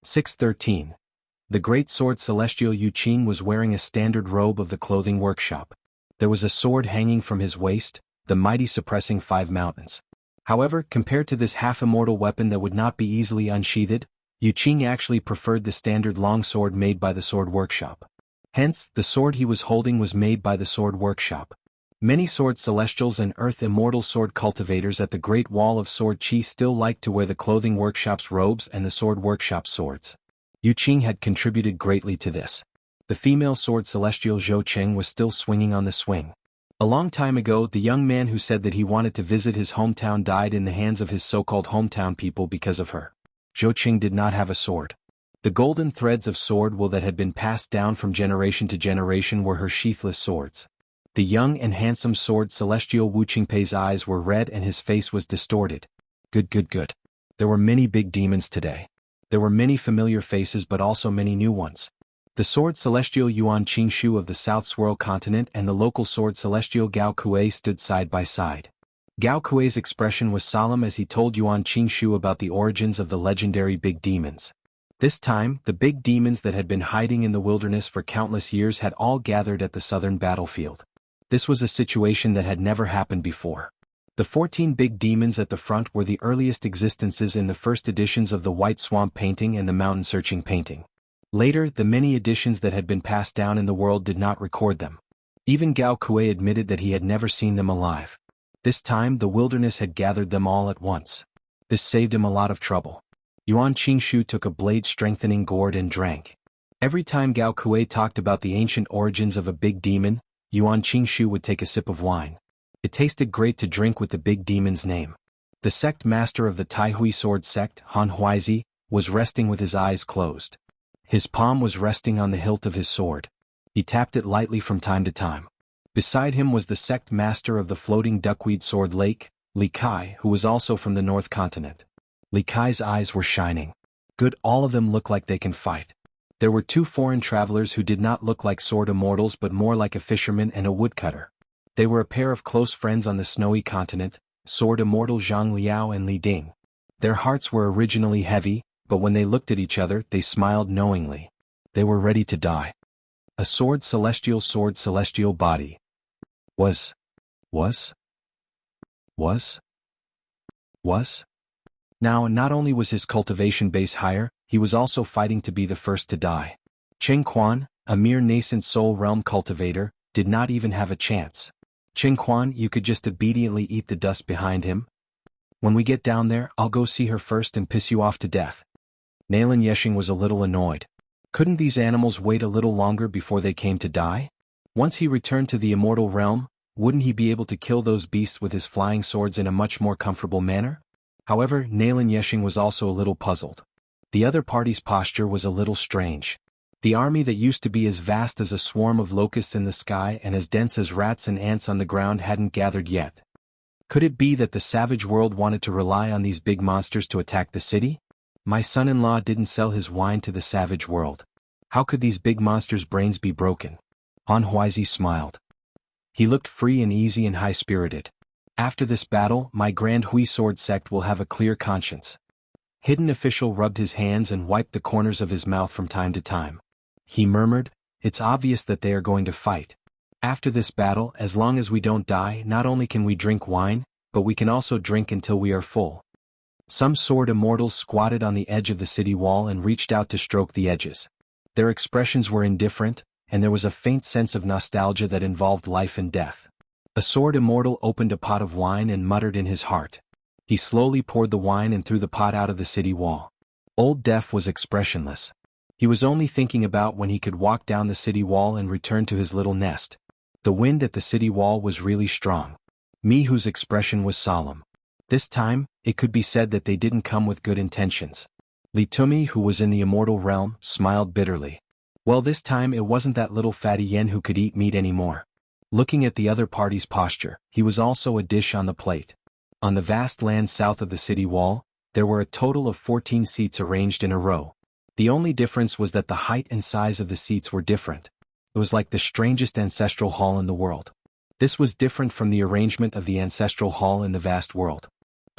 613. The great sword celestial Yu Qing was wearing a standard robe of the clothing workshop. There was a sword hanging from his waist, the mighty suppressing 5 mountains. However, compared to this half-immortal weapon that would not be easily unsheathed, Yu Qing actually preferred the standard long sword made by the sword workshop. Hence, the sword he was holding was made by the sword workshop. Many sword celestials and earth immortal sword cultivators at the Great Wall of Sword Chi still liked to wear the clothing workshop's robes and the sword workshop's swords. Yu Qing had contributed greatly to this. The female sword celestial Zhou Cheng was still swinging on the swing. A long time ago, the young man who said that he wanted to visit his hometown died in the hands of his so-called hometown people because of her. Zhou Cheng did not have a sword. The golden threads of sword wool that had been passed down from generation to generation were her sheathless swords. The young and handsome sword celestial Wu Qingpei's eyes were red and his face was distorted. Good. There were many big demons today. There were many familiar faces but also many new ones. The sword celestial Yuan Qingshu of the South Swirl continent and the local sword celestial Gao Kuei stood side by side. Gao Kuei's expression was solemn as he told Yuan Qingshu about the origins of the legendary big demons. This time, the big demons that had been hiding in the wilderness for countless years had all gathered at the southern battlefield. This was a situation that had never happened before. The 14 big demons at the front were the earliest existences in the first editions of the White Swamp painting and the Mountain Searching painting. Later, the many editions that had been passed down in the world did not record them. Even Gao Kuei admitted that he had never seen them alive. This time, the wilderness had gathered them all at once. This saved him a lot of trouble. Yuan Qingshu took a blade-strengthening gourd and drank. Every time Gao Kuei talked about the ancient origins of a big demon, Yuan Qingshu would take a sip of wine. It tasted great to drink with the big demon's name. The sect master of the Taihui sword sect, Han Huizi, was resting with his eyes closed. His palm was resting on the hilt of his sword. He tapped it lightly from time to time. Beside him was the sect master of the floating duckweed sword lake, Li Kai, who was also from the North Continent. Li Kai's eyes were shining. Good, all of them look like they can fight. There were 2 foreign travelers who did not look like sword immortals but more like a fisherman and a woodcutter. They were a pair of close friends on the snowy continent, sword immortal Zhang Liao and Li Ding. Their hearts were originally heavy, but when they looked at each other they smiled knowingly. They were ready to die. A sword celestial body. Was. Now, not only was his cultivation base higher, he was also fighting to be the first to die. Cheng Quan, a mere nascent soul realm cultivator, did not even have a chance. Cheng Quan, you could just obediently eat the dust behind him. When we get down there, I'll go see her first and piss you off to death. Nalin Yeshing was a little annoyed. Couldn't these animals wait a little longer before they came to die? Once he returned to the immortal realm, wouldn't he be able to kill those beasts with his flying swords in a much more comfortable manner? However, Nalin Yeshing was also a little puzzled. The other party's posture was a little strange. The army that used to be as vast as a swarm of locusts in the sky and as dense as rats and ants on the ground hadn't gathered yet. Could it be that the savage world wanted to rely on these big monsters to attack the city? My son-in-law didn't sell his wine to the savage world. How could these big monsters' brains be broken? Han Huizi smiled. He looked free and easy and high-spirited. After this battle, my Grand Hui sword sect will have a clear conscience. Hidden official rubbed his hands and wiped the corners of his mouth from time to time. He murmured, it's obvious that they are going to fight. After this battle, as long as we don't die, not only can we drink wine, but we can also drink until we are full. Some sword immortals squatted on the edge of the city wall and reached out to stroke the edges. Their expressions were indifferent, and there was a faint sense of nostalgia that involved life and death. A sword immortal opened a pot of wine and muttered in his heart. He slowly poured the wine and threw the pot out of the city wall. Old Def was expressionless. He was only thinking about when he could walk down the city wall and return to his little nest. The wind at the city wall was really strong. Mihu's expression was solemn. This time, it could be said that they didn't come with good intentions. Li Tumi, who was in the immortal realm, smiled bitterly. Well, this time it wasn't that little fatty yen who could eat meat anymore. Looking at the other party's posture, he was also a dish on the plate. On the vast land south of the city wall, there were a total of 14 seats arranged in a row. The only difference was that the height and size of the seats were different. It was like the strangest ancestral hall in the world. This was different from the arrangement of the ancestral hall in the vast world.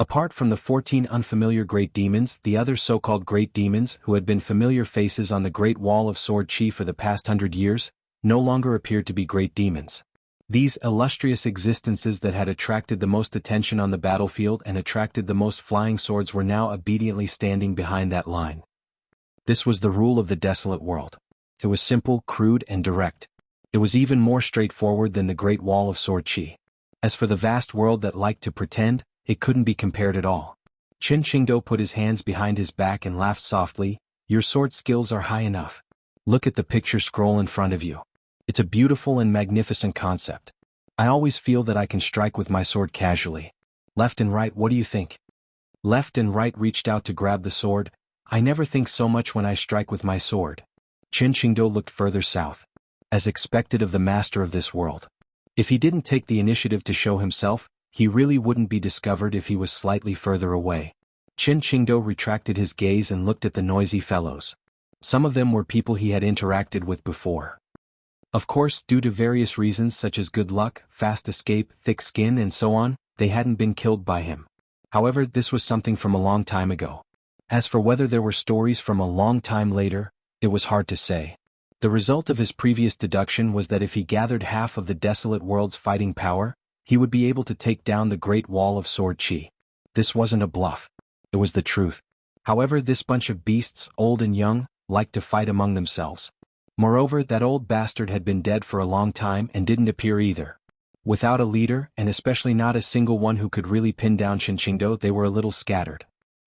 Apart from the 14 unfamiliar great demons, the other so-called great demons who had been familiar faces on the Great Wall of Sword Chi for the past 100 years, no longer appeared to be great demons. These illustrious existences that had attracted the most attention on the battlefield and attracted the most flying swords were now obediently standing behind that line. This was the rule of the desolate world. It was simple, crude, and direct. It was even more straightforward than the Great Wall of Sword Chi. As for the vast world that liked to pretend, it couldn't be compared at all. Qin Qingdou put his hands behind his back and laughed softly. Your sword skills are high enough. Look at the picture scroll in front of you. It's a beautiful and magnificent concept. I always feel that I can strike with my sword casually. Left and right, what do you think? Left and right reached out to grab the sword. I never think so much when I strike with my sword. Qin Qingdou looked further south. As expected of the master of this world. If he didn't take the initiative to show himself, he really wouldn't be discovered if he was slightly further away. Qin Qingdou retracted his gaze and looked at the noisy fellows. Some of them were people he had interacted with before. Of course, due to various reasons such as good luck, fast escape, thick skin and so on, they hadn't been killed by him. However, this was something from a long time ago. As for whether there were stories from a long time later, it was hard to say. The result of his previous deduction was that if he gathered half of the desolate world's fighting power, he would be able to take down the Great Wall of Sword Chi. This wasn't a bluff. It was the truth. However, this bunch of beasts, old and young, liked to fight among themselves. Moreover, that old bastard had been dead for a long time and didn't appear either. Without a leader, and especially not a single one who could really pin down Qin Qingdou, they were a little scattered.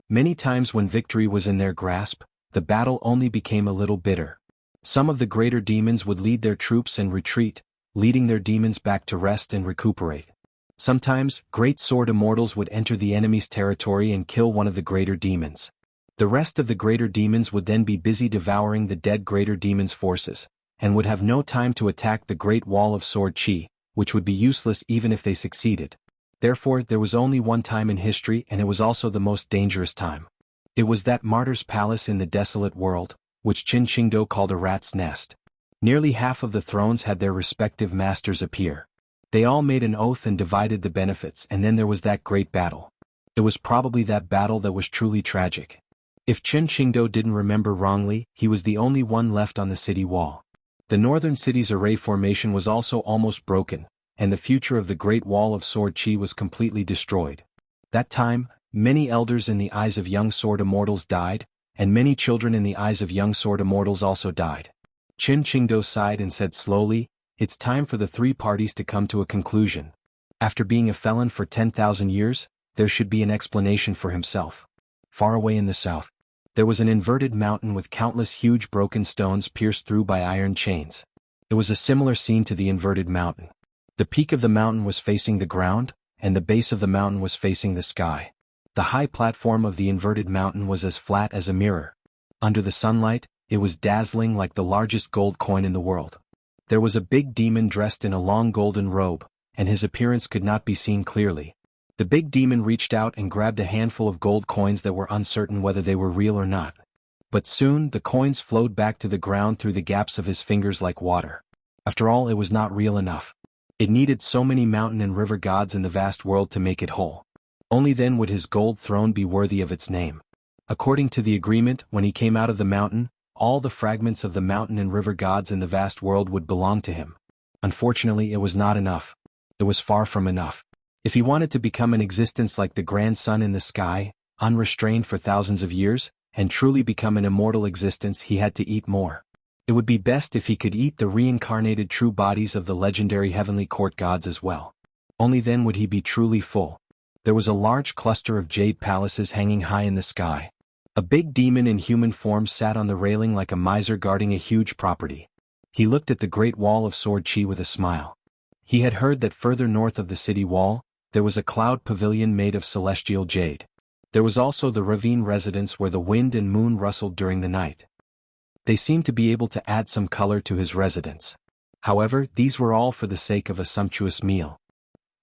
Many times when victory was in their grasp, the battle only became a little bitter. Some of the greater demons would lead their troops and retreat, leading their demons back to rest and recuperate. Sometimes, great sword immortals would enter the enemy's territory and kill one of the greater demons. The rest of the greater demons would then be busy devouring the dead greater demon's forces, and would have no time to attack the Great Wall of Sword Chi, which would be useless even if they succeeded. Therefore, there was only one time in history, and it was also the most dangerous time. It was that martyr's palace in the desolate world, which Qin Qingdou called a rat's nest. Nearly half of the thrones had their respective masters appear. They all made an oath and divided the benefits, and then there was that great battle. It was probably that battle that was truly tragic. If Qin Qingdou didn't remember wrongly, he was the only one left on the city wall. The northern city's array formation was also almost broken, and the future of the Great Wall of Sword Chi was completely destroyed. That time, many elders in the eyes of young sword immortals died, and many children in the eyes of young sword immortals also died. Qin Qingdou sighed and said slowly, "It's time for the three parties to come to a conclusion. After being a felon for 10,000 years, there should be an explanation for himself." Far away in the south, there was an inverted mountain with countless huge broken stones pierced through by iron chains. It was a similar scene to the inverted mountain. The peak of the mountain was facing the ground, and the base of the mountain was facing the sky. The high platform of the inverted mountain was as flat as a mirror. Under the sunlight, it was dazzling like the largest gold coin in the world. There was a big demon dressed in a long golden robe, and his appearance could not be seen clearly. The big demon reached out and grabbed a handful of gold coins that were uncertain whether they were real or not. But soon, the coins flowed back to the ground through the gaps of his fingers like water. After all, it was not real enough. It needed so many mountain and river gods in the vast world to make it whole. Only then would his gold throne be worthy of its name. According to the agreement, when he came out of the mountain, all the fragments of the mountain and river gods in the vast world would belong to him. Unfortunately, it was not enough. It was far from enough. If he wanted to become an existence like the grand sun in the sky, unrestrained for thousands of years, and truly become an immortal existence, he had to eat more. It would be best if he could eat the reincarnated true bodies of the legendary heavenly court gods as well. Only then would he be truly full. There was a large cluster of jade palaces hanging high in the sky. A big demon in human form sat on the railing like a miser guarding a huge property. He looked at the Great Wall of Sword Chi with a smile. He had heard that further north of the city wall, there was a cloud pavilion made of celestial jade. There was also the ravine residence where the wind and moon rustled during the night. They seemed to be able to add some color to his residence. However, these were all for the sake of a sumptuous meal.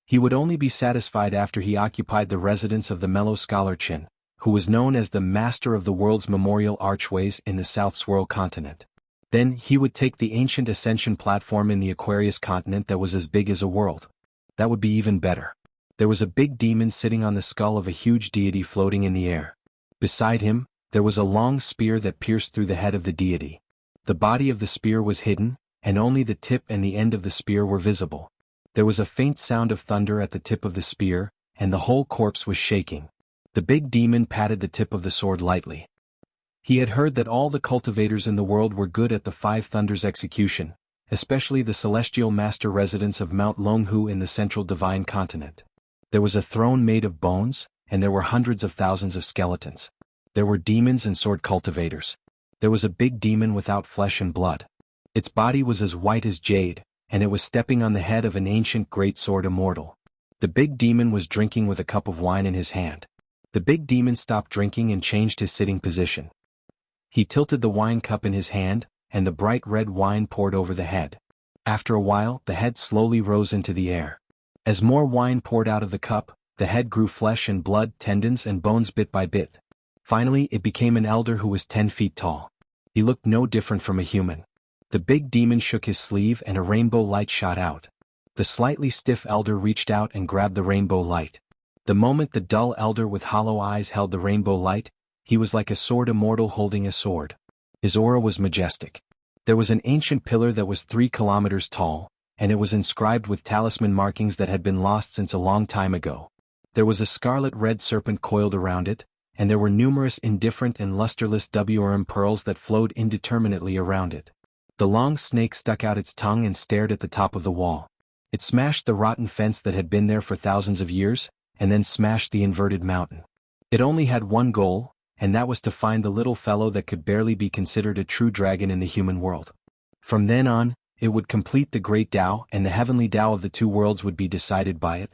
He would only be satisfied after he occupied the residence of the mellow scholar Qin, who was known as the master of the world's memorial archways in the South Swirl continent. Then he would take the ancient ascension platform in the Aquarius continent that was as big as a world. That would be even better. There was a big demon sitting on the skull of a huge deity floating in the air. Beside him, there was a long spear that pierced through the head of the deity. The body of the spear was hidden, and only the tip and the end of the spear were visible. There was a faint sound of thunder at the tip of the spear, and the whole corpse was shaking. The big demon patted the tip of the sword lightly. He had heard that all the cultivators in the world were good at the Five Thunders execution, especially the celestial master residents of Mount Longhu in the central divine continent. There was a throne made of bones, and there were hundreds of thousands of skeletons. There were demons and sword cultivators. There was a big demon without flesh and blood. Its body was as white as jade, and it was stepping on the head of an ancient great sword immortal. The big demon was drinking with a cup of wine in his hand. The big demon stopped drinking and changed his sitting position. He tilted the wine cup in his hand, and the bright red wine poured over the head. After a while, the head slowly rose into the air. As more wine poured out of the cup, the head grew flesh and blood, tendons and bones bit by bit. Finally, it became an elder who was 10 feet tall. He looked no different from a human. The big demon shook his sleeve and a rainbow light shot out. The slightly stiff elder reached out and grabbed the rainbow light. The moment the dull elder with hollow eyes held the rainbow light, he was like a sword immortal holding a sword. His aura was majestic. There was an ancient pillar that was 3 kilometers tall, and it was inscribed with talisman markings that had been lost since a long time ago. There was a scarlet-red serpent coiled around it, and there were numerous indifferent and lusterless WRM pearls that flowed indeterminately around it. The long snake stuck out its tongue and stared at the top of the wall. It smashed the rotten fence that had been there for thousands of years, and then smashed the inverted mountain. It only had one goal, and that was to find the little fellow that could barely be considered a true dragon in the human world. From then on, it would complete the great Tao, and the heavenly Tao of the two worlds would be decided by it.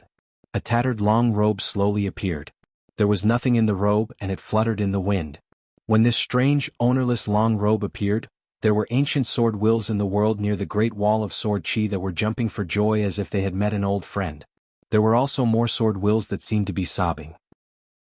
A tattered long robe slowly appeared. There was nothing in the robe, and it fluttered in the wind. When this strange, ownerless long robe appeared, there were ancient sword wills in the world near the great wall of sword chi that were jumping for joy as if they had met an old friend. There were also more sword wills that seemed to be sobbing.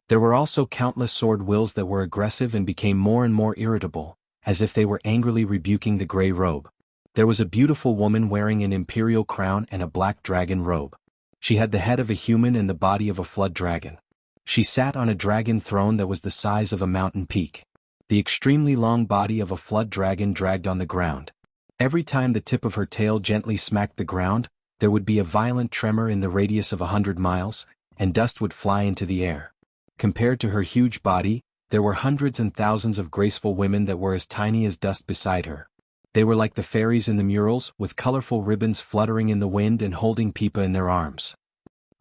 There were also countless sword wills that were aggressive and became more and more irritable, as if they were angrily rebuking the gray robe. There was a beautiful woman wearing an imperial crown and a black dragon robe. She had the head of a human and the body of a flood dragon. She sat on a dragon throne that was the size of a mountain peak. The extremely long body of a flood dragon dragged on the ground. Every time the tip of her tail gently smacked the ground, there would be a violent tremor in the radius of 100 miles, and dust would fly into the air. Compared to her huge body, there were hundreds and thousands of graceful women that were as tiny as dust beside her. They were like the fairies in the murals, with colorful ribbons fluttering in the wind and holding Pipa in their arms.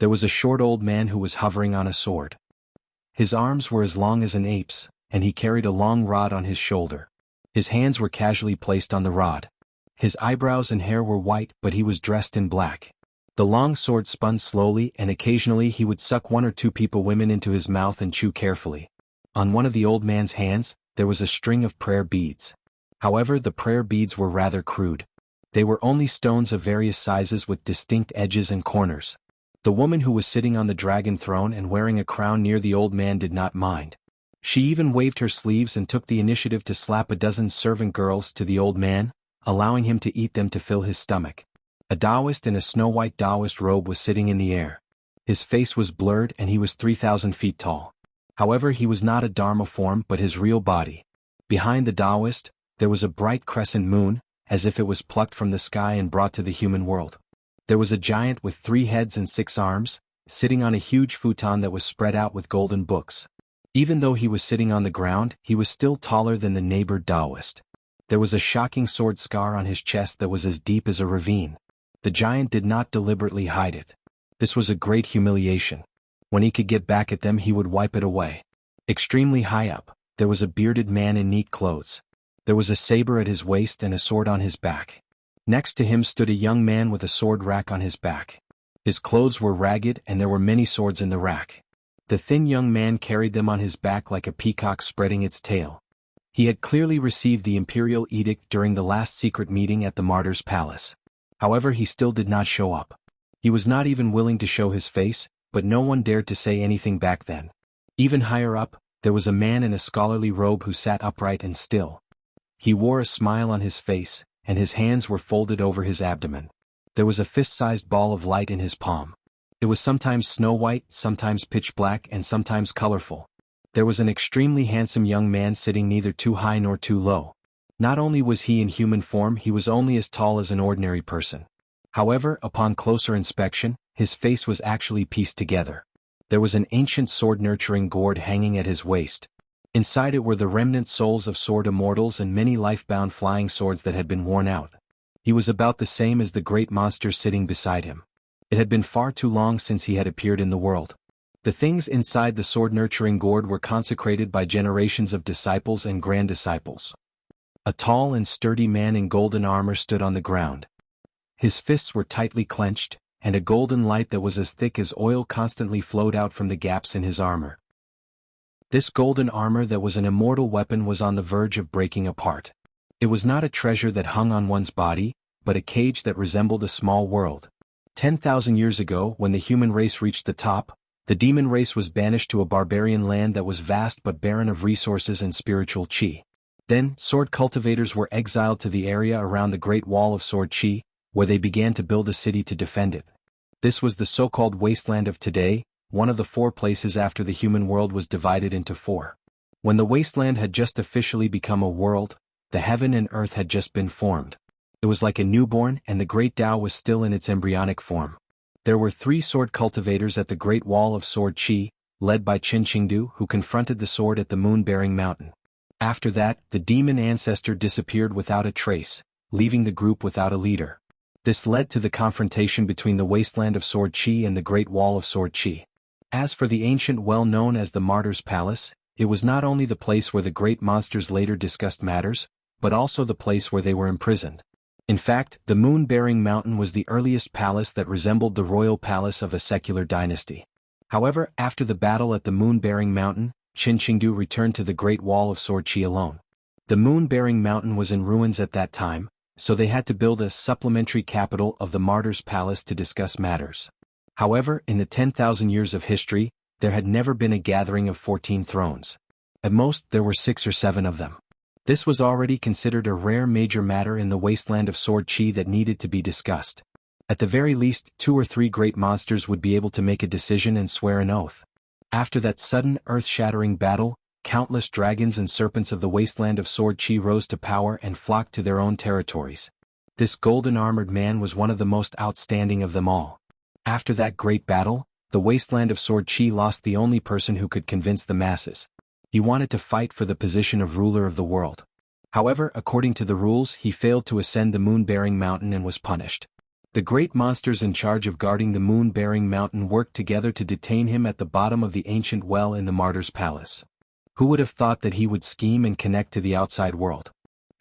There was a short old man who was hovering on a sword. His arms were as long as an ape's, and he carried a long rod on his shoulder. His hands were casually placed on the rod. His eyebrows and hair were white, but he was dressed in black. The long sword spun slowly, and occasionally he would suck 1 or 2 Pipa women into his mouth and chew carefully. On one of the old man's hands, there was a string of prayer beads. However, the prayer beads were rather crude. They were only stones of various sizes with distinct edges and corners. The woman who was sitting on the dragon throne and wearing a crown near the old man did not mind. She even waved her sleeves and took the initiative to slap a dozen servant girls to the old man, allowing him to eat them to fill his stomach. A Taoist in a snow-white Taoist robe was sitting in the air. His face was blurred and he was 3,000 feet tall. However, he was not a Dharma form but his real body. Behind the Taoist, there was a bright crescent moon, as if it was plucked from the sky and brought to the human world. There was a giant with 3 heads and 6 arms, sitting on a huge futon that was spread out with golden books. Even though he was sitting on the ground, he was still taller than the neighbor Taoist. There was a shocking sword scar on his chest that was as deep as a ravine. The giant did not deliberately hide it. This was a great humiliation. When he could get back at them, he would wipe it away. Extremely high up, there was a bearded man in neat clothes. There was a saber at his waist and a sword on his back. Next to him stood a young man with a sword rack on his back. His clothes were ragged and there were many swords in the rack. The thin young man carried them on his back like a peacock spreading its tail. He had clearly received the imperial edict during the last secret meeting at the martyr's palace. However, he still did not show up. He was not even willing to show his face, but no one dared to say anything back then. Even higher up, there was a man in a scholarly robe who sat upright and still. He wore a smile on his face, and his hands were folded over his abdomen. There was a fist-sized ball of light in his palm. It was sometimes snow-white, sometimes pitch black, and sometimes colorful. There was an extremely handsome young man sitting neither too high nor too low. Not only was he in human form, he was only as tall as an ordinary person. However, upon closer inspection, his face was actually pieced together. There was an ancient sword-nurturing gourd hanging at his waist. Inside it were the remnant souls of sword immortals and many life-bound flying swords that had been worn out. He was about the same as the great monster sitting beside him. It had been far too long since he had appeared in the world. The things inside the sword-nurturing gourd were consecrated by generations of disciples and grand disciples. A tall and sturdy man in golden armor stood on the ground. His fists were tightly clenched, and a golden light that was as thick as oil constantly flowed out from the gaps in his armor. This golden armor that was an immortal weapon was on the verge of breaking apart. It was not a treasure that hung on one's body, but a cage that resembled a small world. 10,000 years ago, when the human race reached the top, the demon race was banished to a barbarian land that was vast but barren of resources and spiritual chi. Then, sword cultivators were exiled to the area around the Great Wall of Sword Chi, where they began to build a city to defend it. This was the so-called wasteland of today, one of the 4 places after the human world was divided into 4. When the wasteland had just officially become a world, the heaven and earth had just been formed. It was like a newborn, and the great Tao was still in its embryonic form. There were 3 sword cultivators at the Great Wall of Sword Chi, led by Qin Qingdu, who confronted the sword at the moon-bearing mountain. After that, the demon ancestor disappeared without a trace, leaving the group without a leader. This led to the confrontation between the wasteland of Sword Chi and the Great Wall of Sword Chi. As for the ancient well known as the Martyr's Palace, it was not only the place where the great monsters later discussed matters, but also the place where they were imprisoned. In fact, the moon-bearing mountain was the earliest palace that resembled the royal palace of a secular dynasty. However, after the battle at the moon-bearing mountain, Qin Qingdu returned to the Great Wall of Sword Chi alone. The moon-bearing mountain was in ruins at that time, so they had to build a supplementary capital of the Martyr's Palace to discuss matters. However, in the 10,000 years of history, there had never been a gathering of 14 thrones. At most, there were 6 or 7 of them. This was already considered a rare major matter in the wasteland of Sword Chi that needed to be discussed. At the very least, 2 or 3 great monsters would be able to make a decision and swear an oath. After that sudden, earth-shattering battle, countless dragons and serpents of the wasteland of Sword Chi rose to power and flocked to their own territories. This golden-armored man was one of the most outstanding of them all. After that great battle, the wasteland of Sword Chi lost the only person who could convince the masses. He wanted to fight for the position of ruler of the world. However, according to the rules, he failed to ascend the moon-bearing mountain and was punished. The great monsters in charge of guarding the moon-bearing mountain worked together to detain him at the bottom of the ancient well in the Martyr's Palace. Who would have thought that he would scheme and connect to the outside world?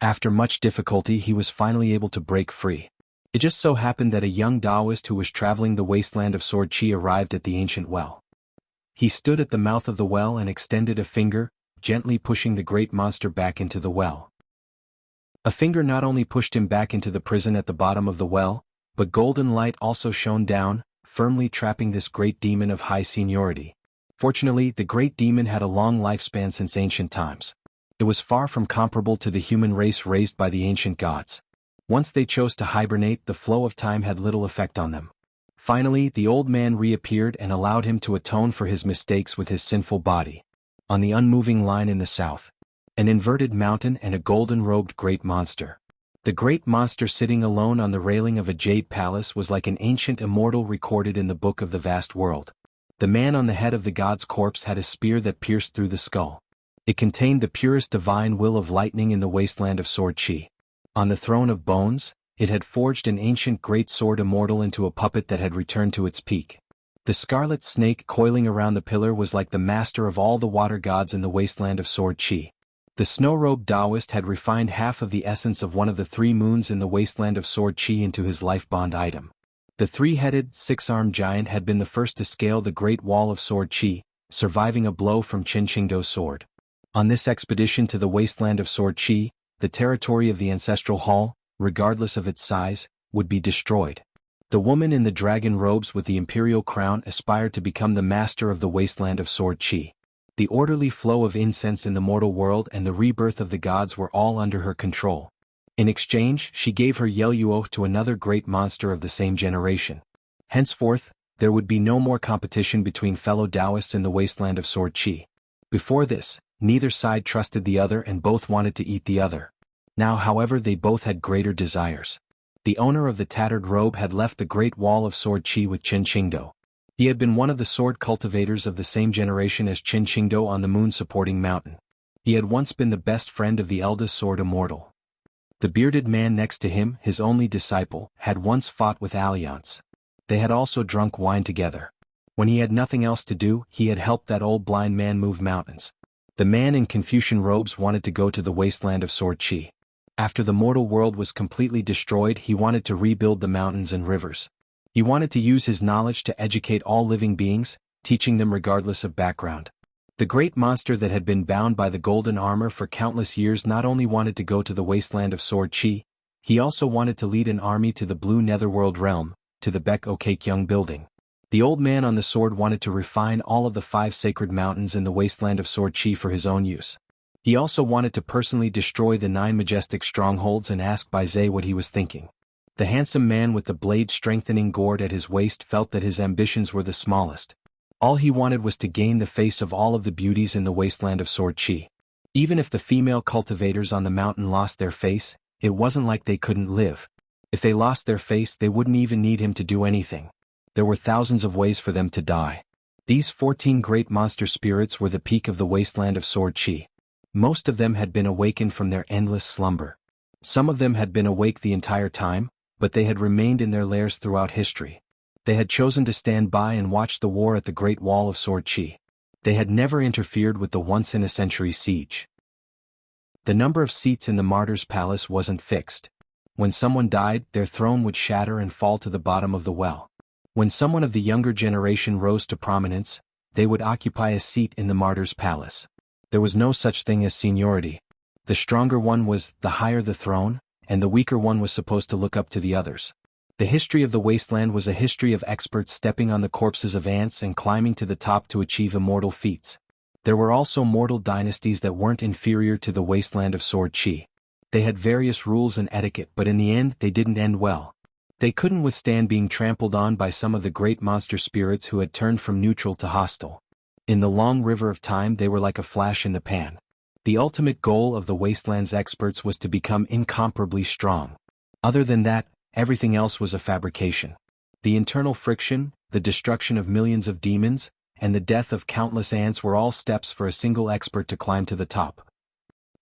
After much difficulty, he was finally able to break free. It just so happened that a young Taoist who was traveling the wasteland of Sword Chi arrived at the ancient well. He stood at the mouth of the well and extended a finger, gently pushing the great monster back into the well. A finger not only pushed him back into the prison at the bottom of the well, but golden light also shone down, firmly trapping this great demon of high seniority. Fortunately, the great demon had a long lifespan since ancient times. It was far from comparable to the human race raised by the ancient gods. Once they chose to hibernate, the flow of time had little effect on them. Finally, the old man reappeared and allowed him to atone for his mistakes with his sinful body. On the unmoving line in the south, an inverted mountain and a golden-robed great monster. The great monster sitting alone on the railing of a jade palace was like an ancient immortal recorded in the book of the vast world. The man on the head of the god's corpse had a spear that pierced through the skull. It contained the purest divine will of lightning in the wasteland of Sword Chi. On the throne of bones, it had forged an ancient great sword immortal into a puppet that had returned to its peak. The scarlet snake coiling around the pillar was like the master of all the water gods in the wasteland of Sword Chi. The snow-robed Taoist had refined half of the essence of one of the 3 moons in the wasteland of Sword Chi into his life-bond item. The 3-headed, 6-armed giant had been the first to scale the Great Wall of Sword Chi, surviving a blow from Qin Qingdu's sword. On this expedition to the wasteland of Sword Chi, the territory of the ancestral hall, regardless of its size, would be destroyed. The woman in the dragon robes with the imperial crown aspired to become the master of the wasteland of Sword Chi. The orderly flow of incense in the mortal world and the rebirth of the gods were all under her control. In exchange, she gave her Yelyuo to another great monster of the same generation. Henceforth, There would be no more competition between fellow Taoists in the wasteland of Sword Chi. Before this, neither side trusted the other and both wanted to eat the other. Now, however, they both had greater desires. The owner of the tattered robe had left the Great Wall of Sword Chi with Qin Qingdo. He had been one of the sword cultivators of the same generation as Qin Qingdo on the moon-supporting mountain. He had once been the best friend of the eldest sword immortal. The bearded man next to him, his only disciple, had once fought with Alliance. They had also drunk wine together. When he had nothing else to do, he had helped that old blind man move mountains. The man in Confucian robes wanted to go to the wasteland of Sword Chi. After the mortal world was completely destroyed, he wanted to rebuild the mountains and rivers. He wanted to use his knowledge to educate all living beings, teaching them regardless of background. The great monster that had been bound by the golden armor for countless years not only wanted to go to the wasteland of Sword Chi, he also wanted to lead an army to the blue netherworld realm, to the Baek Okekyung building. The old man on the sword wanted to refine all of the 5 sacred mountains in the wasteland of Sword Chi for his own use. He also wanted to personally destroy the 9 majestic strongholds and asked Bai Zhe what he was thinking. The handsome man with the blade-strengthening gourd at his waist felt that his ambitions were the smallest. All he wanted was to gain the face of all of the beauties in the wasteland of Sword Chi. Even if the female cultivators on the mountain lost their face, it wasn't like they couldn't live. If they lost their face, they wouldn't even need him to do anything. There were thousands of ways for them to die. These 14 great monster spirits were the peak of the wasteland of Sword Chi. Most of them had been awakened from their endless slumber. Some of them had been awake the entire time, but they had remained in their lairs throughout history. They had chosen to stand by and watch the war at the Great Wall of Sword Chi. They had never interfered with the once-in-a-century siege. The number of seats in the Martyr's Palace wasn't fixed. When someone died, their throne would shatter and fall to the bottom of the well. When someone of the younger generation rose to prominence, they would occupy a seat in the Martyr's Palace. There was no such thing as seniority. The stronger one was the higher the throne, and the weaker one was supposed to look up to the others. The history of the wasteland was a history of experts stepping on the corpses of ants and climbing to the top to achieve immortal feats. There were also mortal dynasties that weren't inferior to the wasteland of Sword Chi. They had various rules and etiquette, but in the end they didn't end well. They couldn't withstand being trampled on by some of the great monster spirits who had turned from neutral to hostile. In the long river of time they were like a flash in the pan. The ultimate goal of the wasteland's experts was to become incomparably strong. Other than that, everything else was a fabrication. The internal friction, the destruction of millions of demons, and the death of countless ants were all steps for a single expert to climb to the top.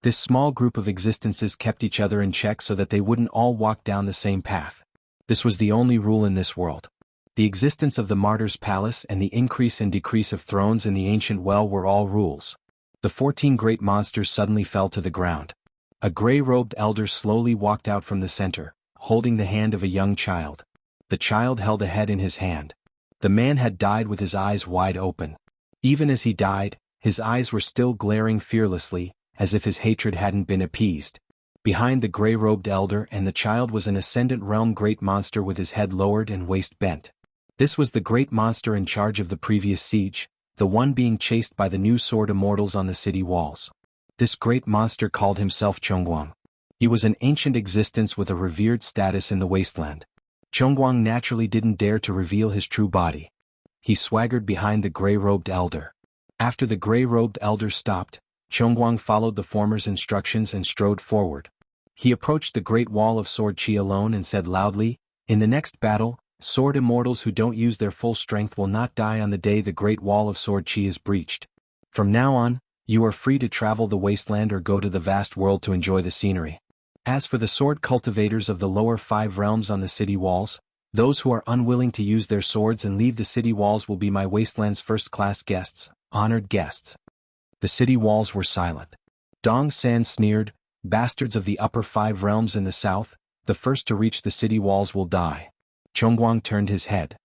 This small group of existences kept each other in check so that they wouldn't all walk down the same path. This was the only rule in this world. The existence of the Martyr's Palace and the increase and decrease of thrones in the ancient well were all rules. The 14 great monsters suddenly fell to the ground. A gray-robed elder slowly walked out from the center, holding the hand of a young child. The child held a head in his hand. The man had died with his eyes wide open. Even as he died, his eyes were still glaring fearlessly, as if his hatred hadn't been appeased. Behind the gray-robed elder and the child was an ascendant realm great monster with his head lowered and waist bent. This was the great monster in charge of the previous siege, the one being chased by the new sword immortals on the city walls. This great monster called himself Chongguang. He was an ancient existence with a revered status in the wasteland. Chongguang naturally didn't dare to reveal his true body. He swaggered behind the gray-robed elder. After the gray-robed elder stopped, Chongguang followed the former's instructions and strode forward. He approached the Great Wall of Sword Chi alone and said loudly, "In the next battle, sword immortals who don't use their full strength will not die on the day the Great Wall of Sword Chi is breached. From now on, you are free to travel the wasteland or go to the vast world to enjoy the scenery. As for the sword cultivators of the lower 5 realms on the city walls, those who are unwilling to use their swords and leave the city walls will be my wasteland's first-class guests, honored guests." The city walls were silent. Dong San sneered, "Bastards of the upper 5 realms in the south, the first to reach the city walls will die." Chongguang turned his head.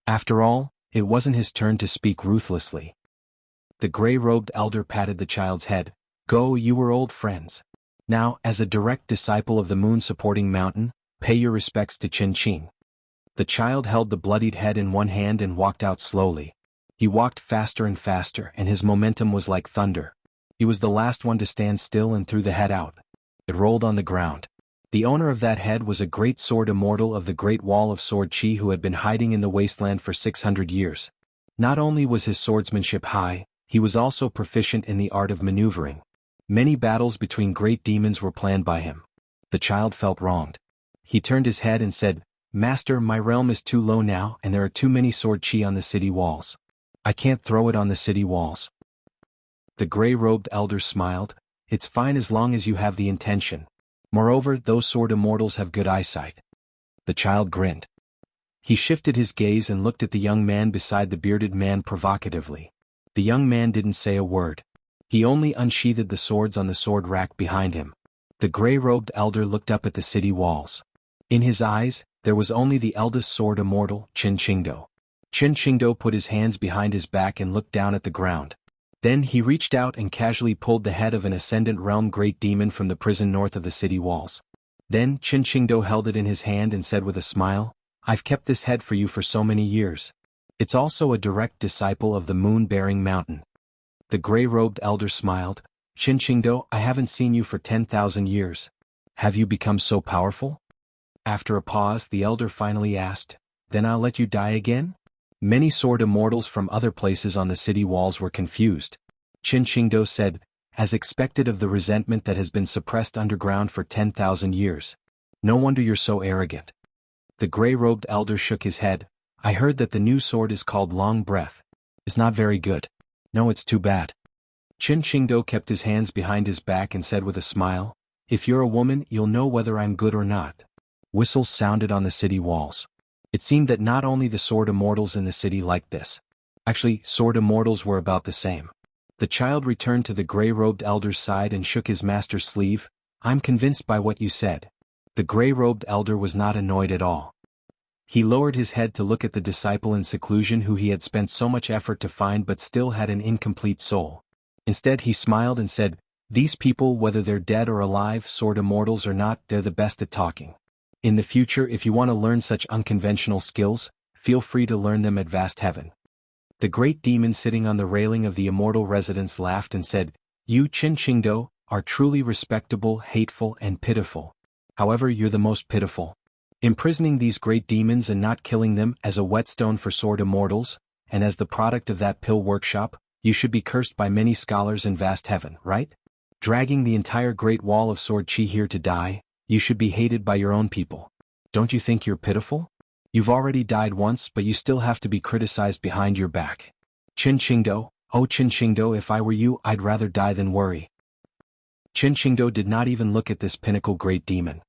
After all, it wasn't his turn to speak ruthlessly. The gray-robed elder patted the child's head. "Go, you were old friends. Now, as a direct disciple of the moon-supporting mountain, pay your respects to Qin Qing." The child held the bloodied head in one hand and walked out slowly. He walked faster and faster, and his momentum was like thunder. He was the last one to stand still and threw the head out. It rolled on the ground. The owner of that head was a great sword immortal of the Great Wall of Sword Chi who had been hiding in the wasteland for 600 years. Not only was his swordsmanship high, he was also proficient in the art of maneuvering. Many battles between great demons were planned by him. The child felt wronged. He turned his head and said, "Master, my realm is too low now and there are too many sword chi on the city walls. I can't throw it on the city walls." The gray-robed elder smiled, "It's fine as long as you have the intention. Moreover, those sword immortals have good eyesight." The child grinned. He shifted his gaze and looked at the young man beside the bearded man provocatively. The young man didn't say a word. He only unsheathed the swords on the sword rack behind him. The gray-robed elder looked up at the city walls. In his eyes, there was only the eldest sword immortal, Qin Qingdo. Qin Qingdo put his hands behind his back and looked down at the ground. Then he reached out and casually pulled the head of an Ascendant Realm great demon from the prison north of the city walls. Then Qin Qingdo held it in his hand and said with a smile, "I've kept this head for you for so many years. It's also a direct disciple of the moon-bearing mountain." The gray-robed elder smiled, "Qin Qingdo, I haven't seen you for 10,000 years. Have you become so powerful?" After a pause, the elder finally asked, "Then I'll let you die again?" Many sword immortals from other places on the city walls were confused. Qin Qingdo said, "As expected of the resentment that has been suppressed underground for 10,000 years. No wonder you're so arrogant." The gray-robed elder shook his head. "I heard that the new sword is called Long Breath. It's not very good. No, it's too bad." Qin Qingdo kept his hands behind his back and said with a smile, "If you're a woman, you'll know whether I'm good or not." Whistles sounded on the city walls. It seemed that not only the sword immortals in the city liked this. Actually, sword immortals were about the same. The child returned to the gray-robed elder's side and shook his master's sleeve. "I'm convinced by what you said." The gray-robed elder was not annoyed at all. He lowered his head to look at the disciple in seclusion who he had spent so much effort to find but still had an incomplete soul. Instead he smiled and said, "These people, whether they're dead or alive, sword immortals or not, they're the best at talking. In the future, if you want to learn such unconventional skills, feel free to learn them at Vast Heaven." The great demon sitting on the railing of the immortal residence laughed and said, "You, Qin Qingdo, are truly respectable, hateful, and pitiful. However, you're the most pitiful. Imprisoning these great demons and not killing them as a whetstone for sword immortals, and as the product of that pill workshop, you should be cursed by many scholars in Vast Heaven, right? Dragging the entire Great Wall of Sword Chi here to die, you should be hated by your own people. Don't you think you're pitiful? You've already died once but you still have to be criticized behind your back. Qin Qingdo, oh Qin Qingdo, if I were you I'd rather die than worry." Qin Qingdo did not even look at this pinnacle great demon.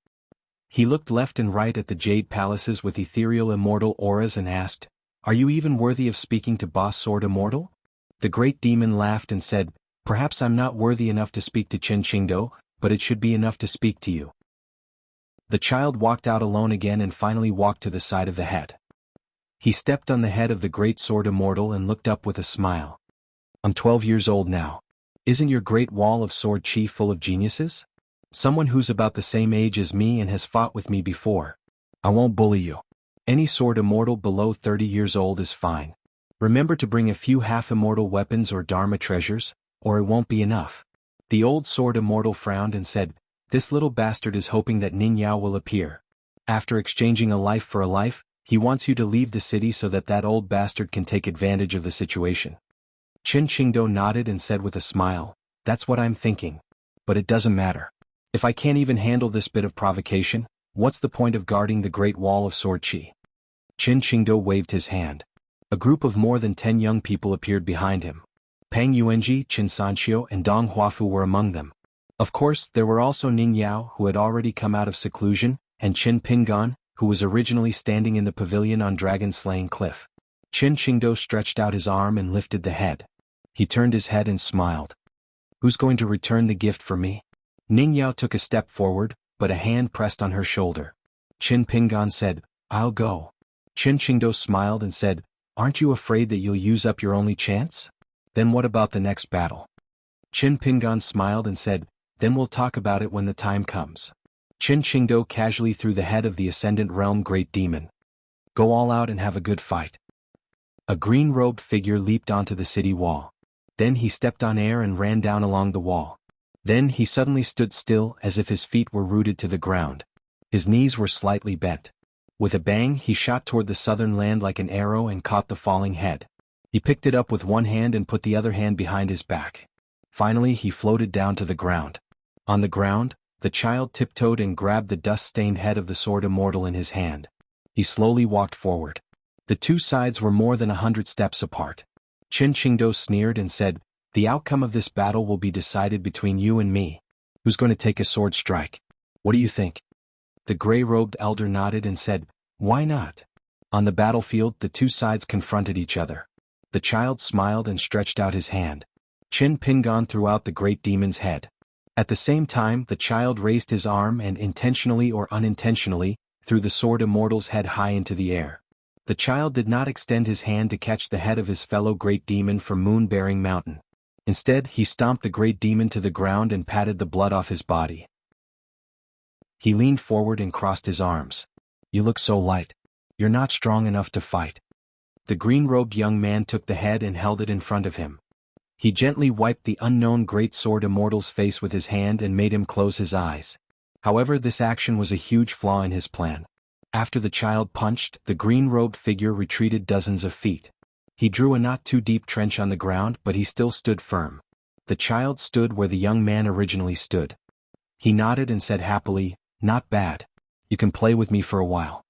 He looked left and right at the jade palaces with ethereal immortal auras and asked, "Are you even worthy of speaking to Boss Sword Immortal?" The great demon laughed and said, "Perhaps I'm not worthy enough to speak to Qin Qingdo, but it should be enough to speak to you." The child walked out alone again and finally walked to the side of the head. He stepped on the head of the great sword immortal and looked up with a smile. "I'm 12 years old now. Isn't your great wall of sword chi full of geniuses? Someone who's about the same age as me and has fought with me before. I won't bully you. Any sword immortal below 30 years old is fine. Remember to bring a few half-immortal weapons or Dharma treasures, or it won't be enough." The old sword immortal frowned and said, "This little bastard is hoping that Ning Yao will appear. After exchanging a life for a life, he wants you to leave the city so that old bastard can take advantage of the situation." Qin Qingdo nodded and said with a smile, "That's what I'm thinking. But it doesn't matter. If I can't even handle this bit of provocation, what's the point of guarding the Great Wall of Sword Chi?" Qin Qingdo waved his hand. A group of more than 10 young people appeared behind him. Pang Yuanji, Qin Sanqiu and Dong Huafu were among them. Of course, there were also Ning Yao, who had already come out of seclusion, and Qin Pingan, who was originally standing in the pavilion on Dragon-Slaying Cliff. Qin Qingdo stretched out his arm and lifted the head. He turned his head and smiled. "Who's going to return the gift for me?" Ning Yao took a step forward, but a hand pressed on her shoulder. Qin Pingan said, "I'll go." Qin Qingdo smiled and said, "Aren't you afraid that you'll use up your only chance? Then what about the next battle?" Qin Pingan smiled and said, "Then we'll talk about it when the time comes." Qin Qingdo casually threw the head of the Ascendant Realm Great Demon. "Go all out and have a good fight." A green-robed figure leaped onto the city wall. Then he stepped on air and ran down along the wall. Then he suddenly stood still as if his feet were rooted to the ground. His knees were slightly bent. With a bang, he shot toward the southern land like an arrow and caught the falling head. He picked it up with one hand and put the other hand behind his back. Finally, he floated down to the ground. On the ground, the child tiptoed and grabbed the dust-stained head of the sword immortal in his hand. He slowly walked forward. The two sides were more than 100 steps apart. Qin Qingdou sneered and said, "The outcome of this battle will be decided between you and me. Who's going to take a sword strike? What do you think?" The gray-robed elder nodded and said, "Why not?" On the battlefield, the two sides confronted each other. The child smiled and stretched out his hand. Qin Pingon threw out the great demon's head. At the same time, the child raised his arm and intentionally or unintentionally, threw the sword immortal's head high into the air. The child did not extend his hand to catch the head of his fellow great demon from Moon-Bearing Mountain. Instead, he stomped the great demon to the ground and patted the blood off his body. He leaned forward and crossed his arms. "You look so light. You're not strong enough to fight." The green-robed young man took the head and held it in front of him. He gently wiped the unknown great sword immortal's face with his hand and made him close his eyes. However, this action was a huge flaw in his plan. After the child punched, the green-robed figure retreated dozens of feet. He drew a not-too-deep trench on the ground, but he still stood firm. The child stood where the young man originally stood. He nodded and said happily, "Not bad. You can play with me for a while."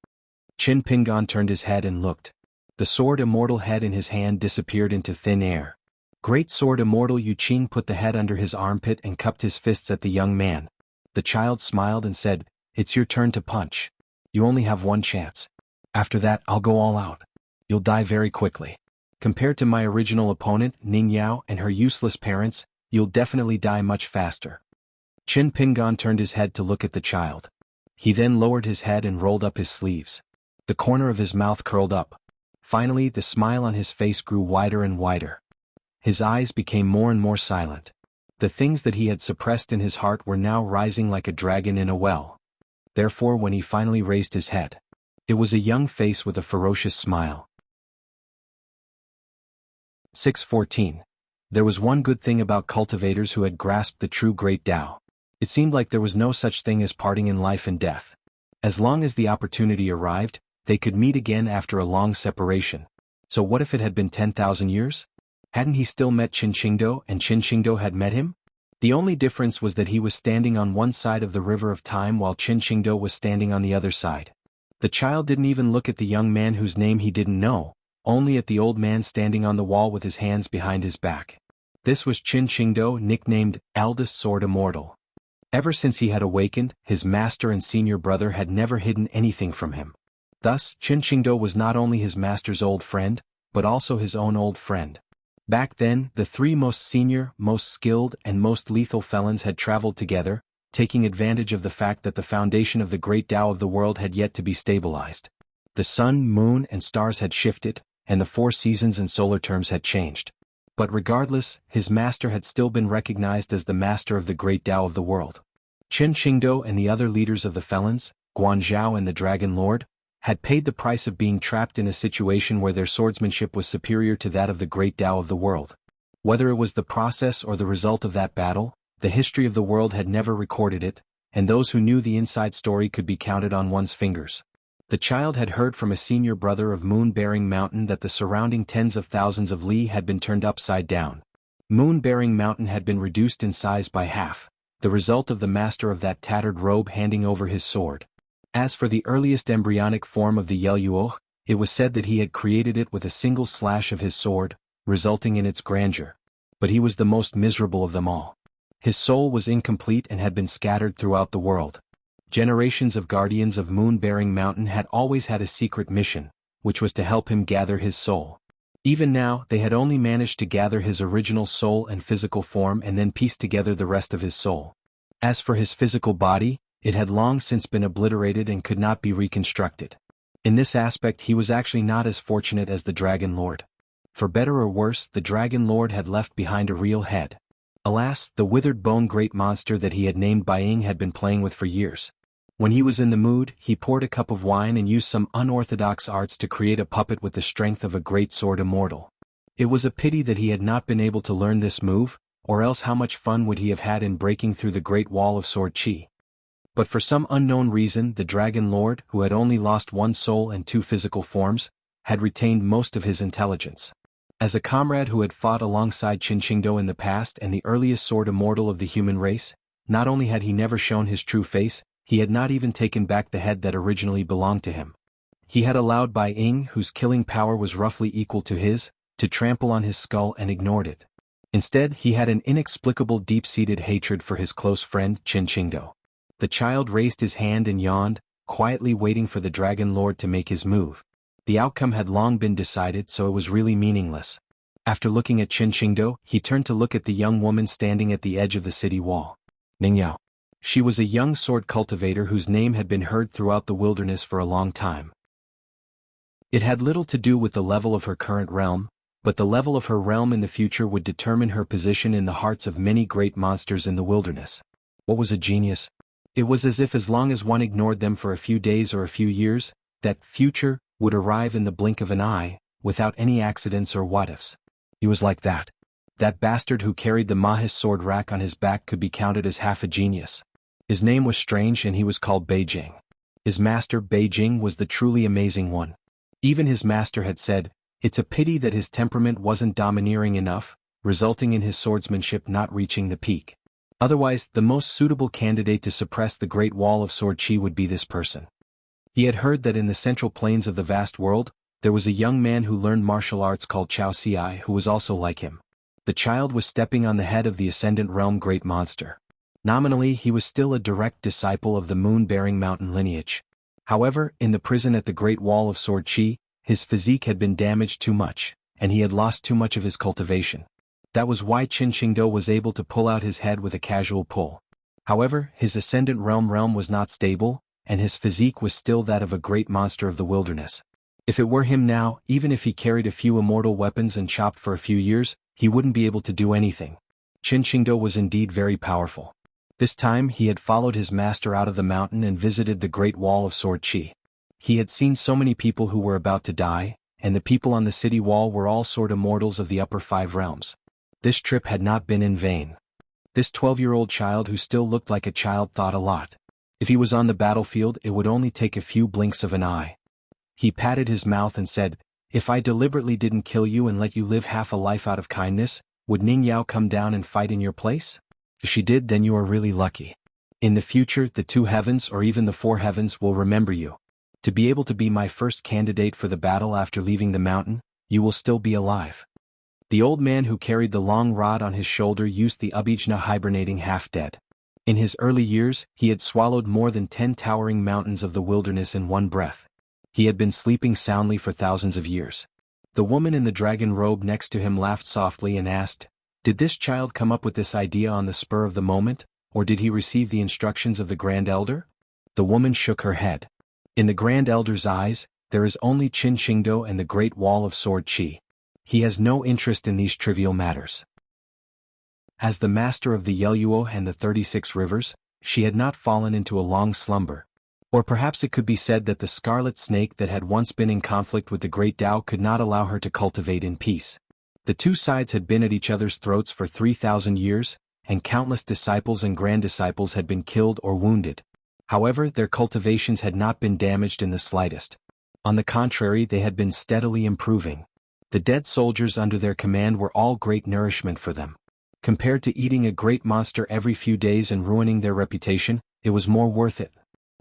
Qin Pingon turned his head and looked. The sword immortal head in his hand disappeared into thin air. Great sword immortal Yu Qing put the head under his armpit and cupped his fists at the young man. The child smiled and said, "It's your turn to punch. You only have one chance. After that, I'll go all out. You'll die very quickly. Compared to my original opponent, Ning Yao, and her useless parents, you'll definitely die much faster." Qin Pingon turned his head to look at the child. He then lowered his head and rolled up his sleeves. The corner of his mouth curled up. Finally, the smile on his face grew wider and wider. His eyes became more and more silent. The things that he had suppressed in his heart were now rising like a dragon in a well. Therefore, when he finally raised his head, it was a young face with a ferocious smile. 6:14. There was one good thing about cultivators who had grasped the true Great Tao. It seemed like there was no such thing as parting in life and death. As long as the opportunity arrived, they could meet again after a long separation. So what if it had been 10,000 years? Hadn't he still met Qin Qingdou and Qin Qingdou had met him? The only difference was that he was standing on one side of the river of time while Qin Qingdou was standing on the other side. The child didn't even look at the young man whose name he didn't know, only at the old man standing on the wall with his hands behind his back. This was Qin Qingdou, nicknamed Eldest Sword Immortal. Ever since he had awakened, his master and senior brother had never hidden anything from him. Thus, Qin Qingdou was not only his master's old friend, but also his own old friend. Back then, the three most senior, most skilled, and most lethal felons had traveled together, taking advantage of the fact that the foundation of the great Tao of the world had yet to be stabilized. The sun, moon, and stars had shifted, and the 4 seasons and solar terms had changed. But regardless, his master had still been recognized as the master of the great Tao of the world. Qin Qingdou and the other leaders of the felons, Guanzhao and the Dragon Lord, had paid the price of being trapped in a situation where their swordsmanship was superior to that of the great Tao of the world. Whether it was the process or the result of that battle, the history of the world had never recorded it, and those who knew the inside story could be counted on one's fingers. The child had heard from a senior brother of Moon-Bearing Mountain that the surrounding tens of thousands of li had been turned upside down. Moon-Bearing Mountain had been reduced in size by half, the result of the master of that tattered robe handing over his sword. As for the earliest embryonic form of the Yelyuo, it was said that he had created it with a single slash of his sword, resulting in its grandeur. But he was the most miserable of them all. His soul was incomplete and had been scattered throughout the world. Generations of guardians of Moon-Bearing Mountain had always had a secret mission, which was to help him gather his soul. Even now, they had only managed to gather his original soul and physical form and then piece together the rest of his soul. As for his physical body, it had long since been obliterated and could not be reconstructed. In this aspect he was actually not as fortunate as the Dragon Lord. For better or worse, the Dragon Lord had left behind a real head. Alas, the withered bone great monster that he had named Baiying had been playing with for years. When he was in the mood, he poured a cup of wine and used some unorthodox arts to create a puppet with the strength of a great sword immortal. It was a pity that he had not been able to learn this move, or else how much fun would he have had in breaking through the great wall of sword chi. But for some unknown reason the Dragon Lord, who had only lost one soul and two physical forms, had retained most of his intelligence. As a comrade who had fought alongside Qinqingdo in the past and the earliest sword immortal of the human race, not only had he never shown his true face, he had not even taken back the head that originally belonged to him. He had allowed Bai Ying, whose killing power was roughly equal to his, to trample on his skull and ignored it. Instead, he had an inexplicable deep-seated hatred for his close friend Qinqingdo. The child raised his hand and yawned, quietly waiting for the Dragon Lord to make his move. The outcome had long been decided, so it was really meaningless. After looking at Qinqingdo, he turned to look at the young woman standing at the edge of the city wall. Ningyao. She was a young sword cultivator whose name had been heard throughout the wilderness for a long time. It had little to do with the level of her current realm, but the level of her realm in the future would determine her position in the hearts of many great monsters in the wilderness. What was a genius? It was as if as long as one ignored them for a few days or a few years, that future would arrive in the blink of an eye, without any accidents or what-ifs. He was like that. That bastard who carried the Mahis sword rack on his back could be counted as half a genius. His name was strange and he was called Beijing. His master Beijing was the truly amazing one. Even his master had said, it's a pity that his temperament wasn't domineering enough, resulting in his swordsmanship not reaching the peak. Otherwise, the most suitable candidate to suppress the Great Wall of Sword Qi would be this person. He had heard that in the central plains of the vast world, there was a young man who learned martial arts called Chao Xiai who was also like him. The child was stepping on the head of the Ascendant Realm Great Monster. Nominally, he was still a direct disciple of the moon-bearing mountain lineage. However, in the prison at the Great Wall of Sword Qi, his physique had been damaged too much, and he had lost too much of his cultivation. That was why Qinqingdo was able to pull out his head with a casual pull. However, his Ascendant Realm was not stable, and his physique was still that of a great monster of the wilderness. If it were him now, even if he carried a few immortal weapons and chopped for a few years, he wouldn't be able to do anything. Qinqingdo was indeed very powerful. This time he had followed his master out of the mountain and visited the Great Wall of Sword Qi. He had seen so many people who were about to die, and the people on the city wall were all sword immortals of the upper 5 realms. This trip had not been in vain. This 12-year-old child who still looked like a child thought a lot. If he was on the battlefield, it would only take a few blinks of an eye. He patted his mouth and said, if I deliberately didn't kill you and let you live half a life out of kindness, would Ning Yao come down and fight in your place? If she did, then you are really lucky. In the future, the 2 heavens or even the 4 heavens will remember you. To be able to be my first candidate for the battle after leaving the mountain, you will still be alive. The old man who carried the long rod on his shoulder used the Abijna hibernating half-dead. In his early years, he had swallowed more than 10 towering mountains of the wilderness in one breath. He had been sleeping soundly for thousands of years. The woman in the dragon robe next to him laughed softly and asked, did this child come up with this idea on the spur of the moment, or did he receive the instructions of the Grand Elder? The woman shook her head. In the Grand Elder's eyes, there is only Qinqingdo and the Great Wall of Sword Qi. He has no interest in these trivial matters. As the master of the Yeluo and the 36 rivers, she had not fallen into a long slumber. Or perhaps it could be said that the scarlet snake that had once been in conflict with the Great Tao could not allow her to cultivate in peace. The 2 sides had been at each other's throats for 3,000 years, and countless disciples and grand disciples had been killed or wounded. However, their cultivations had not been damaged in the slightest. On the contrary, they had been steadily improving. The dead soldiers under their command were all great nourishment for them. Compared to eating a great monster every few days and ruining their reputation, it was more worth it.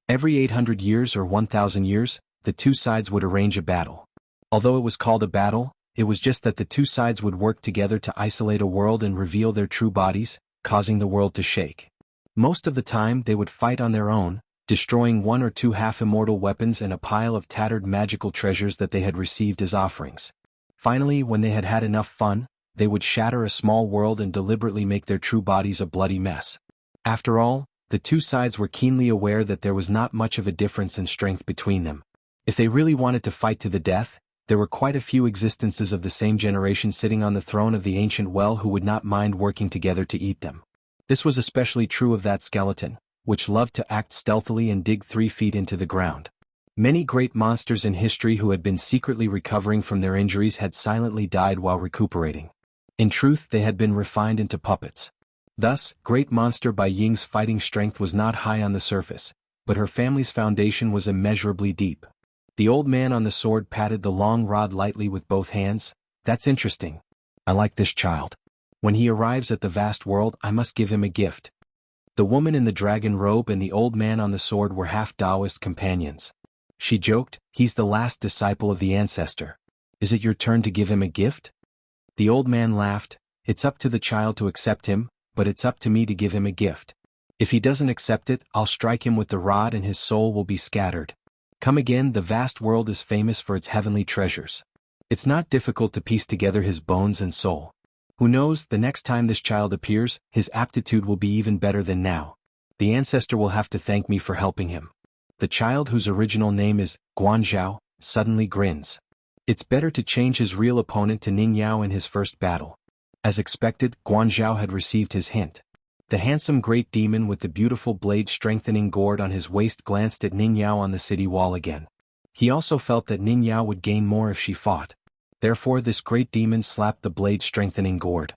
Every 800 years or 1,000 years, the 2 sides would arrange a battle. Although it was called a battle, it was just that the 2 sides would work together to isolate a world and reveal their true bodies, causing the world to shake. Most of the time they would fight on their own, destroying 1 or 2 half-immortal weapons and a pile of tattered magical treasures that they had received as offerings. Finally, when they had had enough fun, they would shatter a small world and deliberately make their true bodies a bloody mess. After all, the 2 sides were keenly aware that there was not much of a difference in strength between them. If they really wanted to fight to the death, there were quite a few existences of the same generation sitting on the throne of the ancient well who would not mind working together to eat them. This was especially true of that skeleton, which loved to act stealthily and dig 3 feet into the ground. Many great monsters in history who had been secretly recovering from their injuries had silently died while recuperating. In truth, they had been refined into puppets. Thus, Great Monster Bai Ying's fighting strength was not high on the surface, but her family's foundation was immeasurably deep. The old man on the sword patted the long rod lightly with both hands. That's interesting. I like this child. When he arrives at the vast world, I must give him a gift. The woman in the dragon robe and the old man on the sword were half Taoist companions. She joked, he's the last disciple of the ancestor. Is it your turn to give him a gift? The old man laughed. It's up to the child to accept him, but it's up to me to give him a gift. If he doesn't accept it, I'll strike him with the rod and his soul will be scattered. Come again, the vast world is famous for its heavenly treasures. It's not difficult to piece together his bones and soul. Who knows, the next time this child appears, his aptitude will be even better than now. The ancestor will have to thank me for helping him. The child, whose original name is Guanzhao, suddenly grins. It's better to change his real opponent to Ning Yao in his first battle. As expected, Guanzhao had received his hint. The handsome great demon with the beautiful blade-strengthening gourd on his waist glanced at Ning Yao on the city wall again. He also felt that Ning Yao would gain more if she fought. Therefore this great demon slapped the blade-strengthening gourd.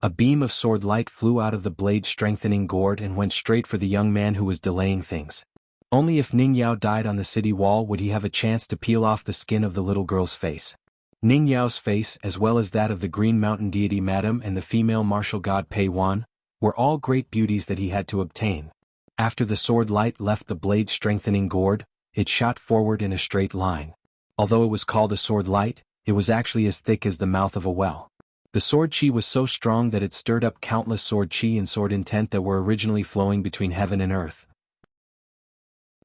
A beam of sword light flew out of the blade-strengthening gourd and went straight for the young man who was delaying things. Only if Ning Yao died on the city wall would he have a chance to peel off the skin of the little girl's face. Ning Yao's face, as well as that of the Green Mountain deity Madame and the female martial god Pei Wan, were all great beauties that he had to obtain. After the sword light left the blade-strengthening gourd, it shot forward in a straight line. Although it was called a sword light, it was actually as thick as the mouth of a well. The sword chi was so strong that it stirred up countless sword chi and sword intent that were originally flowing between heaven and earth.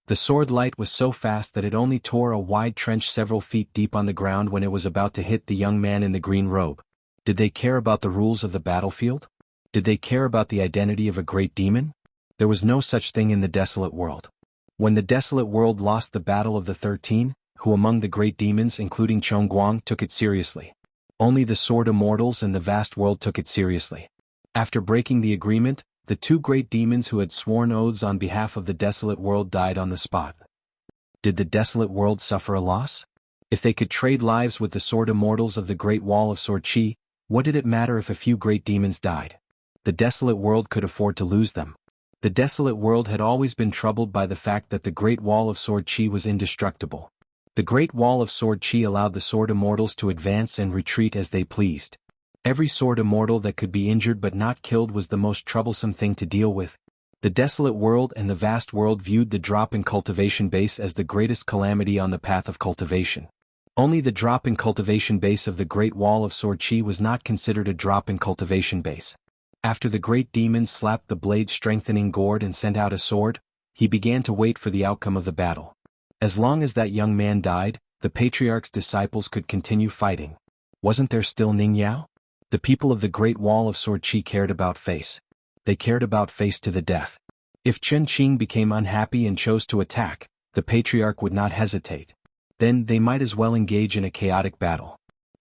The sword light was so fast that it only tore a wide trench several feet deep on the ground when it was about to hit the young man in the green robe. Did they care about the rules of the battlefield? Did they care about the identity of a great demon? There was no such thing in the desolate world. When the desolate world lost the Battle of the 13, who among the great demons including Chongguang took it seriously? Only the sword immortals and the vast world took it seriously. After breaking the agreement, the two great demons who had sworn oaths on behalf of the desolate world died on the spot. Did the desolate world suffer a loss? If they could trade lives with the sword immortals of the Great Wall of Sword Chi, what did it matter if a few great demons died? The desolate world could afford to lose them. The desolate world had always been troubled by the fact that the Great Wall of Sword Chi was indestructible. The Great Wall of Sword Chi allowed the sword immortals to advance and retreat as they pleased. Every sword immortal that could be injured but not killed was the most troublesome thing to deal with. The desolate world and the vast world viewed the drop in cultivation base as the greatest calamity on the path of cultivation. Only the drop in cultivation base of the Great Wall of Sword Chi was not considered a drop in cultivation base. After the great demon slapped the blade-strengthening gourd and sent out a sword, he began to wait for the outcome of the battle. As long as that young man died, the patriarch's disciples could continue fighting. Wasn't there still Ning Yao? The people of the Great Wall of Sword Chi cared about face. They cared about face to the death. If Chen Qing became unhappy and chose to attack, the patriarch would not hesitate. Then they might as well engage in a chaotic battle.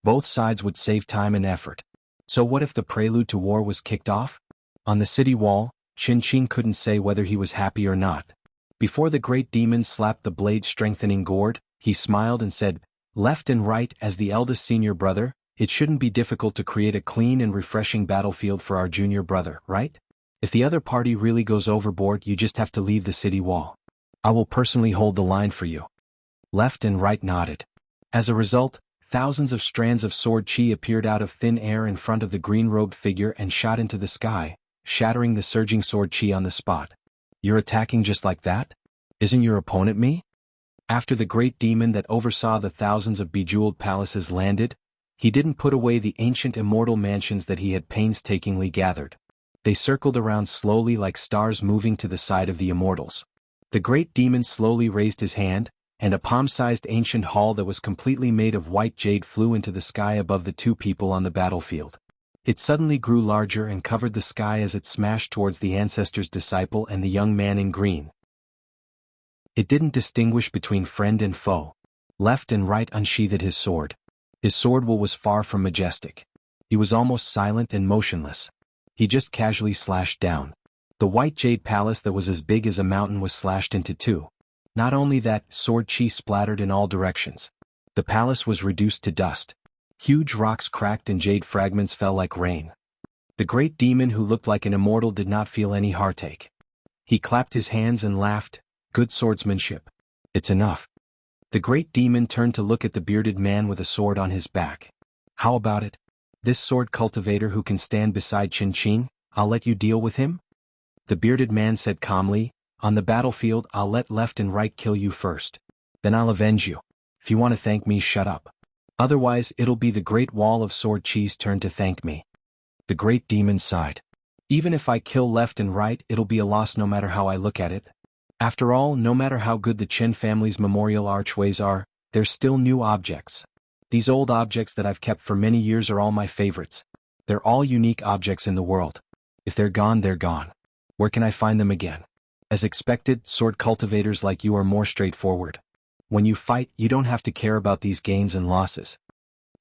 Both sides would save time and effort. So what if the prelude to war was kicked off? On the city wall, Chen Qing couldn't say whether he was happy or not. Before the great demon slapped the blade-strengthening gourd, he smiled and said, "Left and right, as the eldest senior brother, it shouldn't be difficult to create a clean and refreshing battlefield for our junior brother, right? If the other party really goes overboard, you just have to leave the city wall. I will personally hold the line for you." Left and right nodded. As a result, thousands of strands of sword chi appeared out of thin air in front of the green-robed figure and shot into the sky, shattering the surging sword chi on the spot. "You're attacking just like that? Isn't your opponent me?" After the great demon that oversaw the thousands of bejeweled palaces landed, he didn't put away the ancient immortal mansions that he had painstakingly gathered. They circled around slowly like stars moving to the side of the immortals. The great demon slowly raised his hand, and a palm-sized ancient hall that was completely made of white jade flew into the sky above the two people on the battlefield. It suddenly grew larger and covered the sky as it smashed towards the ancestor's disciple and the young man in green. It didn't distinguish between friend and foe. Left and right unsheathed his sword. His sword will was far from majestic. He was almost silent and motionless. He just casually slashed down. The white jade palace that was as big as a mountain was slashed into two. Not only that, sword chi splattered in all directions. The palace was reduced to dust. Huge rocks cracked and jade fragments fell like rain. The great demon who looked like an immortal did not feel any heartache. He clapped his hands and laughed, "Good swordsmanship. It's enough." The great demon turned to look at the bearded man with a sword on his back. "How about it? This sword cultivator who can stand beside Chin Chin, I'll let you deal with him?" The bearded man said calmly, "On the battlefield I'll let left and right kill you first. Then I'll avenge you. If you want to thank me, shut up. Otherwise it'll be the great wall of sword Chi's turn to thank me." The great demon sighed. "Even if I kill left and right, it'll be a loss no matter how I look at it. After all, no matter how good the Chen family's memorial archways are, they're still new objects. These old objects that I've kept for many years are all my favorites. They're all unique objects in the world. If they're gone, they're gone. Where can I find them again? As expected, sword cultivators like you are more straightforward. When you fight, you don't have to care about these gains and losses."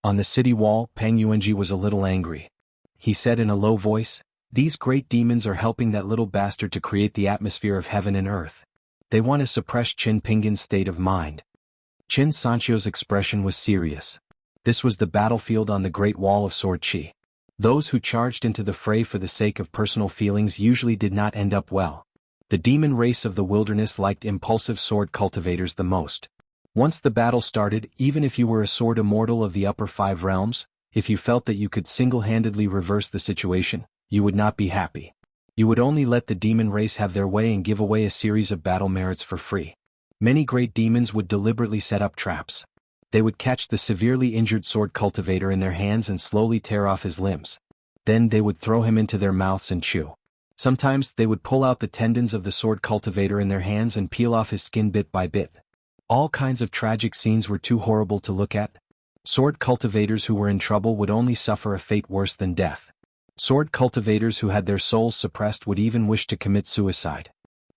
On the city wall, Peng Yuanji was a little angry. He said in a low voice, "These great demons are helping that little bastard to create the atmosphere of heaven and earth. They want to suppress Qin Pingan's state of mind." Qin Sancho's expression was serious. This was the battlefield on the Great Wall of Sword Qi. Those who charged into the fray for the sake of personal feelings usually did not end up well. The demon race of the wilderness liked impulsive sword cultivators the most. Once the battle started, even if you were a sword immortal of the upper 5 realms, if you felt that you could single-handedly reverse the situation, you would not be happy. You would only let the demon race have their way and give away a series of battle merits for free. Many great demons would deliberately set up traps. They would catch the severely injured sword cultivator in their hands and slowly tear off his limbs. Then they would throw him into their mouths and chew. Sometimes they would pull out the tendons of the sword cultivator in their hands and peel off his skin bit by bit. All kinds of tragic scenes were too horrible to look at. Sword cultivators who were in trouble would only suffer a fate worse than death. Sword cultivators who had their souls suppressed would even wish to commit suicide.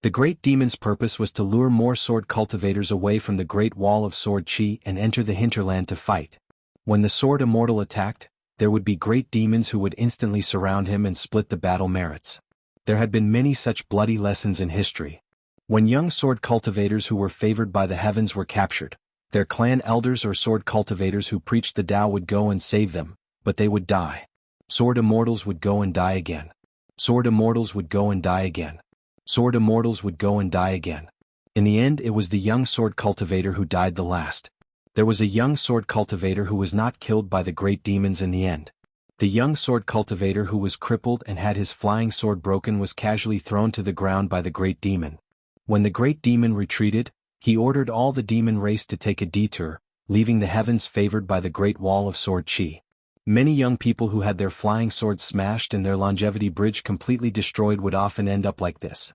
The great demon's purpose was to lure more sword cultivators away from the Great Wall of Sword Qi and enter the hinterland to fight. When the sword immortal attacked, there would be great demons who would instantly surround him and split the battle merits. There had been many such bloody lessons in history. When young sword cultivators who were favored by the heavens were captured, their clan elders or sword cultivators who preached the Tao would go and save them, but they would die. Sword immortals would go and die again. Sword immortals would go and die again. Sword immortals would go and die again. In the end, it was the young sword cultivator who died the last. There was a young sword cultivator who was not killed by the great demons in the end. The young sword cultivator who was crippled and had his flying sword broken was casually thrown to the ground by the great demon. When the great demon retreated, he ordered all the demon race to take a detour, leaving the heavens favored by the Great Wall of Sword Qi. Many young people who had their flying swords smashed and their longevity bridge completely destroyed would often end up like this.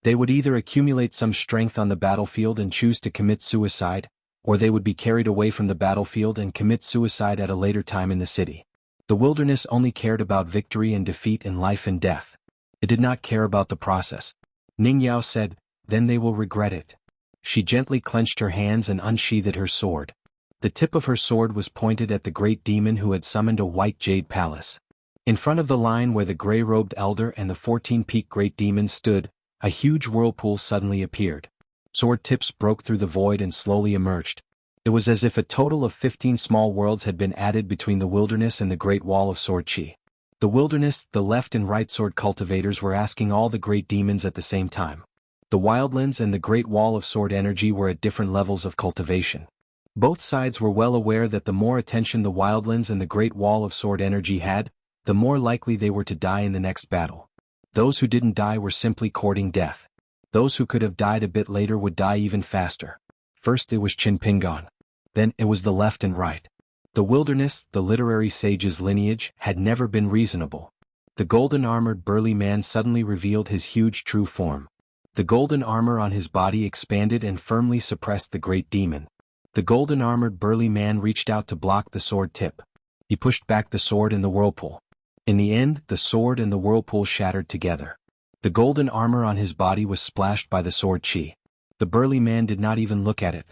They would either accumulate some strength on the battlefield and choose to commit suicide, or they would be carried away from the battlefield and commit suicide at a later time in the city. The wilderness only cared about victory and defeat in life and death. It did not care about the process. Ning Yao said, "Then they will regret it." She gently clenched her hands and unsheathed her sword. The tip of her sword was pointed at the great demon who had summoned a white jade palace. In front of the line where the gray-robed elder and the 14-peaked great demons stood, a huge whirlpool suddenly appeared. Sword tips broke through the void and slowly emerged. It was as if a total of 15 small worlds had been added between the wilderness and the Great Wall of Sword Qi. The wilderness, the left and right sword cultivators were asking all the great demons at the same time. The wildlands and the Great Wall of Sword energy were at different levels of cultivation. Both sides were well aware that the more attention the wildlands and the Great Wall of Sword energy had, the more likely they were to die in the next battle. Those who didn't die were simply courting death. Those who could have died a bit later would die even faster. First it was Qin Pingan. Then it was the left and right. The wilderness, the literary sage's lineage, had never been reasonable. The golden-armored burly man suddenly revealed his huge true form. The golden armor on his body expanded and firmly suppressed the great demon. The golden-armored burly man reached out to block the sword tip. He pushed back the sword in the whirlpool. In the end, the sword and the whirlpool shattered together. The golden armor on his body was splashed by the sword Qi. The burly man did not even look at it.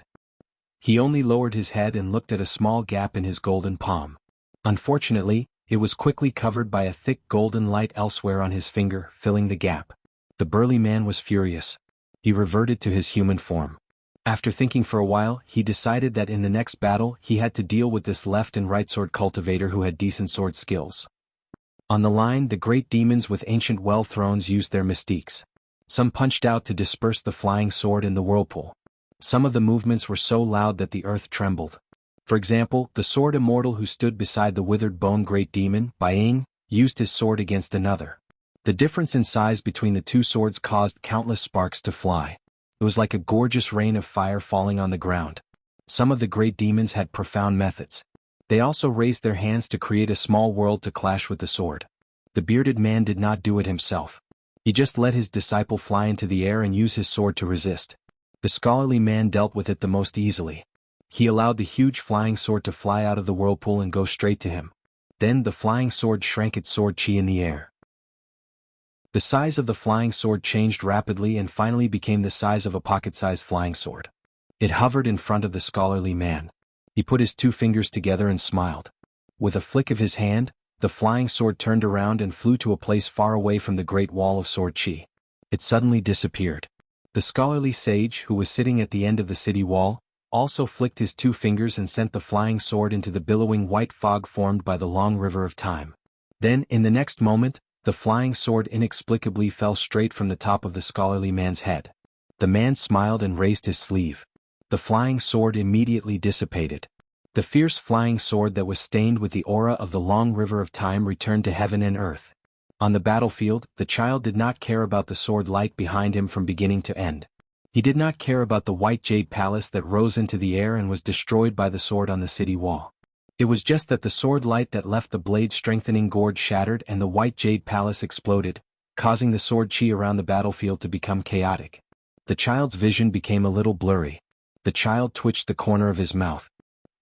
He only lowered his head and looked at a small gap in his golden palm. Unfortunately, it was quickly covered by a thick golden light elsewhere on his finger, filling the gap. The burly man was furious. He reverted to his human form. After thinking for a while, he decided that in the next battle he had to deal with this left and right sword cultivator who had decent sword skills. On the line, the great demons with ancient well thrones used their mystiques. Some punched out to disperse the flying sword in the whirlpool. Some of the movements were so loud that the earth trembled. For example, the sword immortal who stood beside the withered bone great demon, Baing, used his sword against another. The difference in size between the two swords caused countless sparks to fly. It was like a gorgeous rain of fire falling on the ground. Some of the great demons had profound methods. They also raised their hands to create a small world to clash with the sword. The bearded man did not do it himself. He just let his disciple fly into the air and use his sword to resist. The scholarly man dealt with it the most easily. He allowed the huge flying sword to fly out of the whirlpool and go straight to him. Then the flying sword shrank its sword chi in the air. The size of the flying sword changed rapidly and finally became the size of a pocket-sized flying sword. It hovered in front of the scholarly man. He put his two fingers together and smiled. With a flick of his hand, the flying sword turned around and flew to a place far away from the great wall of sword chi. It suddenly disappeared. The scholarly sage, who was sitting at the end of the city wall, also flicked his two fingers and sent the flying sword into the billowing white fog formed by the long river of time. Then, in the next moment, the flying sword inexplicably fell straight from the top of the scholarly man's head. The man smiled and raised his sleeve. The flying sword immediately dissipated. The fierce flying sword that was stained with the aura of the long river of time returned to heaven and earth. On the battlefield, the child did not care about the sword light behind him from beginning to end. He did not care about the white jade palace that rose into the air and was destroyed by the sword on the city wall. It was just that the sword light that left the blade-strengthening gourd shattered and the white jade palace exploded, causing the sword chi around the battlefield to become chaotic. The child's vision became a little blurry. The child twitched the corner of his mouth.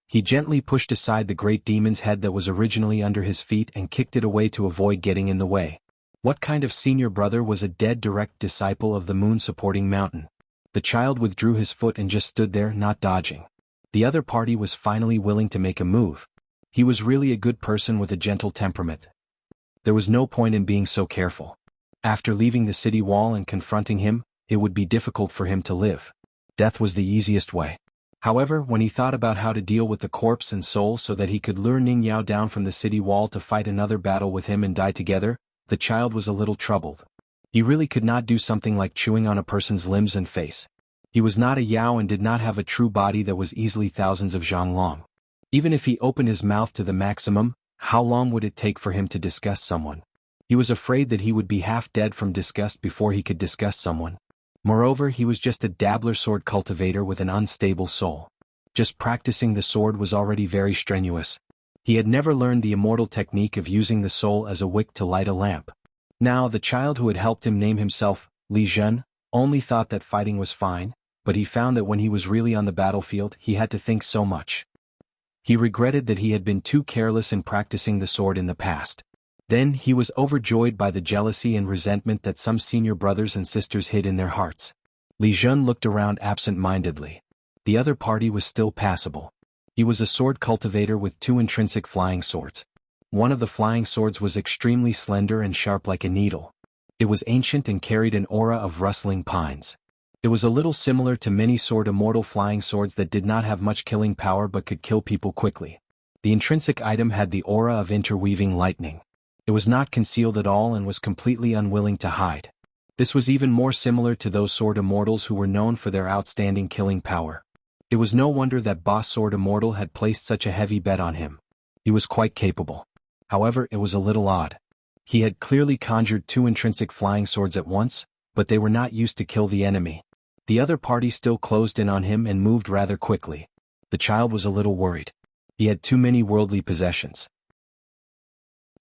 He gently pushed aside the great demon's head that was originally under his feet and kicked it away to avoid getting in the way. What kind of senior brother was a dead direct disciple of the moon-supporting mountain? The child withdrew his foot and just stood there, not dodging. The other party was finally willing to make a move. He was really a good person with a gentle temperament. There was no point in being so careful. After leaving the city wall and confronting him, it would be difficult for him to live. Death was the easiest way. However, when he thought about how to deal with the corpse and soul so that he could lure Ning Yao down from the city wall to fight another battle with him and die together, the child was a little troubled. He really could not do something like chewing on a person's limbs and face. He was not a Yao and did not have a true body that was easily thousands of zhang long. Even if he opened his mouth to the maximum, how long would it take for him to disgust someone? He was afraid that he would be half dead from disgust before he could disgust someone. Moreover, he was just a dabbler sword cultivator with an unstable soul. Just practicing the sword was already very strenuous. He had never learned the immortal technique of using the soul as a wick to light a lamp. Now, the child who had helped him name himself Li Zhen only thought that fighting was fine, but he found that when he was really on the battlefield, he had to think so much. He regretted that he had been too careless in practicing the sword in the past. Then he was overjoyed by the jealousy and resentment that some senior brothers and sisters hid in their hearts. Li Zhen looked around absent-mindedly. The other party was still passable. He was a sword cultivator with two intrinsic flying swords. One of the flying swords was extremely slender and sharp like a needle. It was ancient and carried an aura of rustling pines. It was a little similar to many sword immortal flying swords that did not have much killing power but could kill people quickly. The intrinsic item had the aura of interweaving lightning. It was not concealed at all and was completely unwilling to hide. This was even more similar to those sword immortals who were known for their outstanding killing power. It was no wonder that boss sword immortal had placed such a heavy bet on him. He was quite capable. However, it was a little odd. He had clearly conjured two intrinsic flying swords at once, but they were not used to kill the enemy. The other party still closed in on him and moved rather quickly. The child was a little worried. He had too many worldly possessions.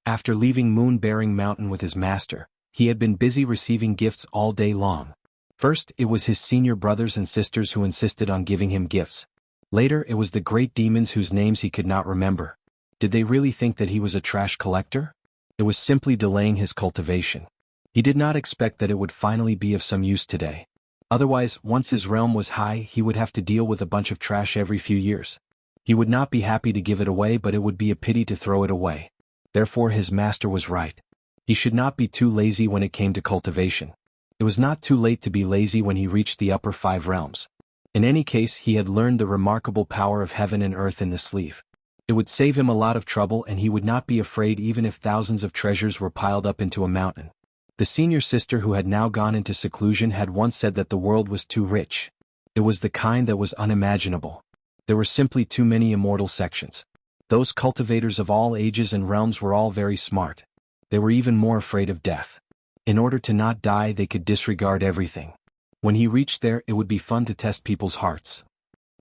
After leaving Moon-Bearing Mountain with his master, he had been busy receiving gifts all day long. First, it was his senior brothers and sisters who insisted on giving him gifts. Later, it was the great demons whose names he could not remember. Did they really think that he was a trash collector? It was simply delaying his cultivation. He did not expect that it would finally be of some use today. Otherwise, once his realm was high, he would have to deal with a bunch of trash every few years. He would not be happy to give it away, but it would be a pity to throw it away. Therefore his master was right. He should not be too lazy when it came to cultivation. It was not too late to be lazy when he reached the upper 5 realms. In any case, he had learned the remarkable power of heaven and earth in the sleeve. It would save him a lot of trouble and he would not be afraid even if thousands of treasures were piled up into a mountain. The senior sister who had now gone into seclusion had once said that the world was too rich. It was the kind that was unimaginable. There were simply too many immortal sections. Those cultivators of all ages and realms were all very smart. They were even more afraid of death. In order to not die, they could disregard everything. When he reached there, it would be fun to test people's hearts.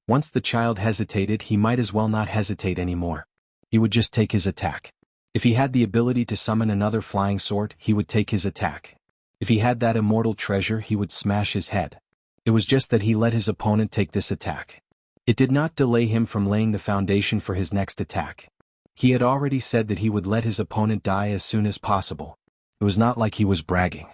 Once the child hesitated, he might as well not hesitate anymore. He would just take his attack. If he had the ability to summon another flying sword, he would take his attack. If he had that immortal treasure, he would smash his head. It was just that he let his opponent take this attack. It did not delay him from laying the foundation for his next attack. He had already said that he would let his opponent die as soon as possible. It was not like he was bragging.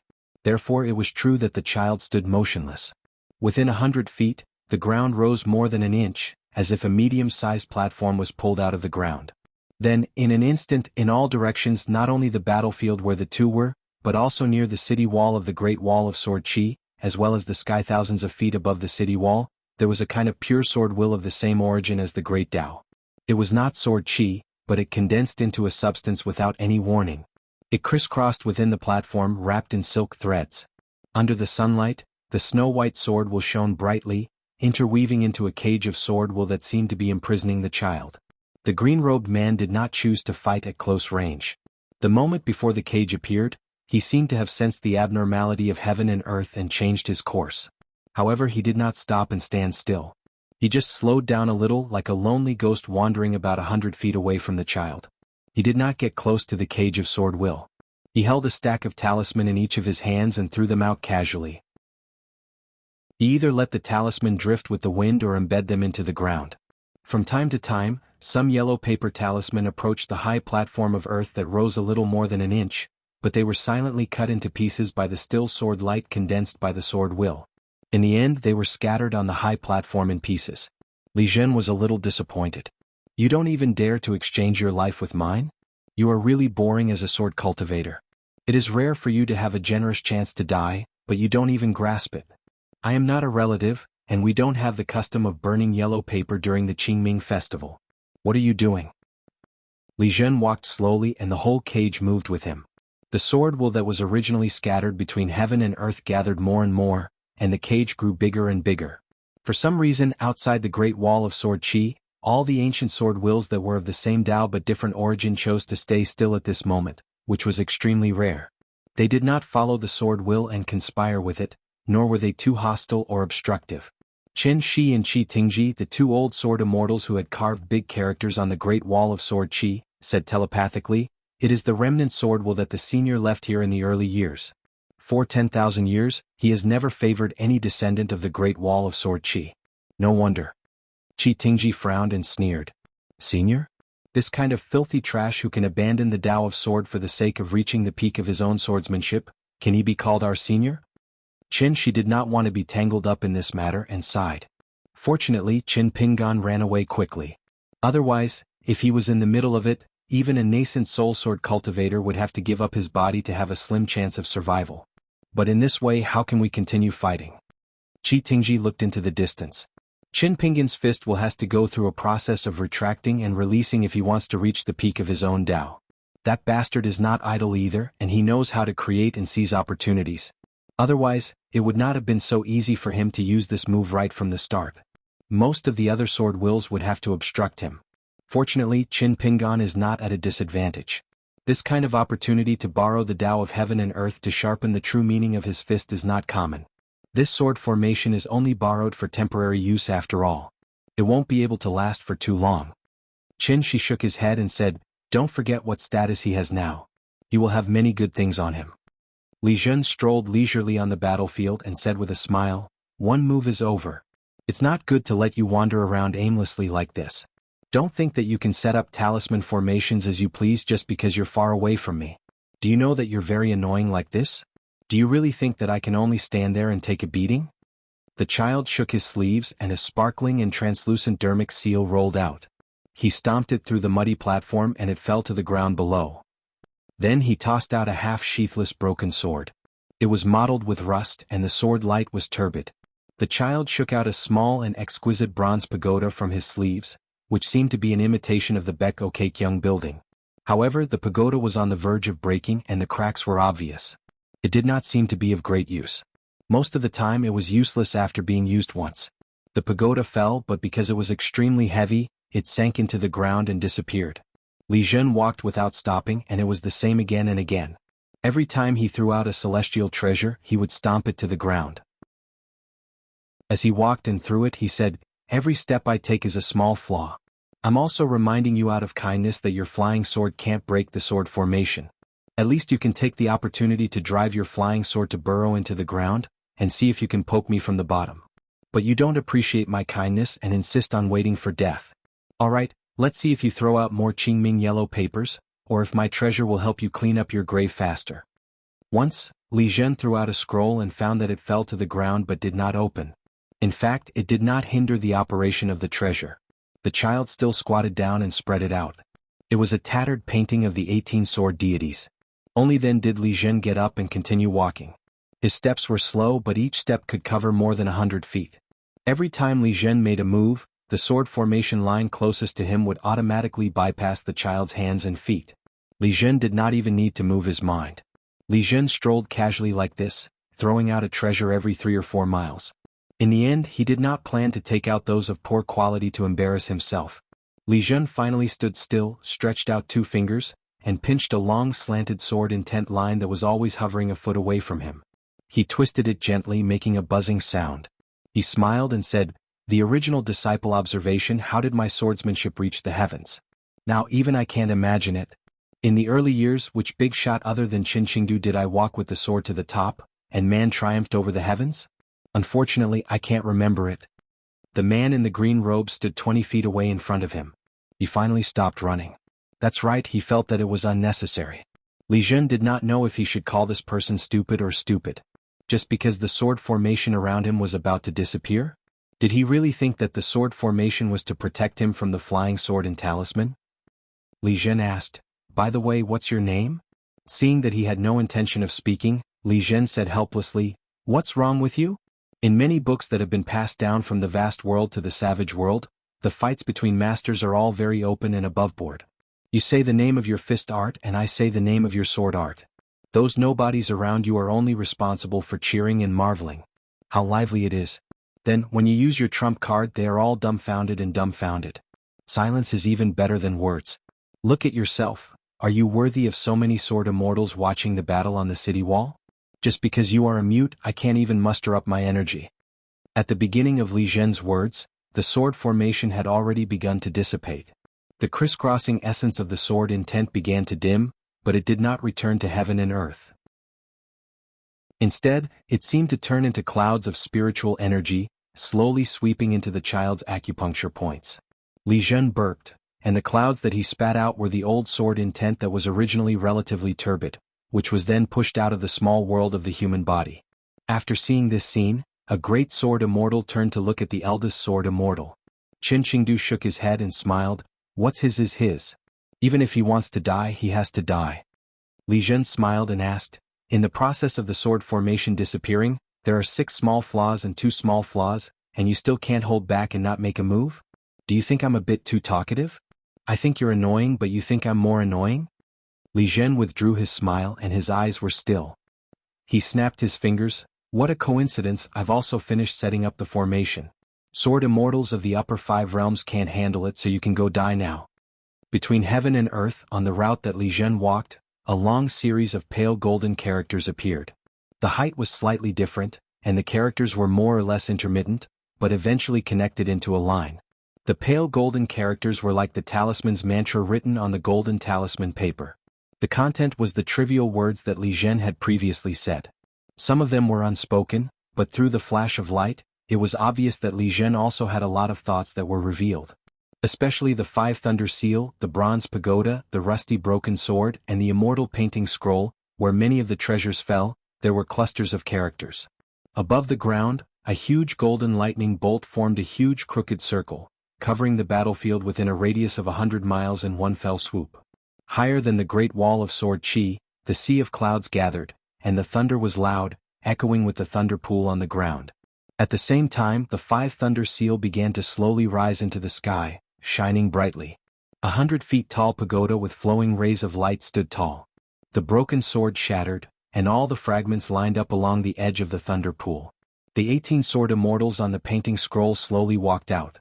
Therefore it was true that the child stood motionless. Within 100 feet, the ground rose more than an inch, as if a medium-sized platform was pulled out of the ground. Then, in an instant, in all directions, not only the battlefield where the two were, but also near the city wall of the Great Wall of Sword Chi, as well as the sky thousands of feet above the city wall, there was a kind of pure sword will of the same origin as the Great Tao. It was not Sword Chi, but it condensed into a substance without any warning. It crisscrossed within the platform wrapped in silk threads. Under the sunlight, the snow-white sword will shone brightly, interweaving into a cage of sword will that seemed to be imprisoning the child. The green-robed man did not choose to fight at close range. The moment before the cage appeared, he seemed to have sensed the abnormality of heaven and earth and changed his course. However, he did not stop and stand still. He just slowed down a little like a lonely ghost wandering about 100 feet away from the child. He did not get close to the cage of sword will. He held a stack of talisman in each of his hands and threw them out casually. He either let the talisman drift with the wind or embed them into the ground. From time to time, some yellow paper talisman approached the high platform of earth that rose a little more than an inch, but they were silently cut into pieces by the still sword light condensed by the sword will. In the end, they were scattered on the high platform in pieces. Li Zhen was a little disappointed. You don't even dare to exchange your life with mine? You are really boring as a sword cultivator. It is rare for you to have a generous chance to die, but you don't even grasp it. I am not a relative, and we don't have the custom of burning yellow paper during the Qingming festival. What are you doing? Li Zhen walked slowly and the whole cage moved with him. The sword will that was originally scattered between heaven and earth gathered more and more, and the cage grew bigger and bigger. For some reason, outside the Great Wall of Sword Chi, all the ancient sword wills that were of the same Tao but different origin chose to stay still at this moment, which was extremely rare. They did not follow the sword will and conspire with it, nor were they too hostile or obstructive. Chen Shi and Qi Tingji, the two old sword immortals who had carved big characters on the Great Wall of Sword Chi, said telepathically, "It is the remnant sword will that the senior left here in the early years. For 10,000 years, he has never favored any descendant of the Great Wall of Sword Chi. No wonder." Qi Tingji frowned and sneered. "Senior? This kind of filthy trash who can abandon the Tao of sword for the sake of reaching the peak of his own swordsmanship, can he be called our senior?" Chen Shi did not want to be tangled up in this matter and sighed. Fortunately, Qin Pingan ran away quickly. Otherwise, if he was in the middle of it, even a nascent soul sword cultivator would have to give up his body to have a slim chance of survival. But in this way, how can we continue fighting? Qi Tingji looked into the distance. Qin Pingan's fist will has to go through a process of retracting and releasing if he wants to reach the peak of his own Tao. That bastard is not idle either, and he knows how to create and seize opportunities. Otherwise, it would not have been so easy for him to use this move right from the start. Most of the other sword wills would have to obstruct him. Fortunately, Qin Pingan is not at a disadvantage. This kind of opportunity to borrow the Tao of heaven and earth to sharpen the true meaning of his fist is not common. This sword formation is only borrowed for temporary use after all. It won't be able to last for too long. Qin Shi shook his head and said, "Don't forget what status he has now. He will have many good things on him." Li Zhen strolled leisurely on the battlefield and said with a smile, "One move is over. It's not good to let you wander around aimlessly like this. Don't think that you can set up talisman formations as you please just because you're far away from me. Do you know that you're very annoying like this? Do you really think that I can only stand there and take a beating?" The child shook his sleeves and a sparkling and translucent dermic seal rolled out. He stomped it through the muddy platform and it fell to the ground below. Then he tossed out a half-sheathless broken sword. It was mottled with rust and the sword light was turbid. The child shook out a small and exquisite bronze pagoda from his sleeves, which seemed to be an imitation of the Baek-ok-kyung building. However, the pagoda was on the verge of breaking and the cracks were obvious. It did not seem to be of great use. Most of the time it was useless after being used once. The pagoda fell, but because it was extremely heavy, it sank into the ground and disappeared. Li Zhen walked without stopping, and it was the same again and again. Every time he threw out a celestial treasure, he would stomp it to the ground. As he walked and threw it, he said, "Every step I take is a small flaw. I'm also reminding you out of kindness that your flying sword can't break the sword formation. At least you can take the opportunity to drive your flying sword to burrow into the ground, and see if you can poke me from the bottom. But you don't appreciate my kindness and insist on waiting for death. Alright, let's see if you throw out more Qingming yellow papers, or if my treasure will help you clean up your grave faster." Once, Li Zhen threw out a scroll and found that it fell to the ground but did not open. In fact, it did not hinder the operation of the treasure. The child still squatted down and spread it out. It was a tattered painting of the 18 sword deities. Only then did Li Zhen get up and continue walking. His steps were slow, but each step could cover more than 100 feet. Every time Li Zhen made a move, the sword formation line closest to him would automatically bypass the child's hands and feet. Li Zhen did not even need to move his mind. Li Zhen strolled casually like this, throwing out a treasure every 3 or 4 miles. In the end, he did not plan to take out those of poor quality to embarrass himself. Li Zhen finally stood still, stretched out 2 fingers, and pinched a long slanted sword intent line that was always hovering a foot away from him. He twisted it gently, making a buzzing sound. He smiled and said, "The original disciple observation, how did my swordsmanship reach the heavens? Now even I can't imagine it. In the early years, which big shot other than Qin Qingdu did I walk with the sword to the top, and man triumphed over the heavens? Unfortunately, I can't remember it." The man in the green robe stood 20 feet away in front of him. He finally stopped running. That's right, he felt that it was unnecessary. Li Zhen did not know if he should call this person stupid or stupid. Just because the sword formation around him was about to disappear? Did he really think that the sword formation was to protect him from the flying sword and talisman? Li Zhen asked, "By the way, what's your name?" Seeing that he had no intention of speaking, Li Zhen said helplessly, "What's wrong with you?" In many books that have been passed down from the vast world to the savage world, the fights between masters are all very open and aboveboard. You say the name of your fist art and I say the name of your sword art. Those nobodies around you are only responsible for cheering and marveling. How lively it is. Then, when you use your trump card, they are all dumbfounded and dumbfounded. Silence is even better than words. Look at yourself. Are you worthy of so many sword immortals watching the battle on the city wall? Just because you are a mute, I can't even muster up my energy." At the beginning of Li Zhen's words, the sword formation had already begun to dissipate. The crisscrossing essence of the sword intent began to dim, but it did not return to heaven and earth. Instead, it seemed to turn into clouds of spiritual energy, slowly sweeping into the child's acupuncture points. Li Zhen burped, and the clouds that he spat out were the old sword intent that was originally relatively turbid, which was then pushed out of the small world of the human body. After seeing this scene, a great sword immortal turned to look at the eldest sword immortal. Qin Qingdu shook his head and smiled, "What's his is his. Even if he wants to die, he has to die." Li Zhen smiled and asked, "In the process of the sword formation disappearing, there are 6 small flaws and 2 small flaws, and you still can't hold back and not make a move? Do you think I'm a bit too talkative? I think you're annoying, but you think I'm more annoying?" Li Zhen withdrew his smile and his eyes were still. He snapped his fingers, "What a coincidence, I've also finished setting up the formation. Sword immortals of the upper 5 realms can't handle it, so you can go die now." Between heaven and earth, on the route that Li Zhen walked, a long series of pale golden characters appeared. The height was slightly different, and the characters were more or less intermittent, but eventually connected into a line. The pale golden characters were like the talisman's mantra written on the golden talisman paper. The content was the trivial words that Li Zhen had previously said. Some of them were unspoken, but through the flash of light, it was obvious that Li Zhen also had a lot of thoughts that were revealed. Especially the 5 thunder seal, the bronze pagoda, the rusty broken sword, and the immortal painting scroll, where many of the treasures fell, there were clusters of characters. Above the ground, a huge golden lightning bolt formed a huge crooked circle, covering the battlefield within a radius of 100 miles in one fell swoop. Higher than the great wall of sword chi, the sea of clouds gathered, and the thunder was loud, echoing with the thunder pool on the ground. At the same time, the 5 thunder seal began to slowly rise into the sky, shining brightly. 100 feet tall pagoda with flowing rays of light stood tall. The broken sword shattered, and all the fragments lined up along the edge of the thunder pool. The 18 sword immortals on the painting scroll slowly walked out.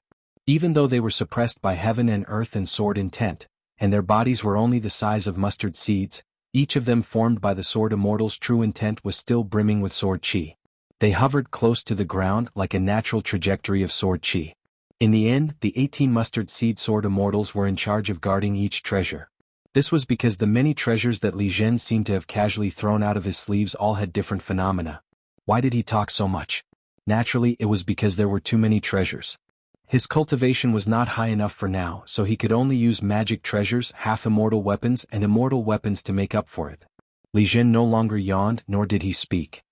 Even though they were suppressed by heaven and earth and sword intent, and their bodies were only the size of mustard seeds, each of them formed by the sword immortal's true intent was still brimming with sword chi. They hovered close to the ground like a natural trajectory of sword chi. In the end, the 18 mustard seed sword immortals were in charge of guarding each treasure. This was because the many treasures that Li Zhen seemed to have casually thrown out of his sleeves all had different phenomena. Why did he talk so much? Naturally, it was because there were too many treasures. His cultivation was not high enough for now, so he could only use magic treasures, half-immortal weapons and immortal weapons to make up for it. Li Zhen no longer yawned, nor did he speak.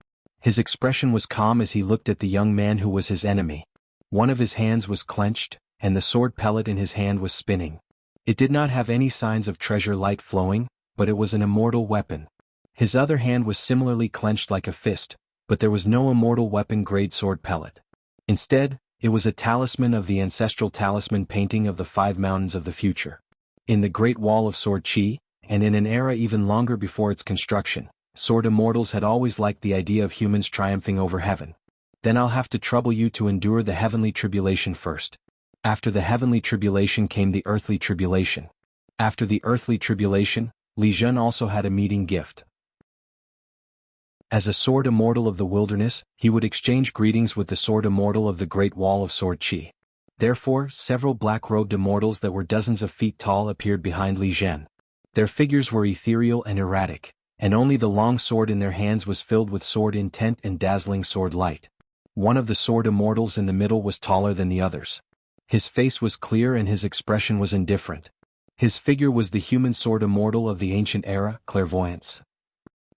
His expression was calm as he looked at the young man who was his enemy. One of his hands was clenched, and the sword pellet in his hand was spinning. It did not have any signs of treasure light flowing, but it was an immortal weapon. His other hand was similarly clenched like a fist, but there was no immortal weapon-grade sword pellet. Instead, it was a talisman of the ancestral talisman painting of the 5 mountains of the future. In the Great Wall of Sword Chi, and in an era even longer before its construction, sword immortals had always liked the idea of humans triumphing over heaven. Then I'll have to trouble you to endure the heavenly tribulation first. After the heavenly tribulation came the earthly tribulation. After the earthly tribulation, Li Zhen also had a meeting gift. As a sword immortal of the wilderness, he would exchange greetings with the sword immortal of the Great Wall of Sword Chi. Therefore, several black-robed immortals that were dozens of feet tall appeared behind Li Zhen. Their figures were ethereal and erratic, and only the long sword in their hands was filled with sword intent and dazzling sword light. One of the sword immortals in the middle was taller than the others. His face was clear and his expression was indifferent. His figure was the human sword immortal of the ancient era, clairvoyance.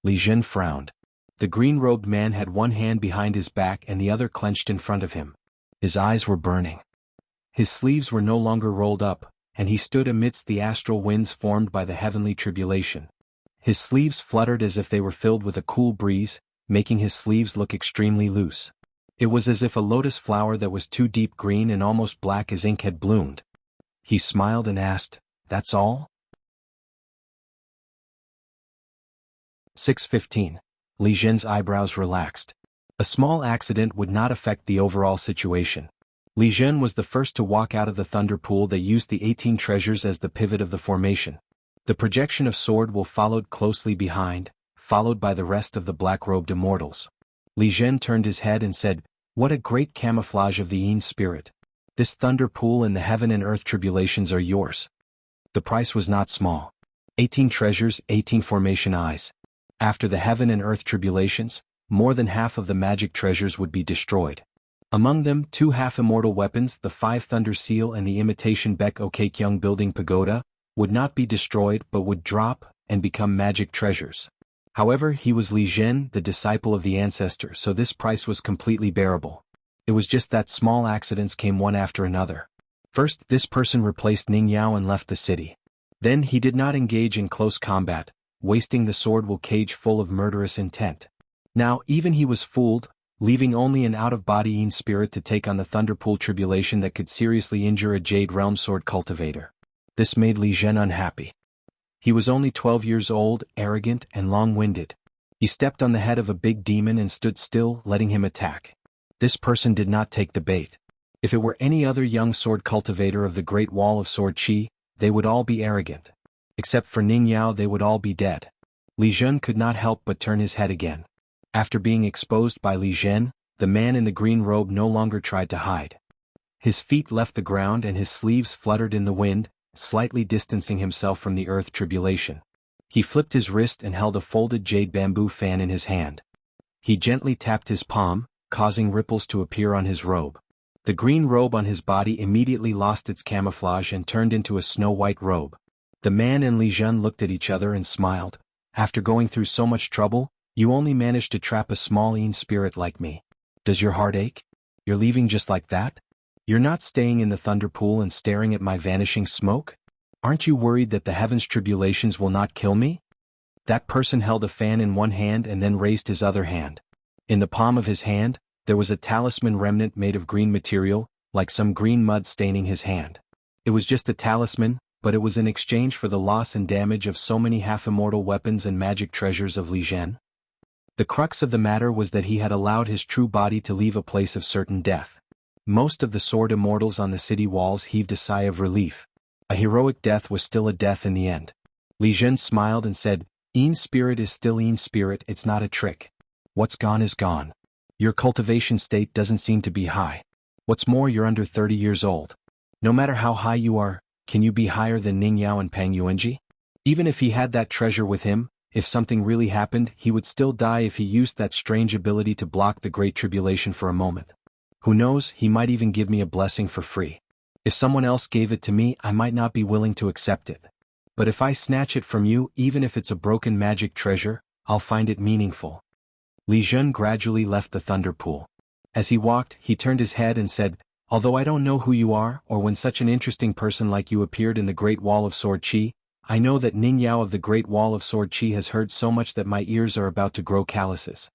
Li Zhen frowned. The green-robed man had one hand behind his back and the other clenched in front of him. His eyes were burning. His sleeves were no longer rolled up, and he stood amidst the astral winds formed by the heavenly tribulation. His sleeves fluttered as if they were filled with a cool breeze, making his sleeves look extremely loose. It was as if a lotus flower that was too deep green and almost black as ink had bloomed. He smiled and asked, "That's all?" 6:15. Li Zhen's eyebrows relaxed. A small accident would not affect the overall situation. Li Zhen was the first to walk out of the thunder pool that used the 18 treasures as the pivot of the formation. The projection of sword will followed closely behind, followed by the rest of the black-robed immortals. Li Zhen turned his head and said, "What a great camouflage of the Yin spirit. This thunder pool and the heaven and earth tribulations are yours." The price was not small. 18 treasures, 18 formation eyes. After the heaven and earth tribulations, more than half of the magic treasures would be destroyed. Among them, 2 half-immortal weapons, the 5 Thunder Seal and the imitation Baek Okekyung building pagoda, would not be destroyed but would drop and become magic treasures. However, he was Li Zhen, the disciple of the ancestor, so this price was completely bearable. It was just that small accidents came one after another. First, this person replaced Ning Yao and left the city. Then he did not engage in close combat, wasting the sword will cage full of murderous intent. Now even he was fooled, leaving only an out-of-body Yin spirit to take on the Thunderpool tribulation that could seriously injure a Jade Realm sword cultivator. This made Li Zhen unhappy. He was only 12 years old, arrogant, and long-winded. He stepped on the head of a big demon and stood still, letting him attack. This person did not take the bait. If it were any other young sword cultivator of the Great Wall of Sword Chi, they would all be arrogant. Except for Ning Yao, they would all be dead. Li Zhen could not help but turn his head again. After being exposed by Li Zhen, the man in the green robe no longer tried to hide. His feet left the ground and his sleeves fluttered in the wind, slightly distancing himself from the earth tribulation. He flipped his wrist and held a folded jade bamboo fan in his hand. He gently tapped his palm, causing ripples to appear on his robe. The green robe on his body immediately lost its camouflage and turned into a snow-white robe. The man and Li Zhen looked at each other and smiled. "After going through so much trouble, you only managed to trap a small Yin spirit like me. Does your heart ache? You're leaving just like that? You're not staying in the thunder pool and staring at my vanishing smoke? Aren't you worried that the heavens' tribulations will not kill me?" That person held a fan in one hand and then raised his other hand. In the palm of his hand, there was a talisman remnant made of green material, like some green mud staining his hand. It was just a talisman, but it was in exchange for the loss and damage of so many half-immortal weapons and magic treasures of Li Zhen. The crux of the matter was that he had allowed his true body to leave a place of certain death. Most of the sword immortals on the city walls heaved a sigh of relief. A heroic death was still a death in the end. Li Zhen smiled and said, "Yin spirit is still Yin spirit, it's not a trick. What's gone is gone. Your cultivation state doesn't seem to be high. What's more, you're under 30 years old. No matter how high you are, can you be higher than Ning Yao and Pang Yuanji? Even if he had that treasure with him, if something really happened, he would still die if he used that strange ability to block the Great Tribulation for a moment. Who knows, he might even give me a blessing for free. If someone else gave it to me, I might not be willing to accept it. But if I snatch it from you, even if it's a broken magic treasure, I'll find it meaningful." Li Zhen gradually left the thunder pool. As he walked, he turned his head and said, "Although I don't know who you are or when such an interesting person like you appeared in the Great Wall of Sword Qi, I know that Ning Yao of the Great Wall of Sword Qi has heard so much that my ears are about to grow calluses.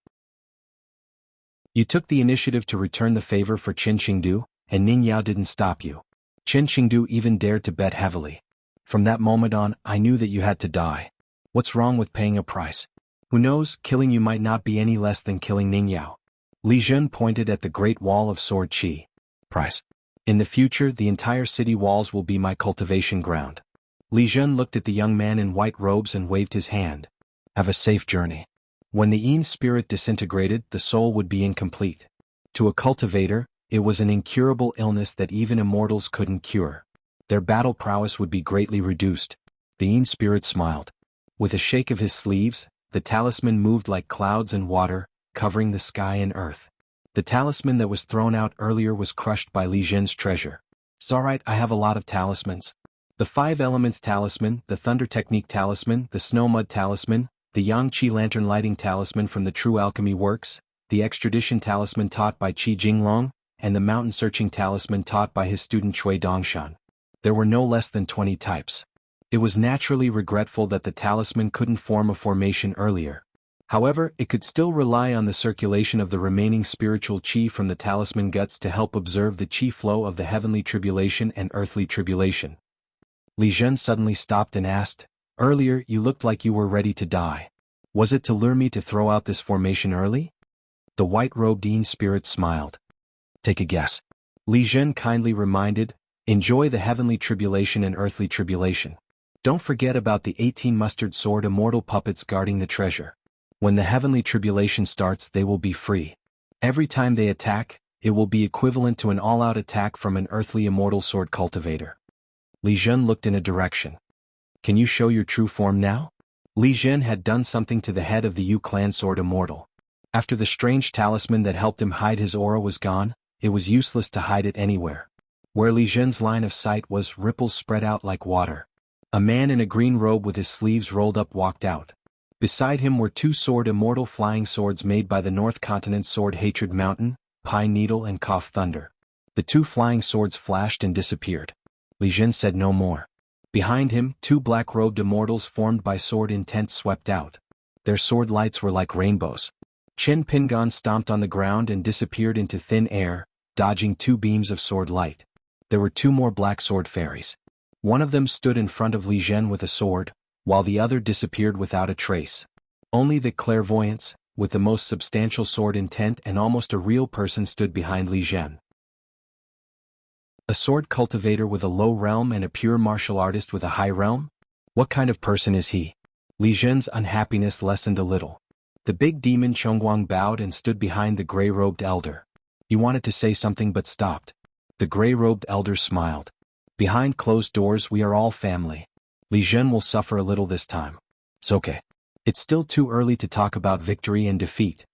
You took the initiative to return the favor for Qin Qingdu, and Ning Yao didn't stop you. Qin Qingdu even dared to bet heavily. From that moment on, I knew that you had to die. What's wrong with paying a price? Who knows, killing you might not be any less than killing Ning Yao." Li Zhen pointed at the Great Wall of Sword Qi. "Price. In the future, the entire city walls will be my cultivation ground." Li Zhen looked at the young man in white robes and waved his hand. "Have a safe journey." When the Yin spirit disintegrated, the soul would be incomplete. To a cultivator, it was an incurable illness that even immortals couldn't cure. Their battle prowess would be greatly reduced. The Yin spirit smiled. With a shake of his sleeves, the talisman moved like clouds and water, covering the sky and earth. The talisman that was thrown out earlier was crushed by Li Zhen's treasure. "It's alright, I have a lot of talismans. The 5 Elements Talisman, the Thunder Technique Talisman, the Snow Mud Talisman, the Yang Qi Lantern Lighting Talisman from the True Alchemy Works, the Extradition Talisman taught by Qi Jinglong, and the Mountain Searching Talisman taught by his student Cui Dongshan. There were no less than 20 types. It was naturally regretful that the talisman couldn't form a formation earlier. However, it could still rely on the circulation of the remaining spiritual qi from the talisman guts to help observe the qi flow of the heavenly tribulation and earthly tribulation. Li Zhen suddenly stopped and asked, "Earlier you looked like you were ready to die. Was it to lure me to throw out this formation early?" The white-robed Yin spirit smiled. "Take a guess." Li Zhen kindly reminded, "Enjoy the heavenly tribulation and earthly tribulation. Don't forget about the 18 mustard sword immortal puppets guarding the treasure. When the heavenly tribulation starts, they will be free. Every time they attack, it will be equivalent to an all-out attack from an earthly immortal sword cultivator." Li Zhen looked in a direction. "Can you show your true form now?" Li Zhen had done something to the head of the Yu clan sword immortal. After the strange talisman that helped him hide his aura was gone, it was useless to hide it anywhere. Where Li Zhen's line of sight was, ripples spread out like water. A man in a green robe with his sleeves rolled up walked out. Beside him were 2 sword immortal flying swords made by the North Continent's Sword Hatred Mountain, Pine Needle and Cough Thunder. The 2 flying swords flashed and disappeared. Li Zhen said no more. Behind him, 2 black-robed immortals formed by sword intent swept out. Their sword lights were like rainbows. Chen Pingon stomped on the ground and disappeared into thin air, dodging 2 beams of sword light. There were 2 more black sword fairies. One of them stood in front of Li Zhen with a sword, while the other disappeared without a trace. Only the clairvoyance, with the most substantial sword intent and almost a real person, stood behind Li Zhen. A sword cultivator with a low realm and a pure martial artist with a high realm? What kind of person is he? Li Zhen's unhappiness lessened a little. The big demon Chongguang bowed and stood behind the gray-robed elder. He wanted to say something but stopped. The gray-robed elder smiled. "Behind closed doors we are all family. Li Zhen will suffer a little this time. It's okay. It's still too early to talk about victory and defeat.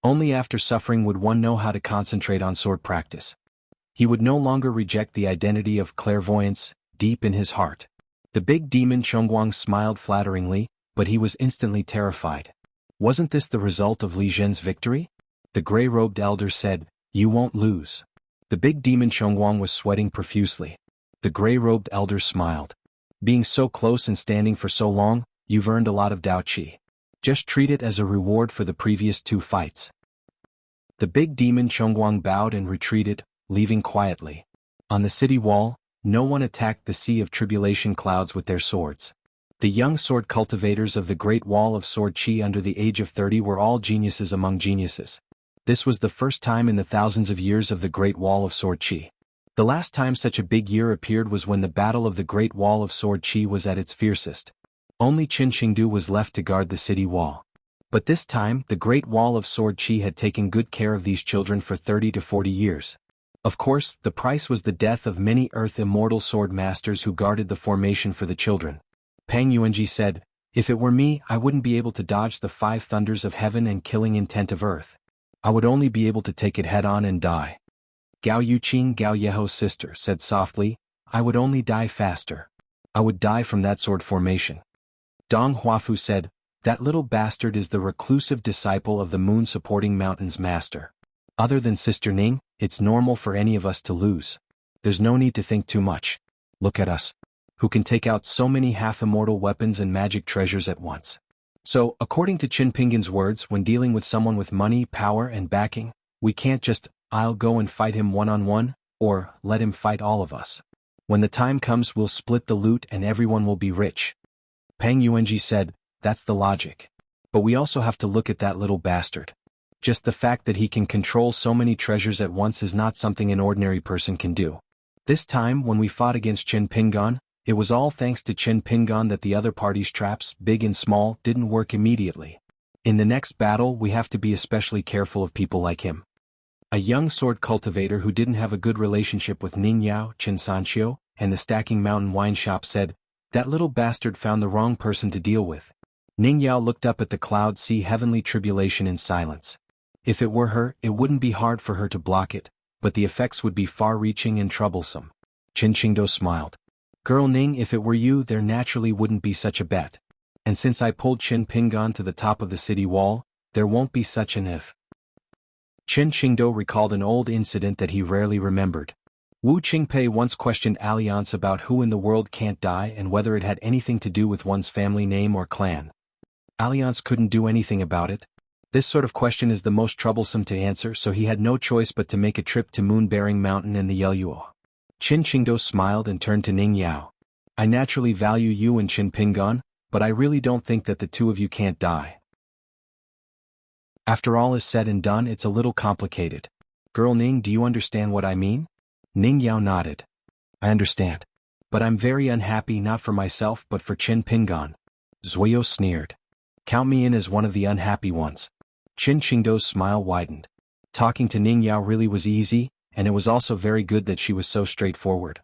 Only after suffering would one know how to concentrate on sword practice." He would no longer reject the identity of clairvoyance, deep in his heart. The big demon Chongguang smiled flatteringly, but he was instantly terrified. Wasn't this the result of Li Zhen's victory? The gray-robed elder said, "You won't lose." The big demon Chongguang was sweating profusely. The gray-robed elder smiled. "Being so close and standing for so long, you've earned a lot of Dao Qi. Just treat it as a reward for the previous 2 fights." The big demon Chongguang bowed and retreated, leaving quietly. On the city wall, no one attacked the sea of tribulation clouds with their swords. The young sword cultivators of the Great Wall of Sword Chi under the age of 30 were all geniuses among geniuses. This was the first time in the thousands of years of the Great Wall of Sword Chi. The last time such a big year appeared was when the Battle of the Great Wall of Sword Chi was at its fiercest. Only Qin Shingdu was left to guard the city wall. But this time, the Great Wall of Sword Chi had taken good care of these children for 30 to 40 years. Of course, the price was the death of many Earth Immortal Sword Masters who guarded the formation for the children. Pang Yuanji said, "If it were me, I wouldn't be able to dodge the 5 thunders of heaven and killing intent of earth. I would only be able to take it head-on and die." Gao Yuqing, Gao Yeho's sister, said softly, "I would only die faster. I would die from that sword formation." Dong Huafu said, "That little bastard is the reclusive disciple of the moon-supporting mountains master. Other than Sister Ning, it's normal for any of us to lose. There's no need to think too much. Look at us, who can take out so many half-immortal weapons and magic treasures at once." So, according to Qin Pingan's words, when dealing with someone with money, power, and backing, we can't just, "I'll go and fight him one-on-one," or, "Let him fight all of us. When the time comes, we'll split the loot and everyone will be rich." Pang Yuanji said, "That's the logic. But we also have to look at that little bastard. Just the fact that he can control so many treasures at once is not something an ordinary person can do. This time, when we fought against Qin Pingan, it was all thanks to Qin Pingan that the other party's traps, big and small, didn't work immediately. In the next battle, we have to be especially careful of people like him." A young sword cultivator who didn't have a good relationship with Ning Yao, Qin Sanxiu, and the Stacking Mountain wine shop said, "That little bastard found the wrong person to deal with." Ning Yao looked up at the cloud sea heavenly tribulation in silence. If it were her, it wouldn't be hard for her to block it, but the effects would be far-reaching and troublesome. Qin Qingdou smiled. "Girl Ning, if it were you, there naturally wouldn't be such a bet. And since I pulled Qin Pingan to the top of the city wall, there won't be such an if." Qin Qingdou recalled an old incident that he rarely remembered. Wu Qingpei once questioned Alliance about who in the world can't die and whether it had anything to do with one's family name or clan. Alliance couldn't do anything about it. This sort of question is the most troublesome to answer, so he had no choice but to make a trip to Moon-Bearing Mountain and the Yeluo. Qin Qingdou smiled and turned to Ning Yao. "I naturally value you and Qin Pingan, but I really don't think that the two of you can't die. After all is said and done, it's a little complicated. Girl Ning, do you understand what I mean?" Ning Yao nodded. "I understand. But I'm very unhappy, not for myself but for Qin Pingan." Zuoyo sneered. "Count me in as one of the unhappy ones." Qin Qingdou's smile widened. Talking to Ning Yao really was easy, and it was also very good that she was so straightforward.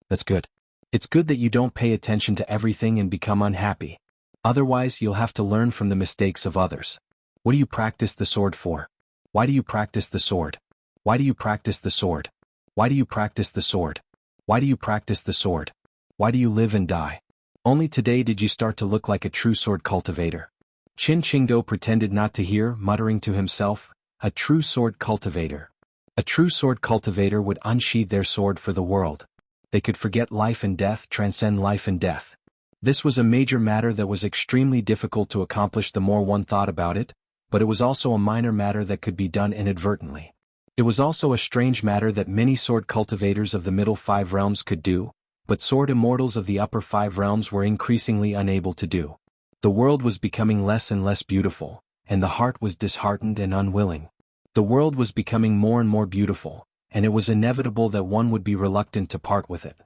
"That's good. It's good that you don't pay attention to everything and become unhappy. Otherwise you'll have to learn from the mistakes of others. What do you practice the sword for? Why do you practice the sword? Why do you practice the sword? Why do you practice the sword? Why do you practice the sword? Why do you live and die? Only today did you start to look like a true sword cultivator." Qin Qingdou pretended not to hear, muttering to himself, "A true sword cultivator. A true sword cultivator would unsheathe their sword for the world. They could forget life and death, transcend life and death." This was a major matter that was extremely difficult to accomplish the more one thought about it, but it was also a minor matter that could be done inadvertently. It was also a strange matter that many sword cultivators of the middle 5 realms could do, but sword immortals of the upper 5 realms were increasingly unable to do. The world was becoming less and less beautiful, and the heart was disheartened and unwilling. The world was becoming more and more beautiful, and it was inevitable that one would be reluctant to part with it.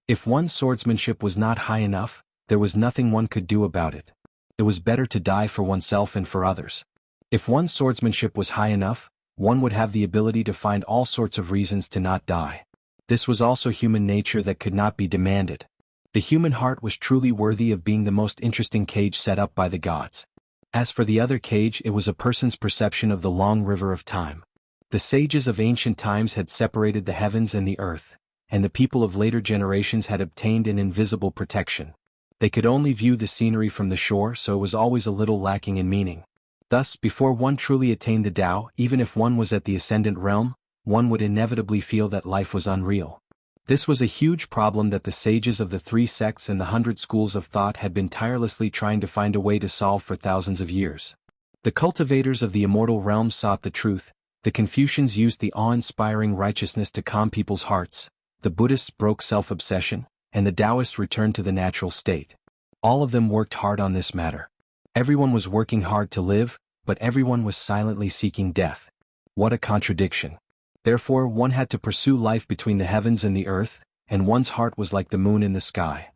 If one's swordsmanship was not high enough, there was nothing one could do about it. It was better to die for oneself and for others. If one's swordsmanship was high enough, one would have the ability to find all sorts of reasons to not die. This was also human nature that could not be demanded. The human heart was truly worthy of being the most interesting cage set up by the gods. As for the other cage, it was a person's perception of the long river of time. The sages of ancient times had separated the heavens and the earth, and the people of later generations had obtained an invisible protection. They could only view the scenery from the shore, so it was always a little lacking in meaning. Thus, before one truly attained the Tao, even if one was at the ascendant realm, one would inevitably feel that life was unreal. This was a huge problem that the sages of the 3 sects and the 100 schools of thought had been tirelessly trying to find a way to solve for thousands of years. The cultivators of the immortal realm sought the truth, the Confucians used the awe-inspiring righteousness to calm people's hearts, the Buddhists broke self-obsession, and the Taoists returned to the natural state. All of them worked hard on this matter. Everyone was working hard to live, but everyone was silently seeking death. What a contradiction. Therefore, one had to pursue life between the heavens and the earth, and one's heart was like the moon in the sky.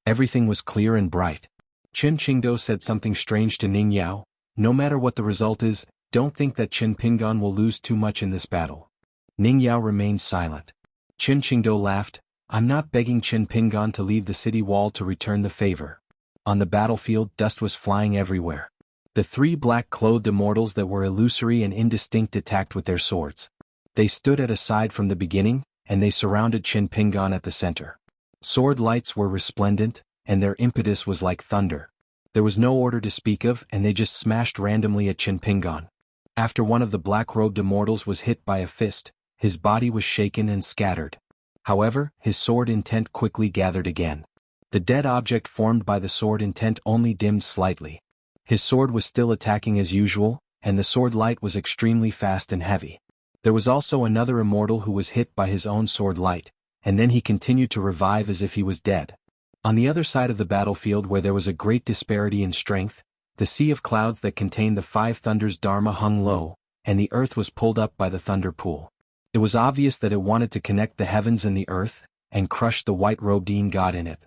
Everything was clear and bright. Qin Qingdao said something strange to Ning Yao. No matter what the result is, don't think that Qin Pingan will lose too much in this battle. Ning Yao remained silent. Qin Qingdao laughed. I'm not begging Qin Pingan to leave the city wall to return the favor. On the battlefield, dust was flying everywhere. The three black-clothed immortals that were illusory and indistinct attacked with their swords. They stood at a side from the beginning, and they surrounded Qin Pingan at the center. Sword lights were resplendent, and their impetus was like thunder. There was no order to speak of, and they just smashed randomly at Qin Pingan. After one of the black-robed immortals was hit by a fist, his body was shaken and scattered. However, his sword intent quickly gathered again. The dead object formed by the sword intent only dimmed slightly. His sword was still attacking as usual, and the sword light was extremely fast and heavy. There was also another immortal who was hit by his own sword light, and then he continued to revive as if he was dead. On the other side of the battlefield, where there was a great disparity in strength, the sea of clouds that contained the five thunders Dharma hung low, and the earth was pulled up by the thunder pool. It was obvious that it wanted to connect the heavens and the earth, and crush the white-robed god in it.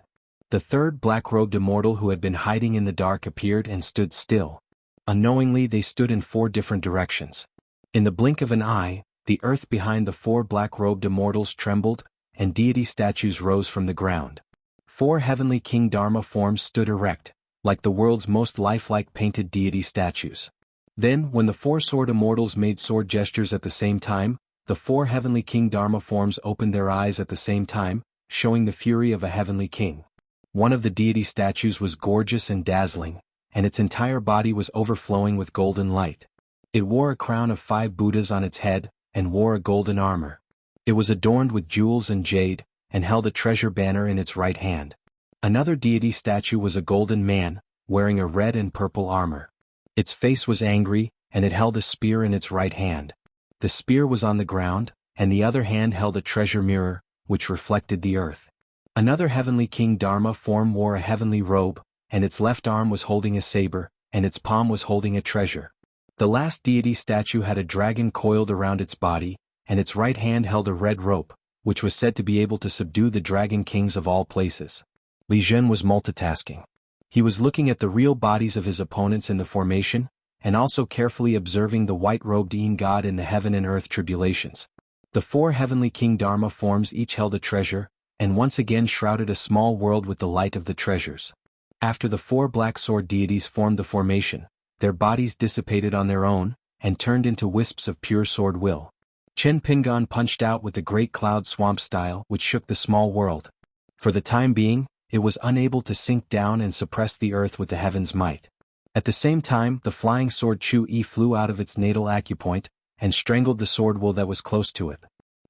The third black-robed immortal who had been hiding in the dark appeared and stood still. Unknowingly they stood in four different directions. In the blink of an eye, the earth behind the four black-robed immortals trembled, and deity statues rose from the ground. Four heavenly King Dharma forms stood erect, like the world's most lifelike painted deity statues. Then, when the four sword immortals made sword gestures at the same time, the four heavenly King Dharma forms opened their eyes at the same time, showing the fury of a heavenly king. One of the deity statues was gorgeous and dazzling, and its entire body was overflowing with golden light. It wore a crown of 5 Buddhas on its head, and wore a golden armor. It was adorned with jewels and jade, and held a treasure banner in its right hand. Another deity statue was a golden man, wearing a red and purple armor. Its face was angry, and it held a spear in its right hand. The spear was on the ground, and the other hand held a treasure mirror, which reflected the earth. Another heavenly King Dharma form wore a heavenly robe, and its left arm was holding a saber, and its palm was holding a treasure. The last deity statue had a dragon coiled around its body, and its right hand held a red rope, which was said to be able to subdue the dragon kings of all places. Li Zhen was multitasking. He was looking at the real bodies of his opponents in the formation, and also carefully observing the white-robed god in the heaven and earth tribulations. The four heavenly King Dharma forms each held a treasure, and once again shrouded a small world with the light of the treasures. After the four black sword deities formed the formation, their bodies dissipated on their own, and turned into wisps of pure sword will. Qin Pingan punched out with the great cloud swamp style which shook the small world. For the time being, it was unable to sink down and suppress the earth with the heaven's might. At the same time, the flying sword Chu Yi flew out of its natal acupoint, and strangled the sword will that was close to it.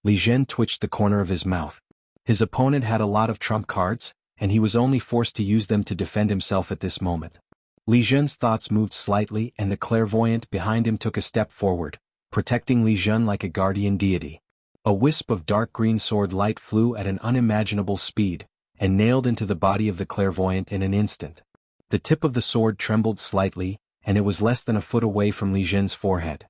Li Zhen twitched the corner of his mouth. His opponent had a lot of trump cards, and he was only forced to use them to defend himself at this moment. Li Zhen's thoughts moved slightly, and the clairvoyant behind him took a step forward, protecting Li Zhen like a guardian deity. A wisp of dark green sword light flew at an unimaginable speed, and nailed into the body of the clairvoyant in an instant. The tip of the sword trembled slightly, and it was less than a foot away from Li Zhen's forehead.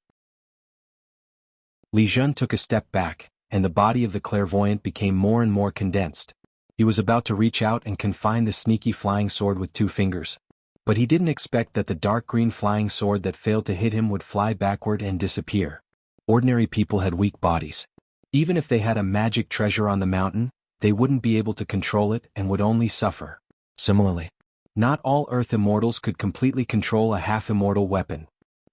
Li Zhen took a step back, and the body of the clairvoyant became more and more condensed. He was about to reach out and confine the sneaky flying sword with 2 fingers. But he didn't expect that the dark green flying sword that failed to hit him would fly backward and disappear. Ordinary people had weak bodies. Even if they had a magic treasure on the mountain, they wouldn't be able to control it and would only suffer. Similarly, not all earth immortals could completely control a half-immortal weapon.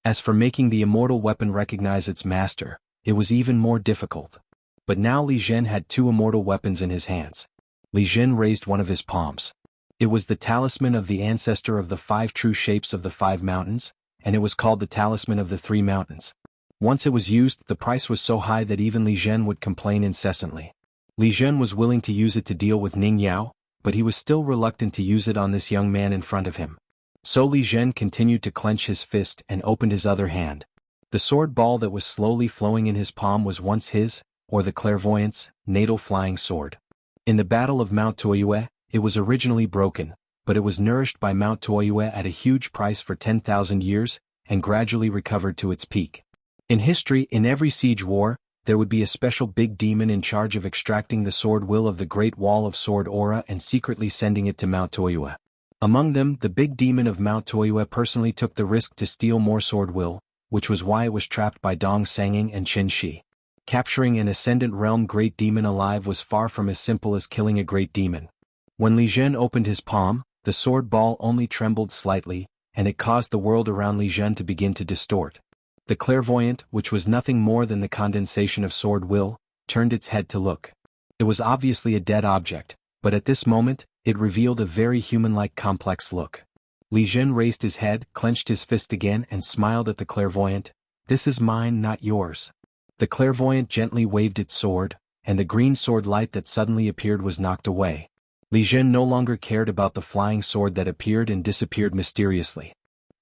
As for making the immortal weapon recognize its master, it was even more difficult. But now Li Zhen had 2 immortal weapons in his hands. Li Zhen raised one of his palms. It was the talisman of the ancestor of the 5 true shapes of the 5 mountains, and it was called the talisman of the 3 mountains. Once it was used, the price was so high that even Li Zhen would complain incessantly. Li Zhen was willing to use it to deal with Ning Yao, but he was still reluctant to use it on this young man in front of him. So Li Zhen continued to clench his fist and opened his other hand. The sword ball that was slowly flowing in his palm was once his, or the clairvoyant's, natal flying sword. In the Battle of Mount Toyue, it was originally broken, but it was nourished by Mount Toyue at a huge price for 10,000 years, and gradually recovered to its peak. In history, in every siege war, there would be a special big demon in charge of extracting the sword will of the Great Wall of Sword Aura and secretly sending it to Mount Toyue. Among them, the big demon of Mount Toyue personally took the risk to steal more sword will, which was why it was trapped by Dong Sanging and Qin Shi. Capturing an Ascendant Realm Great Demon alive was far from as simple as killing a Great Demon. When Li Zhen opened his palm, the sword ball only trembled slightly, and it caused the world around Li Zhen to begin to distort. The clairvoyant, which was nothing more than the condensation of sword will, turned its head to look. It was obviously a dead object, but at this moment, it revealed a very human-like complex look. Li Zhen raised his head, clenched his fist again and smiled at the clairvoyant. "This is mine, not yours." The clairvoyant gently waved its sword, and the green sword light that suddenly appeared was knocked away. Li Zhen no longer cared about the flying sword that appeared and disappeared mysteriously.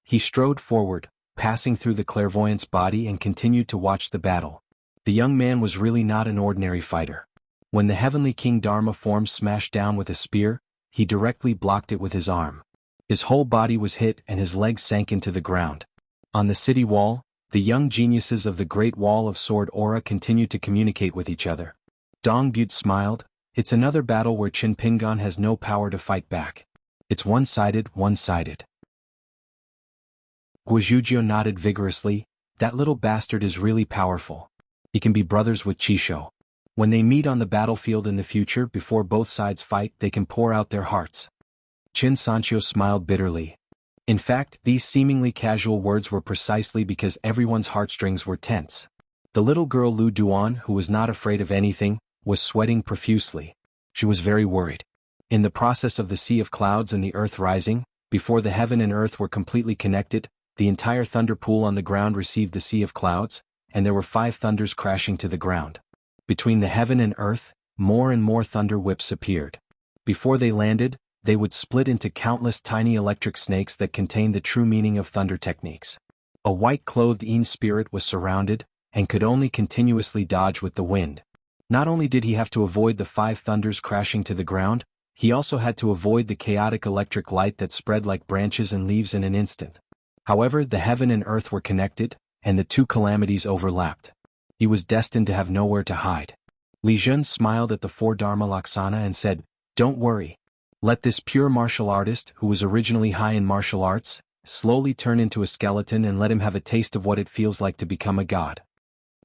He strode forward, passing through the clairvoyant's body and continued to watch the battle. The young man was really not an ordinary fighter. When the Heavenly King Dharma form smashed down with a spear, he directly blocked it with his arm. His whole body was hit and his legs sank into the ground. On the city wall, the young geniuses of the Great Wall of Sword Aura continued to communicate with each other. Dong Butte smiled. "It's another battle where Qin Pingan has no power to fight back. It's one-sided, one-sided." Guizhuzhou nodded vigorously. "That little bastard is really powerful. He can be brothers with Qishou. When they meet on the battlefield in the future before both sides fight, they can pour out their hearts." Qin Sancho smiled bitterly. In fact, these seemingly casual words were precisely because everyone's heartstrings were tense. The little girl Lu Duan, who was not afraid of anything, was sweating profusely. She was very worried. In the process of the sea of clouds and the earth rising, before the heaven and earth were completely connected, the entire thunder pool on the ground received the sea of clouds, and there were 5 thunders crashing to the ground. Between the heaven and earth, more and more thunder whips appeared. Before they landed, they would split into countless tiny electric snakes that contained the true meaning of thunder techniques. A white-clothed Yin spirit was surrounded, and could only continuously dodge with the wind. Not only did he have to avoid the 5 thunders crashing to the ground, he also had to avoid the chaotic electric light that spread like branches and leaves in an instant. However, the heaven and earth were connected, and the 2 calamities overlapped. He was destined to have nowhere to hide. Li Zhen smiled at the 4 Dharma Laksana and said, "Don't worry. Let this pure martial artist, who was originally high in martial arts, slowly turn into a skeleton and let him have a taste of what it feels like to become a god."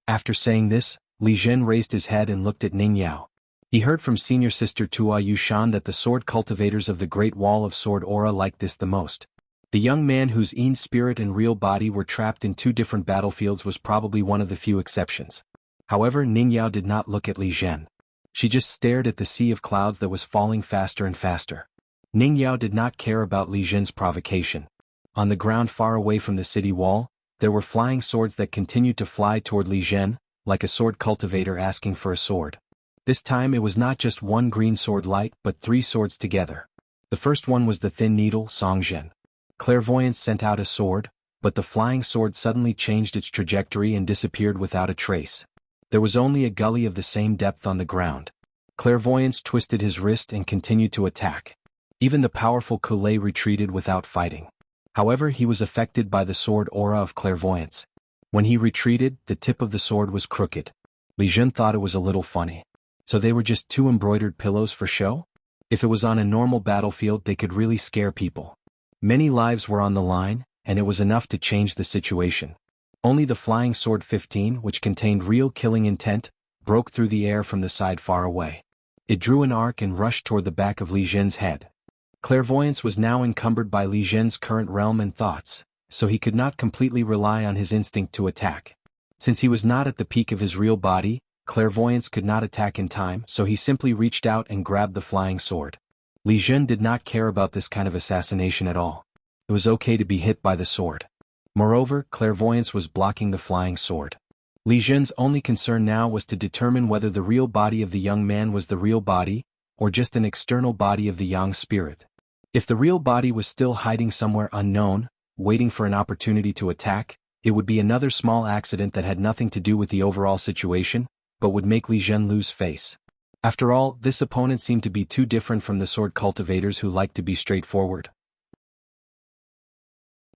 After saying this, Li Zhen raised his head and looked at Ning Yao. He heard from senior sister Tua Yushan that the sword cultivators of the Great Wall of Sword Aura liked this the most. The young man whose Yin spirit and real body were trapped in 2 different battlefields was probably one of the few exceptions. However, Ning Yao did not look at Li Zhen. She just stared at the sea of clouds that was falling faster and faster. Ning Yao did not care about Li Zhen's provocation. On the ground far away from the city wall, there were flying swords that continued to fly toward Li Zhen, like a sword cultivator asking for a sword. This time it was not just one green sword light but 3 swords together. The first one was the thin needle Songzhen. Clairvoyance sent out a sword, but the flying sword suddenly changed its trajectory and disappeared without a trace. There was only a gully of the same depth on the ground. Clairvoyance twisted his wrist and continued to attack. Even the powerful Kulei retreated without fighting. However, he was affected by the sword aura of clairvoyance. When he retreated, the tip of the sword was crooked. Li Zhen thought it was a little funny. So they were just 2 embroidered pillows for show? If it was on a normal battlefield, they could really scare people. Many lives were on the line, and it was enough to change the situation. Only the flying sword 15, which contained real killing intent, broke through the air from the side far away. It drew an arc and rushed toward the back of Li Zhen's head. Clairvoyance was now encumbered by Li Zhen's current realm and thoughts, so he could not completely rely on his instinct to attack. Since he was not at the peak of his real body, Clairvoyance could not attack in time, so he simply reached out and grabbed the flying sword. Li Zhen did not care about this kind of assassination at all. It was okay to be hit by the sword. Moreover, Clairvoyance was blocking the flying sword. Li Zhen's only concern now was to determine whether the real body of the young man was the real body, or just an external body of the Yang spirit. If the real body was still hiding somewhere unknown, waiting for an opportunity to attack, it would be another small accident that had nothing to do with the overall situation, but would make Li Zhen lose face. After all, this opponent seemed to be too different from the sword cultivators who liked to be straightforward.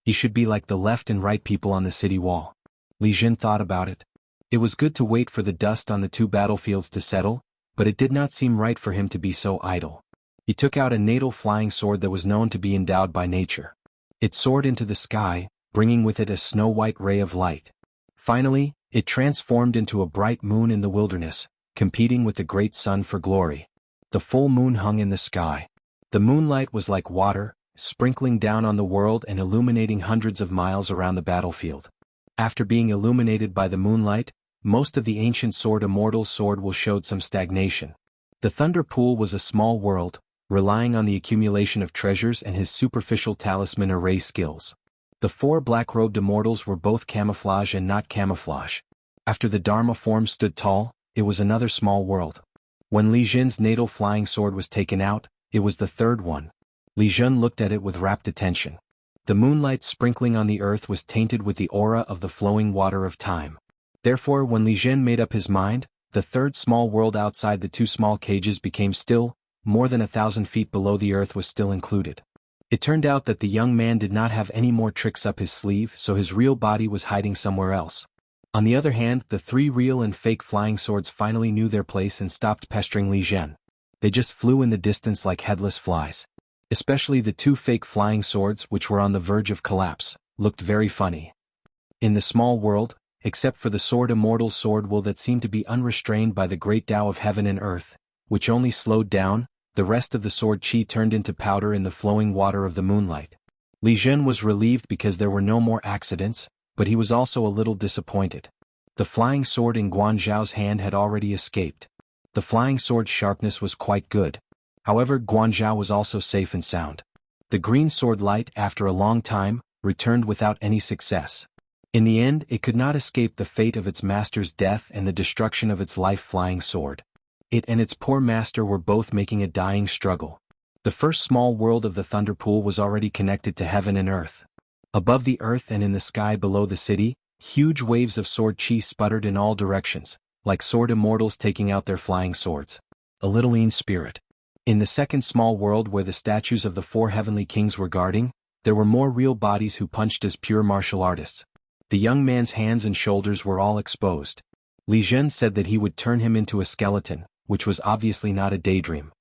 He should be like the left and right people on the city wall. Li Zhen thought about it. It was good to wait for the dust on the two battlefields to settle, but it did not seem right for him to be so idle. He took out a natal flying sword that was known to be endowed by nature. It soared into the sky, bringing with it a snow-white ray of light. Finally, it transformed into a bright moon in the wilderness, competing with the great sun for glory. The full moon hung in the sky. The moonlight was like water, sprinkling down on the world and illuminating hundreds of miles around the battlefield. After being illuminated by the moonlight, most of the ancient sword Immortal's sword will showed some stagnation. The Thunder Pool was a small world, relying on the accumulation of treasures and his superficial talisman array skills. The four black-robed immortals were both camouflage and not camouflage. After the Dharma form stood tall, it was another small world. When Li Zhen's natal flying sword was taken out, it was the third one. Li Zhen looked at it with rapt attention. The moonlight sprinkling on the earth was tainted with the aura of the flowing water of time. Therefore, when Li Zhen made up his mind, the third small world outside the two small cages became still, more than 1,000 feet below the earth was still included. It turned out that the young man did not have any more tricks up his sleeve, so his real body was hiding somewhere else. On the other hand, the three real and fake flying swords finally knew their place and stopped pestering Li Zhen. They just flew in the distance like headless flies. Especially the two fake flying swords, which were on the verge of collapse, looked very funny. In the small world, except for the sword Immortal's sword will that seemed to be unrestrained by the great Tao of heaven and earth, which only slowed down, the rest of the sword chi turned into powder in the flowing water of the moonlight. Li Zhen was relieved because there were no more accidents, but he was also a little disappointed. The flying sword in Guanzhou's hand had already escaped. The flying sword's sharpness was quite good. However, Guanzhou was also safe and sound. The green sword light, after a long time, returned without any success. In the end, it could not escape the fate of its master's death and the destruction of its life-flying sword. It and its poor master were both making a dying struggle. The first small world of the Thunder Pool was already connected to heaven and earth. Above the earth and in the sky below the city, huge waves of sword chi sputtered in all directions, like sword immortals taking out their flying swords. A little lean spirit. In the second small world where the statues of the four heavenly kings were guarding, there were more real bodies who punched as pure martial artists. The young man's hands and shoulders were all exposed. Li Zhen said that he would turn him into a skeleton, which was obviously not a daydream.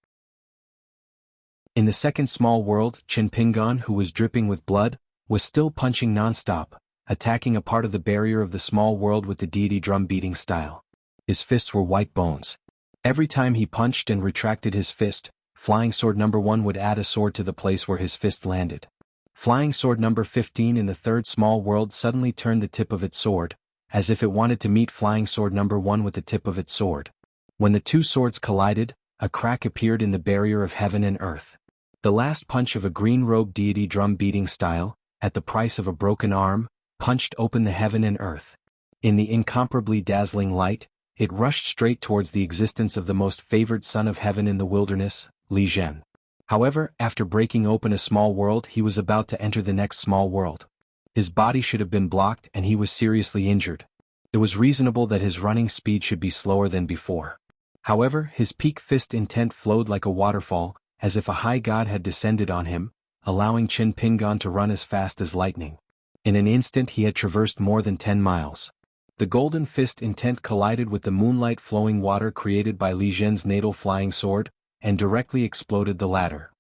In the second small world, Chen Pingon, who was dripping with blood, was still punching non-stop, attacking a part of the barrier of the small world with the deity drum-beating style. His fists were white bones. Every time he punched and retracted his fist, Flying Sword number 1 would add a sword to the place where his fist landed. Flying Sword number 15 in the third small world suddenly turned the tip of its sword, as if it wanted to meet Flying Sword number 1 with the tip of its sword. When the two swords collided, a crack appeared in the barrier of heaven and earth. The last punch of a green-robed deity drum-beating style, at the price of a broken arm, punched open the heaven and earth. In the incomparably dazzling light, it rushed straight towards the existence of the most favored son of heaven in the wilderness, Li Zhen. However, after breaking open a small world, he was about to enter the next small world. His body should have been blocked and he was seriously injured. It was reasonable that his running speed should be slower than before. However, his peak fist intent flowed like a waterfall, as if a high god had descended on him, allowing Chen Pingon to run as fast as lightning. In an instant he had traversed more than 10 miles. The golden fist intent collided with the moonlight flowing water created by Li Zhen's natal flying sword, and directly exploded the latter.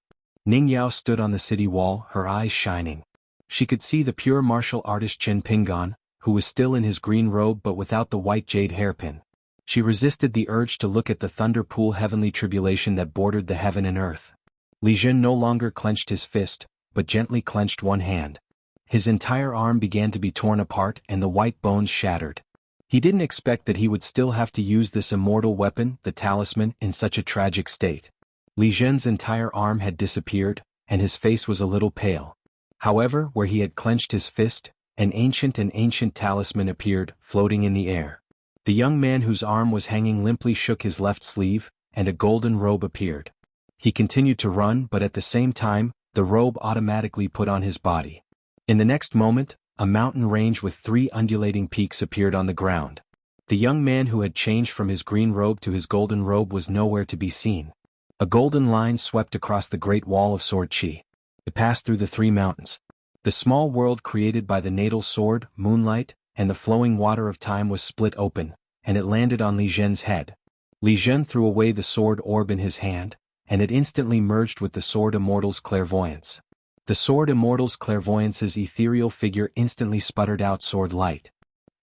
Ning Yao stood on the city wall, her eyes shining. She could see the pure martial artist Chen Pingon, who was still in his green robe but without the white jade hairpin. She resisted the urge to look at the Thunder Pool heavenly tribulation that bordered the heaven and earth. Li Zhen no longer clenched his fist, but gently clenched one hand. His entire arm began to be torn apart and the white bones shattered. He didn't expect that he would still have to use this immortal weapon, the talisman, in such a tragic state. Li Zhen's entire arm had disappeared, and his face was a little pale. However, where he had clenched his fist, an ancient talisman appeared, floating in the air. The young man whose arm was hanging limply shook his left sleeve, and a golden robe appeared. He continued to run, but at the same time, the robe automatically put on his body. In the next moment, a mountain range with 3 undulating peaks appeared on the ground. The young man who had changed from his green robe to his golden robe was nowhere to be seen. A golden line swept across the great wall of sword chi. It passed through the three mountains. The small world created by the natal sword, moonlight, and the flowing water of time was split open, and it landed on Li Zhen's head. Li Zhen threw away the sword orb in his hand, and it instantly merged with the sword immortal's clairvoyance. The sword immortal's clairvoyance's ethereal figure instantly sputtered out sword light.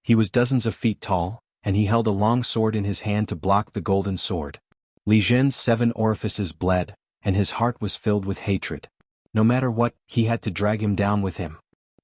He was dozens of feet tall, and he held a long sword in his hand to block the golden sword. Li Zhen's 7 orifices bled, and his heart was filled with hatred. No matter what, he had to drag him down with him.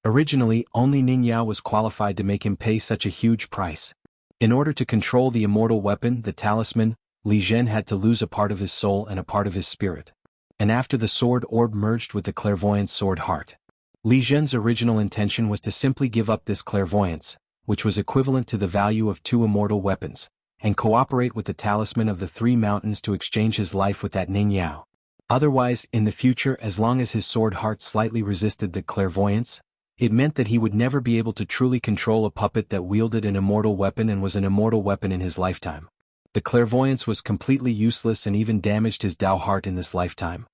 Originally, only Ning Yao was qualified to make him pay such a huge price. In order to control the immortal weapon, the talisman, Li Zhen had to lose a part of his soul and a part of his spirit. And after the sword orb merged with the clairvoyant sword heart, Li Zhen's original intention was to simply give up this clairvoyance, which was equivalent to the value of 2 immortal weapons, and cooperate with the talisman of the 3 mountains to exchange his life with that Ning Yao. Otherwise, in the future, as long as his sword heart slightly resisted the clairvoyance, it meant that he would never be able to truly control a puppet that wielded an immortal weapon and was an immortal weapon in his lifetime. The clairvoyance was completely useless and even damaged his Dao heart in this lifetime.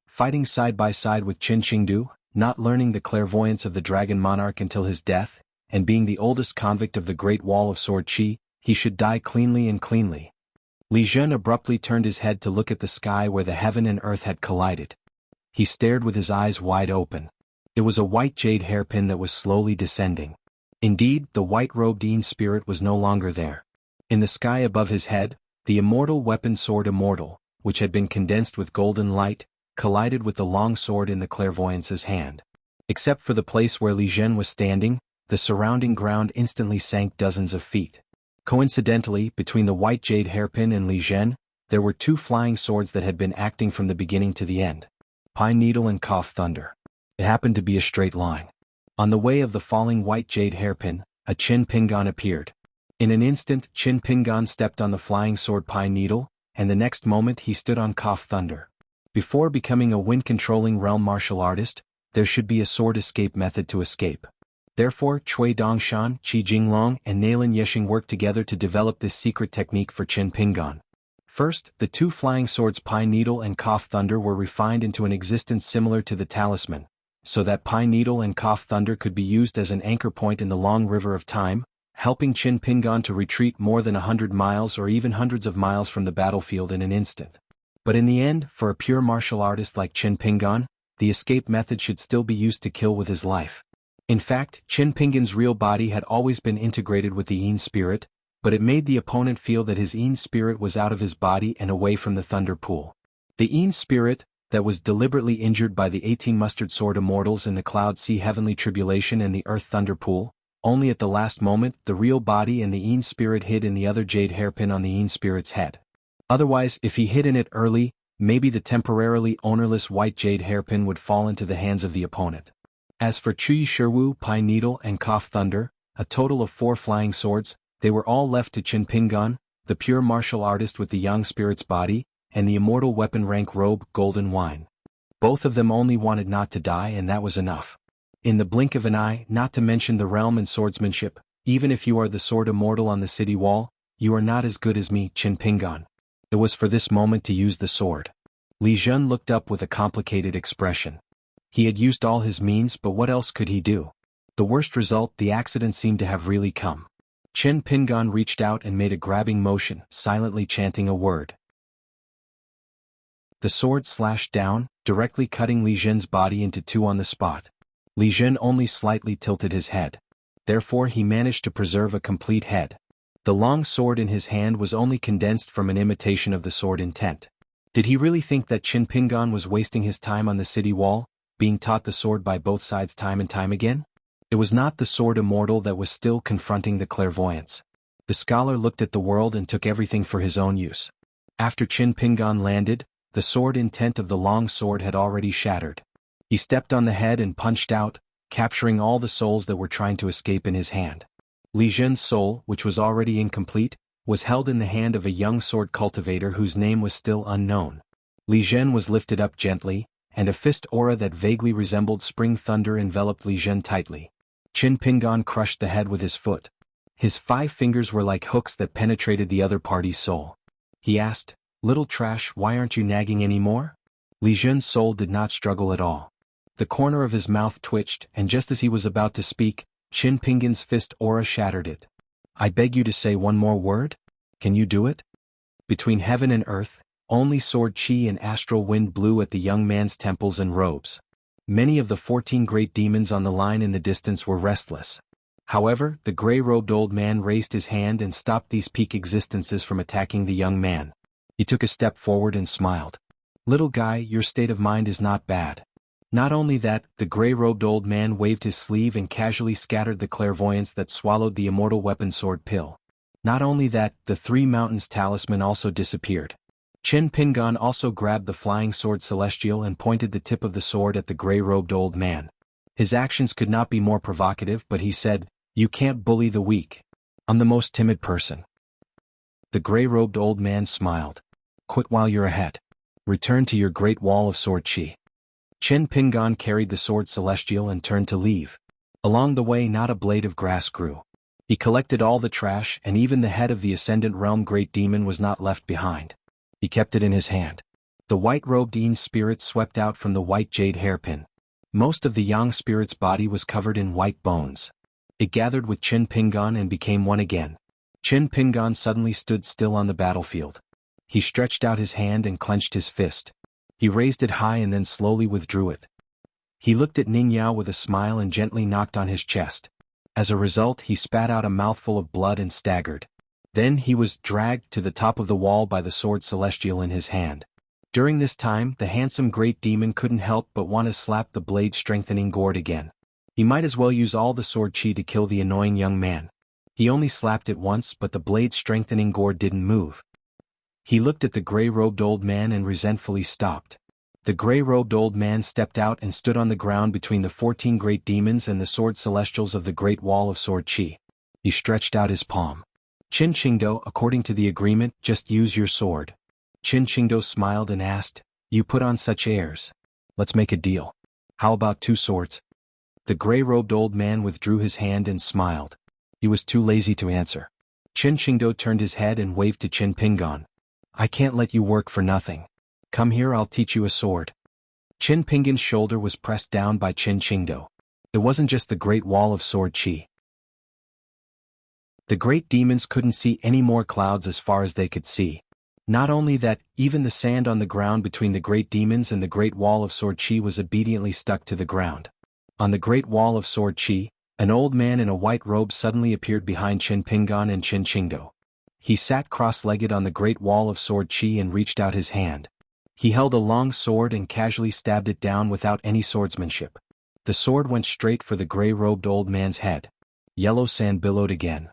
Fighting side by side with Qin Qingdu, not learning the clairvoyance of the Dragon Monarch until his death, and being the oldest convict of the Great Wall of Sword Chi, he should die cleanly and cleanly. Li Zhen abruptly turned his head to look at the sky where the heaven and earth had collided. He stared with his eyes wide open. It was a white jade hairpin that was slowly descending. Indeed, the white-robed Yin spirit was no longer there. In the sky above his head, the immortal weapon sword immortal, which had been condensed with golden light, collided with the long sword in the clairvoyance's hand. Except for the place where Li Zhen was standing, the surrounding ground instantly sank dozens of feet. Coincidentally, between the white jade hairpin and Li Zhen, there were 2 flying swords that had been acting from the beginning to the end. Pine Needle and Cough Thunder. It happened to be a straight line. On the way of the falling white jade hairpin, a Qin Pingan appeared. In an instant, Qin Pingan stepped on the flying sword Pine Needle, and the next moment he stood on Cough Thunder. Before becoming a wind-controlling realm martial artist, there should be a sword escape method to escape. Therefore, Cui Dongshan, Qi Jinglong, and Nalin Yeshing worked together to develop this secret technique for Qin Pingan. First, the 2 flying swords Pine Needle and Cough Thunder were refined into an existence similar to the talisman, so that Pine Needle and Cough Thunder could be used as an anchor point in the long river of time, helping Qin Pingan to retreat more than 100 miles or even hundreds of miles from the battlefield in an instant. But in the end, for a pure martial artist like Qin Pingan, the escape method should still be used to kill with his life. In fact, Qin Pingan's real body had always been integrated with the Yin spirit, but it made the opponent feel that his Yin spirit was out of his body and away from the thunder pool. The Yin spirit, that was deliberately injured by the 18 mustard sword immortals in the Cloud Sea Heavenly Tribulation and the Earth Thunder Pool, only at the last moment, the real body and the Yin spirit hid in the other jade hairpin on the Yin spirit's head. Otherwise, if he hid in it early, maybe the temporarily ownerless white jade hairpin would fall into the hands of the opponent. As for Cui Shiwu, Pine Needle, and Cough Thunder, a total of 4 flying swords, they were all left to Qin Pingan, the pure martial artist with the Yang spirit's body, and the immortal weapon rank robe, Golden Wine. Both of them only wanted not to die, and that was enough. In the blink of an eye, not to mention the realm and swordsmanship, even if you are the sword immortal on the city wall, you are not as good as me, Qin Pingan. It was for this moment to use the sword. Li Zhen looked up with a complicated expression. He had used all his means, but what else could he do? The worst result, the accident seemed to have really come. Qin Pingan reached out and made a grabbing motion, silently chanting a word. The sword slashed down, directly cutting Li Zhen's body into 2 on the spot. Li Zhen only slightly tilted his head. Therefore he managed to preserve a complete head. The long sword in his hand was only condensed from an imitation of the sword intent. Did he really think that Qin Pingan was wasting his time on the city wall, being taught the sword by both sides time and time again? It was not the sword immortal that was still confronting the clairvoyance. The scholar looked at the world and took everything for his own use. After Qin Pingan landed, the sword intent of the long sword had already shattered. He stepped on the head and punched out, capturing all the souls that were trying to escape in his hand. Li Zhen's soul, which was already incomplete, was held in the hand of a young sword cultivator whose name was still unknown. Li Zhen was lifted up gently, and a fist aura that vaguely resembled spring thunder enveloped Li Zhen tightly. Qin Pingan crushed the head with his foot. His 5 fingers were like hooks that penetrated the other party's soul. He asked, "Little trash, why aren't you nagging anymore?" Li Jun's soul did not struggle at all. The corner of his mouth twitched, and just as he was about to speak, Qin Pingan's fist aura shattered it. "I beg you to say one more word? Can you do it?" Between heaven and earth, only sword chi and astral wind blew at the young man's temples and robes. Many of the 14 great demons on the line in the distance were restless. However, the gray-robed old man raised his hand and stopped these peak existences from attacking the young man. He took a step forward and smiled. "Little guy, your state of mind is not bad." Not only that, the gray-robed old man waved his sleeve and casually scattered the clairvoyance that swallowed the immortal weapon sword pill. Not only that, the 3 mountains talisman also disappeared. Qin Pingan also grabbed the flying sword celestial and pointed the tip of the sword at the gray-robed old man. His actions could not be more provocative, but he said, "You can't bully the weak. I'm the most timid person." The gray-robed old man smiled. "Quit while you're ahead. Return to your great wall of sword chi." Qin Pingan carried the sword celestial and turned to leave. Along the way not a blade of grass grew. He collected all the trash, and even the head of the Ascendant Realm Great Demon was not left behind. He kept it in his hand. The white-robed Yin spirit swept out from the white jade hairpin. Most of the Yang spirit's body was covered in white bones. It gathered with Qin Pingan and became one again. Qin Pingan suddenly stood still on the battlefield. He stretched out his hand and clenched his fist. He raised it high and then slowly withdrew it. He looked at Ning Yao with a smile and gently knocked on his chest. As a result, he spat out a mouthful of blood and staggered. Then he was dragged to the top of the wall by the sword celestial in his hand. During this time, the handsome great demon couldn't help but want to slap the blade-strengthening gourd again. He might as well use all the sword chi to kill the annoying young man. He only slapped it once, but the blade-strengthening gourd didn't move. He looked at the gray-robed old man and resentfully stopped. The gray-robed old man stepped out and stood on the ground between the 14 great demons and the sword celestials of the Great Wall of Sword Chi. He stretched out his palm. "Qin Qingdo, according to the agreement, just use your sword." Qin Qingdo smiled and asked, "You put on such airs. Let's make a deal. How about 2 swords? The gray-robed old man withdrew his hand and smiled. He was too lazy to answer. Qin Qingdo turned his head and waved to Qin Pingan. "I can't let you work for nothing. Come here, I'll teach you a sword." Qin Pingan's shoulder was pressed down by Qin Qingdo. It wasn't just the Great Wall of Sword Chi. The great demons couldn't see any more clouds as far as they could see. Not only that, even the sand on the ground between the great demons and the Great Wall of Sword Chi was obediently stuck to the ground. On the Great Wall of Sword Chi, an old man in a white robe suddenly appeared behind Qin Pingan and Qin Qingdo. He sat cross-legged on the Great Wall of Sword Chi and reached out his hand. He held a long sword and casually stabbed it down without any swordsmanship. The sword went straight for the gray-robed old man's head. Yellow sand billowed again.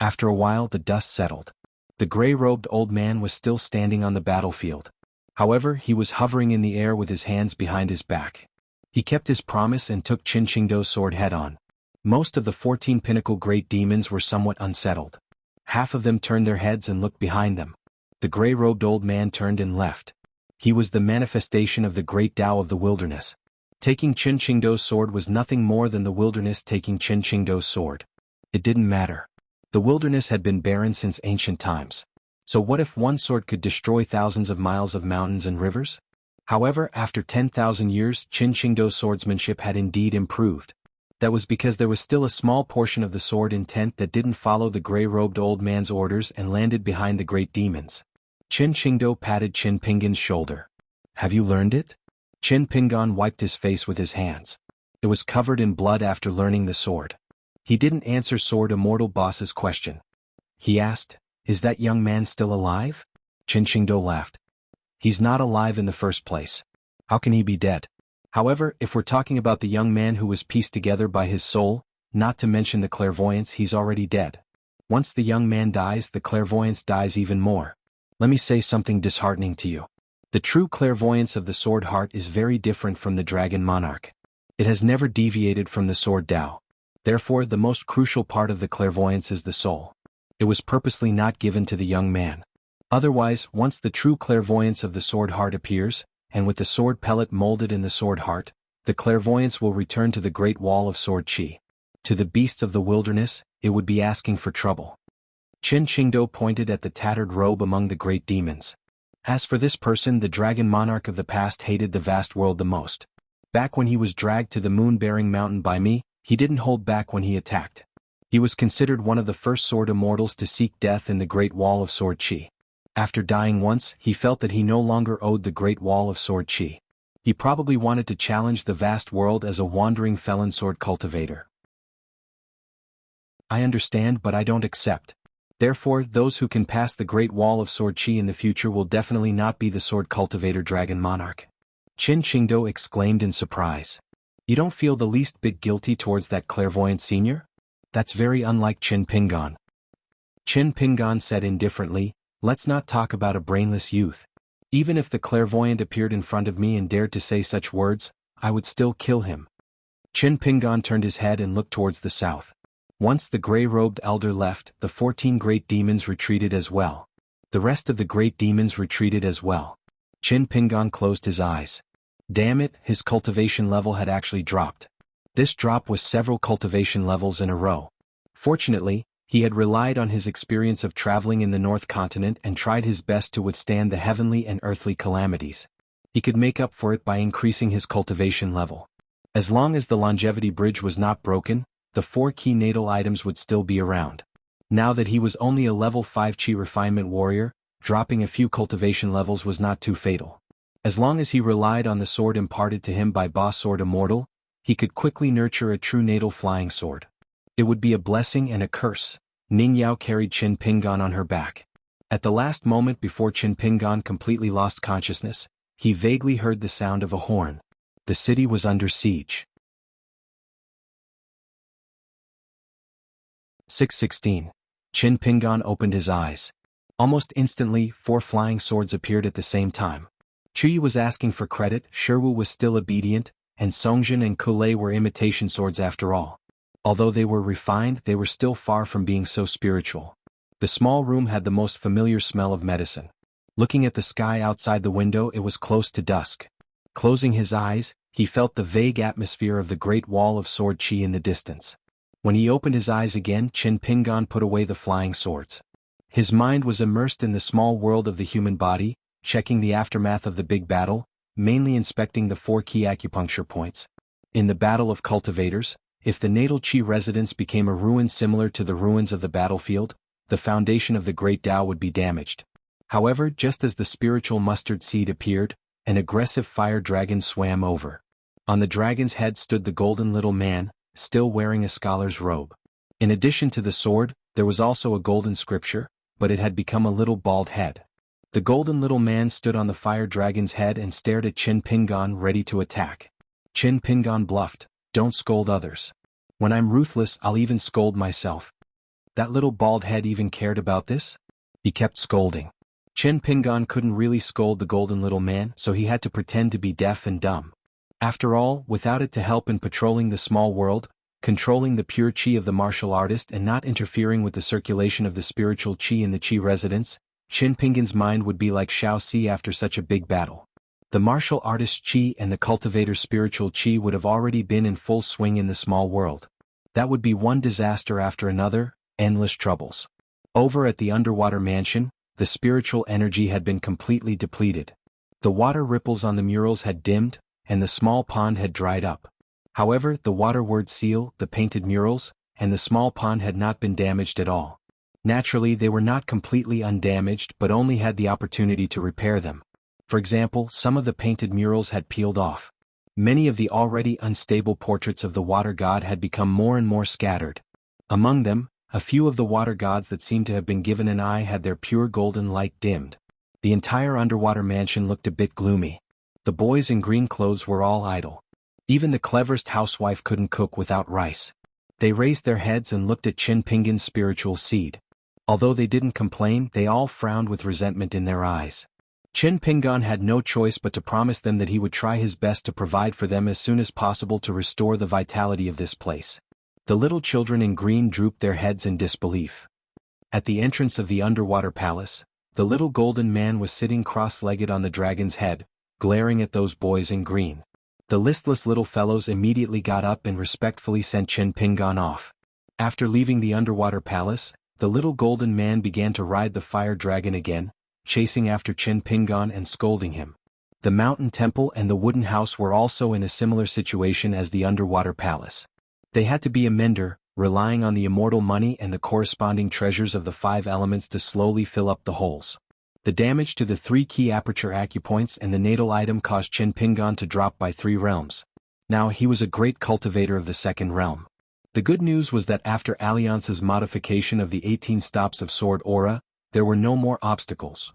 After a while the dust settled. The gray-robed old man was still standing on the battlefield. However, he was hovering in the air with his hands behind his back. He kept his promise and took Qin Qingdo's sword head-on. Most of the 14 pinnacle great demons were somewhat unsettled. Half of them turned their heads and looked behind them. The gray-robed old man turned and left. He was the manifestation of the great Tao of the wilderness. Taking Qin Qingdo's sword was nothing more than the wilderness taking Qin Qingdo's sword. It didn't matter. The wilderness had been barren since ancient times. So what if one sword could destroy thousands of miles of mountains and rivers? However, after 10,000 years, Qin Qingdo's swordsmanship had indeed improved. That was because there was still a small portion of the sword intent that didn't follow the gray-robed old man's orders and landed behind the great demons. Qin Qingdo patted Qin Pingan's shoulder. "Have you learned it?" Qin Pingan wiped his face with his hands. It was covered in blood after learning the sword. He didn't answer Sword Immortal Boss's question. He asked, "Is that young man still alive?" Qin Qingdo laughed. "He's not alive in the first place. How can he be dead?" However, if we're talking about the young man who was pieced together by his soul, not to mention the clairvoyance, he's already dead. Once the young man dies, the clairvoyance dies even more. Let me say something disheartening to you. The true clairvoyance of the Sword Heart is very different from the Dragon Monarch. It has never deviated from the Sword Tao. Therefore, the most crucial part of the clairvoyance is the soul. It was purposely not given to the young man. Otherwise, once the true clairvoyance of the Sword Heart appears, and with the sword pellet molded in the Sword Heart, the clairvoyance will return to the Great Wall of Sword Chi. To the beasts of the wilderness, it would be asking for trouble. Qin Qingdou pointed at the tattered robe among the great demons. As for this person, the dragon monarch of the past hated the vast world the most. Back when he was dragged to the moon-bearing mountain by me, he didn't hold back when he attacked. He was considered one of the first sword immortals to seek death in the Great Wall of Sword Qi. After dying once, he felt that he no longer owed the Great Wall of Sword Qi. He probably wanted to challenge the vast world as a wandering felon sword cultivator. I understand, but I don't accept. Therefore, those who can pass the Great Wall of Sword Qi in the future will definitely not be the sword cultivator dragon monarch. Qin Qingdou exclaimed in surprise. You don't feel the least bit guilty towards that clairvoyant senior? That's very unlike Qin Pingan. Qin Pingan said indifferently, let's not talk about a brainless youth. Even if the clairvoyant appeared in front of me and dared to say such words, I would still kill him. Qin Pingan turned his head and looked towards the south. Once the gray-robed elder left, the 14 great demons retreated as well. The rest of the great demons retreated as well. Qin Pingan closed his eyes. Damn it, his cultivation level had actually dropped. This drop was several cultivation levels in a row. Fortunately, he had relied on his experience of traveling in the North Continent and tried his best to withstand the heavenly and earthly calamities. He could make up for it by increasing his cultivation level. As long as the longevity bridge was not broken, the 4 key natal items would still be around. Now that he was only a level 5 Qi refinement warrior, dropping a few cultivation levels was not too fatal. As long as he relied on the sword imparted to him by Boss Sword Immortal, he could quickly nurture a true natal flying sword. It would be a blessing and a curse. Ning Yao carried Qin Pingan on her back. At the last moment before Qin Pingan completely lost consciousness, he vaguely heard the sound of a horn. The city was under siege. 6:16. Qin Pingan opened his eyes. Almost instantly, 4 flying swords appeared at the same time. Chuyi was asking for credit, Shiwu was still obedient, and Songjin and Kulei were imitation swords after all. Although they were refined, they were still far from being so spiritual. The small room had the most familiar smell of medicine. Looking at the sky outside the window, it was close to dusk. Closing his eyes, he felt the vague atmosphere of the Great Wall of Sword Qi in the distance. When he opened his eyes again, Qin Pingan put away the flying swords. His mind was immersed in the small world of the human body, checking the aftermath of the big battle, mainly inspecting the 4 key acupuncture points. In the Battle of Cultivators, if the natal Qi residence became a ruin similar to the ruins of the battlefield, the foundation of the Great Tao would be damaged. However, just as the spiritual mustard seed appeared, an aggressive fire dragon swam over. On the dragon's head stood the golden little man, still wearing a scholar's robe. In addition to the sword, there was also a golden scripture, but it had become a little bald head. The golden little man stood on the fire dragon's head and stared at Qin Pingan, ready to attack. Qin Pingan bluffed, "Don't scold others. When I'm ruthless, I'll even scold myself." That little bald head even cared about this? He kept scolding. Qin Pingan couldn't really scold the golden little man, so he had to pretend to be deaf and dumb. After all, without it to help in patrolling the small world, controlling the pure Qi of the martial artist and not interfering with the circulation of the spiritual Qi in the Qi residence, Qin Pingan's mind would be like Shao Si after such a big battle. The martial artist's Qi and the cultivator's spiritual Qi would have already been in full swing in the small world. That would be one disaster after another, endless troubles. Over at the underwater mansion, the spiritual energy had been completely depleted. The water ripples on the murals had dimmed, and the small pond had dried up. However, the waterword seal, the painted murals, and the small pond had not been damaged at all. Naturally, they were not completely undamaged but only had the opportunity to repair them. For example, some of the painted murals had peeled off. Many of the already unstable portraits of the water god had become more and more scattered. Among them, a few of the water gods that seemed to have been given an eye had their pure golden light dimmed. The entire underwater mansion looked a bit gloomy. The boys in green clothes were all idle. Even the cleverest housewife couldn't cook without rice. They raised their heads and looked at Qin Pingan's spiritual seed. Although they didn't complain, they all frowned with resentment in their eyes. Qin Pingan had no choice but to promise them that he would try his best to provide for them as soon as possible to restore the vitality of this place. The little children in green drooped their heads in disbelief. At the entrance of the underwater palace, the little golden man was sitting cross-legged on the dragon's head, glaring at those boys in green. The listless little fellows immediately got up and respectfully sent Qin Pingan off. After leaving the underwater palace, the little golden man began to ride the fire dragon again, chasing after Qin Pingan and scolding him. The mountain temple and the wooden house were also in a similar situation as the underwater palace. They had to be a mender, relying on the immortal money and the corresponding treasures of the 5 elements to slowly fill up the holes. The damage to the 3 key aperture acupoints and the natal item caused Qin Pingan to drop by 3 realms. Now he was a great cultivator of the 2nd realm. The good news was that after Alliance's modification of the 18 stops of Sword Aura, there were no more obstacles.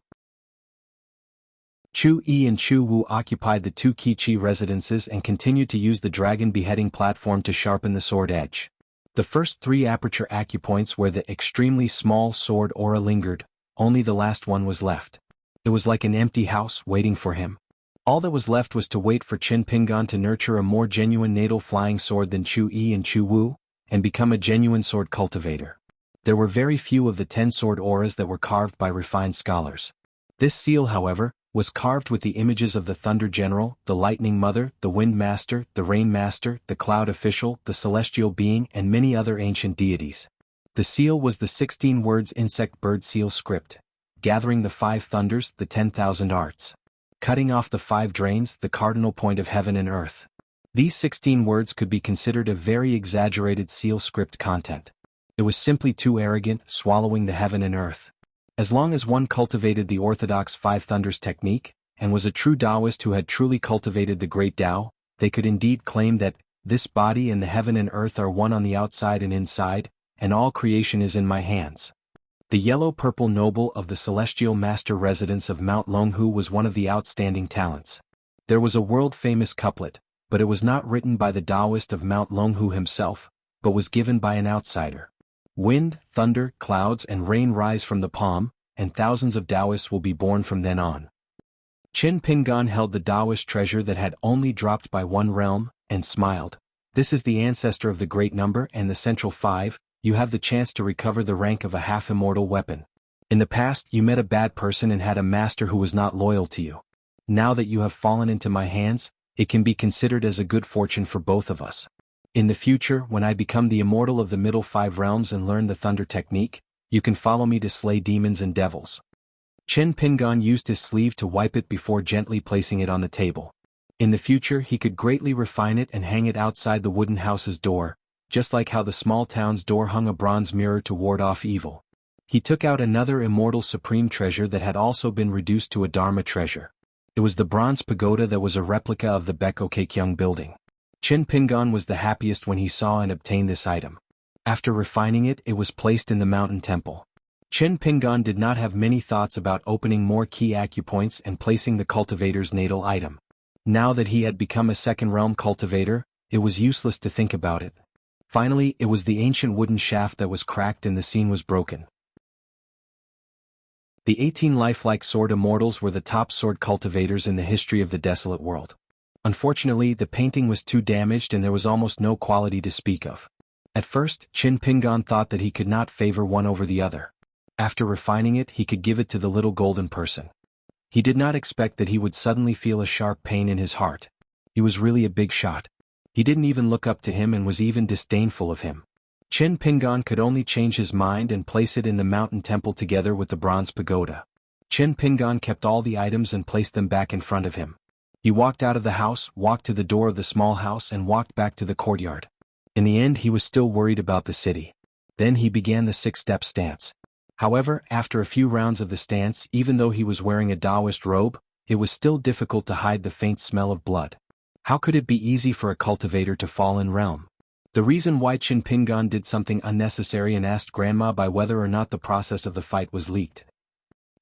Chu Yi and Chu Wu occupied the 2 Qi residences and continued to use the dragon beheading platform to sharpen the sword edge. The first 3 aperture acupoints where the extremely small sword aura lingered, only the last one was left. It was like an empty house waiting for him. All that was left was to wait for Qin Pingan to nurture a more genuine natal flying sword than Chu Yi and Chu Wu, and become a genuine sword cultivator. There were very few of the 10 sword auras that were carved by refined scholars. This seal, however, was carved with the images of the Thunder General, the Lightning Mother, the Wind Master, the Rain Master, the Cloud Official, the Celestial Being, and many other ancient deities. The seal was the 16 words insect bird seal script, gathering the 5 thunders, the 10,000 arts, cutting off the 5 drains, the cardinal point of heaven and earth. These 16 words could be considered a very exaggerated seal script content. It was simply too arrogant, swallowing the heaven and earth. As long as one cultivated the orthodox 5 thunders technique, and was a true Taoist who had truly cultivated the great Tao, they could indeed claim that, this body and the heaven and earth are one on the outside and inside, and all creation is in my hands. The yellow-purple noble of the celestial master residence of Mount Longhu was one of the outstanding talents. There was a world-famous couplet, but it was not written by the Taoist of Mount Longhu himself, but was given by an outsider. Wind, thunder, clouds and rain rise from the palm, and thousands of Taoists will be born from then on. Qin Pingan held the Taoist treasure that had only dropped by 1 realm, and smiled. This is the ancestor of the great number and the central 5, you have the chance to recover the rank of a half-immortal weapon. In the past you met a bad person and had a master who was not loyal to you. Now that you have fallen into my hands, it can be considered as a good fortune for both of us. In the future, when I become the immortal of the middle 5 realms and learn the thunder technique, you can follow me to slay demons and devils. Qin Pingan used his sleeve to wipe it before gently placing it on the table. In the future he could greatly refine it and hang it outside the wooden house's door, just like how the small town's door hung a bronze mirror to ward off evil. He took out another immortal supreme treasure that had also been reduced to a Dharma treasure. It was the bronze pagoda that was a replica of the Beko Kekyung building. Qin Pingan was the happiest when he saw and obtained this item. After refining it, it was placed in the mountain temple. Qin Pingan did not have many thoughts about opening more key acupoints and placing the cultivator's natal item. Now that he had become a 2nd realm cultivator, it was useless to think about it. Finally, it was the ancient wooden shaft that was cracked and the scene was broken. The 18 lifelike sword immortals were the top sword cultivators in the history of the desolate world. Unfortunately, the painting was too damaged and there was almost no quality to speak of. At first, Qin Pingan thought that he could not favor one over the other. After refining it, he could give it to the little golden person. He did not expect that he would suddenly feel a sharp pain in his heart. He was really a big shot. He didn't even look up to him and was even disdainful of him. Qin Pingan could only change his mind and place it in the mountain temple together with the bronze pagoda. Qin Pingan kept all the items and placed them back in front of him. He walked out of the house, walked to the door of the small house and walked back to the courtyard. In the end he was still worried about the city. Then he began the 6-step stance. However, after a few rounds of the stance, even though he was wearing a Taoist robe, it was still difficult to hide the faint smell of blood. How could it be easy for a cultivator to fall in realm? The reason why Qin Pingan did something unnecessary and asked Grandma by whether or not the process of the fight was leaked.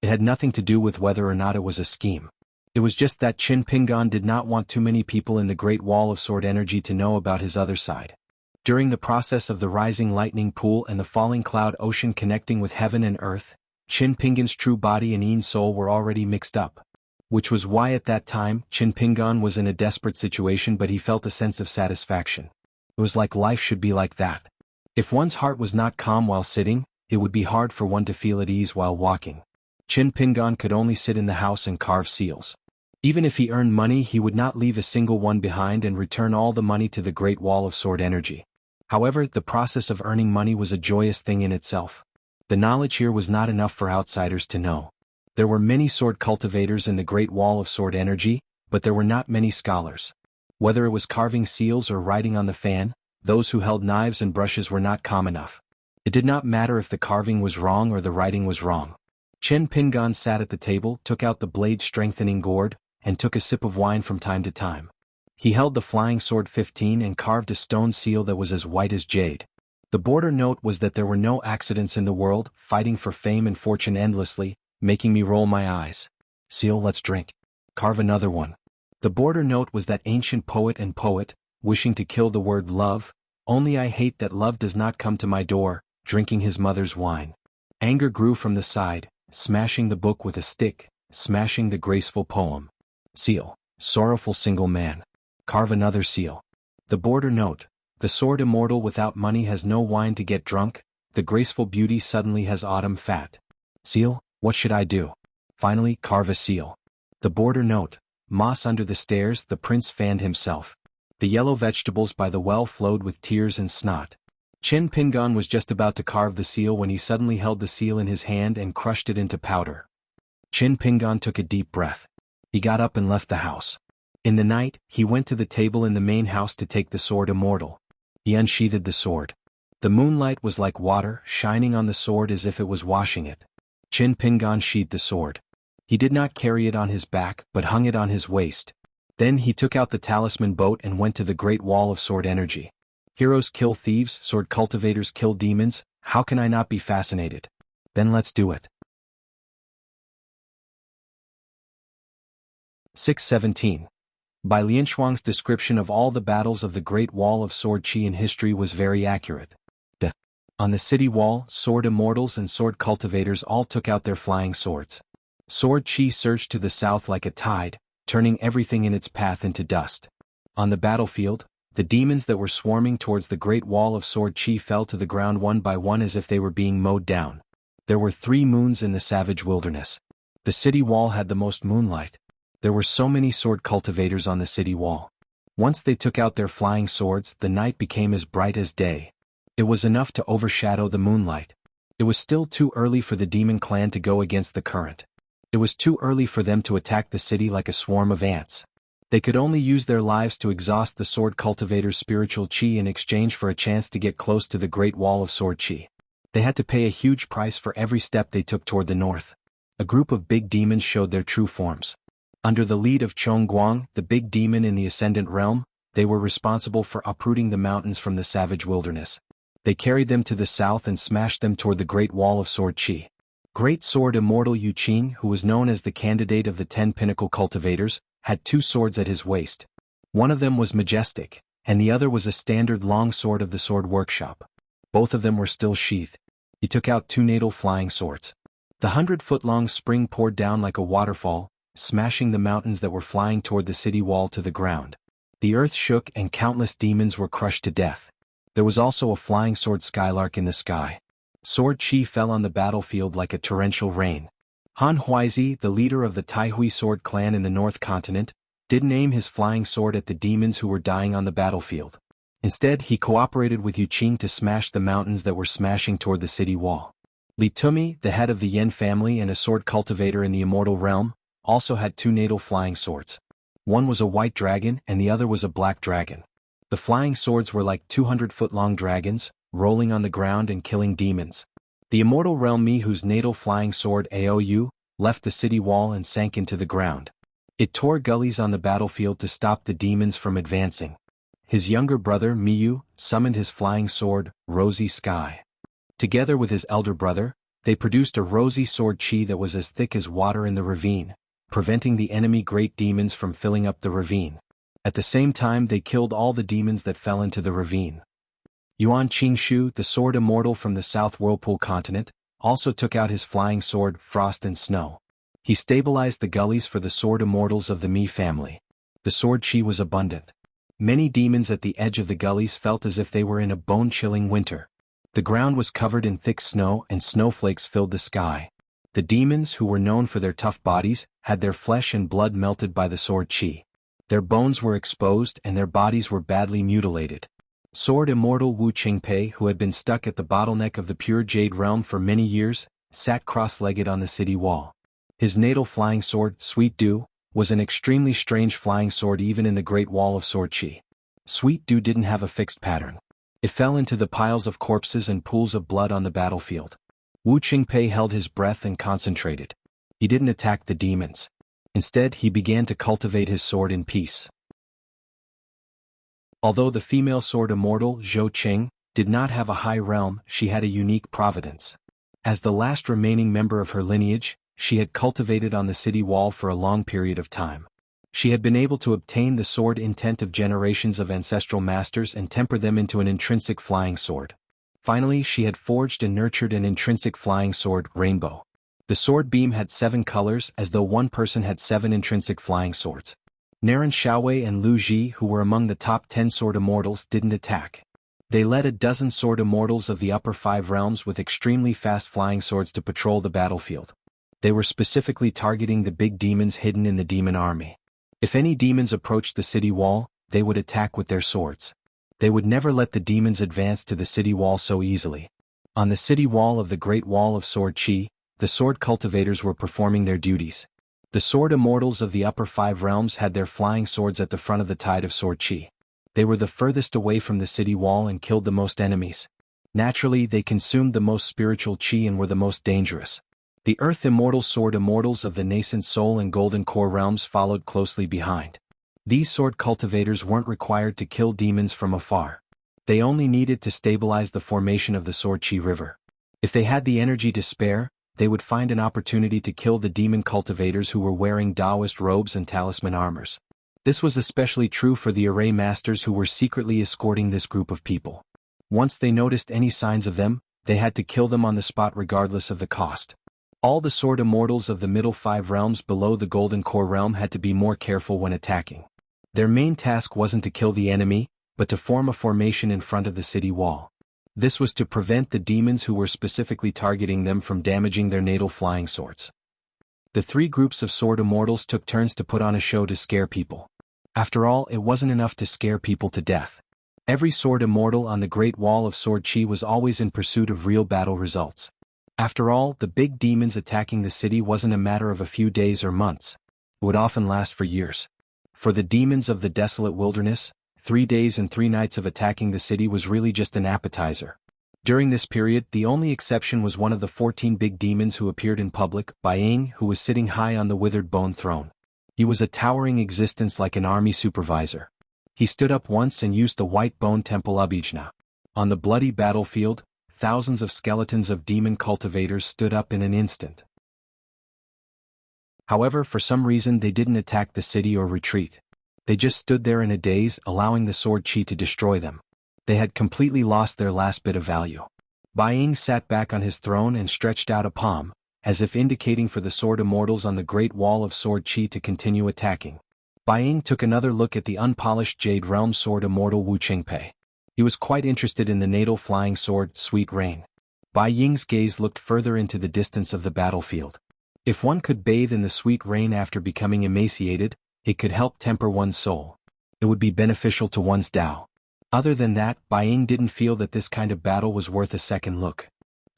It had nothing to do with whether or not it was a scheme. It was just that Qin Pingan did not want too many people in the Great Wall of Sword Energy to know about his other side. During the process of the rising lightning pool and the falling cloud ocean connecting with heaven and earth, Qin Pingan's true body and Yin soul were already mixed up. Which was why at that time, Qin Pingan was in a desperate situation, but he felt a sense of satisfaction. It was like life should be like that. If one's heart was not calm while sitting, it would be hard for one to feel at ease while walking. Qin Pingan could only sit in the house and carve seals. Even if he earned money, he would not leave a single one behind and return all the money to the Great Wall of Sword Energy. However, the process of earning money was a joyous thing in itself. The knowledge here was not enough for outsiders to know. There were many sword cultivators in the Great Wall of Sword Energy, but there were not many scholars. Whether it was carving seals or writing on the fan, those who held knives and brushes were not common enough. It did not matter if the carving was wrong or the writing was wrong. Chen Pingan sat at the table, took out the blade-strengthening gourd, and took a sip of wine from time to time. He held the flying sword 15 and carved a stone seal that was as white as jade. The border note was that there were no accidents in the world, fighting for fame and fortune endlessly, making me roll my eyes. Seal, let's drink. Carve another one. The border note was that ancient poet and poet, wishing to kill the word love, only I hate that love does not come to my door, drinking his mother's wine. Anger grew from the side, smashing the book with a stick, smashing the graceful poem. Seal, sorrowful single man. Carve another seal. The border note, the sword immortal without money has no wine to get drunk, the graceful beauty suddenly has autumn fat. Seal, what should I do? Finally, carve a seal. The border note, moss under the stairs, the prince fanned himself. The yellow vegetables by the well flowed with tears and snot. Chen Pingan was just about to carve the seal when he suddenly held the seal in his hand and crushed it into powder. Chen Pingan took a deep breath. He got up and left the house. In the night, he went to the table in the main house to take the sword immortal. He unsheathed the sword. The moonlight was like water, shining on the sword as if it was washing it. Chen Pingan sheathed the sword. He did not carry it on his back, but hung it on his waist. Then he took out the talisman boat and went to the Great Wall of Sword Energy. Heroes kill thieves, sword cultivators kill demons, how can I not be fascinated? Then let's do it. 617. Bai Lianshuang's description of all the battles of the Great Wall of Sword Qi in history was very accurate. On the city wall, sword immortals and sword cultivators all took out their flying swords. Sword Qi surged to the south like a tide, turning everything in its path into dust. On the battlefield, the demons that were swarming towards the Great Wall of Sword Qi fell to the ground one by one as if they were being mowed down. There were 3 moons in the savage wilderness. The city wall had the most moonlight. There were so many sword cultivators on the city wall. Once they took out their flying swords, the night became as bright as day. It was enough to overshadow the moonlight. It was still too early for the demon clan to go against the current. It was too early for them to attack the city like a swarm of ants. They could only use their lives to exhaust the sword cultivator's spiritual qi in exchange for a chance to get close to the Great Wall of Sword Qi. They had to pay a huge price for every step they took toward the north. A group of big demons showed their true forms. Under the lead of Chong Guang, the big demon in the Ascendant Realm, they were responsible for uprooting the mountains from the savage wilderness. They carried them to the south and smashed them toward the Great Wall of Sword Qi. Great Sword Immortal Yu Qing, who was known as the candidate of the 10 pinnacle cultivators, had 2 swords at his waist. One of them was majestic, and the other was a standard long sword of the sword workshop. Both of them were still sheathed. He took out 2 natal flying swords. The 100-foot-long spring poured down like a waterfall, smashing the mountains that were flying toward the city wall to the ground. The earth shook and countless demons were crushed to death. There was also a flying sword skylark in the sky. Sword Qi fell on the battlefield like a torrential rain. Han Huizi, the leader of the Taihui sword clan in the North Continent, didn't aim his flying sword at the demons who were dying on the battlefield. Instead, he cooperated with Yu Qing to smash the mountains that were smashing toward the city wall. Li Tumi, the head of the Yen family and a sword cultivator in the Immortal Realm, also had 2 natal flying swords. One was a white dragon and the other was a black dragon. The flying swords were like 200-foot-long dragons, rolling on the ground and killing demons. The Immortal Realm Mi, whose natal flying sword Aou, left the city wall and sank into the ground. It tore gullies on the battlefield to stop the demons from advancing. His younger brother Miyu summoned his flying sword, Rosy Sky. Together with his elder brother, they produced a rosy sword Qi that was as thick as water in the ravine, preventing the enemy great demons from filling up the ravine. At the same time they killed all the demons that fell into the ravine. Yuan Qingshu, the sword immortal from the South Whirlpool continent, also took out his flying sword, Frost and Snow. He stabilized the gullies for the sword immortals of the Mi family. The sword Qi was abundant. Many demons at the edge of the gullies felt as if they were in a bone-chilling winter. The ground was covered in thick snow and snowflakes filled the sky. The demons, who were known for their tough bodies, had their flesh and blood melted by the sword Qi. Their bones were exposed and their bodies were badly mutilated. Sword Immortal Wu Qingpei, who had been stuck at the bottleneck of the pure jade realm for many years, sat cross-legged on the city wall. His natal flying sword, Sweet Dew, was an extremely strange flying sword even in the Great Wall of Sword Qi. Sweet Dew didn't have a fixed pattern. It fell into the piles of corpses and pools of blood on the battlefield. Wu Qingpei held his breath and concentrated. He didn't attack the demons. Instead, he began to cultivate his sword in peace. Although the female sword immortal, Zhou Qing, did not have a high realm, she had a unique providence. As the last remaining member of her lineage, she had cultivated on the city wall for a long period of time. She had been able to obtain the sword intent of generations of ancestral masters and temper them into an intrinsic flying sword. Finally, she had forged and nurtured an intrinsic flying sword, Rainbow. The sword beam had 7 colors, as though one person had 7 intrinsic flying swords. Naren Xiaowei and Lu Ji, who were among the top 10 sword immortals, didn't attack. They led a dozen sword immortals of the upper 5 realms with extremely fast flying swords to patrol the battlefield. They were specifically targeting the big demons hidden in the demon army. If any demons approached the city wall, they would attack with their swords. They would never let the demons advance to the city wall so easily. On the city wall of the Great Wall of Sword Qi, the sword cultivators were performing their duties. The sword immortals of the upper 5 realms had their flying swords at the front of the tide of Sword Qi. They were the furthest away from the city wall and killed the most enemies. Naturally, they consumed the most spiritual qi and were the most dangerous. The Earth Immortal sword immortals of the nascent soul and golden core realms followed closely behind. These sword cultivators weren't required to kill demons from afar. They only needed to stabilize the formation of the Sword Qi River. If they had the energy to spare, they would find an opportunity to kill the demon cultivators who were wearing Taoist robes and talisman armors. This was especially true for the array masters who were secretly escorting this group of people. Once they noticed any signs of them, they had to kill them on the spot regardless of the cost. All the sword immortals of the middle 5 realms below the golden core realm had to be more careful when attacking. Their main task wasn't to kill the enemy, but to form a formation in front of the city wall. This was to prevent the demons who were specifically targeting them from damaging their natal flying swords. The 3 groups of sword immortals took turns to put on a show to scare people. After all, it wasn't enough to scare people to death. Every sword immortal on the Great Wall of Sword Qi was always in pursuit of real battle results. After all, the big demons attacking the city wasn't a matter of a few days or months. It would often last for years. For the demons of the desolate wilderness, 3 days and 3 nights of attacking the city was really just an appetizer. During this period, the only exception was one of the 14 big demons who appeared in public, Bai Ying, who was sitting high on the withered bone throne. He was a towering existence like an army supervisor. He stood up once and used the white bone temple Abhijna. On the bloody battlefield, thousands of skeletons of demon cultivators stood up in an instant. However, for some reason they didn't attack the city or retreat. They just stood there in a daze, allowing the Sword Qi to destroy them. They had completely lost their last bit of value. Bai Ying sat back on his throne and stretched out a palm, as if indicating for the sword immortals on the Great Wall of Sword Qi to continue attacking. Bai Ying took another look at the unpolished Jade Realm sword immortal Wu Qingpei. He was quite interested in the natal flying sword, Sweet Rain. Bai Ying's gaze looked further into the distance of the battlefield. If one could bathe in the sweet rain after becoming emaciated, it could help temper one's soul. It would be beneficial to one's Tao. Other than that, Bai Ying didn't feel that this kind of battle was worth a second look.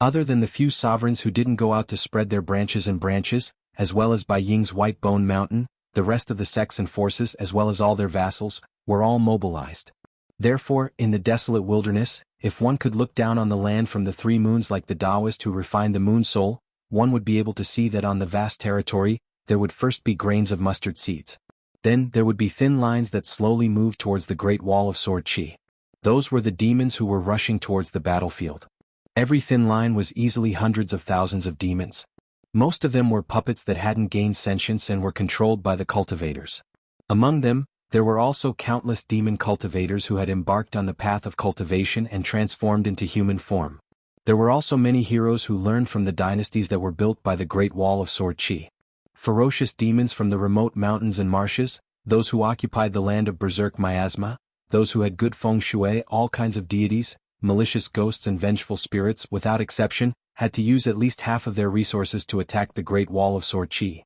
Other than the few sovereigns who didn't go out to spread their branches and branches, as well as Bai Ying's White Bone Mountain, the rest of the sects and forces as well as all their vassals, were all mobilized. Therefore, in the desolate wilderness, if one could look down on the land from the 3 moons like the Taoist who refined the moon soul, one would be able to see that on the vast territory, there would first be grains of mustard seeds. Then, there would be thin lines that slowly moved towards the Great Wall of Sword Qi. Those were the demons who were rushing towards the battlefield. Every thin line was easily hundreds of thousands of demons. Most of them were puppets that hadn't gained sentience and were controlled by the cultivators. Among them, there were also countless demon cultivators who had embarked on the path of cultivation and transformed into human form. There were also many heroes who learned from the dynasties that were built by the Great Wall of Sword Qi. Ferocious demons from the remote mountains and marshes, those who occupied the land of berserk miasma, those who had good feng shui, all kinds of deities, malicious ghosts and vengeful spirits, without exception, had to use at least half of their resources to attack the Great Wall of Sword Qi.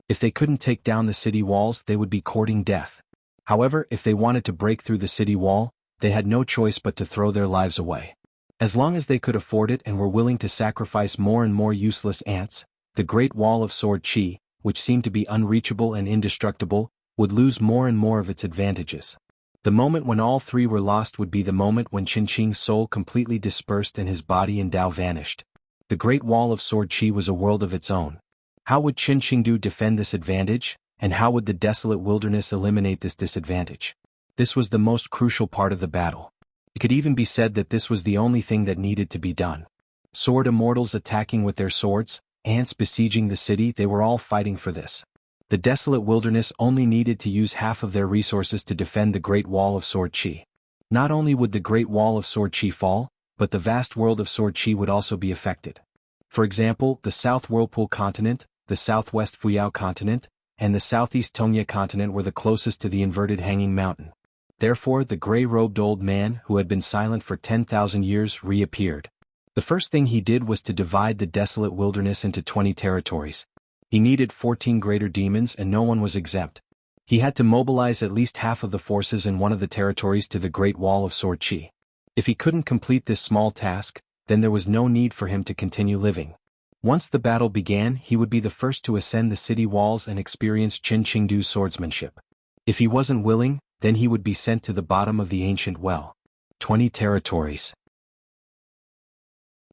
If they couldn't take down the city walls, they would be courting death. However, if they wanted to break through the city wall, they had no choice but to throw their lives away. As long as they could afford it and were willing to sacrifice more and more useless ants, the Great Wall of Sword Chi, which seemed to be unreachable and indestructible, would lose more and more of its advantages. The moment when all three were lost would be the moment when Qin Shing's soul completely dispersed and his body and Tao vanished. The Great Wall of Sword Chi was a world of its own. How would Qin Shingdu defend this advantage, and how would the desolate wilderness eliminate this disadvantage? This was the most crucial part of the battle. It could even be said that this was the only thing that needed to be done. Sword immortals attacking with their swords, ants besieging the city, they were all fighting for this. The desolate wilderness only needed to use half of their resources to defend the Great Wall of Sword Chi. Not only would the Great Wall of Sword Chi fall, but the vast world of Sword Chi would also be affected. For example, the South Whirlpool continent, the Southwest Fuyao continent, and the Southeast Tongya continent were the closest to the inverted hanging mountain. Therefore, the gray-robed old man, who had been silent for 10,000 years, reappeared. The first thing he did was to divide the desolate wilderness into 20 territories. He needed 14 greater demons and no one was exempt. He had to mobilize at least half of the forces in one of the territories to the Great Wall of Sword Chi. If he couldn't complete this small task, then there was no need for him to continue living. Once the battle began, he would be the first to ascend the city walls and experience Qin Shingdu's swordsmanship. If he wasn't willing, then he would be sent to the bottom of the ancient well. 20 territories.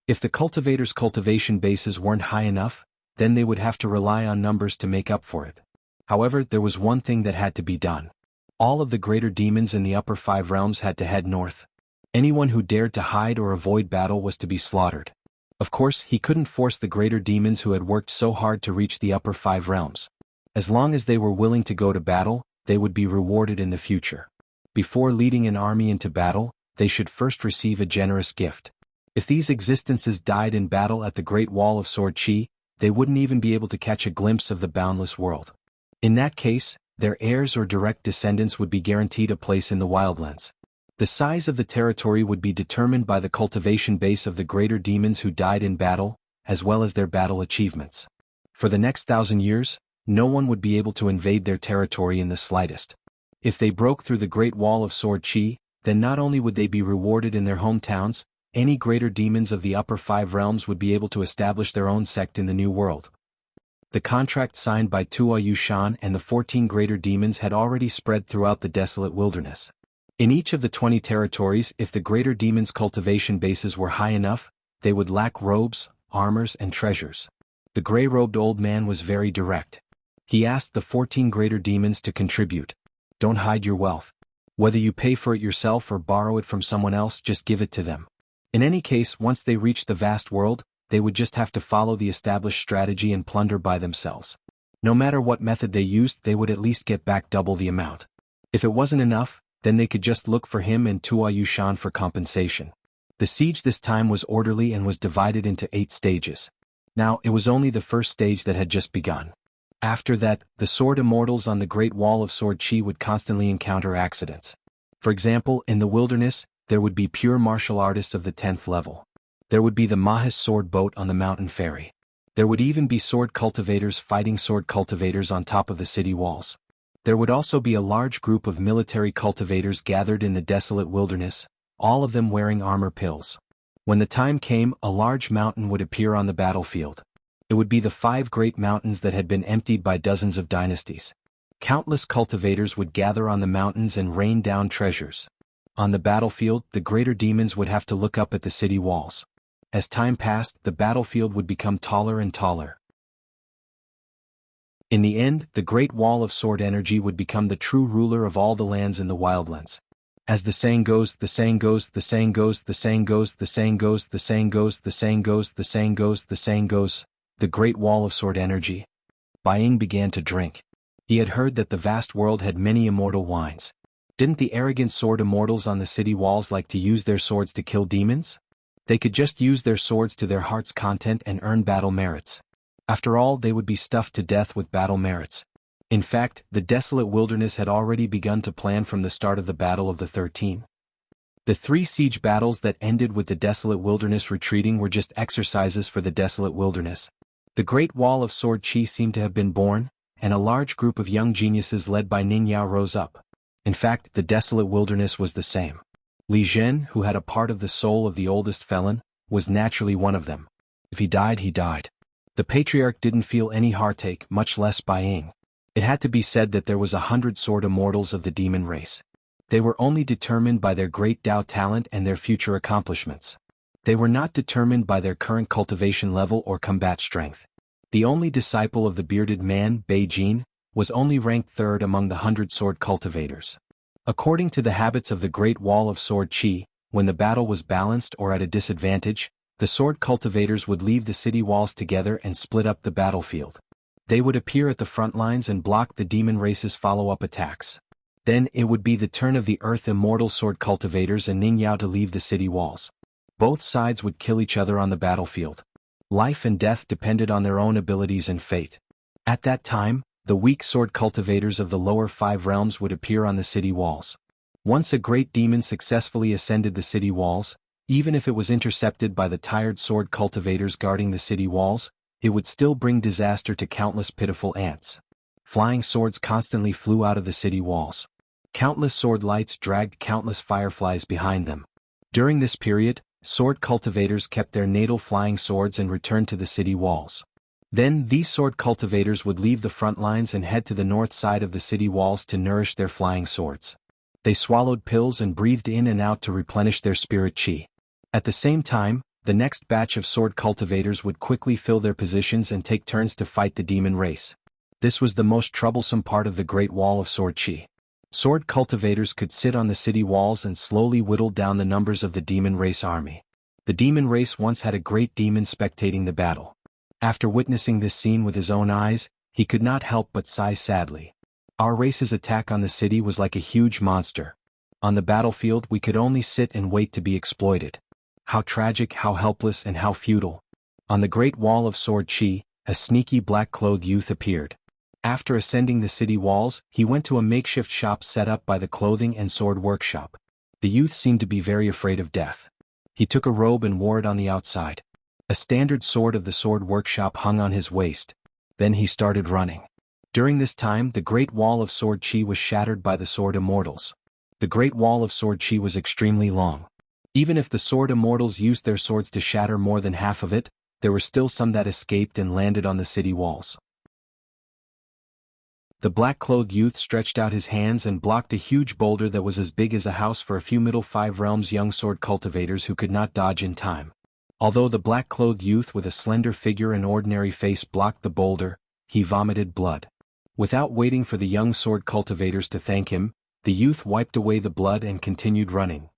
If the cultivators' cultivation bases weren't high enough, then they would have to rely on numbers to make up for it. However, there was one thing that had to be done. All of the greater demons in the upper 5 realms had to head north. Anyone who dared to hide or avoid battle was to be slaughtered. Of course, he couldn't force the greater demons who had worked so hard to reach the upper 5 realms. As long as they were willing to go to battle, they would be rewarded in the future. Before leading an army into battle, they should first receive a generous gift. If these existences died in battle at the Great Wall of Sword Chi, they wouldn't even be able to catch a glimpse of the boundless world. In that case, their heirs or direct descendants would be guaranteed a place in the wildlands. The size of the territory would be determined by the cultivation base of the greater demons who died in battle, as well as their battle achievements. For the next 1,000 years, no one would be able to invade their territory in the slightest. If they broke through the Great Wall of Sword Chi, then not only would they be rewarded in their hometowns, any greater demons of the upper 5 realms would be able to establish their own sect in the New World. The contract signed by Tua Yushan and the 14 greater demons had already spread throughout the desolate wilderness. In each of the 20 territories, if the greater demons' cultivation bases were high enough, they would lack robes, armors, and treasures. The gray-robed old man was very direct. He asked the 14 greater demons to contribute. Don't hide your wealth. Whether you pay for it yourself or borrow it from someone else, just give it to them. In any case, once they reached the vast world, they would just have to follow the established strategy and plunder by themselves. No matter what method they used, they would at least get back double the amount. If it wasn't enough, then they could just look for him and Tua Yushan for compensation. The siege this time was orderly and was divided into 8 stages. Now, it was only the first stage that had just begun. After that, the sword immortals on the Great Wall of Sword Chi would constantly encounter accidents. For example, in the wilderness, there would be pure martial artists of the 10th level. There would be the Mahis sword boat on the mountain ferry. There would even be sword cultivators fighting sword cultivators on top of the city walls. There would also be a large group of military cultivators gathered in the desolate wilderness, all of them wearing armor pills. When the time came, a large mountain would appear on the battlefield. It would be the 5 great mountains that had been emptied by dozens of dynasties. Countless cultivators would gather on the mountains and rain down treasures. On the battlefield, the greater demons would have to look up at the city walls. As time passed, the battlefield would become taller and taller. In the end, the Great Wall of Sword Energy would become the true ruler of all the lands in the wildlands. As the saying goes, the saying goes, the saying goes, the saying goes, the saying goes, the saying goes, the saying goes, the saying goes, the saying goes, the Great Wall of Sword Energy. Bai Ying began to drink. He had heard that the vast world had many immortal wines. Didn't the arrogant sword immortals on the city walls like to use their swords to kill demons? They could just use their swords to their heart's content and earn battle merits. After all, they would be stuffed to death with battle merits. In fact, the desolate wilderness had already begun to plan from the start of the Battle of the 13. The 3 siege battles that ended with the desolate wilderness retreating were just exercises for the desolate wilderness. The Great Wall of Sword Chi seemed to have been born, and a large group of young geniuses led by Ning Yao rose up. In fact, the desolate wilderness was the same. Li Zhen, who had a part of the soul of the oldest felon, was naturally one of them. If he died, he died. The patriarch didn't feel any heartache, much less Bai Ying. It had to be said that there was 100 sword immortals of the demon race. They were only determined by their great Dao talent and their future accomplishments. They were not determined by their current cultivation level or combat strength. The only disciple of the bearded man, Bai Jin, was only ranked third among the 100 sword cultivators. According to the habits of the Great Wall of Sword Qi, when the battle was balanced or at a disadvantage, the sword cultivators would leave the city walls together and split up the battlefield. They would appear at the front lines and block the demon race's follow-up attacks. Then it would be the turn of the Earth Immortal sword cultivators and Ning Yao to leave the city walls. Both sides would kill each other on the battlefield. Life and death depended on their own abilities and fate. At that time, the weak sword cultivators of the lower 5 realms would appear on the city walls. Once a great demon successfully ascended the city walls, even if it was intercepted by the tired sword cultivators guarding the city walls, it would still bring disaster to countless pitiful ants. Flying swords constantly flew out of the city walls. Countless sword lights dragged countless fireflies behind them. During this period, sword cultivators kept their natal flying swords and returned to the city walls. Then these sword cultivators would leave the front lines and head to the north side of the city walls to nourish their flying swords. They swallowed pills and breathed in and out to replenish their spirit qi. At the same time, the next batch of sword cultivators would quickly fill their positions and take turns to fight the demon race. This was the most troublesome part of the Great Wall of Sword Qi. Sword cultivators could sit on the city walls and slowly whittle down the numbers of the demon race army. The demon race once had a great demon spectating the battle. After witnessing this scene with his own eyes, he could not help but sigh sadly. Our race's attack on the city was like a huge monster. On the battlefield we could only sit and wait to be exploited. How tragic, how helpless, and how futile. On the Great Wall of Sword Qi, a sneaky black-clothed youth appeared. After ascending the city walls, he went to a makeshift shop set up by the clothing and sword workshop. The youth seemed to be very afraid of death. He took a robe and wore it on the outside. A standard sword of the sword workshop hung on his waist. Then he started running. During this time, the Great Wall of Sword Qi was shattered by the sword immortals. The Great Wall of Sword Qi was extremely long. Even if the sword immortals used their swords to shatter more than half of it, there were still some that escaped and landed on the city walls. The black-clothed youth stretched out his hands and blocked a huge boulder that was as big as a house for a few Middle 5 Realms young sword cultivators who could not dodge in time. Although the black-clothed youth with a slender figure and ordinary face blocked the boulder, he vomited blood. Without waiting for the young sword cultivators to thank him, the youth wiped away the blood and continued running.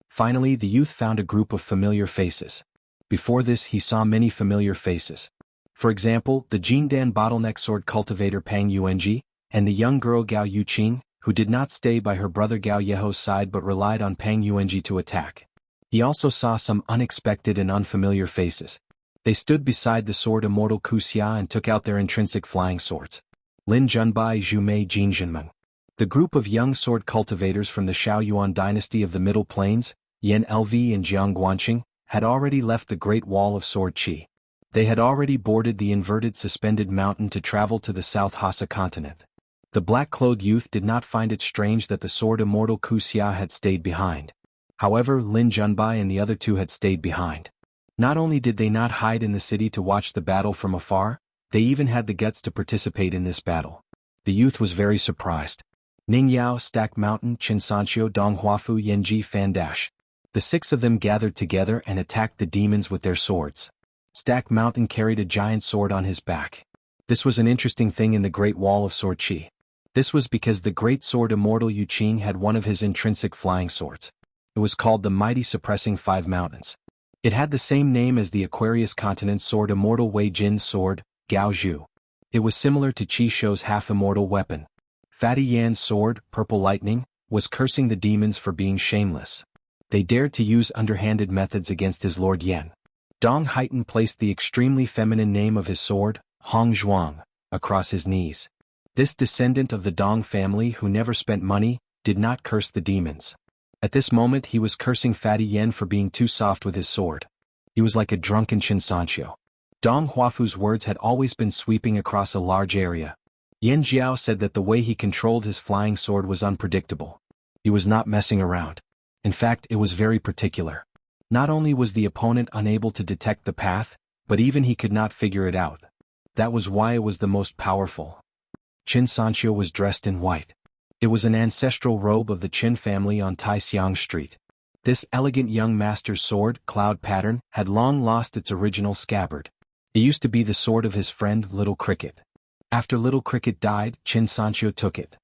Finally, the youth found a group of familiar faces. Before this, he saw many familiar faces. For example, the Jindan bottleneck sword cultivator Pang Yuanji, and the young girl Gao Yuqing, who did not stay by her brother Gao Yeho's side but relied on Pang Yuanji to attack. He also saw some unexpected and unfamiliar faces. They stood beside the sword immortal Ku Xia and took out their intrinsic flying swords. Lin Junbai Zhumei Jinzhenmeng. The group of young sword cultivators from the Shaoyuan dynasty of the Middle Plains, Yan Lv and Jiang Guanqing, had already left the Great Wall of Sword Qi. They had already boarded the inverted suspended mountain to travel to the South Hassa continent. The black-clothed youth did not find it strange that the sword immortal Ku Xia had stayed behind. However, Lin Junbai and the other two had stayed behind. Not only did they not hide in the city to watch the battle from afar, they even had the guts to participate in this battle. The youth was very surprised. Ning Yao, Stack Mountain, Qin Sanqiu, Dong Huafu, Yanji, Fan Dash. The 6 of them gathered together and attacked the demons with their swords. Stack Mountain carried a giant sword on his back. This was an interesting thing in the Great Wall of Sword Qi. This was because the great sword immortal Yu Qing had one of his intrinsic flying swords. It was called the Mighty Suppressing 5 Mountains. It had the same name as the Aquarius Continent sword immortal Wei Jin's sword, Gao Zhu. It was similar to Qi Shou's half-immortal weapon. Fatty Yan's sword, Purple Lightning, was cursing the demons for being shameless. They dared to use underhanded methods against his Lord Yan. Dong Haitan placed the extremely feminine name of his sword, Hong Zhuang, across his knees. This descendant of the Dong family who never spent money, did not curse the demons. At this moment he was cursing Fatty Yan for being too soft with his sword. He was like a drunken Qin Sanqiu. Dong Huafu's words had always been sweeping across a large area. Yan Jiao said that the way he controlled his flying sword was unpredictable. He was not messing around. In fact, it was very particular. Not only was the opponent unable to detect the path, but even he could not figure it out. That was why it was the most powerful. Qin Sanqiu was dressed in white. It was an ancestral robe of the Qin family on Taixiang Street. This elegant young master's sword, Cloud Pattern, had long lost its original scabbard. It used to be the sword of his friend Little Cricket. After Little Cricket died, Qin Sanqiu took it.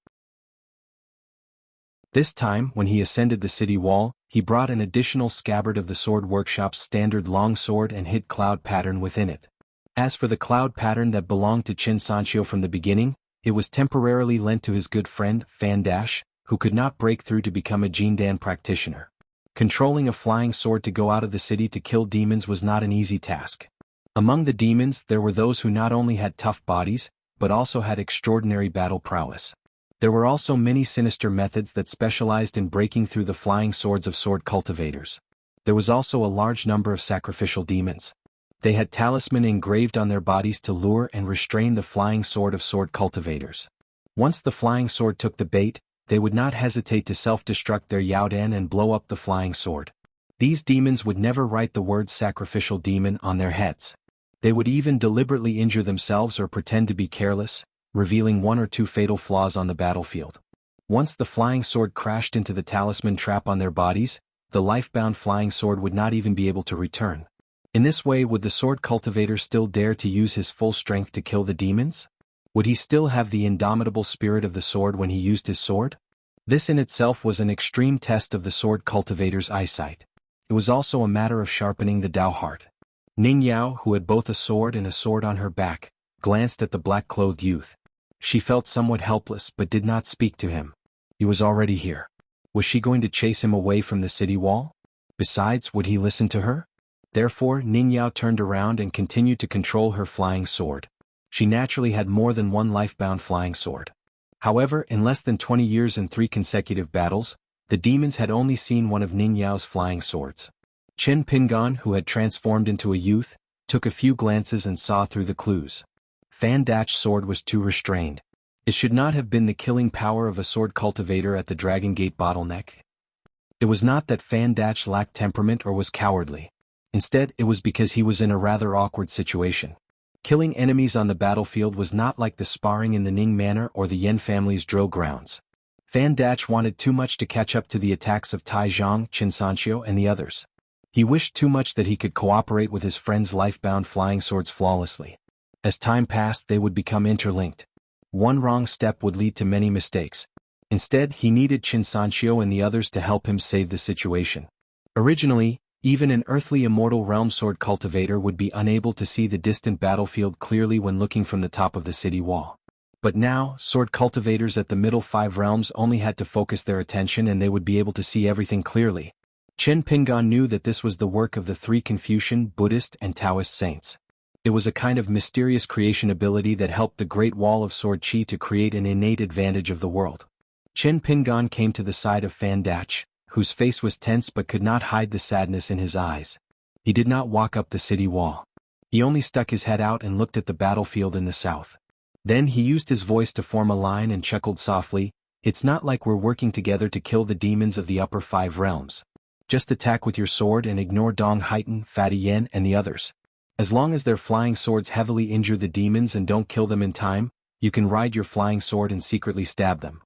This time, when he ascended the city wall, he brought an additional scabbard of the sword workshop's standard long sword and hid Cloud Pattern within it. As for the Cloud Pattern that belonged to Qin Sanqiu from the beginning, it was temporarily lent to his good friend, Fan Dash, who could not break through to become a Jindan practitioner. Controlling a flying sword to go out of the city to kill demons was not an easy task. Among the demons there were those who not only had tough bodies, but also had extraordinary battle prowess. There were also many sinister methods that specialized in breaking through the flying swords of sword cultivators. There was also a large number of sacrificial demons. They had talisman engraved on their bodies to lure and restrain the flying sword of sword cultivators. Once the flying sword took the bait, they would not hesitate to self-destruct their Yaodan and blow up the flying sword. These demons would never write the words sacrificial demon on their heads. They would even deliberately injure themselves or pretend to be careless, revealing one or two fatal flaws on the battlefield. Once the flying sword crashed into the talisman trap on their bodies, the life-bound flying sword would not even be able to return. In this way, would the sword cultivator still dare to use his full strength to kill the demons? Would he still have the indomitable spirit of the sword when he used his sword? This in itself was an extreme test of the sword cultivator's eyesight. It was also a matter of sharpening the Dao heart. Ning Yao, who had both a sword and a sword on her back, glanced at the black-clothed youth. She felt somewhat helpless but did not speak to him. He was already here. Was she going to chase him away from the city wall? Besides, would he listen to her? Therefore, Ning Yao turned around and continued to control her flying sword. She naturally had more than one life-bound flying sword. However, in less than 20 years and 3 consecutive battles, the demons had only seen one of Ning Yao's flying swords. Chen Pingan, who had transformed into a youth, took a few glances and saw through the clues. Fan Dach's sword was too restrained. It should not have been the killing power of a sword cultivator at the Dragon Gate bottleneck. It was not that Fan Dach lacked temperament or was cowardly. Instead, it was because he was in a rather awkward situation. Killing enemies on the battlefield was not like the sparring in the Ning Manor or the Yen family's drill grounds. Fan Dach wanted too much to catch up to the attacks of Tai Zhang, Qin Sanqiu, and the others. He wished too much that he could cooperate with his friend's life-bound flying swords flawlessly. As time passed, they would become interlinked. One wrong step would lead to many mistakes. Instead, he needed Qin Sanqiu and the others to help him save the situation. Originally, even an earthly immortal realm sword cultivator would be unable to see the distant battlefield clearly when looking from the top of the city wall. But now, sword cultivators at the middle 5 realms only had to focus their attention and they would be able to see everything clearly. Chen Pingan knew that this was the work of the 3 Confucian, Buddhist, and Taoist saints. It was a kind of mysterious creation ability that helped the Great Wall of Sword Qi to create an innate advantage of the world. Chen Pingan came to the side of Fan Dach, whose face was tense but could not hide the sadness in his eyes. He did not walk up the city wall. He only stuck his head out and looked at the battlefield in the south. Then he used his voice to form a line and chuckled softly. It's not like we're working together to kill the demons of the upper 5 realms. Just attack with your sword and ignore Dong Haitan, Fatty Yen, and the others. As long as their flying swords heavily injure the demons and don't kill them in time, you can ride your flying sword and secretly stab them.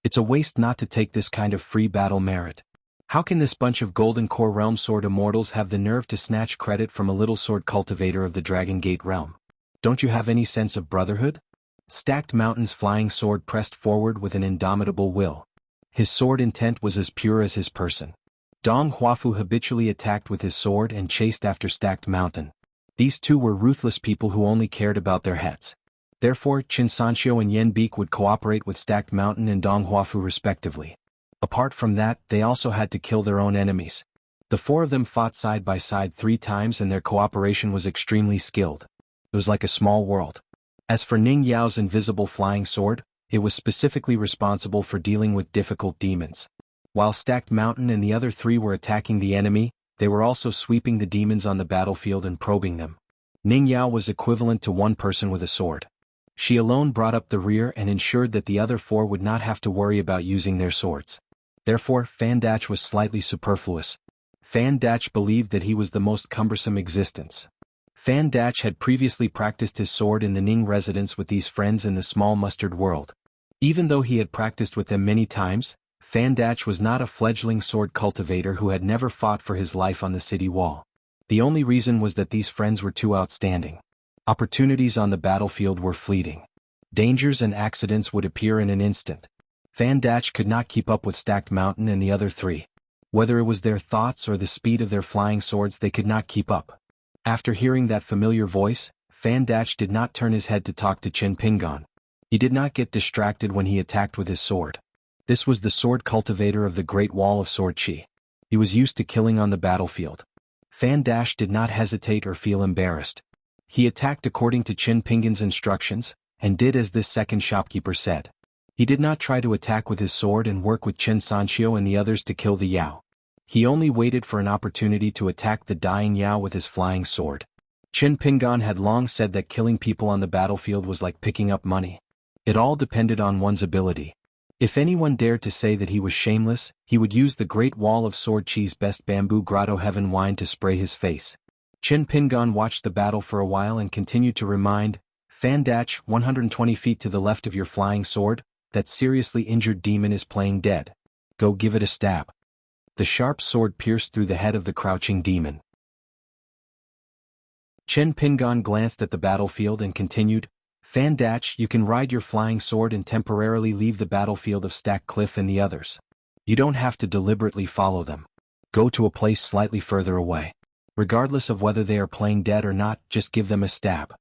It's a waste not to take this kind of free battle merit. How can this bunch of Golden Core Realm Sword Immortals have the nerve to snatch credit from a little sword cultivator of the Dragon Gate realm? Don't you have any sense of brotherhood? Stacked Mountain's flying sword pressed forward with an indomitable will. His sword intent was as pure as his person. Dong Huafu habitually attacked with his sword and chased after Stacked Mountain. These two were ruthless people who only cared about their heads. Therefore, Qin Sanqiu and Yen Beek would cooperate with Stacked Mountain and Dong Huafu respectively. Apart from that, they also had to kill their own enemies. The 4 of them fought side by side 3 times and their cooperation was extremely skilled. It was like a small world. As for Ning Yao's invisible flying sword, it was specifically responsible for dealing with difficult demons. While Stacked Mountain and the other 3 were attacking the enemy, they were also sweeping the demons on the battlefield and probing them. Ning Yao was equivalent to one person with a sword. She alone brought up the rear and ensured that the other 4 would not have to worry about using their swords. Therefore, Fan Dach was slightly superfluous. Fan Dach believed that he was the most cumbersome existence. Fan Dach had previously practiced his sword in the Ning residence with these friends in the small mustard world. Even though he had practiced with them many times, Fan Dach was not a fledgling sword cultivator who had never fought for his life on the city wall. The only reason was that these friends were too outstanding. Opportunities on the battlefield were fleeting. Dangers and accidents would appear in an instant. Fan Dach could not keep up with Stacked Mountain and the other three. Whether it was their thoughts or the speed of their flying swords, they could not keep up. After hearing that familiar voice, Fan Dach did not turn his head to talk to Qin Pingan. He did not get distracted when he attacked with his sword. This was the sword cultivator of the Great Wall of Sword Chi. He was used to killing on the battlefield. Fan Dach did not hesitate or feel embarrassed. He attacked according to Qin Pingan's instructions, and did as this second shopkeeper said. He did not try to attack with his sword and work with Chen Sanxiu and the others to kill the Yao. He only waited for an opportunity to attack the dying Yao with his flying sword. Qin Pingan had long said that killing people on the battlefield was like picking up money. It all depended on one's ability. If anyone dared to say that he was shameless, he would use the Great Wall of Sword Chi's best bamboo grotto heaven wine to spray his face. Qin Pingan watched the battle for a while and continued to remind, Fan Dach, 120 feet to the left of your flying sword, that seriously injured demon is playing dead. Go give it a stab. The sharp sword pierced through the head of the crouching demon. Qin Pingan glanced at the battlefield and continued, Fan Dach, you can ride your flying sword and temporarily leave the battlefield of Stack Cliff and the others. You don't have to deliberately follow them. Go to a place slightly further away. Regardless of whether they are playing dead or not, just give them a stab.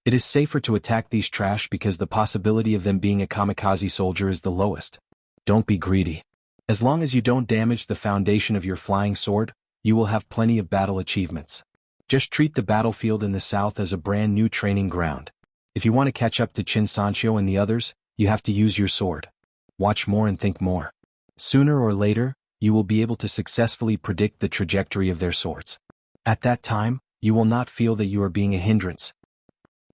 It is safer to attack these trash because the possibility of them being a kamikaze soldier is the lowest. Don't be greedy. As long as you don't damage the foundation of your flying sword, you will have plenty of battle achievements. Just treat the battlefield in the south as a brand new training ground. If you want to catch up to Qin Sanxiu and the others, you have to use your sword. Watch more and think more. Sooner or later, you will be able to successfully predict the trajectory of their swords. At that time, you will not feel that you are being a hindrance.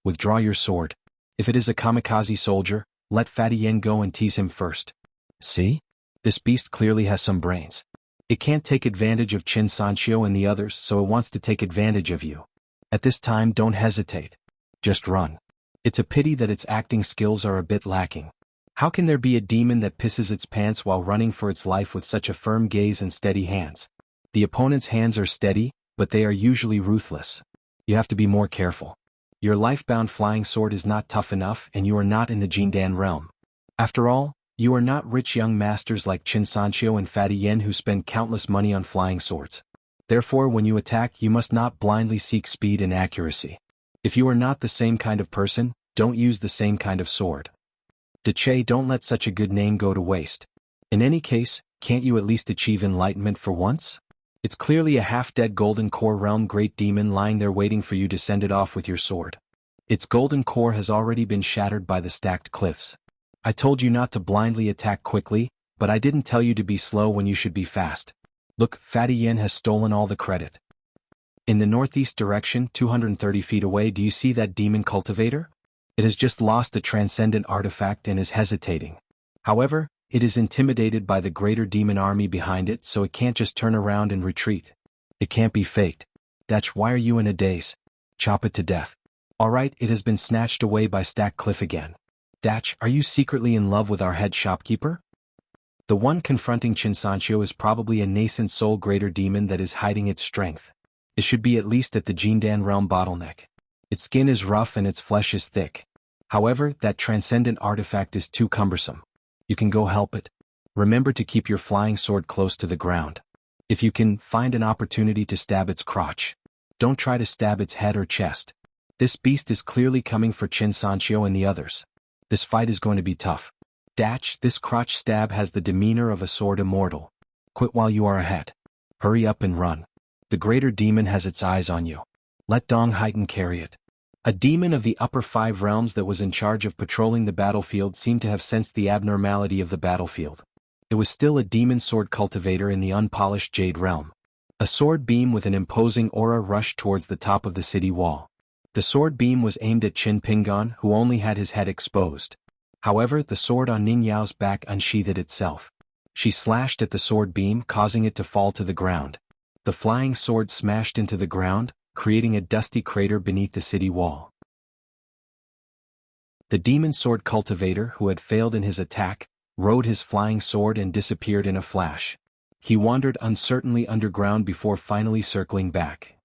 Withdraw your sword. If it is a kamikaze soldier, let Fatty Yen go and tease him first. See? This beast clearly has some brains. It can't take advantage of Qin Sanxiu and the others, so it wants to take advantage of you. At this time, don't hesitate. Just run. It's a pity that its acting skills are a bit lacking. How can there be a demon that pisses its pants while running for its life with such a firm gaze and steady hands? The opponent's hands are steady, but they are usually ruthless. You have to be more careful. Your life-bound flying sword is not tough enough and you are not in the Jindan realm. After all, you are not rich young masters like Qin Sanxiu and Fatty Yen who spend countless money on flying swords. Therefore, when you attack, you must not blindly seek speed and accuracy. If you are not the same kind of person, don't use the same kind of sword. Deche, don't let such a good name go to waste. In any case, can't you at least achieve enlightenment for once? It's clearly a half-dead golden core realm great demon lying there waiting for you to send it off with your sword. Its golden core has already been shattered by the stacked cliffs. I told you not to blindly attack quickly, but I didn't tell you to be slow when you should be fast. Look, Fatty Yen has stolen all the credit. In the northeast direction, 230 feet away, do you see that demon cultivator? It has just lost a transcendent artifact and is hesitating. However, it is intimidated by the greater demon army behind it, so it can't just turn around and retreat. It can't be faked. Dach, why are you in a daze? Chop it to death. Alright, it has been snatched away by Stack Cliff again. Dach, are you secretly in love with our head shopkeeper? The one confronting Qin Sanxiu is probably a nascent soul greater demon that is hiding its strength. It should be at least at the Jindan realm bottleneck. Its skin is rough and its flesh is thick. However, that transcendent artifact is too cumbersome. You can go help it. Remember to keep your flying sword close to the ground. If you can, find an opportunity to stab its crotch. Don't try to stab its head or chest. This beast is clearly coming for Qin Sanxiu and the others. This fight is going to be tough. Dach, this crotch stab has the demeanor of a sword immortal. Quit while you are ahead. Hurry up and run. The greater demon has its eyes on you. Let Dong Haiten carry it. A demon of the upper 5 realms that was in charge of patrolling the battlefield seemed to have sensed the abnormality of the battlefield. It was still a demon sword cultivator in the unpolished Jade realm. A sword beam with an imposing aura rushed towards the top of the city wall. The sword beam was aimed at Qin Pingan, who only had his head exposed. However, the sword on Ning Yao's back unsheathed itself. She slashed at the sword beam, causing it to fall to the ground. The flying sword smashed into the ground, creating a dusty crater beneath the city wall. The demon sword cultivator, who had failed in his attack, rode his flying sword and disappeared in a flash. He wandered uncertainly underground before finally circling back.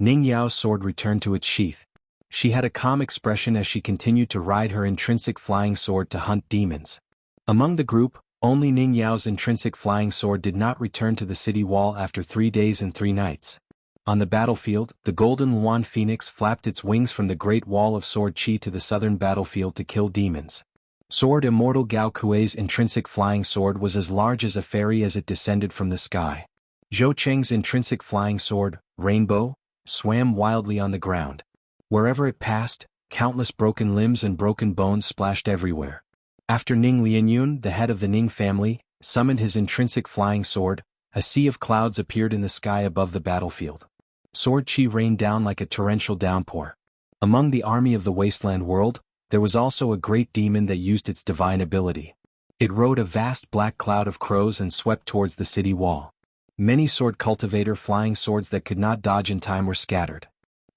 Ning Yao's sword returned to its sheath. She had a calm expression as she continued to ride her intrinsic flying sword to hunt demons. Among the group, only Ning Yao's intrinsic flying sword did not return to the city wall after 3 days and 3 nights. On the battlefield, the golden Luan phoenix flapped its wings from the great wall of sword qi to the southern battlefield to kill demons. Sword Immortal Gao Kuei's intrinsic flying sword was as large as a fairy as it descended from the sky. Zhou Cheng's intrinsic flying sword, Rainbow, swam wildly on the ground. Wherever it passed, countless broken limbs and broken bones splashed everywhere. After Ning Lianyun, the head of the Ning family, summoned his intrinsic flying sword, a sea of clouds appeared in the sky above the battlefield. Sword qi rained down like a torrential downpour. Among the army of the wasteland world, there was also a great demon that used its divine ability. It rode a vast black cloud of crows and swept towards the city wall. Many sword cultivator flying swords that could not dodge in time were scattered.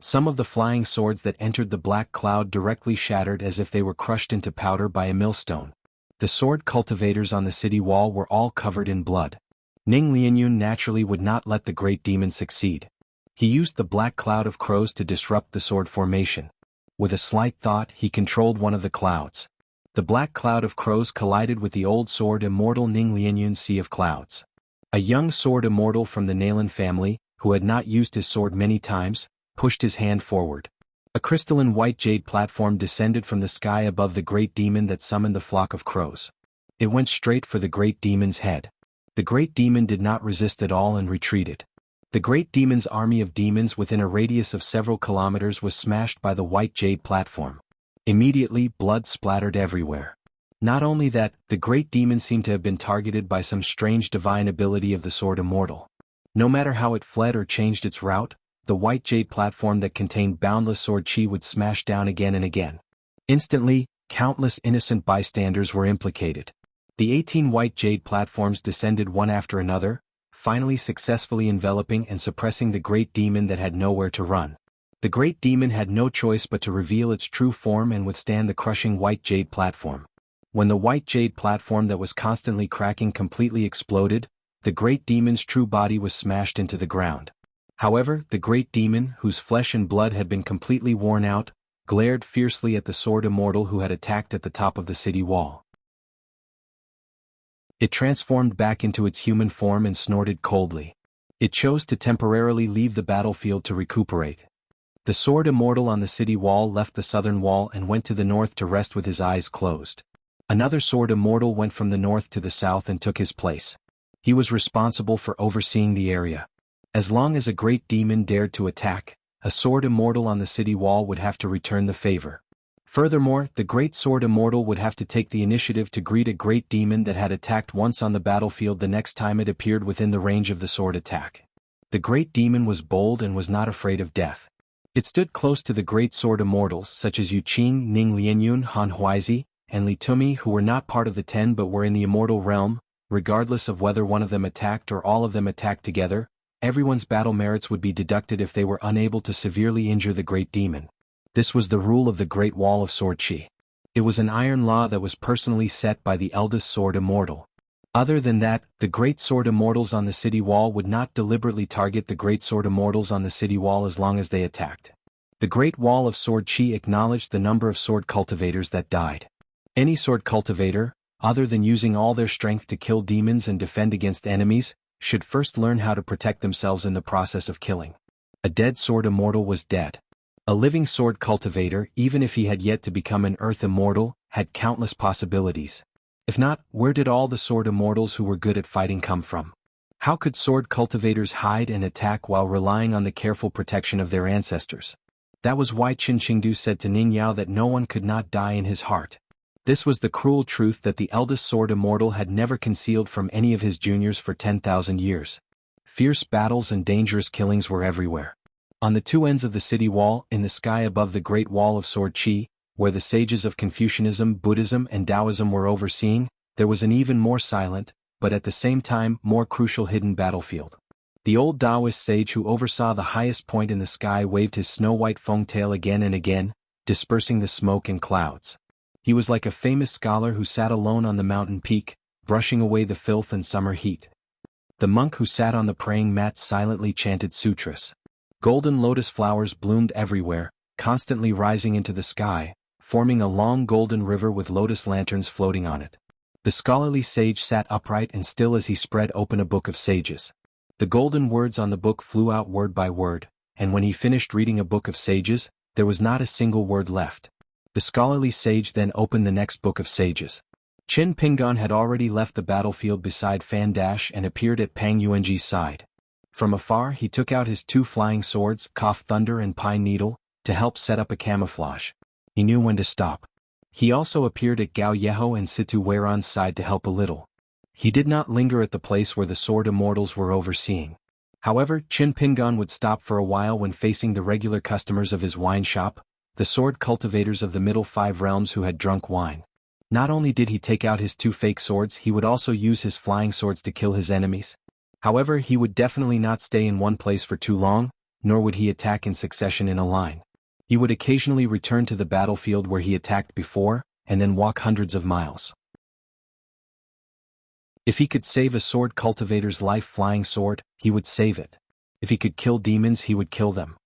Some of the flying swords that entered the black cloud directly shattered as if they were crushed into powder by a millstone. The sword cultivators on the city wall were all covered in blood. Ning Lianyun naturally would not let the great demon succeed. He used the black cloud of crows to disrupt the sword formation. With a slight thought, he controlled one of the clouds. The black cloud of crows collided with the old sword immortal Ning Lianyun's sea of clouds. A young sword immortal from the Nalan family, who had not used his sword many times, pushed his hand forward. A crystalline white jade platform descended from the sky above the great demon that summoned the flock of crows. It went straight for the great demon's head. The great demon did not resist at all and retreated. The great demon's army of demons within a radius of several kilometers was smashed by the white jade platform. Immediately, blood splattered everywhere. Not only that, the great demon seemed to have been targeted by some strange divine ability of the sword immortal. No matter how it fled or changed its route, the white jade platform that contained boundless sword qi would smash down again and again. Instantly, countless innocent bystanders were implicated. The 18 white jade platforms descended one after another, finally successfully enveloping and suppressing the great demon that had nowhere to run. The great demon had no choice but to reveal its true form and withstand the crushing white jade platform. When the white jade platform that was constantly cracking completely exploded, the great demon's true body was smashed into the ground. However, the great demon, whose flesh and blood had been completely worn out, glared fiercely at the sword immortal who had attacked at the top of the city wall. It transformed back into its human form and snorted coldly. It chose to temporarily leave the battlefield to recuperate. The sword immortal on the city wall left the southern wall and went to the north to rest with his eyes closed. Another sword immortal went from the north to the south and took his place. He was responsible for overseeing the area. As long as a great demon dared to attack, a sword immortal on the city wall would have to return the favor. Furthermore, the great sword immortal would have to take the initiative to greet a great demon that had attacked once on the battlefield the next time it appeared within the range of the sword attack. The great demon was bold and was not afraid of death. It stood close to the great sword immortals such as Yu Qing, Ning Lianyun, Han Huizi, and Li Tumi, who were not part of the 10 but were in the immortal realm. Regardless of whether one of them attacked or all of them attacked together, everyone's battle merits would be deducted if they were unable to severely injure the great demon. This was the rule of the Great Wall of Sword Qi. It was an iron law that was personally set by the eldest sword immortal. Other than that, the great sword immortals on the city wall would not deliberately target the great sword immortals on the city wall as long as they attacked. The Great Wall of Sword Qi acknowledged the number of sword cultivators that died. Any sword cultivator, other than using all their strength to kill demons and defend against enemies, should first learn how to protect themselves in the process of killing. A dead sword immortal was dead. A living sword cultivator, even if he had yet to become an earth immortal, had countless possibilities. If not, where did all the sword immortals who were good at fighting come from? How could sword cultivators hide and attack while relying on the careful protection of their ancestors? That was why Qin Qingdu said to Ning Yao that no one could not die in his heart. This was the cruel truth that the eldest sword immortal had never concealed from any of his juniors for 10,000 years. Fierce battles and dangerous killings were everywhere. On the two ends of the city wall, in the sky above the Great Wall of Sword Qi, where the sages of Confucianism, Buddhism, and Taoism were overseeing, there was an even more silent, but at the same time more crucial hidden battlefield. The old Taoist sage who oversaw the highest point in the sky waved his snow-white feng-tail again and again, dispersing the smoke and clouds. He was like a famous scholar who sat alone on the mountain peak, brushing away the filth and summer heat. The monk who sat on the praying mat silently chanted sutras. Golden lotus flowers bloomed everywhere, constantly rising into the sky, forming a long golden river with lotus lanterns floating on it. The scholarly sage sat upright and still as he spread open a book of sages. The golden words on the book flew out word by word, and when he finished reading a book of sages, there was not a single word left. The scholarly sage then opened the next book of sages. Qin Pingan had already left the battlefield beside Fan Dash and appeared at Pang Yuanji's side. From afar he took out his two flying swords, Cough Thunder and Pine Needle, to help set up a camouflage. He knew when to stop. He also appeared at Gao Yeho and Situ Weiran's side to help a little. He did not linger at the place where the sword immortals were overseeing. However, Qin Pingan would stop for a while when facing the regular customers of his wine shop, the sword cultivators of the Middle Five Realms who had drunk wine. Not only did he take out his two fake swords, he would also use his flying swords to kill his enemies. However, he would definitely not stay in one place for too long, nor would he attack in succession in a line. He would occasionally return to the battlefield where he attacked before, and then walk hundreds of miles. If he could save a sword cultivator's life-flying sword, he would save it. If he could kill demons, he would kill them.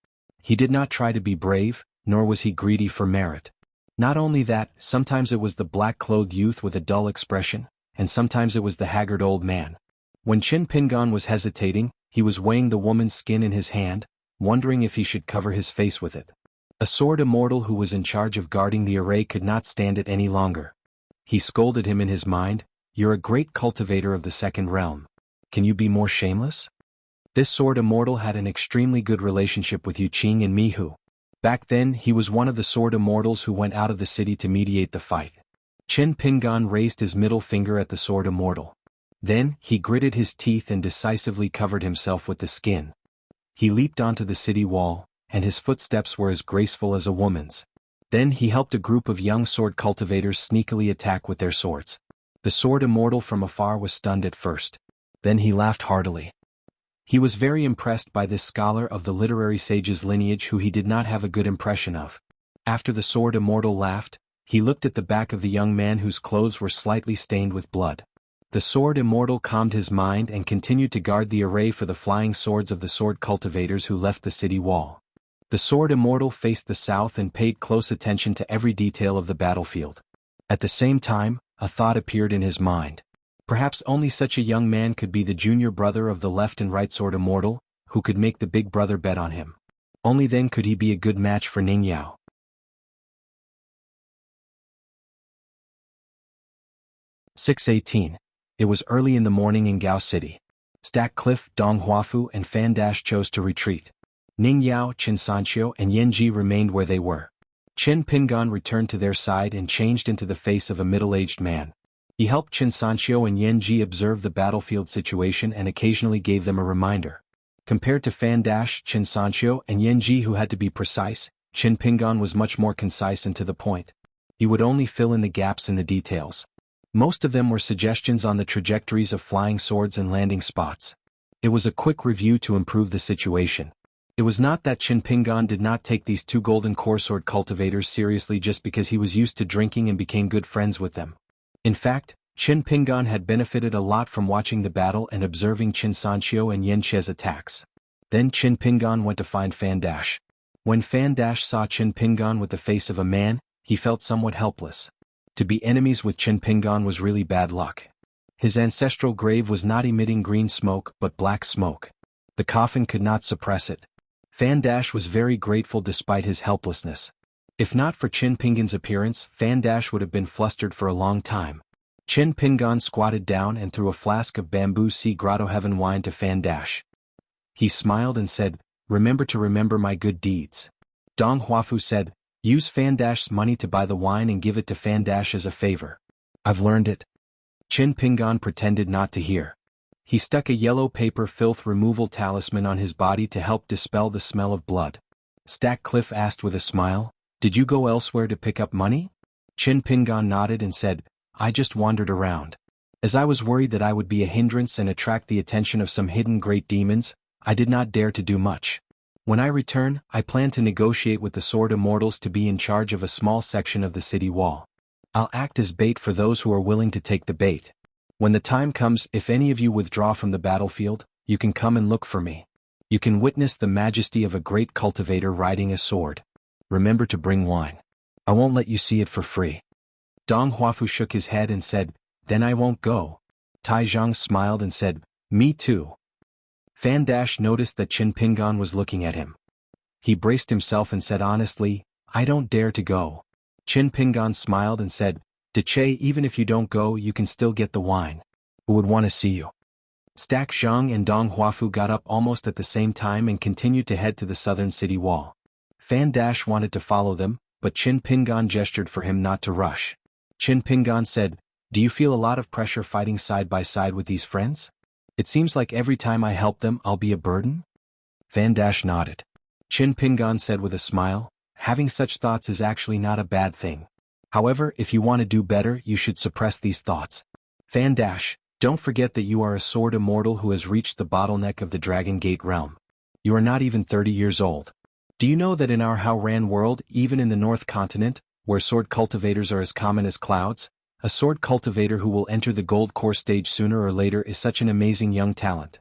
He did not try to be brave, nor was he greedy for merit. Not only that, sometimes it was the black-clothed youth with a dull expression, and sometimes it was the haggard old man. When Qin Pingan was hesitating, he was weighing the woman's skin in his hand, wondering if he should cover his face with it. A sword immortal who was in charge of guarding the array could not stand it any longer. He scolded him in his mind, "You're a great cultivator of the second realm. Can you be more shameless?" This sword immortal had an extremely good relationship with Yu Qing and Mihu. Back then he was one of the sword immortals who went out of the city to mediate the fight. Qin Pingan raised his middle finger at the sword immortal. Then, he gritted his teeth and decisively covered himself with the skin. He leaped onto the city wall, and his footsteps were as graceful as a woman's. Then he helped a group of young sword cultivators sneakily attack with their swords. The sword immortal from afar was stunned at first. Then he laughed heartily. He was very impressed by this scholar of the literary sage's lineage who he did not have a good impression of. After the sword immortal laughed, he looked at the back of the young man whose clothes were slightly stained with blood. The sword immortal calmed his mind and continued to guard the array for the flying swords of the sword cultivators who left the city wall. The sword immortal faced the south and paid close attention to every detail of the battlefield. At the same time, a thought appeared in his mind. Perhaps only such a young man could be the junior brother of the left and right sword immortal, who could make the big brother bet on him. Only then could he be a good match for Ning Yao. 6:18. It was early in the morning in Gao City. Stack Cliff, Dong Huafu and Fan Dash chose to retreat. Ning Yao, Qin Sanqiu and Yan Ji remained where they were. Qin Pingan returned to their side and changed into the face of a middle-aged man. He helped Qin Sanqiu and Yan Ji observe the battlefield situation and occasionally gave them a reminder. Compared to Fan Dash, Qin Sanqiu and Yan Ji who had to be precise, Qin Pingan was much more concise and to the point. He would only fill in the gaps in the details. Most of them were suggestions on the trajectories of flying swords and landing spots. It was a quick review to improve the situation. It was not that Qin Pingan did not take these two golden core sword cultivators seriously just because he was used to drinking and became good friends with them. In fact, Qin Pingan had benefited a lot from watching the battle and observing Qin Sanqiu and Yan Che's attacks. Then Qin Pingan went to find Fan Dash. When Fan Dash saw Qin Pingan with the face of a man, he felt somewhat helpless. To be enemies with Qin Pingan was really bad luck. His ancestral grave was not emitting green smoke but black smoke. The coffin could not suppress it. Fan Dash was very grateful despite his helplessness. If not for Qin Pingan's appearance, Fan Dash would have been flustered for a long time. Qin Pingan squatted down and threw a flask of bamboo sea grotto heaven wine to Fan Dash. He smiled and said, "Remember to remember my good deeds." Dong Huafu said, "Use Fan Dash's money to buy the wine and give it to Fan Dash as a favor." "I've learned it." Qin Pingan pretended not to hear. He stuck a yellow paper filth removal talisman on his body to help dispel the smell of blood. Stack Cliff asked with a smile, "Did you go elsewhere to pick up money?" Qin Pingan nodded and said, "I just wandered around." As I was worried that I would be a hindrance and attract the attention of some hidden great demons, I did not dare to do much. When I return, I plan to negotiate with the Sword Immortals to be in charge of a small section of the city wall. I'll act as bait for those who are willing to take the bait. When the time comes, if any of you withdraw from the battlefield, you can come and look for me. You can witness the majesty of a great cultivator riding a sword. Remember to bring wine. I won't let you see it for free. Dong Huafu shook his head and said, "Then I won't go." Tai Zhang smiled and said, "Me too." Fan Dash noticed that Qin Pingan was looking at him. He braced himself and said honestly, "I don't dare to go." Qin Pingan smiled and said, "Deche, even if you don't go, you can still get the wine. Who would want to see you?" Stack Zhang and Dong Huafu got up almost at the same time and continued to head to the southern city wall. Fan Dash wanted to follow them, but Qin Pingan gestured for him not to rush. Qin Pingan said, "Do you feel a lot of pressure fighting side by side with these friends? It seems like every time I help them I'll be a burden?" Fan Dash nodded. Qin Pingan said with a smile, "Having such thoughts is actually not a bad thing. However, if you want to do better, you should suppress these thoughts. Fan Dash, don't forget that you are a sword immortal who has reached the bottleneck of the Dragon Gate realm. You are not even 30 years old. Do you know that in our Haoran world, even in the North Continent, where sword cultivators are as common as clouds, a sword cultivator who will enter the gold core stage sooner or later is such an amazing young talent?"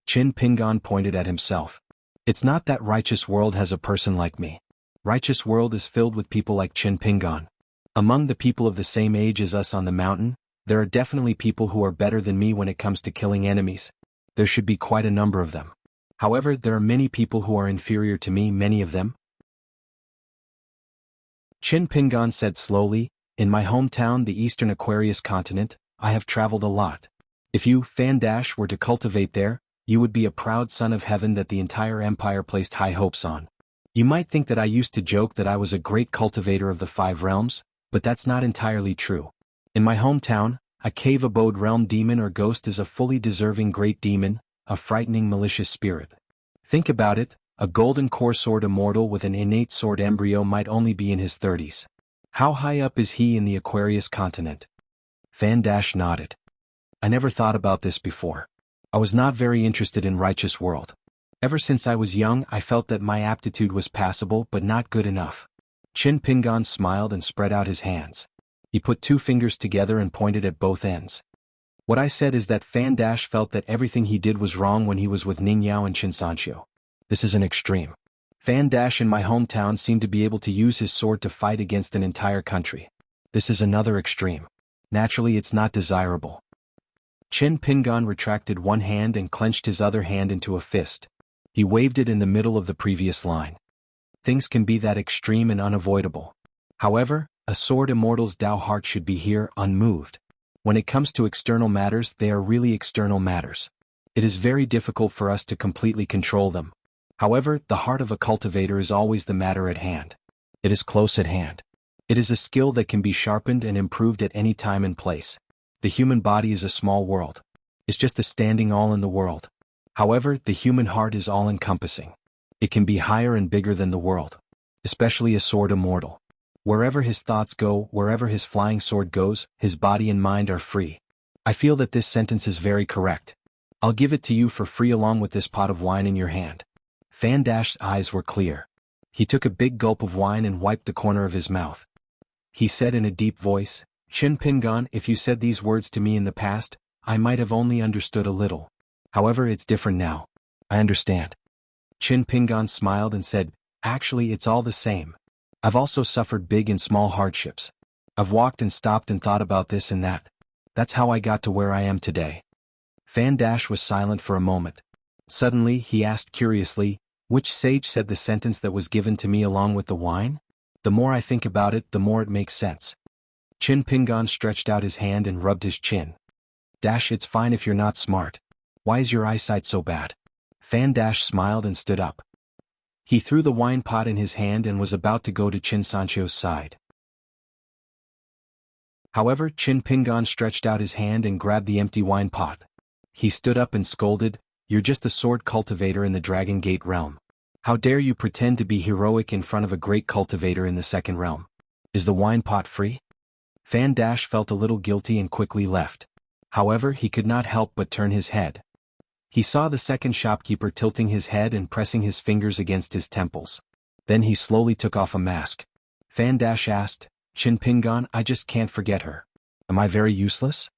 Qin Pingan pointed at himself. "It's not that Righteous World has a person like me. Righteous World is filled with people like Qin Pingan. Among the people of the same age as us on the mountain, there are definitely people who are better than me when it comes to killing enemies. There should be quite a number of them. However, there are many people who are inferior to me, many of them." Qin Pingan said slowly, "In my hometown, the Eastern Aquarius continent, I have traveled a lot. If you, Fan Dash, were to cultivate there, you would be a proud son of heaven that the entire empire placed high hopes on. You might think that I used to joke that I was a great cultivator of the 5 realms, but that's not entirely true. In my hometown, a cave abode realm demon or ghost is a fully deserving great demon, a frightening malicious spirit. Think about it, a golden core sword immortal with an innate sword embryo might only be in his 30s. How high up is he in the Aquarius continent?" Fan Dash nodded. "I never thought about this before. I was not very interested in Righteous World. Ever since I was young, I felt that my aptitude was passable but not good enough." Qin Pingan smiled and spread out his hands. He put 2 fingers together and pointed at both ends. "What I said is that Fan Dash felt that everything he did was wrong when he was with Ning Yao and Qin Sanqiu. This is an extreme. Fan Dash in my hometown seemed to be able to use his sword to fight against an entire country. This is another extreme. Naturally, it's not desirable." Qin Pingan retracted one hand and clenched his other hand into a fist. He waved it in the middle of the previous line. "Things can be that extreme and unavoidable. However, a sword immortal's Dao heart should be here, unmoved. When it comes to external matters, they are really external matters. It is very difficult for us to completely control them. However, the heart of a cultivator is always the matter at hand. It is close at hand. It is a skill that can be sharpened and improved at any time and place. The human body is a small world. It's just a standing all in the world. However, the human heart is all-encompassing. It can be higher and bigger than the world. Especially a sword immortal. Wherever his thoughts go, wherever his flying sword goes, his body and mind are free. I feel that this sentence is very correct. I'll give it to you for free along with this pot of wine in your hand." Fan Dash's eyes were clear. He took a big gulp of wine and wiped the corner of his mouth. He said in a deep voice, "Qin Pingan, if you said these words to me in the past, I might have only understood a little. However, it's different now. I understand." Qin Pingan smiled and said, "Actually, it's all the same. I've also suffered big and small hardships. I've walked and stopped and thought about this and that. That's how I got to where I am today." Fan Dash was silent for a moment. Suddenly, he asked curiously, "Which sage said the sentence that was given to me along with the wine? The more I think about it, the more it makes sense." Qin Pingan stretched out his hand and rubbed his chin. "Dash, it's fine if you're not smart. Why is your eyesight so bad?" Fan Dash smiled and stood up. He threw the wine pot in his hand and was about to go to Qin Sanqiu's side. However, Qin Pingan stretched out his hand and grabbed the empty wine pot. He stood up and scolded, "You're just a sword cultivator in the Dragon Gate realm. How dare you pretend to be heroic in front of a great cultivator in the second realm? Is the wine pot free?" Fan Dash felt a little guilty and quickly left. However, he could not help but turn his head. He saw the second shopkeeper tilting his head and pressing his fingers against his temples. Then he slowly took off a mask. Fan Dash asked, Chin Pingon, I just can't forget her. Am I very useless?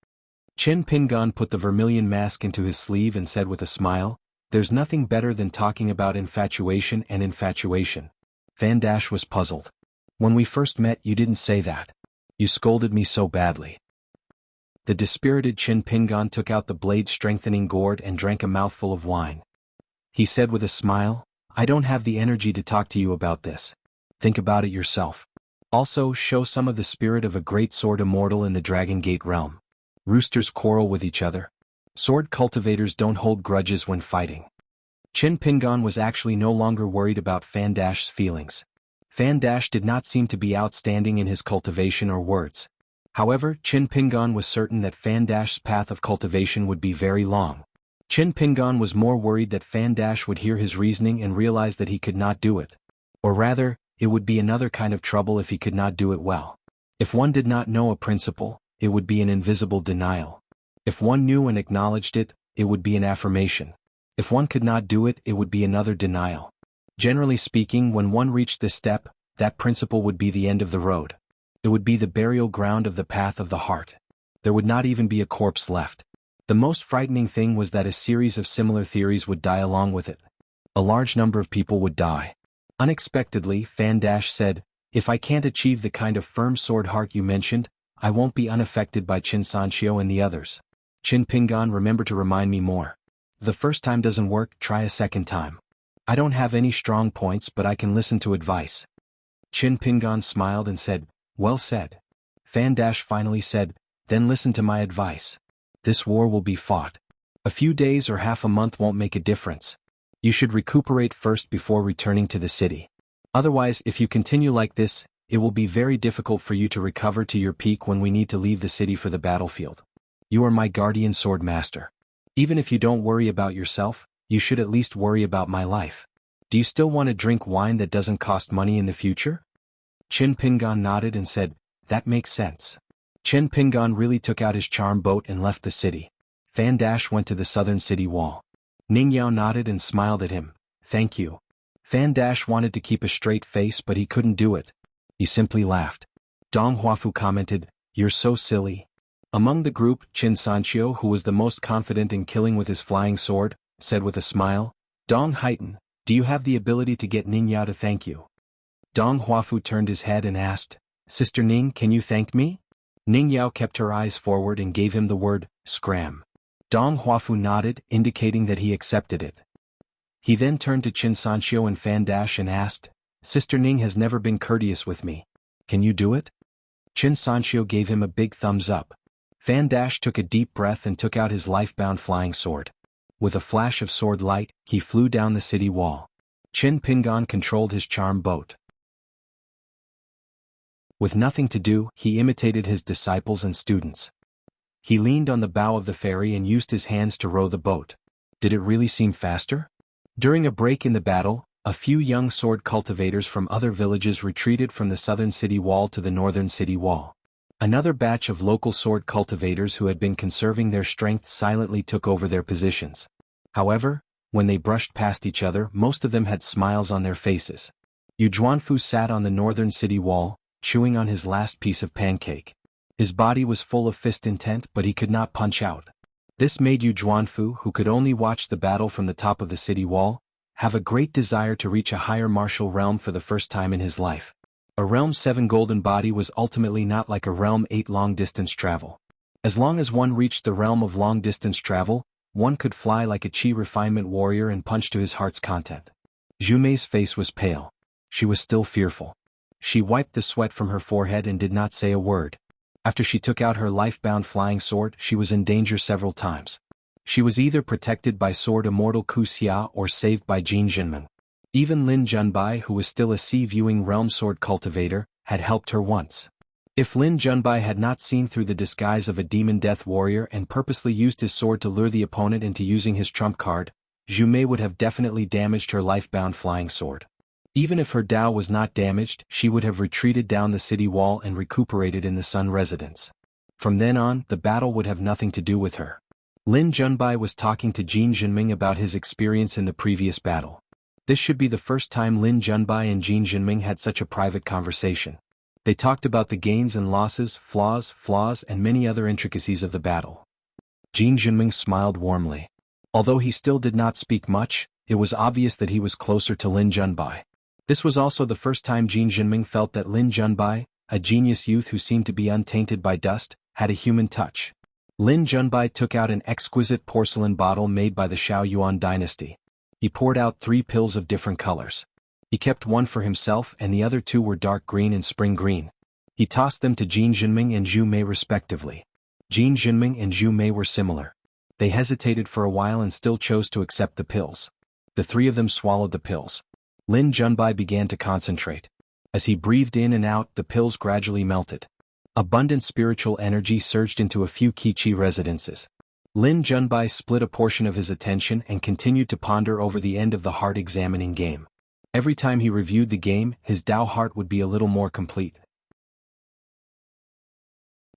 Chin Pingon put the vermilion mask into his sleeve and said with a smile, there's nothing better than talking about infatuation and infatuation. Fan Dash was puzzled. When we first met you didn't say that. You scolded me so badly. The dispirited Chin Pingon took out the blade-strengthening gourd and drank a mouthful of wine. He said with a smile, I don't have the energy to talk to you about this. Think about it yourself. Also, show some of the spirit of a great sword immortal in the Dragon Gate realm. Roosters quarrel with each other. Sword cultivators don't hold grudges when fighting. Chin Pingon was actually no longer worried about Fan Dash's feelings. Fan Dash did not seem to be outstanding in his cultivation or words. However, Chin Pingon was certain that Fan Dash's path of cultivation would be very long. Chin Pingon was more worried that Fan Dash would hear his reasoning and realize that he could not do it. Or rather, it would be another kind of trouble if he could not do it well. If one did not know a principle, it would be an invisible denial. If one knew and acknowledged it, it would be an affirmation. If one could not do it, it would be another denial. Generally speaking, when one reached this step, that principle would be the end of the road. It would be the burial ground of the path of the heart. There would not even be a corpse left. The most frightening thing was that a series of similar theories would die along with it. A large number of people would die. Unexpectedly, Fan Dash said, if I can't achieve the kind of firm sword heart you mentioned, I won't be unaffected by Chin Sanchio and the others. Chin Pingon, remember to remind me more. The first time doesn't work, try a second time. I don't have any strong points but I can listen to advice. Chin Pingon smiled and said, well said. Fan Dash finally said, then listen to my advice. This war will be fought. A few days or half a month won't make a difference. You should recuperate first before returning to the city. Otherwise, if you continue like this, it will be very difficult for you to recover to your peak when we need to leave the city for the battlefield. You are my guardian sword master. Even if you don't worry about yourself, you should at least worry about my life. Do you still want to drink wine that doesn't cost money in the future? Chin Pingon nodded and said, that makes sense. Chin Pingon really took out his charm boat and left the city. Fan Dash went to the southern city wall. Ning Yao nodded and smiled at him, thank you. Fan Dash wanted to keep a straight face but he couldn't do it. He simply laughed. Dong Huafu commented, you're so silly. Among the group, Chin Sanchio, who was the most confident in killing with his flying sword, said with a smile, Dong Haitan, do you have the ability to get Ning Yao to thank you? Dong Huafu turned his head and asked, Sister Ning, can you thank me? Ning Yao kept her eyes forward and gave him the word, scram. Dong Huafu nodded, indicating that he accepted it. He then turned to Chin Sanchio and Fan Dash and asked, Sister Ning has never been courteous with me. Can you do it? Chin Sanchio gave him a big thumbs up. Fan Dash took a deep breath and took out his life-bound flying sword. With a flash of sword light, he flew down the city wall. Chin Pingon controlled his charm boat. With nothing to do, he imitated his disciples and students. He leaned on the bow of the ferry and used his hands to row the boat. Did it really seem faster? During a break in the battle, a few young sword cultivators from other villages retreated from the southern city wall to the northern city wall. Another batch of local sword cultivators who had been conserving their strength silently took over their positions. However, when they brushed past each other, most of them had smiles on their faces. Yu Zhuanfu sat on the northern city wall, chewing on his last piece of pancake. His body was full of fist intent but he could not punch out. This made Yu Zhuanfu, who could only watch the battle from the top of the city wall, have a great desire to reach a higher martial realm for the first time in his life. A realm 7 golden body was ultimately not like a realm 8 long-distance travel. As long as one reached the realm of long-distance travel, one could fly like a chi refinement warrior and punch to his heart's content. Zhu Mei's face was pale. She was still fearful. She wiped the sweat from her forehead and did not say a word. After she took out her life-bound flying sword, she was in danger several times. She was either protected by sword immortal Ku Xia or saved by Jin Jinmen. Even Lin Junbai, who was still a sea-viewing realm sword cultivator, had helped her once. If Lin Junbai had not seen through the disguise of a demon death warrior and purposely used his sword to lure the opponent into using his trump card, Zhu Mei would have definitely damaged her life-bound flying sword. Even if her Dao was not damaged, she would have retreated down the city wall and recuperated in the Sun residence. From then on, the battle would have nothing to do with her. Lin Junbai was talking to Jin Jinming about his experience in the previous battle. This should be the first time Lin Junbai and Jin Jinming had such a private conversation. They talked about the gains and losses, flaws, and many other intricacies of the battle. Jin Jinming smiled warmly. Although he still did not speak much, it was obvious that he was closer to Lin Junbai. This was also the first time Jin Jinming felt that Lin Junbai, a genius youth who seemed to be untainted by dust, had a human touch. Lin Junbai took out an exquisite porcelain bottle made by the Shaoyuan dynasty. He poured out 3 pills of different colors. He kept one for himself and the other 2 were dark green and spring green. He tossed them to Jin Jinming and Zhu Mei respectively. Jin Jinming and Zhu Mei were similar. They hesitated for a while and still chose to accept the pills. The 3 of them swallowed the pills. Lin Junbai began to concentrate. As he breathed in and out, the pills gradually melted. Abundant spiritual energy surged into a few Qi residences. Lin Junbai split a portion of his attention and continued to ponder over the end of the heart examining game. Every time he reviewed the game, his Dao heart would be a little more complete.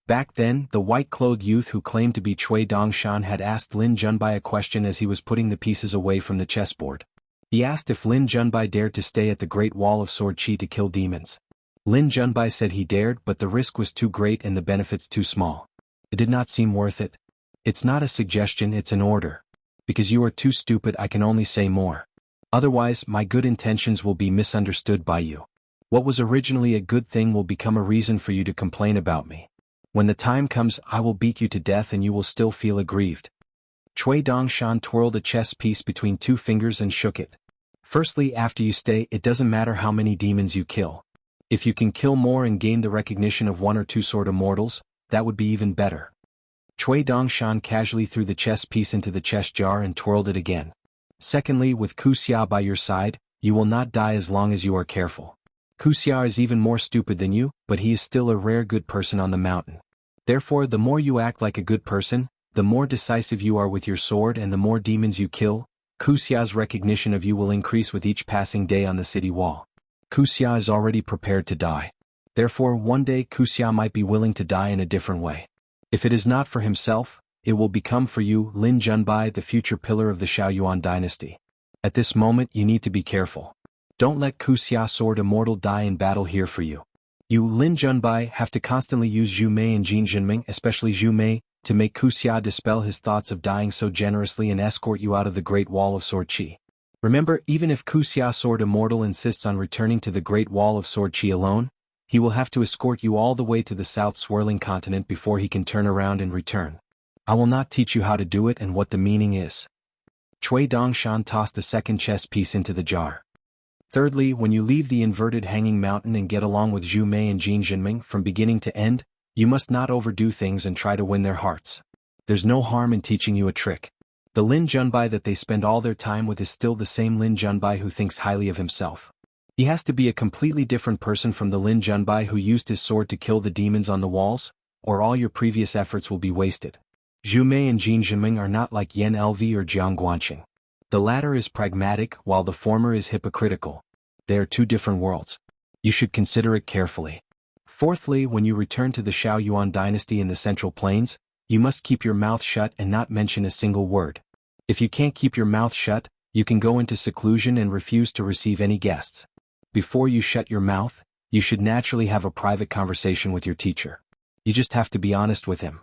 Back then, the white-clothed youth who claimed to be Cui Dongshan had asked Lin Junbai a question as he was putting the pieces away from the chessboard. He asked if Lin Junbai dared to stay at the Great Wall of Sword Qi to kill demons. Lin Junbai said he dared, but the risk was too great and the benefits too small. It did not seem worth it. It's not a suggestion, it's an order. Because you are too stupid, I can only say more. Otherwise, my good intentions will be misunderstood by you. What was originally a good thing will become a reason for you to complain about me. When the time comes, I will beat you to death and you will still feel aggrieved. Cui Dongshan twirled a chess piece between 2 fingers and shook it. Firstly, after you stay, it doesn't matter how many demons you kill. If you can kill more and gain the recognition of 1 or 2 sword immortals, that would be even better. Cui Dongshan casually threw the chess piece into the chess jar and twirled it again. Secondly, with Kuxia by your side, you will not die as long as you are careful. Kuxia is even more stupid than you, but he is still a rare good person on the mountain. Therefore, the more you act like a good person, the more decisive you are with your sword and the more demons you kill, Kuxia's recognition of you will increase with each passing day on the city wall. Kuxia is already prepared to die. Therefore, one day Kuxia might be willing to die in a different way. If it is not for himself, it will become for you, Lin Junbai, the future pillar of the Shaoyuan dynasty. At this moment, you need to be careful. Don't let Kuxia's sword immortal die in battle here for you. You, Lin Junbai, have to constantly use Zhu Mei and Jin Jinming, especially Zhu Mei, to make Kuxia dispel his thoughts of dying so generously and escort you out of the Great Wall of Sword Qi. Remember, even if Kuxia's sword immortal insists on returning to the Great Wall of Sword Qi alone, he will have to escort you all the way to the South Swirling Continent before he can turn around and return. I will not teach you how to do it and what the meaning is. Cui Dongshan tossed a second chess piece into the jar. Thirdly, when you leave the inverted hanging mountain and get along with Zhu Mei and Jin Jinming from beginning to end, you must not overdo things and try to win their hearts. There's no harm in teaching you a trick. The Lin Junbai that they spend all their time with is still the same Lin Junbai who thinks highly of himself. He has to be a completely different person from the Lin Junbai who used his sword to kill the demons on the walls, or all your previous efforts will be wasted. Zhu Mei and Jin Jinming are not like Yan Lv or Jiang Guanqing. The latter is pragmatic while the former is hypocritical. They are 2 different worlds. You should consider it carefully. Fourthly, when you return to the Shaoyuan dynasty in the Central Plains, you must keep your mouth shut and not mention a single word. If you can't keep your mouth shut, you can go into seclusion and refuse to receive any guests. Before you shut your mouth, you should naturally have a private conversation with your teacher. You just have to be honest with him.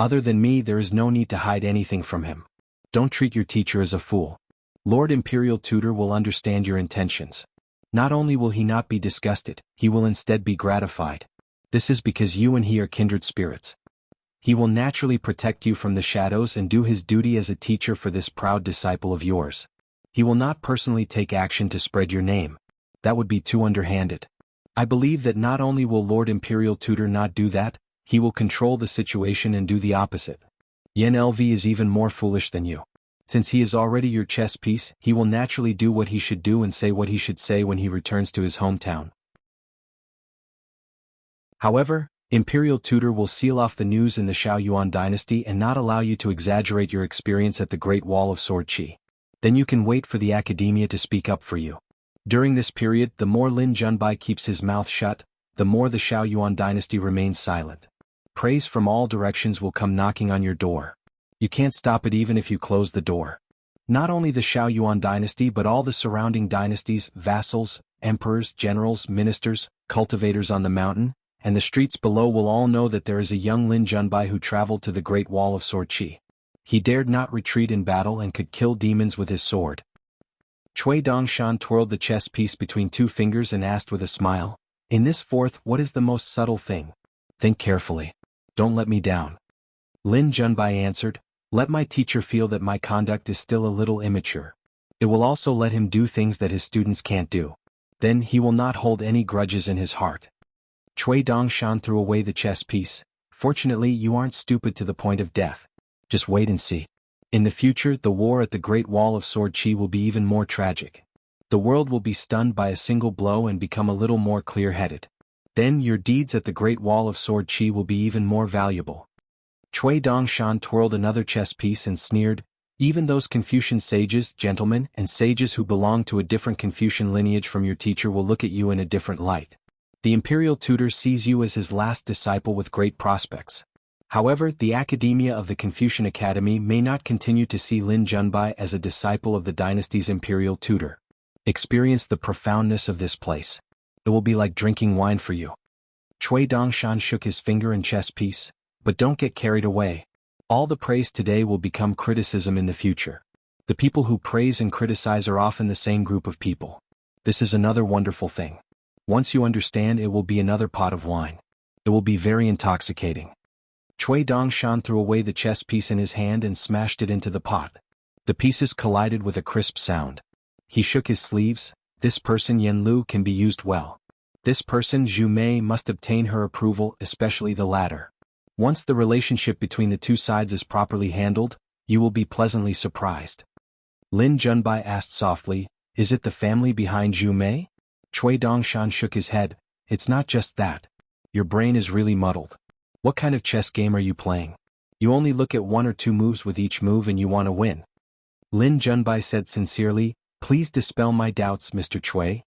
Other than me, there is no need to hide anything from him. Don't treat your teacher as a fool. Lord Imperial Tutor will understand your intentions. Not only will he not be disgusted, he will instead be gratified. This is because you and he are kindred spirits. He will naturally protect you from the shadows and do his duty as a teacher for this proud disciple of yours. He will not personally take action to spread your name. That would be too underhanded. I believe that not only will Lord Imperial Tutor not do that, he will control the situation and do the opposite. Yan Lv is even more foolish than you. Since he is already your chess piece, he will naturally do what he should do and say what he should say when he returns to his hometown. However, Imperial Tutor will seal off the news in the Shaoyuan dynasty and not allow you to exaggerate your experience at the Great Wall of Sword Qi. Then you can wait for the academia to speak up for you. During this period, the more Lin Junbai keeps his mouth shut, the more the Shaoyuan dynasty remains silent. Praise from all directions will come knocking on your door. You can't stop it even if you close the door. Not only the Xiaoyuan dynasty but all the surrounding dynasties, vassals, emperors, generals, ministers, cultivators on the mountain, and the streets below will all know that there is a young Lin Junbai who traveled to the Great Wall of Sword Qi. He dared not retreat in battle and could kill demons with his sword. Cui Dongshan twirled the chess piece between two fingers and asked with a smile, "In this fourth, what is the most subtle thing? Think carefully. Don't let me down." Lin Junbai answered, "Let my teacher feel that my conduct is still a little immature. It will also let him do things that his students can't do. Then he will not hold any grudges in his heart." Cui Dongshan threw away the chess piece. "Fortunately, you aren't stupid to the point of death. Just wait and see. In the future, the war at the Great Wall of Sword Qi will be even more tragic. The world will be stunned by a single blow and become a little more clear-headed. Then your deeds at the Great Wall of Sword Qi will be even more valuable." Cui Dongshan twirled another chess piece and sneered, "Even those Confucian sages, gentlemen, and sages who belong to a different Confucian lineage from your teacher will look at you in a different light. The imperial tutor sees you as his last disciple with great prospects. However, the academia of the Confucian Academy may not continue to see Lin Junbai as a disciple of the dynasty's imperial tutor. Experience the profoundness of this place. It will be like drinking wine for you." Cui Dongshan shook his finger and chess piece, "But don't get carried away. All the praise today will become criticism in the future. The people who praise and criticize are often the same group of people. This is another wonderful thing. Once you understand, it will be another pot of wine. It will be very intoxicating." Cui Dongshan threw away the chess piece in his hand and smashed it into the pot. The pieces collided with a crisp sound. He shook his sleeves. "This person Yen Lu can be used well. This person Zhu Mei must obtain her approval, especially the latter. Once the relationship between the two sides is properly handled, you will be pleasantly surprised." Lin Junbai asked softly, "Is it the family behind Zhu Mei?" Cui Dongshan shook his head. "It's not just that. Your brain is really muddled. What kind of chess game are you playing? You only look at one or two moves with each move and you want to win." Lin Junbai said sincerely, "Please dispel my doubts, Mr. Cui."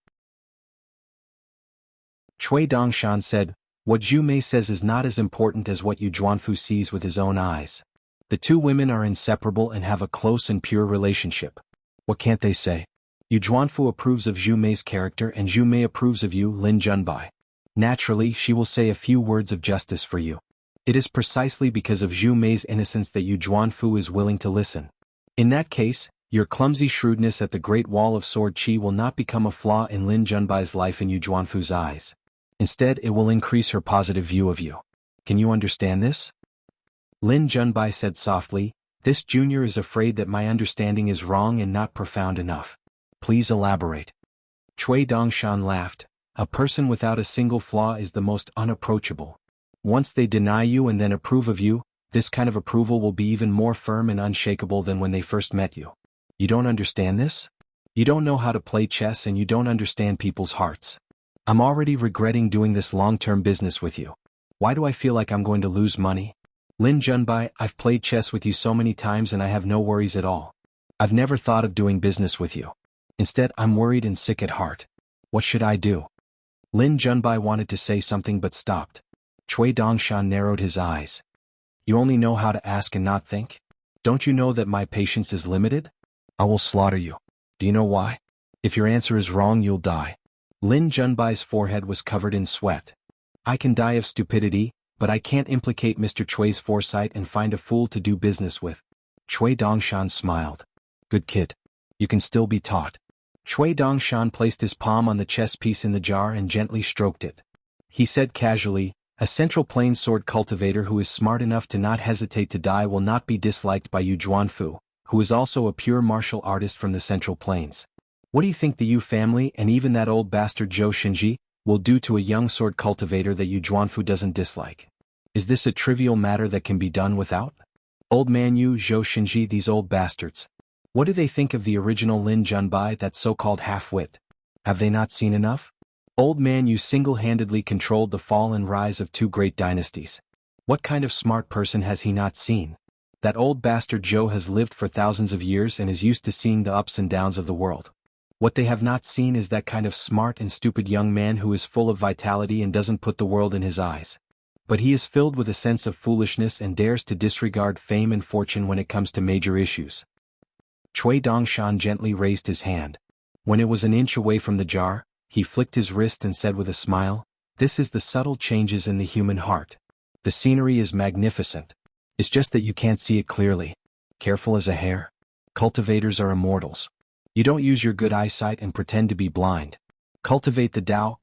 Cui Dongshan said, "What Zhu Mei says is not as important as what Yu Zhuanfu sees with his own eyes. The two women are inseparable and have a close and pure relationship. What can't they say? Yu Zhuanfu approves of Zhu Mei's character and Zhu Mei approves of you, Lin Junbai. Naturally, she will say a few words of justice for you. It is precisely because of Zhu Mei's innocence that Yu Zhuanfu is willing to listen. In that case, your clumsy shrewdness at the Great Wall of Sword Qi will not become a flaw in Lin Junbai's life in Yu Zhuanfu's eyes. Instead, it will increase her positive view of you. Can you understand this?" Lin Junbai said softly, "This junior is afraid that my understanding is wrong and not profound enough. Please elaborate." Cui Dongshan laughed. "A person without a single flaw is the most unapproachable. Once they deny you and then approve of you, this kind of approval will be even more firm and unshakable than when they first met you. You don't understand this? You don't know how to play chess and you don't understand people's hearts. I'm already regretting doing this long-term business with you. Why do I feel like I'm going to lose money? Lin Junbai, I've played chess with you so many times and I have no worries at all. I've never thought of doing business with you. Instead, I'm worried and sick at heart. What should I do?" Lin Junbai wanted to say something but stopped. Cui Dongshan narrowed his eyes. "You only know how to ask and not think? Don't you know that my patience is limited? I will slaughter you. Do you know why? If your answer is wrong, you'll die." Lin Junbai's forehead was covered in sweat. "I can die of stupidity, but I can't implicate Mr. Cui's foresight and find a fool to do business with." Cui Dongshan smiled. "Good kid. You can still be taught." Cui Dongshan placed his palm on the chess piece in the jar and gently stroked it. He said casually, "A Central Plains sword cultivator who is smart enough to not hesitate to die will not be disliked by Yu Zhuanfu, who is also a pure martial artist from the Central Plains. What do you think the Yu family and even that old bastard Zhou Xinji will do to a young sword cultivator that Yu Zhuanfu doesn't dislike? Is this a trivial matter that can be done without? Old man Yu, Zhou Xinji, these old bastards. What do they think of the original Lin Junbai, that so-called half-wit? Have they not seen enough? Old man Yu single-handedly controlled the fall and rise of two great dynasties. What kind of smart person has he not seen? That old bastard Zhou has lived for thousands of years and is used to seeing the ups and downs of the world. What they have not seen is that kind of smart and stupid young man who is full of vitality and doesn't put the world in his eyes. But he is filled with a sense of foolishness and dares to disregard fame and fortune when it comes to major issues. Chui Dongshan gently raised his hand. When it was an inch away from the jar, he flicked his wrist and said with a smile, "This is the subtle changes in the human heart. The scenery is magnificent. It's just that you can't see it clearly. Careful as a hare. Cultivators are immortals. You don't use your good eyesight and pretend to be blind. Cultivate the Tao,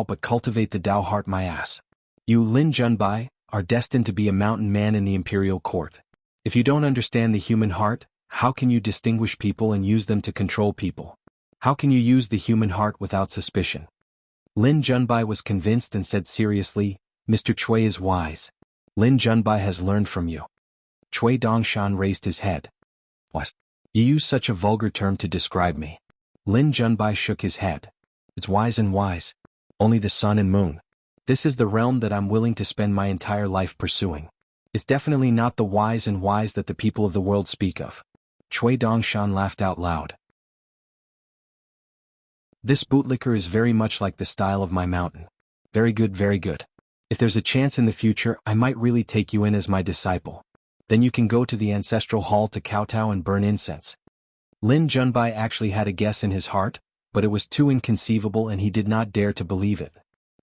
but cultivate the Tao heart, my ass. You, Lin Junbai, are destined to be a mountain man in the imperial court. If you don't understand the human heart, how can you distinguish people and use them to control people? How can you use the human heart without suspicion?" Lin Junbai was convinced and said seriously, "Mr. Chui is wise. Lin Junbai has learned from you." Chui Dongshan raised his head. "What? You use such a vulgar term to describe me." Lin Junbai shook his head. "It's wise and wise. Only the sun and moon. This is the realm that I'm willing to spend my entire life pursuing. It's definitely not the wise and wise that the people of the world speak of." Chui Dongshan laughed out loud. "This bootlicker is very much like the style of my mountain. Very good, very good. If there's a chance in the future, I might really take you in as my disciple. Then you can go to the ancestral hall to kowtow and burn incense." Lin Junbai actually had a guess in his heart, but it was too inconceivable and he did not dare to believe it.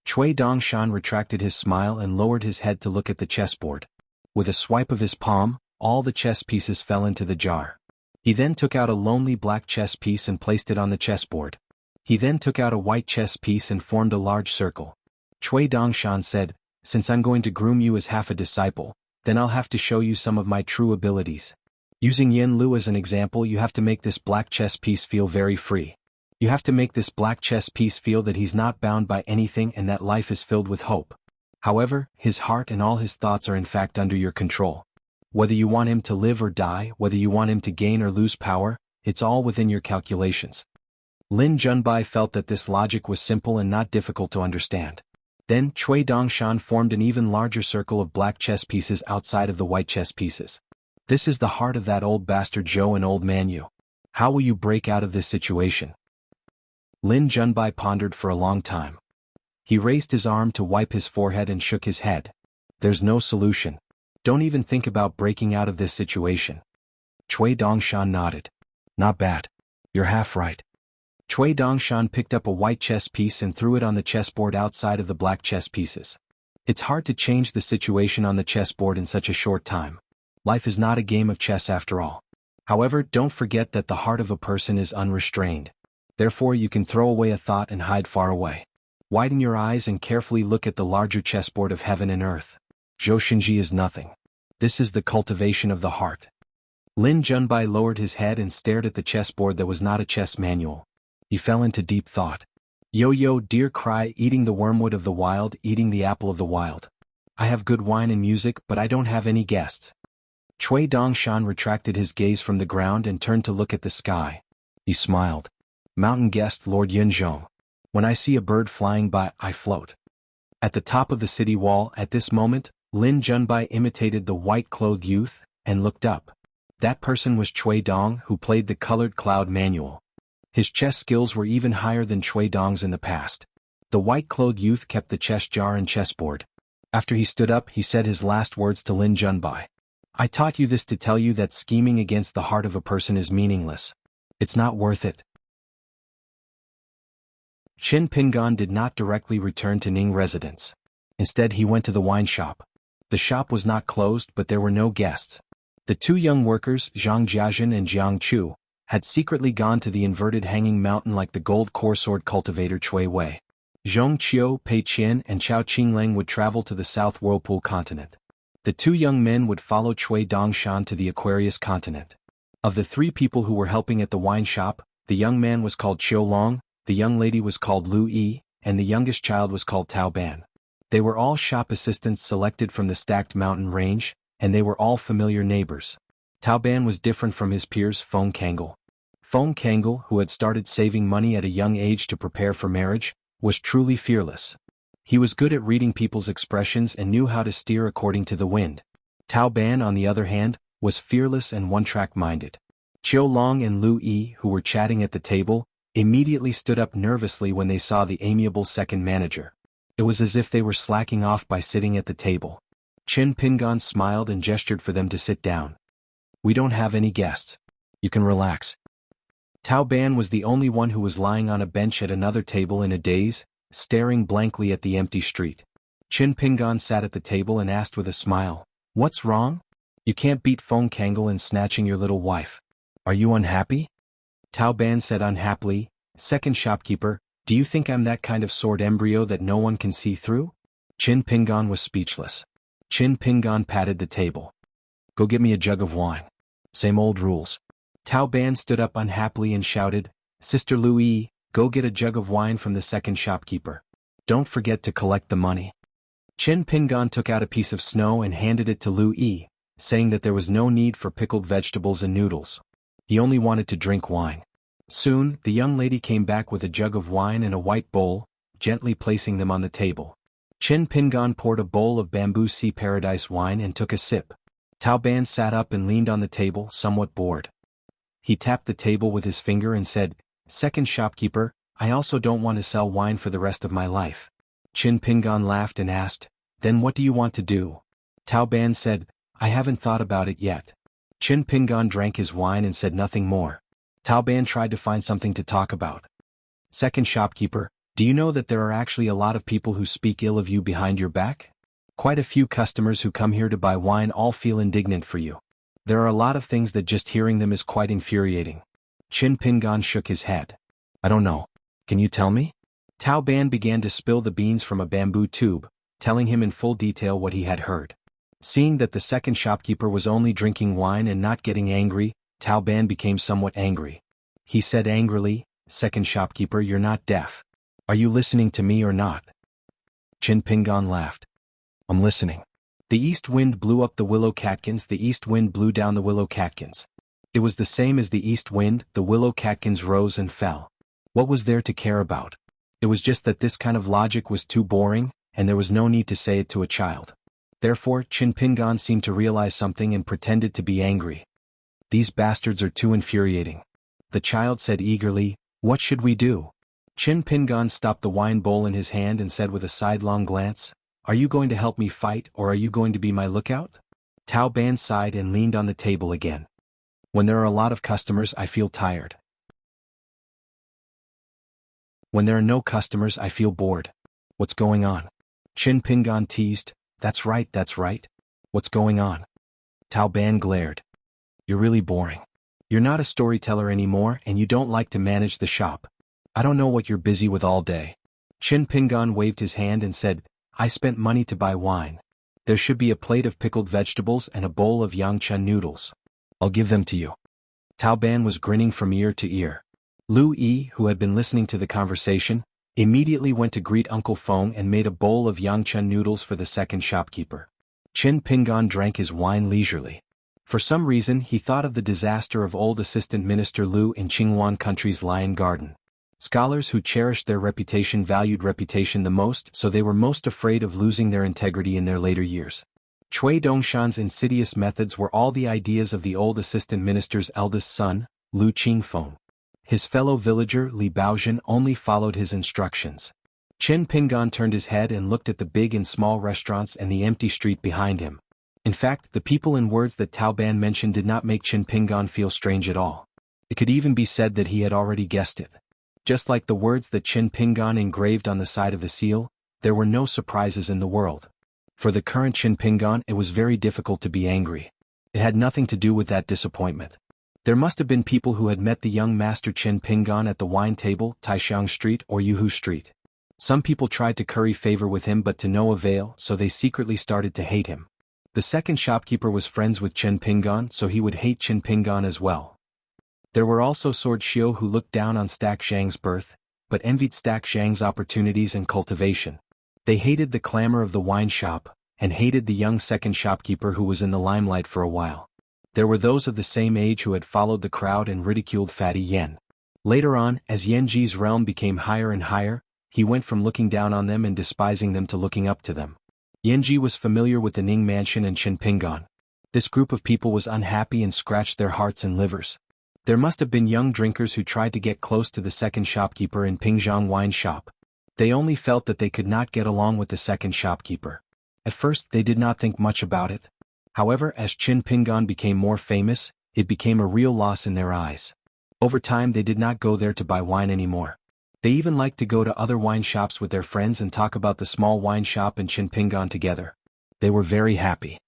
Chui Dongshan retracted his smile and lowered his head to look at the chessboard. With a swipe of his palm, all the chess pieces fell into the jar. He then took out a lonely black chess piece and placed it on the chessboard. He then took out a white chess piece and formed a large circle. Chui Dongshan said, "Since I'm going to groom you as half a disciple, then I'll have to show you some of my true abilities. Using Yin Lu as an example, you have to make this black chess piece feel very free. You have to make this black chess piece feel that he's not bound by anything and that life is filled with hope. However, his heart and all his thoughts are in fact under your control. Whether you want him to live or die, whether you want him to gain or lose power, it's all within your calculations." Lin Junbai felt that this logic was simple and not difficult to understand. Then Chui Dongshan formed an even larger circle of black chess pieces outside of the white chess pieces. "This is the heart of that old bastard Zhou and old man Yu. How will you break out of this situation?" Lin Junbai pondered for a long time. He raised his arm to wipe his forehead and shook his head. "There's no solution. Don't even think about breaking out of this situation." Chui Dongshan nodded. "Not bad. You're half right." Chui Dongshan picked up a white chess piece and threw it on the chessboard outside of the black chess pieces. It's hard to change the situation on the chessboard in such a short time. Life is not a game of chess after all. However, don't forget that the heart of a person is unrestrained. Therefore you can throw away a thought and hide far away. Widen your eyes and carefully look at the larger chessboard of heaven and earth. Zhou is nothing. This is the cultivation of the heart." Lin Junbai lowered his head and stared at the chessboard that was not a chess manual. He fell into deep thought. "Yo, dear cry, eating the wormwood of the wild, eating the apple of the wild. I have good wine and music, but I don't have any guests." Chui Dongshan retracted his gaze from the ground and turned to look at the sky. He smiled. "Mountain guest Lord Yunzhong. When I see a bird flying by, I float." At the top of the city wall at this moment, Lin Junbai imitated the white-clothed youth, and looked up. That person was Chui Dong, who played the colored cloud manual. His chess skills were even higher than Chui Dong's in the past. The white-clothed youth kept the chess jar and chessboard. After he stood up, he said his last words to Lin Junbai. "I taught you this to tell you that scheming against the heart of a person is meaningless. It's not worth it." Qin Pingan did not directly return to Ning residence. Instead he went to the wine shop. The shop was not closed, but there were no guests. The two young workers, Zhang Jiajin and Jiang Chu, had secretly gone to the inverted hanging mountain like the gold core sword cultivator Cui Wei. Zhong Qiu, Pei Qian and Chao Qingleng would travel to the South Whirlpool continent. The two young men would follow Chui Dongshan to the Aquarius continent. Of the three people who were helping at the wine shop, the young man was called Qiu Long, the young lady was called Lu Yi, and the youngest child was called Tao Ban. They were all shop assistants selected from the stacked mountain range, and they were all familiar neighbors. Tao Ban was different from his peers Feng Kangle. Feng Kangle, who had started saving money at a young age to prepare for marriage, was truly fearless. He was good at reading people's expressions and knew how to steer according to the wind. Tao Ban, on the other hand, was fearless and one-track minded. Qiu Long and Lu Yi, who were chatting at the table, immediately stood up nervously when they saw the amiable second manager. It was as if they were slacking off by sitting at the table. Chin Pingan smiled and gestured for them to sit down. We don't have any guests. You can relax. Tao Ban was the only one who was lying on a bench at another table in a daze, staring blankly at the empty street. Chin Pingan sat at the table and asked with a smile, What's wrong? You can't beat Feng Kangle in snatching your little wife. Are you unhappy? Tao Ban said unhappily, Second shopkeeper, do you think I'm that kind of sword embryo that no one can see through? Chin Pingan was speechless. Chin Pingan patted the table. Go get me a jug of wine. Same old rules. Tao Ban stood up unhappily and shouted, Sister Louis, go get a jug of wine from the second shopkeeper. Don't forget to collect the money. Chin Pingan took out a piece of snow and handed it to Louis, saying that there was no need for pickled vegetables and noodles. He only wanted to drink wine. Soon, the young lady came back with a jug of wine and a white bowl, gently placing them on the table. Chin Pingan poured a bowl of bamboo sea paradise wine and took a sip. Tao Ban sat up and leaned on the table, somewhat bored. He tapped the table with his finger and said, Second shopkeeper, I also don't want to sell wine for the rest of my life. Chin Pingan laughed and asked, Then what do you want to do? Tao Ban said, I haven't thought about it yet. Chin Pingan drank his wine and said nothing more. Tao Ban tried to find something to talk about. Second shopkeeper, do you know that there are actually a lot of people who speak ill of you behind your back? Quite a few customers who come here to buy wine all feel indignant for you. There are a lot of things that just hearing them is quite infuriating. Chin Pingan shook his head. I don't know. Can you tell me? Tao Ban began to spill the beans from a bamboo tube, telling him in full detail what he had heard. Seeing that the second shopkeeper was only drinking wine and not getting angry, Tao Ban became somewhat angry. He said angrily, Second shopkeeper, you're not deaf. Are you listening to me or not? Chin Pingan laughed. I'm listening. The east wind blew up the willow catkins, the east wind blew down the willow catkins. It was the same as the east wind, the willow catkins rose and fell. What was there to care about? It was just that this kind of logic was too boring, and there was no need to say it to a child. Therefore, Chin Pingan seemed to realize something and pretended to be angry. These bastards are too infuriating. The child said eagerly, What should we do? Chin Pingan stopped the wine bowl in his hand and said with a sidelong glance, Are you going to help me fight or are you going to be my lookout? Tao Ban sighed and leaned on the table again. When there are a lot of customers, I feel tired. When there are no customers, I feel bored. What's going on? Chin Pingan teased, That's right. What's going on? Tao Ban glared. You're really boring. You're not a storyteller anymore and you don't like to manage the shop. I don't know what you're busy with all day. Chin Pingan waved his hand and said, I spent money to buy wine. There should be a plate of pickled vegetables and a bowl of yangchun noodles. I'll give them to you. Tao Ban was grinning from ear to ear. Lu Yi, who had been listening to the conversation, immediately went to greet Uncle Feng and made a bowl of yangchun noodles for the second shopkeeper. Chin Pingan drank his wine leisurely. For some reason he thought of the disaster of old Assistant Minister Lu in Qingwan Country's Lion Garden. Scholars who cherished their reputation valued reputation the most, so they were most afraid of losing their integrity in their later years. Cui Dongshan's insidious methods were all the ideas of the old Assistant Minister's eldest son, Lu Qingfeng. His fellow villager Li Baozhen only followed his instructions. Chin Pingan turned his head and looked at the big and small restaurants and the empty street behind him. In fact, the people and words that Tao Ban mentioned did not make Chin Pingan feel strange at all. It could even be said that he had already guessed it. Just like the words that Chin Pingan engraved on the side of the seal, there were no surprises in the world. For the current Chin Pingan, it was very difficult to be angry. It had nothing to do with that disappointment. There must have been people who had met the young master Chin Pingan at the wine table, Taixiang Street or Yuhu Street. Some people tried to curry favor with him but to no avail, so they secretly started to hate him. The second shopkeeper was friends with Chin Pingan, so he would hate Chin Pingan as well. There were also Sword Xiu who looked down on Stack Zhang's birth, but envied Stack Zhang's opportunities and cultivation. They hated the clamor of the wine shop, and hated the young second shopkeeper who was in the limelight for a while. There were those of the same age who had followed the crowd and ridiculed Fatty Yen. Later on, as Yanji's realm became higher and higher, he went from looking down on them and despising them to looking up to them. Yanji was familiar with the Ning Mansion and Chin Pingan. This group of people was unhappy and scratched their hearts and livers. There must have been young drinkers who tried to get close to the second shopkeeper in Pingzhang wine shop. They only felt that they could not get along with the second shopkeeper. At first they did not think much about it. However, as Chin Pingan became more famous, it became a real loss in their eyes. Over time they did not go there to buy wine anymore. They even liked to go to other wine shops with their friends and talk about the small wine shop and Chin Pingan together. They were very happy.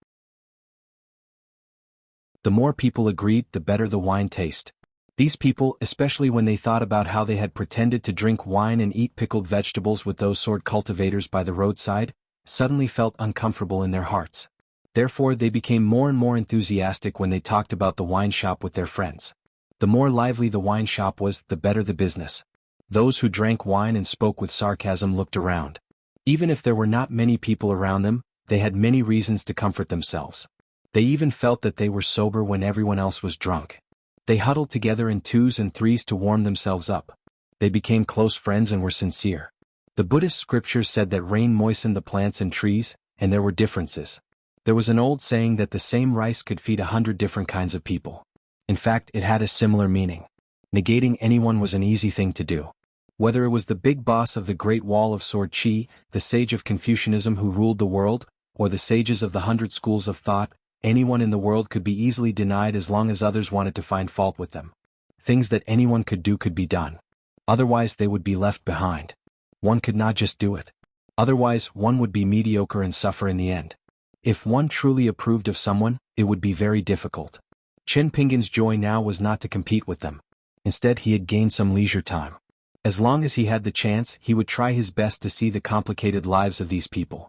The more people agreed, the better the wine tasted. These people, especially when they thought about how they had pretended to drink wine and eat pickled vegetables with those sword cultivators by the roadside, suddenly felt uncomfortable in their hearts. Therefore they became more and more enthusiastic when they talked about the wine shop with their friends. The more lively the wine shop was, the better the business. Those who drank wine and spoke with sarcasm looked around. Even if there were not many people around them, they had many reasons to comfort themselves. They even felt that they were sober when everyone else was drunk. They huddled together in twos and threes to warm themselves up. They became close friends and were sincere. The Buddhist scripture said that rain moistened the plants and trees, and there were differences. There was an old saying that the same rice could feed 100 different kinds of people. In fact, it had a similar meaning. Negating anyone was an easy thing to do. Whether it was the big boss of the Great Wall of Sword Chi, the sage of Confucianism who ruled the world, or the sages of the 100 schools of thought, anyone in the world could be easily denied as long as others wanted to find fault with them. Things that anyone could do could be done. Otherwise they would be left behind. One could not just do it. Otherwise one would be mediocre and suffer in the end. If one truly approved of someone, it would be very difficult. Chin Pingan's joy now was not to compete with them. Instead he had gained some leisure time. As long as he had the chance, he would try his best to see the complicated lives of these people.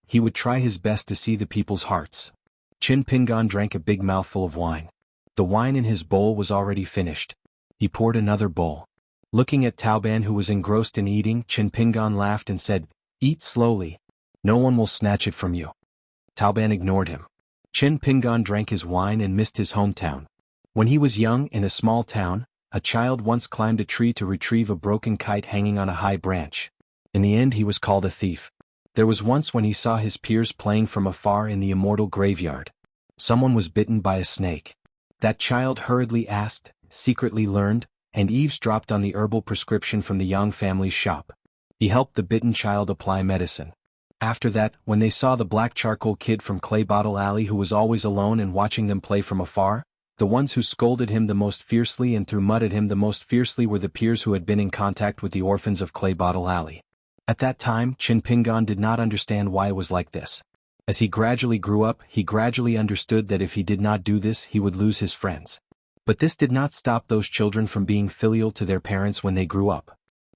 He would try his best to see the people's hearts. Chin Pingan drank a big mouthful of wine. The wine in his bowl was already finished. He poured another bowl. Looking at Taoban who was engrossed in eating, Chin Pingan laughed and said, "Eat slowly. No one will snatch it from you." Taoban ignored him. Chin Pingan drank his wine and missed his hometown. When he was young in a small town, a child once climbed a tree to retrieve a broken kite hanging on a high branch. In the end he was called a thief. There was once when he saw his peers playing from afar in the immortal graveyard. Someone was bitten by a snake. That child hurriedly asked, secretly learned, and eavesdropped on the herbal prescription from the Yang family's shop. He helped the bitten child apply medicine. After that, when they saw the black charcoal kid from Clay Bottle Alley who was always alone and watching them play from afar, the ones who scolded him the most fiercely and threw mud at him the most fiercely were the peers who had been in contact with the orphans of Clay Bottle Alley. At that time, Chin Pingan did not understand why it was like this. As he gradually grew up, he gradually understood that if he did not do this, he would lose his friends. But this did not stop those children from being filial to their parents when they grew up.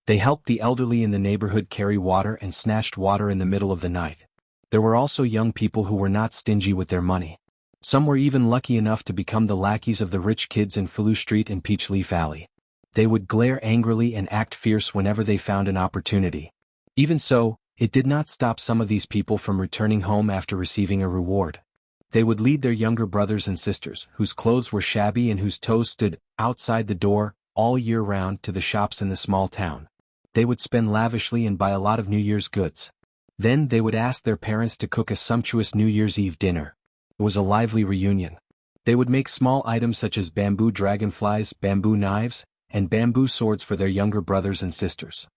They helped the elderly in the neighborhood carry water and snatched water in the middle of the night. There were also young people who were not stingy with their money. Some were even lucky enough to become the lackeys of the rich kids in Filu Street and Peachleaf Alley. They would glare angrily and act fierce whenever they found an opportunity. Even so, it did not stop some of these people from returning home after receiving a reward. They would lead their younger brothers and sisters, whose clothes were shabby and whose toes stood outside the door, all year round to the shops in the small town. They would spend lavishly and buy a lot of New Year's goods. Then they would ask their parents to cook a sumptuous New Year's Eve dinner. It was a lively reunion. They would make small items such as bamboo dragonflies, bamboo knives, and bamboo swords for their younger brothers and sisters.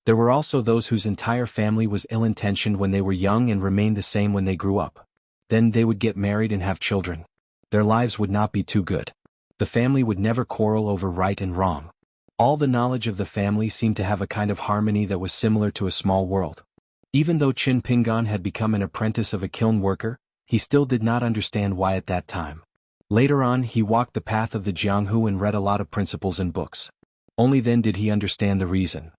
There were also those whose entire family was ill-intentioned when they were young and remained the same when they grew up. Then they would get married and have children. Their lives would not be too good. The family would never quarrel over right and wrong. All the knowledge of the family seemed to have a kind of harmony that was similar to a small world. Even though Chin Pingan had become an apprentice of a kiln worker, he still did not understand why at that time. Later on he walked the path of the Jianghu and read a lot of principles and books. Only then did he understand the reason.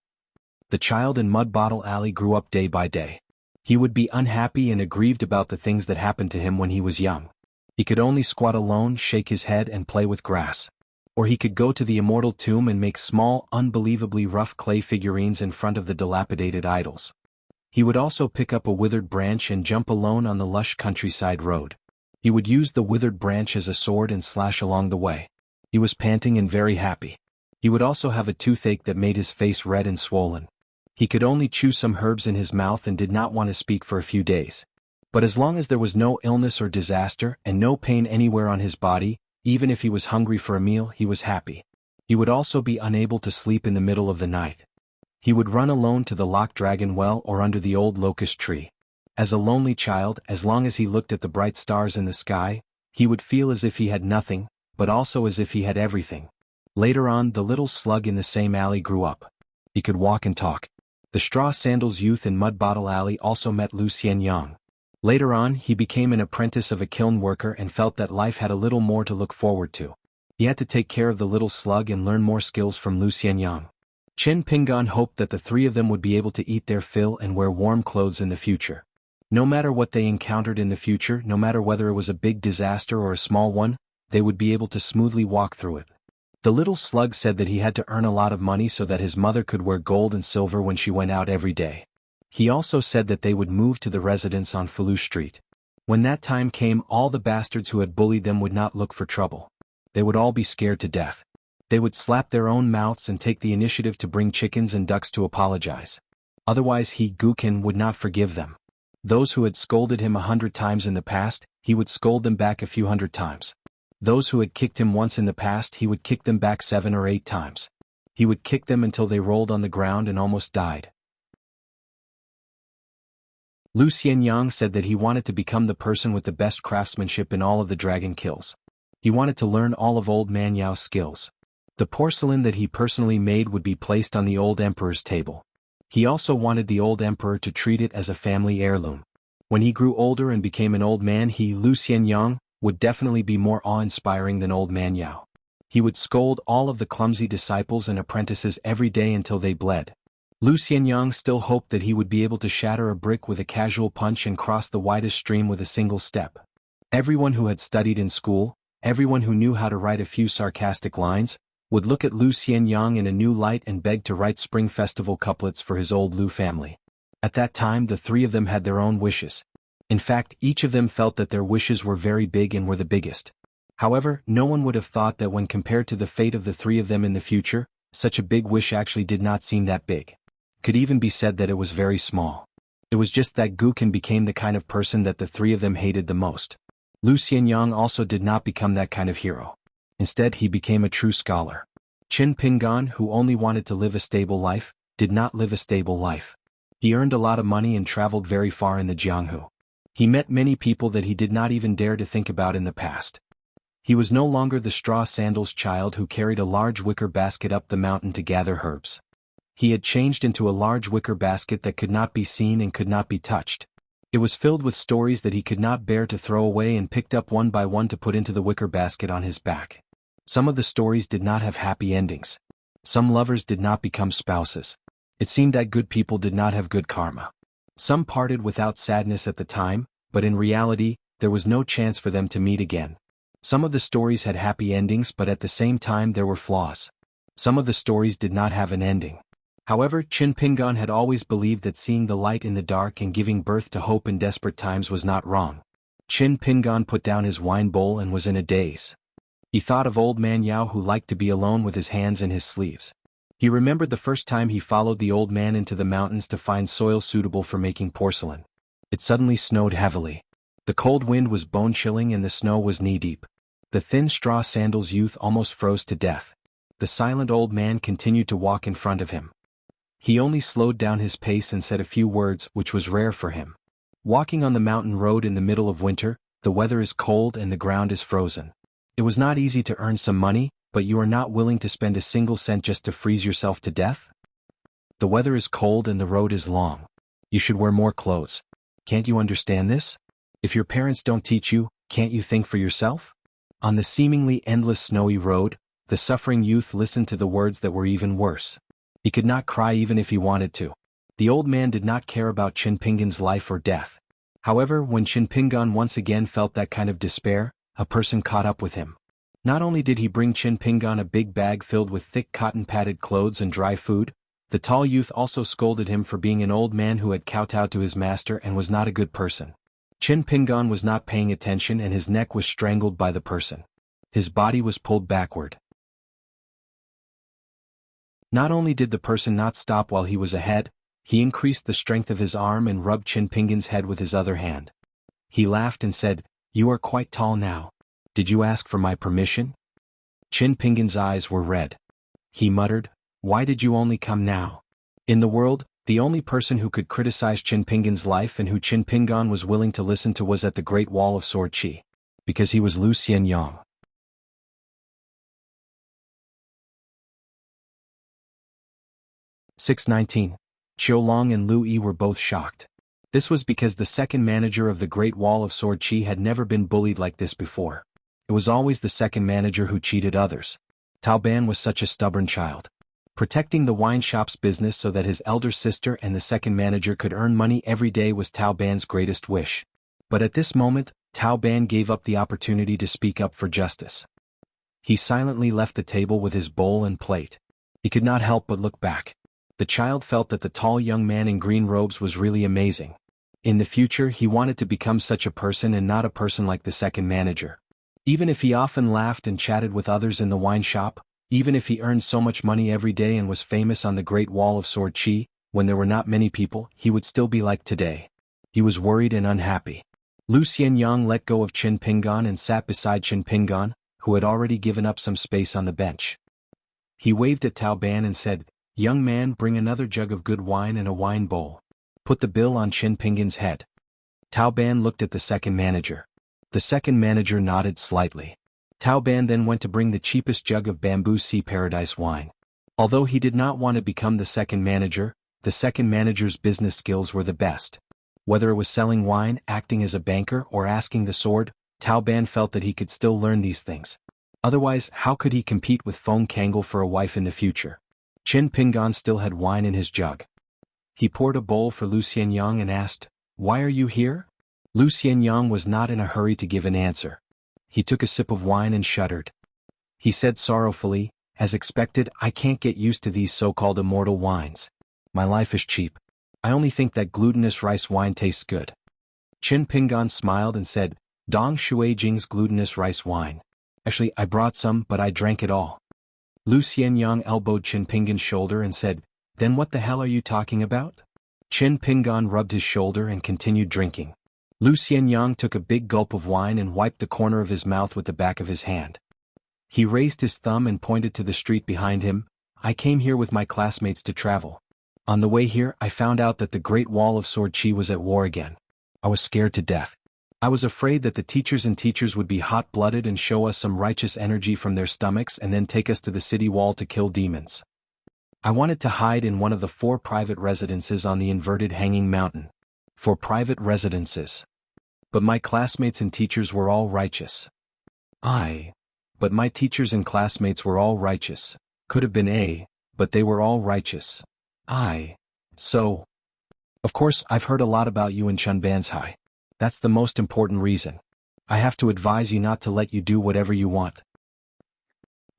The child in Mud Bottle Alley grew up day by day. He would be unhappy and aggrieved about the things that happened to him when he was young. He could only squat alone, shake his head and play with grass. Or he could go to the immortal tomb and make small, unbelievably rough clay figurines in front of the dilapidated idols. He would also pick up a withered branch and jump alone on the lush countryside road. He would use the withered branch as a sword and slash along the way. He was panting and very happy. He would also have a toothache that made his face red and swollen. He could only chew some herbs in his mouth and did not want to speak for a few days. But as long as there was no illness or disaster and no pain anywhere on his body, even if he was hungry for a meal, he was happy. He would also be unable to sleep in the middle of the night. He would run alone to the locked dragon well or under the old locust tree. As a lonely child, as long as he looked at the bright stars in the sky, he would feel as if he had nothing, but also as if he had everything. Later on, the little slug in the same alley grew up. He could walk and talk. The straw sandals youth in Mud Bottle Alley also met Lucien Yang. Later on, he became an apprentice of a kiln worker and felt that life had a little more to look forward to. He had to take care of the little slug and learn more skills from Lucien Yang. Chen Pingan hoped that the three of them would be able to eat their fill and wear warm clothes in the future. No matter what they encountered in the future, no matter whether it was a big disaster or a small one, they would be able to smoothly walk through it. The little slug said that he had to earn a lot of money so that his mother could wear gold and silver when she went out every day. He also said that they would move to the residence on Falu Street. When that time came, all the bastards who had bullied them would not look for trouble. They would all be scared to death. They would slap their own mouths and take the initiative to bring chickens and ducks to apologize. Otherwise he, Gukin, would not forgive them. Those who had scolded him 100 times in the past, he would scold them back a few hundred times. Those who had kicked him once in the past, he would kick them back 7 or 8 times. He would kick them until they rolled on the ground and almost died. Lucien Yang said that he wanted to become the person with the best craftsmanship in all of the dragon kills. He wanted to learn all of Old Man Yao's skills. The porcelain that he personally made would be placed on the old emperor's table. He also wanted the old emperor to treat it as a family heirloom. When he grew older and became an old man, he, Lucien Yang, would definitely be more awe-inspiring than Old Man Yao. He would scold all of the clumsy disciples and apprentices every day until they bled. Lucien Yang still hoped that he would be able to shatter a brick with a casual punch and cross the widest stream with a single step. Everyone who had studied in school, everyone who knew how to write a few sarcastic lines, would look at Lucien Yang in a new light and beg to write Spring Festival couplets for his old Lu family. At that time, the three of them had their own wishes. In fact, each of them felt that their wishes were very big and were the biggest. However, no one would have thought that when compared to the fate of the three of them in the future, such a big wish actually did not seem that big. Could even be said that it was very small. It was just that Gukin became the kind of person that the three of them hated the most. Lucien Yang also did not become that kind of hero. Instead, he became a true scholar. Qin Pingan, who only wanted to live a stable life, did not live a stable life. He earned a lot of money and traveled very far in the Jianghu. He met many people that he did not even dare to think about in the past. He was no longer the straw sandals child who carried a large wicker basket up the mountain to gather herbs. He had changed into a large wicker basket that could not be seen and could not be touched. It was filled with stories that he could not bear to throw away and picked up one by one to put into the wicker basket on his back. Some of the stories did not have happy endings. Some lovers did not become spouses. It seemed that good people did not have good karma. Some parted without sadness at the time, but in reality, there was no chance for them to meet again. Some of the stories had happy endings, but at the same time there were flaws. Some of the stories did not have an ending. However, Qin Pingan had always believed that seeing the light in the dark and giving birth to hope in desperate times was not wrong. Qin Pingan put down his wine bowl and was in a daze. He thought of Old Man Yao, who liked to be alone with his hands in his sleeves. He remembered the first time he followed the old man into the mountains to find soil suitable for making porcelain. It suddenly snowed heavily. The cold wind was bone-chilling and the snow was knee-deep. The thin straw sandals youth almost froze to death. The silent old man continued to walk in front of him. He only slowed down his pace and said a few words, which was rare for him. Walking on the mountain road in the middle of winter, the weather is cold and the ground is frozen. It was not easy to earn some money, but you are not willing to spend a single cent just to freeze yourself to death? The weather is cold and the road is long. You should wear more clothes. Can't you understand this? If your parents don't teach you, can't you think for yourself? On the seemingly endless snowy road, the suffering youth listened to the words that were even worse. He could not cry even if he wanted to. The old man did not care about Qin Pingan's life or death. However, when Qin Pingan once again felt that kind of despair, a person caught up with him. Not only did he bring Qin Pingan a big bag filled with thick cotton-padded clothes and dry food, the tall youth also scolded him for being an old man who had kowtowed to his master and was not a good person. Qin Pingan was not paying attention and his neck was strangled by the person. His body was pulled backward. Not only did the person not stop while he was ahead, he increased the strength of his arm and rubbed Qin Pingan's head with his other hand. He laughed and said, "You are quite tall now. Did you ask for my permission?" Qin Pingan's eyes were red. He muttered, "Why did you only come now? In the world, the only person who could criticize Qin Pingan's life and who Qin Pingan was willing to listen to was at the Great Wall of Sword Qi. Because he was Lu Xianyang. 619. Qiulong and Lu Yi were both shocked. This was because the second manager of the Great Wall of Sword Qi had never been bullied like this before. It was always the second manager who cheated others. Tao Ban was such a stubborn child. Protecting the wine shop's business so that his elder sister and the second manager could earn money every day was Tao Ban's greatest wish. But at this moment, Tao Ban gave up the opportunity to speak up for justice. He silently left the table with his bowl and plate. He could not help but look back. The child felt that the tall young man in green robes was really amazing. In the future he wanted to become such a person and not a person like the second manager. Even if he often laughed and chatted with others in the wine shop, even if he earned so much money every day and was famous on the Great Wall of Sword Qi, when there were not many people, he would still be like today. He was worried and unhappy. Lu Xianyang let go of Qin Pingan and sat beside Qin Pingan, who had already given up some space on the bench. He waved at Tao Ban and said, "Young man, bring another jug of good wine and a wine bowl. Put the bill on Qin Pingan's head." Tao Ban looked at the second manager. The second manager nodded slightly. Tao Ban then went to bring the cheapest jug of Bamboo Sea Paradise wine. Although he did not want to become the second manager's business skills were the best. Whether it was selling wine, acting as a banker, or asking the sword, Tao Ban felt that he could still learn these things. Otherwise, how could he compete with Feng Kangle for a wife in the future? Qin Pingan still had wine in his jug. He poured a bowl for Lu Xianyang and asked, "Why are you here?" Lu Xianyang was not in a hurry to give an answer. He took a sip of wine and shuddered. He said sorrowfully, "As expected, I can't get used to these so-called immortal wines. My life is cheap. I only think that glutinous rice wine tastes good." Qin Pingan smiled and said, "Dong Shui Jing's glutinous rice wine. Actually, I brought some, but I drank it all." Lu Xianyang elbowed Qin Pingan's shoulder and said, "Then what the hell are you talking about?" Qin Pingan rubbed his shoulder and continued drinking. Lu Xianyang took a big gulp of wine and wiped the corner of his mouth with the back of his hand. He raised his thumb and pointed to the street behind him. "I came here with my classmates to travel. On the way here, I found out that the Great Wall of Sword Qi was at war again. I was scared to death. I was afraid that the teachers would be hot-blooded and show us some righteous energy from their stomachs and then take us to the city wall to kill demons. I wanted to hide in one of the 4 private residences on the inverted hanging mountain. 4 private residences. But my classmates and teachers were all righteous. But my teachers and classmates were all righteous. Could have been but they were all righteous. So. Of course, I've heard a lot about you in Chunbanzai. That's the most important reason. I have to advise you not to let you do whatever you want."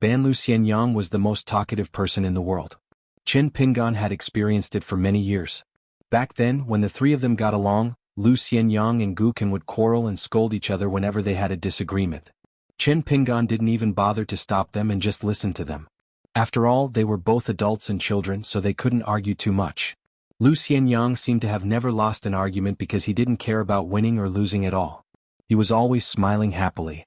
Ban Lu Xianyang was the most talkative person in the world. Qin Pingan had experienced it for many years. Back then, when the 3 of them got along, Lu Xianyang and Gukan would quarrel and scold each other whenever they had a disagreement. Qin Pingan didn't even bother to stop them and just listen to them. After all, they were both adults and children, so they couldn't argue too much. Lu Xianyang seemed to have never lost an argument because he didn't care about winning or losing at all. He was always smiling happily.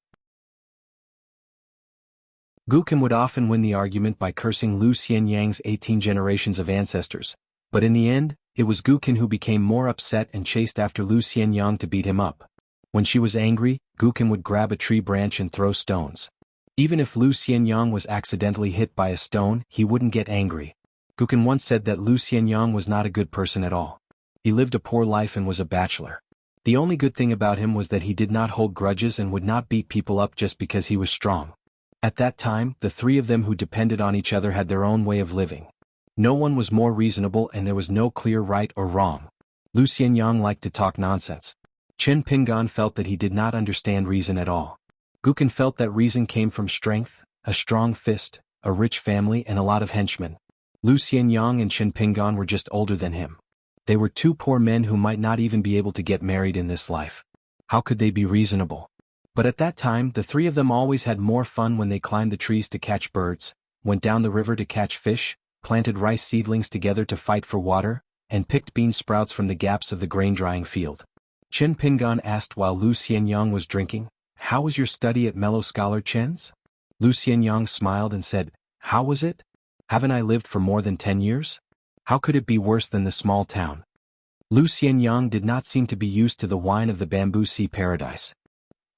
Gukan would often win the argument by cursing Lu Xianyang's 18 generations of ancestors, but in the end, it was Gukan who became more upset and chased after Lu Xianyang to beat him up. When she was angry, Gukan would grab a tree branch and throw stones. Even if Lu Xianyang was accidentally hit by a stone, he wouldn't get angry. Gukan once said that Lu Xianyang was not a good person at all. He lived a poor life and was a bachelor. The only good thing about him was that he did not hold grudges and would not beat people up just because he was strong. At that time, the 3 of them who depended on each other had their own way of living. No one was more reasonable and there was no clear right or wrong. Lu Xianyang liked to talk nonsense. Qin Pingan felt that he did not understand reason at all. Gukan felt that reason came from strength, a strong fist, a rich family and a lot of henchmen. Lu Xianyang and Qin Pingan were just older than him. They were 2 poor men who might not even be able to get married in this life. How could they be reasonable? But at that time, the 3 of them always had more fun when they climbed the trees to catch birds, went down the river to catch fish, planted rice seedlings together to fight for water, and picked bean sprouts from the gaps of the grain-drying field. Qin Pingan asked while Lu Xianyang was drinking, "How was your study at Mellow Scholar Chen's?" Lu Xianyang smiled and said, "How was it? Haven't I lived for more than 10 years? How could it be worse than the small town? Lu Xianyang did not seem to be used to the wine of the bamboo sea paradise.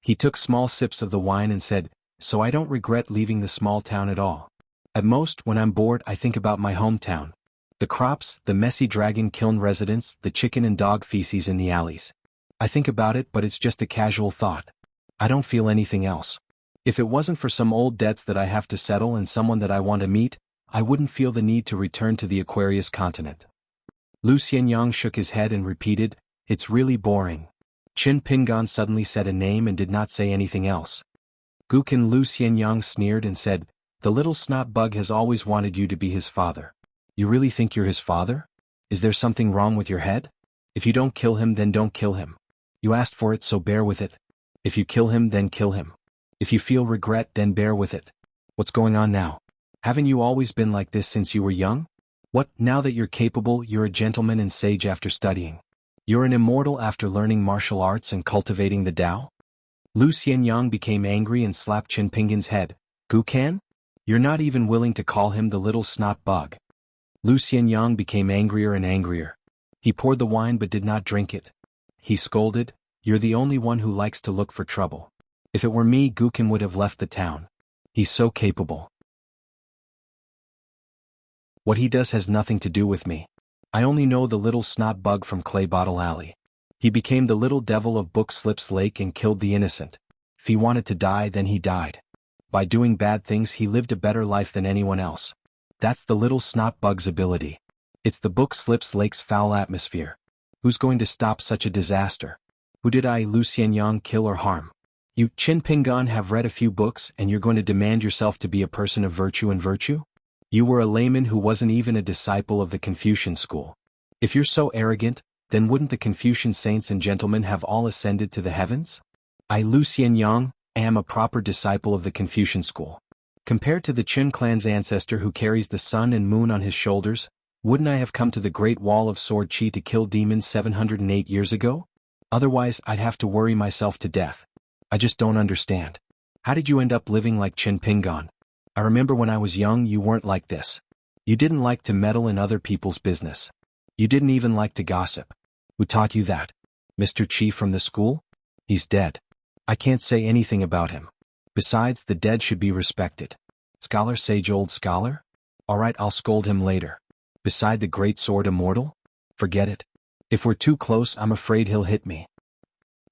He took small sips of the wine and said, "So I don't regret leaving the small town at all. At most, when I'm bored, I think about my hometown. The crops, the messy dragon kiln residents, the chicken and dog feces in the alleys. I think about it, but it's just a casual thought. I don't feel anything else. If it wasn't for some old debts that I have to settle and someone that I want to meet, I wouldn't feel the need to return to the Aquarius continent." Lu Xianyang shook his head and repeated, "It's really boring." Qin Pingan suddenly said a name and did not say anything else. Gukin. Lu Xianyang sneered and said, "The little snot bug has always wanted you to be his father. You really think you're his father? Is there something wrong with your head? If you don't kill him, then don't kill him. You asked for it, so bear with it. If you kill him, then kill him. If you feel regret, then bear with it. What's going on now? Haven't you always been like this since you were young? What, now that you're capable, you're a gentleman and sage after studying? You're an immortal after learning martial arts and cultivating the Tao?" Lu Xianyang became angry and slapped Qin Pingan's head. "Gukan? You're not even willing to call him the little snot bug." Lu Xianyang became angrier and angrier. He poured the wine but did not drink it. He scolded, "You're the only one who likes to look for trouble. If it were me, Gukan would have left the town. He's so capable. What he does has nothing to do with me. I only know the little snot bug from Clay Bottle Alley. He became the little devil of Book Slips Lake and killed the innocent. If he wanted to die, then he died. By doing bad things, he lived a better life than anyone else. That's the little snot bug's ability. It's the Book Slips Lake's foul atmosphere. Who's going to stop such a disaster? Who did I, Lu Xianyang, kill or harm? You, Qin Pingan, have read a few books and you're going to demand yourself to be a person of virtue and virtue? You were a layman who wasn't even a disciple of the Confucian school. If you're so arrogant, then wouldn't the Confucian saints and gentlemen have all ascended to the heavens? I, Lu Xianyang, am a proper disciple of the Confucian school. Compared to the Qin clan's ancestor who carries the sun and moon on his shoulders, wouldn't I have come to the Great Wall of Sword Chi to kill demons 708 years ago? Otherwise, I'd have to worry myself to death. I just don't understand. How did you end up living like Qin Pingan? I remember when I was young, you weren't like this. You didn't like to meddle in other people's business. You didn't even like to gossip. Who taught you that? Mr. Chi from the school? He's dead. I can't say anything about him. Besides, the dead should be respected. Scholar, sage old scholar? All right, I'll scold him later. Beside the great sword immortal? Forget it. If we're too close, I'm afraid he'll hit me."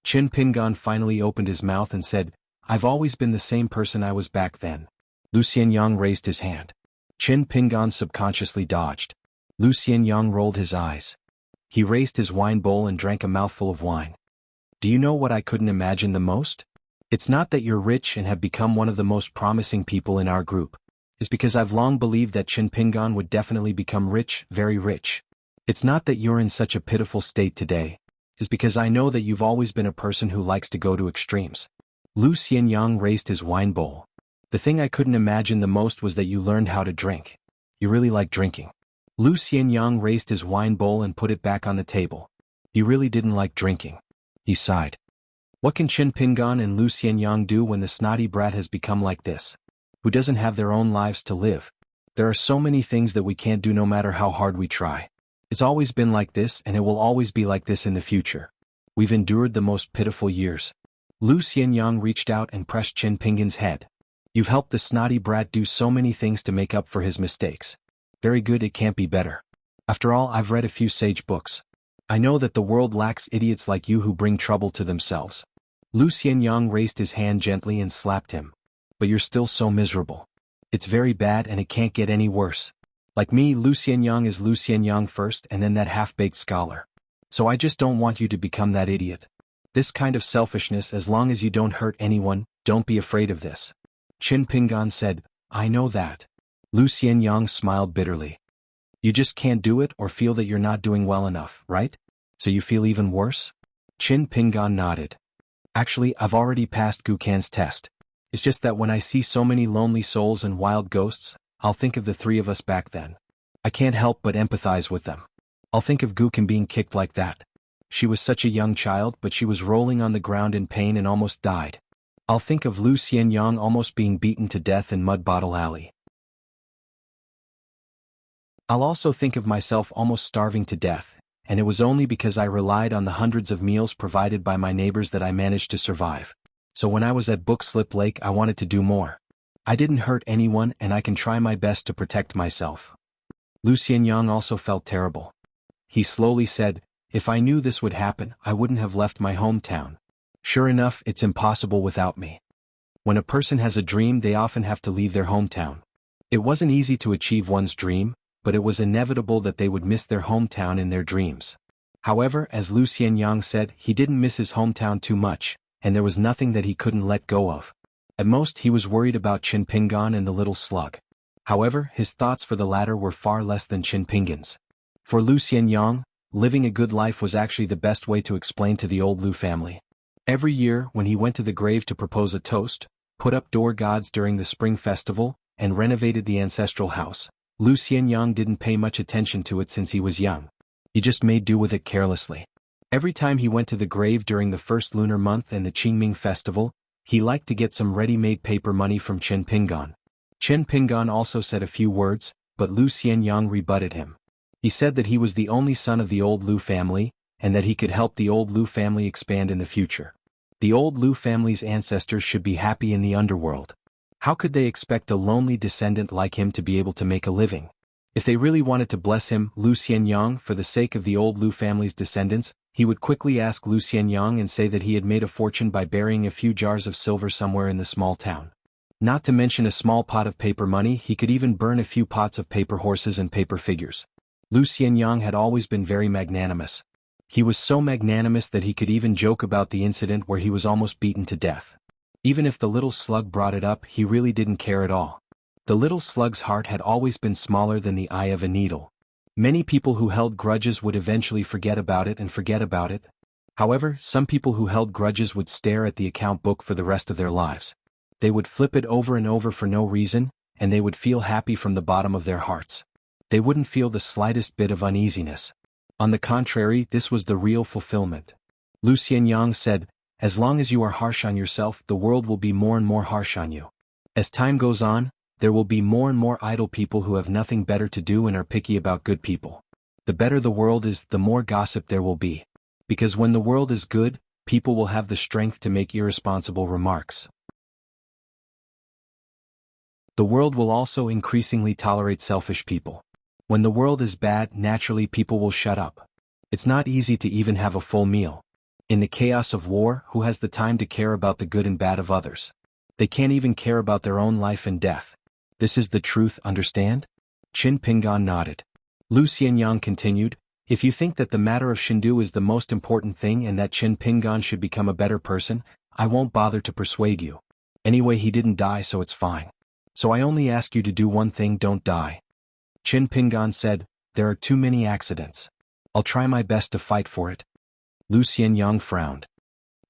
Qin Pingan finally opened his mouth and said, "I've always been the same person I was back then." Lu Xianyang raised his hand. Qin Pingan subconsciously dodged. Lu Xianyang rolled his eyes. He raised his wine bowl and drank a mouthful of wine. "Do you know what I couldn't imagine the most? It's not that you're rich and have become one of the most promising people in our group. It's because I've long believed that Qin Pingan would definitely become rich, very rich. It's not that you're in such a pitiful state today. It's because I know that you've always been a person who likes to go to extremes." Lu Xianyang raised his wine bowl. "The thing I couldn't imagine the most was that you learned how to drink. You really like drinking." Lu Xianyang raised his wine bowl and put it back on the table. He really didn't like drinking. He sighed. What can Qin Pingan and Lu Xianyang do when the snotty brat has become like this? Who doesn't have their own lives to live? There are so many things that we can't do no matter how hard we try. It's always been like this and it will always be like this in the future. We've endured the most pitiful years. Lu Xianyang reached out and pressed Qin Pingan's head. "You've helped the snotty brat do so many things to make up for his mistakes. Very good, it can't be better. After all, I've read a few sage books. I know that the world lacks idiots like you who bring trouble to themselves." Lu Xianyang raised his hand gently and slapped him. "But you're still so miserable. It's very bad and it can't get any worse. Like me, Lu Xianyang is Lu Xianyang first and then that half-baked scholar. So I just don't want you to become that idiot. This kind of selfishness, as long as you don't hurt anyone, don't be afraid of this." Qin Pingan said, "I know that." Lu Xianyang smiled bitterly. "You just can't do it or feel that you're not doing well enough, right? So you feel even worse?" Qin Pingan nodded. "Actually, I've already passed Gukan's test. It's just that when I see so many lonely souls and wild ghosts, I'll think of the three of us back then. I can't help but empathize with them. I'll think of Gukan being kicked like that. She was such a young child, but she was rolling on the ground in pain and almost died. I'll think of Lu Xianyang almost being beaten to death in Mud Bottle Alley. I'll also think of myself almost starving to death, and it was only because I relied on the hundreds of meals provided by my neighbors that I managed to survive. So when I was at Bookslip Lake I wanted to do more. I didn't hurt anyone and I can try my best to protect myself. Lucien Yang also felt terrible. He slowly said, if I knew this would happen, I wouldn't have left my hometown. Sure enough, it's impossible without me. When a person has a dream, they often have to leave their hometown. It wasn't easy to achieve one's dream, but it was inevitable that they would miss their hometown in their dreams. However, as Lucien Yang said, he didn't miss his hometown too much, and there was nothing that he couldn't let go of. At most, he was worried about Qin Pingan and the little slug. However, his thoughts for the latter were far less than Qin Pingan's. For Lucien Yang, living a good life was actually the best way to explain to the old Lu family. Every year, when he went to the grave to propose a toast, put up door gods during the spring festival, and renovated the ancestral house, Lucien Yang didn't pay much attention to it since he was young. He just made do with it carelessly. Every time he went to the grave during the first lunar month and the Qingming festival, he liked to get some ready-made paper money from Qin Pingan. Qin Pingan also said a few words, but Lucien Yang rebutted him. He said that he was the only son of the old Lu family, and that he could help the old Lu family expand in the future. The old Lu family's ancestors should be happy in the underworld. How could they expect a lonely descendant like him to be able to make a living? If they really wanted to bless him, Lucien Yang, for the sake of the old Lu family's descendants, he would quickly ask Lucien Yang and say that he had made a fortune by burying a few jars of silver somewhere in the small town. Not to mention a small pot of paper money, he could even burn a few pots of paper horses and paper figures. Lucien Yang had always been very magnanimous. He was so magnanimous that he could even joke about the incident where he was almost beaten to death. Even if the little slug brought it up, he really didn't care at all. The little slug's heart had always been smaller than the eye of a needle. Many people who held grudges would eventually forget about it. However, some people who held grudges would stare at the account book for the rest of their lives. They would flip it over and over for no reason, and they would feel happy from the bottom of their hearts. They wouldn't feel the slightest bit of uneasiness. On the contrary, this was the real fulfillment. Lucien Yang said, as long as you are harsh on yourself, the world will be more and more harsh on you. As time goes on, there will be more and more idle people who have nothing better to do and are picky about good people. The better the world is, the more gossip there will be. Because when the world is good, people will have the strength to make irresponsible remarks. The world will also increasingly tolerate selfish people. When the world is bad, naturally people will shut up. It's not easy to even have a full meal. In the chaos of war, who has the time to care about the good and bad of others? They can't even care about their own life and death. This is the truth, understand? Qin Pingan nodded. Lucien Yang continued, if you think that the matter of Shindu is the most important thing and that Qin Pingan should become a better person, I won't bother to persuade you. Anyway, he didn't die, so it's fine. So I only ask you to do one thing: don't die. Qin Pingan said, there are too many accidents. I'll try my best to fight for it. Lucien Yang frowned.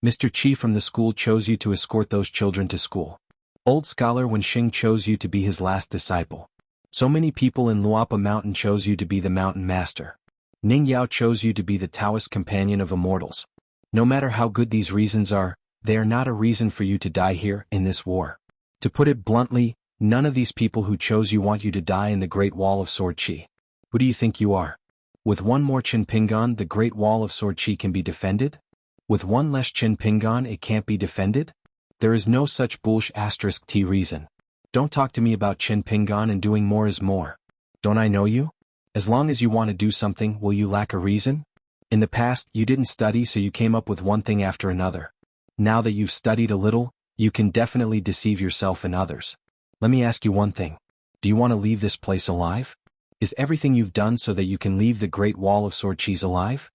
Mr. Qi from the school chose you to escort those children to school. Old scholar Wen Xing chose you to be his last disciple. So many people in Luapa Mountain chose you to be the mountain master. Ning Yao chose you to be the Taoist companion of immortals. No matter how good these reasons are, they are not a reason for you to die here, in this war. To put it bluntly, none of these people who chose you want you to die in the Great Wall of Sword Qi. Who do you think you are? With one more Qin Pingan, the Great Wall of Sword Qi can be defended? With one less Qin Pingan, it can't be defended? There is no such *T reason. Don't talk to me about Qin Pingan, and doing more is more. Don't I know you? As long as you want to do something, will you lack a reason? In the past, you didn't study, so you came up with one thing after another. Now that you've studied a little, you can definitely deceive yourself and others. Let me ask you one thing. Do you want to leave this place alive? Is everything you've done so that you can leave the Great Wall of Sword Qi alive?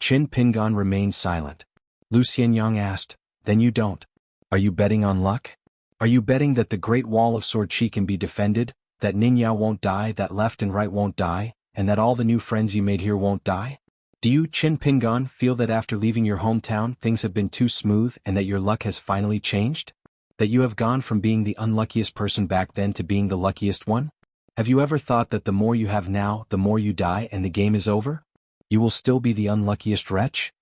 Qin Pingan remained silent. Lucien Yang asked, then you don't. Are you betting on luck? Are you betting that the Great Wall of Sword Qi can be defended, that Ning Yao won't die, that left and right won't die, and that all the new friends you made here won't die? Do you, Qin Pingan, feel that after leaving your hometown things have been too smooth and that your luck has finally changed? That you have gone from being the unluckiest person back then to being the luckiest one? Have you ever thought that the more you have now, the more you die and the game is over? You will still be the unluckiest wretch?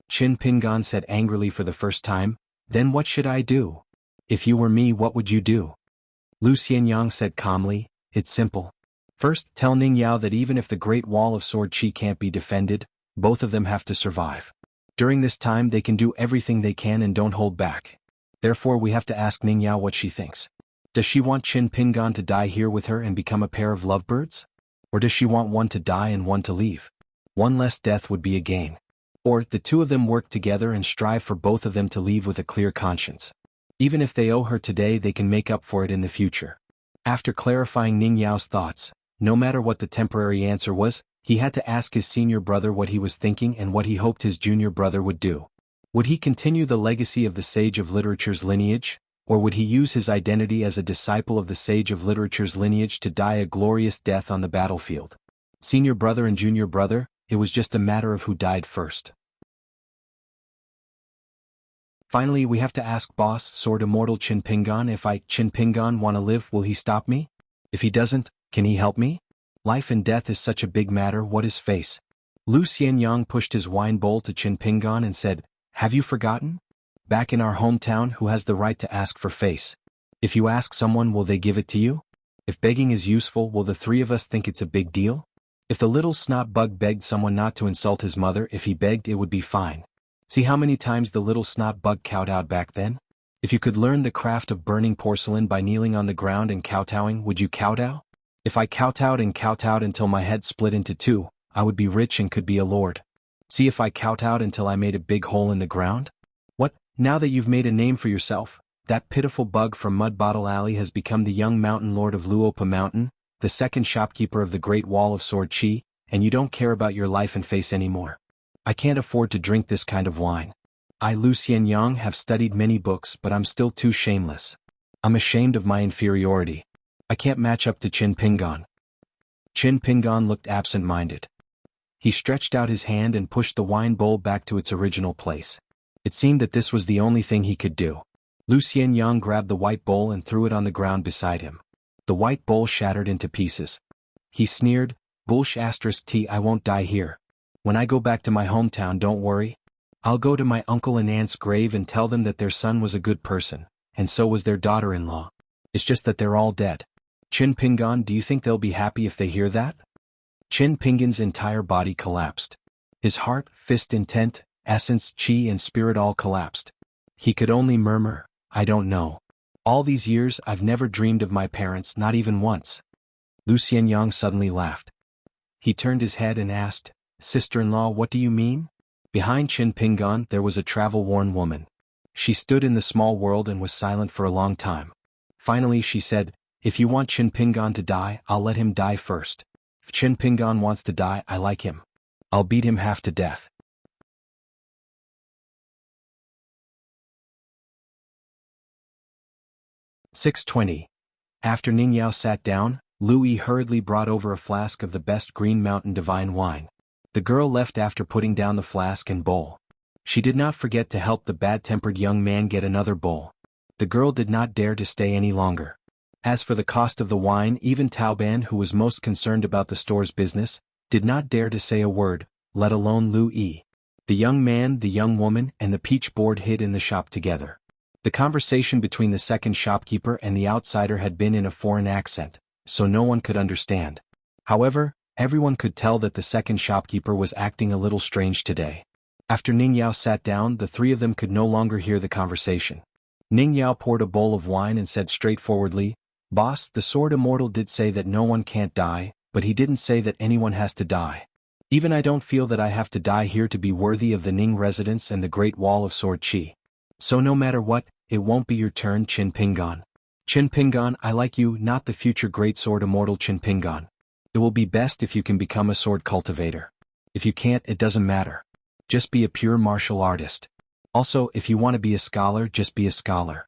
Qin Pingan said angrily for the first time, then what should I do? If you were me, what would you do? Lucien Yang said calmly, it's simple. First, tell Ning Yao that even if the Great Wall of Sword Chi can't be defended, both of them have to survive. During this time they can do everything they can and don't hold back. Therefore we have to ask Ning Yao what she thinks. Does she want Qin Pingan to die here with her and become a pair of lovebirds? Or does she want one to die and one to leave? One less death would be a gain. Or, the two of them work together and strive for both of them to leave with a clear conscience. Even if they owe her today they can make up for it in the future. After clarifying Ning Yao's thoughts, no matter what the temporary answer was, he had to ask his senior brother what he was thinking and what he hoped his junior brother would do. Would he continue the legacy of the Sage of Literature's lineage, or would he use his identity as a disciple of the Sage of Literature's lineage to die a glorious death on the battlefield? Senior brother and junior brother, it was just a matter of who died first. Finally, we have to ask Boss Sword Immortal Qin Pingan, if I, Qin Pingan, want to live, will he stop me? If he doesn't, can he help me? Life and death is such a big matter, what is face? Lu Xianyang pushed his wine bowl to Qin Pingan and said, have you forgotten? Back in our hometown, who has the right to ask for face? If you ask someone, will they give it to you? If begging is useful, will the three of us think it's a big deal? If the little snot bug begged someone not to insult his mother, if he begged, it would be fine. See how many times the little snot bug kowtowed back then? If you could learn the craft of burning porcelain by kneeling on the ground and kowtowing, would you kowtow? If I kowtowed and kowtowed until my head split into two, I would be rich and could be a lord. See if I kowtowed until I made a big hole in the ground? What, now that you've made a name for yourself, that pitiful bug from Mud Bottle Alley has become the young mountain lord of Luopa Mountain, the second shopkeeper of the Great Wall of Sword Chi, and you don't care about your life and face anymore. I can't afford to drink this kind of wine. I, Lu Xianyang, have studied many books, but I'm still too shameless. I'm ashamed of my inferiority. I can't match up to Qin Pingan. Qin Pingan looked absent-minded. He stretched out his hand and pushed the wine bowl back to its original place. It seemed that this was the only thing he could do. Lu Xianyang grabbed the white bowl and threw it on the ground beside him. The white bowl shattered into pieces. He sneered, Bullsh *T, I won't die here. When I go back to my hometown, don't worry. I'll go to my uncle and aunt's grave and tell them that their son was a good person, and so was their daughter-in-law. It's just that they're all dead. Qin Pingan, do you think they'll be happy if they hear that? Qin Pingan's entire body collapsed. His heart, fist, intent, essence, chi and spirit all collapsed. He could only murmur, I don't know. All these years I've never dreamed of my parents, not even once. Lu Xianyang suddenly laughed. He turned his head and asked, Sister-in-law, what do you mean? Behind Qin Pingan there was a travel-worn woman. She stood in the small world and was silent for a long time. Finally she said, if you want Qin Pingan to die, I'll let him die first. If Qin Pingan wants to die, I like him. I'll beat him half to death. "6:20. After Ning Yao sat down, Lu Yi hurriedly brought over a flask of the best Green Mountain divine wine. The girl left after putting down the flask and bowl. She did not forget to help the bad-tempered young man get another bowl. The girl did not dare to stay any longer. As for the cost of the wine, even Taoban, who was most concerned about the store's business, did not dare to say a word, let alone Lu Yi. The young man, the young woman, and the peach board hid in the shop together. The conversation between the second shopkeeper and the outsider had been in a foreign accent, so no one could understand. However, everyone could tell that the second shopkeeper was acting a little strange today. After Ning Yao sat down, the three of them could no longer hear the conversation. Ning Yao poured a bowl of wine and said straightforwardly, Boss, the Sword Immortal did say that no one can't die, but he didn't say that anyone has to die. Even I don't feel that I have to die here to be worthy of the Ning residence and the Great Wall of Sword Chi. So no matter what, it won't be your turn, Qin Pingan. Qin Pingan, I like you, not the future Great Sword Immortal Qin Pingan. It will be best if you can become a sword cultivator. If you can't, it doesn't matter. Just be a pure martial artist. Also, if you want to be a scholar, just be a scholar.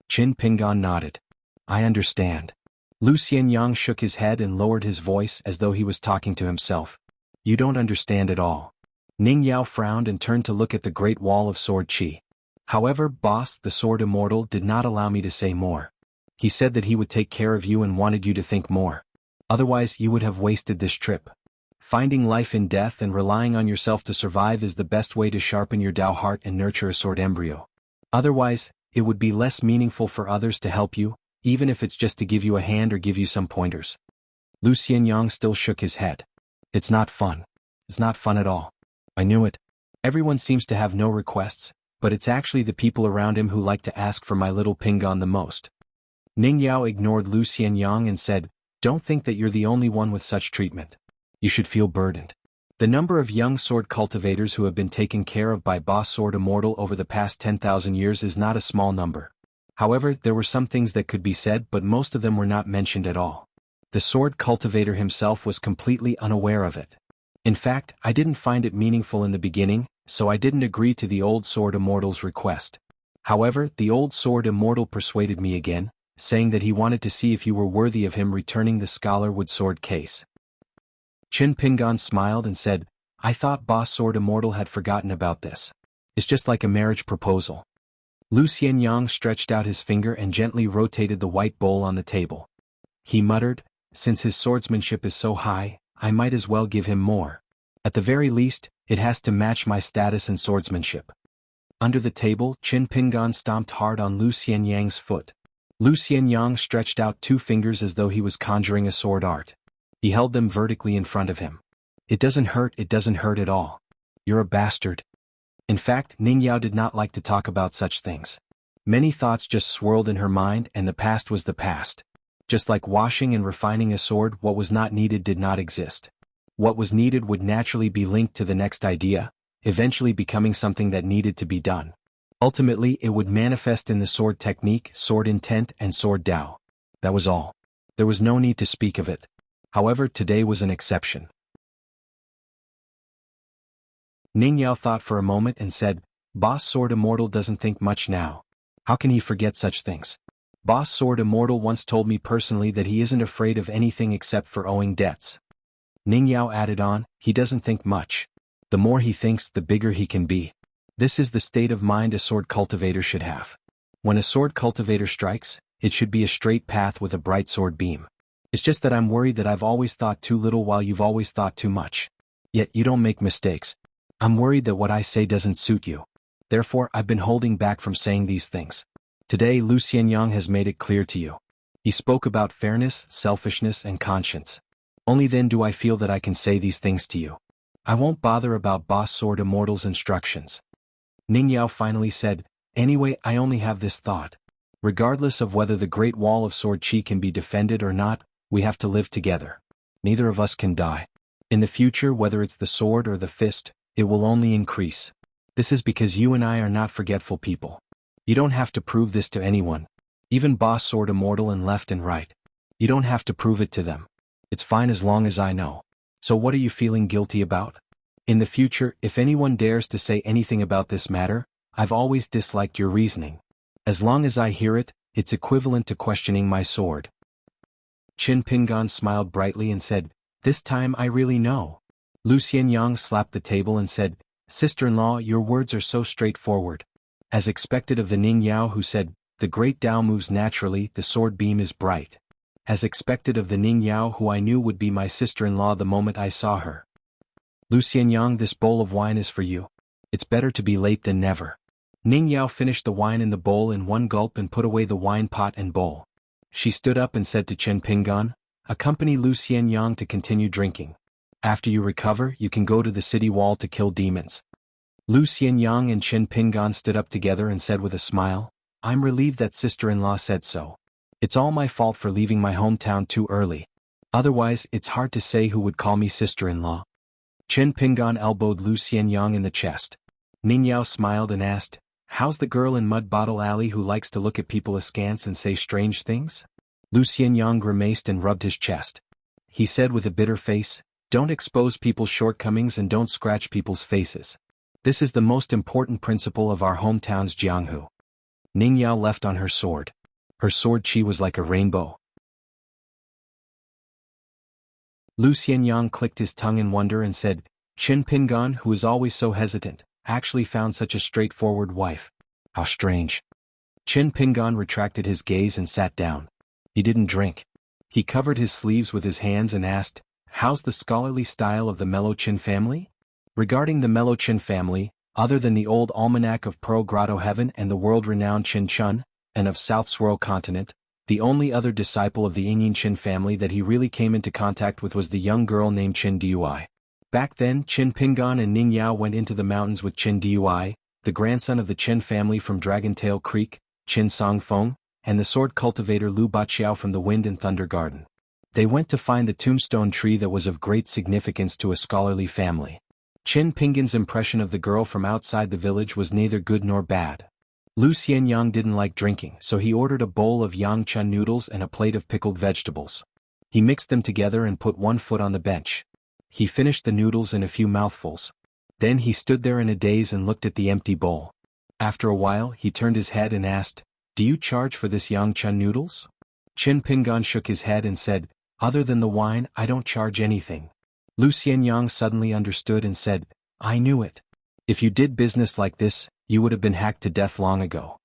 Qin Pingan nodded. I understand. Lu Xianyang shook his head and lowered his voice as though he was talking to himself. You don't understand at all. Ning Yao frowned and turned to look at the Great Wall of Sword Chi. However, Boss, the Sword Immortal, did not allow me to say more. He said that he would take care of you and wanted you to think more. Otherwise, you would have wasted this trip. Finding life in death and relying on yourself to survive is the best way to sharpen your Dao heart and nurture a sword embryo. Otherwise, it would be less meaningful for others to help you, even if it's just to give you a hand or give you some pointers. Lu Xianyang still shook his head. It's not fun. It's not fun at all. I knew it. Everyone seems to have no requests, but it's actually the people around him who like to ask for my little Pingon the most. Ning Yao ignored Lu Xianyang and said, don't think that you're the only one with such treatment. You should feel burdened. The number of young sword cultivators who have been taken care of by Boss Sword Immortal over the past 10,000 years is not a small number. However, there were some things that could be said, but most of them were not mentioned at all. The sword cultivator himself was completely unaware of it. In fact, I didn't find it meaningful in the beginning, so I didn't agree to the old Sword Immortal's request. However, the old Sword Immortal persuaded me again, saying that he wanted to see if you were worthy of him returning the Scholar Wood Sword case. Qin Pingon smiled and said, I thought Boss Sword Immortal had forgotten about this. It's just like a marriage proposal. Lu Xianyang stretched out his finger and gently rotated the white bowl on the table. He muttered, since his swordsmanship is so high, I might as well give him more. At the very least, it has to match my status in swordsmanship. Under the table, Qin Pingon stomped hard on Lu Xianyang's foot. Lu Xianyang stretched out 2 fingers as though he was conjuring a sword art. He held them vertically in front of him. It doesn't hurt at all. You're a bastard. In fact, Ning Yao did not like to talk about such things. Many thoughts just swirled in her mind, and the past was the past. Just like washing and refining a sword, what was not needed did not exist. What was needed would naturally be linked to the next idea, eventually becoming something that needed to be done. Ultimately, it would manifest in the sword technique, sword intent, and sword Dao. That was all. There was no need to speak of it. However, today was an exception. Ning Yao thought for a moment and said, Boss Sword Immortal doesn't think much now. How can he forget such things? Boss Sword Immortal once told me personally that he isn't afraid of anything except for owing debts. Ning Yao added on, he doesn't think much. The more he thinks, the bigger he can be. This is the state of mind a sword cultivator should have. When a sword cultivator strikes, it should be a straight path with a bright sword beam. It's just that I'm worried that I've always thought too little while you've always thought too much. Yet you don't make mistakes. I'm worried that what I say doesn't suit you. Therefore, I've been holding back from saying these things. Today, Lu Xianyang has made it clear to you. He spoke about fairness, selfishness, and conscience. Only then do I feel that I can say these things to you. I won't bother about Boss Sword Immortal's instructions. Ning Yao finally said, anyway, I only have this thought. Regardless of whether the Great Wall of Sword Qi can be defended or not, we have to live together. Neither of us can die. In the future, whether it's the sword or the fist, it will only increase. This is because you and I are not forgetful people. You don't have to prove this to anyone. Even Boss Sword Immortal and left and right. You don't have to prove it to them. It's fine as long as I know. So what are you feeling guilty about? In the future, if anyone dares to say anything about this matter, I've always disliked your reasoning. As long as I hear it, it's equivalent to questioning my sword. Qin Pingon smiled brightly and said, this time I really know. Lu Xianyang slapped the table and said, sister-in-law, your words are so straightforward. As expected of the Ning Yao who said, the great Dao moves naturally, the sword beam is bright. As expected of the Ning Yao who I knew would be my sister-in-law the moment I saw her. Lu Xianyang, this bowl of wine is for you. It's better to be late than never. Ning Yao finished the wine in the bowl in one gulp and put away the wine pot and bowl. She stood up and said to Qin Pingon, accompany Lu Xianyang to continue drinking. After you recover, you can go to the city wall to kill demons. Lu Xianyang and Qin Pingon stood up together and said with a smile, I'm relieved that sister-in-law said so. It's all my fault for leaving my hometown too early. Otherwise, it's hard to say who would call me sister-in-law. Qin Pingon elbowed Lu Xianyang in the chest. Ning Yao smiled and asked, how's the girl in Mud Bottle Alley who likes to look at people askance and say strange things? Lu Xianyang grimaced and rubbed his chest. He said with a bitter face, don't expose people's shortcomings and don't scratch people's faces. This is the most important principle of our hometown's Jianghu. Ning Yao left on her sword. Her sword Qi was like a rainbow. Lu Xianyang clicked his tongue in wonder and said, Qin Pingon, who is always so hesitant, actually found such a straightforward wife. How strange. Qin Pingon retracted his gaze and sat down. He didn't drink. He covered his sleeves with his hands and asked, how's the scholarly style of the Meloqin family? Regarding the Meloqin family, other than the old almanac of Pearl Grotto Heaven and the world-renowned Qin Chun, and of South Swirl Continent, The only other disciple of the Ingyin Qin family that he really came into contact with was the young girl named Qin Dui. Back then, Qin Pingan and Ning Yao went into the mountains with Qin Dui, the grandson of the Qin family from Dragontail Creek, Qin Songfeng, and the sword cultivator Lu Baqiao from the Wind and Thunder Garden. They went to find the tombstone tree that was of great significance to a scholarly family. Qin Pingan's impression of the girl from outside the village was neither good nor bad. Lu Xianyang didn't like drinking, so he ordered a bowl of yangcha noodles and a plate of pickled vegetables. He mixed them together and put one foot on the bench. He finished the noodles in a few mouthfuls. Then he stood there in a daze and looked at the empty bowl. After a while, he turned his head and asked, "Do you charge for this yangcha noodles?" Qin Pingan shook his head and said, "Other than the wine, I don't charge anything." Lu Xianyang suddenly understood and said, "I knew it. If you did business like this, you would have been hacked to death long ago."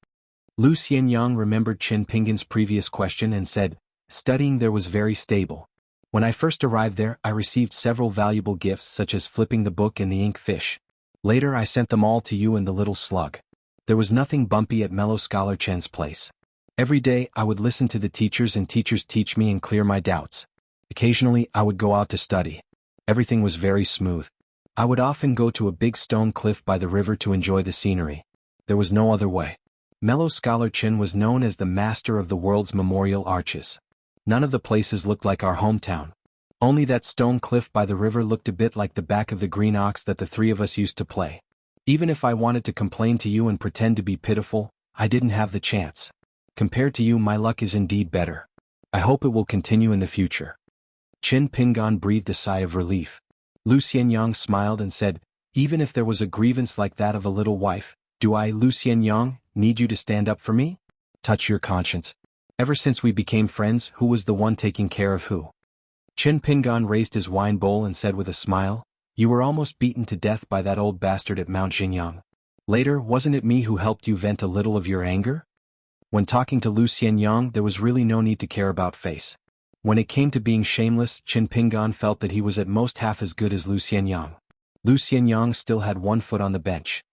Lu Xianyang remembered Qin Pingan's previous question and said, "Studying there was very stable. When I first arrived there, I received several valuable gifts such as flipping the book and the ink fish. Later I sent them all to you and the little slug. There was nothing bumpy at Mellow Scholar Chen's place. Every day I would listen to the teachers and teachers teach me and clear my doubts. Occasionally I would go out to study. Everything was very smooth. I would often go to a big stone cliff by the river to enjoy the scenery. There was no other way. Mellow Scholar Chen was known as the master of the world's memorial arches. None of the places looked like our hometown. Only that stone cliff by the river looked a bit like the back of the green ox that the three of us used to play. Even if I wanted to complain to you and pretend to be pitiful, I didn't have the chance. Compared to you, my luck is indeed better. I hope it will continue in the future." Qin Pingan breathed a sigh of relief. Lu Xianyang smiled and said, "Even if there was a grievance like that of a little wife, do I, Lu Xianyang, need you to stand up for me? Touch your conscience. Ever since we became friends, who was the one taking care of who?" Qin Pingan raised his wine bowl and said with a smile, "You were almost beaten to death by that old bastard at Mount Xingyang. Later, wasn't it me who helped you vent a little of your anger?" When talking to Lu Xianyang, there was really no need to care about face. When it came to being shameless, Qin Pingan felt that he was at most half as good as Lu Xianyang. Lu Xianyang still had one foot on the bench.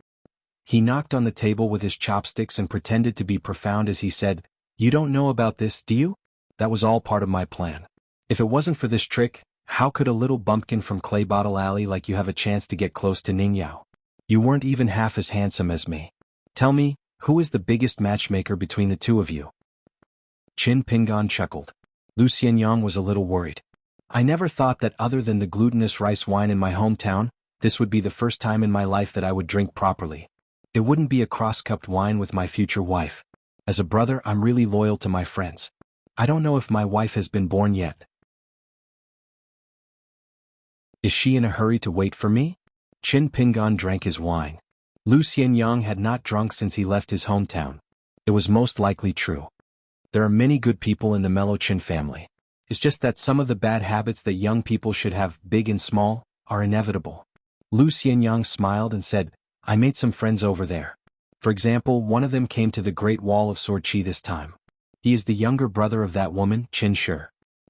He knocked on the table with his chopsticks and pretended to be profound as he said, "You don't know about this, do you? That was all part of my plan. If it wasn't for this trick, how could a little bumpkin from Clay Bottle Alley like you have a chance to get close to Ning Yao? You weren't even half as handsome as me. Tell me, who is the biggest matchmaker between the two of you?" Qin Pingan chuckled. Lu Xianyang was a little worried. "I never thought that other than the glutinous rice wine in my hometown, this would be the first time in my life that I would drink properly. It wouldn't be a cross-cupped wine with my future wife. As a brother, I'm really loyal to my friends. I don't know if my wife has been born yet. Is she in a hurry to wait for me?" Qin Pingan drank his wine. Lu Xianyang had not drunk since he left his hometown. It was most likely true. There are many good people in the Mellow Qin family. It's just that some of the bad habits that young people should have, big and small, are inevitable. Lu Xianyang smiled and said, "I made some friends over there. For example, one of them came to the Great Wall of Sword Qi this time. He is the younger brother of that woman, Qin Shi.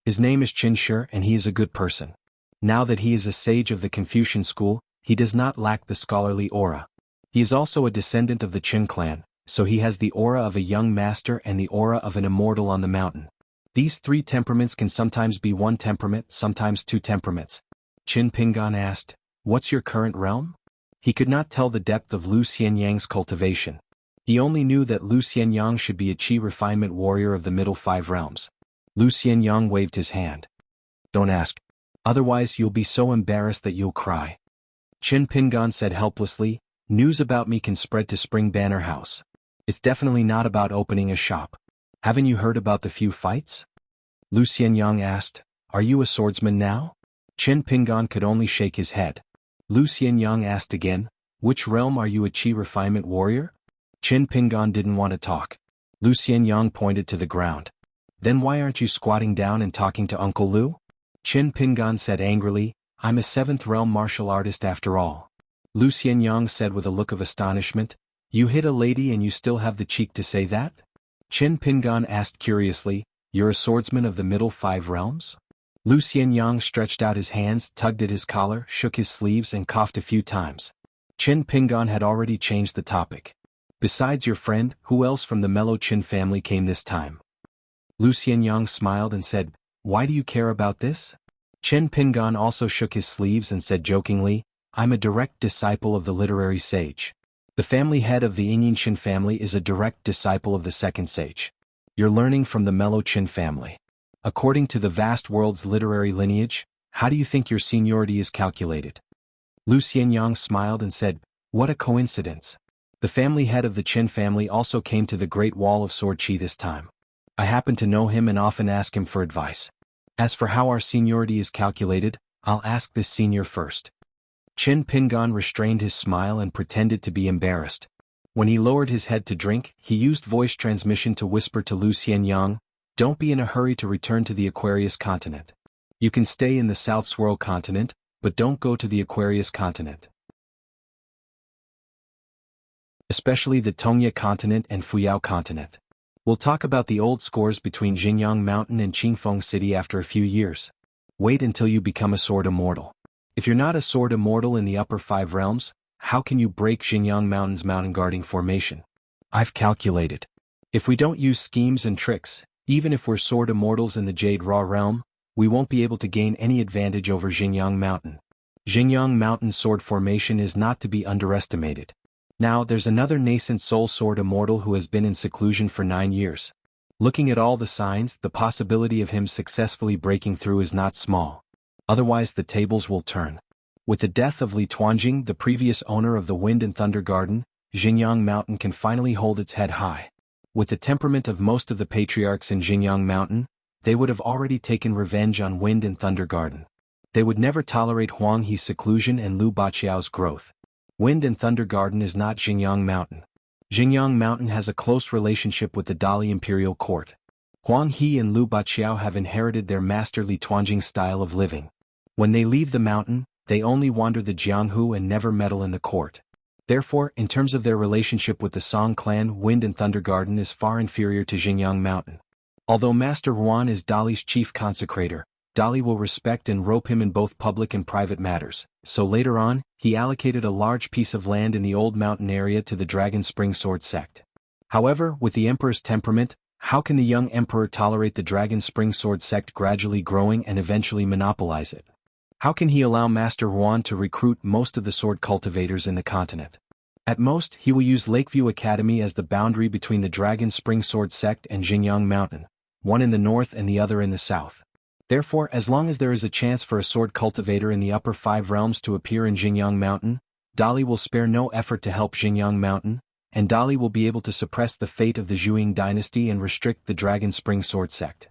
His name is Qin Shi and he is a good person. Now that he is a sage of the Confucian school, he does not lack the scholarly aura. He is also a descendant of the Qin clan, so he has the aura of a young master and the aura of an immortal on the mountain. These three temperaments can sometimes be one temperament, sometimes two temperaments." Qin Pingan asked, "What's your current realm?" He could not tell the depth of Lu Xianyang's cultivation. He only knew that Lu Xianyang should be a Qi refinement warrior of the middle five realms. Lu Xianyang waved his hand. "Don't ask. Otherwise you'll be so embarrassed that you'll cry." Qin Pingan said helplessly, "News about me can spread to Spring Banner House. It's definitely not about opening a shop. Haven't you heard about the few fights?" Lu Xianyang asked, "Are you a swordsman now?" Qin Pingan could only shake his head. Lu Xianyang asked again, "Which realm are you a Qi refinement warrior?" Qin Pingan didn't want to talk. Lu Xianyang pointed to the ground. "Then why aren't you squatting down and talking to Uncle Lu?" Qin Pingan said angrily, "I'm a 7th realm martial artist after all." Lu Xianyang said with a look of astonishment, "You hit a lady and you still have the cheek to say that?" Qin Pingan asked curiously, "You're a swordsman of the middle five realms?" Lu Xianyang stretched out his hands, tugged at his collar, shook his sleeves and coughed a few times. Qin Pingan had already changed the topic. "Besides your friend, who else from the Mellow Qin family came this time?" Lu Xianyang smiled and said, "Why do you care about this?" Chen Pingan also shook his sleeves and said jokingly, "I'm a direct disciple of the literary sage. The family head of the Yingyin family is a direct disciple of the second sage. You're learning from the Mellow Qin family. According to the vast world's literary lineage, how do you think your seniority is calculated?" Lu Xianyang smiled and said, "What a coincidence. The family head of the Qin family also came to the Great Wall of Sword Qi this time. I happen to know him and often ask him for advice. As for how our seniority is calculated, I'll ask this senior first." Chen Pingan restrained his smile and pretended to be embarrassed. When he lowered his head to drink, he used voice transmission to whisper to Lu Xianyang, "Don't be in a hurry to return to the Aquarius continent. You can stay in the South Swirl continent, but don't go to the Aquarius continent. Especially the Tongya continent and Fuyao continent. We'll talk about the old scores between Xinjiang Mountain and Qingfeng City after a few years. Wait until you become a sword immortal. If you're not a sword immortal in the upper 5 realms, how can you break Xinjiang Mountain's mountain guarding formation? I've calculated. If we don't use schemes and tricks, even if we're sword immortals in the Jade Raw realm, we won't be able to gain any advantage over Xinjiang Mountain. Xinjiang Mountain's sword formation is not to be underestimated. Now there's another nascent soul sword immortal who has been in seclusion for 9 years. Looking at all the signs, the possibility of him successfully breaking through is not small. Otherwise the tables will turn. With the death of Li Tuanjing, the previous owner of the Wind and Thunder Garden, Xinjiang Mountain can finally hold its head high. With the temperament of most of the patriarchs in Xinjiang Mountain, they would have already taken revenge on Wind and Thunder Garden. They would never tolerate Huang He's seclusion and Lu Baqiao's growth. Wind and Thunder Garden is not Xinjiang Mountain. Xinjiang Mountain has a close relationship with the Dali imperial court. Huang He and Lu Baqiao have inherited their master Li Tuanjing's style of living. When they leave the mountain, they only wander the Jianghu and never meddle in the court. Therefore, in terms of their relationship with the Song clan, Wind and Thunder Garden is far inferior to Xinjiang Mountain. Although Master Huan is Dali's chief consecrator, Dali will respect and rope him in both public and private matters, so later on, he allocated a large piece of land in the old mountain area to the Dragon Spring Sword sect. However, with the Emperor's temperament, how can the young Emperor tolerate the Dragon Spring Sword sect gradually growing and eventually monopolize it? How can he allow Master Huan to recruit most of the sword cultivators in the continent? At most, he will use Lakeview Academy as the boundary between the Dragon Spring Sword sect and Xinjiang Mountain, one in the north and the other in the south. Therefore, as long as there is a chance for a sword cultivator in the upper 5 realms to appear in Xinjiang Mountain, Dali will spare no effort to help Xinjiang Mountain, and Dali will be able to suppress the fate of the Zhuing dynasty and restrict the Dragon Spring Sword sect.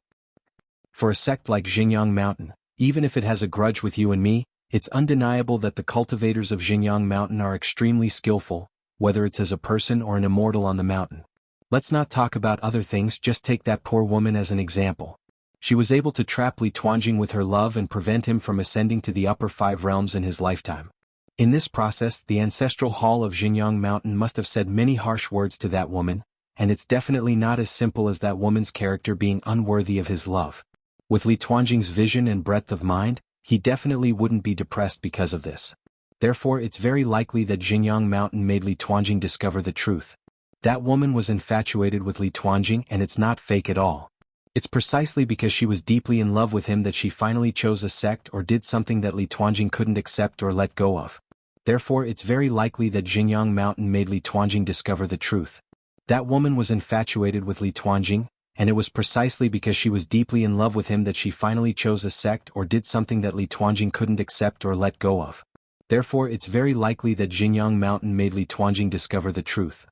For a sect like Xinjiang Mountain, even if it has a grudge with you and me, it's undeniable that the cultivators of Xinjiang Mountain are extremely skillful, whether it's as a person or an immortal on the mountain. Let's not talk about other things, just take that poor woman as an example. She was able to trap Li Tuanjing with her love and prevent him from ascending to the upper 5 realms in his lifetime. In this process, the ancestral hall of Xinjiang Mountain must have said many harsh words to that woman, and it's definitely not as simple as that woman's character being unworthy of his love. With Li Tuanjing's vision and breadth of mind, he definitely wouldn't be depressed because of this. Therefore, it's very likely that Xinjiang Mountain made Li Tuanjing discover the truth. That woman was infatuated with Li Tuanjing, and it's not fake at all. It's precisely because she was deeply in love with him that she finally chose a sect or did something that Li Tuanjing couldn't accept or let go of. Therefore, it's very likely that Xinjiang Mountain made Li Tuanjing discover the truth. That woman was infatuated with Li Tuanjing, and it was precisely because she was deeply in love with him that she finally chose a sect or did something that Li Tuanjing couldn't accept or let go of. Therefore, it's very likely that Xinjiang Mountain made Li Tuanjing discover the truth.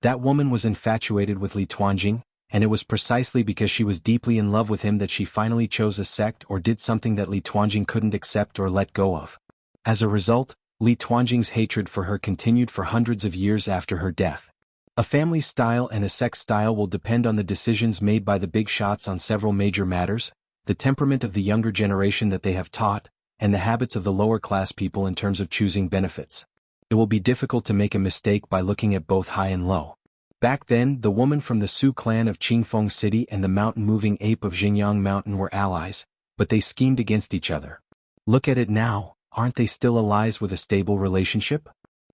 That woman was infatuated with Li Tuanjing, and it was precisely because she was deeply in love with him that she finally chose a sect or did something that Li Tuanjing couldn't accept or let go of. As a result, Li Tuanjing's hatred for her continued for hundreds of years after her death. A family style and a sect style will depend on the decisions made by the big shots on several major matters, the temperament of the younger generation that they have taught, and the habits of the lower class people in terms of choosing benefits. It will be difficult to make a mistake by looking at both high and low. Back then, the woman from the Su clan of Qingfeng City and the mountain-moving ape of Xinjiang Mountain were allies, but they schemed against each other. Look at it now, aren't they still allies with a stable relationship?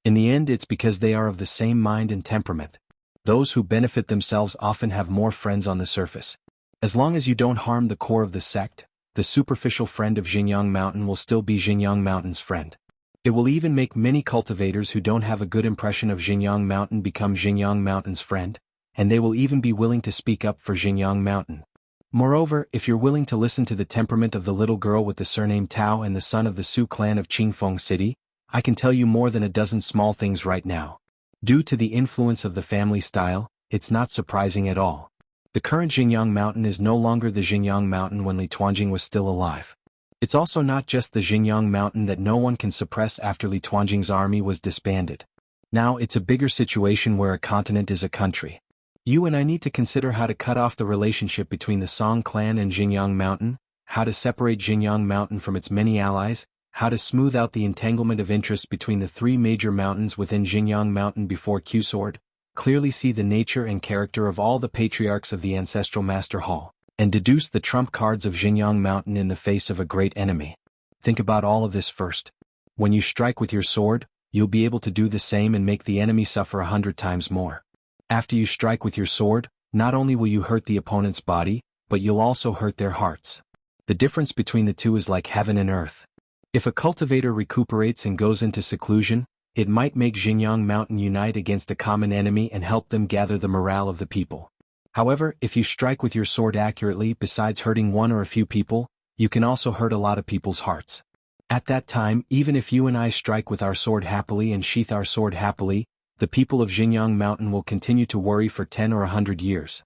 In the end, it's because they are of the same mind and temperament. Those who benefit themselves often have more friends on the surface. As long as you don't harm the core of the sect, the superficial friend of Xinjiang Mountain will still be Xinjiang Mountain's friend. It will even make many cultivators who don't have a good impression of Xinjiang Mountain become Xinjiang Mountain's friend, and they will even be willing to speak up for Xinjiang Mountain. Moreover, if you're willing to listen to the temperament of the little girl with the surname Tao and the son of the Su clan of Qingfeng City, I can tell you more than a dozen small things right now. Due to the influence of the family style, it's not surprising at all. The current Xinjiang Mountain is no longer the Xinjiang Mountain when Li Tuanjing was still alive. It's also not just the Xinjiang Mountain that no one can suppress after Li Tuanjing's army was disbanded. Now it's a bigger situation where a continent is a country. You and I need to consider how to cut off the relationship between the Song clan and Xinjiang Mountain, how to separate Xinjiang Mountain from its many allies, how to smooth out the entanglement of interests between the three major mountains within Xinjiang Mountain before Q-Sword, clearly see the nature and character of all the patriarchs of the Ancestral Master Hall, and deduce the trump cards of Xinjiang Mountain in the face of a great enemy. Think about all of this first. When you strike with your sword, you'll be able to do the same and make the enemy suffer 100 times more. After you strike with your sword, not only will you hurt the opponent's body, but you'll also hurt their hearts. The difference between the two is like heaven and earth. If a cultivator recuperates and goes into seclusion, it might make Xinjiang Mountain unite against a common enemy and help them gather the morale of the people. However, if you strike with your sword accurately, besides hurting one or a few people, you can also hurt a lot of people's hearts. At that time, even if you and I strike with our sword happily and sheath our sword happily, the people of Xinjiang Mountain will continue to worry for 10 or 100 years.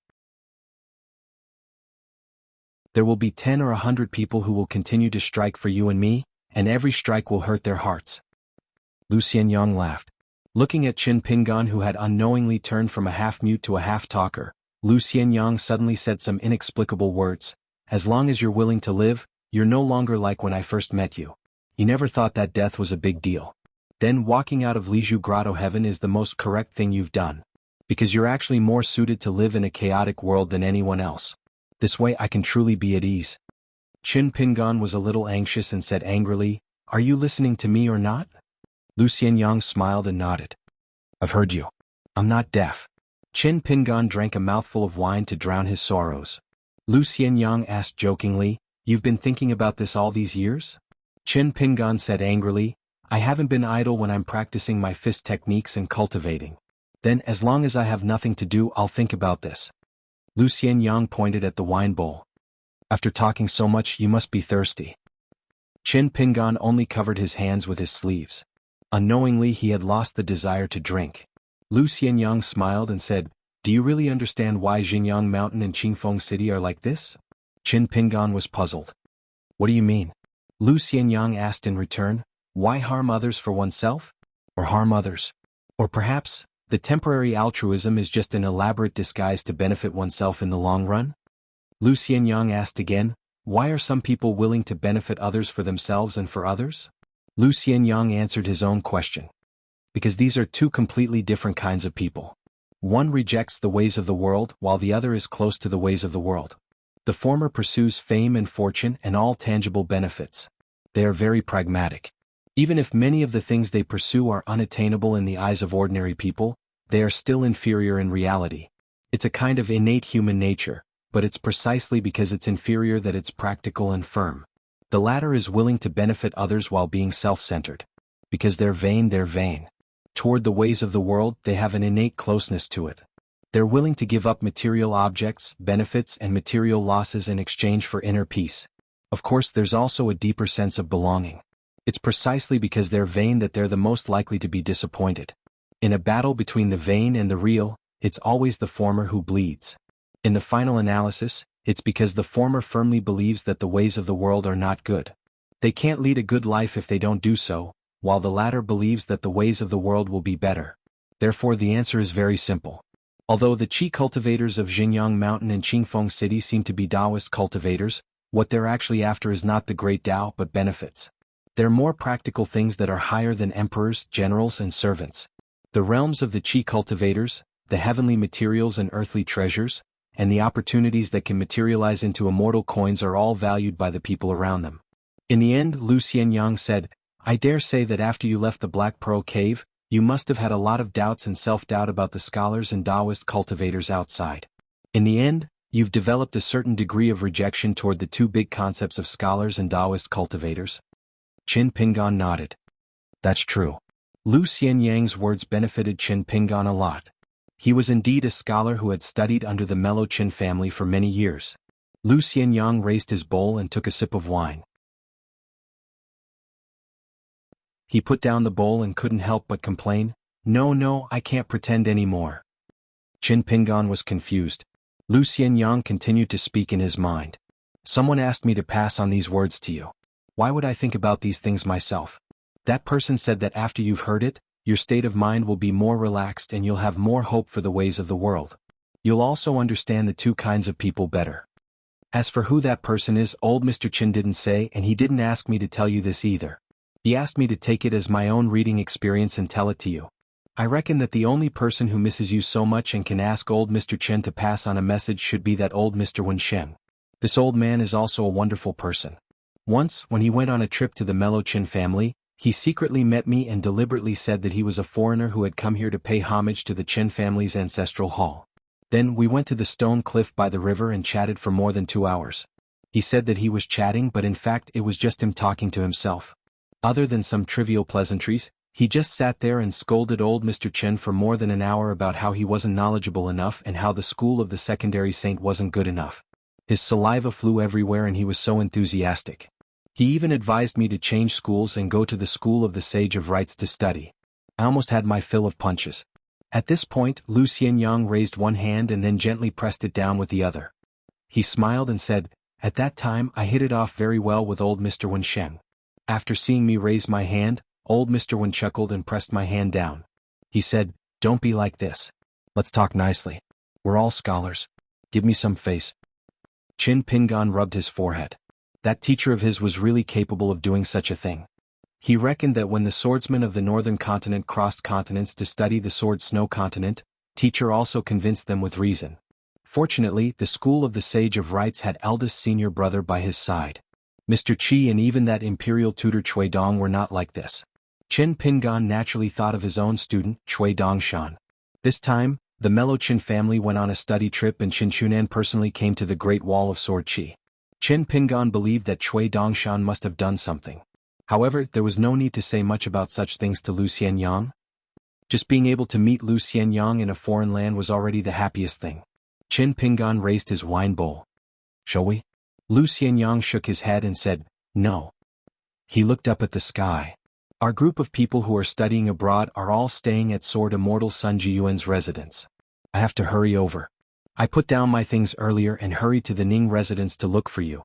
There will be 10 or 100 people who will continue to strike for you and me, and every strike will hurt their hearts. Lu Xianyang laughed. Looking at Qin Pingan, who had unknowingly turned from a half-mute to a half-talker, Lu Xianyang suddenly said some inexplicable words. As long as you're willing to live, you're no longer like when I first met you. You never thought that death was a big deal. Then walking out of Liju Grotto Heaven is the most correct thing you've done. Because you're actually more suited to live in a chaotic world than anyone else. This way I can truly be at ease. Qin Pingan was a little anxious and said angrily, "Are you listening to me or not?" Lu Xianyang smiled and nodded. "I've heard you. I'm not deaf." Qin Pingan drank a mouthful of wine to drown his sorrows. Lu Xianyang asked jokingly, "You've been thinking about this all these years?" Qin Pingan said angrily, "I haven't been idle when I'm practicing my fist techniques and cultivating. Then as long as I have nothing to do, I'll think about this." Lu Xianyang pointed at the wine bowl. "After talking so much, you must be thirsty." Qin Pingan only covered his hands with his sleeves. Unknowingly he had lost the desire to drink. Lu Xianyang smiled and said, "Do you really understand why Xinjiang Mountain and Qingfeng City are like this?" Qin Pingan was puzzled. "What do you mean?" Lu Xianyang asked in return, "Why harm others for oneself? Or harm others? Or perhaps, the temporary altruism is just an elaborate disguise to benefit oneself in the long run?" Lu Xianyang asked again, "Why are some people willing to benefit others for themselves and for others?" Lu Xianyang answered his own question. Because these are two completely different kinds of people. One rejects the ways of the world while the other is close to the ways of the world. The former pursues fame and fortune and all tangible benefits. They are very pragmatic. Even if many of the things they pursue are unattainable in the eyes of ordinary people, they are still inferior in reality. It's a kind of innate human nature, but it's precisely because it's inferior that it's practical and firm. The latter is willing to benefit others while being self-centered. Because they're vain, they're vain. Toward the ways of the world, they have an innate closeness to it. They're willing to give up material objects, benefits, and material losses in exchange for inner peace. Of course, there's also a deeper sense of belonging. It's precisely because they're vain that they're the most likely to be disappointed. In a battle between the vain and the real, it's always the former who bleeds. In the final analysis, it's because the former firmly believes that the ways of the world are not good. They can't lead a good life if they don't do so, while the latter believes that the ways of the world will be better. Therefore the answer is very simple. Although the Qi cultivators of Xinjiang Mountain and Qingfeng City seem to be Taoist cultivators, what they're actually after is not the great Tao but benefits. They're more practical things that are higher than emperors, generals, and servants. The realms of the Qi cultivators, the heavenly materials and earthly treasures, and the opportunities that can materialize into immortal coins are all valued by the people around them. In the end, Lu Xianyang said, "I dare say that after you left the Black Pearl Cave, You must have had a lot of doubts and self-doubt about the scholars and Taoist cultivators outside. In the end, you've developed a certain degree of rejection toward the two big concepts of scholars and Taoist cultivators. Qin Pingan nodded. That's true. Lu Xianyang's words benefited Qin Pingan a lot. He was indeed a scholar who had studied under the mellow Qin family for many years. Lu Xianyang raised his bowl and took a sip of wine. He put down the bowl and couldn't help but complain, No, I can't pretend anymore. Qin Pingan was confused. Lu Xianyang continued to speak in his mind. Someone asked me to pass on these words to you. Why would I think about these things myself? That person said that after you've heard it, your state of mind will be more relaxed and you'll have more hope for the ways of the world. You'll also understand the two kinds of people better. As for who that person is, old Mr. Qin didn't say, and he didn't ask me to tell you this either. He asked me to take it as my own reading experience and tell it to you. I reckon that the only person who misses you so much and can ask old Mr. Chen to pass on a message should be that old Mr. Wen Shen. This old man is also a wonderful person. Once, when he went on a trip to the mellow Qin family, he secretly met me and deliberately said that he was a foreigner who had come here to pay homage to the Chen family's ancestral hall. Then we went to the stone cliff by the river and chatted for more than 2 hours. He said that he was chatting, but in fact it was just him talking to himself. Other than some trivial pleasantries, he just sat there and scolded old Mr. Chen for more than an hour about how he wasn't knowledgeable enough and how the school of the secondary saint wasn't good enough. His saliva flew everywhere and he was so enthusiastic. He even advised me to change schools and go to the school of the Sage of Rites to study. I almost had my fill of punches. At this point, Lu Xianyang raised one hand and then gently pressed it down with the other. He smiled and said, At that time I hit it off very well with old Mr. Wen Shen. After seeing me raise my hand, old Mr. Wen chuckled and pressed my hand down. He said, Don't be like this. Let's talk nicely. We're all scholars. Give me some face. Qin Pingan rubbed his forehead. That teacher of his was really capable of doing such a thing. He reckoned that when the swordsmen of the northern continent crossed continents to study the sword snow continent, teacher also convinced them with reason. Fortunately, the school of the Sage of Rites had eldest senior brother by his side. Mr. Qi and even that imperial tutor Cui Dong were not like this. Qin Pingan naturally thought of his own student, Cui Dongshan. This time, the mellow Qin family went on a study trip and Qin Chunan personally came to the Great Wall of Sword Qi. Qin Pingan believed that Cui Dongshan must have done something. However, there was no need to say much about such things to Lu Xianyang. Just being able to meet Lu Xianyang in a foreign land was already the happiest thing. Qin Pingan raised his wine bowl. Shall we? Lu Xianyang shook his head and said, No. He looked up at the sky. Our group of people who are studying abroad are all staying at Sword Immortal Sun Jiyuan's residence. I have to hurry over. I put down my things earlier and hurried to the Ning residence to look for you.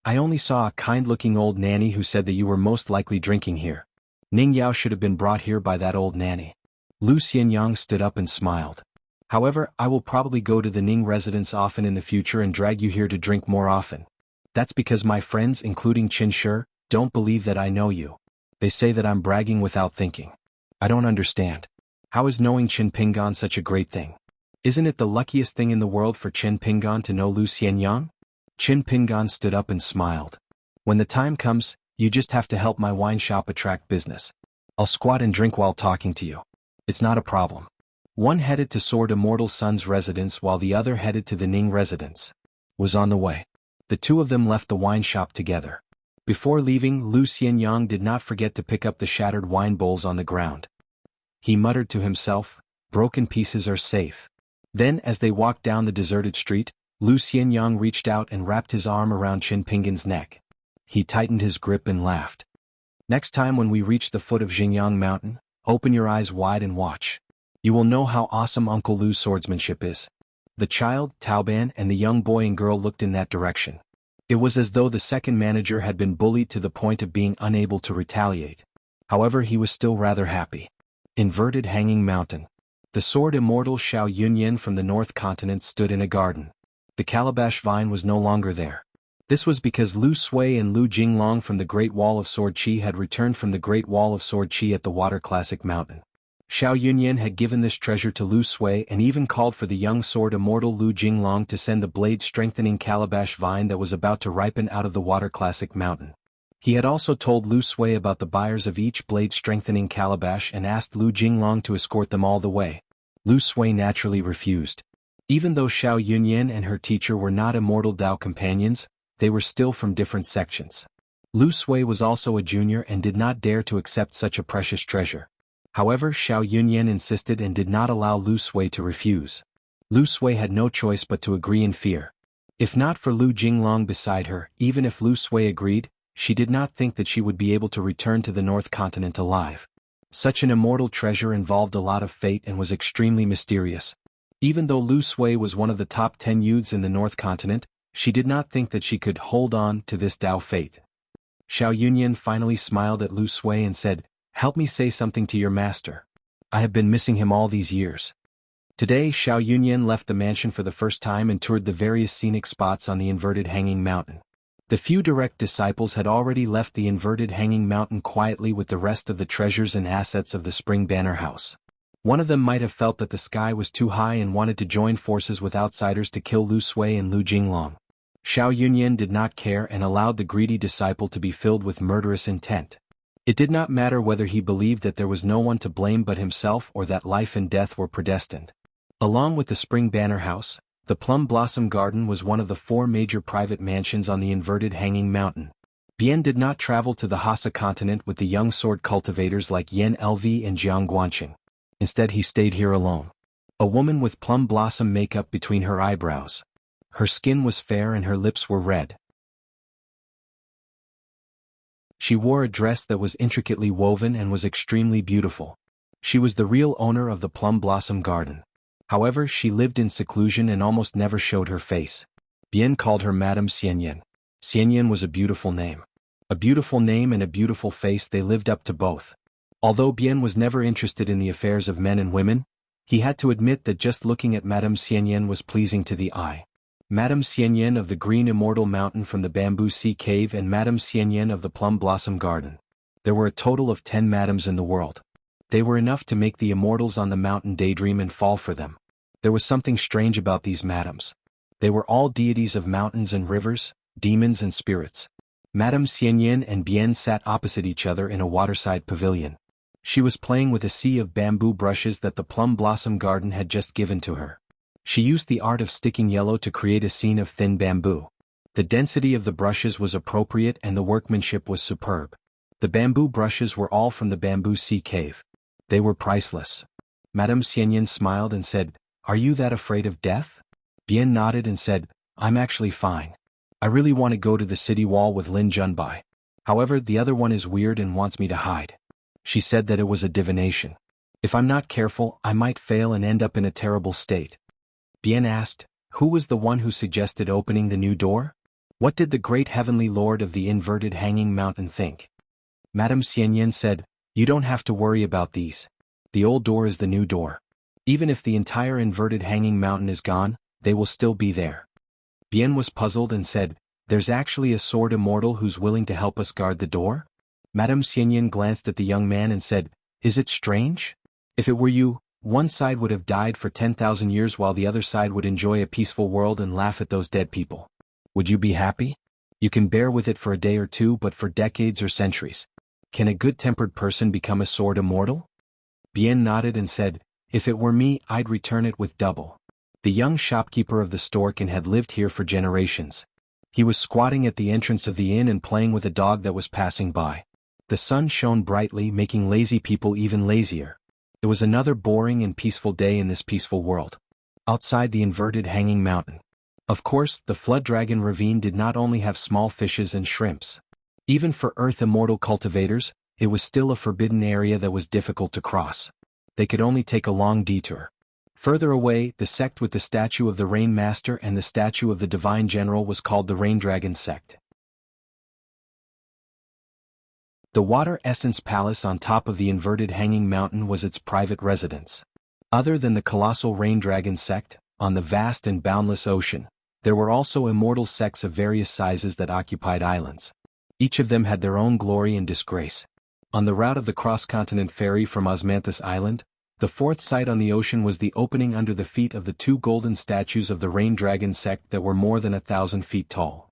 I only saw a kind-looking old nanny who said that you were most likely drinking here. Ning Yao should have been brought here by that old nanny. Lu Xianyang stood up and smiled. However, I will probably go to the Ning residence often in the future and drag you here to drink more often. That's because my friends, including Qin Shi, don't believe that I know you. They say that I'm bragging without thinking. I don't understand. How is knowing Qin Pingan such a great thing? Isn't it the luckiest thing in the world for Qin Pingan to know Lu Xianyang? Qin Pingan stood up and smiled. When the time comes, you just have to help my wine shop attract business. I'll squat and drink while talking to you. It's not a problem. One headed to Sword Immortal Sun's residence while the other headed to the Ning residence. Was on the way. The two of them left the wine shop together. Before leaving, Lu Xianyang did not forget to pick up the shattered wine bowls on the ground. He muttered to himself, Broken pieces are safe. Then as they walked down the deserted street, Lu Xianyang reached out and wrapped his arm around Qin Pingan's neck. He tightened his grip and laughed. Next time when we reach the foot of Xingyang Mountain, open your eyes wide and watch. You will know how awesome Uncle Lu's swordsmanship is. The child, Taoban, and the young boy and girl looked in that direction. It was as though the second manager had been bullied to the point of being unable to retaliate. However, he was still rather happy. Inverted Hanging Mountain. The sword immortal Xiao Yunyan from the North Continent stood in a garden. The calabash vine was no longer there. This was because Lu Sui and Lu Jinglong from the Great Wall of Sword Qi had returned from the Great Wall of Sword Qi at the Water Classic Mountain. Xiao Yunyan had given this treasure to Lu Sui and even called for the young sword immortal Lu Jinglong to send the blade-strengthening calabash vine that was about to ripen out of the Water Classic Mountain. He had also told Lu Sui about the buyers of each blade-strengthening calabash and asked Lu Jinglong to escort them all the way. Lu Sui naturally refused. Even though Xiao Yunyan and her teacher were not immortal Dao companions, they were still from different sections. Lu Sui was also a junior and did not dare to accept such a precious treasure. However, Xiao Yunyan insisted and did not allow Lu Sui to refuse. Lu Sui had no choice but to agree in fear. If not for Lu Jinglong beside her, even if Lu Sui agreed, she did not think that she would be able to return to the North Continent alive. Such an immortal treasure involved a lot of fate and was extremely mysterious. Even though Lu Sui was one of the top 10 youths in the North Continent, she did not think that she could hold on to this Dao fate. Xiao Yunyan finally smiled at Lu Sui and said, "Help me say something to your master. I have been missing him all these years." Today Xiao Yunyan left the mansion for the first time and toured the various scenic spots on the inverted hanging mountain. The few direct disciples had already left the inverted hanging mountain quietly with the rest of the treasures and assets of the Spring Banner House. One of them might have felt that the sky was too high and wanted to join forces with outsiders to kill Lu Sui and Lu Jinglong. Xiao Yunyan did not care and allowed the greedy disciple to be filled with murderous intent. It did not matter whether he believed that there was no one to blame but himself or that life and death were predestined. Along with the Spring Banner House, the Plum Blossom Garden was one of the 4 major private mansions on the inverted hanging mountain. Bian did not travel to the Hassa continent with the young sword cultivators like Yen Lv and Jiang Guanqing. Instead he stayed here alone. A woman with plum blossom makeup between her eyebrows. Her skin was fair and her lips were red. She wore a dress that was intricately woven and was extremely beautiful. She was the real owner of the Plum Blossom Garden. However, she lived in seclusion and almost never showed her face. Bian called her Madame Xianyan. Xianyan was a beautiful name. A beautiful name and a beautiful face, they lived up to both. Although Bian was never interested in the affairs of men and women, he had to admit that just looking at Madame Xianyan was pleasing to the eye. Madame Xianyan of the Green Immortal Mountain from the Bamboo Sea Cave and Madame Xianyan of the Plum Blossom Garden. There were a total of 10 madams in the world. They were enough to make the immortals on the mountain daydream and fall for them. There was something strange about these madams. They were all deities of mountains and rivers, demons and spirits. Madame Xianyan and Bian sat opposite each other in a waterside pavilion. She was playing with a sea of bamboo brushes that the Plum Blossom Garden had just given to her. She used the art of sticking yellow to create a scene of thin bamboo. The density of the brushes was appropriate and the workmanship was superb. The bamboo brushes were all from the Bamboo Sea Cave. They were priceless. Madame Xianyan smiled and said, "Are you that afraid of death?" Bian nodded and said, "I'm actually fine. I really want to go to the city wall with Lin Junbai. However, the other one is weird and wants me to hide." She said that it was a divination. "If I'm not careful, I might fail and end up in a terrible state." Bian asked, "Who was the one who suggested opening the new door? What did the great heavenly lord of the inverted hanging mountain think?" Madame Xianyan said, "You don't have to worry about these. The old door is the new door. Even if the entire inverted hanging mountain is gone, they will still be there." Bian was puzzled and said, "There's actually a sword immortal who's willing to help us guard the door?" Madame Xianyan glanced at the young man and said, "Is it strange? If it were you, one side would have died for 10,000 years while the other side would enjoy a peaceful world and laugh at those dead people. Would you be happy? You can bear with it for a day or two, but for decades or centuries. Can a good-tempered person become a sword immortal?" Bian nodded and said, "If it were me, I'd return it with double." The young shopkeeper of the Stork Inn had lived here for generations. He was squatting at the entrance of the inn and playing with a dog that was passing by. The sun shone brightly, making lazy people even lazier. It was another boring and peaceful day in this peaceful world. Outside the inverted hanging mountain. Of course, the Flood Dragon Ravine did not only have small fishes and shrimps. Even for Earth Immortal cultivators, it was still a forbidden area that was difficult to cross. They could only take a long detour. Further away, the sect with the statue of the Rain Master and the statue of the Divine General was called the Rain Dragon sect. The Water Essence Palace on top of the inverted hanging mountain was its private residence. Other than the colossal Rain Dragon sect, on the vast and boundless ocean, there were also immortal sects of various sizes that occupied islands. Each of them had their own glory and disgrace. On the route of the cross-continent ferry from Osmanthus Island, the fourth sight on the ocean was the opening under the feet of the 2 golden statues of the Rain Dragon sect that were more than 1,000 feet tall.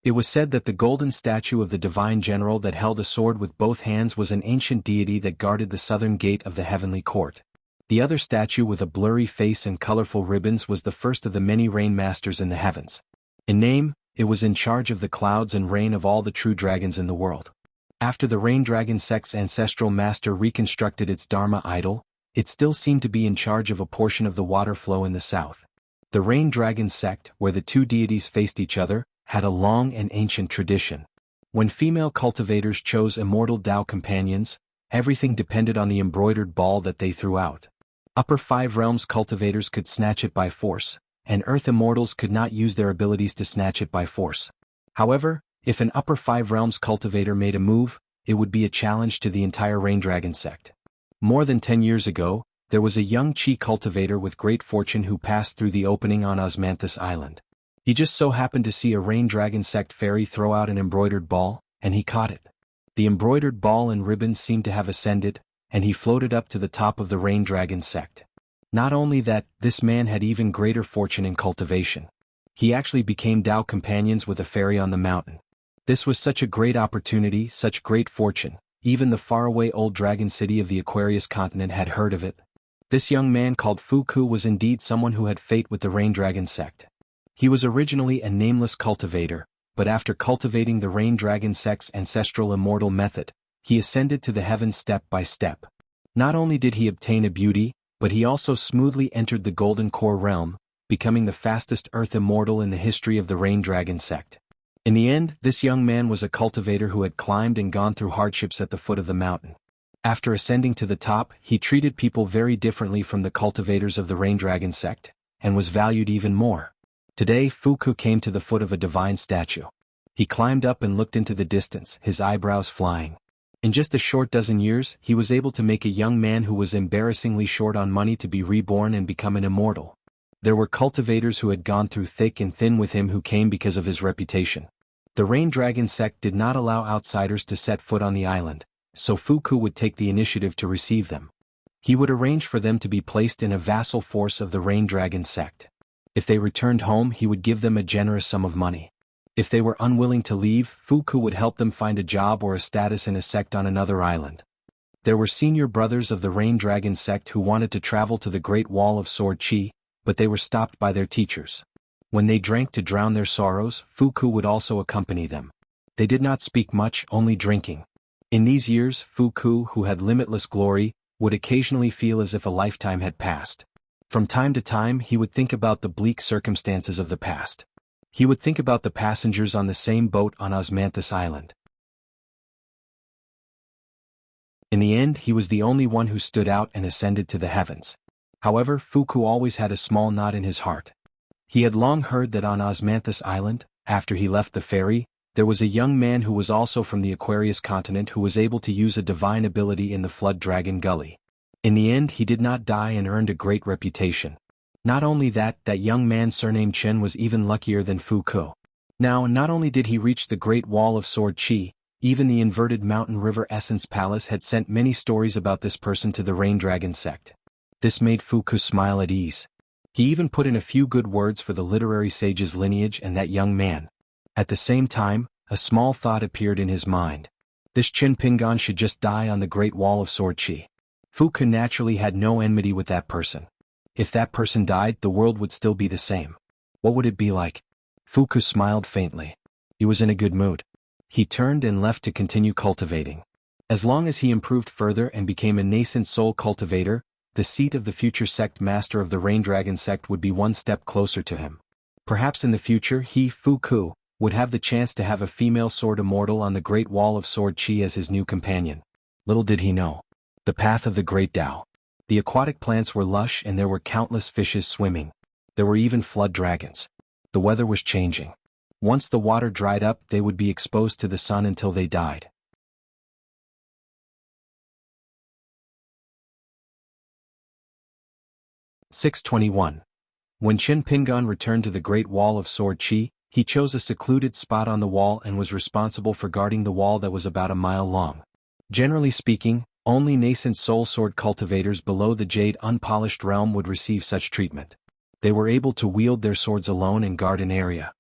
It was said that the golden statue of the divine general that held a sword with both hands was an ancient deity that guarded the southern gate of the heavenly court. The other statue with a blurry face and colorful ribbons was the first of the many rain masters in the heavens. In name, it was in charge of the clouds and rain of all the true dragons in the world. After the rain dragon sect's ancestral master reconstructed its Dharma idol, it still seemed to be in charge of a portion of the water flow in the south. The rain dragon sect, where the two deities faced each other, had a long and ancient tradition. When female cultivators chose immortal Tao companions, everything depended on the embroidered ball that they threw out. Upper five realms cultivators could snatch it by force, and earth immortals could not use their abilities to snatch it by force. However, if an upper five realms cultivator made a move, it would be a challenge to the entire rain dragon sect. More than 10 years ago, there was a young Chi cultivator with great fortune who passed through the opening on Osmanthus Island. He just so happened to see a rain dragon sect fairy throw out an embroidered ball, and he caught it. The embroidered ball and ribbons seemed to have ascended, and he floated up to the top of the rain dragon sect. Not only that, this man had even greater fortune in cultivation. He actually became Tao companions with a fairy on the mountain. This was such a great opportunity, such great fortune, even the faraway old dragon city of the Aquarius continent had heard of it. This young man called Fuku was indeed someone who had fate with the rain dragon sect. He was originally a nameless cultivator, but after cultivating the rain dragon sect's ancestral immortal method, he ascended to the heavens step by step. Not only did he obtain a beauty, but he also smoothly entered the golden core realm, becoming the fastest earth immortal in the history of the rain dragon sect. In the end, this young man was a cultivator who had climbed and gone through hardships at the foot of the mountain. After ascending to the top, he treated people very differently from the cultivators of the rain dragon sect, and was valued even more. Today Fuku came to the foot of a divine statue. He climbed up and looked into the distance, his eyebrows flying. In just a short dozen years, he was able to make a young man who was embarrassingly short on money to be reborn and become an immortal. There were cultivators who had gone through thick and thin with him who came because of his reputation. The rain dragon sect did not allow outsiders to set foot on the island, so Fuku would take the initiative to receive them. He would arrange for them to be placed in a vassal force of the rain dragon sect. If they returned home, he would give them a generous sum of money. If they were unwilling to leave, Fuku would help them find a job or a status in a sect on another island. There were senior brothers of the rain dragon sect who wanted to travel to the Great Wall of Sword Chi, but they were stopped by their teachers. When they drank to drown their sorrows, Fuku would also accompany them. They did not speak much, only drinking. In these years, Fuku, who had limitless glory, would occasionally feel as if a lifetime had passed. From time to time he would think about the bleak circumstances of the past. He would think about the passengers on the same boat on Osmanthus Island. In the end, he was the only one who stood out and ascended to the heavens. However, Fuku always had a small knot in his heart. He had long heard that on Osmanthus Island, after he left the ferry, there was a young man who was also from the Aquarius continent who was able to use a divine ability in the Flood Dragon Gully. In the end, he did not die and earned a great reputation. Not only that, that young man surnamed Chen was even luckier than Fuku. Now, not only did he reach the Great Wall of Sword Chi, even the inverted mountain river Essence Palace had sent many stories about this person to the Rain Dragon sect. This made Fuku smile at ease. He even put in a few good words for the literary sage's lineage and that young man. At the same time, a small thought appeared in his mind. This Chen Pingan should just die on the Great Wall of Sword Chi. Fuku naturally had no enmity with that person. If that person died, the world would still be the same. What would it be like? Fuku smiled faintly. He was in a good mood. He turned and left to continue cultivating. As long as he improved further and became a nascent soul cultivator, the seat of the future sect master of the Rain Dragon sect would be one step closer to him. Perhaps in the future he, Fuku, would have the chance to have a female sword immortal on the Great Wall of Sword Chi as his new companion. Little did he know. The path of the Great Tao. The aquatic plants were lush and there were countless fishes swimming. There were even flood dragons. The weather was changing. Once the water dried up, they would be exposed to the sun until they died. (621) When Chen Pingan returned to the Great Wall of Sword Chi, he chose a secluded spot on the wall and was responsible for guarding the wall that was about a mile long. Generally speaking, only nascent soul sword cultivators below the jade unpolished realm would receive such treatment. They were able to wield their swords alone and guard an area.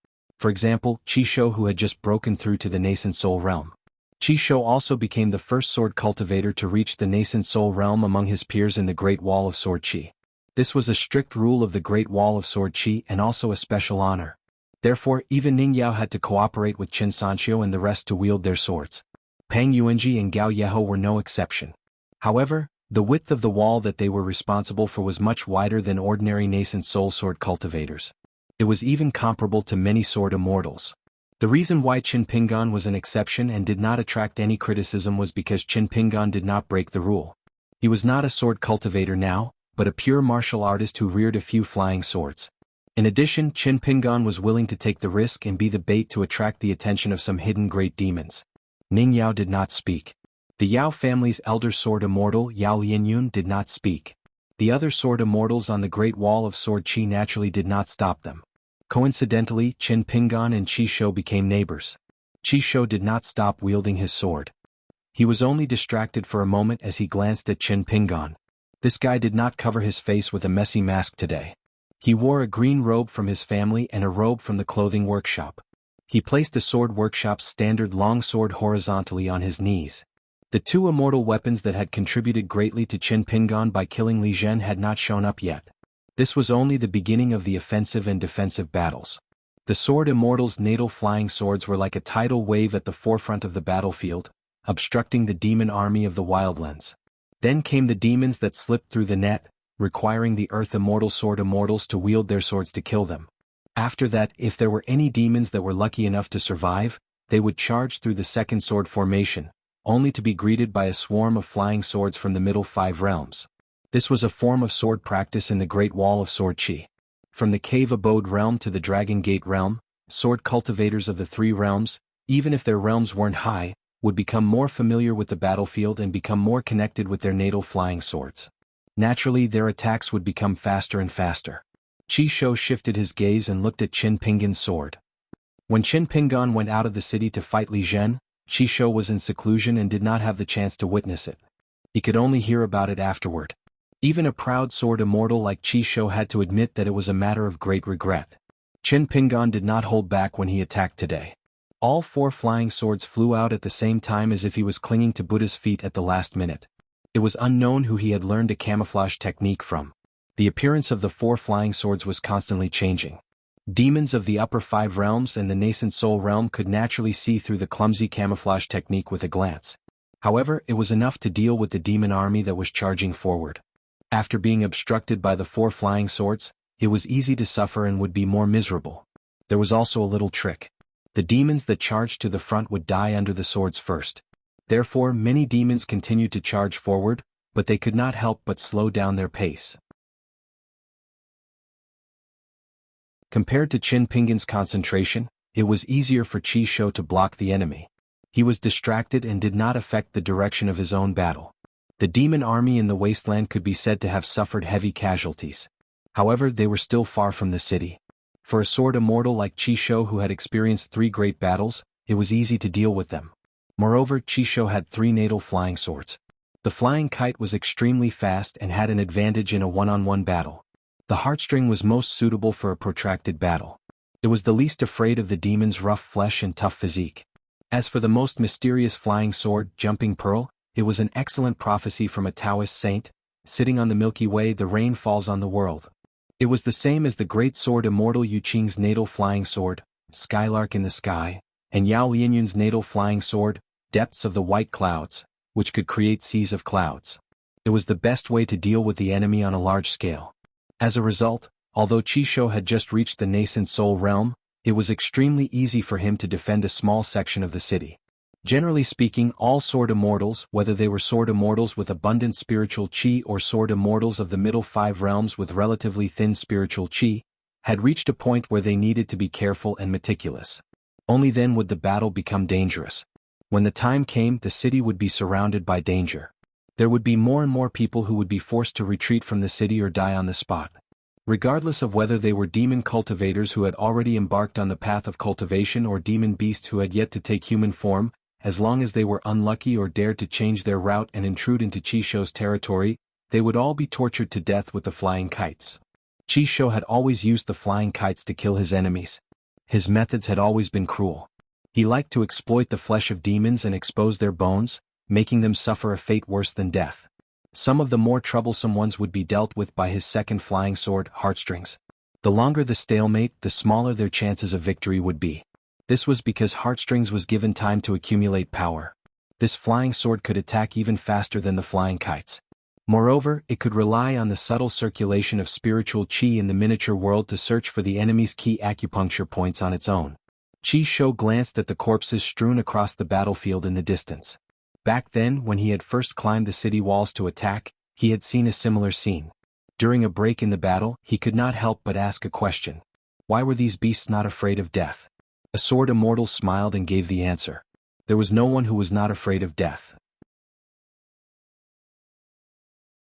For example, Chisho, who had just broken through to the nascent soul realm. Chisho also became the first sword cultivator to reach the nascent soul realm among his peers in the Great Wall of Sword Chi. This was a strict rule of the Great Wall of Sword Chi and also a special honor. Therefore, even Ning Yao had to cooperate with Qin Sanxiu and the rest to wield their swords. Pang Yuanji and Gao Yeho were no exception. However, the width of the wall that they were responsible for was much wider than ordinary nascent soul sword cultivators. It was even comparable to many sword immortals. The reason why Qin Pingan was an exception and did not attract any criticism was because Qin Pingan did not break the rule. He was not a sword cultivator now, but a pure martial artist who reared a few flying swords. In addition, Qin Pingan was willing to take the risk and be the bait to attract the attention of some hidden great demons. Ning Yao did not speak. The Yao family's elder sword immortal Yao Lianyun did not speak. The other sword immortals on the Great Wall of Sword Chi naturally did not stop them. Coincidentally, Qin Pingan and Chisho became neighbors. Chisho did not stop wielding his sword. He was only distracted for a moment as he glanced at Qin Pingan. This guy did not cover his face with a messy mask today. He wore a green robe from his family and a robe from the clothing workshop. He placed the sword workshop's standard long sword horizontally on his knees. The two immortal weapons that had contributed greatly to Qin Pingan by killing Li Zhen had not shown up yet. This was only the beginning of the offensive and defensive battles. The sword immortals' natal flying swords were like a tidal wave at the forefront of the battlefield, obstructing the demon army of the Wildlands. Then came the demons that slipped through the net, requiring the earth immortal sword immortals to wield their swords to kill them. After that, if there were any demons that were lucky enough to survive, they would charge through the second sword formation, only to be greeted by a swarm of flying swords from the middle 5 realms. This was a form of sword practice in the Great Wall of Sword Chi. From the Cave Abode realm to the Dragon Gate realm, sword cultivators of the 3 realms, even if their realms weren't high, would become more familiar with the battlefield and become more connected with their natal flying swords. Naturally, their attacks would become faster and faster. Chisho shifted his gaze and looked at Qin Pingan's sword. When Qin Pingan went out of the city to fight Li Zhen, Chisho was in seclusion and did not have the chance to witness it. He could only hear about it afterward. Even a proud sword immortal like Chisho had to admit that it was a matter of great regret. Qin Pingan did not hold back when he attacked today. All 4 flying swords flew out at the same time as if he was clinging to Buddha's feet at the last minute. It was unknown who he had learned a camouflage technique from. The appearance of the 4 flying swords was constantly changing. Demons of the upper 5 realms and the nascent soul realm could naturally see through the clumsy camouflage technique with a glance. However, it was enough to deal with the demon army that was charging forward. After being obstructed by the 4 flying swords, it was easy to suffer and would be more miserable. There was also a little trick. The demons that charged to the front would die under the swords first. Therefore, many demons continued to charge forward, but they could not help but slow down their pace. Compared to Qin Pingan's concentration, it was easier for Chisho to block the enemy. He was distracted and did not affect the direction of his own battle. The demon army in the wasteland could be said to have suffered heavy casualties. However, they were still far from the city. For a sword immortal like Chisho who had experienced 3 great battles, it was easy to deal with them. Moreover, Chisho had 3 natal flying swords. The flying kite was extremely fast and had an advantage in a one-on-one battle. The heartstring was most suitable for a protracted battle. It was the least afraid of the demon's rough flesh and tough physique. As for the most mysterious flying sword, Jumping Pearl, it was an excellent prophecy from a Taoist saint. Sitting on the Milky Way, the rain falls on the world. It was the same as the great sword immortal Yu Qing's natal flying sword, Skylark in the Sky, and Yao Lianyun's natal flying sword, Depths of the White Clouds, which could create seas of clouds. It was the best way to deal with the enemy on a large scale. As a result, although Chisho had just reached the nascent soul realm, it was extremely easy for him to defend a small section of the city. Generally speaking, all sword immortals, whether they were sword immortals with abundant spiritual chi or sword immortals of the middle 5 realms with relatively thin spiritual chi, had reached a point where they needed to be careful and meticulous. Only then would the battle become dangerous. When the time came, the city would be surrounded by danger. There would be more and more people who would be forced to retreat from the city or die on the spot. Regardless of whether they were demon cultivators who had already embarked on the path of cultivation or demon beasts who had yet to take human form, as long as they were unlucky or dared to change their route and intrude into Chisho's territory, they would all be tortured to death with the flying kites. Chisho had always used the flying kites to kill his enemies. his methods had always been cruel. He liked to exploit the flesh of demons and expose their bones, making them suffer a fate worse than death. Some of the more troublesome ones would be dealt with by his second flying sword, Heartstrings. The longer the stalemate, the smaller their chances of victory would be. This was because Heartstrings was given time to accumulate power. This flying sword could attack even faster than the flying kites. Moreover, it could rely on the subtle circulation of spiritual qi in the miniature world to search for the enemy's key acupuncture points on its own. Qi Shou glanced at the corpses strewn across the battlefield in the distance. Back then, when he had first climbed the city walls to attack, he had seen a similar scene. During a break in the battle, he could not help but ask a question. Why were these beasts not afraid of death? A sword immortal smiled and gave the answer. There was no one who was not afraid of death.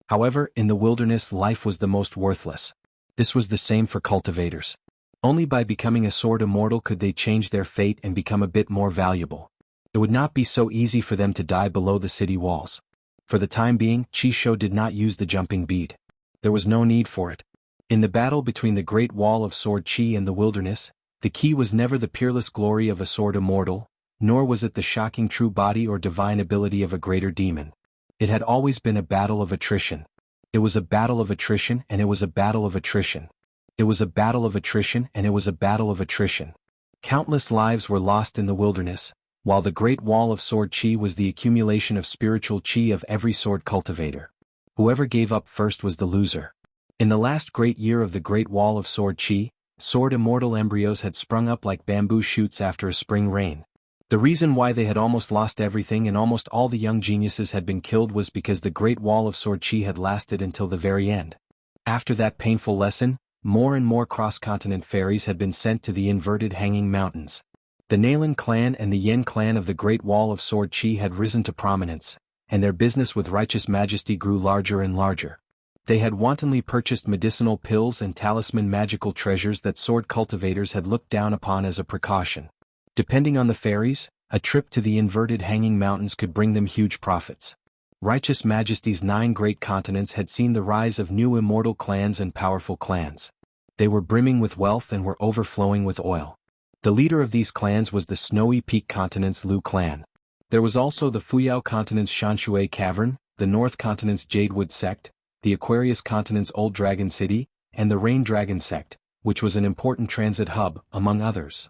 However, in the wilderness life was the most worthless. This was the same for cultivators. Only by becoming a sword immortal could they change their fate and become a bit more valuable. It would not be so easy for them to die below the city walls. For the time being, Qi Shou did not use the jumping bead. There was no need for it. In the battle between the Great Wall of Sword Qi and the wilderness, the key was never the peerless glory of a sword immortal, nor was it the shocking true body or divine ability of a greater demon. It had always been a battle of attrition. It was a battle of attrition and it was a battle of attrition. It was a battle of attrition and it was a battle of attrition. Countless lives were lost in the wilderness, while the Great Wall of Sword Qi was the accumulation of spiritual qi of every sword cultivator. Whoever gave up first was the loser. In the last great year of the Great Wall of Sword Qi, sword immortal embryos had sprung up like bamboo shoots after a spring rain. The reason why they had almost lost everything and almost all the young geniuses had been killed was because the Great Wall of Sword Qi had lasted until the very end. After that painful lesson, more and more cross-continent ferries had been sent to the inverted hanging mountains. The Nalan clan and the Yen clan of the Great Wall of Sword Qi had risen to prominence, and their business with righteous majesty grew larger and larger. They had wantonly purchased medicinal pills and talisman magical treasures that sword cultivators had looked down upon as a precaution. Depending on the fairies, a trip to the inverted hanging mountains could bring them huge profits. Righteous Majesty's 9 great continents had seen the rise of new immortal clans and powerful clans. They were brimming with wealth and were overflowing with oil. The leader of these clans was the Snowy Peak Continent's Lu clan. There was also the Fuyao Continent's Shanshui Cavern, the North Continent's Jadewood sect, the Aquarius Continent's Old Dragon City, and the Rain Dragon sect, which was an important transit hub, among others.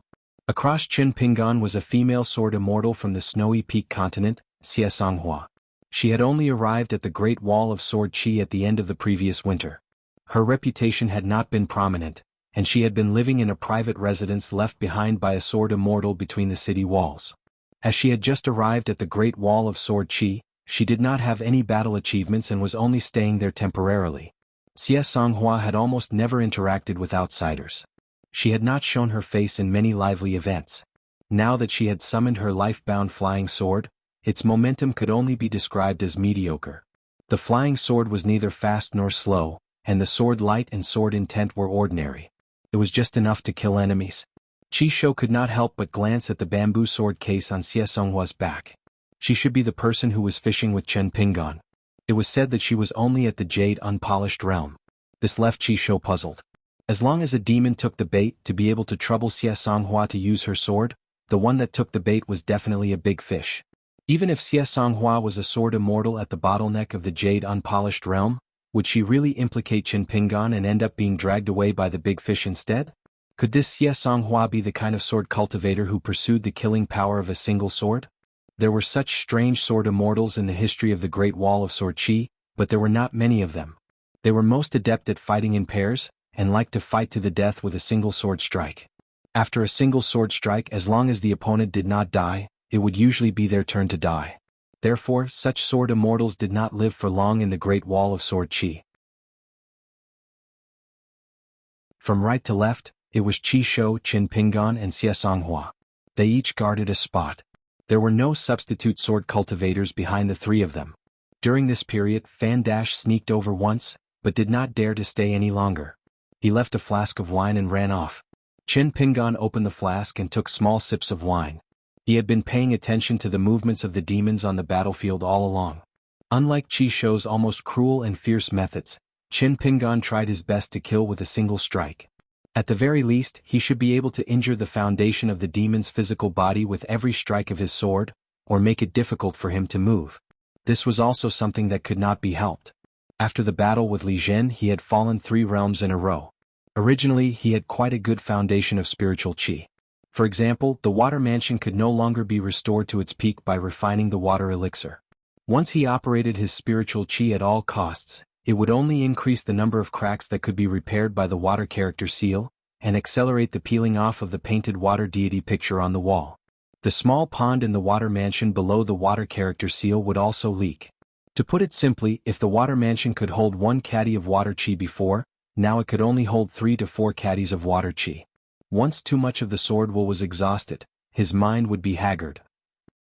Across Qinpingan was a female sword immortal from the Snowy Peak Continent, Xie Songhua. She had only arrived at the Great Wall of Sword Qi at the end of the previous winter. Her reputation had not been prominent, and she had been living in a private residence left behind by a sword immortal between the city walls. As she had just arrived at the Great Wall of Sword Qi, she did not have any battle achievements and was only staying there temporarily. Xie Songhua had almost never interacted with outsiders. She had not shown her face in many lively events. Now that she had summoned her life-bound flying sword, its momentum could only be described as mediocre. The flying sword was neither fast nor slow, and the sword light and sword intent were ordinary. It was just enough to kill enemies. Qi Shou could not help but glance at the bamboo sword case on Xie Songhua's back. She should be the person who was fishing with Chen Pingon. It was said that she was only at the Jade Unpolished realm. This left Qi Shou puzzled. As long as a demon took the bait to be able to trouble Xie Songhua to use her sword, the one that took the bait was definitely a big fish. Even if Xie Songhua was a sword immortal at the bottleneck of the Jade Unpolished realm, would she really implicate Qinpingan and end up being dragged away by the big fish instead? Could this Xie Songhua be the kind of sword cultivator who pursued the killing power of a single sword? There were such strange sword immortals in the history of the Great Wall of Sword Qi, but there were not many of them. They were most adept at fighting in pairs, and liked to fight to the death with a single sword strike. After a single sword strike, as long as the opponent did not die, it would usually be their turn to die. Therefore, such sword immortals did not live for long in the Great Wall of Sword Qi. From right to left, it was Qi Shou, Qinpingan and Xie Songhua. They each guarded a spot. There were no substitute sword cultivators behind the 3 of them. During this period, Fan Dash sneaked over once, but did not dare to stay any longer. He left a flask of wine and ran off. Qinpingan opened the flask and took small sips of wine. He had been paying attention to the movements of the demons on the battlefield all along. Unlike Qi Shou's almost cruel and fierce methods, Qinpingan tried his best to kill with a single strike. At the very least, he should be able to injure the foundation of the demon's physical body with every strike of his sword, or make it difficult for him to move. This was also something that could not be helped. After the battle with Li Zhen, he had fallen 3 realms in a row. Originally, he had quite a good foundation of spiritual qi. For example, the water mansion could no longer be restored to its peak by refining the water elixir. Once he operated his spiritual qi at all costs, it would only increase the number of cracks that could be repaired by the water character seal, and accelerate the peeling off of the painted water deity picture on the wall. The small pond in the water mansion below the water character seal would also leak. To put it simply, if the water mansion could hold 1 caddy of water qi before, now it could only hold 3 to 4 caddies of water qi. Once too much of the sword will was exhausted, his mind would be haggard.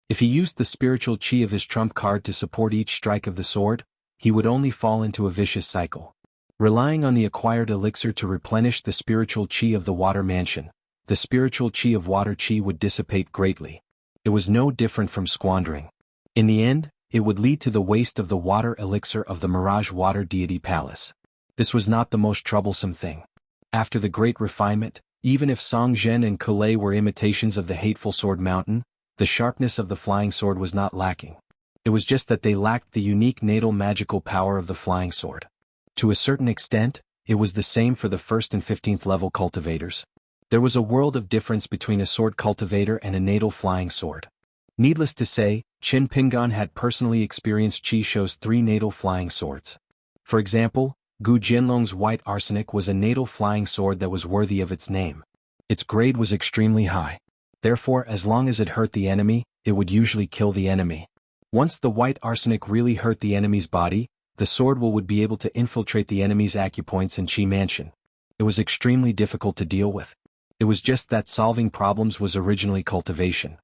If he used the spiritual qi of his trump card to support each strike of the sword, he would only fall into a vicious cycle. Relying on the acquired elixir to replenish the spiritual qi of the water mansion, the spiritual qi of water qi would dissipate greatly. It was no different from squandering. In the end, it would lead to the waste of the water elixir of the Mirage Water Deity Palace. This was not the most troublesome thing. After the great refinement, even if Song Zhen and Kulei were imitations of the hateful sword mountain, the sharpness of the flying sword was not lacking. It was just that they lacked the unique natal magical power of the flying sword. To a certain extent, it was the same for the 1st and 15th level cultivators. There was a world of difference between a sword cultivator and a natal flying sword. Needless to say, Qin Pingan had personally experienced Qi Shou's 3 natal flying swords. For example, Gu Jianlong's white arsenic was a natal flying sword that was worthy of its name. Its grade was extremely high. Therefore, as long as it hurt the enemy, it would usually kill the enemy. Once the white arsenic really hurt the enemy's body, the sword would be able to infiltrate the enemy's acupoints and Qi mansion. It was extremely difficult to deal with. It was just that solving problems was originally cultivation.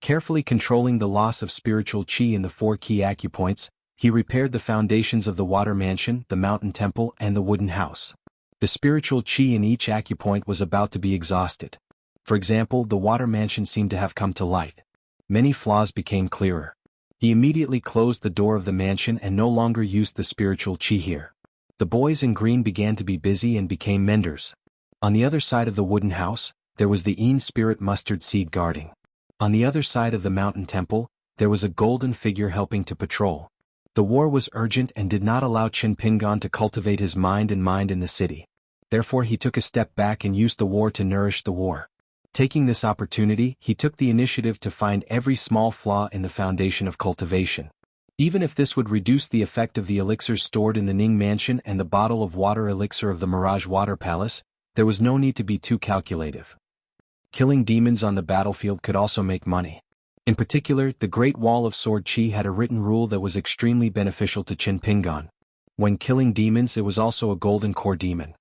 Carefully controlling the loss of spiritual qi in the 4 key acupoints, he repaired the foundations of the water mansion, the mountain temple, and the wooden house. The spiritual qi in each acupoint was about to be exhausted. For example, the water mansion seemed to have come to light. Many flaws became clearer. He immediately closed the door of the mansion and no longer used the spiritual qi here. The boys in green began to be busy and became menders. On the other side of the wooden house, there was the Een spirit mustard seed guarding. On the other side of the mountain temple, there was a golden figure helping to patrol. The war was urgent and did not allow Qin Pingan to cultivate his mind in the city. Therefore he took a step back and used the war to nourish the war. Taking this opportunity, he took the initiative to find every small flaw in the foundation of cultivation. Even if this would reduce the effect of the elixirs stored in the Ning Mansion and the bottle of water elixir of the Mirage Water Palace, there was no need to be too calculative. Killing demons on the battlefield could also make money. In particular, the Great Wall of Sword Qi had a written rule that was extremely beneficial to Qin Pingan. When killing demons, it was also a golden core demon.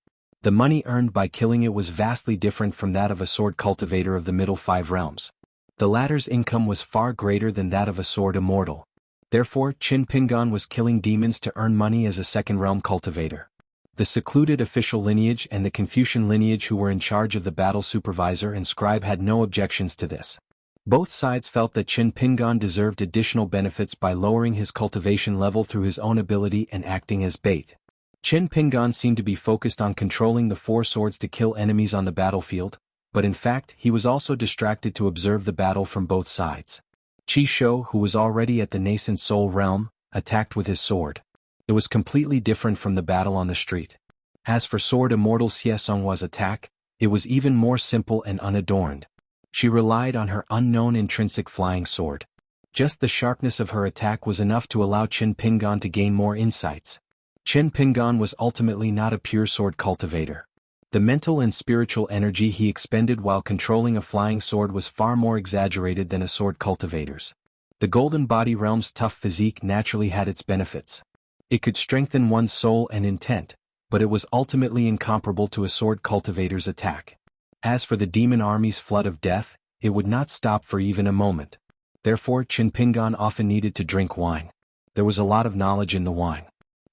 The money earned by killing it was vastly different from that of a sword cultivator of the middle 5 realms. The latter's income was far greater than that of a sword immortal. Therefore, Qin Pingan was killing demons to earn money as a second realm cultivator. The secluded official lineage and the Confucian lineage who were in charge of the battle supervisor and scribe had no objections to this. Both sides felt that Qin Pingan deserved additional benefits by lowering his cultivation level through his own ability and acting as bait. Qin Pingan seemed to be focused on controlling the 4 swords to kill enemies on the battlefield, but in fact he was also distracted to observe the battle from both sides. Qi Shou, who was already at the nascent soul realm, attacked with his sword. It was completely different from the battle on the street. As for sword immortal Xie Songhua's attack, it was even more simple and unadorned. She relied on her unknown intrinsic flying sword. Just the sharpness of her attack was enough to allow Qin Pingan to gain more insights. Qin Pingan was ultimately not a pure sword cultivator. The mental and spiritual energy he expended while controlling a flying sword was far more exaggerated than a sword cultivator's. The Golden Body Realm's tough physique naturally had its benefits. It could strengthen one's soul and intent, but it was ultimately incomparable to a sword cultivator's attack. As for the demon army's flood of death, it would not stop for even a moment. Therefore Qin Pingan often needed to drink wine. There was a lot of knowledge in the wine.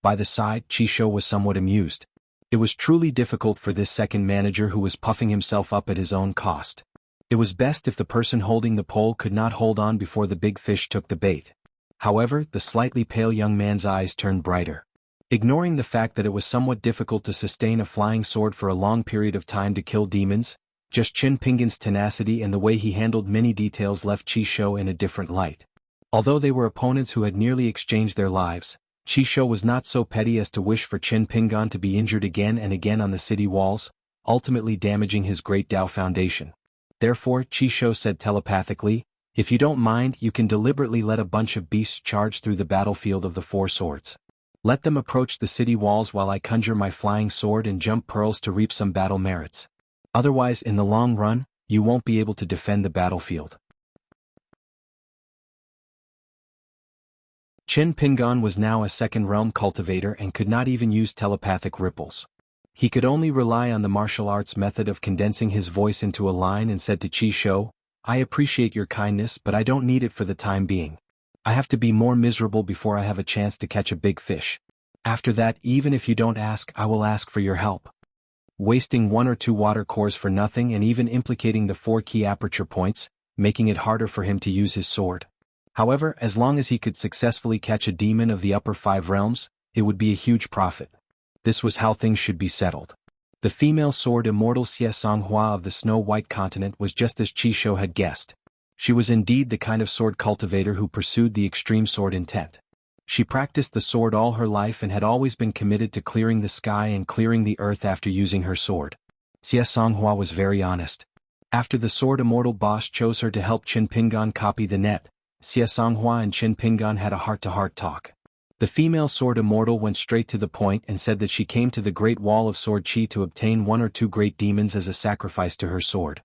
By the side, Qi Shou was somewhat amused. It was truly difficult for this second manager who was puffing himself up at his own cost. It was best if the person holding the pole could not hold on before the big fish took the bait. However, the slightly pale young man's eyes turned brighter. Ignoring the fact that it was somewhat difficult to sustain a flying sword for a long period of time to kill demons, just Qin Pingan's tenacity and the way he handled many details left Qi Shou in a different light. Although they were opponents who had nearly exchanged their lives, Qi Shou was not so petty as to wish for Qin Pingan to be injured again and again on the city walls, ultimately damaging his great Dao foundation. Therefore, Qi Shou said telepathically, "If you don't mind, you can deliberately let a bunch of beasts charge through the battlefield of the four swords. Let them approach the city walls while I conjure my flying sword and jump pearls to reap some battle merits. Otherwise, in the long run, you won't be able to defend the battlefield." Qin Pingan was now a second-realm cultivator and could not even use telepathic ripples. He could only rely on the martial arts method of condensing his voice into a line and said to Qi Shou, "I appreciate your kindness, but I don't need it for the time being. I have to be more miserable before I have a chance to catch a big fish. After that, even if you don't ask, I will ask for your help." Wasting 1 or 2 water cores for nothing and even implicating the 4 key aperture points, making it harder for him to use his sword. However, as long as he could successfully catch a demon of the upper 5 realms, it would be a huge profit. This was how things should be settled. The female sword immortal Xie Songhua of the Snow White Continent was just as Qi Shou had guessed. She was indeed the kind of sword cultivator who pursued the extreme sword intent. She practiced the sword all her life and had always been committed to clearing the sky and clearing the earth after using her sword. Xie Songhua was very honest. After the sword immortal boss chose her to help Qin Pingan copy the net, Xie Songhua and Qin Pingan had a heart-to-heart talk. The female sword immortal went straight to the point and said that she came to the Great Wall of Sword Qi to obtain 1 or 2 great demons as a sacrifice to her sword.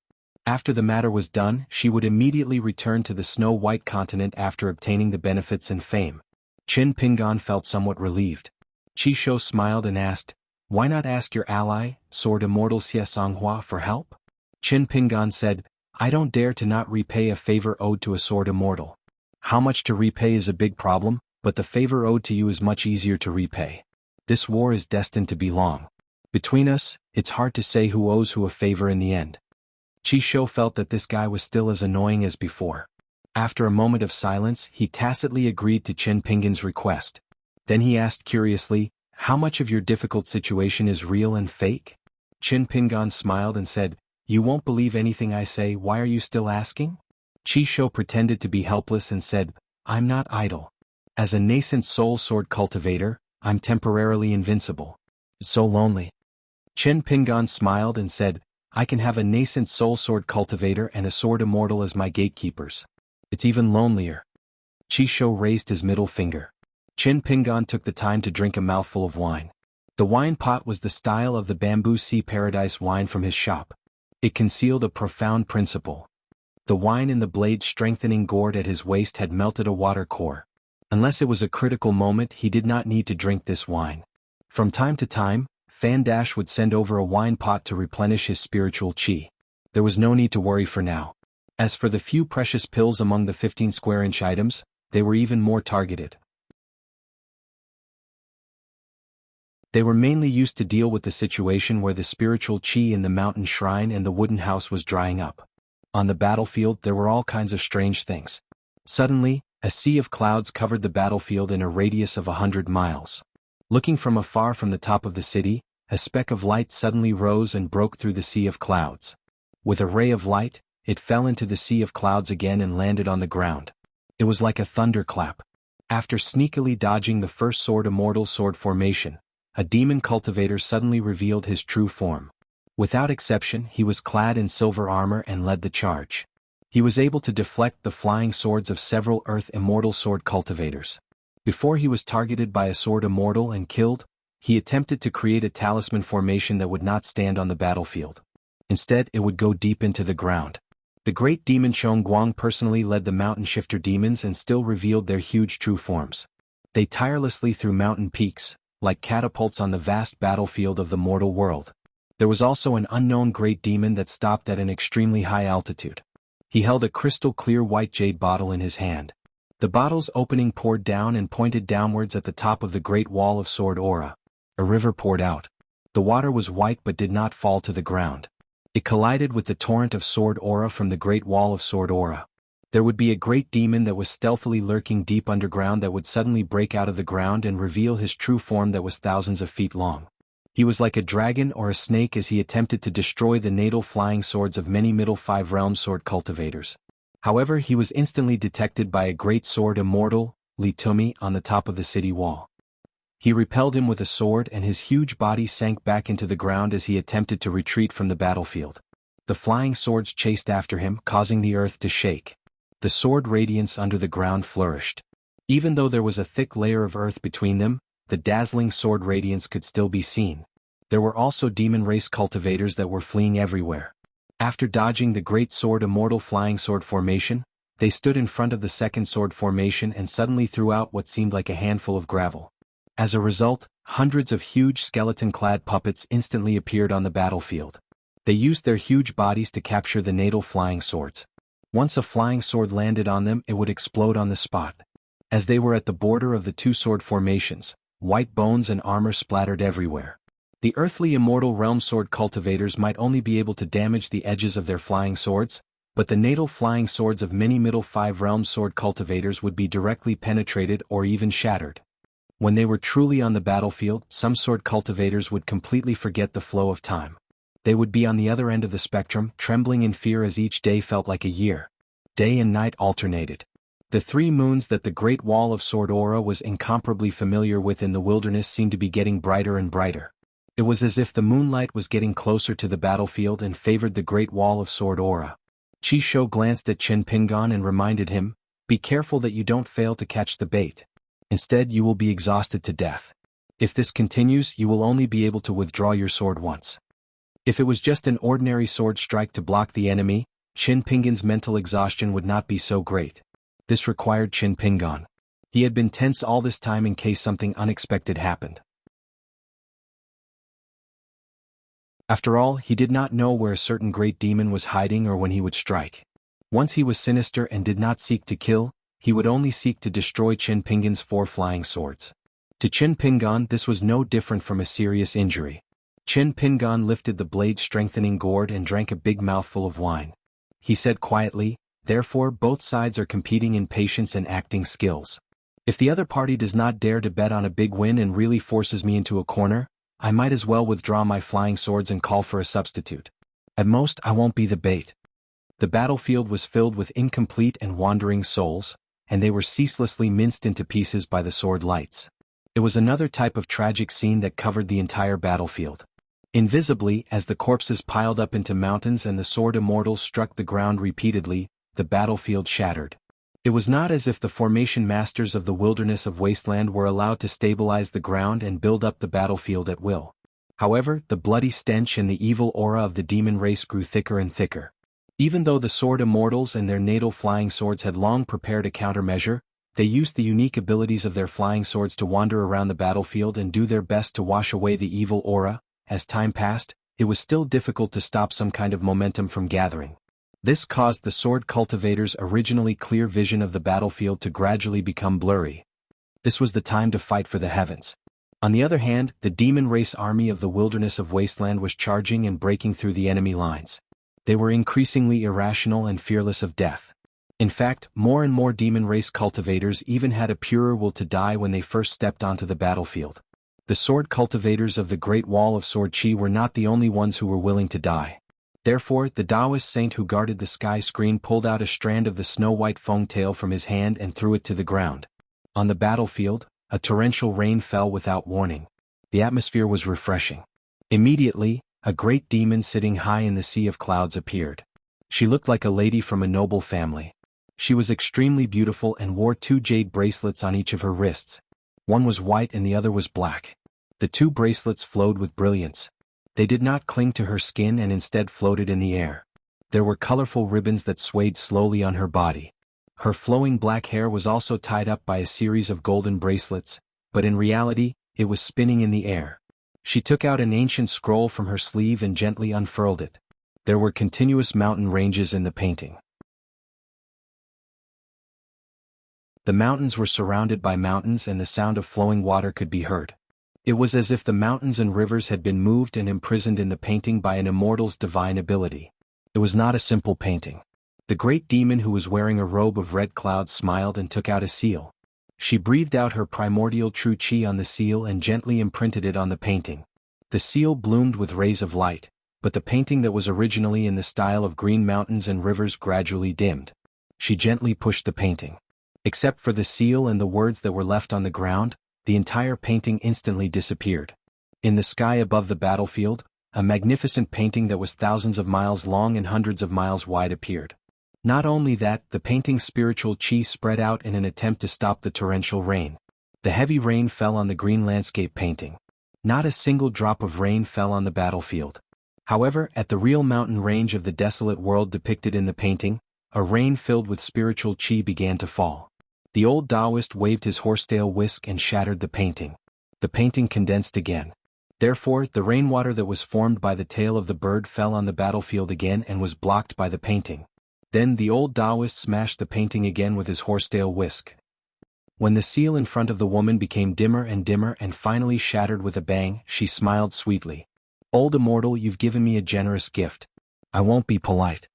After the matter was done, she would immediately return to the Snow White Continent after obtaining the benefits and fame. Qin Pingan felt somewhat relieved. Qi Shou smiled and asked, "Why not ask your ally, sword immortal Xie Songhua, for help?" Qin Pingan said, "I don't dare to not repay a favor owed to a sword immortal. How much to repay is a big problem, but the favor owed to you is much easier to repay. This war is destined to be long. Between us, it's hard to say who owes who a favor in the end." Qi Shou felt that this guy was still as annoying as before. After a moment of silence, he tacitly agreed to Qin Pingan's request. Then he asked curiously, "How much of your difficult situation is real and fake?" Qin Pingan smiled and said, "You won't believe anything I say, why are you still asking?" Qi Shou pretended to be helpless and said, "I'm not idle. As a nascent soul sword cultivator, I'm temporarily invincible. It's so lonely." Qin Pingan smiled and said, "I can have a nascent soul sword cultivator and a sword immortal as my gatekeepers. It's even lonelier." Qi Shou raised his middle finger. Qin Pingan took the time to drink a mouthful of wine. The wine pot was the style of the Bamboo Sea Paradise wine from his shop. It concealed a profound principle. The wine in the blade-strengthening gourd at his waist had melted a water core. Unless it was a critical moment, he did not need to drink this wine. From time to time, Fan Dash would send over a wine pot to replenish his spiritual qi. There was no need to worry for now. As for the few precious pills among the 15 square-inch items, they were even more targeted. They were mainly used to deal with the situation where the spiritual qi in the mountain shrine and the wooden house was drying up. On the battlefield there were all kinds of strange things. Suddenly, a sea of clouds covered the battlefield in a radius of 100 miles. Looking from afar from the top of the city, a speck of light suddenly rose and broke through the sea of clouds. With a ray of light, it fell into the sea of clouds again and landed on the ground. It was like a thunderclap. After sneakily dodging the first sword immortal sword formation, a demon cultivator suddenly revealed his true form. Without exception, he was clad in silver armor and led the charge. He was able to deflect the flying swords of several earth immortal sword cultivators. Before he was targeted by a sword immortal and killed, he attempted to create a talisman formation that would not stand on the battlefield. Instead, it would go deep into the ground. The great demon Chongguang personally led the mountain shifter demons and still revealed their huge true forms. They tirelessly threw mountain peaks, like catapults on the vast battlefield of the mortal world. There was also an unknown great demon that stopped at an extremely high altitude. He held a crystal-clear white jade bottle in his hand. The bottle's opening poured down and pointed downwards at the top of the great wall of sword aura. A river poured out. The water was white but did not fall to the ground. It collided with the torrent of sword aura from the great wall of sword aura. There would be a great demon that was stealthily lurking deep underground that would suddenly break out of the ground and reveal his true form that was thousands of feet long. He was like a dragon or a snake as he attempted to destroy the natal flying swords of many Middle Five Realm sword cultivators. However, he was instantly detected by a great sword immortal, Litumi, on the top of the city wall. He repelled him with a sword and his huge body sank back into the ground as he attempted to retreat from the battlefield. The flying swords chased after him, causing the earth to shake. The sword radiance under the ground flourished. Even though there was a thick layer of earth between them, the dazzling sword radiance could still be seen. There were also demon race cultivators that were fleeing everywhere. After dodging the great sword immortal flying sword formation, they stood in front of the second sword formation and suddenly threw out what seemed like a handful of gravel. As a result, hundreds of huge skeleton-clad puppets instantly appeared on the battlefield. They used their huge bodies to capture the natal flying swords. Once a flying sword landed on them, it would explode on the spot. As they were at the border of the two sword formations, white bones and armor splattered everywhere. The earthly immortal realm sword cultivators might only be able to damage the edges of their flying swords, but the natal flying swords of many Middle Five Realm sword cultivators would be directly penetrated or even shattered. When they were truly on the battlefield, some sword cultivators would completely forget the flow of time. They would be on the other end of the spectrum, trembling in fear as each day felt like a year. Day and night alternated. The 3 moons that the Great Wall of Sword Aura was incomparably familiar with in the wilderness seemed to be getting brighter and brighter. It was as if the moonlight was getting closer to the battlefield and favored the Great Wall of Sword Aura. Chisho glanced at Qin Pingan and reminded him, "Be careful that you don't fail to catch the bait. Instead you will be exhausted to death. If this continues, you will only be able to withdraw your sword once." If it was just an ordinary sword strike to block the enemy, Qin Pingan's mental exhaustion would not be so great. This required Qin Pingan. He had been tense all this time in case something unexpected happened. After all, he did not know where a certain great demon was hiding or when he would strike. Once he was sinister and did not seek to kill, he would only seek to destroy Qin Pingan's 4 flying swords. To Qin Pingan this was no different from a serious injury. Qin Pingan lifted the blade-strengthening gourd and drank a big mouthful of wine. He said quietly, "Therefore both sides are competing in patience and acting skills. If the other party does not dare to bet on a big win and really forces me into a corner, I might as well withdraw my flying swords and call for a substitute. At most, I won't be the bait." The battlefield was filled with incomplete and wandering souls, and they were ceaselessly minced into pieces by the sword lights. It was another type of tragic scene that covered the entire battlefield. Invisibly, as the corpses piled up into mountains and the sword immortals struck the ground repeatedly, the battlefield shattered. It was not as if the formation masters of the wilderness of wasteland were allowed to stabilize the ground and build up the battlefield at will. However, the bloody stench and the evil aura of the demon race grew thicker and thicker. Even though the sword immortals and their natal flying swords had long prepared a countermeasure, they used the unique abilities of their flying swords to wander around the battlefield and do their best to wash away the evil aura. As time passed, it was still difficult to stop some kind of momentum from gathering. This caused the sword cultivators' originally clear vision of the battlefield to gradually become blurry. This was the time to fight for the heavens. On the other hand, the demon race army of the wilderness of wasteland was charging and breaking through the enemy lines. They were increasingly irrational and fearless of death. In fact, more and more demon race cultivators even had a purer will to die when they first stepped onto the battlefield. The sword cultivators of the Great Wall of Sword Chi were not the only ones who were willing to die. Therefore, the Taoist saint who guarded the sky screen pulled out a strand of the snow-white feng tail from his hand and threw it to the ground. On the battlefield, a torrential rain fell without warning. The atmosphere was refreshing. Immediately, a great demon sitting high in the sea of clouds appeared. She looked like a lady from a noble family. She was extremely beautiful and wore 2 jade bracelets on each of her wrists. One was white and the other was black. The 2 bracelets flowed with brilliance. They did not cling to her skin and instead floated in the air. There were colorful ribbons that swayed slowly on her body. Her flowing black hair was also tied up by a series of golden bracelets, but in reality, it was spinning in the air. She took out an ancient scroll from her sleeve and gently unfurled it. There were continuous mountain ranges in the painting. The mountains were surrounded by mountains and the sound of flowing water could be heard. It was as if the mountains and rivers had been moved and imprisoned in the painting by an immortal's divine ability. It was not a simple painting. The great demon who was wearing a robe of red clouds smiled and took out a seal. She breathed out her primordial true chi on the seal and gently imprinted it on the painting. The seal bloomed with rays of light, but the painting that was originally in the style of green mountains and rivers gradually dimmed. She gently pushed the painting. Except for the seal and the words that were left on the ground, the entire painting instantly disappeared. In the sky above the battlefield, a magnificent painting that was thousands of miles long and hundreds of miles wide appeared. Not only that, the painting's spiritual chi spread out in an attempt to stop the torrential rain. The heavy rain fell on the green landscape painting. Not a single drop of rain fell on the battlefield. However, at the real mountain range of the desolate world depicted in the painting, a rain filled with spiritual chi began to fall. The old Taoist waved his horsetail whisk and shattered the painting. The painting condensed again. Therefore, the rainwater that was formed by the tail of the bird fell on the battlefield again and was blocked by the painting. Then the old Taoist smashed the painting again with his horsetail whisk. When the seal in front of the woman became dimmer and finally shattered with a bang, she smiled sweetly. "Old immortal, you've given me a generous gift. I won't be polite."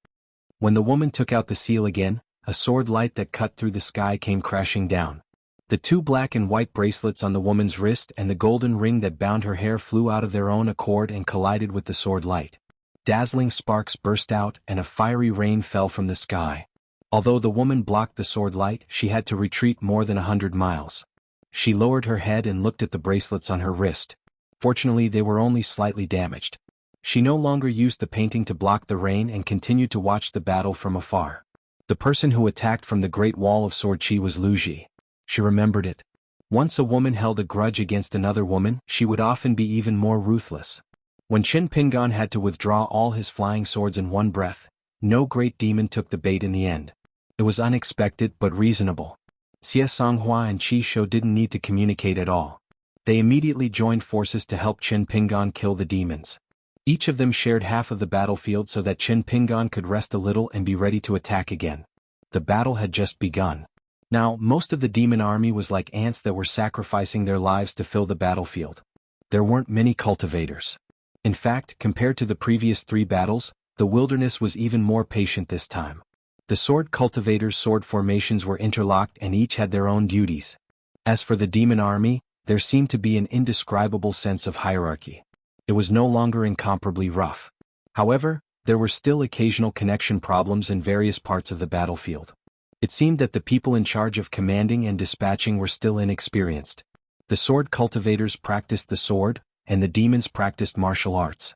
When the woman took out the seal again, a sword light that cut through the sky came crashing down. The two black and white bracelets on the woman's wrist and the golden ring that bound her hair flew out of their own accord and collided with the sword light. Dazzling sparks burst out and a fiery rain fell from the sky. Although the woman blocked the sword light, she had to retreat more than 100 miles. She lowered her head and looked at the bracelets on her wrist. Fortunately, they were only slightly damaged. She no longer used the painting to block the rain and continued to watch the battle from afar. The person who attacked from the Great Wall of Sword Chi was Lu Ji. She remembered it. Once a woman held a grudge against another woman, she would often be even more ruthless. When Qin Pingan had to withdraw all his flying swords in one breath, no great demon took the bait in the end. It was unexpected but reasonable. Xie Songhua and Qi Shou didn't need to communicate at all. They immediately joined forces to help Qin Pingan kill the demons. Each of them shared half of the battlefield so that Qin Pingan could rest a little and be ready to attack again. The battle had just begun. Now, most of the demon army was like ants that were sacrificing their lives to fill the battlefield. There weren't many cultivators. In fact, compared to the previous 3 battles, the wilderness was even more patient this time. The sword cultivators' sword formations were interlocked and each had their own duties. As for the demon army, there seemed to be an indescribable sense of hierarchy. It was no longer incomparably rough. However, there were still occasional connection problems in various parts of the battlefield. It seemed that the people in charge of commanding and dispatching were still inexperienced. The sword cultivators practiced the sword, and the demons practiced martial arts.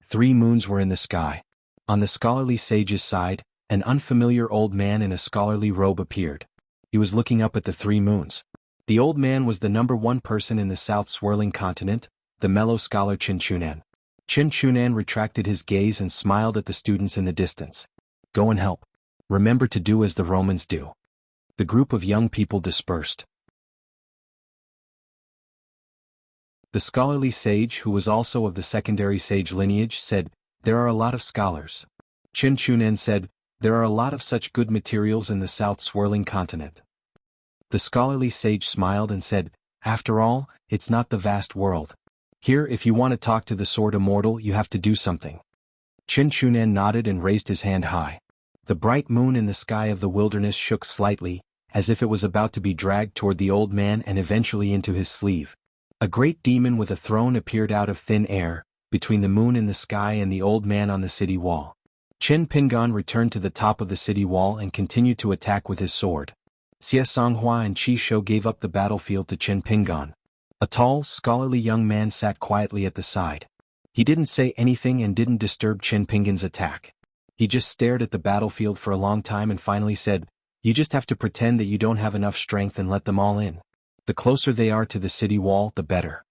3 moons were in the sky. On the scholarly sage's side, an unfamiliar old man in a scholarly robe appeared. He was looking up at the 3 moons. The old man was the #1 person in the south swirling continent, the mellow scholar Qin Chunan. Qin Chunan retracted his gaze and smiled at the students in the distance. "Go and help. Remember to do as the Romans do." The group of young people dispersed. The scholarly sage, who was also of the secondary sage lineage, said, "There are a lot of scholars." Qin Chunan said, "There are a lot of such good materials in the south swirling continent." The scholarly sage smiled and said, "After all, it's not the vast world. Here, if you want to talk to the sword immortal, you have to do something." Qin Chunan nodded and raised his hand high. The bright moon in the sky of the wilderness shook slightly, as if it was about to be dragged toward the old man and eventually into his sleeve. A great demon with a throne appeared out of thin air, between the moon in the sky and the old man on the city wall. Qin Pingan returned to the top of the city wall and continued to attack with his sword. Xie Songhua and Qi Shou gave up the battlefield to Qin Pingan. A tall, scholarly young man sat quietly at the side. He didn't say anything and didn't disturb Qin Pingan's attack. He just stared at the battlefield for a long time and finally said, "You just have to pretend that you don't have enough strength and let them all in. The closer they are to the city wall, the better."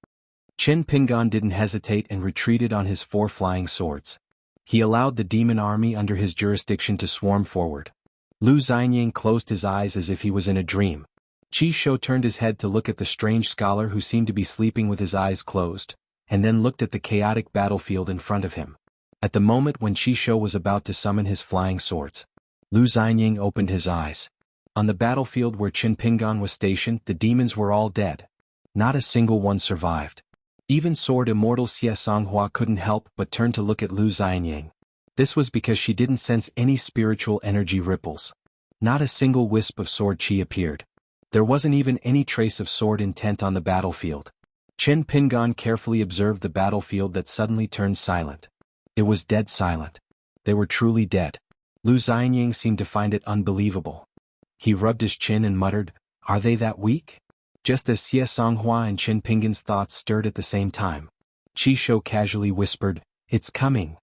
Qin Pingan didn't hesitate and retreated on his 4 flying swords. He allowed the demon army under his jurisdiction to swarm forward. Lu Xianying closed his eyes as if he was in a dream. Qi Shou turned his head to look at the strange scholar who seemed to be sleeping with his eyes closed, and then looked at the chaotic battlefield in front of him. At the moment when Qi Shou was about to summon his flying swords, Lu Xianying opened his eyes. On the battlefield where Qin Pingan was stationed, the demons were all dead. Not a single one survived. Even sword immortal Xie Songhua couldn't help but turn to look at Lu Xianying. This was because she didn't sense any spiritual energy ripples. Not a single wisp of sword chi appeared. There wasn't even any trace of sword intent on the battlefield. Chen Pingan carefully observed the battlefield that suddenly turned silent. It was dead silent. They were truly dead. Lu Xianying seemed to find it unbelievable. He rubbed his chin and muttered, "Are they that weak?" Just as Xie Songhua and Chen Pingan's thoughts stirred at the same time. Qi Shou casually whispered, "It's coming."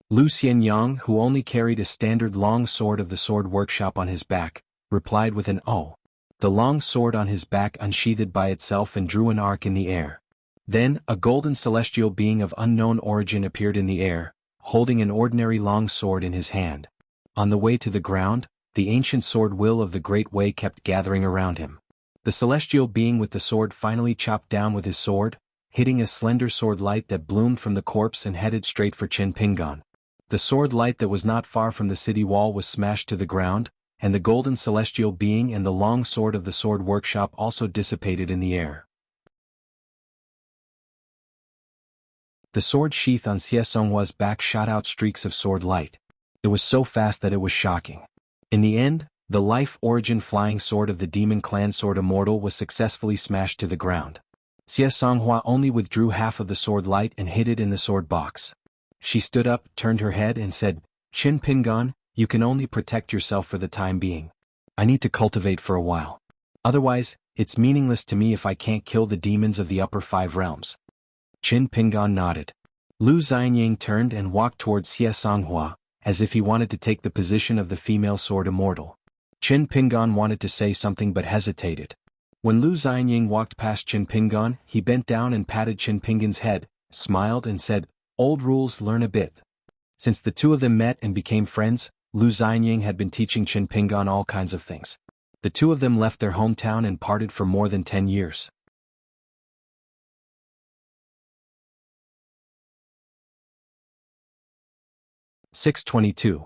Lu Xianyang, who only carried a standard long sword of the sword workshop on his back, replied with an "oh." The long sword on his back unsheathed by itself and drew an arc in the air. Then, a golden celestial being of unknown origin appeared in the air, holding an ordinary long sword in his hand. On the way to the ground, the ancient sword will of the Great Way kept gathering around him. The celestial being with the sword finally chopped down with his sword, hitting a slender sword light that bloomed from the corpse and headed straight for Chen Pingan. The sword light that was not far from the city wall was smashed to the ground, and the golden celestial being and the long sword of the sword workshop also dissipated in the air. The sword sheath on Xie Songhua's back shot out streaks of sword light. It was so fast that it was shocking. In the end, the life origin flying sword of the demon clan Sword Immortal was successfully smashed to the ground. Xie Songhua only withdrew half of the sword light and hid it in the sword box. She stood up, turned her head and said, "Chen Pingan, you can only protect yourself for the time being. I need to cultivate for a while. Otherwise, it's meaningless to me if I can't kill the demons of the upper 5 realms." Chen Pingan nodded. Lu Xianying turned and walked towards Xie Songhua, as if he wanted to take the position of the female Sword Immortal. Chen Pingan wanted to say something but hesitated. When Lu Xianying walked past Chen Pingan, he bent down and patted Chen Pingan's head, smiled and said, "Old rules learn a bit." Since the two of them met and became friends, Lu Xianying had been teaching Chen Pingan all kinds of things. The two of them left their hometown and parted for more than 10 years. (622)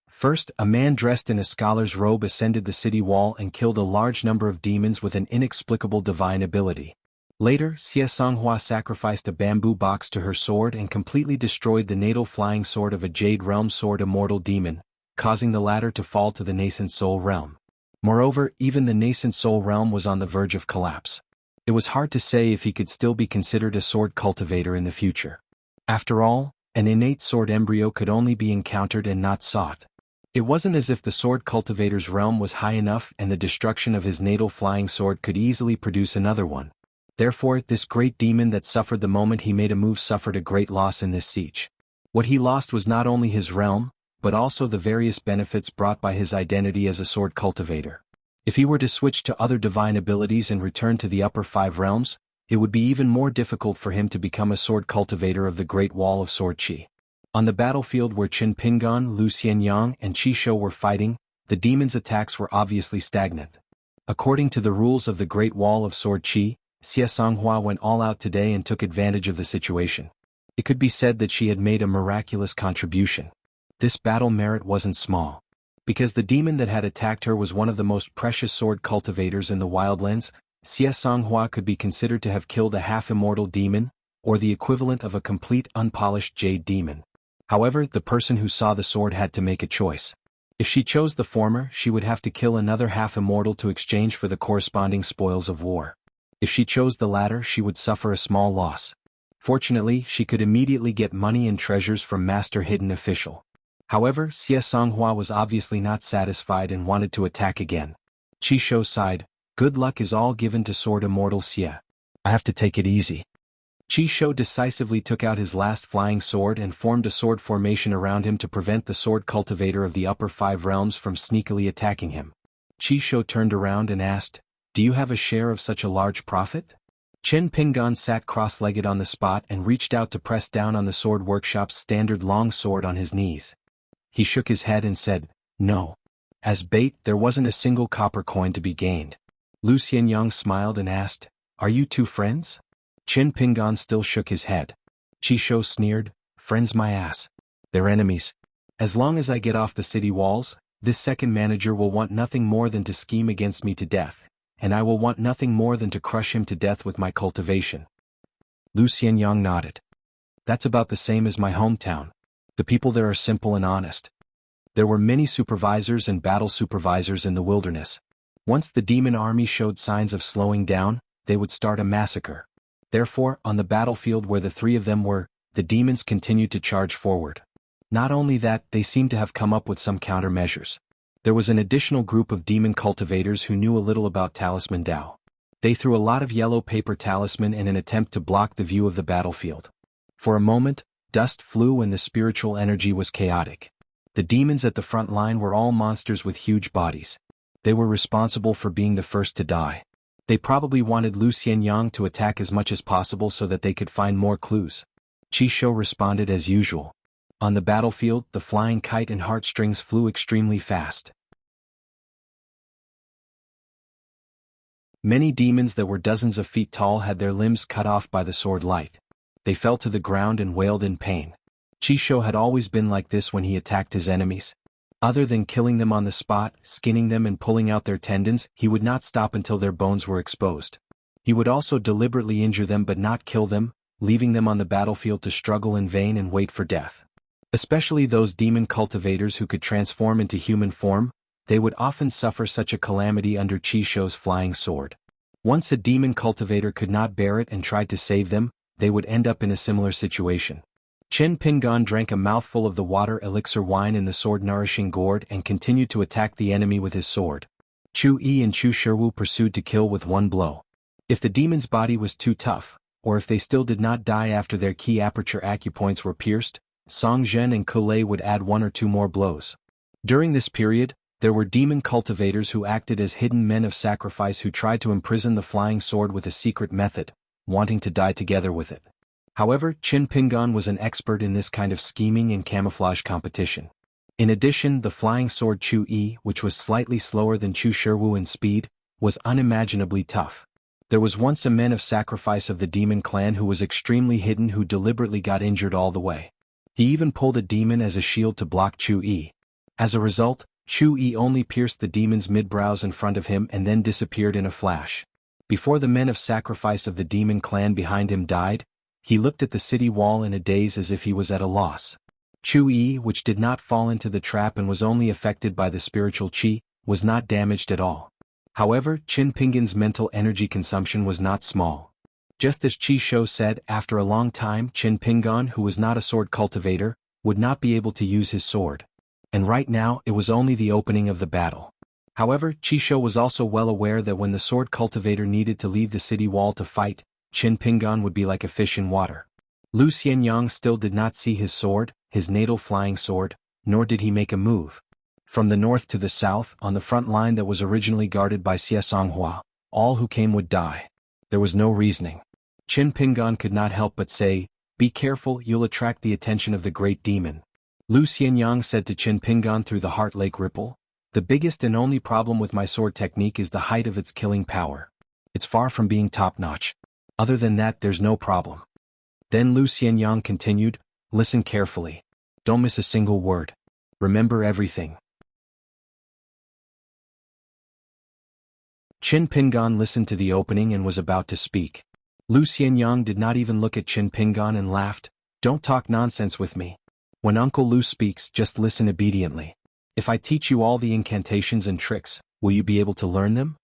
First, a man dressed in a scholar's robe ascended the city wall and killed a large number of demons with an inexplicable divine ability. Later, Xie Songhua sacrificed a bamboo box to her sword and completely destroyed the natal flying sword of a Jade Realm Sword Immortal demon, causing the latter to fall to the nascent Soul Realm. Moreover, even the nascent Soul Realm was on the verge of collapse. It was hard to say if he could still be considered a sword cultivator in the future. After all, an innate sword embryo could only be encountered and not sought. It wasn't as if the sword cultivator's realm was high enough and the destruction of his natal flying sword could easily produce another one. Therefore, this great demon that suffered the moment he made a move suffered a great loss in this siege. What he lost was not only his realm, but also the various benefits brought by his identity as a sword cultivator. If he were to switch to other divine abilities and return to the upper 5 realms, it would be even more difficult for him to become a sword cultivator of the Great Wall of Sword Qi. On the battlefield where Chen Pingan, Lu Xianyang and Qi Shou were fighting, the demons' attacks were obviously stagnant. According to the rules of the Great Wall of Sword Qi, Xie Songhua went all out today and took advantage of the situation. It could be said that she had made a miraculous contribution. This battle merit wasn't small. Because the demon that had attacked her was one of the most precious sword cultivators in the Wildlands, Xie Songhua could be considered to have killed a half-immortal demon, or the equivalent of a complete unpolished jade demon. However, the person who saw the sword had to make a choice. If she chose the former, she would have to kill another half-immortal to exchange for the corresponding spoils of war. If she chose the latter, she would suffer a small loss. Fortunately, she could immediately get money and treasures from Master Hidden Official. However, Xie Songhua was obviously not satisfied and wanted to attack again. Qi Shou sighed, "Good luck is all given to Sword Immortal Xie. I have to take it easy." Qi Shou decisively took out his last flying sword and formed a sword formation around him to prevent the sword cultivator of the upper 5 realms from sneakily attacking him. Qi Shou turned around and asked, "Do you have a share of such a large profit?" Chen Pingan sat cross-legged on the spot and reached out to press down on the sword workshop's standard long sword on his knees. He shook his head and said, "No." As bait, there wasn't a single copper coin to be gained. Lu Xianyang smiled and asked, "Are you two friends?" Chen Pingan still shook his head. Qi Shou sneered, "Friends my ass. They're enemies. As long as I get off the city walls, this second manager will want nothing more than to scheme against me to death, and I will want nothing more than to crush him to death with my cultivation." Lu Xianyang nodded. "That's about the same as my hometown. The people there are simple and honest. There were many supervisors and battle supervisors in the wilderness. Once the demon army showed signs of slowing down, they would start a massacre. Therefore, on the battlefield where the three of them were, the demons continued to charge forward. Not only that, they seemed to have come up with some countermeasures. There was an additional group of demon cultivators who knew a little about talisman Dao. They threw a lot of yellow paper talisman in an attempt to block the view of the battlefield. For a moment, dust flew and the spiritual energy was chaotic. The demons at the front line were all monsters with huge bodies. They were responsible for being the first to die. They probably wanted Lu Xianyang to attack as much as possible so that they could find more clues. Qi Shou responded as usual. On the battlefield, the flying kite and heartstrings flew extremely fast. Many demons that were dozens of feet tall had their limbs cut off by the sword light. They fell to the ground and wailed in pain. Qi Shou had always been like this when he attacked his enemies. Other than killing them on the spot, skinning them and pulling out their tendons, he would not stop until their bones were exposed. He would also deliberately injure them but not kill them, leaving them on the battlefield to struggle in vain and wait for death. Especially those demon cultivators who could transform into human form, they would often suffer such a calamity under Qi Shou's flying sword. Once a demon cultivator could not bear it and tried to save them, they would end up in a similar situation. Chen Pingan drank a mouthful of the water elixir wine in the sword-nourishing gourd and continued to attack the enemy with his sword. Chu Yi and Chu Shiwu pursued to kill with one blow. If the demon's body was too tough, or if they still did not die after their key aperture acupoints were pierced, Song Zhen and Kolei would add one or two more blows. During this period, there were demon cultivators who acted as hidden men of sacrifice who tried to imprison the flying sword with a secret method, wanting to die together with it. However, Qin Pingan was an expert in this kind of scheming and camouflage competition. In addition, the flying sword Chu Yi, which was slightly slower than Chu Shiwu in speed, was unimaginably tough. There was once a man of sacrifice of the demon clan who was extremely hidden who deliberately got injured all the way. He even pulled a demon as a shield to block Chu Yi. As a result, Chu Yi only pierced the demon's mid-brows in front of him and then disappeared in a flash. Before the men of sacrifice of the demon clan behind him died, he looked at the city wall in a daze as if he was at a loss. Chu Yi, which did not fall into the trap and was only affected by the spiritual qi, was not damaged at all. However, Qin Pingan's mental energy consumption was not small. Just as Qi Shou said, after a long time Qin Pingan, who was not a sword cultivator, would not be able to use his sword. And right now it was only the opening of the battle. However, Qi Shou was also well aware that when the sword cultivator needed to leave the city wall to fight, Qin Pingan would be like a fish in water. Lu Xianyang still did not see his sword, his natal flying sword, nor did he make a move. From the north to the south, on the front line that was originally guarded by Xie Songhua, all who came would die. There was no reasoning. Qin Pingan could not help but say, "Be careful, you'll attract the attention of the great demon." Lu Xianyang said to Qin Pingan through the heart lake ripple, "The biggest and only problem with my sword technique is the height of its killing power. It's far from being top-notch. Other than that, there's no problem." Then Lu Xianyang continued, "Listen carefully. Don't miss a single word. Remember everything." Qin Pingan listened to the opening and was about to speak. Lu Xianyang did not even look at Qin Pingan and laughed, "Don't talk nonsense with me. When Uncle Lu speaks, just listen obediently. If I teach you all the incantations and tricks, will you be able to learn them?"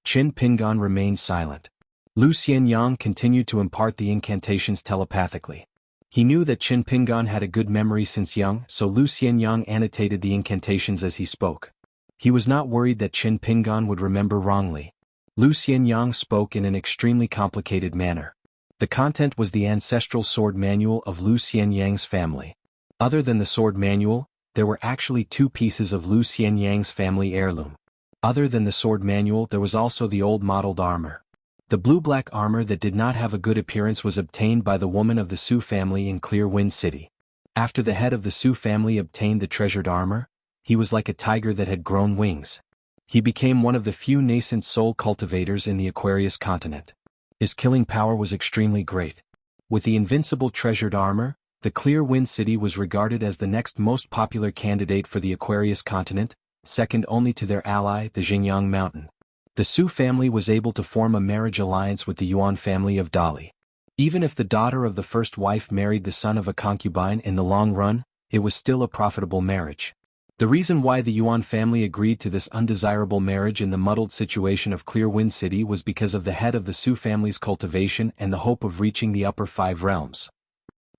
Qin Pingan remained silent. Lu Xianyang continued to impart the incantations telepathically. He knew that Qin Pingan had a good memory since young, so Lu Xianyang annotated the incantations as he spoke. He was not worried that Qin Pingan would remember wrongly. Lu Xianyang spoke in an extremely complicated manner. The content was the ancestral sword manual of Lu Xianyang's family. Other than the sword manual, there were actually two pieces of Lu Xianyang's family heirloom. Other than the sword manual, there was also the old modeled armor. The blue-black armor that did not have a good appearance was obtained by the woman of the Su family in Clear Wind City. After the head of the Su family obtained the treasured armor, he was like a tiger that had grown wings. He became one of the few nascent soul cultivators in the Aquarius continent. His killing power was extremely great. With the invincible treasured armor, the Clear Wind City was regarded as the next most popular candidate for the Aquarius continent, second only to their ally, the Xinjiang Mountain. The Su family was able to form a marriage alliance with the Yuan family of Dali. Even if the daughter of the first wife married the son of a concubine in the long run, it was still a profitable marriage. The reason why the Yuan family agreed to this undesirable marriage in the muddled situation of Clear Wind City was because of the head of the Su family's cultivation and the hope of reaching the upper 5 realms.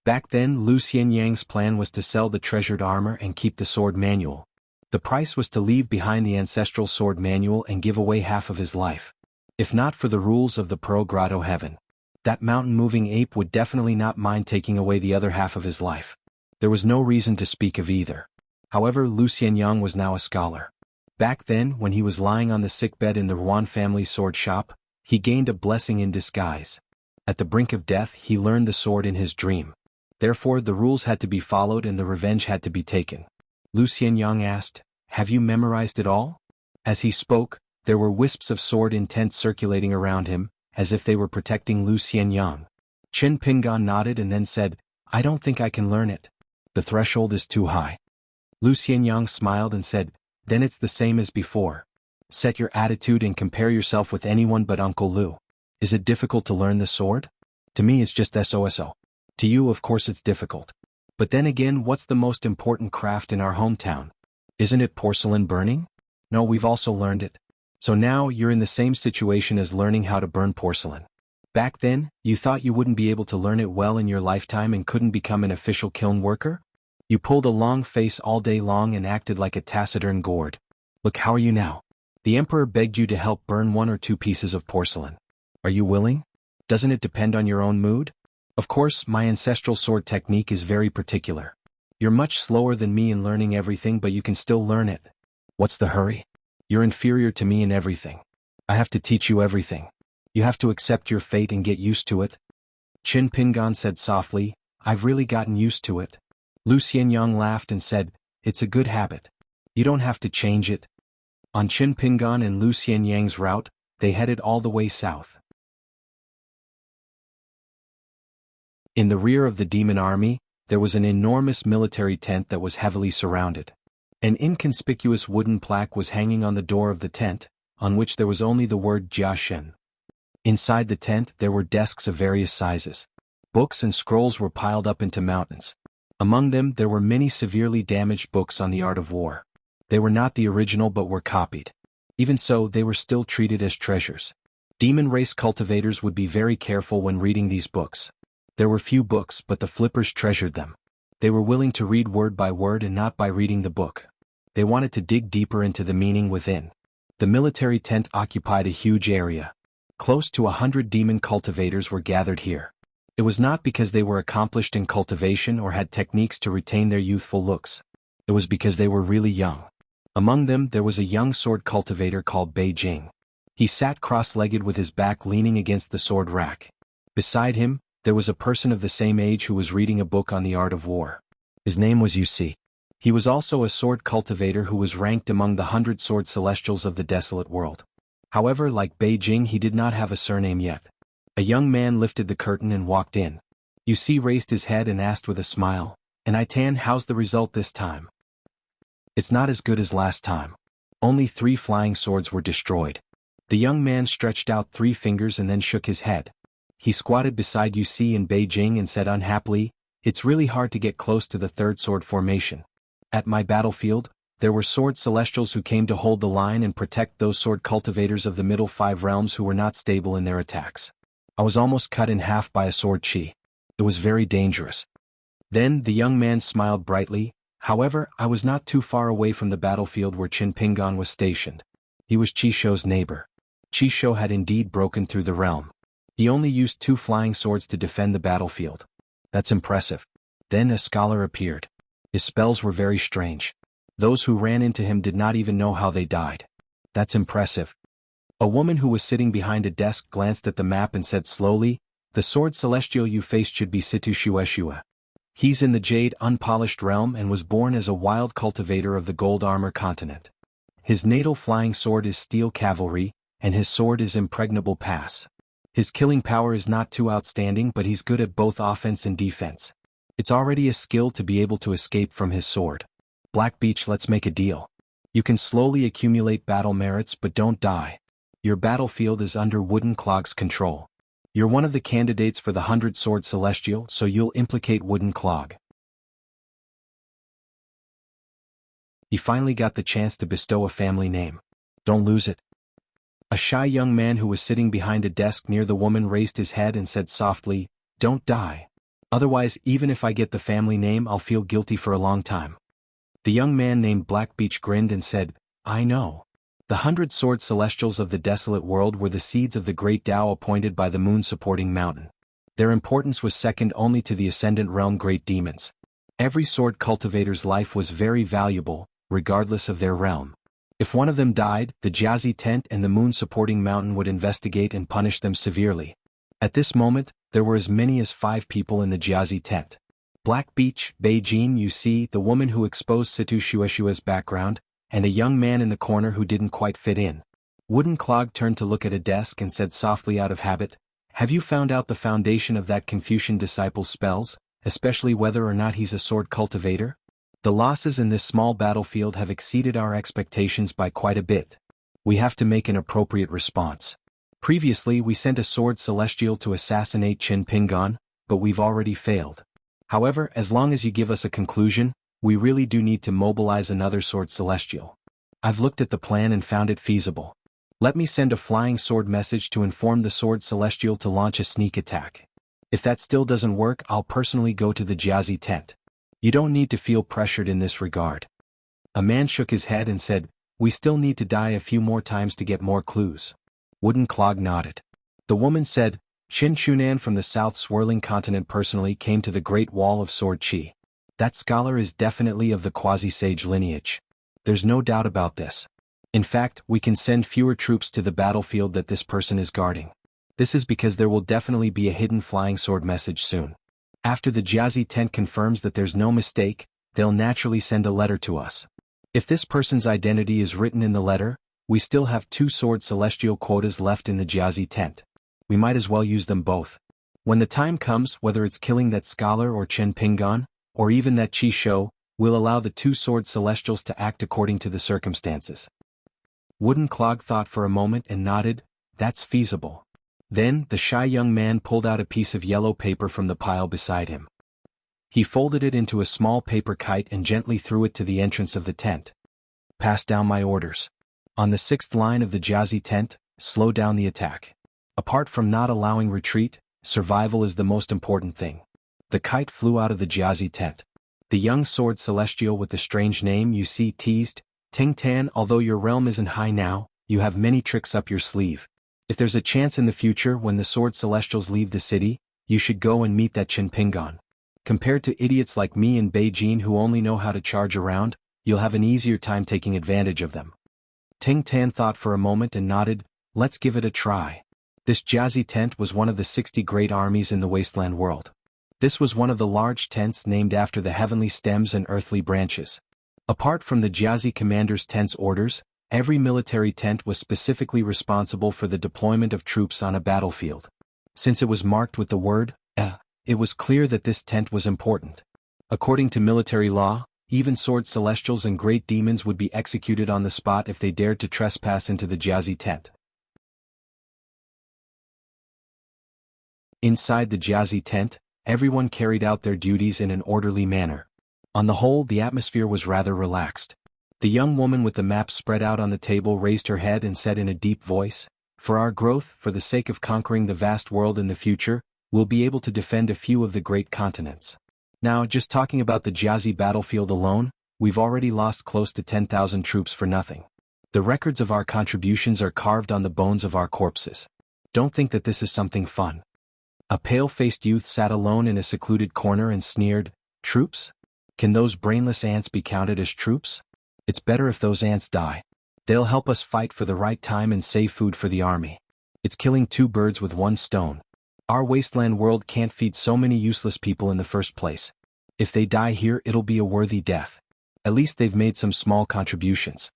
Back then, Lu Xianyang's plan was to sell the treasured armor and keep the sword manual. The price was to leave behind the ancestral sword manual and give away half of his life. If not for the rules of the Pearl Grotto Heaven, that mountain-moving ape would definitely not mind taking away the other half of his life. There was no reason to speak of either. However, Lu Xianyang was now a scholar. Back then, when he was lying on the sickbed in the Yuan family sword shop, he gained a blessing in disguise. At the brink of death, he learned the sword in his dream. Therefore, the rules had to be followed and the revenge had to be taken. Lu Xianyang asked, "Have you memorized it all?" As he spoke, there were wisps of sword intent circulating around him, as if they were protecting Lu Xianyang. Qin Pingan nodded and then said, "I don't think I can learn it. The threshold is too high." Lu Xianyang smiled and said, "Then it's the same as before. Set your attitude and compare yourself with anyone but Uncle Lu. Is it difficult to learn the sword? To me it's just SOSO. To you of course it's difficult. But then again, what's the most important craft in our hometown? Isn't it porcelain burning? No, we've also learned it. So now you're in the same situation as learning how to burn porcelain. Back then, you thought you wouldn't be able to learn it well in your lifetime and couldn't become an official kiln worker? You pulled a long face all day long and acted like a taciturn gourd. Look, how are you now? The emperor begged you to help burn 1 or 2 pieces of porcelain. Are you willing? Doesn't it depend on your own mood? Of course, my ancestral sword technique is very particular. You're much slower than me in learning everything, but you can still learn it. What's the hurry? You're inferior to me in everything. I have to teach you everything. You have to accept your fate and get used to it." Qin Pingan said softly, "I've really gotten used to it." Lu Xianyang laughed and said, "It's a good habit. You don't have to change it." On Qin Pingan and Lu Xianyang's route, they headed all the way south. In the rear of the demon army, there was an enormous military tent that was heavily surrounded. An inconspicuous wooden plaque was hanging on the door of the tent, on which there was only the word Jia Shen. Inside the tent there were desks of various sizes. Books and scrolls were piled up into mountains. Among them there were many severely damaged books on the art of war. They were not the original but were copied. Even so, they were still treated as treasures. Demon race cultivators would be very careful when reading these books. There were few books, but the flippers treasured them. They were willing to read word by word and not by reading the book. They wanted to dig deeper into the meaning within. The military tent occupied a huge area. Close to 100 demon cultivators were gathered here. It was not because they were accomplished in cultivation or had techniques to retain their youthful looks. It was because they were really young. Among them there was a young sword cultivator called Beijing. He sat cross-legged with his back leaning against the sword rack. Beside him, there was a person of the same age who was reading a book on the art of war. His name was Yusi. He was also a sword cultivator who was ranked among the 100 sword celestials of the desolate world. However, like Beijing, he did not have a surname yet. A young man lifted the curtain and walked in. Yusi raised his head and asked with a smile, "And Itan, how's the result this time?" "It's not as good as last time. Only 3 flying swords were destroyed." The young man stretched out 3 fingers and then shook his head. He squatted beside Yusi and Beijing and said unhappily, "It's really hard to get close to the 3rd sword formation. At my battlefield, there were sword celestials who came to hold the line and protect those sword cultivators of the middle 5 realms who were not stable in their attacks. I was almost cut in half by a sword chi. It was very dangerous." Then the young man smiled brightly. "However, I was not too far away from the battlefield where Qin Pingan was stationed. He was Chisho's neighbor. Chisho had indeed broken through the realm. He only used 2 flying swords to defend the battlefield. That's impressive." Then a scholar appeared. His spells were very strange. Those who ran into him did not even know how they died. That's impressive. A woman who was sitting behind a desk glanced at the map and said slowly, "The sword celestial you faced should be Situ Shueshua. He's in the jade unpolished realm and was born as a wild cultivator of the gold armor continent. His natal flying sword is steel cavalry, and his sword is impregnable pass. His killing power is not too outstanding, but he's good at both offense and defense. It's already a skill to be able to escape from his sword. Black Beach, let's make a deal. You can slowly accumulate battle merits but don't die. Your battlefield is under Wooden Clog's control. You're one of the candidates for the 100 Sword Celestial, so you'll implicate Wooden Clog. He finally got the chance to bestow a family name. Don't lose it. A shy young man who was sitting behind a desk near the woman raised his head and said softly, "Don't die. Otherwise, even if I get the family name, I'll feel guilty for a long time." The young man named Blackbeach grinned and said, "I know. The 100 sword celestials of the desolate world were the seeds of the great Tao appointed by the moon-supporting mountain. Their importance was second only to the ascendant realm great demons. Every sword cultivator's life was very valuable, regardless of their realm. If one of them died, the Jiazi tent and the moon-supporting mountain would investigate and punish them severely. At this moment, there were as many as 5 people in the Jiazi tent. Blackbeach, Beijing, you see, the woman who exposed Situ Shueshua's background, and a young man in the corner who didn't quite fit in. Wooden Clog turned to look at a desk and said softly out of habit, "Have you found out the foundation of that Confucian disciple's spells, especially whether or not he's a sword cultivator? The losses in this small battlefield have exceeded our expectations by quite a bit. We have to make an appropriate response. Previously we sent a sword celestial to assassinate Qin Pingon, but we've already failed. However, as long as you give us a conclusion, we really do need to mobilize another sword celestial. I've looked at the plan and found it feasible. Let me send a flying sword message to inform the sword celestial to launch a sneak attack. If that still doesn't work, I'll personally go to the Jiazi tent. You don't need to feel pressured in this regard." A man shook his head and said, "We still need to die a few more times to get more clues." Wooden Clog nodded. The woman said, "Qin Shunan from the south swirling continent personally came to the Great Wall of Sword Qi. That scholar is definitely of the quasi-sage lineage. There's no doubt about this. In fact, we can send fewer troops to the battlefield that this person is guarding. This is because there will definitely be a hidden flying sword message soon. After the Jiazi tent confirms that there's no mistake, they'll naturally send a letter to us. If this person's identity is written in the letter, we still have 2 sword celestial quotas left in the Jiazi tent. We might as well use them both. When the time comes, whether it's killing that scholar or Chen Pingon, or even that Qi Shou, we'll allow the 2 sword celestials to act according to the circumstances." Wooden Clog thought for a moment and nodded, "That's feasible." Then, the shy young man pulled out a piece of yellow paper from the pile beside him. He folded it into a small paper kite and gently threw it to the entrance of the tent. "Pass down my orders. On the 6th line of the Jiazi tent, slow down the attack. Apart from not allowing retreat, survival is the most important thing." The kite flew out of the Jiazi tent. The young sword celestial with the strange name you see teased, "Ting Tan, although your realm isn't high now, you have many tricks up your sleeve. If there's a chance in the future when the sword celestials leave the city, you should go and meet that Qin Pingon. Compared to idiots like me and Beijing who only know how to charge around, you'll have an easier time taking advantage of them." Ting Tan thought for a moment and nodded, "Let's give it a try." This Jiazi tent was one of the 60 great armies in the wasteland world. This was one of the large tents named after the heavenly stems and earthly branches. Apart from the Jiazi commander's tent's orders, every military tent was specifically responsible for the deployment of troops on a battlefield. Since it was marked with the word, it was clear that this tent was important. According to military law, even sword celestials and great demons would be executed on the spot if they dared to trespass into the Jiazi tent. Inside the Jiazi tent, everyone carried out their duties in an orderly manner. On the whole, the atmosphere was rather relaxed. The young woman with the map spread out on the table raised her head and said in a deep voice, "For our growth, for the sake of conquering the vast world in the future, we'll be able to defend a few of the great continents. Now, just talking about the Jiazi battlefield alone, we've already lost close to 10,000 troops for nothing. The records of our contributions are carved on the bones of our corpses. Don't think that this is something fun." A pale-faced youth sat alone in a secluded corner and sneered, "Troops? Can those brainless ants be counted as troops? It's better if those ants die. They'll help us fight for the right time and save food for the army. It's killing 2 birds with 1 stone. Our wasteland world can't feed so many useless people in the first place. If they die here, it'll be a worthy death. At least they've made some small contributions."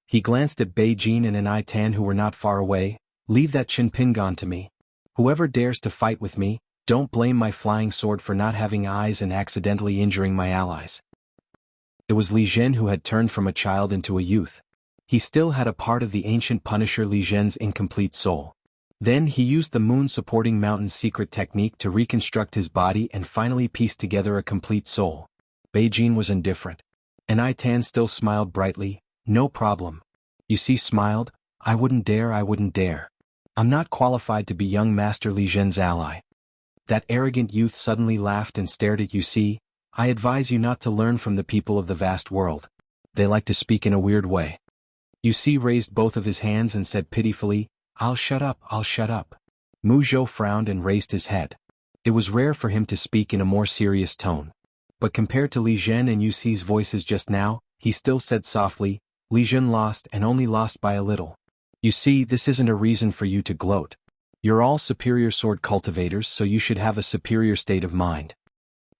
He glanced at Beijing and an Itan who were not far away. "Leave that Qin Pingon to me. Whoever dares to fight with me, don't blame my flying sword for not having eyes and accidentally injuring my allies." It was Li Zhen who had turned from a child into a youth. He still had a part of the ancient Punisher Li Zhen's incomplete soul. Then he used the moon-supporting mountain's secret technique to reconstruct his body and finally pieced together a complete soul. Beijing was indifferent. And Tan still smiled brightly. No problem. You see, smiled, I wouldn't dare. I'm not qualified to be young Master Li Zhen's ally. That arrogant youth suddenly laughed and stared at you. See, I advise you not to learn from the people of the vast world. They like to speak in a weird way. You see raised both of his hands and said pitifully, I'll shut up. Mu Zhou frowned and raised his head. It was rare for him to speak in a more serious tone. But compared to Li Zhen and Yu Ci's voices just now, he still said softly, Li Zhen lost and only lost by a little. You see, this isn't a reason for you to gloat. You're all superior sword cultivators, so you should have a superior state of mind.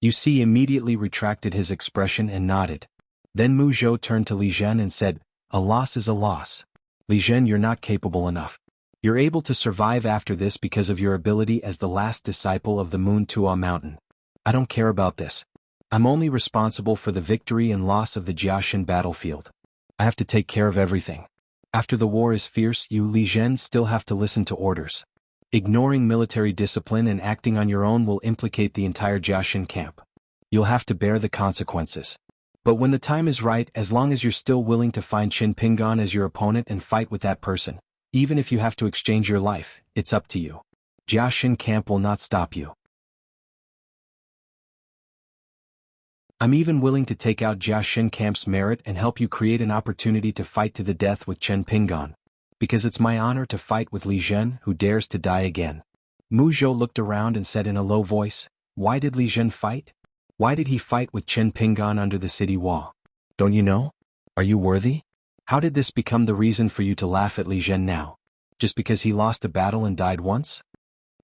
Yu Ci immediately retracted his expression and nodded. Then Mu Zhou turned to Li Zhen and said, a loss is a loss. Li Zhen, you're not capable enough. You're able to survive after this because of your ability as the last disciple of the Moon Tua Mountain. I don't care about this. I'm only responsible for the victory and loss of the Jiaxin battlefield. I have to take care of everything. After the war is fierce, you Li Zhen still have to listen to orders. Ignoring military discipline and acting on your own will implicate the entire Jiaxin camp. You'll have to bear the consequences. But when the time is right, as long as you're still willing to find Qin Pingan as your opponent and fight with that person, even if you have to exchange your life, it's up to you. Jiaxin camp will not stop you. I'm even willing to take out Jiaxin camp's merit and help you create an opportunity to fight to the death with Qin Pingan. Because it's my honor to fight with Li Zhen, who dares to die again. Mu Zhou looked around and said in a low voice, why did Li Zhen fight? Why did he fight with Qin Pingan under the city wall? Don't you know? Are you worthy? How did this become the reason for you to laugh at Li Zhen now? Just because he lost a battle and died once?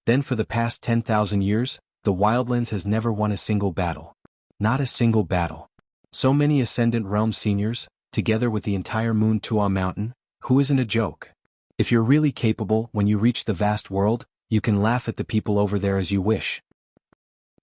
Then for the past 10,000 years, the Wildlands has never won a single battle. Not a single battle. So many Ascendant Realm seniors, together with the entire Moon Tua Mountain, who isn't a joke. If you're really capable, when you reach the vast world, you can laugh at the people over there as you wish.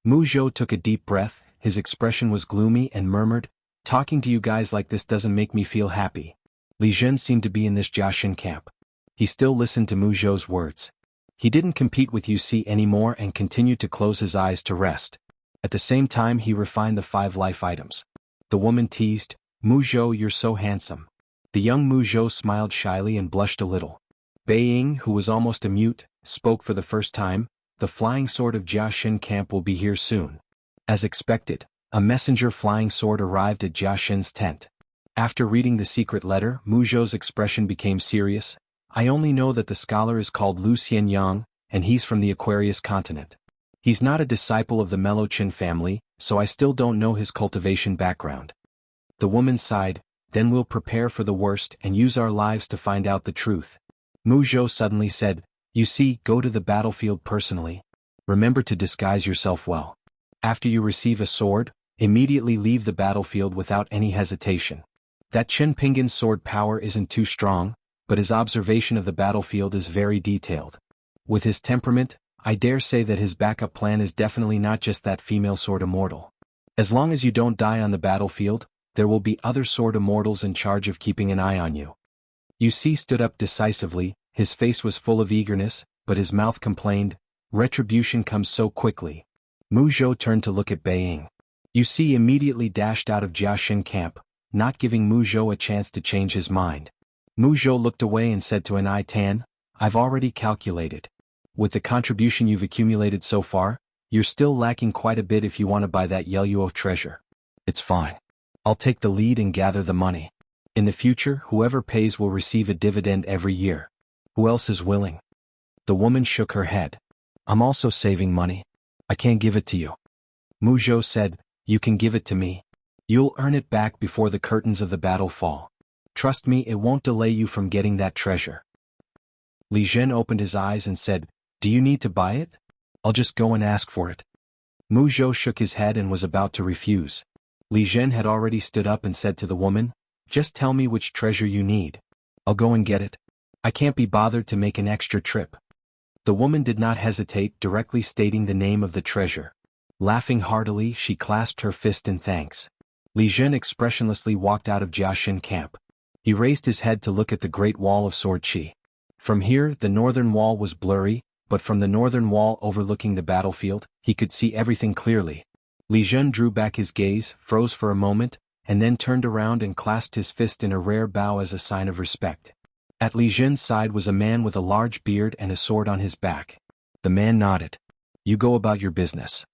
Mu Zhou took a deep breath, his expression was gloomy and murmured, talking to you guys like this doesn't make me feel happy. Li Zhen seemed to be in this Jiaxin camp. He still listened to Mu Zhou's words. He didn't compete with Yu Ci anymore and continued to close his eyes to rest. At the same time he refined the 5 life items. The woman teased, Mu Zhou, you're so handsome. The young Mu Zhou smiled shyly and blushed a little. Bei Ying, who was almost a mute, spoke for the first time, the flying sword of Jiaxin camp will be here soon. As expected, a messenger flying sword arrived at Jiaxin's tent. After reading the secret letter, Mu Zhou's expression became serious. I only know that the scholar is called Lu Xianyang, and he's from the Aquarius continent. He's not a disciple of the Melochin family, so I still don't know his cultivation background. The woman sighed, then we'll prepare for the worst and use our lives to find out the truth. Mu Zhou suddenly said, you see, go to the battlefield personally. Remember to disguise yourself well. After you receive a sword, immediately leave the battlefield without any hesitation. That Qin Pingan's sword power isn't too strong, but his observation of the battlefield is very detailed. With his temperament, I dare say that his backup plan is definitely not just that female sword immortal. As long as you don't die on the battlefield, there will be other sword immortals in charge of keeping an eye on you. Yu Ci stood up decisively, his face was full of eagerness, but his mouth complained, retribution comes so quickly. Mu Zhou turned to look at Bei Ying. Yu Ci immediately dashed out of Jiaxin camp, not giving Mu Zhou a chance to change his mind. Mu Zhou looked away and said to An Tan, I've already calculated. With the contribution you've accumulated so far, you're still lacking quite a bit if you want to buy that Yeluo treasure. It's fine. I'll take the lead and gather the money. In the future, whoever pays will receive a dividend every year. Who else is willing? The woman shook her head. I'm also saving money. I can't give it to you. Mu Zhou said, you can give it to me. You'll earn it back before the curtains of the battle fall. Trust me, it won't delay you from getting that treasure. Li Zhen opened his eyes and said, do you need to buy it? I'll just go and ask for it. Mu Zhou shook his head and was about to refuse. Li Zhen had already stood up and said to the woman, just tell me which treasure you need. I'll go and get it. I can't be bothered to make an extra trip. The woman did not hesitate, directly stating the name of the treasure. Laughing heartily, she clasped her fist in thanks. Li Zhen expressionlessly walked out of Jiaxin camp. He raised his head to look at the Great Wall of Sword Qi. From here, the northern wall was blurry, but from the northern wall overlooking the battlefield, he could see everything clearly. Li Zhen drew back his gaze, froze for a moment, and then turned around and clasped his fist in a rare bow as a sign of respect. At Li Jin's side was a man with a large beard and a sword on his back. The man nodded. "You go about your business."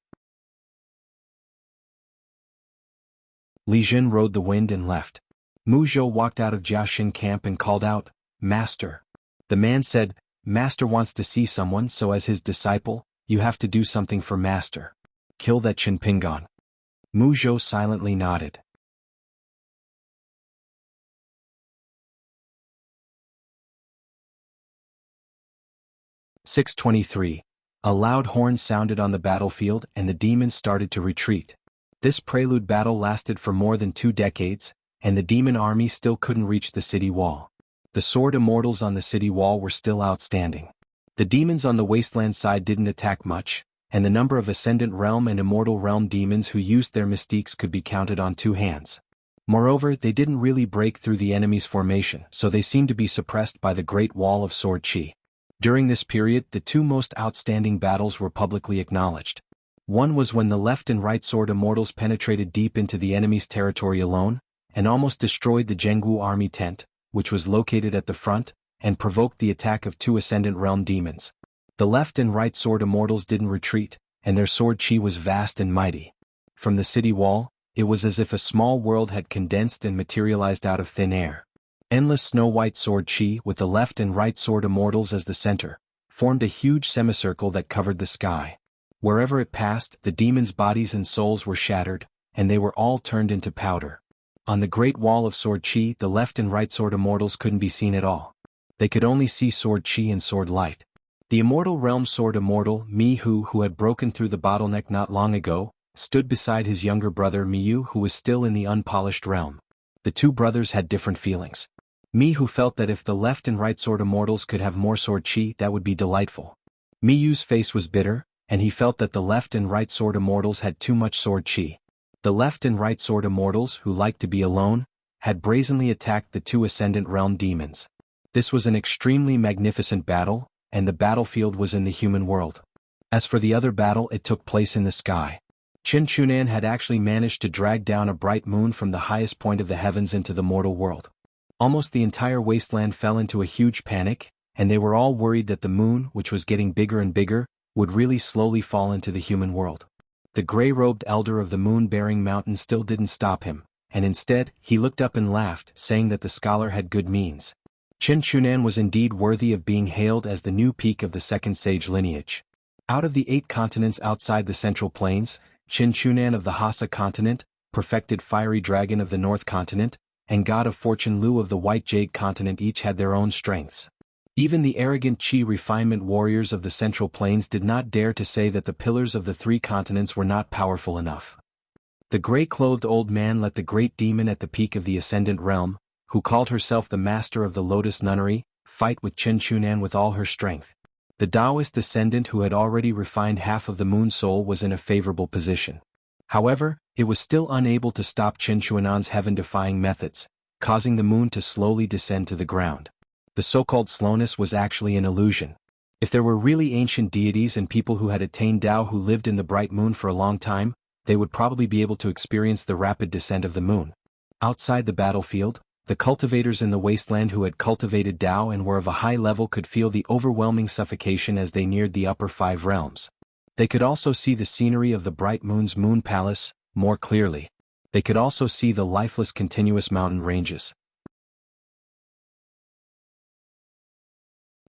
Li Jin rode the wind and left. Mu Zhou walked out of Jiaxin camp and called out, "Master." The man said, "Master wants to see someone, so as his disciple, you have to do something for Master. Kill that Qin Pingon." Mu Zhou silently nodded. "623. A loud horn sounded on the battlefield and the demons started to retreat. This prelude battle lasted for more than 2 decades, and the demon army still couldn't reach the city wall. The sword immortals on the city wall were still outstanding. The demons on the wasteland side didn't attack much, and the number of Ascendant Realm and Immortal Realm demons who used their mystiques could be counted on 2 hands. Moreover, they didn't really break through the enemy's formation, so they seemed to be suppressed by the Great Wall of Sword Qi. During this period, the 2 most outstanding battles were publicly acknowledged. One was when the left and right sword immortals penetrated deep into the enemy's territory alone, and almost destroyed the Zhenggu army tent, which was located at the front, and provoked the attack of 2 Ascendant Realm demons. The left and right sword immortals didn't retreat, and their sword chi was vast and mighty. From the city wall, it was as if a small world had condensed and materialized out of thin air. Endless snow-white sword chi, with the left and right sword immortals as the center, formed a huge semicircle that covered the sky. Wherever it passed, the demons' bodies and souls were shattered, and they were all turned into powder. On the Great Wall of Sword Qi, the left and right sword immortals couldn't be seen at all. They could only see sword Qi and sword light. The Immortal Realm sword immortal, Mi Hu, who had broken through the bottleneck not long ago, stood beside his younger brother Miyu, who was still in the unpolished realm. The 2 brothers had different feelings. Mi Hu felt that if the left and right sword immortals could have more sword Qi, that would be delightful. Miyu's face was bitter, and he felt that the left and right sword immortals had too much sword Qi. The left and right sword immortals, who liked to be alone, had brazenly attacked the 2 Ascendant Realm demons. This was an extremely magnificent battle, and the battlefield was in the human world. As for the other battle, it took place in the sky. Qin Chunan had actually managed to drag down a bright moon from the highest point of the heavens into the mortal world. Almost the entire wasteland fell into a huge panic, and they were all worried that the moon, which was getting bigger and bigger, would really slowly fall into the human world. The gray-robed elder of the moon-bearing mountain still didn't stop him, and instead, he looked up and laughed, saying that the scholar had good means. Qin Chunan was indeed worthy of being hailed as the new peak of the second sage lineage. Out of the 8 continents outside the Central Plains, Qin Chunan of the Hassa continent, perfected fiery dragon of the North continent, and god of fortune Lu of the White Jade continent each had their own strengths. Even the arrogant Qi refinement warriors of the Central Plains did not dare to say that the pillars of the 3 continents were not powerful enough. The gray-clothed old man let the great demon at the peak of the Ascendant Realm, who called herself the Master of the Lotus Nunnery, fight with Qin Chunan with all her strength. The Taoist descendant who had already refined half of the moon soul was in a favorable position. However, it was still unable to stop Qin Chunan's heaven-defying methods, causing the moon to slowly descend to the ground. The so-called slowness was actually an illusion. If there were really ancient deities and people who had attained Tao who lived in the bright moon for a long time, they would probably be able to experience the rapid descent of the moon. Outside the battlefield, the cultivators in the wasteland who had cultivated Tao and were of a high level could feel the overwhelming suffocation as they neared the upper 5 realms. They could also see the scenery of the bright moon's moon palace more clearly. They could also see the lifeless continuous mountain ranges.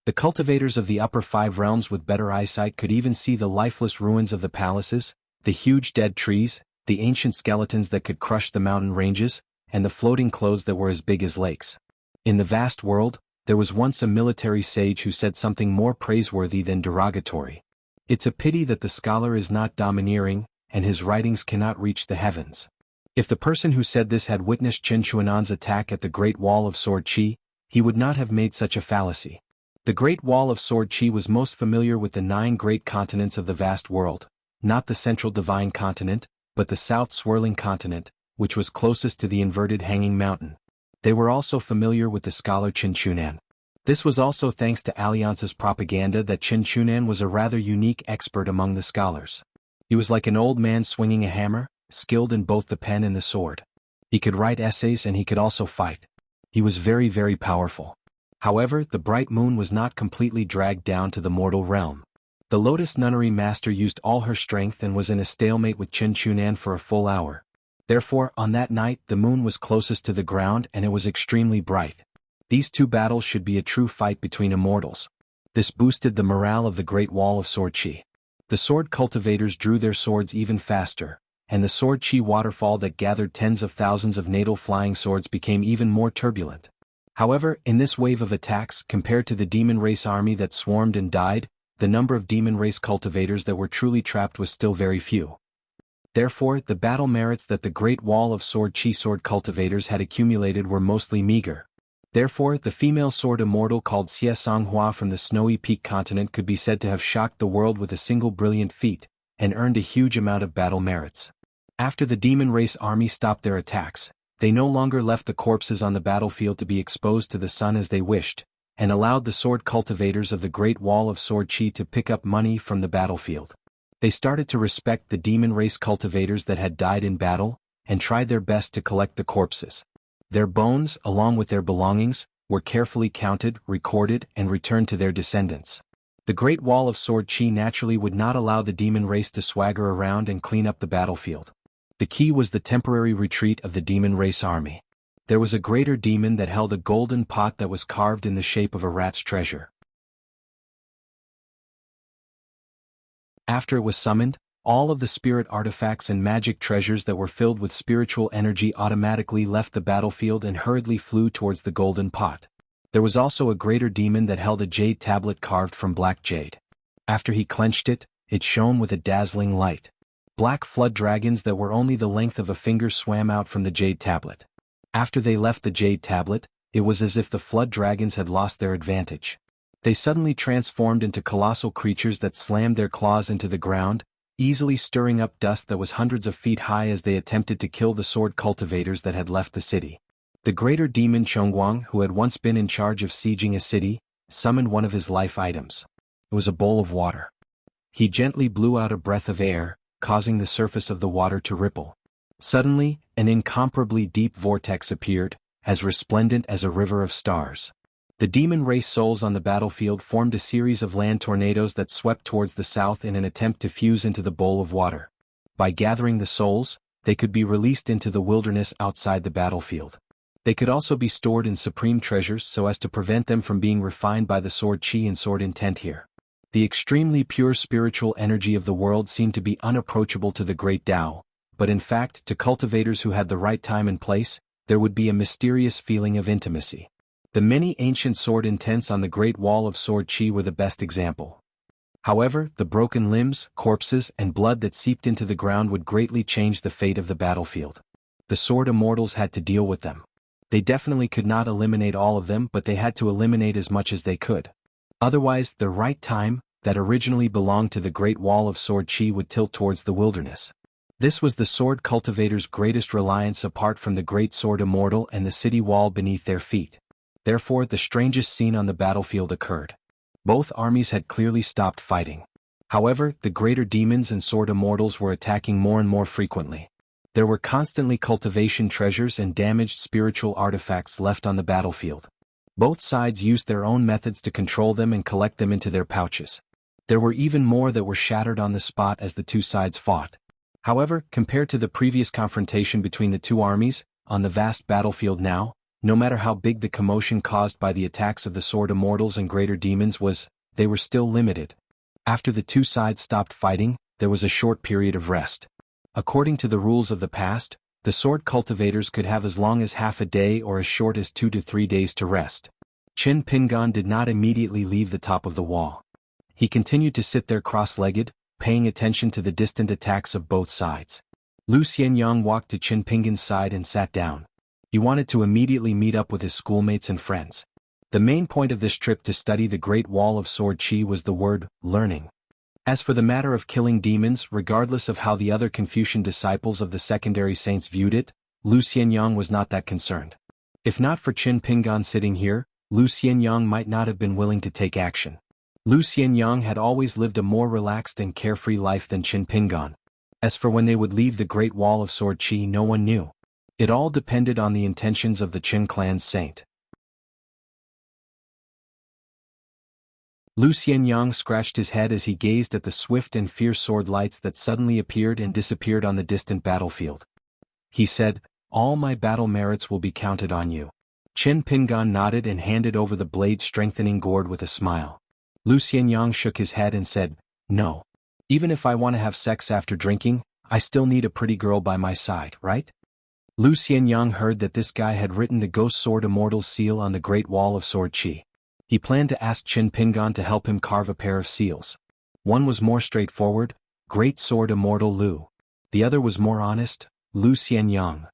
The cultivators of the upper 5 realms with better eyesight could even see the lifeless ruins of the palaces, the huge dead trees, the ancient skeletons that could crush the mountain ranges, and the floating clothes that were as big as lakes. In the vast world, there was once a military sage who said something more praiseworthy than derogatory. It's a pity that the scholar is not domineering, and his writings cannot reach the heavens. If the person who said this had witnessed Qin Chunan's attack at the Great Wall of Sword Qi, he would not have made such a fallacy. The Great Wall of Sword Qi was most familiar with the 9 great continents of the vast world, not the central divine continent, but the south swirling continent, which was closest to the inverted hanging mountain. They were also familiar with the scholar Qin Chunan. This was also thanks to Alliance's propaganda that Qin Chunan was a rather unique expert among the scholars. He was like an old man swinging a hammer, skilled in both the pen and the sword. He could write essays and he could also fight. He was very, very powerful. However, the bright moon was not completely dragged down to the mortal realm. The Lotus Nunnery Master used all her strength and was in a stalemate with Chen Chunan for a full hour. Therefore, on that night, the moon was closest to the ground and it was extremely bright. These two battles should be a true fight between immortals. This boosted the morale of the Great Wall of Sword Chi. The sword cultivators drew their swords even faster, and the sword chi waterfall that gathered tens of thousands of natal flying swords became even more turbulent. However, in this wave of attacks, compared to the demon race army that swarmed and died, the number of demon race cultivators that were truly trapped was still very few. Therefore, the battle merits that the Great Wall of Sword Chi sword cultivators had accumulated were mostly meager. Therefore, the female sword immortal called Xie Songhua from the Snowy Peak continent could be said to have shocked the world with a single brilliant feat, and earned a huge amount of battle merits. After the demon race army stopped their attacks, they no longer left the corpses on the battlefield to be exposed to the sun as they wished, and allowed the sword cultivators of the Great Wall of Sword Chi to pick up money from the battlefield. They started to respect the demon race cultivators that had died in battle, and tried their best to collect the corpses. Their bones, along with their belongings, were carefully counted, recorded, and returned to their descendants. The Great Wall of Sword Chi naturally would not allow the demon race to swagger around and clean up the battlefield. The key was the temporary retreat of the demon race army. There was a greater demon that held a golden pot that was carved in the shape of a rat's treasure. After it was summoned, all of the spirit artifacts and magic treasures that were filled with spiritual energy automatically left the battlefield and hurriedly flew towards the golden pot. There was also a greater demon that held a jade tablet carved from black jade. After he clenched it, it shone with a dazzling light. Black flood dragons that were only the length of a finger swam out from the jade tablet. After they left the jade tablet, it was as if the flood dragons had lost their advantage. They suddenly transformed into colossal creatures that slammed their claws into the ground, easily stirring up dust that was hundreds of feet high as they attempted to kill the sword cultivators that had left the city. The greater demon Chongguang, who had once been in charge of sieging a city, summoned one of his life items. It was a bowl of water. He gently blew out a breath of air, causing the surface of the water to ripple. Suddenly, an incomparably deep vortex appeared, as resplendent as a river of stars. The demon race souls on the battlefield formed a series of land tornadoes that swept towards the south in an attempt to fuse into the bowl of water. By gathering the souls, they could be released into the wilderness outside the battlefield. They could also be stored in supreme treasures so as to prevent them from being refined by the sword chi and sword intent here. The extremely pure spiritual energy of the world seemed to be unapproachable to the great Tao, but in fact, to cultivators who had the right time and place, there would be a mysterious feeling of intimacy. The many ancient sword intents on the Great Wall of Sword Chi were the best example. However, the broken limbs, corpses, and blood that seeped into the ground would greatly change the fate of the battlefield. The sword immortals had to deal with them. They definitely could not eliminate all of them, but they had to eliminate as much as they could. Otherwise, the right time, that originally belonged to the Great Wall of Sword Chi, would tilt towards the wilderness. This was the sword cultivators' greatest reliance apart from the great sword immortal and the city wall beneath their feet. Therefore, the strangest scene on the battlefield occurred. Both armies had clearly stopped fighting. However, the greater demons and sword immortals were attacking more and more frequently. There were constantly cultivation treasures and damaged spiritual artifacts left on the battlefield. Both sides used their own methods to control them and collect them into their pouches. There were even more that were shattered on the spot as the two sides fought. However, compared to the previous confrontation between the two armies, on the vast battlefield now, no matter how big the commotion caused by the attacks of the sword immortals and greater demons was, they were still limited. After the two sides stopped fighting, there was a short period of rest. According to the rules of the past, the sword cultivators could have as long as half a day or as short as 2 to 3 days to rest. Qin Pingan did not immediately leave the top of the wall. He continued to sit there cross-legged, paying attention to the distant attacks of both sides. Lu Xianyang walked to Qin Pingan's side and sat down. He wanted to immediately meet up with his schoolmates and friends. The main point of this trip to study the Great Wall of Sword Chi was the word, learning. As for the matter of killing demons, regardless of how the other Confucian disciples of the secondary saints viewed it, Lu Xianyang was not that concerned. If not for Qin Pingan sitting here, Lu Xianyang might not have been willing to take action. Lu Xianyang had always lived a more relaxed and carefree life than Qin Pingan. As for when they would leave the Great Wall of Sword Chi, no one knew. It all depended on the intentions of the Qin clan's saint. Lu Xianyang scratched his head as he gazed at the swift and fierce sword lights that suddenly appeared and disappeared on the distant battlefield. He said, "All my battle merits will be counted on you." Qin Pingan nodded and handed over the blade-strengthening gourd with a smile. Lu Xianyang shook his head and said, "No. Even if I want to have sex after drinking, I still need a pretty girl by my side, right?" Lu Xianyang heard that this guy had written the Ghost Sword Immortal's seal on the Great Wall of Sword Qi. He planned to ask Qin Pingan to help him carve a pair of seals. One was more straightforward, Great Sword Immortal Lu. The other was more honest, Lu Xianyang.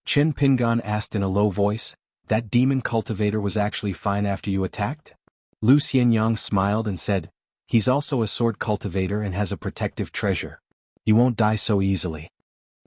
Qin Pingan asked in a low voice, "That demon cultivator was actually fine after you attacked?" Lu Xianyang smiled and said, "He's also a sword cultivator and has a protective treasure. He won't die so easily."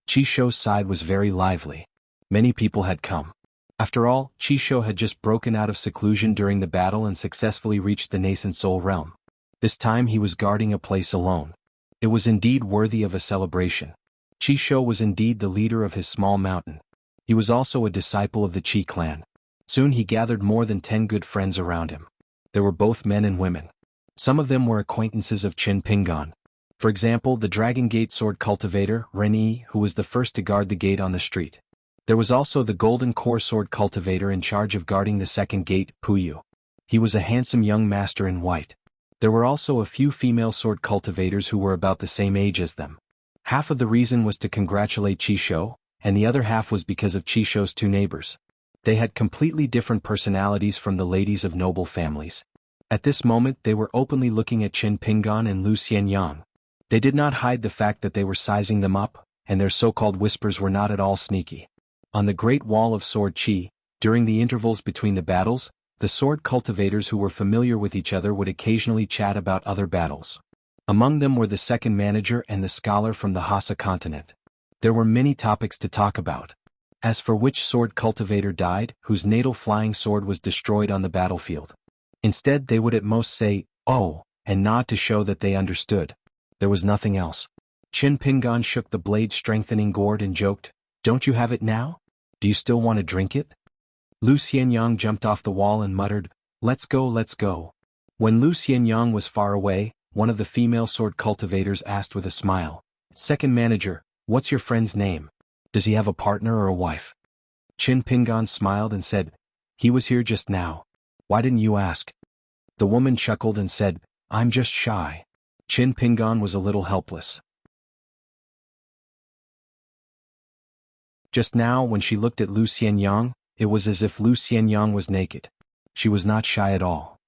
Qishou's side was very lively. Many people had come. After all, Qishou had just broken out of seclusion during the battle and successfully reached the nascent soul realm. This time he was guarding a place alone. It was indeed worthy of a celebration. Qishou was indeed the leader of his small mountain. He was also a disciple of the Qi clan. Soon he gathered more than 10 good friends around him. There were both men and women. Some of them were acquaintances of Qin Pingan. For example, the Dragon Gate sword cultivator, Ren Yi, who was the first to guard the gate on the street. There was also the Golden Core sword cultivator in charge of guarding the second gate, Puyu. He was a handsome young master in white. There were also a few female sword cultivators who were about the same age as them. Half of the reason was to congratulate Qishou, and the other half was because of Qishou's two neighbors. They had completely different personalities from the ladies of noble families. At this moment they were openly looking at Qin Pingan and Lu Xianyang. They did not hide the fact that they were sizing them up, and their so-called whispers were not at all sneaky. On the Great Wall of Sword Qi, during the intervals between the battles, the sword cultivators who were familiar with each other would occasionally chat about other battles. Among them were the second manager and the scholar from the Hassa continent. There were many topics to talk about. As for which sword cultivator died, whose natal flying sword was destroyed on the battlefield. Instead they would at most say, "Oh," and nod to show that they understood. There was nothing else. Qin Pingan shook the blade-strengthening gourd and joked, "Don't you have it now? Do you still want to drink it?" Lu Xianyang jumped off the wall and muttered, "Let's go, let's go." When Lu Xianyang was far away, one of the female sword cultivators asked with a smile, "Second manager, what's your friend's name? Does he have a partner or a wife?" Qin Pingan smiled and said, "He was here just now. Why didn't you ask?" The woman chuckled and said, "I'm just shy." Qin Pingan was a little helpless. Just now when she looked at Lu Xianyang, it was as if Lu Xianyang was naked. She was not shy at all.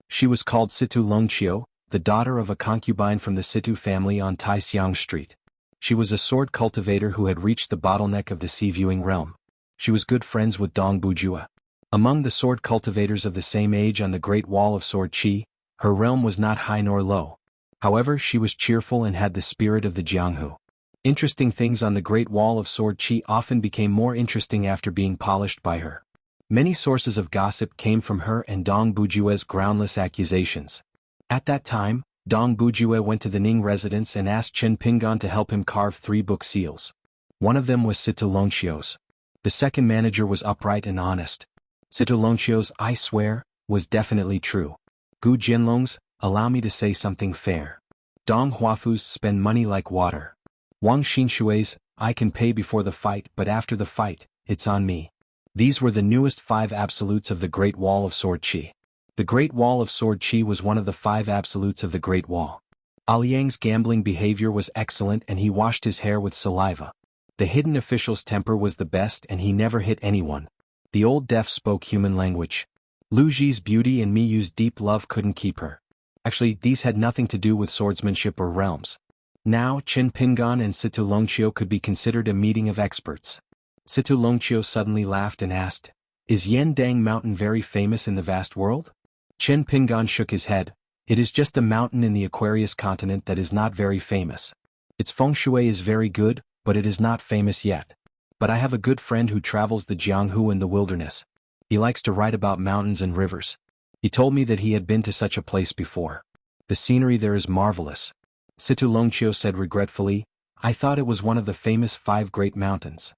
She was called Situ Longqiu, the daughter of a concubine from the Situ family on Taixiang Street. She was a sword cultivator who had reached the bottleneck of the sea-viewing realm. She was good friends with Dong Bujua. Among the sword cultivators of the same age on the Great Wall of Sword Qi, her realm was not high nor low. However, she was cheerful and had the spirit of the Jianghu. Interesting things on the Great Wall of Sword Qi often became more interesting after being polished by her. Many sources of gossip came from her and Dong Bujue's groundless accusations. At that time, Dong Bujue went to the Ning residence and asked Qin Pingan to help him carve 3 book seals. One of them was Situ Longqiu's. The second manager was upright and honest. Situ Longqiu's "I swear" was definitely true. Gu Jinlong's "Allow me to say something fair." Dong Huafu's "Spend money like water." Wang Xinshui's "I can pay before the fight but after the fight, it's on me." These were the newest 5 absolutes of the Great Wall of Sword Qi. The Great Wall of Sword Qi was one of the 5 absolutes of the Great Wall. Aliang's gambling behavior was excellent and he washed his hair with saliva. The hidden official's temper was the best and he never hit anyone. The old deaf spoke human language. Lu Ji's beauty and Miyu's deep love couldn't keep her. Actually, these had nothing to do with swordsmanship or realms. Now, Qin Pingan and Situ Longqiu could be considered a meeting of experts. Situ Longqiu suddenly laughed and asked, "Is Yendang Mountain very famous in the vast world?" Qin Pingan shook his head. "It is just a mountain in the Aquarius continent that is not very famous. Its feng shui is very good, but it is not famous yet. But I have a good friend who travels the Jianghu in the wilderness. He likes to write about mountains and rivers. He told me that he had been to such a place before. The scenery there is marvelous." Situ Longqiu said regretfully, "I thought it was one of the famous 5 great mountains."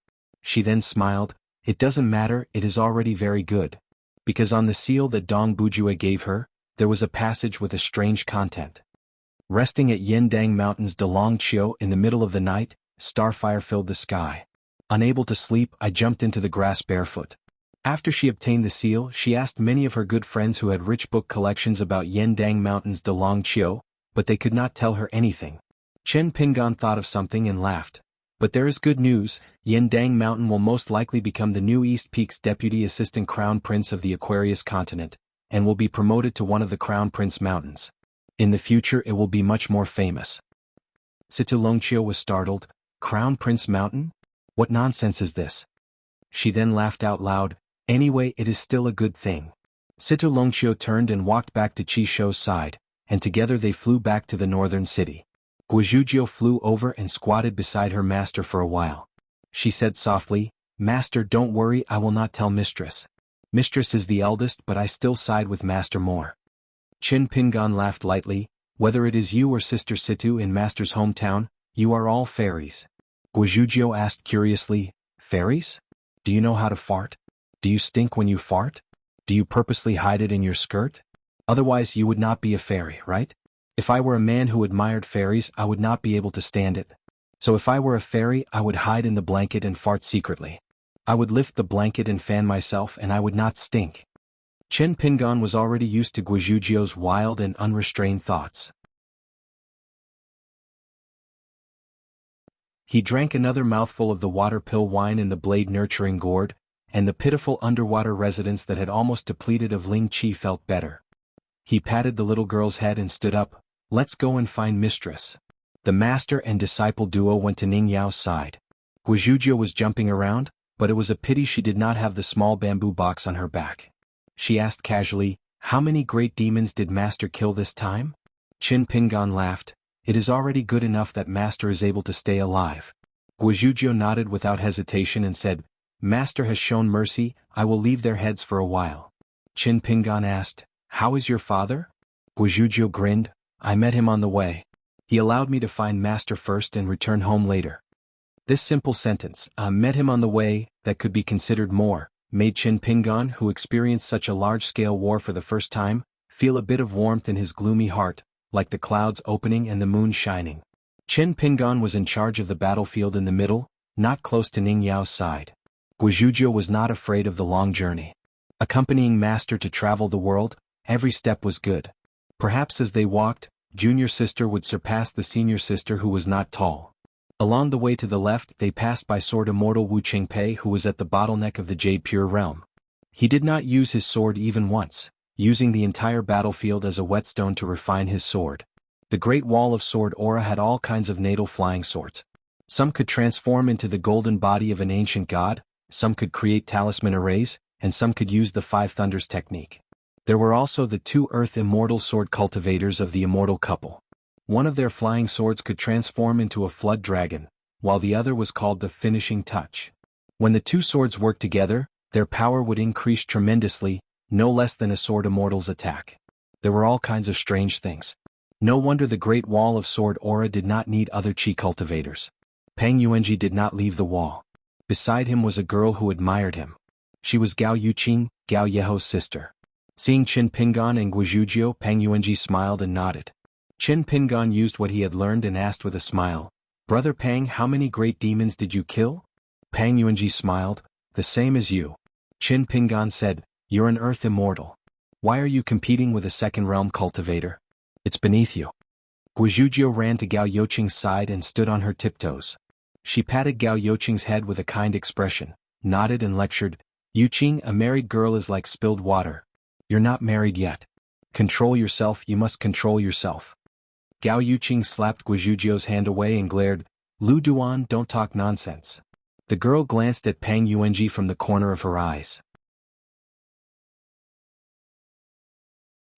She then smiled. It doesn't matter, it is already very good. Because on the seal that Dong Bujue gave her, there was a passage with a strange content. Resting at Yindang Mountains de Longqiu in the middle of the night, starfire filled the sky. Unable to sleep, I jumped into the grass barefoot. After she obtained the seal, she asked many of her good friends who had rich book collections about Yindang Mountains de Longqiu, but they could not tell her anything. Chen Pingan thought of something and laughed. But there is good news, Yindang Mountain will most likely become the new East Peak's deputy assistant crown prince of the Aquarius continent, and will be promoted to one of the crown prince mountains. In the future it will be much more famous. Situ Longqiu was startled. Crown Prince Mountain? What nonsense is this? She then laughed out loud. Anyway, it is still a good thing. Situ Longqiu turned and walked back to Qi Shou's side, and together they flew back to the northern city. Guizhuzhou flew over and squatted beside her master for a while. She said softly, Master, don't worry, I will not tell Mistress. Mistress is the eldest, but I still side with Master more. Qin Pingan laughed lightly. Whether it is you or Sister Situ in Master's hometown, you are all fairies. Guizhuzhou asked curiously, Fairies? Do you know how to fart? Do you stink when you fart? Do you purposely hide it in your skirt? Otherwise you would not be a fairy, right? If I were a man who admired fairies, I would not be able to stand it. So if I were a fairy, I would hide in the blanket and fart secretly. I would lift the blanket and fan myself and I would not stink. Chen Pingan was already used to Guizhuzhou's wild and unrestrained thoughts. He drank another mouthful of the water pill wine in the blade-nurturing gourd, and the pitiful underwater residents that had almost depleted of Ling Qi felt better. He patted the little girl's head and stood up. Let's go and find Mistress. The master and disciple duo went to Ning Yao's side. Guizhuzhou was jumping around, but it was a pity she did not have the small bamboo box on her back. She asked casually, How many great demons did Master kill this time? Qin Pingan laughed. It is already good enough that Master is able to stay alive. Guizhuzhou nodded without hesitation and said, Master has shown mercy, I will leave their heads for a while. Qin Pingan asked, How is your father? Guizhuzhou grinned. I met him on the way. He allowed me to find Master first and return home later. This simple sentence, met him on the way, that could be considered more, made Qin Pingan, who experienced such a large-scale war for the first time, feel a bit of warmth in his gloomy heart, like the clouds opening and the moon shining. Qin Pingan was in charge of the battlefield in the middle, not close to Ning Yao's side. Guizhuzhou was not afraid of the long journey. Accompanying Master to travel the world, every step was good. Perhaps as they walked, junior sister would surpass the senior sister who was not tall. Along the way to the left they passed by sword immortal Wu Qingpei who was at the bottleneck of the Jade Pure realm. He did not use his sword even once, using the entire battlefield as a whetstone to refine his sword. The Great Wall of Sword Aura had all kinds of natal flying swords. Some could transform into the golden body of an ancient god, some could create talisman arrays, and some could use the Five Thunders technique. There were also the two Earth Immortal sword cultivators of the immortal couple. One of their flying swords could transform into a flood dragon, while the other was called the Finishing Touch. When the two swords worked together, their power would increase tremendously, no less than a sword immortal's attack. There were all kinds of strange things. No wonder the Great Wall of Sword Aura did not need other qi cultivators. Peng Yuanji did not leave the wall. Beside him was a girl who admired him. She was Gao Yuqing, Gao Yeho's sister. Seeing Qin Pingan and Guizhuzhou, Peng Yuanji smiled and nodded. Qin Pingan used what he had learned and asked with a smile, Brother Peng, how many great demons did you kill? Peng Yuanji smiled, The same as you. Qin Pingan said, You're an Earth Immortal. Why are you competing with a second realm cultivator? It's beneath you. Guizhuzhou ran to Gao Youqing's side and stood on her tiptoes. She patted Gao Youqing's head with a kind expression, nodded and lectured, Yuqing, a married girl is like spilled water. You're not married yet. Control yourself, you must control yourself. Gao Yuqing slapped Guizhuzhou's hand away and glared, Lu Duan, don't talk nonsense. The girl glanced at Peng Yuanji from the corner of her eyes.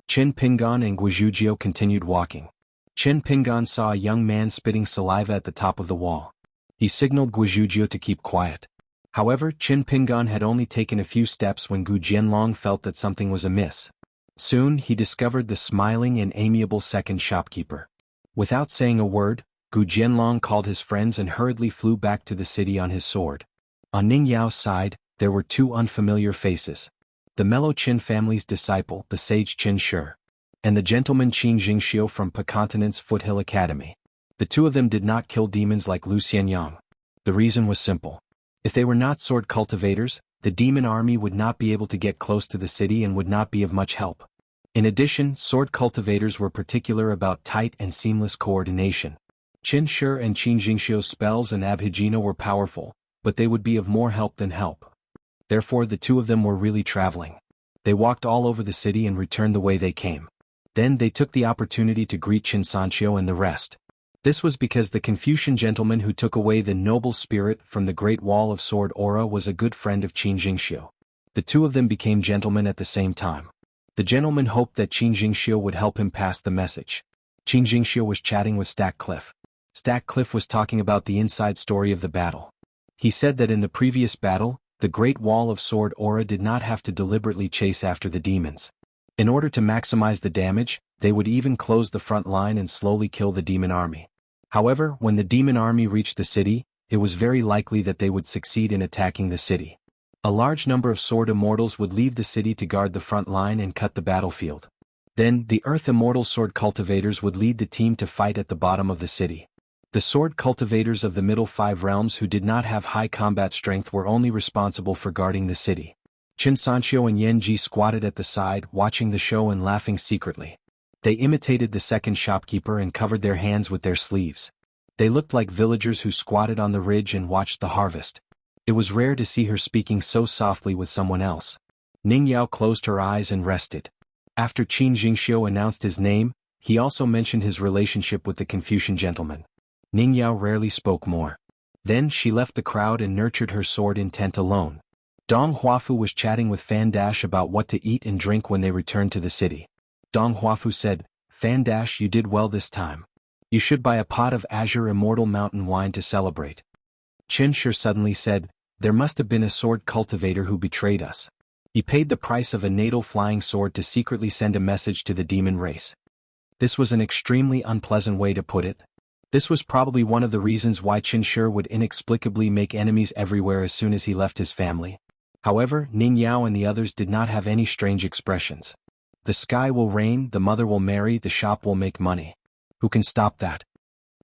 Qin Pingan and Guizhuzhou continued walking. Qin Pingan saw a young man spitting saliva at the top of the wall. He signaled Guizhuzhou to keep quiet. However, Qin Pingan had only taken a few steps when Gu Jianlong felt that something was amiss. Soon he discovered the smiling and amiable second shopkeeper. Without saying a word, Gu Jianlong called his friends and hurriedly flew back to the city on his sword. On Ning Yao's side, there were two unfamiliar faces. The mellow Qin family's disciple, the sage Qin Shi, and the gentleman Qin Jingxiu from Pacontinent's Foothill Academy. The two of them did not kill demons like Lu Xianyang. The reason was simple. If they were not sword cultivators, the demon army would not be able to get close to the city and would not be of much help. In addition, sword cultivators were particular about tight and seamless coordination. Qin Shi and Qin Jingxiu's spells and abhijna were powerful, but they would be of more help than help. Therefore the two of them were really traveling. They walked all over the city and returned the way they came. Then they took the opportunity to greet Qin Sanqiu and the rest. This was because the Confucian gentleman who took away the noble spirit from the Great Wall of Sword Aura was a good friend of Qin Jingxiu. The two of them became gentlemen at the same time. The gentleman hoped that Qin Jingxiu would help him pass the message. Qin Jingxiu was chatting with Stack Cliff. Stack Cliff was talking about the inside story of the battle. He said that in the previous battle, the Great Wall of Sword Aura did not have to deliberately chase after the demons. In order to maximize the damage, they would even close the front line and slowly kill the demon army. However, when the demon army reached the city, it was very likely that they would succeed in attacking the city. A large number of sword immortals would leave the city to guard the front line and cut the battlefield. Then, the earth immortal sword cultivators would lead the team to fight at the bottom of the city. The sword cultivators of the middle five realms who did not have high combat strength were only responsible for guarding the city. Qin Sanqiu and Yan Ji squatted at the side watching the show and laughing secretly. They imitated the second shopkeeper and covered their hands with their sleeves. They looked like villagers who squatted on the ridge and watched the harvest. It was rare to see her speaking so softly with someone else. Ning Yao closed her eyes and rested. After Qin Jingxiu announced his name, he also mentioned his relationship with the Confucian gentleman. Ning Yao rarely spoke more. Then she left the crowd and nurtured her sword intent alone. Dong Huafu was chatting with Fan Dash about what to eat and drink when they returned to the city. Dong Huafu said, "Fan Dash, you did well this time. You should buy a pot of Azure Immortal Mountain wine to celebrate." Qin Shi suddenly said, "There must have been a sword cultivator who betrayed us. He paid the price of a natal flying sword to secretly send a message to the demon race." This was an extremely unpleasant way to put it. This was probably one of the reasons why Qin Shi would inexplicably make enemies everywhere as soon as he left his family. However, Ning Yao and the others did not have any strange expressions. The sky will rain, the mother will marry, the shop will make money. Who can stop that?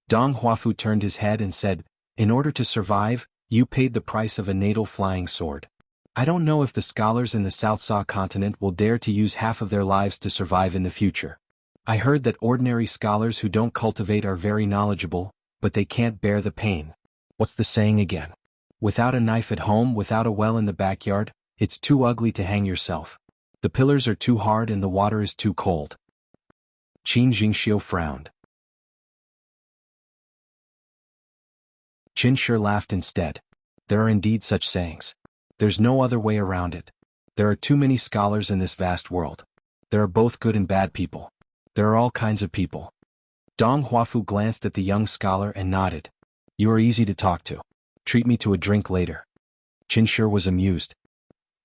Dong Huafu turned his head and said, "In order to survive, you paid the price of a natal flying sword. I don't know if the scholars in the South Saw continent will dare to use half of their lives to survive in the future. I heard that ordinary scholars who don't cultivate are very knowledgeable, but they can't bear the pain. What's the saying again? Without a knife at home, without a well in the backyard, it's too ugly to hang yourself. The pillars are too hard and the water is too cold." Qin Jingxiu frowned. Qin Shi laughed instead. "There are indeed such sayings. There's no other way around it. There are too many scholars in this vast world. There are both good and bad people. There are all kinds of people." Dong Huafu glanced at the young scholar and nodded. "You are easy to talk to. Treat me to a drink later." Qin Shi was amused.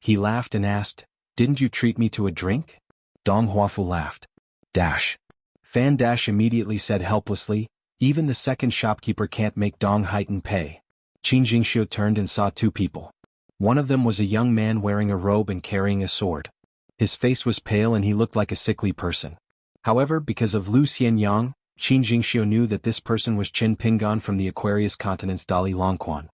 He laughed and asked, "Didn't you treat me to a drink?" Dong Huafu laughed. Dash. Fan Dash immediately said helplessly, "Even the second shopkeeper can't make Dong Haitan pay." Qin Jingxiu turned and saw two people. One of them was a young man wearing a robe and carrying a sword. His face was pale and he looked like a sickly person. However, because of Lu Xianyang, Qin Jingxiu knew that this person was Qin Pingan from the Aquarius Continent's Dali Longquan.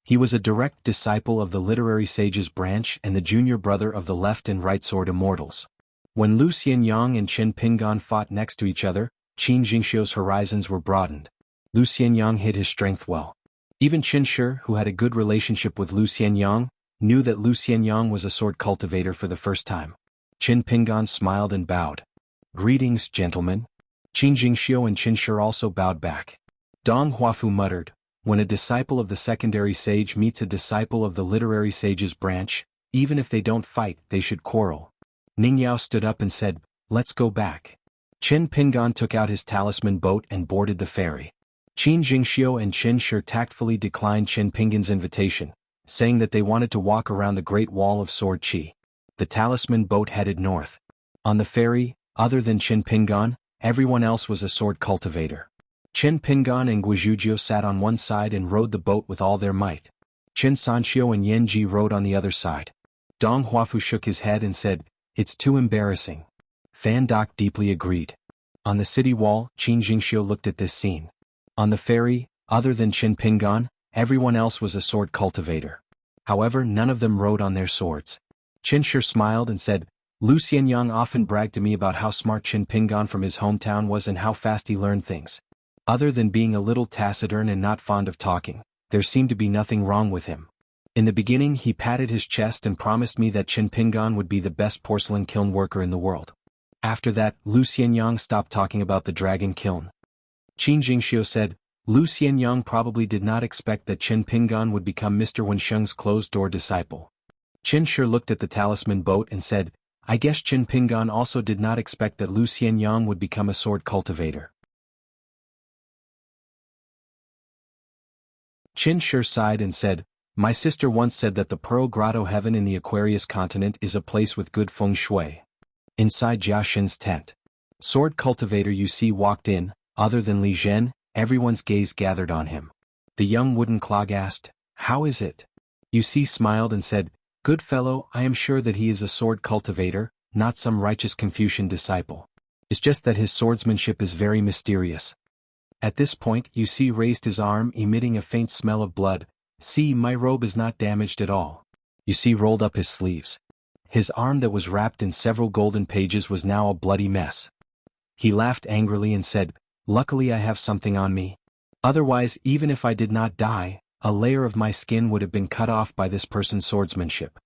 He was a direct disciple of the literary sage's branch and the junior brother of the left and right sword immortals. When Lu Xianyang and Qin Pingan fought next to each other, Qin Jingxiu's horizons were broadened. Lu Xianyang hid his strength well. Even Qin Shi, who had a good relationship with Lu Xianyang, knew that Lu Xianyang was a sword cultivator for the first time. Qin Pingan smiled and bowed. "Greetings, gentlemen." Qin Jingxiu and Qin Shi also bowed back. Dong Huafu muttered, "When a disciple of the secondary sage meets a disciple of the literary sage's branch, even if they don't fight, they should quarrel." Ning Yao stood up and said, "Let's go back." Qin Pingan took out his talisman boat and boarded the ferry. Qin Jingxiu and Qin Shi tactfully declined Qin Pingan's invitation, saying that they wanted to walk around the Great Wall of Sword Qi. The talisman boat headed north. On the ferry, other than Qin Pingan, everyone else was a sword cultivator. Qin Pingan and Guizhuzhou sat on one side and rowed the boat with all their might. Chen Sanxiu and Yan Ji rode on the other side. Dong Huafu shook his head and said, "It's too embarrassing." Fan Doc deeply agreed. On the city wall, Qin Jingxiu looked at this scene. On the ferry, other than Qin Pingan, everyone else was a sword cultivator. However, none of them rode on their swords. Qin Shi smiled and said, "Lu Xianyang often bragged to me about how smart Qin Pingan from his hometown was and how fast he learned things. Other than being a little taciturn and not fond of talking, there seemed to be nothing wrong with him. In the beginning he patted his chest and promised me that Qin Pingan would be the best porcelain kiln worker in the world. After that, Lu Xianyang stopped talking about the dragon kiln." Qin Jingxiu said, "Lu Xianyang probably did not expect that Qin Pingan would become Mr. Wensheng's closed-door disciple." Qin Shi looked at the talisman boat and said, "I guess Qin Pingan also did not expect that Lu Xianyang would become a sword cultivator." Qin Shi sighed and said, "My sister once said that the Pearl Grotto heaven in the Aquarius continent is a place with good feng shui." Inside Jia Xin's tent, sword cultivator Yu Si walked in. Other than Li Zhen, everyone's gaze gathered on him. The young wooden clog asked, "How is it?" Yu Si smiled and said, "Good fellow, I am sure that he is a sword cultivator, not some righteous Confucian disciple. It's just that his swordsmanship is very mysterious." At this point, Yu Si raised his arm, emitting a faint smell of blood. "See, my robe is not damaged at all." Yu Si rolled up his sleeves. His arm that was wrapped in several golden pages was now a bloody mess. He laughed angrily and said, "Luckily I have something on me. Otherwise, even if I did not die, a layer of my skin would have been cut off by this person's swordsmanship."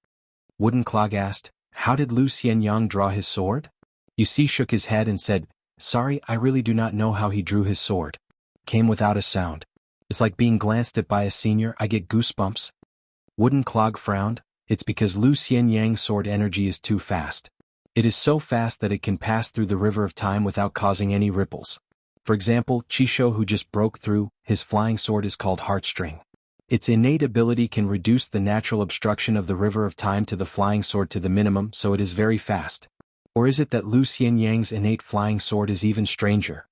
Wooden Clog asked, "How did Lu Xianyang draw his sword?" Yu Si shook his head and said, "Sorry, I really do not know how he drew his sword. Came without a sound. It's like being glanced at by a senior. I get goosebumps." Wooden Clog frowned. "It's because Lu Xianyang's sword energy is too fast. It is so fast that it can pass through the river of time without causing any ripples. For example, Qishou, who just broke through, his flying sword is called Heartstring. Its innate ability can reduce the natural obstruction of the river of time to the flying sword to the minimum, so it is very fast. Or is it that Lu Xianyang's innate flying sword is even stranger?"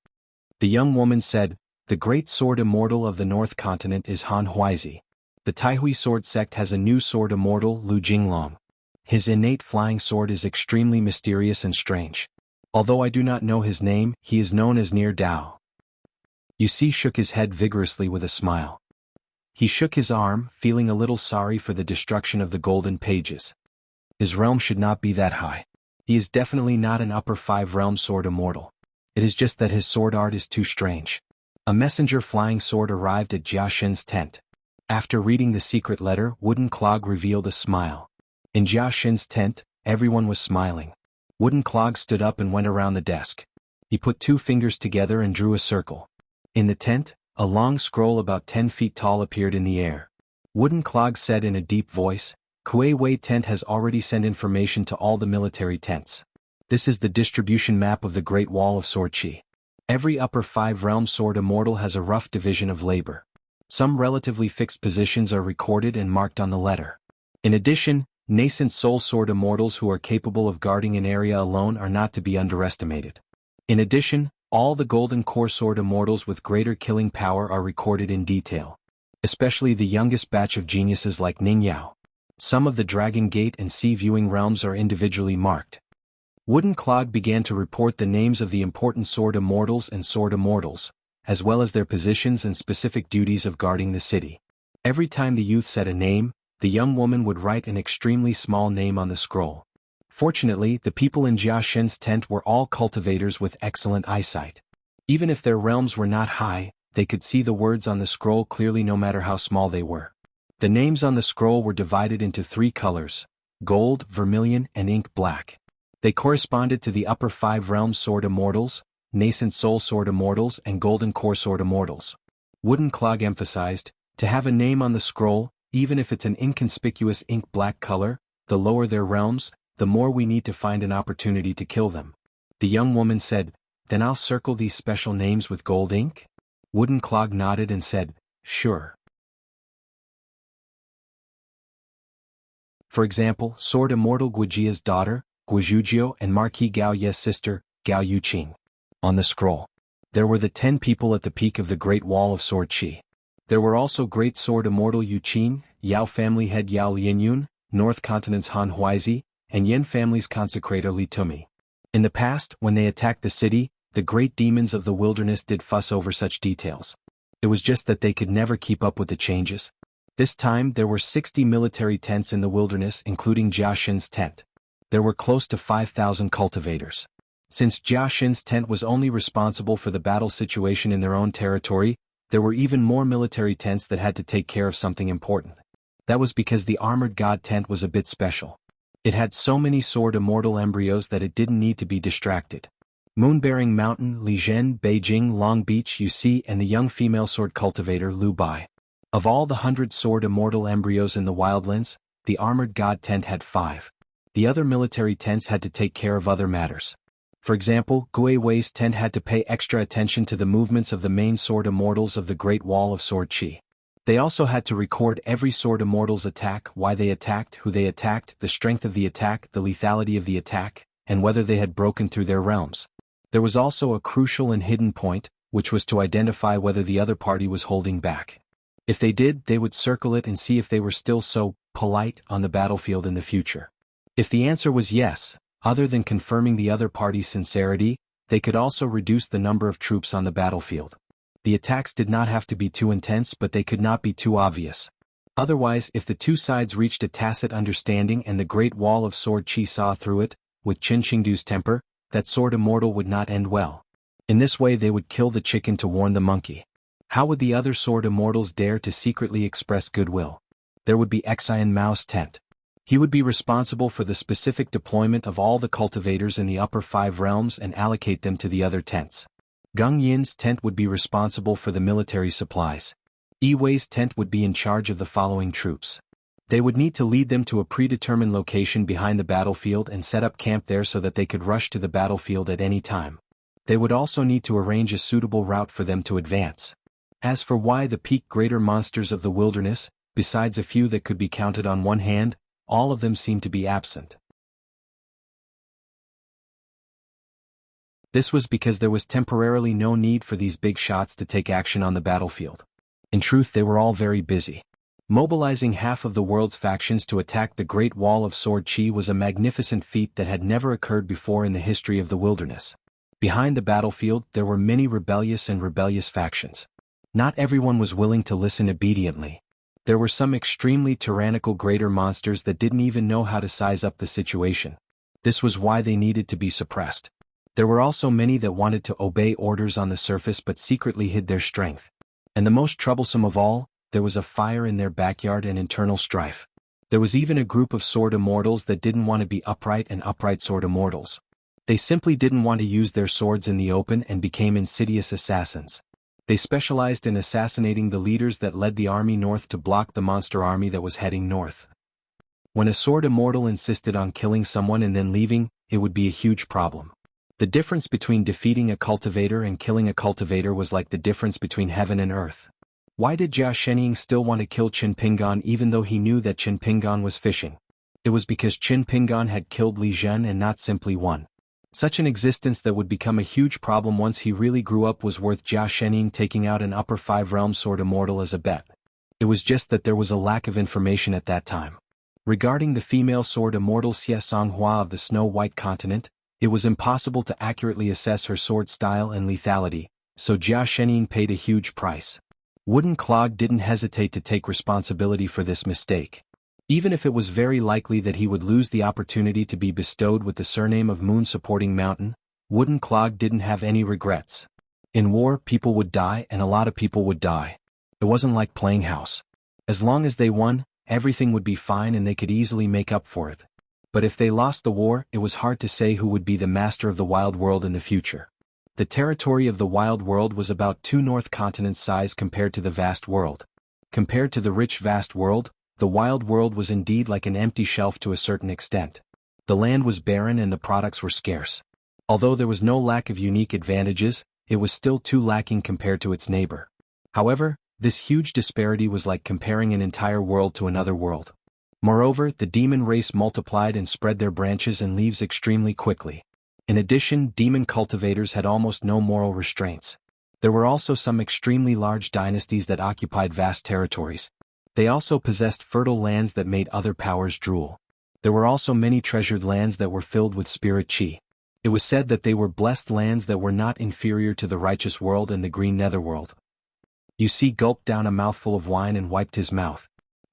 The young woman said, "The great sword immortal of the North Continent is Han Huizi. The Taihui sword sect has a new sword immortal, Lu Jinglong. His innate flying sword is extremely mysterious and strange. Although I do not know his name, he is known as Near Dao." Yu Si shook his head vigorously with a smile. He shook his arm, feeling a little sorry for the destruction of the golden pages. His realm should not be that high. He is definitely not an upper 5 realm sword immortal. It is just that his sword art is too strange. A messenger flying sword arrived at Jia Xin's tent. After reading the secret letter, Wooden Clog revealed a smile. In Jia Xin's tent, everyone was smiling. Wooden Clog stood up and went around the desk. He put 2 fingers together and drew a circle. In the tent, a long scroll about 10 feet tall appeared in the air. Wooden Clog said in a deep voice, "Kuei Wei tent has already sent information to all the military tents. This is the distribution map of the Great Wall of Sword Qi. Every upper 5 realm sword immortal has a rough division of labor. Some relatively fixed positions are recorded and marked on the letter. In addition, nascent soul sword immortals who are capable of guarding an area alone are not to be underestimated. In addition, all the golden core sword immortals with greater killing power are recorded in detail. Especially the youngest batch of geniuses like Ning Yao. Some of the Dragon Gate and Sea Viewing realms are individually marked." Wooden Clog began to report the names of the important sword immortals and sword immortals, as well as their positions and specific duties of guarding the city. Every time the youth said a name, the young woman would write an extremely small name on the scroll. Fortunately, the people in Jia Xin's tent were all cultivators with excellent eyesight. Even if their realms were not high, they could see the words on the scroll clearly no matter how small they were. The names on the scroll were divided into 3 colors: gold, vermilion, and ink black. They corresponded to the upper 5 realm sword immortals, nascent soul sword immortals, and golden core sword immortals. Wooden Clog emphasized, "To have a name on the scroll, even if it's an inconspicuous ink black color, the lower their realms, the more we need to find an opportunity to kill them." The young woman said, "Then I'll circle these special names with gold ink?" Wooden Clog nodded and said, "Sure." For example, Sword Immortal Guijia's daughter, Guizhujio, and Marquis Gao Ye's sister, Gao Yuqing. On the scroll, there were the 10 people at the peak of the Great Wall of Sword Qi. There were also Great Sword Immortal Yuqing, Yao family head Yao Lianyun, North Continent's Han Huizi, and Yin family's consecrator Li Tumi. In the past, when they attacked the city, the great demons of the wilderness did fuss over such details. It was just that they could never keep up with the changes. This time there were 60 military tents in the wilderness, including Jia Xin's tent. There were close to 5,000 cultivators. Since Jia Xin's tent was only responsible for the battle situation in their own territory, there were even more military tents that had to take care of something important. That was because the armored god tent was a bit special. It had so many sword immortal embryos that it didn't need to be distracted. Moonbearing Mountain, Lijian, Beijing, Long Beach, UC, and the young female sword cultivator Lu Bai. Of all the 100 sword immortal embryos in the wildlands, the armored god tent had 5. The other military tents had to take care of other matters. For example, Gui Wei's tent had to pay extra attention to the movements of the main sword immortals of the Great Wall of Sword Qi. They also had to record every sword immortal's attack, why they attacked, who they attacked, the strength of the attack, the lethality of the attack, and whether they had broken through their realms. There was also a crucial and hidden point, which was to identify whether the other party was holding back. If they did, they would circle it and see if they were still so polite on the battlefield in the future. If the answer was yes, other than confirming the other party's sincerity, they could also reduce the number of troops on the battlefield. The attacks did not have to be too intense, but they could not be too obvious. Otherwise, if the two sides reached a tacit understanding and the Great Wall of Sword Qi saw through it, with Qin Qingdu's temper, that sword immortal would not end well. In this way they would kill the chicken to warn the monkey. How would the other sword immortals dare to secretly express goodwill? There would be Xian Mao's tent. He would be responsible for the specific deployment of all the cultivators in the upper 5 realms and allocate them to the other tents. Gung Yin's tent would be responsible for the military supplies. Yi Wei's tent would be in charge of the following troops. They would need to lead them to a predetermined location behind the battlefield and set up camp there so that they could rush to the battlefield at any time. They would also need to arrange a suitable route for them to advance. As for why the peak greater monsters of the wilderness, besides a few that could be counted on one hand, all of them seemed to be absent. This was because there was temporarily no need for these big shots to take action on the battlefield. In truth, they were all very busy. Mobilizing half of the world's factions to attack the Great Wall of Sword Qi was a magnificent feat that had never occurred before in the history of the wilderness. Behind the battlefield, there were many rebellious factions. Not everyone was willing to listen obediently. There were some extremely tyrannical greater monsters that didn't even know how to size up the situation. This was why they needed to be suppressed. There were also many that wanted to obey orders on the surface but secretly hid their strength. And the most troublesome of all, there was a fire in their backyard and internal strife. There was even a group of sword immortals that didn't want to be upright sword immortals. They simply didn't want to use their swords in the open and became insidious assassins. They specialized in assassinating the leaders that led the army north to block the monster army that was heading north. When a sword immortal insisted on killing someone and then leaving, it would be a huge problem. The difference between defeating a cultivator and killing a cultivator was like the difference between heaven and earth. Why did Jia Shenying still want to kill Qin Pingan even though he knew that Qin Pingan was fishing? It was because Qin Pingan had killed Li Zhen and not simply one. Such an existence that would become a huge problem once he really grew up was worth Jia Shenying taking out an upper 5 realm sword immortal as a bet. It was just that there was a lack of information at that time. Regarding the female sword immortal Xie Songhua of the Snow White Continent, it was impossible to accurately assess her sword style and lethality, so Jia Shenying paid a huge price. Wooden Clog didn't hesitate to take responsibility for this mistake. Even if it was very likely that he would lose the opportunity to be bestowed with the surname of Moon Supporting Mountain, Wooden Clog didn't have any regrets. In war, people would die and a lot of people would die. It wasn't like playing house. As long as they won, everything would be fine and they could easily make up for it. But if they lost the war, it was hard to say who would be the master of the wild world in the future. The territory of the wild world was about 2 north continents size compared to the vast world. Compared to the rich vast world, the wild world was indeed like an empty shelf to a certain extent. The land was barren and the products were scarce. Although there was no lack of unique advantages, it was still too lacking compared to its neighbor. However, this huge disparity was like comparing an entire world to another world. Moreover, the demon race multiplied and spread their branches and leaves extremely quickly. In addition, demon cultivators had almost no moral restraints. There were also some extremely large dynasties that occupied vast territories. They also possessed fertile lands that made other powers drool. There were also many treasured lands that were filled with spirit chi. It was said that they were blessed lands that were not inferior to the righteous world and the green netherworld. Yu Si gulped down a mouthful of wine and wiped his mouth.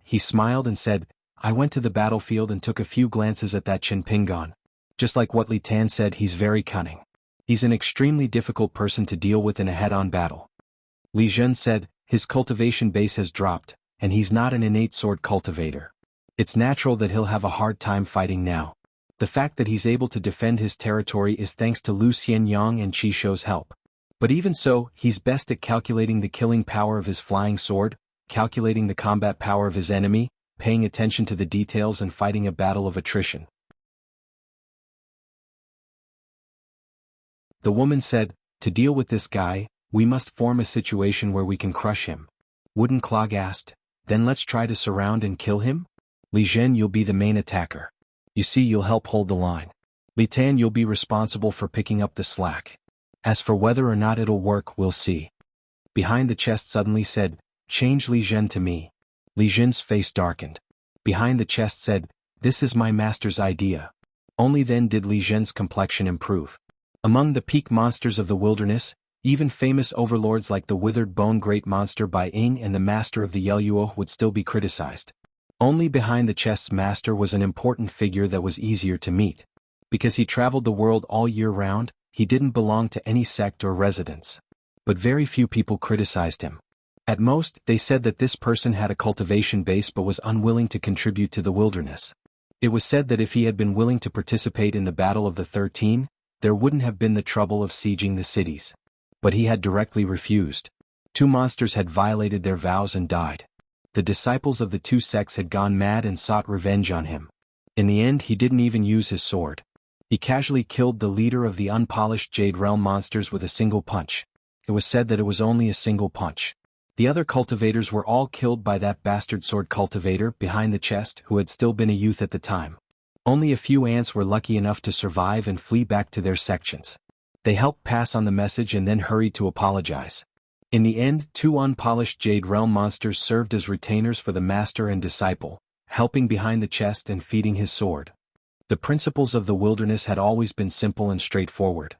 He smiled and said, I went to the battlefield and took a few glances at that Qin Pingan. Just like what Li Tan said, he's very cunning. He's an extremely difficult person to deal with in a head-on battle. Li Zhen said, his cultivation base has dropped, and he's not an innate sword cultivator. It's natural that he'll have a hard time fighting now. The fact that he's able to defend his territory is thanks to Lu Xianyang and Qi Shou's help. But even so, he's best at calculating the killing power of his flying sword, calculating the combat power of his enemy, paying attention to the details and fighting a battle of attrition. The woman said, to deal with this guy, we must form a situation where we can crush him. Wooden Clog asked, then let's try to surround and kill him? Li Zhen, you'll be the main attacker. You see, you'll help hold the line. Li Tan, you'll be responsible for picking up the slack. As for whether or not it'll work, we'll see. Behind the chest suddenly said, change Li Zhen to me. Li Zhen's face darkened. Behind the chest said, this is my master's idea. Only then did Li Zhen's complexion improve. Among the peak monsters of the wilderness, even famous overlords like the withered bone great monster Bai Ying and the master of the Yeluo would still be criticized. Only behind the chest's master was an important figure that was easier to meet. Because he traveled the world all year round, he didn't belong to any sect or residence. But very few people criticized him. At most, they said that this person had a cultivation base but was unwilling to contribute to the wilderness. It was said that if he had been willing to participate in the Battle of the 13, there wouldn't have been the trouble of sieging the cities. But he had directly refused. 2 monsters had violated their vows and died. The disciples of the 2 sects had gone mad and sought revenge on him. In the end, he didn't even use his sword. He casually killed the leader of the unpolished Jade Realm monsters with a single punch. It was said that it was only a single punch. The other cultivators were all killed by that bastard sword cultivator behind the chest who had still been a youth at the time. Only a few ants were lucky enough to survive and flee back to their sections. They helped pass on the message and then hurried to apologize. In the end, 2 unpolished Jade Realm monsters served as retainers for the master and disciple, helping behind the chest and feeding his sword. The principles of the wilderness had always been simple and straightforward.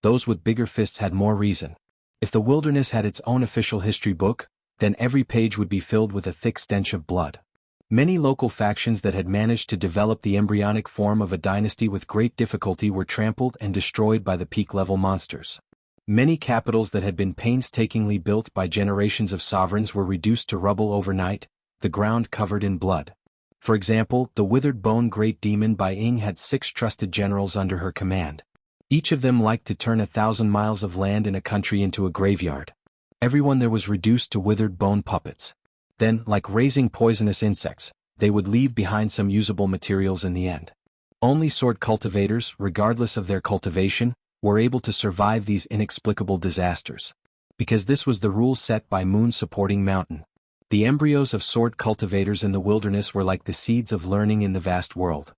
Those with bigger fists had more reason. If the wilderness had its own official history book, then every page would be filled with a thick stench of blood. Many local factions that had managed to develop the embryonic form of a dynasty with great difficulty were trampled and destroyed by the peak-level monsters. Many capitals that had been painstakingly built by generations of sovereigns were reduced to rubble overnight, the ground covered in blood. For example, the withered bone great demon Bai Ying had 6 trusted generals under her command. Each of them liked to turn 1,000 miles of land in a country into a graveyard. Everyone there was reduced to withered bone puppets. Then, like raising poisonous insects, they would leave behind some usable materials in the end. Only sword cultivators, regardless of their cultivation, were able to survive these inexplicable disasters. Because this was the rule set by Moon Supporting Mountain. The embryos of sword cultivators in the wilderness were like the seeds of learning in the vast world.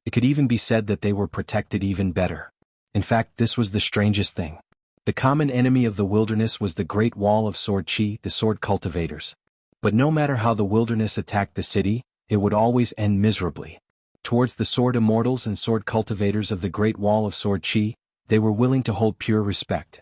It could even be said that they were protected even better. In fact, this was the strangest thing. The common enemy of the wilderness was the Great Wall of Sword Chi, the sword cultivators. But no matter how the wilderness attacked the city, it would always end miserably. Towards the sword immortals and sword cultivators of the Great Wall of Sword Chi, they were willing to hold pure respect.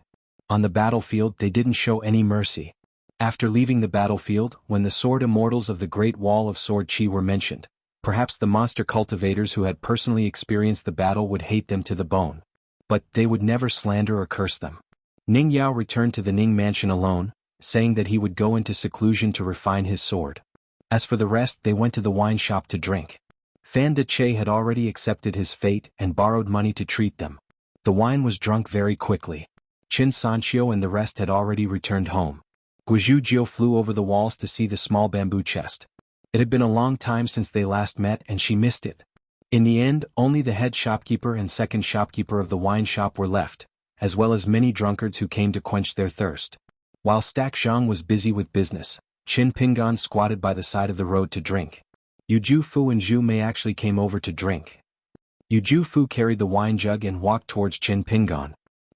On the battlefield, they didn't show any mercy. After leaving the battlefield, when the sword immortals of the Great Wall of Sword Chi were mentioned, perhaps the monster cultivators who had personally experienced the battle would hate them to the bone. But they would never slander or curse them. Ning Yao returned to the Ning mansion alone, saying that he would go into seclusion to refine his sword. As for the rest, they went to the wine shop to drink. Fan De Che had already accepted his fate and borrowed money to treat them. The wine was drunk very quickly. Qin Sanqiu and the rest had already returned home. Guizhu Jiu flew over the walls to see the small bamboo chest. It had been a long time since they last met and she missed it. In the end, only the head shopkeeper and second shopkeeper of the wine shop were left, as well as many drunkards who came to quench their thirst. While Stack Zhang was busy with business, Qin Pingan squatted by the side of the road to drink. Yu Fu and Zhu Mei actually came over to drink. Yu Fu carried the wine jug and walked towards Qin Pingan.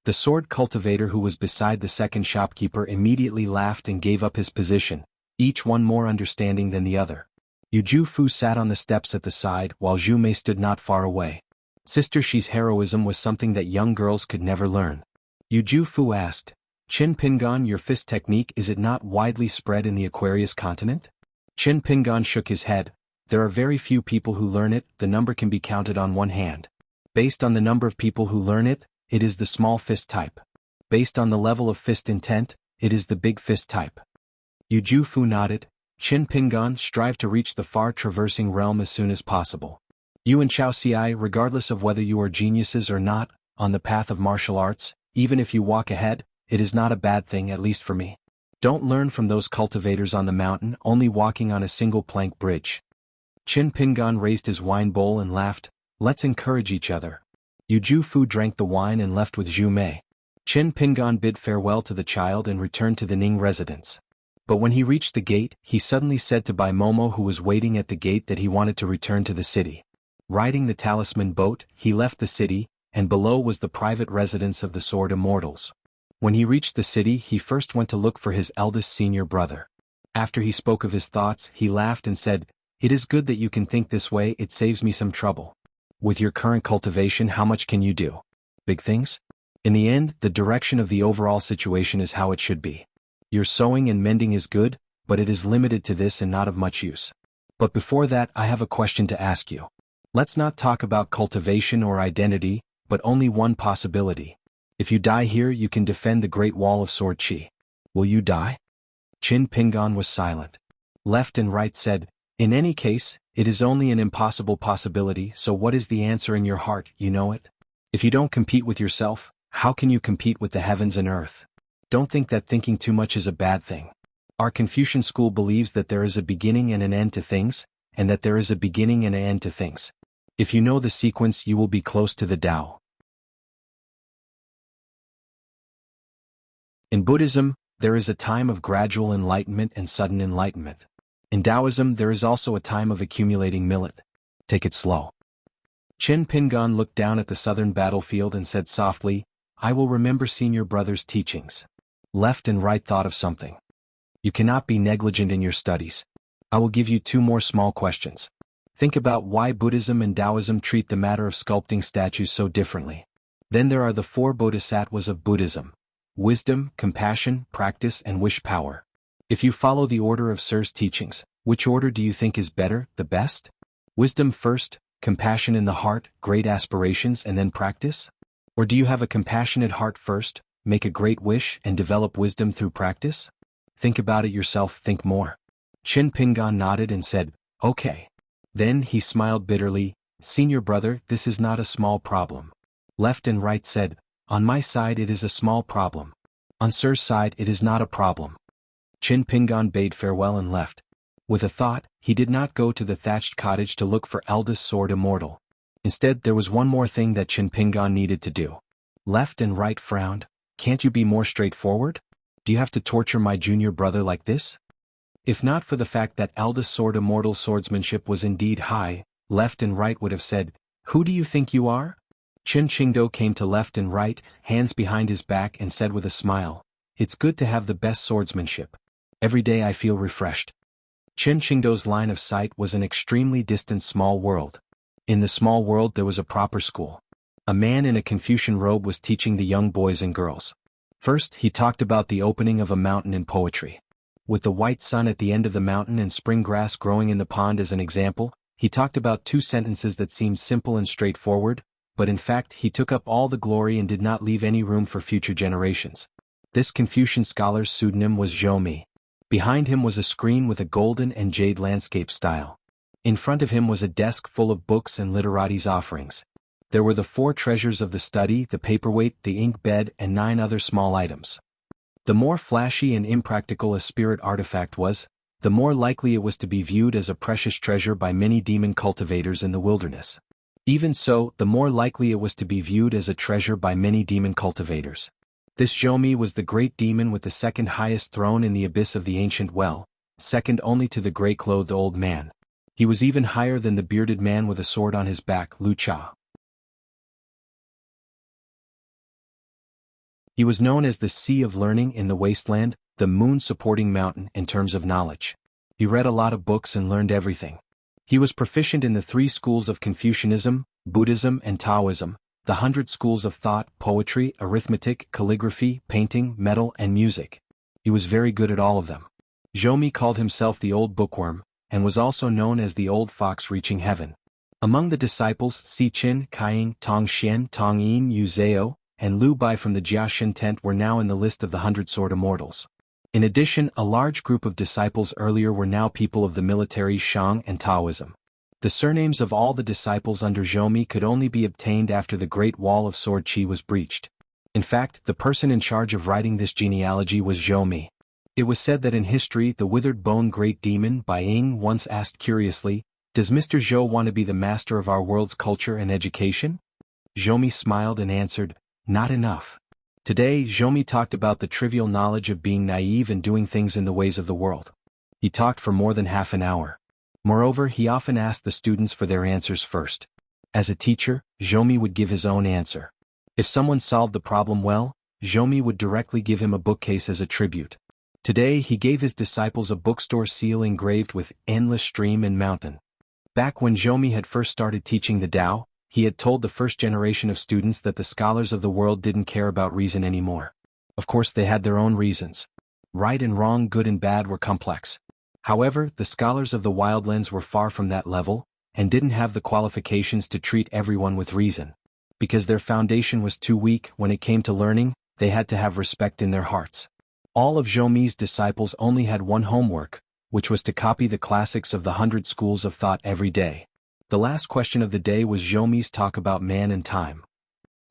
The sword cultivator who was beside the second shopkeeper immediately laughed and gave up his position, each one more understanding than the other. Yu Fu sat on the steps at the side while Zhu Mei stood not far away. Sister Shi's heroism was something that young girls could never learn. Yu Fu asked, Qin Pingan, your fist technique, is it not widely spread in the Aquarius continent? Qin Pingan shook his head. There are very few people who learn it, the number can be counted on one hand. Based on the number of people who learn it, it is the small fist type. Based on the level of fist intent, it is the big fist type. Yu Fu nodded. Qin Pingan, strive to reach the far traversing realm as soon as possible. You and Chao Xiai, regardless of whether you are geniuses or not, on the path of martial arts, even if you walk ahead, it is not a bad thing, at least for me. Don't learn from those cultivators on the mountain only walking on a single plank bridge. Qin Pingan raised his wine bowl and laughed. Let's encourage each other. Yu Fu drank the wine and left with Zhu Mei. Qin Pingan bid farewell to the child and returned to the Ning residence. But when he reached the gate, he suddenly said to Bai Momo, who was waiting at the gate, that he wanted to return to the city. Riding the talisman boat, he left the city, and below was the private residence of the Sword Immortals. When he reached the city, he first went to look for his eldest senior brother. After he spoke of his thoughts, he laughed and said, It is good that you can think this way, it saves me some trouble. With your current cultivation, how much can you do? Big things? In the end, the direction of the overall situation is how it should be. Your sewing and mending is good, but it is limited to this and not of much use. But before that, I have a question to ask you. Let's not talk about cultivation or identity, but only one possibility. If you die here, you can defend the Great Wall of Sword Qi. Will you die? Qin Pingan was silent. Left and right said, In any case, it is only an impossible possibility, so what is the answer in your heart, you know it? If you don't compete with yourself, how can you compete with the heavens and earth? Don't think that thinking too much is a bad thing. Our Confucian school believes that there is a beginning and an end to things, and that there is a beginning and an end to things. If you know the sequence, you will be close to the Tao. In Buddhism, there is a time of gradual enlightenment and sudden enlightenment. In Taoism, there is also a time of accumulating millet. Take it slow. Qin Pingan looked down at the southern battlefield and said softly, I will remember senior brother's teachings. Left and right thought of something. You cannot be negligent in your studies. I will give you 2 more small questions. Think about why Buddhism and Taoism treat the matter of sculpting statues so differently. Then there are the 4 bodhisattvas of Buddhism. Wisdom, compassion, practice, and wish power. If you follow the order of Sir's teachings, which order do you think is better, the best? Wisdom first, compassion in the heart, great aspirations, and then practice? Or do you have a compassionate heart first, make a great wish, and develop wisdom through practice? Think about it yourself, think more. Qin Pingan nodded and said, Okay. Then he smiled bitterly, Senior brother, this is not a small problem. Left and right said, On my side it is a small problem. On Sir's side it is not a problem. Qin Pingan bade farewell and left. With a thought, he did not go to the thatched cottage to look for eldest Sword Immortal. Instead, there was one more thing that Qin Pingan needed to do. Left and right frowned. Can't you be more straightforward? Do you have to torture my junior brother like this? If not for the fact that eldest Sword Immortal's swordsmanship was indeed high, Left and Right would have said, Who do you think you are? Qin Qingdo came to Left and Right, hands behind his back, and said with a smile, It's good to have the best swordsmanship. Every day I feel refreshed. Qin Qingdo's line of sight was an extremely distant small world. In the small world there was a proper school. A man in a Confucian robe was teaching the young boys and girls. First, he talked about the opening of a mountain in poetry. With the white sun at the end of the mountain and spring grass growing in the pond as an example, he talked about 2 sentences that seemed simple and straightforward, but in fact he took up all the glory and did not leave any room for future generations. This Confucian scholar's pseudonym was Zhou Mi. Behind him was a screen with a golden and jade landscape style. In front of him was a desk full of books and literati's offerings. There were the 4 treasures of the study, the paperweight, the ink bed, and 9 other small items. The more flashy and impractical a spirit artifact was, the more likely it was to be viewed as a precious treasure by many demon cultivators in the wilderness. Even so, the more likely it was to be viewed as a treasure by many demon cultivators. This Zhou Mi was the great demon with the second highest throne in the abyss of the ancient well, second only to the gray-clothed old man. He was even higher than the bearded man with a sword on his back, Lu Cha. He was known as the Sea of Learning in the Wasteland, the moon-supporting mountain in terms of knowledge. He read a lot of books and learned everything. He was proficient in the 3 schools of Confucianism, Buddhism and Taoism, the 100 schools of thought, poetry, arithmetic, calligraphy, painting, metal and music. He was very good at all of them. Zhou Mi called himself the Old Bookworm, and was also known as the Old Fox reaching heaven. Among the disciples, Si Qin, Kaiying, Tong Xian, Tong Yin, Yu Zhao, and Liu Bai from the Jiaxin tent were now in the list of the 100 sword immortals. In addition, a large group of disciples earlier were now people of the military Shang and Taoism. The surnames of all the disciples under Zhou Mi could only be obtained after the Great Wall of Sword Qi was breached. In fact, the person in charge of writing this genealogy was Zhou Mi. It was said that in history the withered bone great demon Bai Ying once asked curiously, "Does Mr. Zhou want to be the master of our world's culture and education?" Zhou Mi smiled and answered, "Not enough." Today, Zhou Mi talked about the trivial knowledge of being naive and doing things in the ways of the world. He talked for more than half an hour. Moreover, he often asked the students for their answers first. As a teacher, Zhou Mi would give his own answer. If someone solved the problem well, Zhou Mi would directly give him a bookcase as a tribute. Today he gave his disciples a bookstore seal engraved with endless stream and mountain. Back when Zhou Mi had first started teaching the Tao, he had told the first generation of students that the scholars of the world didn't care about reason anymore. Of course they had their own reasons. Right and wrong, good and bad were complex. However, the scholars of the wildlands were far from that level, and didn't have the qualifications to treat everyone with reason. Because their foundation was too weak when it came to learning, they had to have respect in their hearts. All of Zhou Mi's disciples only had one homework, which was to copy the classics of the 100 schools of thought every day. The last question of the day was Zhou Mi's talk about man and time.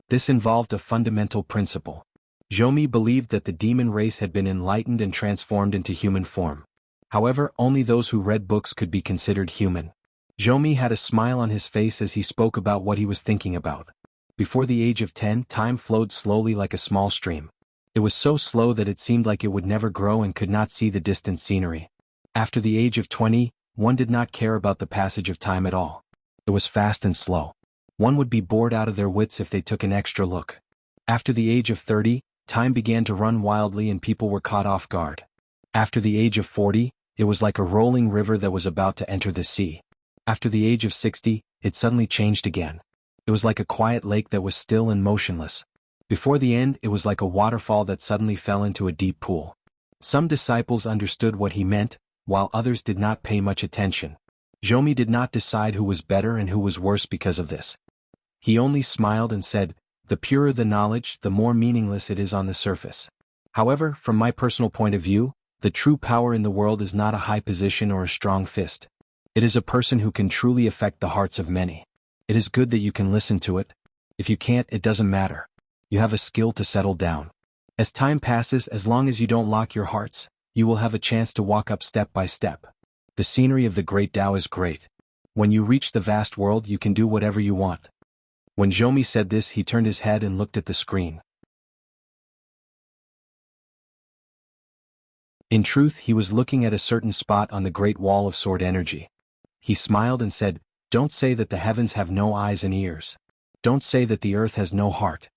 This involved a fundamental principle. Zhou Mi believed that the demon race had been enlightened and transformed into human form. However, only those who read books could be considered human. Zhou Mi had a smile on his face as he spoke about what he was thinking about. Before the age of 10, time flowed slowly like a small stream. It was so slow that it seemed like it would never grow and could not see the distant scenery. After the age of 20, one did not care about the passage of time at all. It was fast and slow. One would be bored out of their wits if they took an extra look. After the age of 30, time began to run wildly and people were caught off guard. After the age of 40, it was like a rolling river that was about to enter the sea. After the age of 60, it suddenly changed again. It was like a quiet lake that was still and motionless. Before the end, it was like a waterfall that suddenly fell into a deep pool. Some disciples understood what he meant, while others did not pay much attention. Zhou Mi did not decide who was better and who was worse because of this. He only smiled and said, "The purer the knowledge, the more meaningless it is on the surface." However, from my personal point of view, the true power in the world is not a high position or a strong fist. It is a person who can truly affect the hearts of many. It is good that you can listen to it. If you can't, it doesn't matter. You have a skill to settle down. As time passes, as long as you don't lock your hearts, you will have a chance to walk up step by step. The scenery of the great Tao is great. When you reach the vast world, you can do whatever you want. When Zhou Mi said this, he turned his head and looked at the screen. In truth, he was looking at a certain spot on the great wall of sword energy. He smiled and said, "Don't say that the heavens have no eyes and ears. Don't say that the earth has no heart."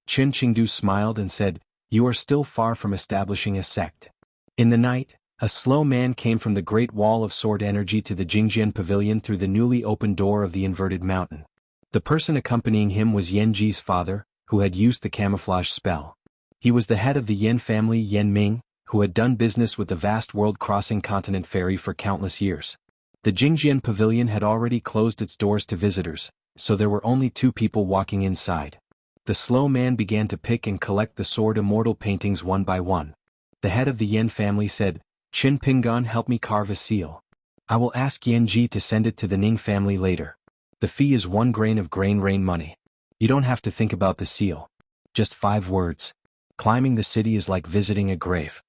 Qin Qingdu smiled and said, "You are still far from establishing a sect." In the night, a slow man came from the great wall of sword energy to the Jingjian pavilion through the newly opened door of the inverted mountain. The person accompanying him was Yan Ji's father, who had used the camouflage spell. He was the head of the Yan family, Yan Ming, who had done business with the vast world-crossing continent ferry for countless years. The Jingjian pavilion had already closed its doors to visitors, so there were only 2 people walking inside. The slow man began to pick and collect the sword immortal paintings one by one. The head of the Yan family said, "Qin Pingan, help me carve a seal. I will ask Yan Ji to send it to the Ning family later. The fee is 1 grain of grain rain money. You don't have to think about the seal. Just 5 words. Climbing the city is like visiting a grave."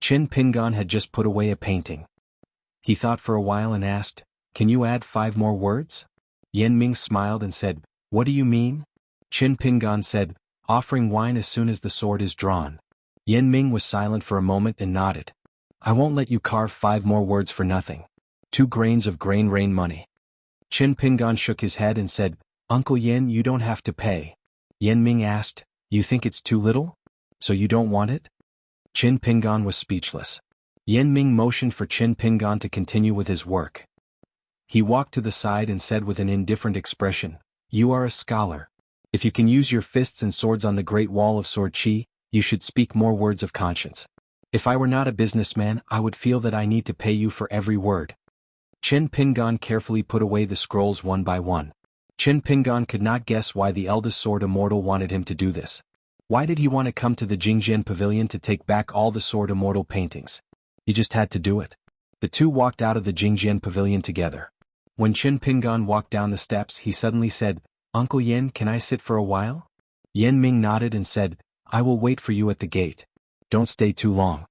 Qin Pingan had just put away a painting. He thought for a while and asked, "Can you add 5 more words?" Yan Ming smiled and said, "What do you mean?" Qin Pingan said, "Offering wine as soon as the sword is drawn." Yan Ming was silent for a moment and nodded. "I won't let you carve 5 more words for nothing. 2 grains of grain rain money." Qin Pingan shook his head and said, "Uncle Yan, you don't have to pay." Yan Ming asked, "You think it's too little?" So you don't want it? Qin Pingan was speechless. Yan Ming motioned for Qin Pingan to continue with his work. He walked to the side and said with an indifferent expression, "You are a scholar. If you can use your fists and swords on the Great Wall of Sword Qi, you should speak more words of conscience. If I were not a businessman, I would feel that I need to pay you for every word." Qin Pingan carefully put away the scrolls one by one. Qin Pingan could not guess why the eldest sword immortal wanted him to do this. Why did he want to come to the Jingjian Pavilion to take back all the sword immortal paintings? He just had to do it. The two walked out of the Jingjian Pavilion together. When Qin Pingan walked down the steps, he suddenly said, "Uncle Yan, can I sit for a while?" Yan Ming nodded and said, "I will wait for you at the gate. Don't stay too long."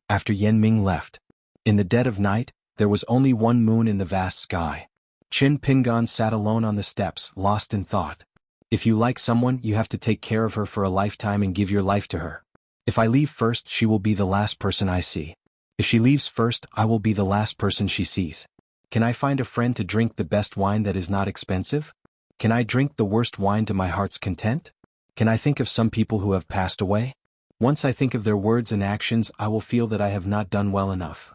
After Yan Ming left, in the dead of night, there was only one moon in the vast sky. Qin Pingan sat alone on the steps, lost in thought. If you like someone, you have to take care of her for a lifetime and give your life to her. If I leave first, she will be the last person I see. If she leaves first, I will be the last person she sees. Can I find a friend to drink the best wine that is not expensive? Can I drink the worst wine to my heart's content? Can I think of some people who have passed away? Once I think of their words and actions, I will feel that I have not done well enough.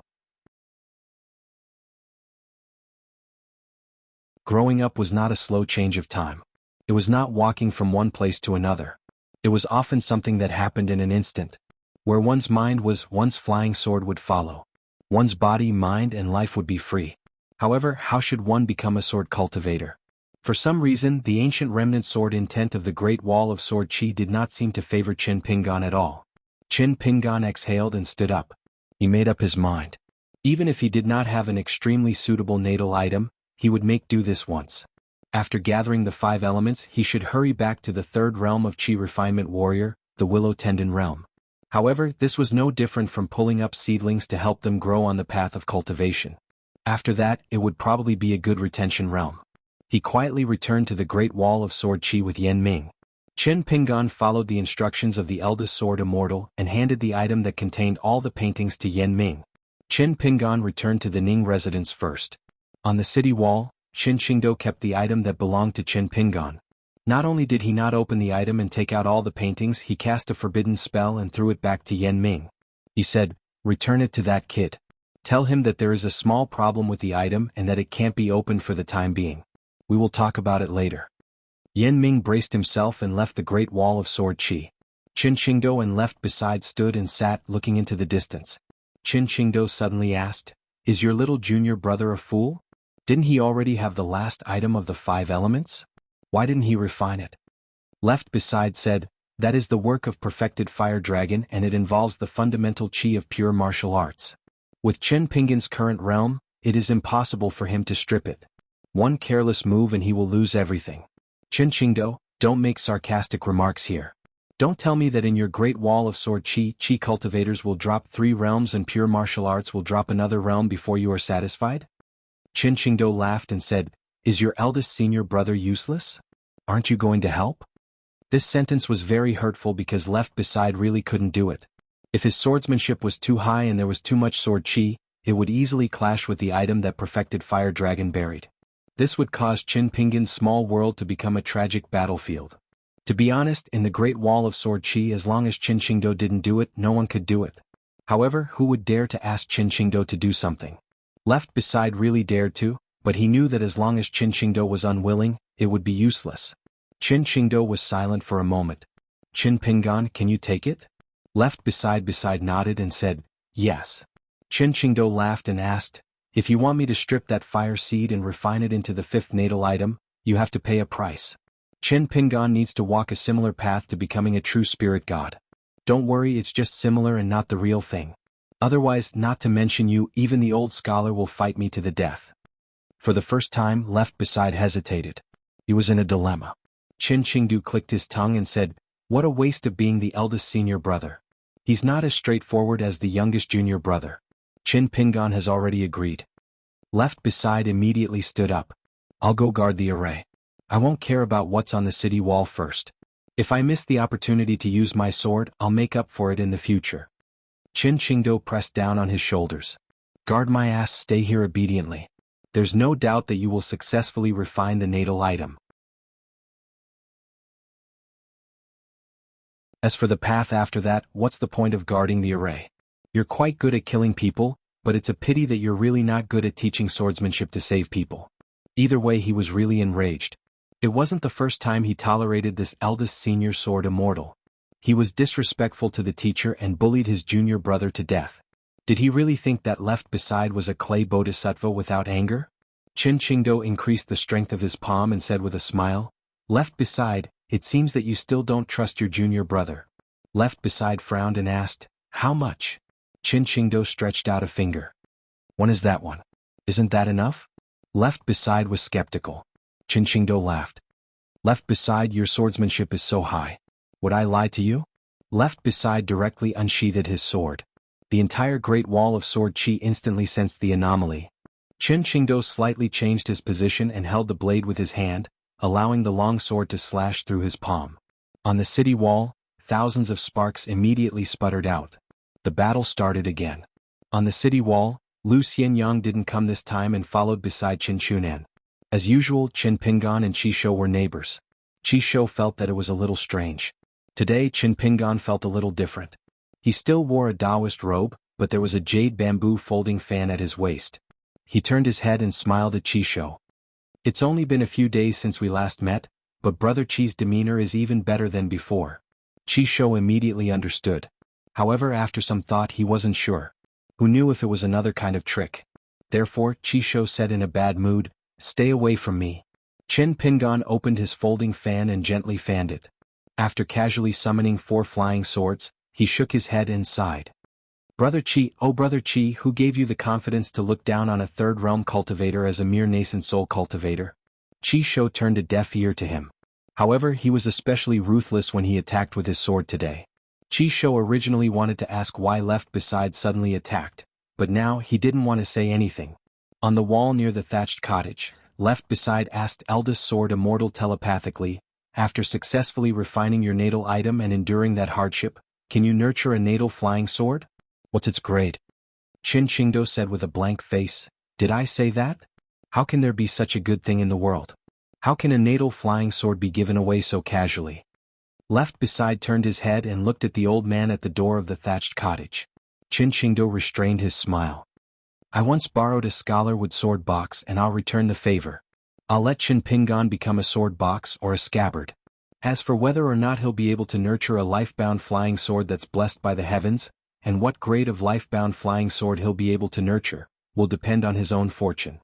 Growing up was not a slow change of time. It was not walking from one place to another. It was often something that happened in an instant. Where one's mind was, one's flying sword would follow. One's body, mind, and life would be free. However, how should one become a sword cultivator? For some reason, the ancient remnant sword intent of the Great Wall of Sword Qi did not seem to favor Qin Pingan at all. Qin Pingan exhaled and stood up. He made up his mind. Even if he did not have an extremely suitable natal item, he would make do this once. After gathering the 5 elements, he should hurry back to the 3rd realm of Qi Refinement Warrior, the Willow Tendon realm. However, this was no different from pulling up seedlings to help them grow on the path of cultivation. After that, it would probably be a good retention realm. He quietly returned to the Great Wall of Sword Qi with Yan Ming. Qin Pingan followed the instructions of the eldest sword immortal and handed the item that contained all the paintings to Yan Ming. Qin Pingan returned to the Ning residence first. On the city wall, Qin Qingdou kept the item that belonged to Qin Pingan. Not only did he not open the item and take out all the paintings, he cast a forbidden spell and threw it back to Yan Ming. He said, "Return it to that kid. Tell him that there is a small problem with the item and that it can't be opened for the time being. We will talk about it later." Yan Ming braced himself and left the Great Wall of Sword Qi. Qin Qingdou and left beside stood and sat looking into the distance. Qin Qingdou suddenly asked, "Is your little junior brother a fool? Didn't he already have the last item of the 5 elements? Why didn't he refine it?" Left beside said, "That is the work of perfected fire dragon and it involves the fundamental qi of pure martial arts. With Qin Pingan's current realm, it is impossible for him to strip it. One careless move and he will lose everything. Qin Qingdou, don't make sarcastic remarks here. Don't tell me that in your Great Wall of Sword Qi cultivators will drop 3 realms and pure martial arts will drop another realm before you are satisfied?" Qin Qingdou laughed and said, "Is your eldest senior brother useless? Aren't you going to help?" This sentence was very hurtful because left beside really couldn't do it. If his swordsmanship was too high and there was too much sword qi, it would easily clash with the item that perfected fire dragon buried. This would cause Qin Pingan's small world to become a tragic battlefield. To be honest, in the Great Wall of Sword Qi, as long as Qin Qingdou didn't do it, no one could do it. However, who would dare to ask Qin Qingdou to do something? Left beside really dared to, but he knew that as long as Qin Qingdou was unwilling, it would be useless. Qin Qingdou was silent for a moment. "Qin Pingan, can you take it?" Left beside nodded and said, "Yes." Qin Qingdou laughed and asked, "If you want me to strip that fire seed and refine it into the 5th natal item, you have to pay a price. Qin Pingan needs to walk a similar path to becoming a true spirit god. Don't worry, it's just similar and not the real thing. Otherwise, not to mention you, even the old scholar will fight me to the death." For the first time, left beside hesitated. He was in a dilemma. Qin Qingdou clicked his tongue and said, "What a waste of being the eldest senior brother. He's not as straightforward as the youngest junior brother." Qin Pingan has already agreed. Left beside immediately stood up. "I'll go guard the array. I won't care about what's on the city wall first. If I miss the opportunity to use my sword, I'll make up for it in the future." Qin Qingdou pressed down on his shoulders. "Guard my ass, stay here obediently. There's no doubt that you will successfully refine the natal item." As for the path after that, what's the point of guarding the array? You're quite good at killing people, but it's a pity that you're really not good at teaching swordsmanship to save people. Either way, he was really enraged. It wasn't the first time he tolerated this eldest senior sword immortal. He was disrespectful to the teacher and bullied his junior brother to death. Did he really think that left beside was a clay bodhisattva without anger? Qin Qingdo increased the strength of his palm and said with a smile, "Left beside, it seems that you still don't trust your junior brother." Left beside frowned and asked, "How much?" Qin Qingdo stretched out a finger. "One is that one. Isn't that enough?" Left beside was skeptical. Qin Qingdo laughed. "Left beside, your swordsmanship is so high. Would I lie to you?" Left beside directly unsheathed his sword. The entire great wall of sword chi instantly sensed the anomaly. Qin Qingdo slightly changed his position and held the blade with his hand, allowing the long sword to slash through his palm. On the city wall, thousands of sparks immediately sputtered out. The battle started again. On the city wall, Lu Xianyang didn't come this time and followed beside Qin Chunan. As usual, Qin Pingan and Qi Shou were neighbors. Qi Shou felt that it was a little strange. Today Qin Pingan felt a little different. He still wore a Taoist robe, but there was a jade bamboo folding fan at his waist. He turned his head and smiled at Qi Shou. "It's only been a few days since we last met, but Brother Qi's demeanor is even better than before." Qi Shou immediately understood. However, after some thought, he wasn't sure. Who knew if it was another kind of trick? Therefore, Qi Shou said in a bad mood, "Stay away from me." Qin Pingan opened his folding fan and gently fanned it. After casually summoning 4 flying swords, he shook his head and sighed. "Brother Qi, oh Brother Qi, who gave you the confidence to look down on a third realm cultivator as a mere nascent soul cultivator?" Qi Shou turned a deaf ear to him. However, he was especially ruthless when he attacked with his sword today. Qi Shou originally wanted to ask why Left Beside suddenly attacked, but now he didn't want to say anything. On the wall near the thatched cottage, Left Beside asked Eldest Sword Immortal telepathically, "After successfully refining your natal item and enduring that hardship, can you nurture a natal flying sword? What's its grade?" Qin Qingdo said with a blank face, "Did I say that? How can there be such a good thing in the world? How can a natal flying sword be given away so casually?" Left Beside turned his head and looked at the old man at the door of the thatched cottage. Qin Qingdo restrained his smile. "I once borrowed a scholarwood sword box and I'll return the favor. I'll let Qin Pingan become a sword box or a scabbard. As for whether or not he'll be able to nurture a life-bound flying sword that's blessed by the heavens, and what grade of life-bound flying sword he'll be able to nurture, will depend on his own fortune."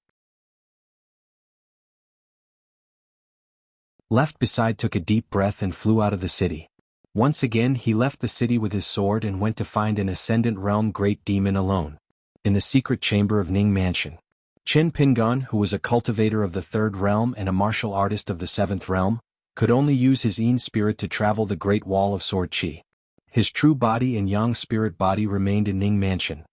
Left Beside took a deep breath and flew out of the city. Once again he left the city with his sword and went to find an Ascendant Realm Great Demon alone. In the secret chamber of Ning Mansion. Qin Pingan, who was a cultivator of the 3rd realm and a martial artist of the 7th realm, could only use his Yin spirit to travel the Great Wall of Sword Qi. His true body and Yang spirit body remained in Ning Mansion.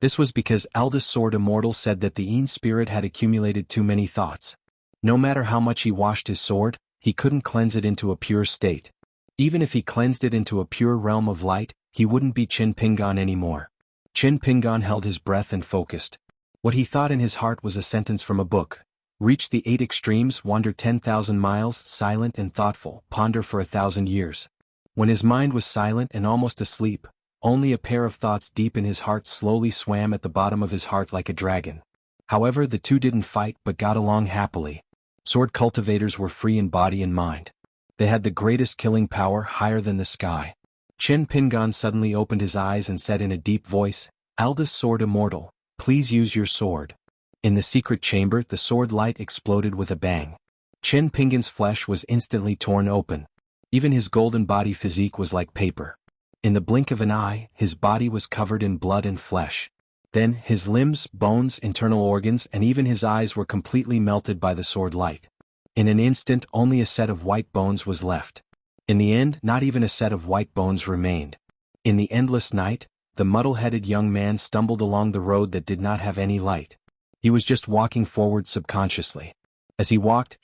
This was because Eldest Sword Immortal said that the Yin spirit had accumulated too many thoughts. No matter how much he washed his sword, he couldn't cleanse it into a pure state. Even if he cleansed it into a pure realm of light, he wouldn't be Qin Pingan anymore. Qin Pingan held his breath and focused. What he thought in his heart was a sentence from a book. Reach the 8 extremes, wander 10,000 miles, silent and thoughtful, ponder for 1,000 years. When his mind was silent and almost asleep, only a pair of thoughts deep in his heart slowly swam at the bottom of his heart like a dragon. However, the two didn't fight but got along happily. Sword cultivators were free in body and mind. They had the greatest killing power higher than the sky. Qin Pingan suddenly opened his eyes and said in a deep voice, "Eldest Sword Immortal, please use your sword." In the secret chamber, the sword light exploded with a bang. Qin Pingan's flesh was instantly torn open. Even his golden body physique was like paper. In the blink of an eye, his body was covered in blood and flesh. Then, his limbs, bones, internal organs, and even his eyes were completely melted by the sword light. In an instant, only a set of white bones was left. In the end, not even a set of white bones remained. In the endless night, the muddle-headed young man stumbled along the road that did not have any light. He was just walking forward subconsciously. As he walked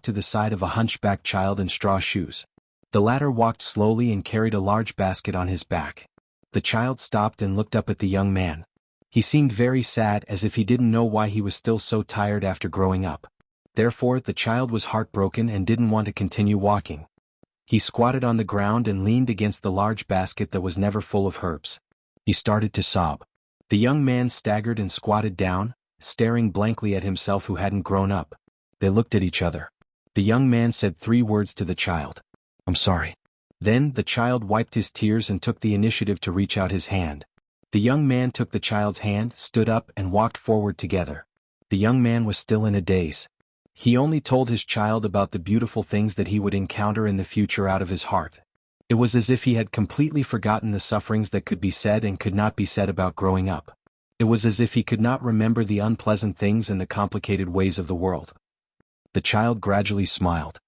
to the side of a hunchbacked child in straw shoes. The latter walked slowly and carried a large basket on his back. The child stopped and looked up at the young man. He seemed very sad, as if he didn't know why he was still so tired after growing up. Therefore, the child was heartbroken and didn't want to continue walking. He squatted on the ground and leaned against the large basket that was never full of herbs. He started to sob. The young man staggered and squatted down, staring blankly at himself who hadn't grown up. They looked at each other. The young man said 3 words to the child. "I'm sorry." Then the child wiped his tears and took the initiative to reach out his hand. The young man took the child's hand, stood up and walked forward together. The young man was still in a daze. He only told his child about the beautiful things that he would encounter in the future out of his heart. It was as if he had completely forgotten the sufferings that could be said and could not be said about growing up. It was as if he could not remember the unpleasant things and the complicated ways of the world. The child gradually smiled.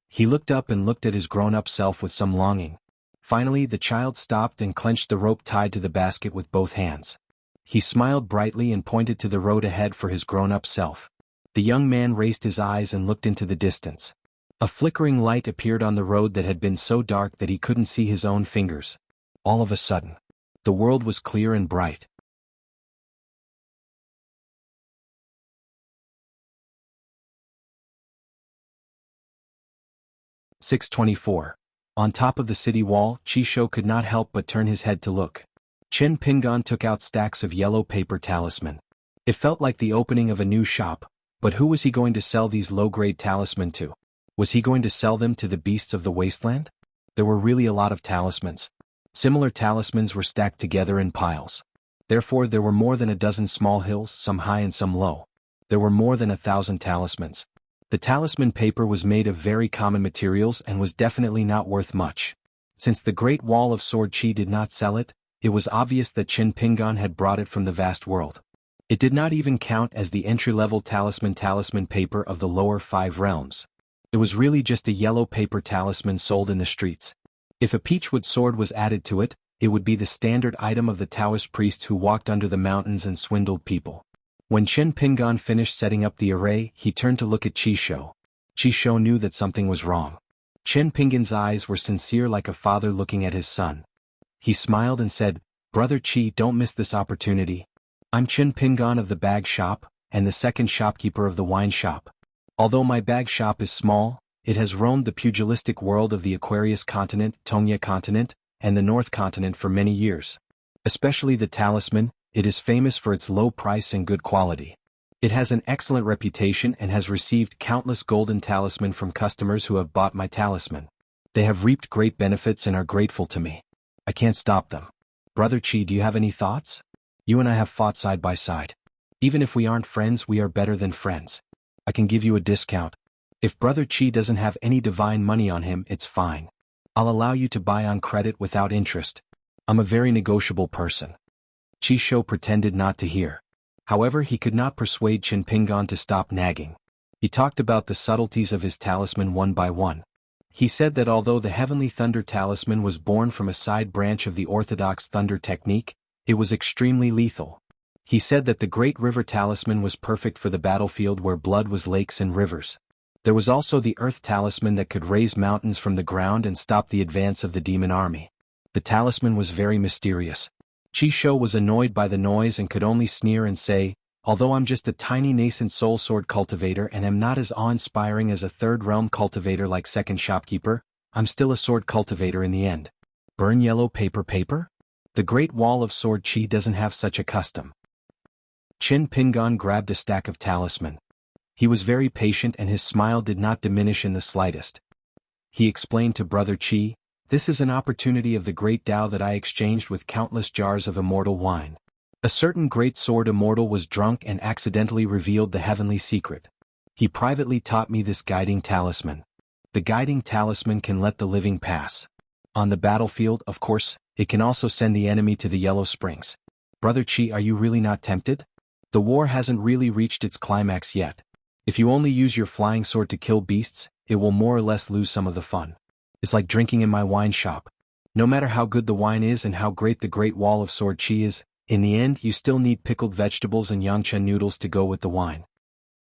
He looked up and looked at his grown-up self with some longing. Finally, the child stopped and clenched the rope tied to the basket with both hands. He smiled brightly and pointed to the road ahead for his grown-up self. The young man raised his eyes and looked into the distance. A flickering light appeared on the road that had been so dark that he couldn't see his own fingers. All of a sudden, the world was clear and bright. "624. On top of the city wall, Chisho could not help but turn his head to look. Chin Pingon took out stacks of yellow paper talisman. It felt like the opening of a new shop, but who was he going to sell these low-grade talisman to? Was he going to sell them to the beasts of the wasteland? There were really a lot of talismans. Similar talismans were stacked together in piles. Therefore there were more than a dozen small hills, some high and some low. There were more than 1,000 talismans. The talisman paper was made of very common materials and was definitely not worth much. Since the Great Wall of Sword Chi did not sell it, it was obvious that Chin Pingon had brought it from the vast world. It did not even count as the entry-level talisman paper of the lower 5 realms. It was really just a yellow paper talisman sold in the streets. If a peachwood sword was added to it, it would be the standard item of the Taoist priests who walked under the mountains and swindled people. When Chin Pingon finished setting up the array, he turned to look at Chisho. Chisho knew that something was wrong. Chin Pingon's eyes were sincere like a father looking at his son. He smiled and said, "Brother Chi, don't miss this opportunity. I'm Chin Pingon of the bag shop, and the second shopkeeper of the wine shop. Although my bag shop is small, it has roamed the pugilistic world of the Aquarius continent, Tongya continent, and the North continent for many years. Especially the talisman, it is famous for its low price and good quality. It has an excellent reputation and has received countless golden talisman from customers who have bought my talisman. They have reaped great benefits and are grateful to me. I can't stop them. Brother Chi, do you have any thoughts? You and I have fought side by side. Even if we aren't friends, we are better than friends. I can give you a discount. If Brother Chi doesn't have any divine money on him, it's fine. I'll allow you to buy on credit without interest. I'm a very negotiable person." Chisho pretended not to hear. However, he could not persuade Chin Pingon to stop nagging. He talked about the subtleties of his talisman one by one. He said that although the Heavenly Thunder talisman was born from a side branch of the orthodox thunder technique, it was extremely lethal. He said that the Great River talisman was perfect for the battlefield where blood was lakes and rivers. There was also the Earth talisman that could raise mountains from the ground and stop the advance of the demon army. The talisman was very mysterious. Chisho was annoyed by the noise and could only sneer and say, "Although I'm just a tiny nascent soul sword cultivator and am not as awe-inspiring as a third realm cultivator like second shopkeeper, I'm still a sword cultivator in the end." Burn yellow paper? The Great Wall of Sword Chi doesn't have such a custom. Chin Pingon grabbed a stack of talisman. He was very patient and his smile did not diminish in the slightest. He explained to Brother Chi, "This is an opportunity of the great Tao that I exchanged with countless jars of immortal wine. A certain great sword immortal was drunk and accidentally revealed the heavenly secret. He privately taught me this guiding talisman. The guiding talisman can let the living pass. On the battlefield, of course, it can also send the enemy to the Yellow Springs. Brother Chi, are you really not tempted? The war hasn't really reached its climax yet. If you only use your flying sword to kill beasts, it will more or less lose some of the fun. It's like drinking in my wine shop. No matter how good the wine is and how great the Great Wall of Sword Chi is, in the end you still need pickled vegetables and yangchen noodles to go with the wine."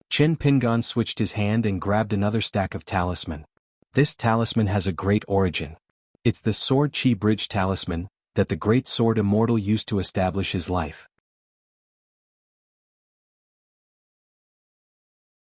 Chin Pingon switched his hand and grabbed another stack of talisman. This talisman has a great origin. It's the Sword Chi Bridge talisman that the Great Sword Immortal used to establish his life.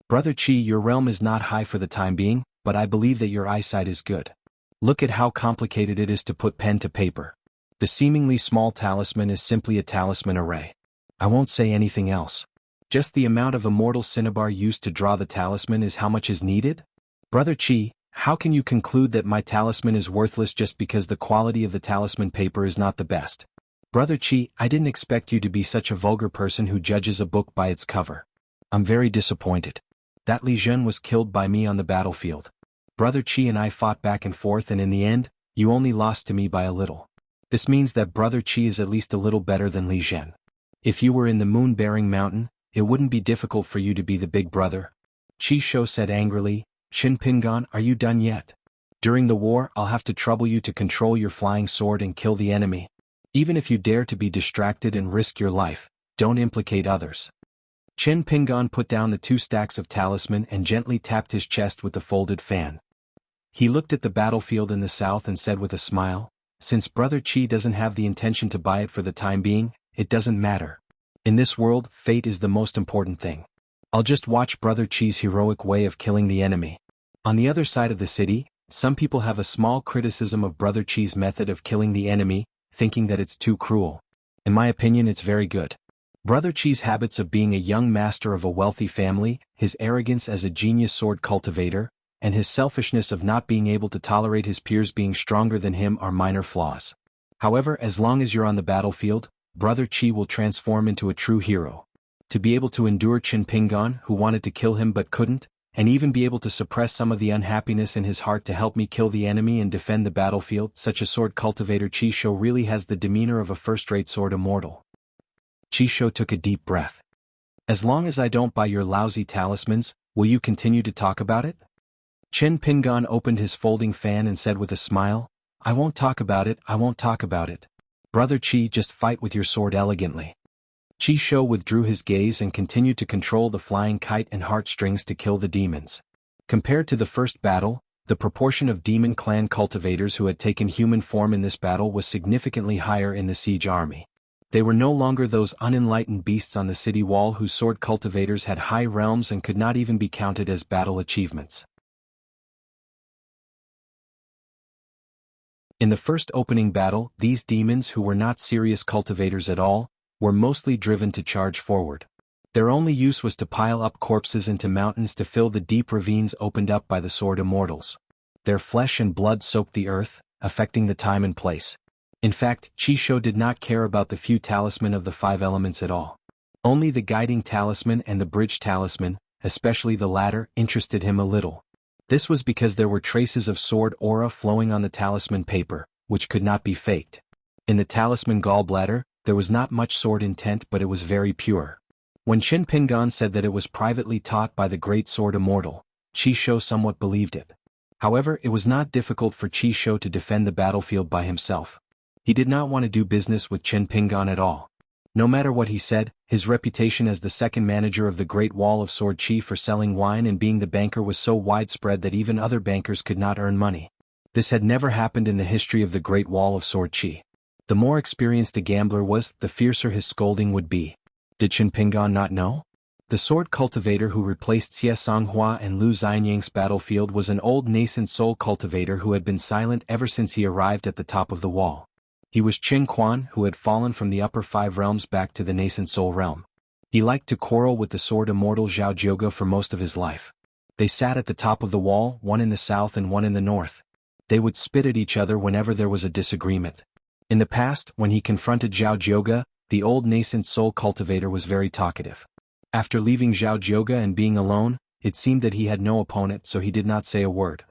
"Brother Chi, your realm is not high for the time being, but I believe that your eyesight is good. Look at how complicated it is to put pen to paper. The seemingly small talisman is simply a talisman array. I won't say anything else. Just the amount of immortal cinnabar used to draw the talisman is how much is needed? Brother Chi, how can you conclude that my talisman is worthless just because the quality of the talisman paper is not the best? Brother Chi, I didn't expect you to be such a vulgar person who judges a book by its cover. I'm very disappointed. That Li Zhen was killed by me on the battlefield. Brother Chi and I fought back and forth, and in the end, you only lost to me by a little. This means that Brother Chi is at least a little better than Li Zhen. If you were in the moon-bearing mountain, it wouldn't be difficult for you to be the big brother. Chi Shou said angrily. Qin Pingan, are you done yet? During the war, I'll have to trouble you to control your flying sword and kill the enemy. Even if you dare to be distracted and risk your life, don't implicate others. Qin Pingan put down the 2 stacks of talisman and gently tapped his chest with the folded fan. He looked at the battlefield in the south and said with a smile, since Brother Chi doesn't have the intention to buy it for the time being, it doesn't matter. In this world, fate is the most important thing. I'll just watch Brother Chi's heroic way of killing the enemy. On the other side of the city, some people have a small criticism of Brother Chi's method of killing the enemy, thinking that it's too cruel. In my opinion, it's very good. Brother Chi's habits of being a young master of a wealthy family, his arrogance as a genius sword cultivator, and his selfishness of not being able to tolerate his peers being stronger than him are minor flaws. However, as long as you're on the battlefield, Brother Chi will transform into a true hero. To be able to endure Qin Pingan, who wanted to kill him but couldn't, and even be able to suppress some of the unhappiness in his heart to help me kill the enemy and defend the battlefield, such a sword cultivator Chi Shou really has the demeanor of a first-rate sword immortal. Chi Shou took a deep breath. As long as I don't buy your lousy talismans, will you continue to talk about it? Qin Pingan opened his folding fan and said with a smile, I won't talk about it, I won't talk about it. Brother Chi, just fight with your sword elegantly. Chi Shou withdrew his gaze and continued to control the flying kite and heartstrings to kill the demons. Compared to the first battle, the proportion of demon clan cultivators who had taken human form in this battle was significantly higher in the siege army. They were no longer those unenlightened beasts on the city wall whose sword cultivators had high realms and could not even be counted as battle achievements. In the first opening battle, these demons who were not serious cultivators at all, were mostly driven to charge forward. Their only use was to pile up corpses into mountains to fill the deep ravines opened up by the sword immortals. Their flesh and blood soaked the earth, affecting the time and place. In fact, Chi Shou did not care about the few talisman of the 5 elements at all. Only the guiding talisman and the bridge talisman, especially the latter, interested him a little. This was because there were traces of sword aura flowing on the talisman paper, which could not be faked. In the talisman gallbladder, there was not much sword intent, but it was very pure. When Qin Pingan said that it was privately taught by the great sword immortal, Chi Shou somewhat believed it. However, it was not difficult for Chi Shou to defend the battlefield by himself. He did not want to do business with Qin Pingan at all. No matter what he said, his reputation as the second manager of the Great Wall of Sword Chi for selling wine and being the banker was so widespread that even other bankers could not earn money. This had never happened in the history of the Great Wall of Sword Chi. The more experienced a gambler was, the fiercer his scolding would be. Did Qin Pingan not know? The sword cultivator who replaced Xie Songhua and Lu Xianyang's battlefield was an old nascent soul cultivator who had been silent ever since he arrived at the top of the wall. He was Qin Quan, who had fallen from the upper 5 realms back to the nascent soul realm. He liked to quarrel with the sword immortal Zhao Jioge for most of his life. They sat at the top of the wall, one in the south and one in the north. They would spit at each other whenever there was a disagreement. In the past, when he confronted Zhao Jioge, the old nascent soul cultivator was very talkative. After leaving Zhao Jioge and being alone, it seemed that he had no opponent, so he did not say a word.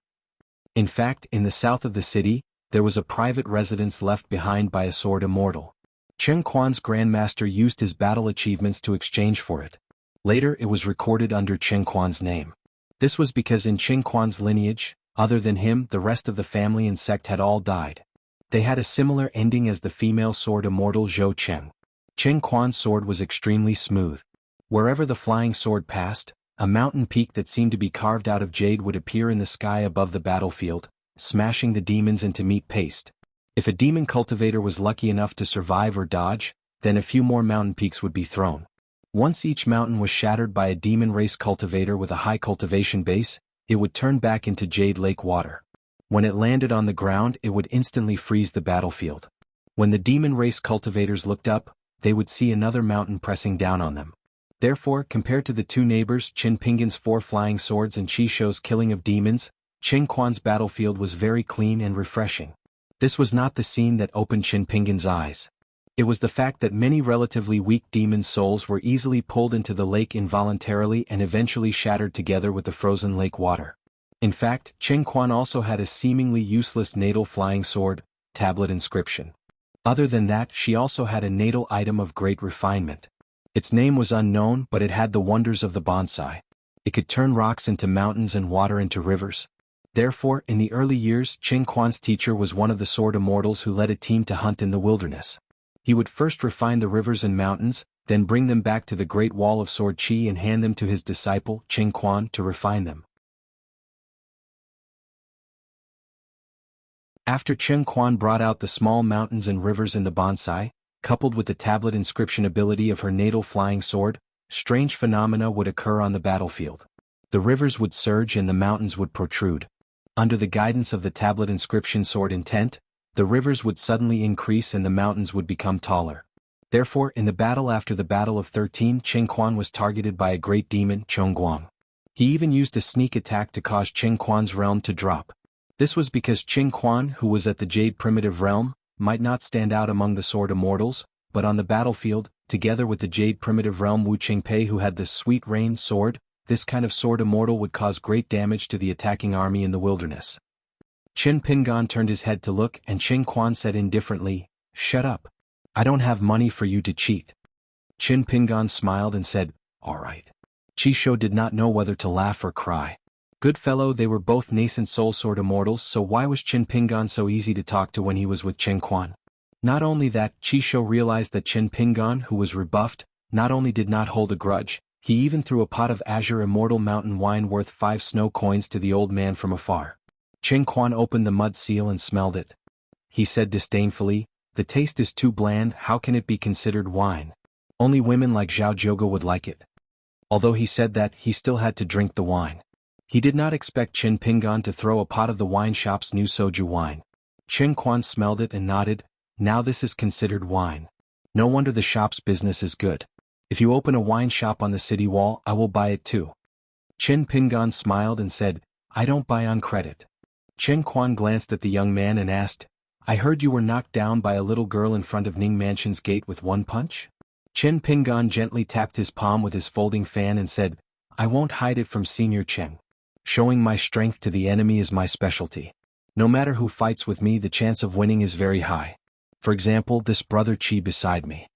In fact, in the south of the city, there was a private residence left behind by a sword immortal. Chen Quan's grandmaster used his battle achievements to exchange for it. Later it was recorded under Chen Quan's name. This was because in Chen Quan's lineage, other than him, the rest of the family and sect had all died. They had a similar ending as the female sword immortal Zhou Chen. Chen Quan's sword was extremely smooth. Wherever the flying sword passed, a mountain peak that seemed to be carved out of jade would appear in the sky above the battlefield, smashing the demons into meat paste. If a demon cultivator was lucky enough to survive or dodge, then a few more mountain peaks would be thrown. Once each mountain was shattered by a demon race cultivator with a high cultivation base, it would turn back into jade lake water. When it landed on the ground, it would instantly freeze the battlefield. When the demon race cultivators looked up, they would see another mountain pressing down on them. Therefore, compared to the two neighbors, Qin Pingan's 4 flying swords and Qi Shou's killing of demons, Qin Quan's battlefield was very clean and refreshing. This was not the scene that opened Qin Pingan's eyes. It was the fact that many relatively weak demon souls were easily pulled into the lake involuntarily and eventually shattered together with the frozen lake water. In fact, Qin Quan also had a seemingly useless natal flying sword, tablet inscription. Other than that, she also had a natal item of great refinement. Its name was unknown, but it had the wonders of the bonsai. It could turn rocks into mountains and water into rivers. Therefore, in the early years, Qin Quan's teacher was one of the sword immortals who led a team to hunt in the wilderness. He would first refine the rivers and mountains, then bring them back to the Great Wall of Sword Qi and hand them to his disciple, Qin Quan, to refine them. After Qin Quan brought out the small mountains and rivers in the bonsai, coupled with the tablet inscription ability of her natal flying sword, strange phenomena would occur on the battlefield. The rivers would surge and the mountains would protrude. Under the guidance of the tablet inscription sword intent, the rivers would suddenly increase and the mountains would become taller. Therefore, in the battle after the Battle of 13, Qin Quan was targeted by a great demon, Chongguang. He even used a sneak attack to cause Qin Quan's realm to drop. This was because Qin Quan, who was at the Jade Primitive Realm, might not stand out among the sword immortals, but on the battlefield, together with the Jade Primitive Realm Wu Qingpei who had the Sweet Rain sword, this kind of sword immortal would cause great damage to the attacking army in the wilderness. Qin Pingan turned his head to look and Qin Quan said indifferently, "Shut up. I don't have money for you to cheat." Qin Pingan smiled and said, "All right." Qi Shou did not know whether to laugh or cry. Good fellow, they were both nascent soul sword immortals, so why was Qin Pingan so easy to talk to when he was with Qin Quan? Not only that, Qi Shou realized that Qin Pingan, who was rebuffed, not only did not hold a grudge, he even threw a pot of azure immortal mountain wine worth 5 snow coins to the old man from afar. Qin Quan opened the mud seal and smelled it. He said disdainfully, "The taste is too bland, how can it be considered wine? Only women like Zhao Zhouge would like it." Although he said that, he still had to drink the wine. He did not expect Qin Pingan to throw a pot of the wine shop's new soju wine. Qin Quan smelled it and nodded, "Now this is considered wine. No wonder the shop's business is good. If you open a wine shop on the city wall, I will buy it too." Qin Pingan smiled and said, "I don't buy on credit." Qin Quan glanced at the young man and asked, "I heard you were knocked down by a little girl in front of Ning Mansion's gate with one punch?" Qin Pingan gently tapped his palm with his folding fan and said, "I won't hide it from Senior Cheng. Showing my strength to the enemy is my specialty. No matter who fights with me, the chance of winning is very high. For example, this brother Qi beside me."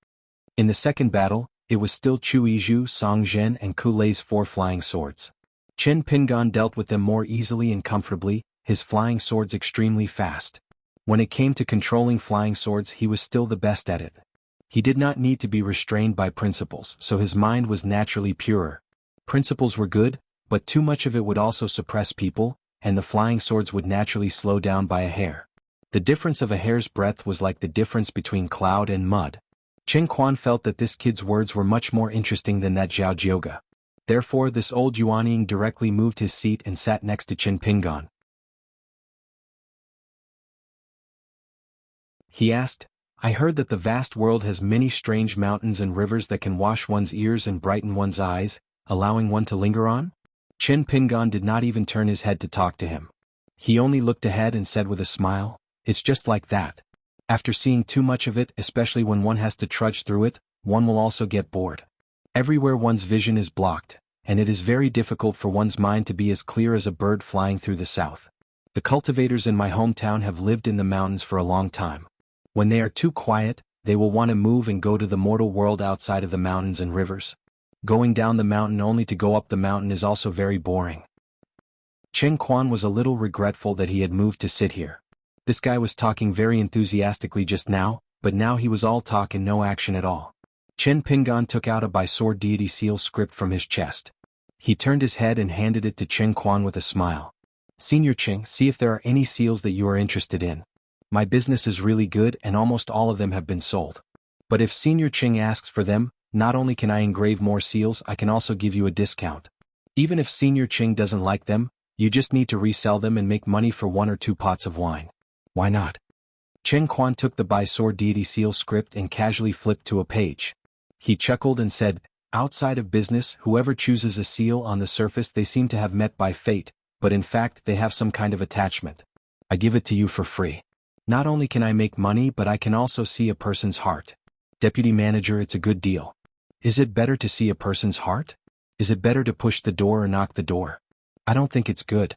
In the second battle, it was still Chu Yizhu, Song Zhen and Ku Lei's 4 flying swords. Qin Pingan dealt with them more easily and comfortably, his flying swords extremely fast. When it came to controlling flying swords, he was still the best at it. He did not need to be restrained by principles, so his mind was naturally purer. Principles were good, but too much of it would also suppress people, and the flying swords would naturally slow down by a hair. The difference of a hair's breadth was like the difference between cloud and mud. Qin Quan felt that this kid's words were much more interesting than that Zhao Zhouge. Therefore, this old Yuanying directly moved his seat and sat next to Qin Pingan. He asked, "I heard that the vast world has many strange mountains and rivers that can wash one's ears and brighten one's eyes, allowing one to linger on?" Qin Pingan did not even turn his head to talk to him. He only looked ahead and said with a smile, "It's just like that. After seeing too much of it, especially when one has to trudge through it, one will also get bored. Everywhere one's vision is blocked, and it is very difficult for one's mind to be as clear as a bird flying through the south. The cultivators in my hometown have lived in the mountains for a long time. When they are too quiet, they will want to move and go to the mortal world outside of the mountains and rivers. Going down the mountain only to go up the mountain is also very boring." Qin Quan was a little regretful that he had moved to sit here. This guy was talking very enthusiastically just now, but now he was all talk and no action at all. Qin Pingan took out a by-sword deity seal script from his chest. He turned his head and handed it to Qin Quan with a smile. "Senior Qing, see if there are any seals that you are interested in. My business is really good and almost all of them have been sold. But if Senior Qing asks for them, not only can I engrave more seals, I can also give you a discount. Even if Senior Qing doesn't like them, You just need to resell them and make money for 1 or 2 pots of wine. Why not? Chen Quan took the By-Sword Deity seal script and casually flipped to a page. He chuckled and said, outside of business, whoever chooses a seal on the surface they seem to have met by fate, but in fact they have some kind of attachment. I give it to you for free. Not only can I make money but I can also see a person's heart. Deputy manager, it's a good deal. Is it better to see a person's heart? Is it better to push the door or knock the door? I don't think it's good.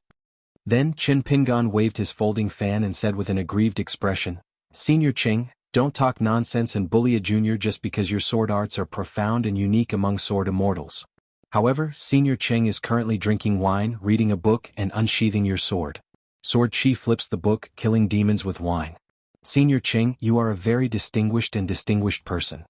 Then Chen Pingan waved his folding fan and said with an aggrieved expression, Senior Cheng, don't talk nonsense and bully a junior just because your sword arts are profound and unique among sword immortals. However, Senior Cheng is currently drinking wine, reading a book and unsheathing your sword. Sword Chi flips the book, killing demons with wine. Senior Cheng, you are a very distinguished person.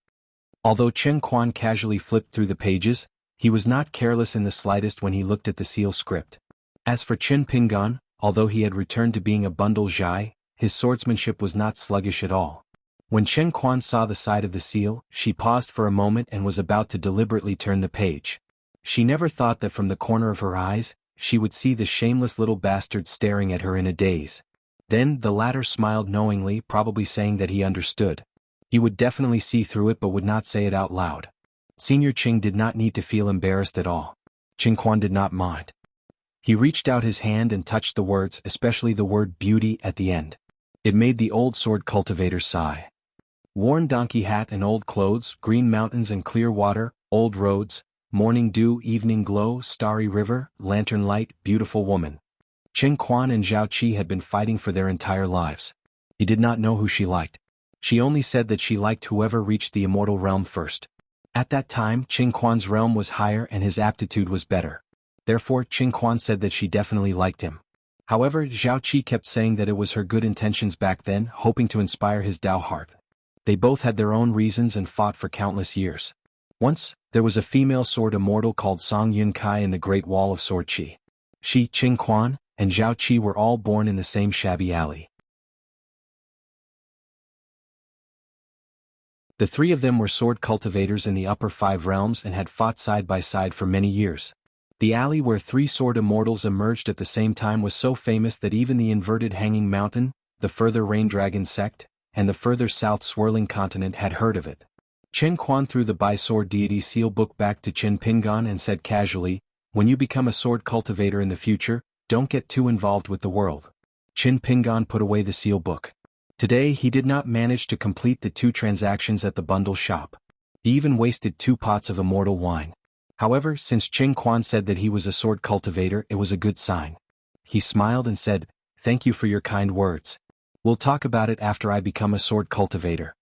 Although Chen Quan casually flipped through the pages, he was not careless in the slightest when he looked at the seal script. As for Chen Pingan, although he had returned to being a bundle shy, his swordsmanship was not sluggish at all. When Chen Quan saw the side of the seal, she paused for a moment and was about to deliberately turn the page. She never thought that from the corner of her eyes, she would see the shameless little bastard staring at her in a daze. Then the latter smiled knowingly, probably saying that he understood. He would definitely see through it but would not say it out loud. Senior Cheng did not need to feel embarrassed at all. Chen Quan did not mind. He reached out his hand and touched the words, especially the word beauty at the end. It made the old sword cultivator sigh. Worn donkey hat and old clothes, green mountains and clear water, old roads, morning dew, evening glow, starry river, lantern light, beautiful woman. Chen Quan and Zhao Qi had been fighting for their entire lives. He did not know who she liked. She only said that she liked whoever reached the immortal realm first. At that time, Chen Quan's realm was higher and his aptitude was better. Therefore, Chen Quan said that she definitely liked him. However, Zhao Qi kept saying that it was her good intentions back then, hoping to inspire his Dao heart. They both had their own reasons and fought for countless years. Once, there was a female sword immortal called Song Yun Kai in the Great Wall of Sword Qi. She, Chen Quan, and Zhao Qi were all born in the same shabby alley. The three of them were sword cultivators in the upper 5 realms and had fought side by side for many years. The alley where 3 sword immortals emerged at the same time was so famous that even the inverted hanging mountain, the further rain dragon sect, and the further south swirling continent had heard of it. Chen Quan threw the By-Sword Deity seal book back to Chen Pingan and said casually, when you become a sword cultivator in the future, don't get too involved with the world. Chen Pingan put away the seal book. Today he did not manage to complete the 2 transactions at the bundle shop. He even wasted 2 pots of immortal wine. However, since Chen Quan said that he was a sword cultivator, it was a good sign. He smiled and said, thank you for your kind words. We'll talk about it after I become a sword cultivator.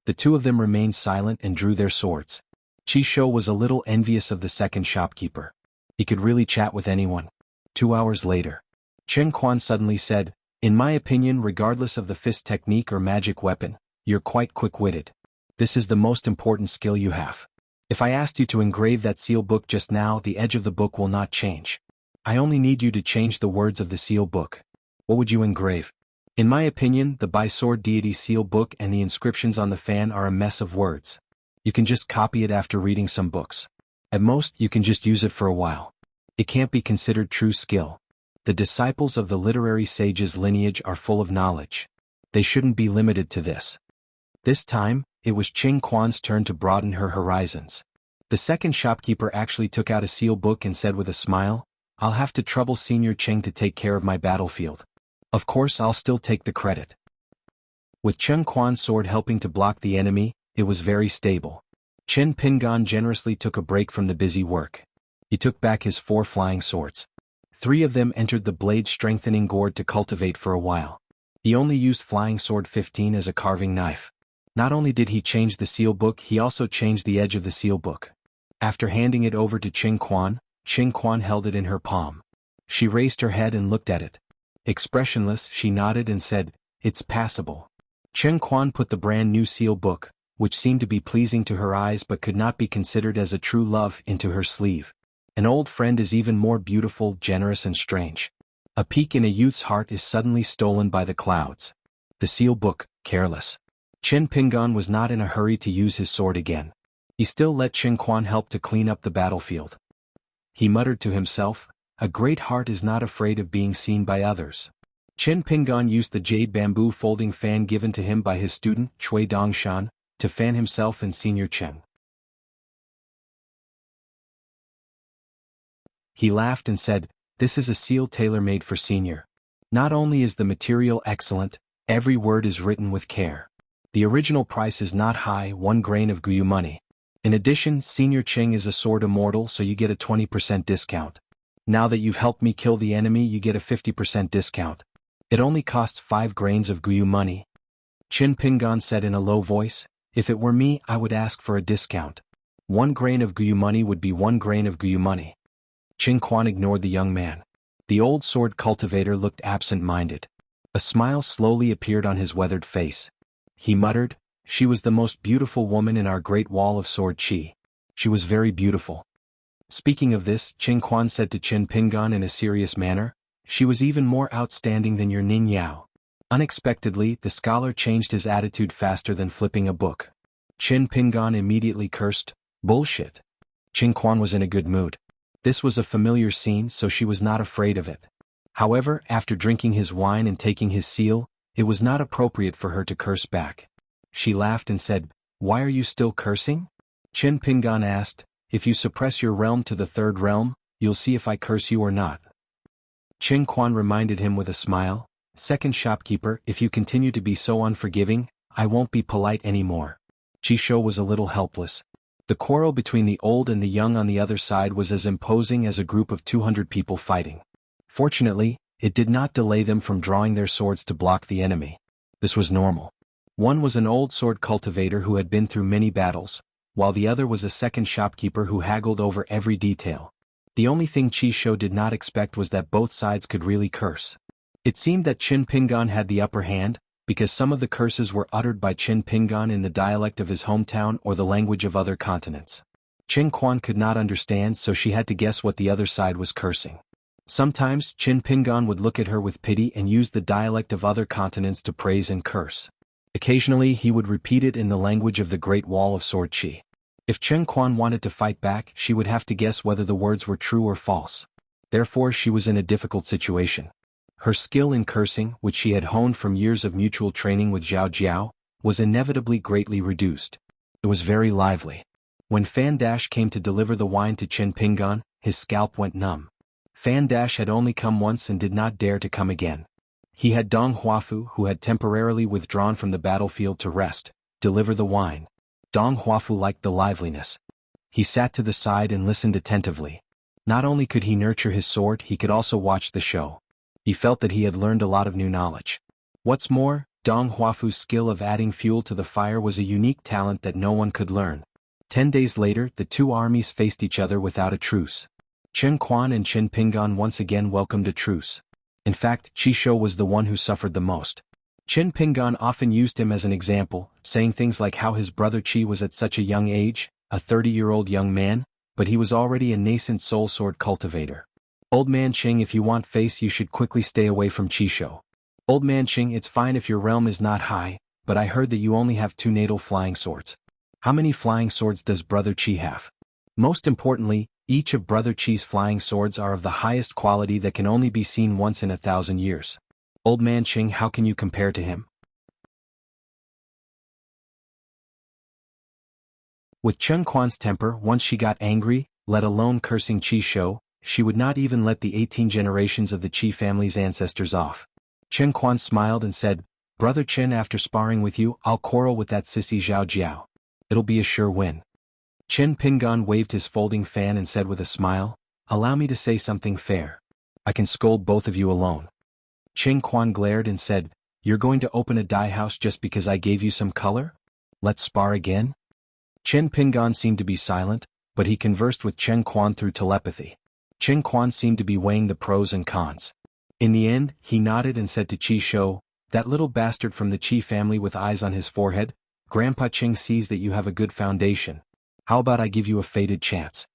The 2 of them remained silent and drew their swords. Qi Shou was a little envious of the second shopkeeper. He could really chat with anyone. 2 hours later, Chen Quan suddenly said, in my opinion, regardless of the fist technique or magic weapon, you're quite quick-witted. This is the most important skill you have. If I asked you to engrave that seal book just now, the edge of the book will not change. I only need you to change the words of the seal book. What would you engrave? In my opinion, the By-Sword Deity seal book and the inscriptions on the fan are a mess of words. You can just copy it after reading some books. At most, you can just use it for a while. It can't be considered true skill. The disciples of the literary sage's lineage are full of knowledge. They shouldn't be limited to this. This time, it was Chen Quan's turn to broaden her horizons. The second shopkeeper actually took out a seal book and said with a smile, I'll have to trouble Senior Cheng to take care of my battlefield. Of course I'll still take the credit. With Chen Quan's sword helping to block the enemy, it was very stable. Chen Pingan generously took a break from the busy work. He took back his 4 flying swords. 3 of them entered the blade-strengthening gourd to cultivate for a while. He only used Flying Sword 15 as a carving knife. Not only did he change the seal book, he also changed the edge of the seal book. After handing it over to Chen Quan held it in her palm. She raised her head and looked at it. Expressionless, she nodded and said, it's passable. Chen Quan put the brand new seal book, which seemed to be pleasing to her eyes but could not be considered as a true love, into her sleeve. An old friend is even more beautiful, generous and strange. A peak in a youth's heart is suddenly stolen by the clouds. The seal book, careless. Chen Pingan was not in a hurry to use his sword again. He still let Chen Quan help to clean up the battlefield. He muttered to himself, a great heart is not afraid of being seen by others. Chen Pinggan used the jade bamboo folding fan given to him by his student, Cui Dongshan, to fan himself and Senior Chen. He laughed and said, "This is a seal tailor-made for Senior. Not only is the material excellent, every word is written with care. The original price is not high, 1 grain of Guyu money. In addition, Senior Ching is a sword immortal, so you get a 20% discount. Now that you've helped me kill the enemy, you get a 50% discount. It only costs 5 grains of Guyu money." Chen Pinggan said in a low voice, "If it were me, I would ask for a discount. 1 grain of Guyu money would be 1 grain of Guyu money." Qin Quan ignored the young man. The old sword cultivator looked absent-minded. A smile slowly appeared on his weathered face. He muttered, "She was the most beautiful woman in our great wall of sword chi. She was very beautiful." Speaking of this, Qin Quan said to Chen Pinggan in a serious manner, "She was even more outstanding than your Nin Yao." Unexpectedly, the scholar changed his attitude faster than flipping a book. Chen Pinggan immediately cursed, "Bullshit." Qin Quan was in a good mood. This was a familiar scene, so she was not afraid of it. However, after drinking his wine and taking his seal, it was not appropriate for her to curse back. She laughed and said, "Why are you still cursing?" Chen Pinggan asked, "If you suppress your realm to the 3rd realm, you'll see if I curse you or not." Qin Quan reminded him with a smile, "Second shopkeeper, if you continue to be so unforgiving, I won't be polite anymore." Qishou was a little helpless. The quarrel between the old and the young on the other side was as imposing as a group of 200 people fighting. Fortunately, it did not delay them from drawing their swords to block the enemy. This was normal. One was an old sword cultivator who had been through many battles, while the other was a second shopkeeper who haggled over every detail. The only thing Qishou did not expect was that both sides could really curse. It seemed that Qin Pinggan had the upper hand, because some of the curses were uttered by Qin Pinggan in the dialect of his hometown or the language of other continents. Qin Quan could not understand, so she had to guess what the other side was cursing. Sometimes, Qin Pinggan would look at her with pity and use the dialect of other continents to praise and curse. Occasionally he would repeat it in the language of the Great Wall of Sword Chi. If Qin Quan wanted to fight back, she would have to guess whether the words were true or false. Therefore she was in a difficult situation. Her skill in cursing, which she had honed from years of mutual training with Zhao Jiao, was inevitably greatly reduced. It was very lively. When Fan Dash came to deliver the wine to Qin Pinggan, his scalp went numb. Fan Dash had only come once and did not dare to come again. He had Dong Huafu, who had temporarily withdrawn from the battlefield to rest, deliver the wine. Dong Huafu liked the liveliness. He sat to the side and listened attentively. Not only could he nurture his sword, he could also watch the show. He felt that he had learned a lot of new knowledge. What's more, Dong Huafu's skill of adding fuel to the fire was a unique talent that no one could learn. 10 days later, the two armies faced each other without a truce. Qin Quan and Qin Pinggan once again welcomed a truce. In fact, Qishou was the one who suffered the most. Qin Pinggan often used him as an example, saying things like how his brother Qi was at such a young age, a 30-year-old young man, but he was already a nascent soul sword cultivator. "Old man Qing, if you want face, you should quickly stay away from Qishou. Old man Qing, it's fine if your realm is not high, but I heard that you only have 2 natal flying swords. How many flying swords does Brother Qi have? Most importantly, each of Brother Qi's flying swords are of the highest quality that can only be seen once in 1,000 years. Old man Qing, how can you compare to him?" With Chen Quan's temper, once she got angry, let alone cursing Qishou, she would not even let the 18 generations of the Qi family's ancestors off. Chen Quan smiled and said, "Brother Chen, after sparring with you, I'll quarrel with that sissy Zhao Jiao. It'll be a sure win." Qin Pinggan waved his folding fan and said with a smile, "Allow me to say something fair. I can scold both of you alone." Qin Quan glared and said, "You're going to open a dye house just because I gave you some color? Let's spar again?" Qin Pinggan seemed to be silent, but he conversed with Chen Quan through telepathy. Qin Quan seemed to be weighing the pros and cons. In the end, he nodded and said to Qishou, "That little bastard from the Qi family with eyes on his forehead, Grandpa Qing sees that you have a good foundation. How about I give you a fated chance?"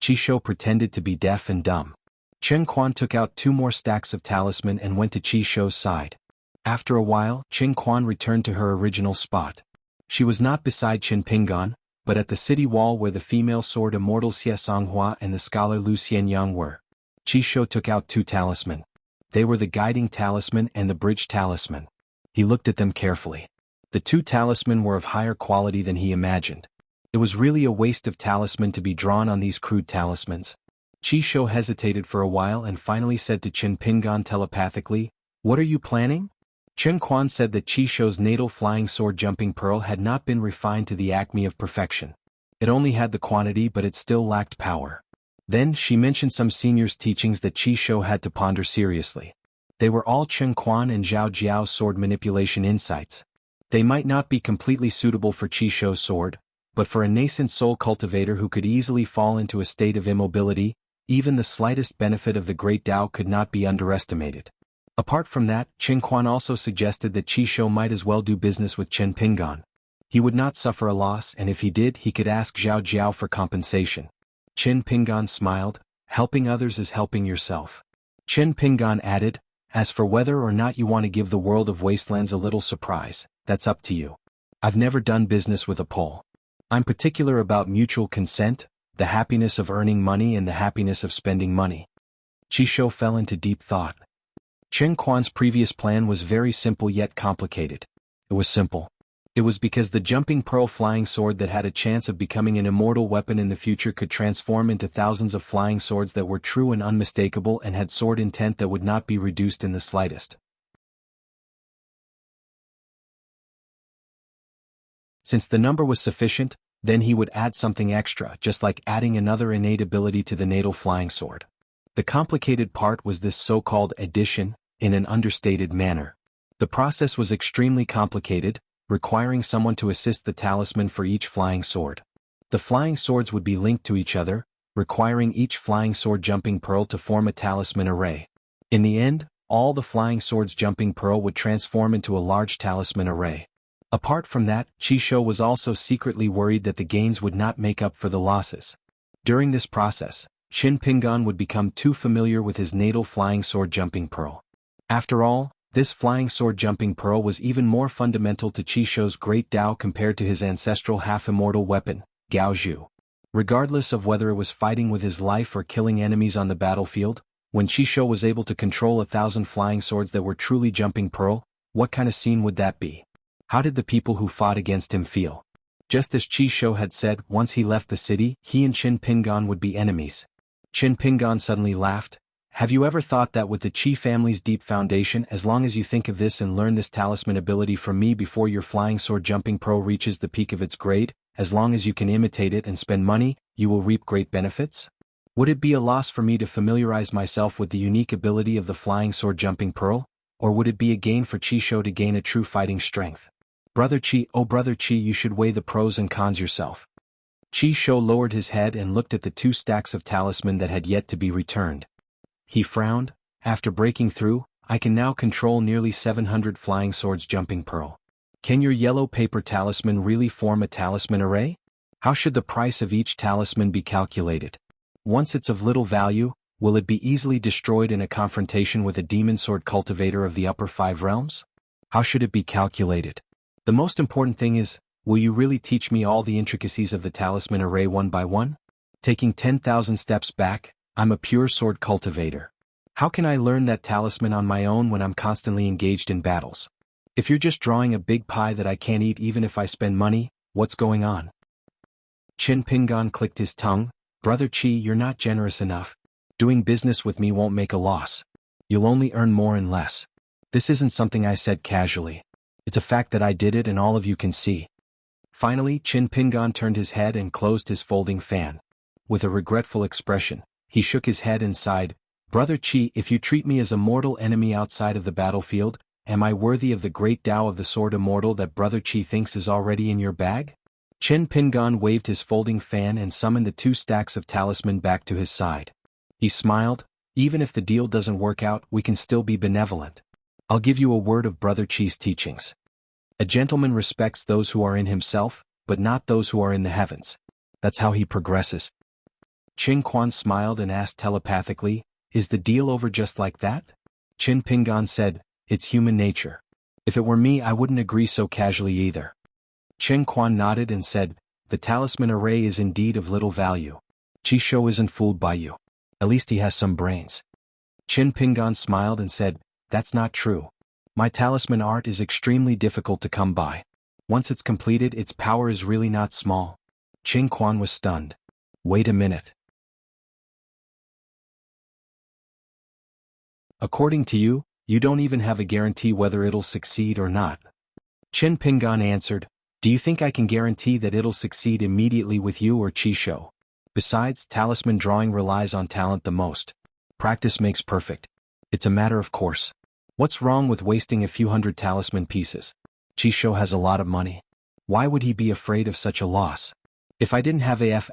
Qishou pretended to be deaf and dumb. Chen Quan took out 2 more stacks of talisman and went to Qishou's side. After a while, Qin Quan returned to her original spot. She was not beside Qin Pinggan, but at the city wall where the female sword immortal Xie Songhua and the scholar Lu Xianyang were. Chisho took out two talisman. They were the guiding talisman and the bridge talisman. He looked at them carefully. The two talisman were of higher quality than he imagined. It was really a waste of talisman to be drawn on these crude talismans. Chisho hesitated for a while and finally said to Qin Pingan telepathically, "What are you planning?" Chen Quan said that Chisho's natal flying sword jumping pearl had not been refined to the acme of perfection. It only had the quantity but it still lacked power. Then she mentioned some seniors' teachings that Chisho had to ponder seriously. They were all Chen Quan and Zhao Jiao's sword manipulation insights. They might not be completely suitable for Chisho's sword, but for a nascent soul cultivator who could easily fall into a state of immobility, even the slightest benefit of the great Tao could not be underestimated. Apart from that, Chen Quan also suggested that Chisho might as well do business with Chen Pingan. He would not suffer a loss, and if he did, he could ask Zhao Jiao for compensation. Chen Pingan smiled, "Helping others is helping yourself." Chen Pingan added, "As for whether or not you want to give the world of wastelands a little surprise, that's up to you. I've never done business with a Pole. I'm particular about mutual consent, the happiness of earning money and the happiness of spending money." Chisho fell into deep thought. Chen Quan's previous plan was very simple yet complicated. It was simple. It was because the jumping pearl flying sword that had a chance of becoming an immortal weapon in the future could transform into thousands of flying swords that were true and unmistakable and had sword intent that would not be reduced in the slightest. Since the number was sufficient, then he would add something extra, just like adding another innate ability to the natal flying sword. The complicated part was this so-called addition, in an understated manner. The process was extremely complicated, requiring someone to assist the talisman for each flying sword. The flying swords would be linked to each other, requiring each flying sword jumping pearl to form a talisman array. In the end, all the flying swords jumping pearl would transform into a large talisman array. Apart from that, Chisho was also secretly worried that the gains would not make up for the losses. During this process, Qin Pingan would become too familiar with his natal flying sword jumping pearl. After all, this flying sword jumping pearl was even more fundamental to Chisho's great Tao compared to his ancestral half-immortal weapon, Gaozhu. Regardless of whether it was fighting with his life or killing enemies on the battlefield, when Chisho was able to control 1,000 flying swords that were truly jumping pearl, what kind of scene would that be? How did the people who fought against him feel? Just as Chisho had said, once he left the city, he and Qin Pingan would be enemies. Qin Pingan suddenly laughed. "Have you ever thought that with the Qi family's deep foundation, as long as you think of this and learn this talisman ability from me before your flying sword jumping pearl reaches the peak of its grade, as long as you can imitate it and spend money, you will reap great benefits? Would it be a loss for me to familiarize myself with the unique ability of the flying sword jumping pearl, or would it be a gain for Chisho to gain a true fighting strength? Brother Qi, oh brother Qi, you should weigh the pros and cons yourself." Chisho lowered his head and looked at the 2 stacks of talisman that had yet to be returned. He frowned. "After breaking through, I can now control nearly 700 flying swords jumping pearl. Can your yellow paper talisman really form a talisman array? How should the price of each talisman be calculated? Once it's of little value, will it be easily destroyed in a confrontation with a demon sword cultivator of the upper 5 realms? How should it be calculated? The most important thing is, will you really teach me all the intricacies of the talisman array one by one? Taking 10,000 steps back, I'm a pure sword cultivator. How can I learn that talisman on my own when I'm constantly engaged in battles? If you're just drawing a big pie that I can't eat even if I spend money, what's going on?" Qin Pingan clicked his tongue. "Brother Qi, you're not generous enough. Doing business with me won't make a loss. You'll only earn more and less. This isn't something I said casually. It's a fact that I did it and all of you can see." Finally, Qin Pingan turned his head and closed his folding fan. With a regretful expression, he shook his head and sighed. "Brother Qi, if you treat me as a mortal enemy outside of the battlefield, am I worthy of the great Tao of the sword immortal that Brother Qi thinks is already in your bag?" Qin Pingan waved his folding fan and summoned the 2 stacks of talisman back to his side. He smiled. "Even if the deal doesn't work out, we can still be benevolent. I'll give you a word of Brother Qi's teachings. A gentleman respects those who are in himself, but not those who are in the heavens. That's how he progresses." Qin Quan smiled and asked telepathically, "Is the deal over just like that?" Qin Pingan said, "It's human nature. If it were me, I wouldn't agree so casually either." Qin Quan nodded and said, "The talisman array is indeed of little value. Chisho isn't fooled by you. At least he has some brains. Qin Pingan smiled and said, "That's not true. My talisman art is extremely difficult to come by. Once it's completed, its power is really not small." Qin Quan was stunned. "Wait a minute. According to you, you don't even have a guarantee whether it'll succeed or not." Qin Pingan answered, "Do you think I can guarantee that it'll succeed immediately with you or Qishou? Besides, talisman drawing relies on talent the most. Practice makes perfect. It's a matter of course. What's wrong with wasting a few hundred talisman pieces? Qishou has a lot of money. Why would he be afraid of such a loss? If I didn't have AF**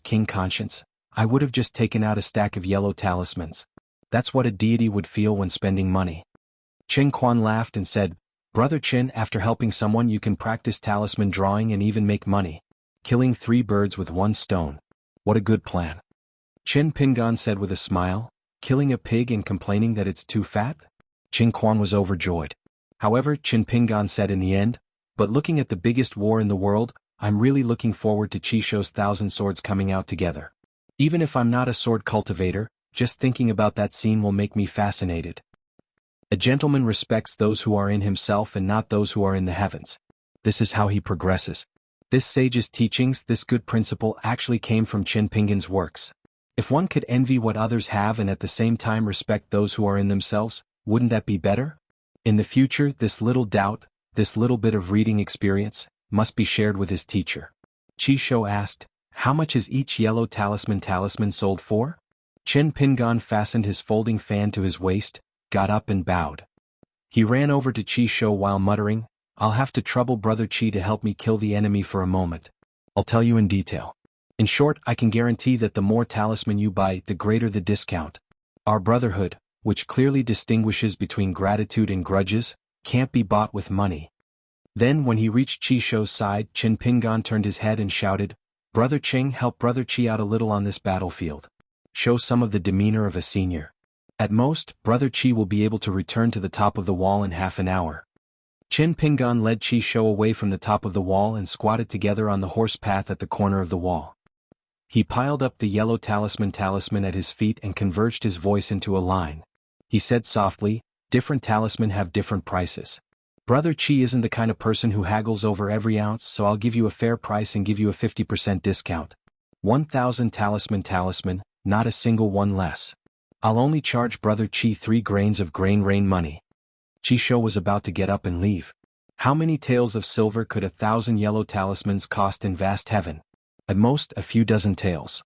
king conscience, I would have just taken out a stack of yellow talismans. That's what a deity would feel when spending money." Qin Quan laughed and said, "Brother Qin, after helping someone you can practice talisman drawing and even make money. Killing 3 birds with 1 stone. What a good plan." Qin Pingan said with a smile, "Killing a pig and complaining that it's too fat?" Qin Quan was overjoyed. However, Qin Pingan said in the end, "But looking at the biggest war in the world, I'm really looking forward to Qishou's 1,000 swords coming out together. Even if I'm not a sword cultivator, just thinking about that scene will make me fascinated. A gentleman respects those who are in himself and not those who are in the heavens. This is how he progresses." This sage's teachings, this good principle actually came from Qin Pingan's works. If one could envy what others have and at the same time respect those who are in themselves, wouldn't that be better? In the future, this little doubt, this little bit of reading experience, must be shared with his teacher. Qishou asked, "How much is each yellow talisman sold for?" Qin Pingan fastened his folding fan to his waist, got up and bowed. He ran over to Qishou while muttering, "I'll have to trouble Brother Qi to help me kill the enemy for a moment. I'll tell you in detail. In short, I can guarantee that the more talisman you buy, the greater the discount. Our brotherhood, which clearly distinguishes between gratitude and grudges, can't be bought with money." Then when he reached Qishou's side, Qin Pingan turned his head and shouted, "Brother Qing, help Brother Qi out a little on this battlefield. Show some of the demeanor of a senior. At most, Brother Qi will be able to return to the top of the wall in half an hour." Qin Pingan led Qishou away from the top of the wall and squatted together on the horse path at the corner of the wall. He piled up the yellow talisman at his feet and converged his voice into a line. He said softly, "Different talisman have different prices. Brother Qi isn't the kind of person who haggles over every ounce, so I'll give you a fair price and give you a 50% discount. 1,000 talisman, not a single one less. I'll only charge Brother Qi 3 grains of grain rain money." Qishou was about to get up and leave. How many taels of silver could 1,000 yellow talismans cost in vast heaven? At most, a few dozen taels.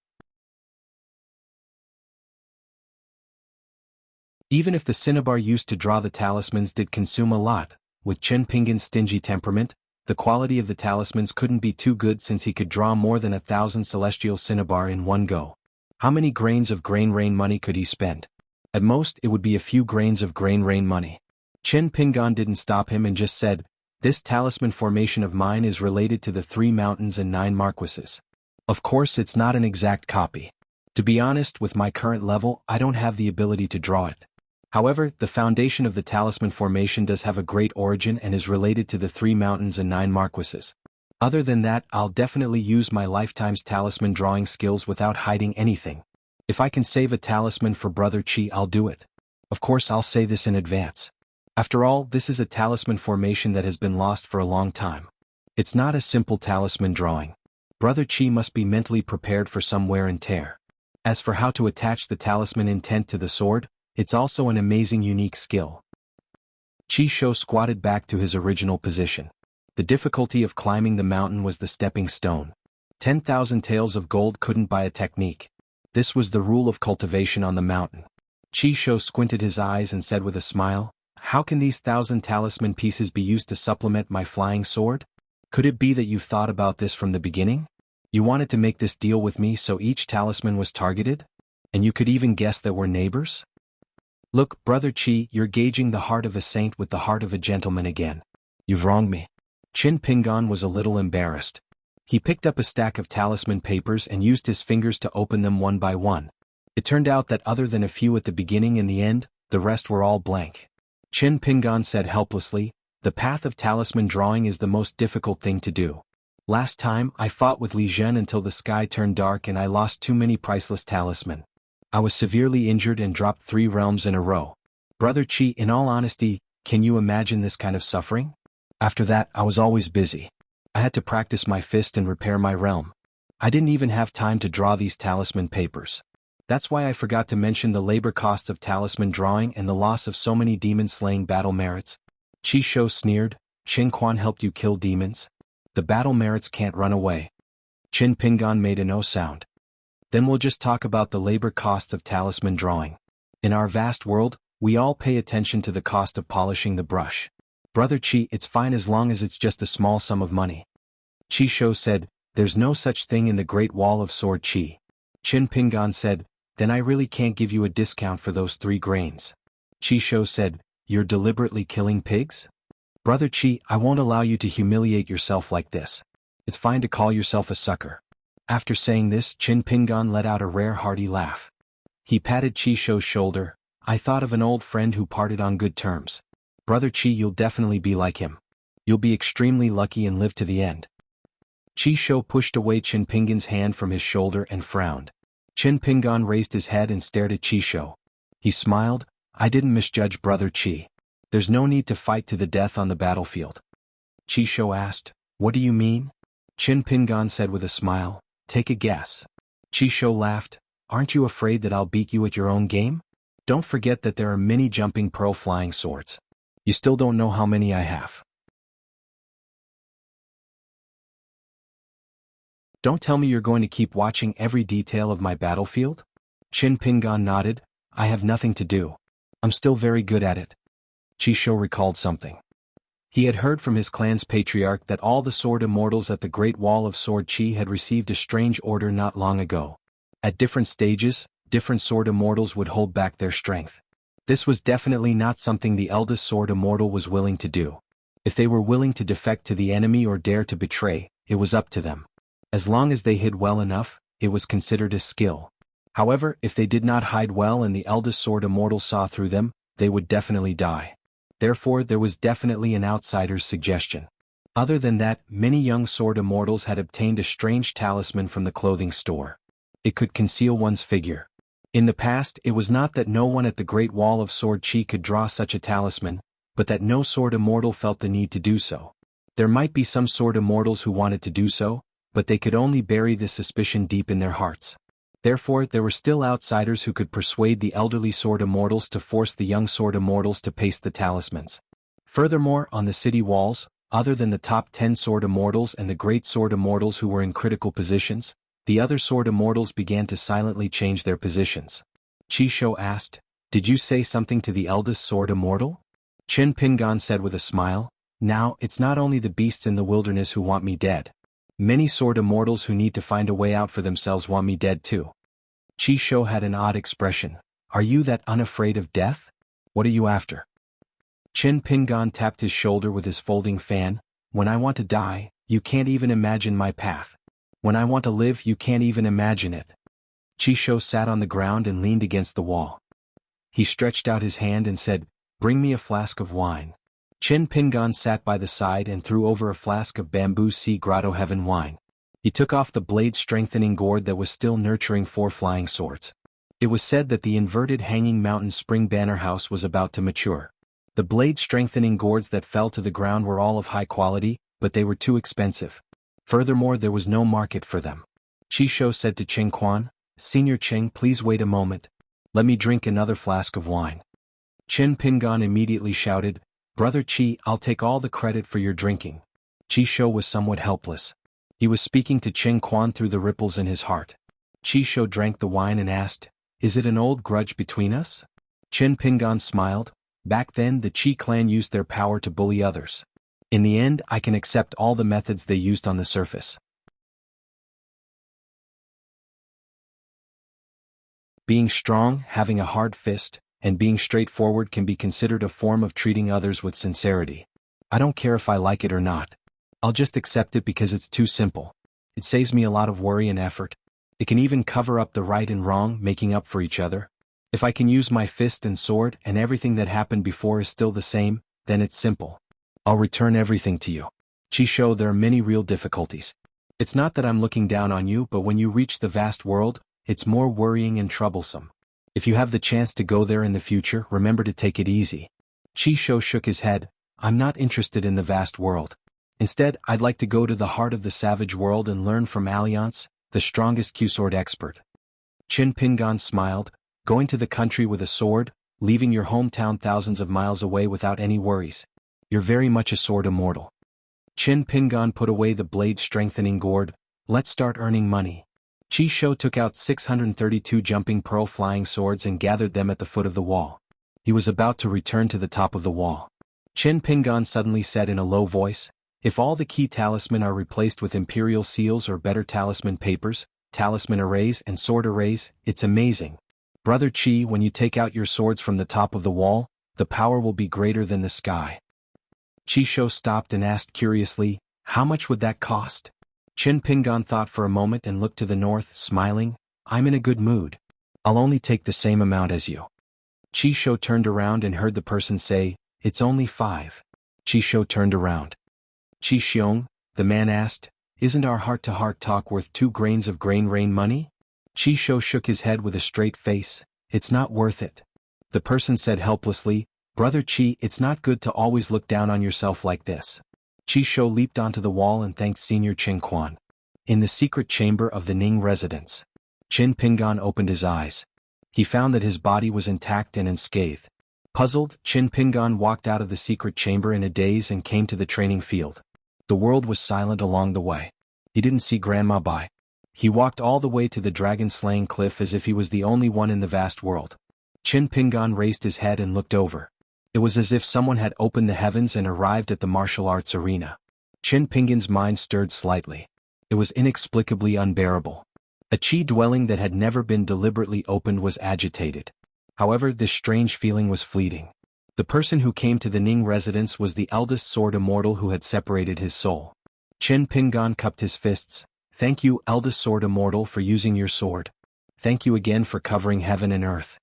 Even if the cinnabar used to draw the talismans did consume a lot, with Qin Pingan's stingy temperament, the quality of the talismans couldn't be too good since he could draw more than 1,000 celestial cinnabar in one go. How many grains of grain rain money could he spend? At most, it would be a few grains of grain rain money. Qin Pingan didn't stop him and just said, "This talisman formation of mine is related to the 3 mountains and 9 marquises. Of course, it's not an exact copy. To be honest, with my current level, I don't have the ability to draw it. However, the foundation of the talisman formation does have a great origin and is related to the 3 mountains and 9 marquises. Other than that, I'll definitely use my lifetime's talisman drawing skills without hiding anything. If I can save a talisman for Brother Qi, I'll do it. Of course, I'll say this in advance. After all, this is a talisman formation that has been lost for a long time. It's not a simple talisman drawing. Brother Qi must be mentally prepared for some wear and tear. As for how to attach the talisman intent to the sword, it's also an amazing unique skill." Qishou squatted back to his original position. The difficulty of climbing the mountain was the stepping stone. 10,000 taels of gold couldn't buy a technique. This was the rule of cultivation on the mountain. Qishou squinted his eyes and said with a smile, "How can these 1,000 talisman pieces be used to supplement my flying sword? Could it be that you've thought about this from the beginning? You wanted to make this deal with me so each talisman was targeted? And you could even guess that we're neighbors? Look, Brother Qi, you're gauging the heart of a saint with the heart of a gentleman again. You've wronged me." Qin Pingan was a little embarrassed. He picked up a stack of talisman papers and used his fingers to open them one by one. It turned out that other than a few at the beginning and the end, the rest were all blank. Qin Pingan said helplessly, "The path of talisman drawing is the most difficult thing to do. Last time, I fought with Li Zhen until the sky turned dark and I lost too many priceless talisman. I was severely injured and dropped 3 realms in a row. Brother Chi, in all honesty, can you imagine this kind of suffering? After that, I was always busy. I had to practice my fist and repair my realm. I didn't even have time to draw these talisman papers. That's why I forgot to mention the labor costs of talisman drawing and the loss of so many demon-slaying battle merits. Chi Shou sneered, Qin Quan helped you kill demons? The battle merits can't run away. Qin Pingan made a no sound. Then we'll just talk about the labor costs of talisman drawing. In our vast world, we all pay attention to the cost of polishing the brush. Brother Chi, it's fine as long as it's just a small sum of money. Chi Shou said, there's no such thing in the Great Wall of Sword Chi. Qin Pingan said, then I really can't give you a discount for those 3 grains. Chi Shou said, you're deliberately killing pigs? Brother Chi, I won't allow you to humiliate yourself like this. It's fine to call yourself a sucker. After saying this, Qin Pingan let out a rare hearty laugh. He patted Chi Shou's shoulder. I thought of an old friend who parted on good terms. Brother Chi, you'll definitely be like him. You'll be extremely lucky and live to the end. Chi Shou pushed away Qin Pingan's hand from his shoulder and frowned. Qin Pingan raised his head and stared at Chi Shou. He smiled, I didn't misjudge Brother Chi. There's no need to fight to the death on the battlefield. Chi Shou asked, what do you mean? Qin Pingan said with a smile, take a guess. Chi Shou laughed, aren't you afraid that I'll beat you at your own game? Don't forget that there are many jumping pearl flying swords. You still don't know how many I have. Don't tell me you're going to keep watching every detail of my battlefield? Qin Pingan nodded, I have nothing to do. I'm still very good at it. Chi Shou recalled something. He had heard from his clan's patriarch that all the sword immortals at the Great Wall of Sword Chi had received a strange order not long ago. At different stages, different sword immortals would hold back their strength. This was definitely not something the eldest sword immortal was willing to do. If they were willing to defect to the enemy or dare to betray, it was up to them. As long as they hid well enough, it was considered a skill. However, if they did not hide well and the eldest sword immortal saw through them, they would definitely die. Therefore, there was definitely an outsider's suggestion. Other than that, many young sword immortals had obtained a strange talisman from the clothing store. It could conceal one's figure. In the past, it was not that no one at the Great Wall of Sword Chi could draw such a talisman, but that no sword immortal felt the need to do so. There might be some sword immortals who wanted to do so, but they could only bury this suspicion deep in their hearts. Therefore, there were still outsiders who could persuade the elderly sword immortals to force the young sword immortals to paste the talismans. Furthermore, on the city walls, other than the top 10 sword immortals and the great sword immortals who were in critical positions, the other sword immortals began to silently change their positions. Chi Shou asked, did you say something to the eldest sword immortal? Qin Pingan said with a smile, now, it's not only the beasts in the wilderness who want me dead. Many sword immortals who need to find a way out for themselves want me dead too. Chi Shou had an odd expression. Are you that unafraid of death? What are you after? Qin Pingan tapped his shoulder with his folding fan. When I want to die, you can't even imagine my path. When I want to live, you can't even imagine it. Chi Shou sat on the ground and leaned against the wall. He stretched out his hand and said, bring me a flask of wine. Qin Pingan sat by the side and threw over a flask of bamboo sea grotto heaven wine. He took off the blade-strengthening gourd that was still nurturing 4 flying swords. It was said that the inverted hanging mountain spring banner house was about to mature. The blade-strengthening gourds that fell to the ground were all of high quality, but they were too expensive. Furthermore, there was no market for them. Chi Shou said to Cheng Quan, Senior Cheng, please wait a moment. Let me drink another flask of wine. Qin Pingan immediately shouted, Brother Chi, I'll take all the credit for your drinking. Chi Shou was somewhat helpless. He was speaking to Cheng Quan through the ripples in his heart. Chi Shou drank the wine and asked, is it an old grudge between us? Qin Pingan smiled. Back then the Chi clan used their power to bully others. In the end, I can accept all the methods they used on the surface. Being strong, having a hard fist, and being straightforward can be considered a form of treating others with sincerity. I don't care if I like it or not. I'll just accept it because it's too simple. It saves me a lot of worry and effort. It can even cover up the right and wrong, making up for each other. If I can use my fist and sword and everything that happened before is still the same, then it's simple. I'll return everything to you. Chi Shou, there are many real difficulties. It's not that I'm looking down on you, but when you reach the vast world, it's more worrying and troublesome. If you have the chance to go there in the future, remember to take it easy. Qi Shou shook his head. I'm not interested in the vast world. Instead, I'd like to go to the heart of the savage world and learn from Alliance, the strongest Q-sword expert. Qin Pingan smiled. Going to the country with a sword, leaving your hometown thousands of miles away without any worries. You're very much a sword immortal. Qin Pingan put away the blade-strengthening gourd. Let's start earning money. Qi Shou took out 632 jumping pearl flying swords and gathered them at the foot of the wall. He was about to return to the top of the wall. Qin Pingan suddenly said in a low voice, if all the key talisman are replaced with imperial seals or better talisman papers, talisman arrays and sword arrays, it's amazing. Brother Qi, when you take out your swords from the top of the wall, the power will be greater than the sky. Qi Shou stopped and asked curiously, how much would that cost? Qin Pingan thought for a moment and looked to the north, smiling, I'm in a good mood. I'll only take the same amount as you. Qi Shou turned around and heard the person say, it's only 5. Qi Shou turned around. Qi Xiong, the man asked, isn't our heart-to-heart talk worth 2 grains of grain rain money? Qi Shou shook his head with a straight face, it's not worth it. The person said helplessly, Brother Qi, it's not good to always look down on yourself like this. Qi Shou leaped onto the wall and thanked Senior Qin Quan. In the secret chamber of the Ning residence, Qin Pingan opened his eyes. He found that his body was intact and unscathed. Puzzled, Qin Pingan walked out of the secret chamber in a daze and came to the training field. The world was silent along the way. He didn't see Grandma Bai. He walked all the way to the dragon-slaying cliff as if he was the only one in the vast world. Qin Pingan raised his head and looked over. It was as if someone had opened the heavens and arrived at the martial arts arena. Qin Pingan's mind stirred slightly. It was inexplicably unbearable. A qi dwelling that had never been deliberately opened was agitated. However, this strange feeling was fleeting. The person who came to the Ning residence was the eldest sword immortal who had separated his soul. Qin Pingan cupped his fists. Thank you, eldest sword immortal, for using your sword. Thank you again for covering heaven and earth.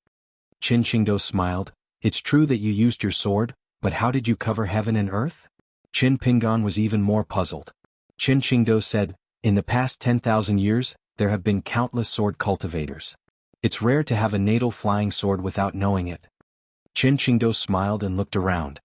Qin Qingdou smiled. It's true that you used your sword, but how did you cover heaven and earth? Qin Pingan was even more puzzled. Qin Qingdou said, in the past 10,000 years, there have been countless sword cultivators. It's rare to have a natal flying sword without knowing it. Qin Qingdou smiled and looked around.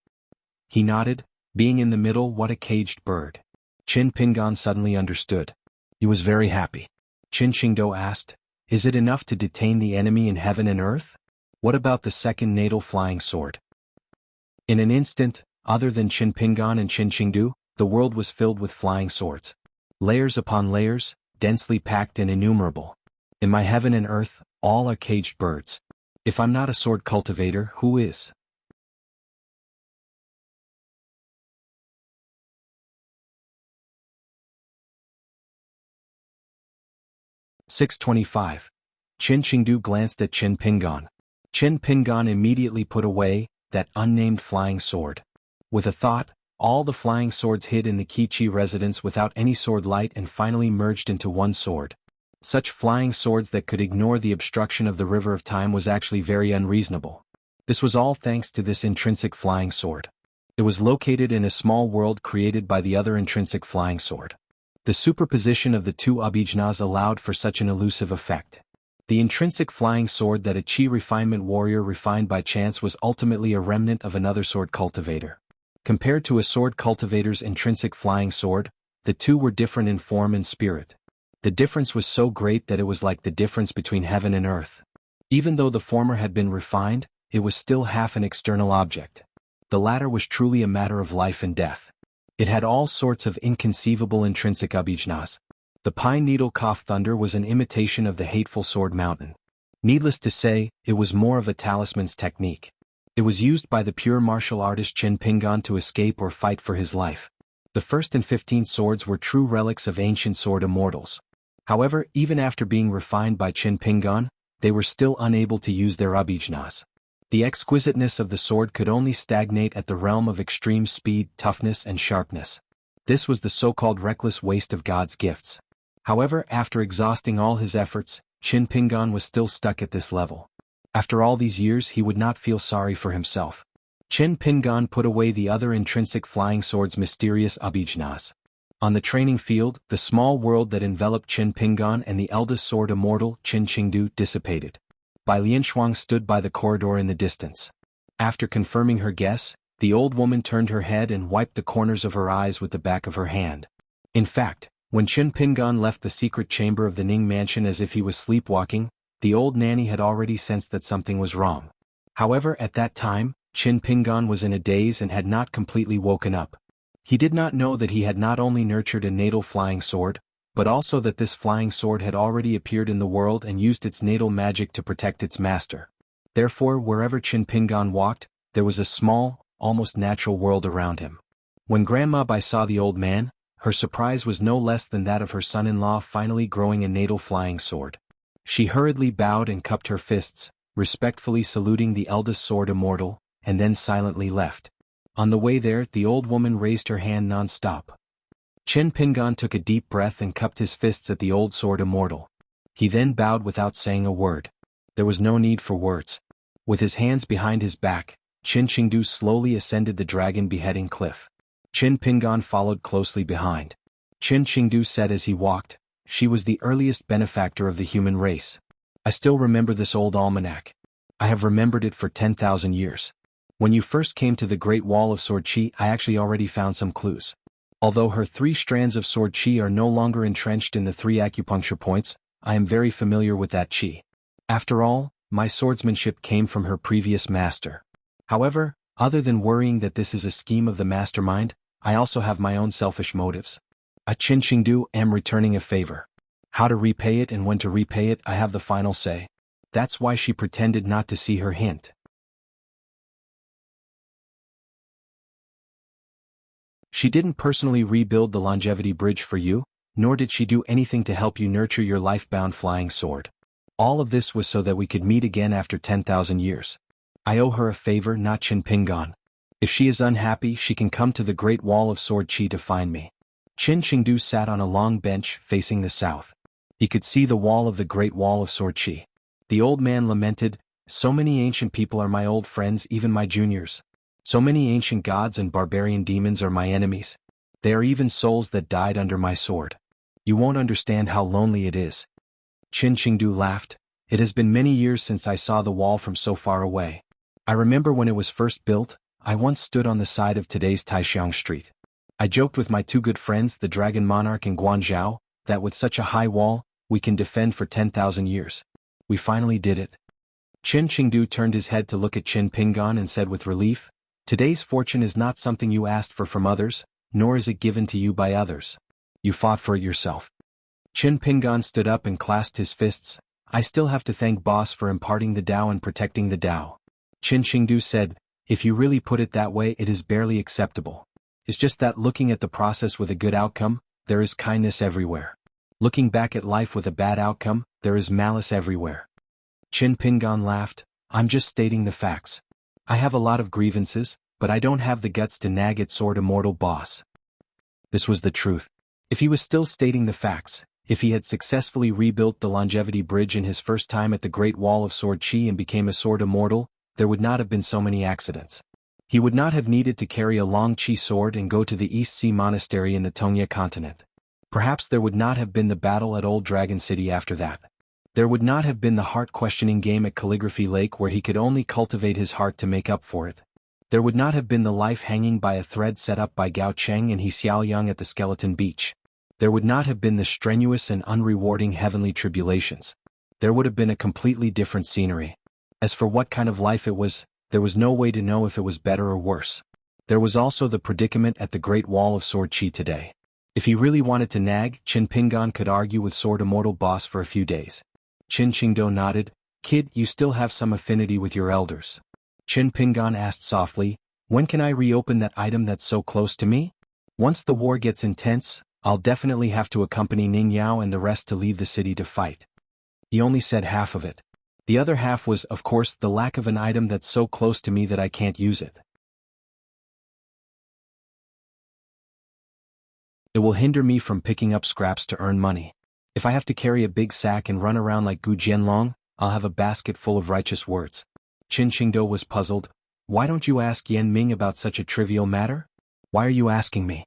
He nodded, being in the middle, what a caged bird. Qin Pingan suddenly understood. He was very happy. Qin Qingdou asked, is it enough to detain the enemy in heaven and earth? What about the second natal flying sword? In an instant, other than Qin Pingan and Qin Qingdou, the world was filled with flying swords. Layers upon layers, densely packed and innumerable. In my heaven and earth, all are caged birds. If I'm not a sword cultivator, who is? "625. Qin Qingdou glanced at Qin Pingan. Qin Pingan immediately put away that unnamed flying sword. With a thought, all the flying swords hid in the Qiqi residence without any sword light and finally merged into one sword. Such flying swords that could ignore the obstruction of the river of time was actually very unreasonable. This was all thanks to this intrinsic flying sword. It was located in a small world created by the other intrinsic flying sword. The superposition of the two abhijnas allowed for such an elusive effect. The intrinsic flying sword that a Qi refinement warrior refined by chance was ultimately a remnant of another sword cultivator. Compared to a sword cultivator's intrinsic flying sword, the two were different in form and spirit. The difference was so great that it was like the difference between heaven and earth. Even though the former had been refined, it was still half an external object. The latter was truly a matter of life and death. It had all sorts of inconceivable intrinsic abhijnas. The pine needle cough thunder was an imitation of the hateful sword mountain. Needless to say, it was more of a talisman's technique. It was used by the pure martial artist Qin Pingan to escape or fight for his life. The first and 15th swords were true relics of ancient sword immortals. However, even after being refined by Qin Pingan, they were still unable to use their abhijnas. The exquisiteness of the sword could only stagnate at the realm of extreme speed, toughness and sharpness. This was the so-called reckless waste of God's gifts. However, after exhausting all his efforts, Qin Pingan was still stuck at this level. After all these years he would not feel sorry for himself. Qin Pingan put away the other intrinsic flying sword's mysterious abhijnas. On the training field, the small world that enveloped Qin Pingan and the eldest sword immortal, Qin Qingdou, dissipated. Bai Lianshuang stood by the corridor in the distance. After confirming her guess, the old woman turned her head and wiped the corners of her eyes with the back of her hand. In fact, when Qin Pingan left the secret chamber of the Ning mansion as if he was sleepwalking, the old nanny had already sensed that something was wrong. However, at that time, Qin Pingan was in a daze and had not completely woken up. He did not know that he had not only nurtured a natal flying sword, but also that this flying sword had already appeared in the world and used its natal magic to protect its master. Therefore, wherever Qin Pingan walked, there was a small, almost natural world around him. When Grandma Bai saw the old man, her surprise was no less than that of her son-in-law finally growing a natal flying sword. She hurriedly bowed and cupped her fists, respectfully saluting the eldest sword immortal, and then silently left. On the way there, the old woman raised her hand non-stop. Qin Pingan took a deep breath and cupped his fists at the old sword immortal. He then bowed without saying a word. There was no need for words. With his hands behind his back, Qin Qingdu slowly ascended the dragon beheading cliff. Qin Pingan followed closely behind. Qin Qingdu said as he walked, "She was the earliest benefactor of the human race. I still remember this old almanac. I have remembered it for 10,000 years. When you first came to the Great Wall of Sword Qi, I actually already found some clues. Although her 3 strands of sword qi are no longer entrenched in the 3 acupuncture points, I am very familiar with that qi. After all, my swordsmanship came from her previous master. However, other than worrying that this is a scheme of the mastermind, I also have my own selfish motives. I Qin Qingdu am returning a favor. How to repay it and when to repay it, I have the final say. That's why she pretended not to see her hint. She didn't personally rebuild the longevity bridge for you, nor did she do anything to help you nurture your life-bound flying sword. All of this was so that we could meet again after 10,000 years. I owe her a favor, not Qin Pingan. If she is unhappy, she can come to the Great Wall of Sword Qi to find me." Qin Qingdu sat on a long bench facing the south. He could see the wall of the Great Wall of Sword Qi. The old man lamented, "So many ancient people are my old friends, even my juniors. So many ancient gods and barbarian demons are my enemies. They are even souls that died under my sword. You won't understand how lonely it is." Qin Qingdu laughed. "It has been many years since I saw the wall from so far away. I remember when it was first built, I once stood on the side of today's Taixiang Street. I joked with my 2 good friends, the Dragon Monarch and Guanzhao, that with such a high wall, we can defend for 10,000 years. We finally did it." Qin Qingdu turned his head to look at Qin Pingan and said with relief, "Today's fortune is not something you asked for from others, nor is it given to you by others. You fought for it yourself." Qin Pingan stood up and clasped his fists. "I still have to thank Boss for imparting the Tao and protecting the Tao." Qin Qingdu said, "If you really put it that way, it is barely acceptable. It's just that looking at the process with a good outcome, there is kindness everywhere. Looking back at life with a bad outcome, there is malice everywhere." Qin Pingan laughed, "I'm just stating the facts. I have a lot of grievances, but I don't have the guts to nag at Sword Immortal Boss." This was the truth. If he was still stating the facts, if he had successfully rebuilt the longevity bridge in his first time at the Great Wall of Sword Qi and became a Sword Immortal, there would not have been so many accidents. He would not have needed to carry a long Qi sword and go to the East Sea Monastery in the Tongya continent. Perhaps there would not have been the battle at Old Dragon City after that. There would not have been the heart-questioning game at Calligraphy Lake where he could only cultivate his heart to make up for it. There would not have been the life hanging by a thread set up by Gao Cheng and He Xiaoyang at the Skeleton Beach. There would not have been the strenuous and unrewarding heavenly tribulations. There would have been a completely different scenery. As for what kind of life it was, there was no way to know if it was better or worse. There was also the predicament at the Great Wall of Sword Qi today. If he really wanted to nag, Qin Pingan could argue with Sword Immortal Boss for a few days. Qin Qingdu nodded. "Kid, you still have some affinity with your elders." Qin Pingan asked softly, "When can I reopen that item that's so close to me? Once the war gets intense, I'll definitely have to accompany Ning Yao and the rest to leave the city to fight." He only said half of it. The other half was, of course, the lack of an item that's so close to me that I can't use it. It will hinder me from picking up scraps to earn money. If I have to carry a big sack and run around like Gu Jianlong, I'll have a basket full of righteous words. Qin Qingdu was puzzled. "Why don't you ask Yan Ming about such a trivial matter? Why are you asking me?"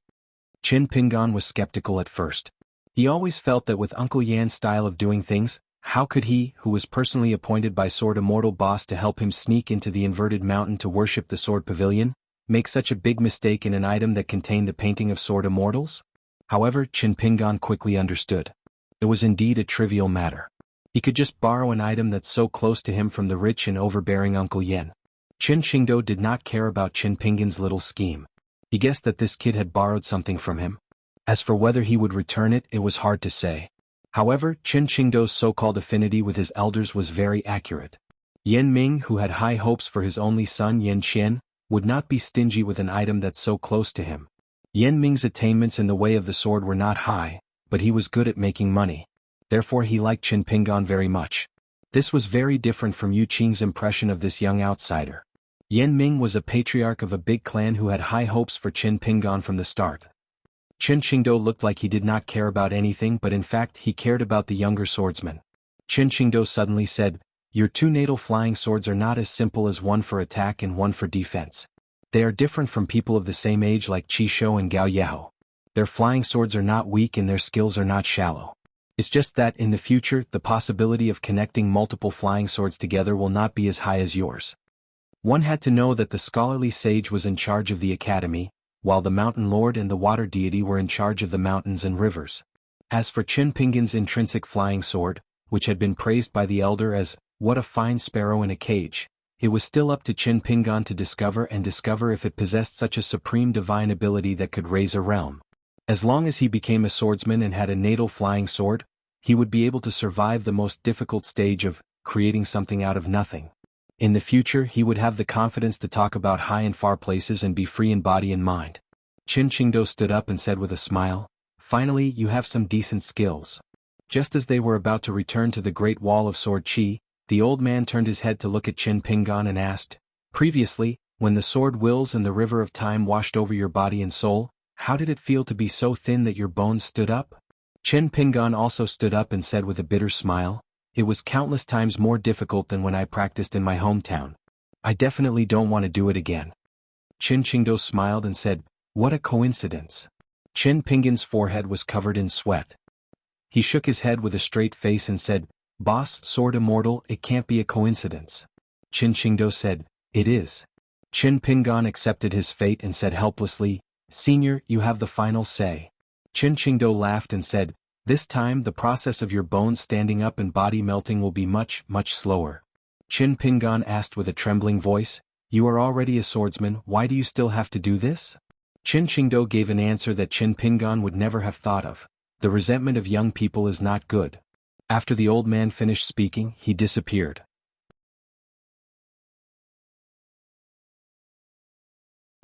Qin Pingan was skeptical at first. He always felt that with Uncle Yan's style of doing things, How could he, who was personally appointed by Sword Immortal Boss to help him sneak into the inverted mountain to worship the Sword Pavilion, make such a big mistake in an item that contained the painting of Sword Immortals? However, Qin Pingan quickly understood. It was indeed a trivial matter. He could just borrow an item that's so close to him from the rich and overbearing Uncle Yen. Qin Qingdo did not care about Qin Pingan's little scheme. He guessed that this kid had borrowed something from him. As for whether he would return it, it was hard to say. However, Qin Qingdo's so-called affinity with his elders was very accurate. Yen Ming, who had high hopes for his only son Yen Qian, would not be stingy with an item that's so close to him. Yen Ming's attainments in the way of the sword were not high, but he was good at making money. Therefore he liked Qin Pingan very much. This was very different from Yu Qing's impression of this young outsider. Yen Ming was a patriarch of a big clan who had high hopes for Qin Pingan from the start. Qin Qingdo looked like he did not care about anything, but in fact he cared about the younger swordsman. Qin Qingdo suddenly said, "Your two natal flying swords are not as simple as one for attack and one for defense. They are different from people of the same age like Qi Shou and Gao Yao. Their flying swords are not weak and their skills are not shallow. It's just that in the future the possibility of connecting multiple flying swords together will not be as high as yours." One had to know that the scholarly sage was in charge of the academy, while the mountain lord and the water deity were in charge of the mountains and rivers. As for Qin Pingan's intrinsic flying sword, which had been praised by the elder as, "What a fine sparrow in a cage," it was still up to Qin Pingan to discover if it possessed such a supreme divine ability that could raise a realm. As long as he became a swordsman and had a natal flying sword, he would be able to survive the most difficult stage of creating something out of nothing. In the future he would have the confidence to talk about high and far places and be free in body and mind. Qin Qingdo stood up and said with a smile, "Finally you have some decent skills." Just as they were about to return to the Great Wall of Sword Qi, the old man turned his head to look at Qin Pingan and asked, "Previously, when the sword wills and the river of time washed over your body and soul, how did it feel to be so thin that your bones stood up?" Qin Pingan also stood up and said with a bitter smile, "It was countless times more difficult than when I practiced in my hometown. I definitely don't want to do it again." Qin Qingdo smiled and said, "What a coincidence." Qin Pingan's forehead was covered in sweat. He shook his head with a straight face and said, "Boss, Sword Immortal, it can't be a coincidence." Qin Qingdo said, "It is." Qin Pingan accepted his fate and said helplessly, "Senior, you have the final say." Qin Qingdo laughed and said, "This time the process of your bones standing up and body melting will be much, much slower." Qin Pingan asked with a trembling voice, "You are already a swordsman, why do you still have to do this?" Qin Qingdo gave an answer that Qin Pingan would never have thought of. The resentment of young people is not good. After the old man finished speaking, he disappeared.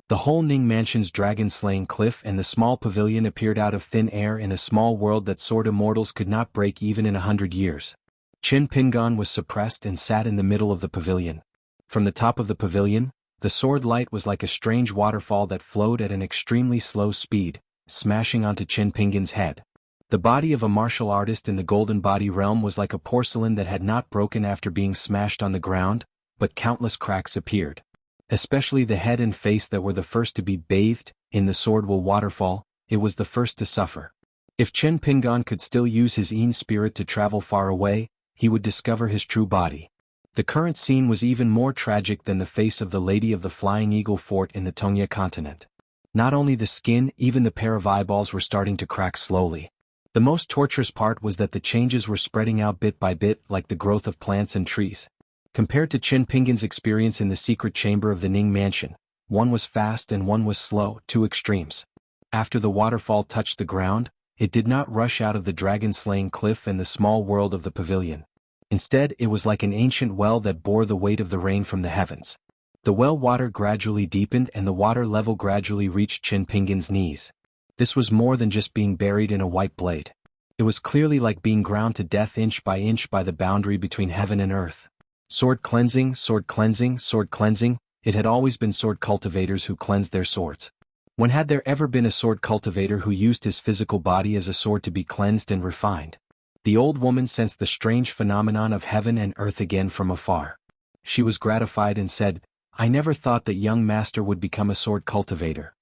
The whole Ning Mansion's dragon-slaying cliff and the small pavilion appeared out of thin air in a small world that sword immortals could not break even in 100 years. Qin Pingan was suppressed and sat in the middle of the pavilion. From the top of the pavilion, the sword light was like a strange waterfall that flowed at an extremely slow speed, smashing onto Qin Pingan's head. The body of a martial artist in the golden body realm was like a porcelain that had not broken after being smashed on the ground, but countless cracks appeared. Especially the head and face that were the first to be bathed in the swordwool waterfall, it was the first to suffer. If Qin Pingan could still use his Yin spirit to travel far away, he would discover his true body. The current scene was even more tragic than the face of the Lady of the Flying Eagle Fort in the Tongya continent. Not only the skin, even the pair of eyeballs were starting to crack slowly. The most torturous part was that the changes were spreading out bit by bit like the growth of plants and trees. Compared to Qin Pingan's experience in the secret chamber of the Ning Mansion, one was fast and one was slow, two extremes. After the waterfall touched the ground, it did not rush out of the dragon-slaying cliff and the small world of the pavilion. Instead, it was like an ancient well that bore the weight of the rain from the heavens. The well water gradually deepened and the water level gradually reached Qin Pingan's knees. This was more than just being buried in a white blade. It was clearly like being ground to death inch by the boundary between heaven and earth. Sword cleansing, sword cleansing, sword cleansing, it had always been sword cultivators who cleansed their swords. When had there ever been a sword cultivator who used his physical body as a sword to be cleansed and refined? The old woman sensed the strange phenomenon of heaven and earth again from afar. She was gratified and said, "I never thought that young master would become a sword cultivator.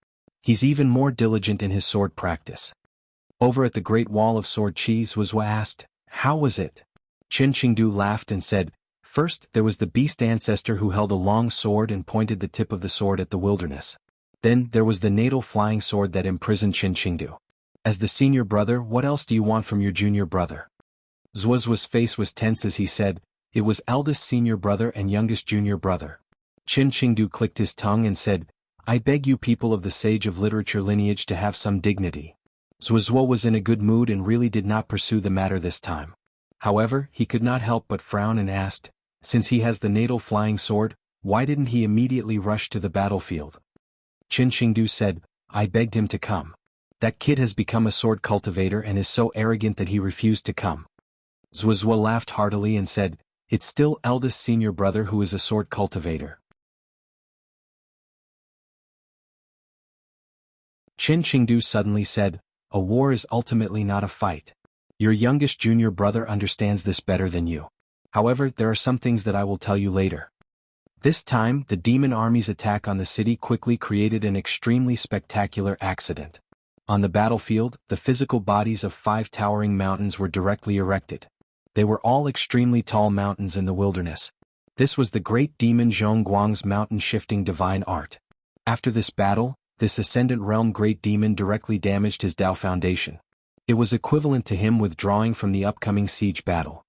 He's even more diligent in his sword practice." Over at the Great Wall of Sword Qi, Zhuozhua asked, "How was it?" Qin Qingdu laughed and said, "First, there was the beast ancestor who held a long sword and pointed the tip of the sword at the wilderness. Then, there was the natal flying sword that imprisoned Qin Qingdu. As the senior brother, what else do you want from your junior brother?" Zuozhuo's face was tense as he said, "It was eldest senior brother and youngest junior brother." Qin Qingdu clicked his tongue and said, "I beg you people of the sage of literature lineage to have some dignity." Zuozhuo was in a good mood and really did not pursue the matter this time. However, he could not help but frown and asked, "Since he has the natal flying sword, why didn't he immediately rush to the battlefield?" Qin Qingdu said, "I begged him to come. That kid has become a sword cultivator and is so arrogant that he refused to come." Zuozhuo laughed heartily and said, "It's still eldest senior brother who is a sword cultivator." Qin Qingdu suddenly said, "A war is ultimately not a fight. Your youngest junior brother understands this better than you. However, there are some things that I will tell you later." This time, the demon army's attack on the city quickly created an extremely spectacular accident. On the battlefield, the physical bodies of 5 towering mountains were directly erected. They were all extremely tall mountains in the wilderness. This was the great demon Zhongguang's mountain-shifting divine art. After this battle, this ascendant realm great demon directly damaged his Dao foundation. It was equivalent to him withdrawing from the upcoming siege battle.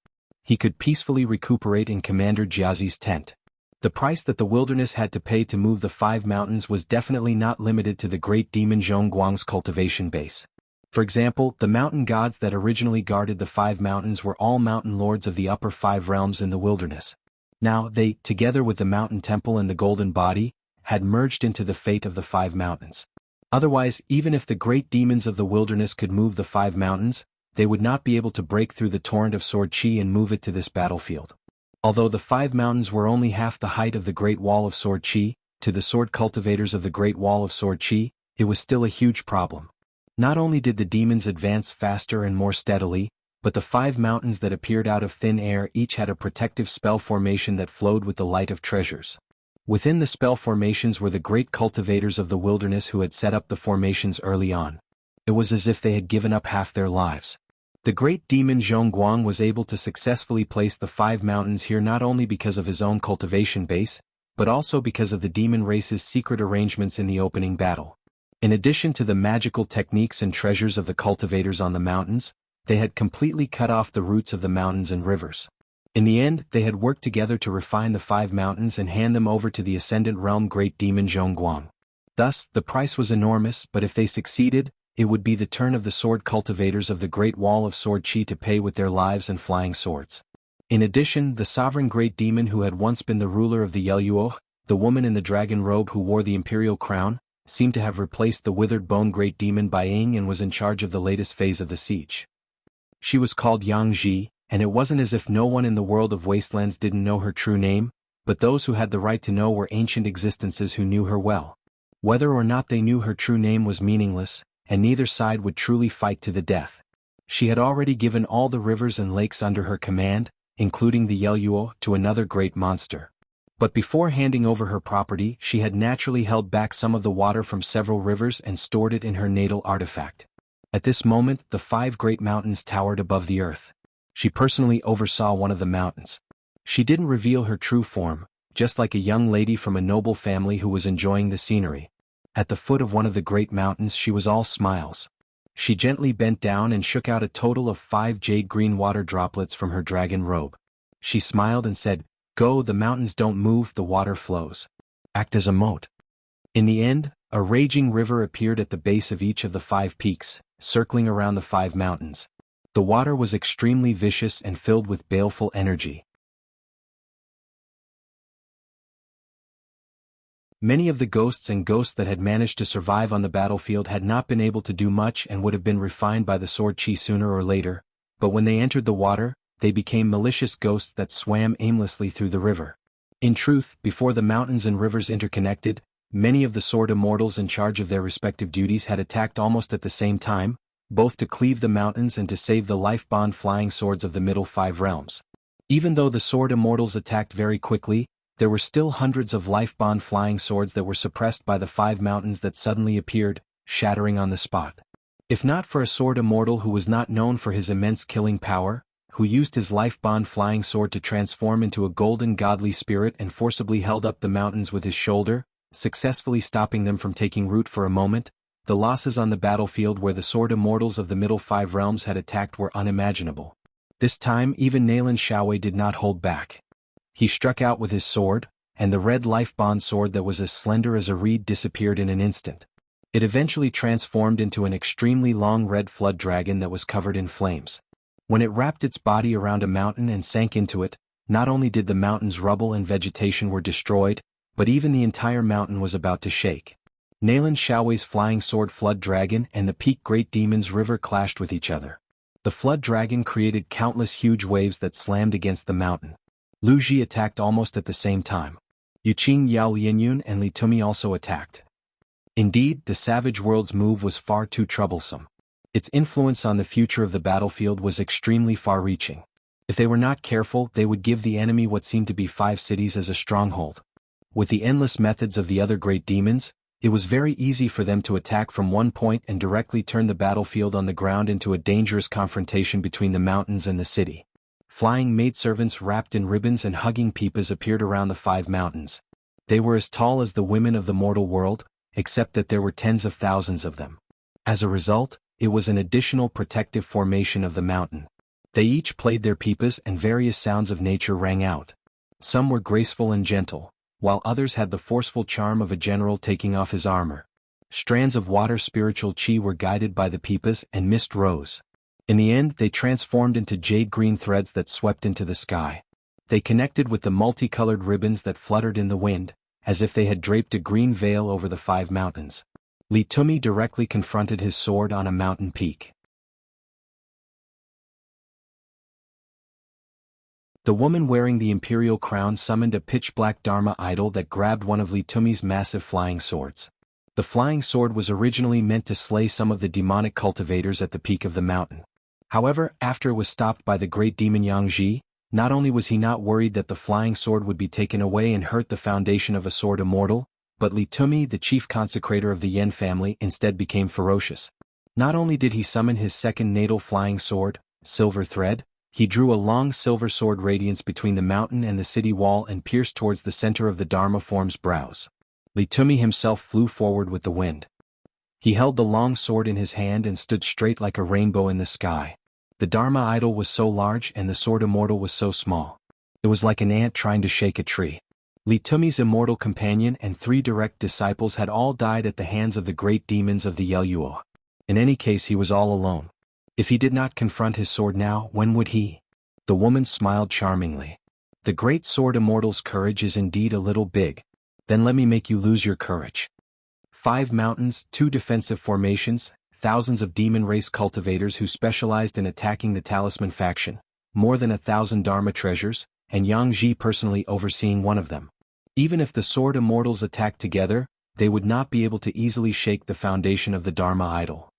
He could peacefully recuperate in Commander Jiazi's tent. The price that the wilderness had to pay to move the 5 mountains was definitely not limited to the great demon Zhongguang's cultivation base. For example, the mountain gods that originally guarded the 5 mountains were all mountain lords of the upper 5 realms in the wilderness. Now they, together with the mountain temple and the golden body, had merged into the fate of the 5 mountains. Otherwise, even if the great demons of the wilderness could move the 5 mountains, they would not be able to break through the torrent of sword chi and move it to this battlefield. Although the 5 mountains were only half the height of the Great Wall of Sword Chi, to the sword cultivators of the Great Wall of Sword Chi, it was still a huge problem. Not only did the demons advance faster and more steadily, but the 5 mountains that appeared out of thin air each had a protective spell formation that flowed with the light of treasures. Within the spell formations were the great cultivators of the wilderness who had set up the formations early on. It was as if they had given up half their lives. The great demon Zhongguang was able to successfully place the 5 mountains here not only because of his own cultivation base, but also because of the demon race's secret arrangements in the opening battle. In addition to the magical techniques and treasures of the cultivators on the mountains, they had completely cut off the roots of the mountains and rivers. In the end, they had worked together to refine the 5 mountains and hand them over to the Ascendant Realm great demon Zhongguang. Thus, the price was enormous, but if they succeeded, it would be the turn of the sword cultivators of the Great Wall of Sword Chi to pay with their lives and flying swords. In addition, the sovereign great demon who had once been the ruler of the Yeluo, the woman in the dragon robe who wore the imperial crown, seemed to have replaced the withered bone great demon Bai Ying and was in charge of the latest phase of the siege. She was called Yang Ji, and it wasn't as if no one in the world of wastelands didn't know her true name, but those who had the right to know were ancient existences who knew her well. Whether or not they knew her true name was meaningless, and neither side would truly fight to the death. She had already given all the rivers and lakes under her command, including the Yeluo, to another great monster. But before handing over her property, she had naturally held back some of the water from several rivers and stored it in her natal artifact. At this moment, the 5 great mountains towered above the earth. She personally oversaw one of the mountains. She didn't reveal her true form, just like a young lady from a noble family who was enjoying the scenery. At the foot of one of the great mountains she was all smiles. She gently bent down and shook out a total of 5 jade-green water droplets from her dragon robe. She smiled and said, "Go, the mountains don't move, the water flows. Act as a moat." In the end, a raging river appeared at the base of each of the 5 peaks, circling around the 5 mountains. The water was extremely vicious and filled with baleful energy. Many of the ghosts that had managed to survive on the battlefield had not been able to do much and would have been refined by the sword chi sooner or later, but when they entered the water, they became malicious ghosts that swam aimlessly through the river. In truth, before the mountains and rivers interconnected, many of the sword immortals in charge of their respective duties had attacked almost at the same time, both to cleave the mountains and to save the life-bond flying swords of the middle 5 realms. Even though the sword immortals attacked very quickly, there were still hundreds of life-bond flying swords that were suppressed by the 5 mountains that suddenly appeared, shattering on the spot. If not for a sword immortal who was not known for his immense killing power, who used his life-bond flying sword to transform into a golden godly spirit and forcibly held up the mountains with his shoulder, successfully stopping them from taking root for a moment. The losses on the battlefield where the sword immortals of the Middle Five Realms had attacked were unimaginable. This time even Nalan Shaowei did not hold back. He struck out with his sword, and the red life-bond sword that was as slender as a reed disappeared in an instant. It eventually transformed into an extremely long red flood dragon that was covered in flames. When it wrapped its body around a mountain and sank into it, not only did the mountain's rubble and vegetation were destroyed, but even the entire mountain was about to shake. Nalan Shaowei's flying sword Flood Dragon and the Peak Great Demon's river clashed with each other. The Flood Dragon created countless huge waves that slammed against the mountain. Lu Ji attacked almost at the same time. Yuqing, Yao Lianyun and Li Tumi also attacked. Indeed, the Savage World's move was far too troublesome. Its influence on the future of the battlefield was extremely far-reaching. If they were not careful, they would give the enemy what seemed to be 5 cities as a stronghold. With the endless methods of the other great demons, it was very easy for them to attack from one point and directly turn the battlefield on the ground into a dangerous confrontation between the mountains and the city. Flying maidservants wrapped in ribbons and hugging peepas appeared around the 5 mountains. They were as tall as the women of the mortal world, except that there were tens of thousands of them. As a result, it was an additional protective formation of the mountain. They each played their peepas and various sounds of nature rang out. Some were graceful and gentle, while others had the forceful charm of a general taking off his armor. Strands of water spiritual chi were guided by the peepas and mist rose. In the end, they transformed into jade-green threads that swept into the sky. They connected with the multicolored ribbons that fluttered in the wind, as if they had draped a green veil over the 5 mountains. Li Tumi directly confronted his sword on a mountain peak. The woman wearing the imperial crown summoned a pitch-black Dharma idol that grabbed one of Li Tumi's massive flying swords. The flying sword was originally meant to slay some of the demonic cultivators at the peak of the mountain. However, after it was stopped by the great demon Yang Ji, not only was he not worried that the flying sword would be taken away and hurt the foundation of a sword immortal, but Li Tumi, the chief consecrator of the Yen family, instead became ferocious. Not only did he summon his second natal flying sword, Silver Thread, he drew a long silver sword radiance between the mountain and the city wall and pierced towards the center of the Dharma form's brows. Li Tumi himself flew forward with the wind. He held the long sword in his hand and stood straight like a rainbow in the sky. The Dharma idol was so large and the sword immortal was so small. It was like an ant trying to shake a tree. Li Tumi's immortal companion and 3 direct disciples had all died at the hands of the great demons of the Yeluo. In any case, he was all alone. If he did not confront his sword now, when would he? The woman smiled charmingly. The great sword immortal's courage is indeed a little big. Then let me make you lose your courage. 5 mountains, 2 defensive formations, thousands of demon-race cultivators who specialized in attacking the Talisman faction, more than 1,000 Dharma treasures, and Yang Ji personally overseeing one of them. Even if the sword immortals attacked together, they would not be able to easily shake the foundation of the Dharma idol.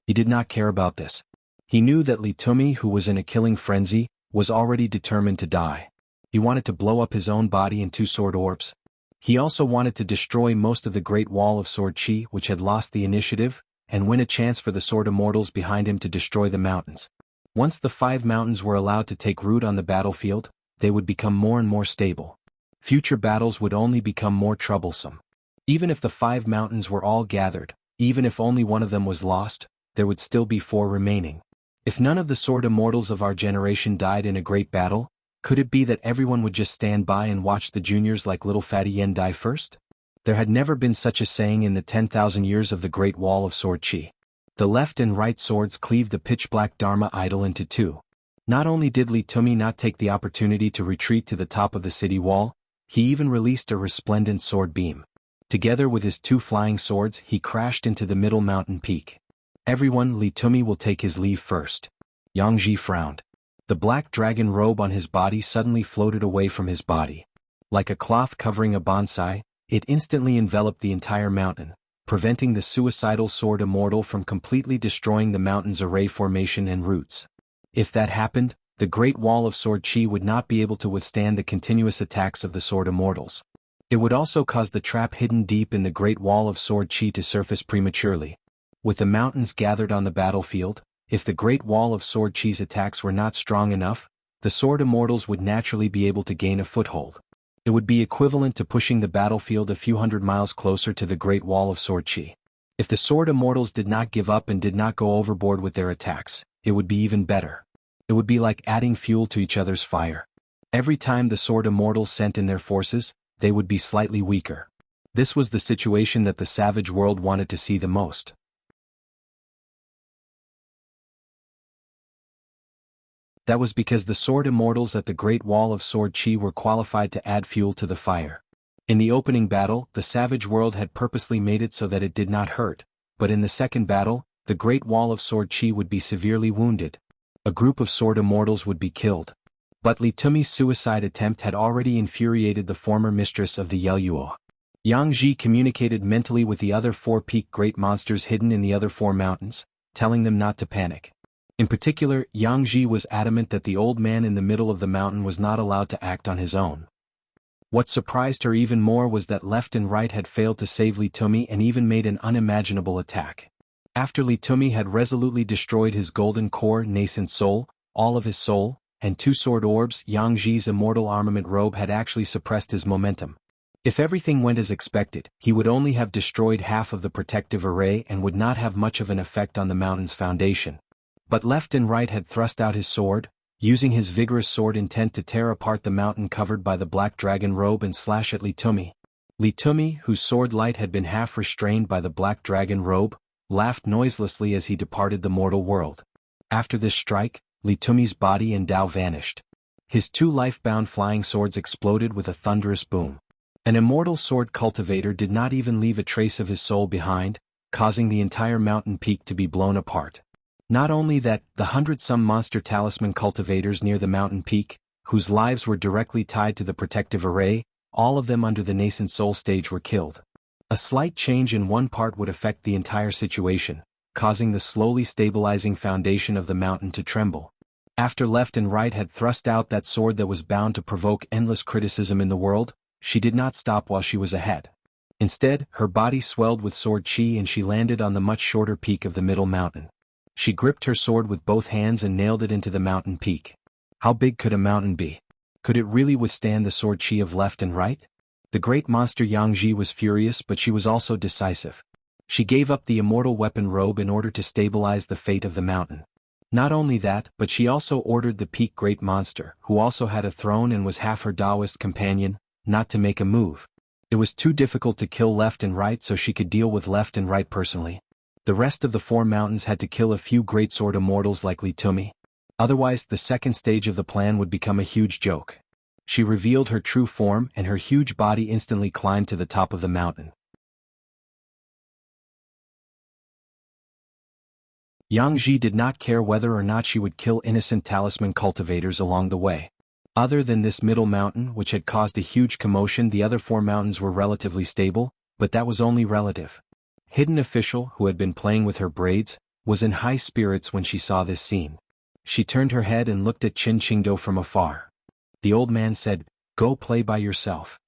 He did not care about this. He knew that Li Tumi, who was in a killing frenzy, was already determined to die. He wanted to blow up his own body in 2 sword orbs. He also wanted to destroy most of the Great Wall of Sword Chi, which had lost the initiative, and win a chance for the sword immortals behind him to destroy the mountains. Once the 5 mountains were allowed to take root on the battlefield, they would become more and more stable. Future battles would only become more troublesome. Even if the 5 mountains were all gathered, even if only one of them was lost, there would still be 4 remaining. If none of the sword immortals of our generation died in a great battle, could it be that everyone would just stand by and watch the juniors like little fatty Yen die first? There had never been such a saying in the 10,000 years of the Great Wall of Sword Chi. The left and right swords cleaved the pitch-black Dharma idol into 2. Not only did Li Tumi not take the opportunity to retreat to the top of the city wall, he even released a resplendent sword beam. Together with his 2 flying swords, he crashed into the middle mountain peak. Everyone, Li Tumi will take his leave first. Yang Ji frowned. The black dragon robe on his body suddenly floated away from his body. Like a cloth covering a bonsai, it instantly enveloped the entire mountain, preventing the suicidal sword immortal from completely destroying the mountain's array formation and roots. If that happened, the Great Wall of Sword Chi would not be able to withstand the continuous attacks of the sword immortals. It would also cause the trap hidden deep in the Great Wall of Sword Chi to surface prematurely. With the mountains gathered on the battlefield, if the Great Wall of Sword Chi's attacks were not strong enough, the Sword Immortals would naturally be able to gain a foothold. It would be equivalent to pushing the battlefield a few hundred miles closer to the Great Wall of Sword Chi. If the Sword Immortals did not give up and did not go overboard with their attacks, it would be even better. It would be like adding fuel to each other's fire. Every time the Sword Immortals sent in their forces, they would be slightly weaker. This was the situation that the savage world wanted to see the most. That was because the Sword Immortals at the Great Wall of Sword Chi were qualified to add fuel to the fire. In the opening battle, the savage world had purposely made it so that it did not hurt, but in the second battle, the Great Wall of Sword Chi would be severely wounded. A group of Sword Immortals would be killed. But Li Tumi's suicide attempt had already infuriated the former mistress of the Yeluo. Yang Ji communicated mentally with the other 4 peak great monsters hidden in the other 4 mountains, telling them not to panic. In particular, Yang Ji was adamant that the old man in the middle of the mountain was not allowed to act on his own. What surprised her even more was that left and right had failed to save Li Tumi and even made an unimaginable attack. After Li Tumi had resolutely destroyed his golden core nascent soul, all of his soul, and 2 sword orbs, Yang Ji's immortal armament robe had actually suppressed his momentum. If everything went as expected, he would only have destroyed half of the protective array and would not have much of an effect on the mountain's foundation. But left and right had thrust out his sword, using his vigorous sword intent to tear apart the mountain covered by the black dragon robe and slash at Li Tumi. Li Tumi, whose sword light had been half restrained by the black dragon robe, laughed noiselessly as he departed the mortal world. After this strike, Li Tumi's body and Dao vanished. His 2 life-bound flying swords exploded with a thunderous boom. An immortal sword cultivator did not even leave a trace of his soul behind, causing the entire mountain peak to be blown apart. Not only that, the 100-some monster talisman cultivators near the mountain peak, whose lives were directly tied to the protective array, all of them under the nascent soul stage were killed. A slight change in one part would affect the entire situation, causing the slowly stabilizing foundation of the mountain to tremble. After left and right had thrust out that sword that was bound to provoke endless criticism in the world, she did not stop while she was ahead. Instead, her body swelled with sword chi and she landed on the much shorter peak of the middle mountain. She gripped her sword with both hands and nailed it into the mountain peak. How big could a mountain be? Could it really withstand the sword chi of left and right? The great monster Yang Ji was furious, but she was also decisive. She gave up the immortal weapon robe in order to stabilize the fate of the mountain. Not only that, but she also ordered the peak great monster, who also had a throne and was half her Taoist companion, not to make a move. It was too difficult to kill left and right, so she could deal with left and right personally. The rest of the 4 mountains had to kill a few great sword immortals like Li Tumi. Otherwise, the second stage of the plan would become a huge joke. She revealed her true form and her huge body instantly climbed to the top of the mountain. Yang Ji did not care whether or not she would kill innocent talisman cultivators along the way. Other than this middle mountain, which had caused a huge commotion, the other 4 mountains were relatively stable, but that was only relative. Hidden Official, who had been playing with her braids, was in high spirits when she saw this scene. She turned her head and looked at Qin Qingdo from afar. The old man said, "Go play by yourself."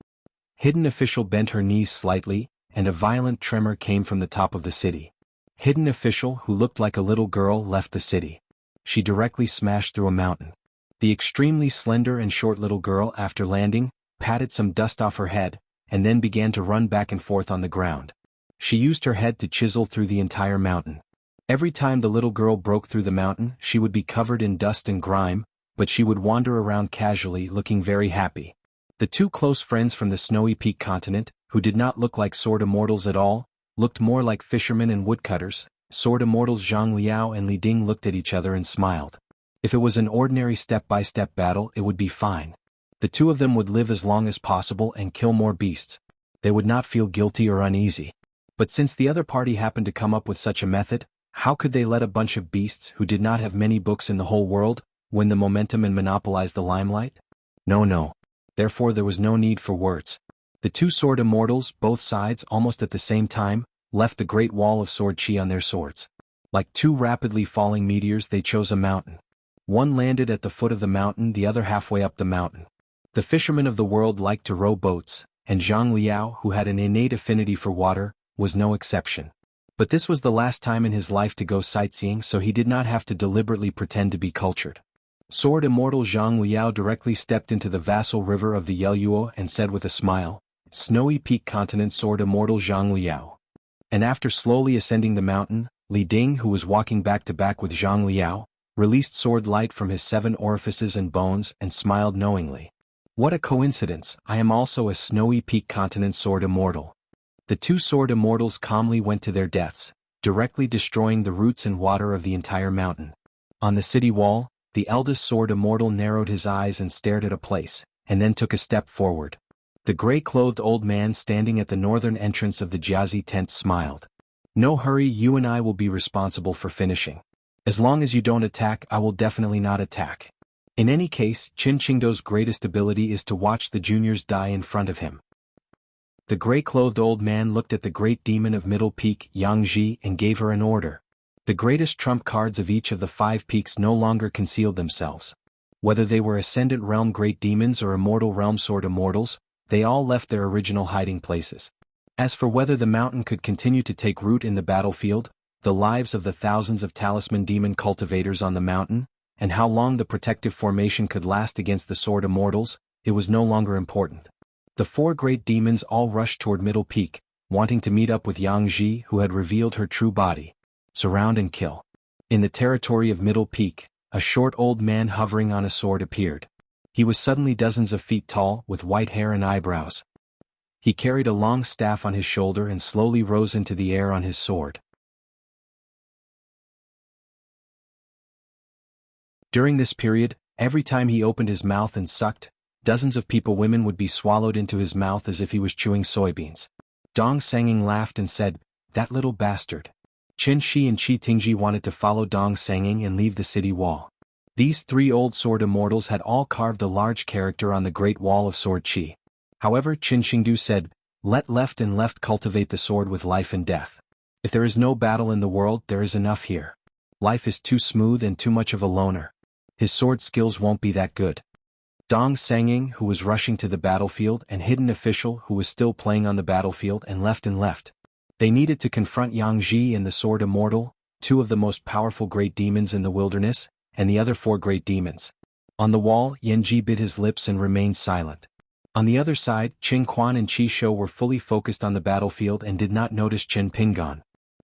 Hidden Official bent her knees slightly, and a violent tremor came from the top of the city. Hidden Official, who looked like a little girl, left the city. She directly smashed through a mountain. The extremely slender and short little girl, after landing, patted some dust off her head, and then began to run back and forth on the ground. She used her head to chisel through the entire mountain. Every time the little girl broke through the mountain, she would be covered in dust and grime, but she would wander around casually, looking very happy. The 2 close friends from the snowy peak continent, who did not look like sword immortals at all, looked more like fishermen and woodcutters. Sword immortals Zhang Liao and Li Ding looked at each other and smiled. If it was an ordinary step-by-step battle, it would be fine. The 2 of them would live as long as possible and kill more beasts. They would not feel guilty or uneasy. But since the other party happened to come up with such a method, how could they let a bunch of beasts who did not have many books in the whole world win the momentum and monopolize the limelight? No. Therefore there was no need for words. The 2 sword immortals, both sides almost at the same time, left the great wall of sword chi on their swords. Like 2 rapidly falling meteors, they chose a mountain. One landed at the foot of the mountain, the other halfway up the mountain. The fishermen of the world liked to row boats, and Zhang Liao, who had an innate affinity for water, was no exception. But this was the last time in his life to go sightseeing, so he did not have to deliberately pretend to be cultured. Sword Immortal Zhang Liao directly stepped into the vassal river of the Yeluo and said with a smile, "Snowy Peak Continent Sword Immortal Zhang Liao." And after slowly ascending the mountain, Li Ding, who was walking back to back with Zhang Liao, released sword light from his 7 orifices and bones and smiled knowingly. "What a coincidence, I am also a Snowy Peak Continent Sword Immortal." The 2 sword immortals calmly went to their deaths, directly destroying the roots and water of the entire mountain. On the city wall, the eldest sword immortal narrowed his eyes and stared at a place, and then took a step forward. The gray-clothed old man standing at the northern entrance of the Jiazi tent smiled. "No hurry, you and I will be responsible for finishing. As long as you don't attack, I will definitely not attack." In any case, Qin Qingdo's greatest ability is to watch the juniors die in front of him. The gray-clothed old man looked at the great demon of Middle Peak, Yang Ji, and gave her an order. The greatest trump cards of each of the 5 peaks no longer concealed themselves. Whether they were Ascendant Realm Great Demons or Immortal Realm Sword Immortals, they all left their original hiding places. As for whether the mountain could continue to take root in the battlefield, the lives of the thousands of talisman demon cultivators on the mountain, and how long the protective formation could last against the Sword Immortals, it was no longer important. The 4 great demons all rushed toward Middle Peak, wanting to meet up with Yang Ji, who had revealed her true body. Surround and kill. In the territory of Middle Peak, a short old man hovering on a sword appeared. He was suddenly dozens of feet tall, with white hair and eyebrows. He carried a long staff on his shoulder and slowly rose into the air on his sword. During this period, every time he opened his mouth and sucked, dozens of women would be swallowed into his mouth as if he was chewing soybeans. Dong Sanging laughed and said, "That little bastard." Qin Shi and Qi Tingji wanted to follow Dong Sanging and leave the city wall. These 3 old sword immortals had all carved a large character on the Great Wall of Sword Qi. However, Qin Shengdu said, "Let left and left cultivate the sword with life and death. If there is no battle in the world, there is enough here. Life is too smooth and too much of a loner. His sword skills won't be that good." Dong Sanging, who was rushing to the battlefield, and Hidden Official, who was still playing on the battlefield, and left. They needed to confront Yang Ji and the Sword Immortal, 2 of the most powerful great demons in the wilderness, and the other 4 great demons. On the wall, Yan Ji bit his lips and remained silent. On the other side, Qin Quan and Qi Shou were fully focused on the battlefield and did not notice Qin Pingan.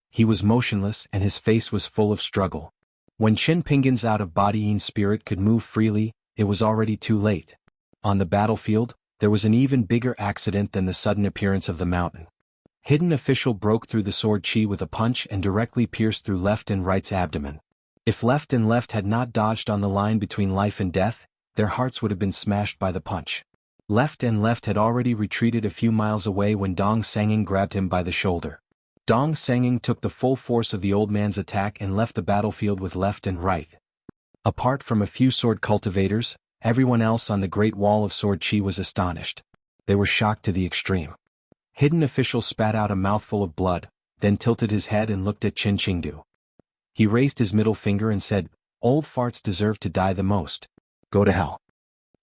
He was motionless and his face was full of struggle. When Qin Pingan's out-of-bodying spirit could move freely, it was already too late. On the battlefield, there was an even bigger accident than the sudden appearance of the mountain. Hidden Official broke through the sword Qi with a punch and directly pierced through left and right's abdomen. If left had not dodged on the line between life and death, their hearts would have been smashed by the punch. Left had already retreated a few miles away when Dong Sanging grabbed him by the shoulder. Dong Sanging took the full force of the old man's attack and left the battlefield with left and right. Apart from a few sword cultivators, everyone else on the Great Wall of Sword Qi was astonished. They were shocked to the extreme. Hidden Official spat out a mouthful of blood, then tilted his head and looked at Qin Qingdu. He raised his middle finger and said, "Old farts deserve to die the most. Go to hell."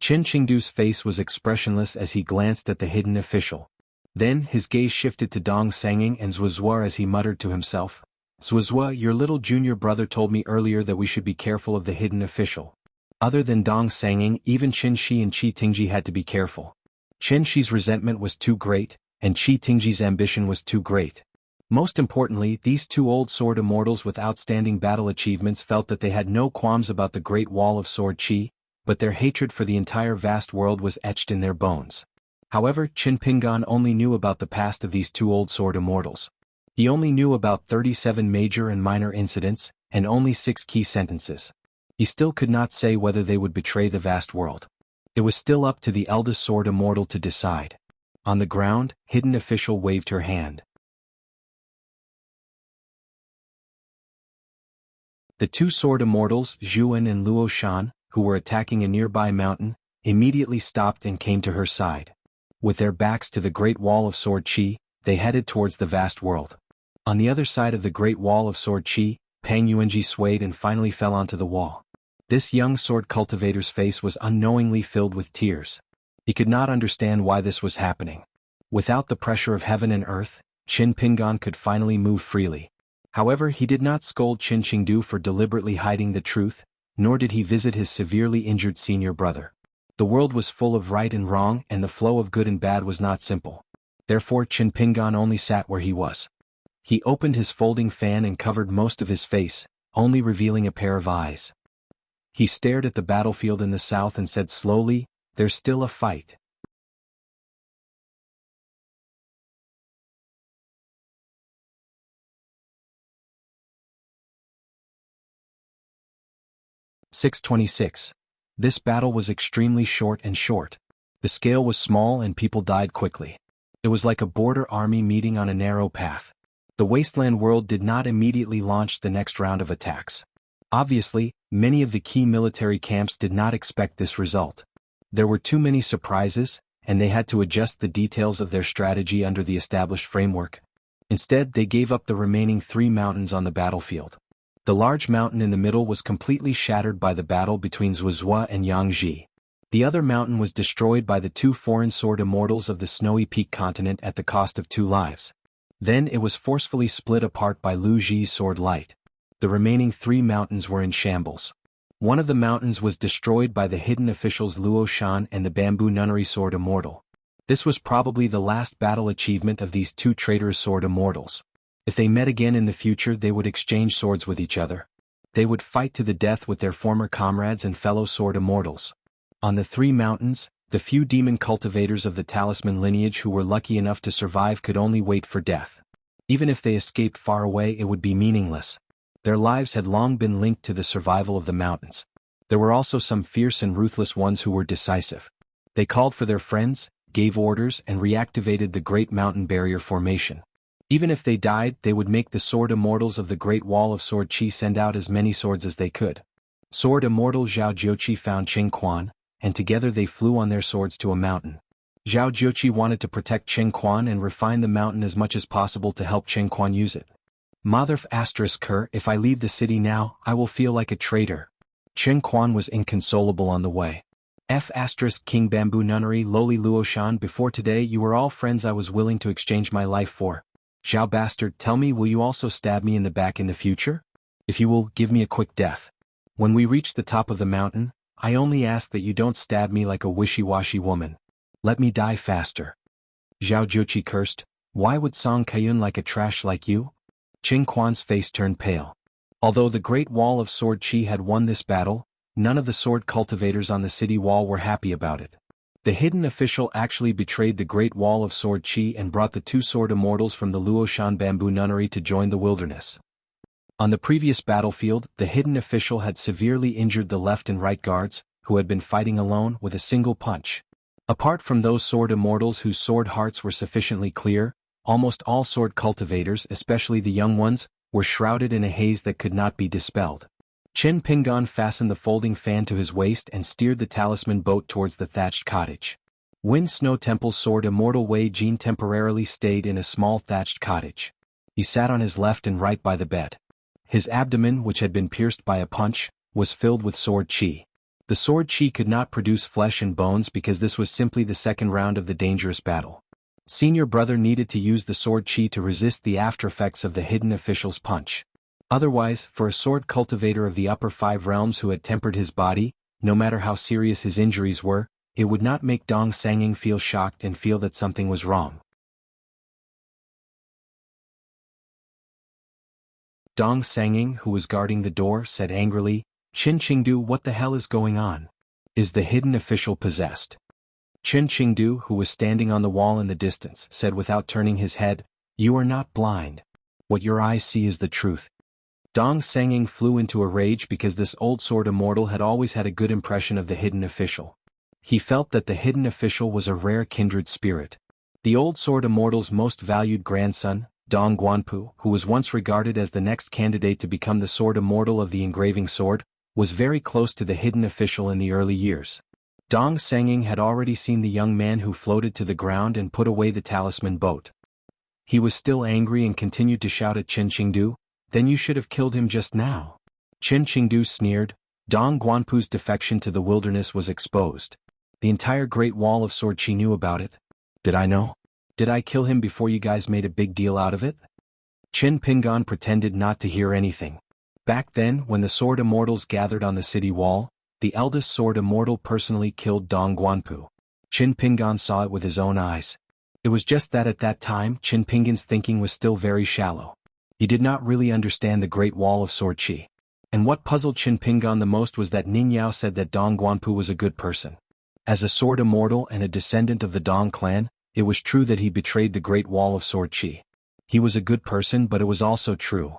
Qin Qingdu's face was expressionless as he glanced at the Hidden Official. Then his gaze shifted to Dong Sanging and Zuozua as he muttered to himself, "Zuozua, your little junior brother told me earlier that we should be careful of the Hidden Official." Other than Dong Sanging, even Qin Shi and Qi Tingji had to be careful. Qin Shi's resentment was too great, and Qi Tingji's ambition was too great. Most importantly, these 2 old sword immortals with outstanding battle achievements felt that they had no qualms about the Great Wall of Sword Qi, but their hatred for the entire vast world was etched in their bones. However, Qin Pingan only knew about the past of these 2 old sword immortals. He only knew about 37 major and minor incidents, and only 6 key sentences. He still could not say whether they would betray the vast world. It was still up to the eldest sword immortal to decide. On the ground, Hidden Official waved her hand. The 2 sword immortals, Zhuan and Luo Shan, who were attacking a nearby mountain, immediately stopped and came to her side. With their backs to the Great Wall of Sword Qi, they headed towards the vast world. On the other side of the Great Wall of Sword Qi, Pang Yuanji swayed and finally fell onto the wall. This young sword cultivator's face was unknowingly filled with tears. He could not understand why this was happening. Without the pressure of heaven and earth, Qin Pingan could finally move freely. However, he did not scold Qin Qingdu for deliberately hiding the truth, nor did he visit his severely injured senior brother. The world was full of right and wrong, and the flow of good and bad was not simple. Therefore Qin Pingan only sat where he was. He opened his folding fan and covered most of his face, only revealing a pair of eyes. He stared at the battlefield in the south and said slowly, "There's still a fight." "626. This battle was extremely short. The scale was small and people died quickly. It was like a border army meeting on a narrow path. The wasteland world did not immediately launch the next round of attacks. Obviously, many of the key military camps did not expect this result. There were too many surprises, and they had to adjust the details of their strategy under the established framework. Instead, they gave up the remaining 3 mountains on the battlefield. The large mountain in the middle was completely shattered by the battle between Zhuozhua and Yangji. The other mountain was destroyed by the 2 foreign sword immortals of the Snowy Peak continent at the cost of 2 lives. Then it was forcefully split apart by Lu Ji's sword light. The remaining 3 mountains were in shambles. One of the mountains was destroyed by the hidden officials Luo Shan and the Bamboo Nunnery Sword Immortal. This was probably the last battle achievement of these 2 traitorous sword immortals. If they met again in the future, they would exchange swords with each other. They would fight to the death with their former comrades and fellow sword immortals. On the 3 mountains, the few demon cultivators of the talisman lineage who were lucky enough to survive could only wait for death. Even if they escaped far away, it would be meaningless. Their lives had long been linked to the survival of the mountains. There were also some fierce and ruthless ones who were decisive. They called for their friends, gave orders, and reactivated the Great Mountain Barrier Formation. Even if they died, they would make the sword immortals of the Great Wall of Sword Qi send out as many swords as they could. Sword immortal Zhao Jiuqi found Qing Quan, and together they flew on their swords to a mountain. Zhao Jiuqi wanted to protect Qing Quan and refine the mountain as much as possible to help Qing Quan use it. Mother Ker, if I leave the city now, I will feel like a traitor. Qing Quan was inconsolable on the way. King Bamboo Nunnery lowly Luoshan, before today you were all friends I was willing to exchange my life for. Zhao bastard, tell me, will you also stab me in the back in the future? If you will, give me a quick death. When we reach the top of the mountain, I only ask that you don't stab me like a wishy-washy woman. Let me die faster. Zhao Jiuqi cursed, why would Song Kaiyun like a trash like you? Qing Quan's face turned pale. Although the Great Wall of Sword Qi had won this battle, none of the sword cultivators on the city wall were happy about it. The hidden official actually betrayed the Great Wall of Sword Qi and brought the 2 sword immortals from the Luoshan Bamboo Nunnery to join the wilderness. On the previous battlefield, the hidden official had severely injured the left and right guards, who had been fighting alone, with a single punch. Apart from those sword immortals whose sword hearts were sufficiently clear, almost all sword cultivators, especially the young ones, were shrouded in a haze that could not be dispelled. Qin Pingan fastened the folding fan to his waist and steered the talisman boat towards the thatched cottage. Wind Snow Temple's sword immortal Wei Jin temporarily stayed in a small thatched cottage. He sat on his left and right by the bed. His abdomen, which had been pierced by a punch, was filled with sword qi. The sword qi could not produce flesh and bones because this was simply the second round of the dangerous battle. Senior brother needed to use the sword qi to resist the aftereffects of the hidden official's punch. Otherwise, for a sword cultivator of the upper 5 realms who had tempered his body, no matter how serious his injuries were, it would not make Dong Sanging feel shocked and feel that something was wrong. Dong Sanging, who was guarding the door, said angrily, Qin Qingdu, what the hell is going on? Is the hidden official possessed? Qin Qingdu, who was standing on the wall in the distance, said without turning his head, You are not blind. What your eyes see is the truth. Dong Sanging flew into a rage because this old sword immortal had always had a good impression of the hidden official. He felt that the hidden official was a rare kindred spirit. The old sword immortal's most valued grandson, Dong Guanpu, who was once regarded as the next candidate to become the sword immortal of the engraving sword, was very close to the hidden official in the early years. Dong Sanging had already seen the young man who floated to the ground and put away the talisman boat. He was still angry and continued to shout at Qin Qingdu, Then you should have killed him just now. Qin Qingdu sneered. Dong Guanpu's defection to the wilderness was exposed. The entire Great Wall of Sword Qi knew about it. Did I know? Did I kill him before you guys made a big deal out of it? Qin Pingan pretended not to hear anything. Back then, when the sword immortals gathered on the city wall, the eldest sword immortal personally killed Dong Guanpu. Qin Pingan saw it with his own eyes. It was just that at that time Qin Pingan's thinking was still very shallow. He did not really understand the Great Wall of Sword Qi. And what puzzled Qin Pingan the most was that Ning Yao said that Dong Guanpu was a good person. As a sword immortal and a descendant of the Dong clan, it was true that he betrayed the Great Wall of Sword Qi. He was a good person, but it was also true.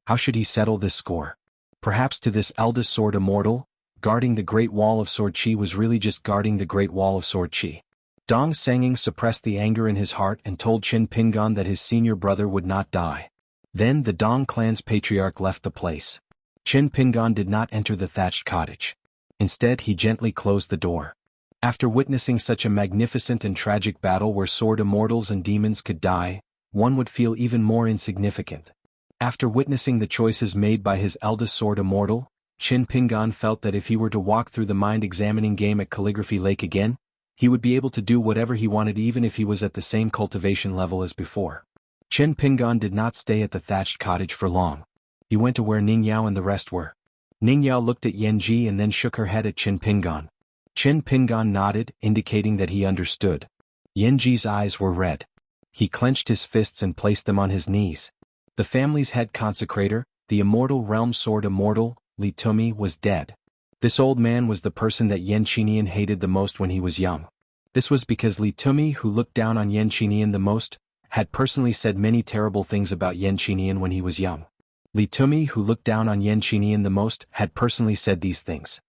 How should he settle this score? Perhaps to this eldest sword immortal, guarding the Great Wall of Sword Qi was really just guarding the Great Wall of Sword Qi. Dong Sanging suppressed the anger in his heart and told Qin Pingan that his senior brother would not die. Then the Dong clan's patriarch left the place. Qin Pingan did not enter the thatched cottage. Instead, he gently closed the door. After witnessing such a magnificent and tragic battle where sword immortals and demons could die, one would feel even more insignificant. After witnessing the choices made by his eldest sword immortal, Qin Pingan felt that if he were to walk through the mind-examining game at Calligraphy Lake again, he would be able to do whatever he wanted even if he was at the same cultivation level as before. Qin Pingan did not stay at the thatched cottage for long. He went to where Ning Yao and the rest were. Ning Yao looked at Yan Ji and then shook her head at Qin Pingan. Qin Pingan nodded, indicating that he understood. Yan Ji's eyes were red. He clenched his fists and placed them on his knees. The family's head consecrator, the immortal realm sword immortal, Li Tumi, was dead. This old man was the person that Yan Qinian hated the most when he was young. This was because Li Tumi, who looked down on Yan Qinian the most, had personally said many terrible things about Yan Qinian when he was young. Li Tumi, who looked down on Yan Qinian the most, had personally said these things.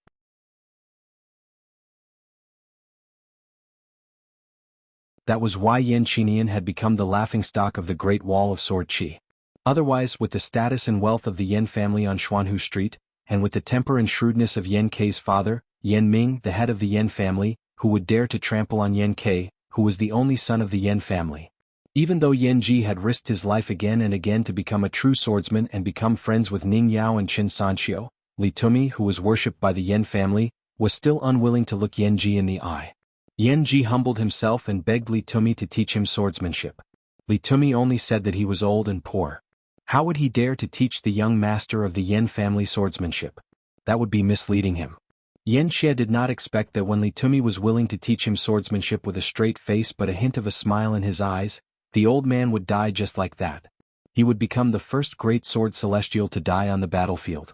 That was why Yan Qinian had become the laughingstock of the Great Wall of Sword Qi. Otherwise, with the status and wealth of the Yan family on Xuanhu Street, and with the temper and shrewdness of Yan Kei's father, Yan Ming, the head of the Yan family, who would dare to trample on Yan Kei, who was the only son of the Yan family. Even though Yan Ji had risked his life again and again to become a true swordsman and become friends with Ning Yao and Qin Sanxiu, Li Tumi, who was worshipped by the Yan family, was still unwilling to look Yan Ji in the eye. Yan Ji humbled himself and begged Li Tumi to teach him swordsmanship. Li Tumi only said that he was old and poor. How would he dare to teach the young master of the Yan family swordsmanship? That would be misleading him. Yan Xie did not expect that when Li Tumi was willing to teach him swordsmanship with a straight face but a hint of a smile in his eyes, the old man would die just like that. He would become the first great sword celestial to die on the battlefield.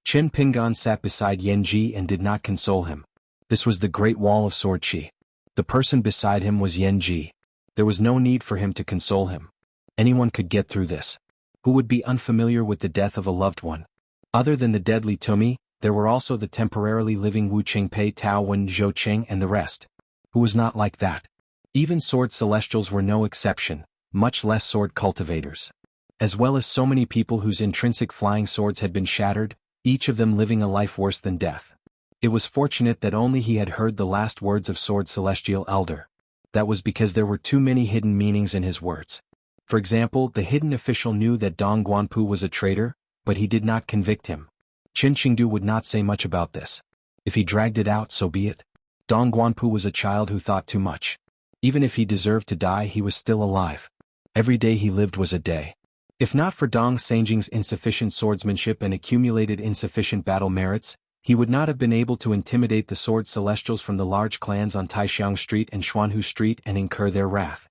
Qin Pingan sat beside Yan Ji and did not console him. This was the Great Wall of Sword Qi. The person beside him was Yan Ji. There was no need for him to console him. Anyone could get through this. Who would be unfamiliar with the death of a loved one? Other than the dead Li Tumi, there were also the temporarily living Wu Qingpei, Tao Wen, Zhou Qing and the rest. Who was not like that? Even sword celestials were no exception, much less sword cultivators. As well as so many people whose intrinsic flying swords had been shattered, each of them living a life worse than death. It was fortunate that only he had heard the last words of Sword Celestial Elder. That was because there were too many hidden meanings in his words. For example, the hidden official knew that Dong Guanpu was a traitor, but he did not convict him. Qin Qingdu would not say much about this. If he dragged it out, so be it. Dong Guanpu was a child who thought too much. Even if he deserved to die, he was still alive. Every day he lived was a day. If not for Dong Sangjing's insufficient swordsmanship and accumulated insufficient battle merits, he would not have been able to intimidate the sword celestials from the large clans on Taixiang Street and Xuanhu Street and incur their wrath.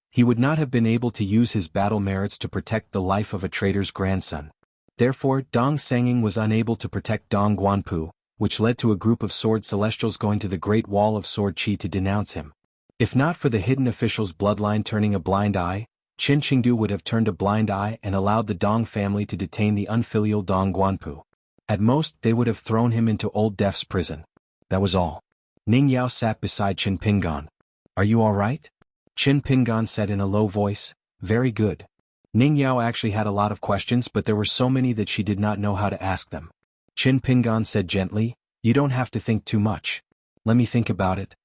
He would not have been able to use his battle merits to protect the life of a traitor's grandson. Therefore, Dong Sangjing was unable to protect Dong Guanpu, which led to a group of sword celestials going to the Great Wall of Sword Qi to denounce him. If not for the hidden official's bloodline turning a blind eye, Qin Qingdu would have turned a blind eye and allowed the Dong family to detain the unfilial Dong Guanpu. At most, they would have thrown him into Old Death's prison. That was all. Ning Yao sat beside Qin Pingan. "Are you all right?" Qin Pingan said in a low voice. "Very good." Ning Yao actually had a lot of questions, but there were so many that she did not know how to ask them. Qin Pingan said gently, "You don't have to think too much. Let me think about it."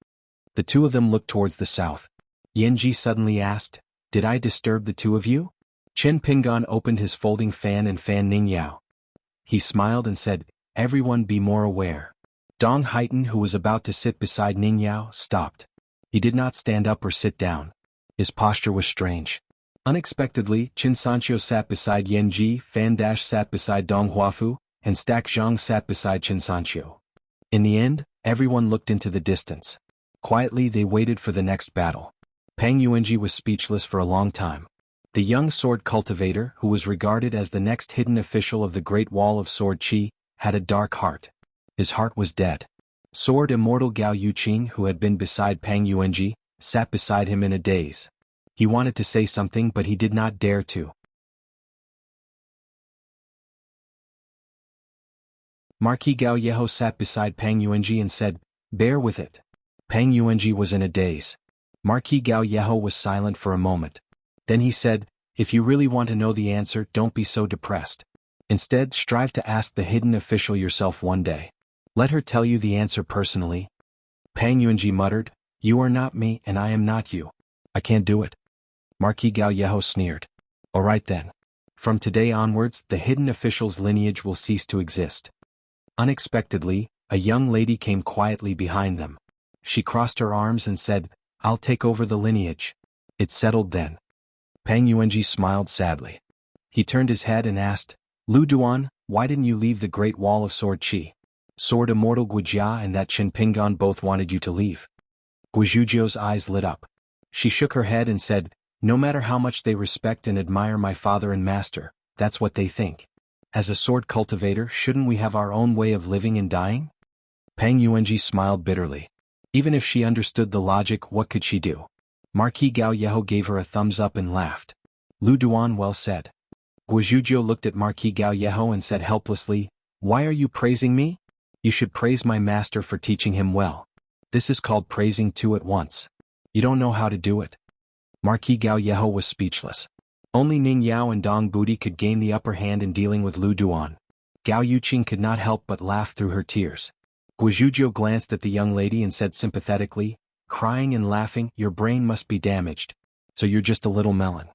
The two of them looked towards the south. Yan Ji suddenly asked, "Did I disturb the two of you?" Qin Pingan opened his folding fan and fanned Ning Yao. He smiled and said, "Everyone be more aware." Dong Haitan, who was about to sit beside Ning Yao, stopped. He did not stand up or sit down. His posture was strange. Unexpectedly, Qin Sancho sat beside Yan Ji, Fan Dash sat beside Dong Huafu, and Stack Zhang sat beside Qin Sancho. In the end, everyone looked into the distance. Quietly they waited for the next battle. Pang Yuanji was speechless for a long time. The young sword cultivator, who was regarded as the next hidden official of the Great Wall of Sword Qi, had a dark heart. His heart was dead. Sword immortal Gao Yuqing, who had been beside Pang Yuanji, sat beside him in a daze. He wanted to say something but he did not dare to. Marquis Gao Yeho sat beside Pang Yuanji and said, "Bear with it." Pang Yuanji was in a daze. Marquis Gao Yeho was silent for a moment. Then he said, "If you really want to know the answer, don't be so depressed. Instead, strive to ask the hidden official yourself one day. Let her tell you the answer personally." Pang Yuanji muttered, "You are not me and I am not you. I can't do it." Marquis Gao Yeho sneered. "All right then. From today onwards, the hidden official's lineage will cease to exist." Unexpectedly, a young lady came quietly behind them. She crossed her arms and said, "I'll take over the lineage." It settled then. Pang Yuanji smiled sadly. He turned his head and asked, "Lu Duan, why didn't you leave the Great Wall of Sword Qi? Sword Immortal Guijia and that Qin Pingan both wanted you to leave." Guizhuzhou's eyes lit up. She shook her head and said, "No matter how much they respect and admire my father and master, that's what they think. As a sword cultivator, shouldn't we have our own way of living and dying?" Pang Yuanji smiled bitterly. Even if she understood the logic, what could she do? Marquis Gao Yeho gave her a thumbs up and laughed. "Lu Duan, well said." Guizhuzhou looked at Marquis Gao Yeho and said helplessly, "Why are you praising me? You should praise my master for teaching him well. This is called praising two at once. You don't know how to do it." Marquis Gao Yeho was speechless. Only Ning Yao and Dong Budi could gain the upper hand in dealing with Lu Duan. Gao Yuqing could not help but laugh through her tears. Guizhuzhou glanced at the young lady and said sympathetically, crying and laughing, "Your brain must be damaged. So you're just a little melon."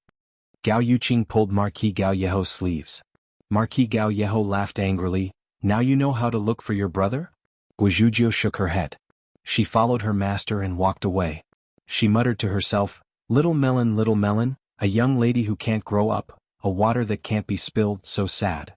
Gao Yuqing pulled Marquis Gao Yeho's sleeves. Marquis Gao Yeho laughed angrily, "Now you know how to look for your brother?" Guizhuzhou shook her head. She followed her master and walked away. She muttered to herself, little melon, a young lady who can't grow up, a water that can't be spilled, so sad."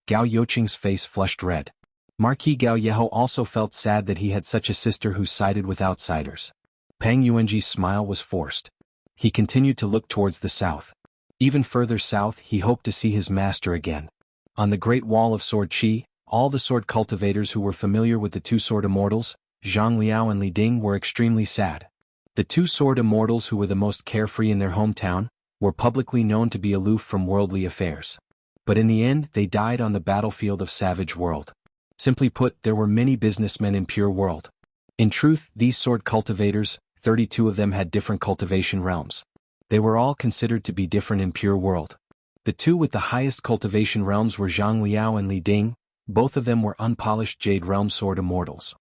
Gao Yuqing's face flushed red. Marquis Gao Yeho also felt sad that he had such a sister who sided with outsiders. Pang Yuanji's smile was forced. He continued to look towards the south. Even further south, he hoped to see his master again. On the Great Wall of Sword Qi, all the sword cultivators who were familiar with the two sword immortals, Zhang Liao and Li Ding, were extremely sad. The two sword immortals who were the most carefree in their hometown, were publicly known to be aloof from worldly affairs. But in the end they died on the battlefield of Savage World. Simply put, there were many businessmen in Pure World. In truth, these sword cultivators, 32 of them had different cultivation realms. They were all considered to be different in Pure World. The two with the highest cultivation realms were Zhang Liao and Li Ding, both of them were unpolished Jade Realm sword immortals.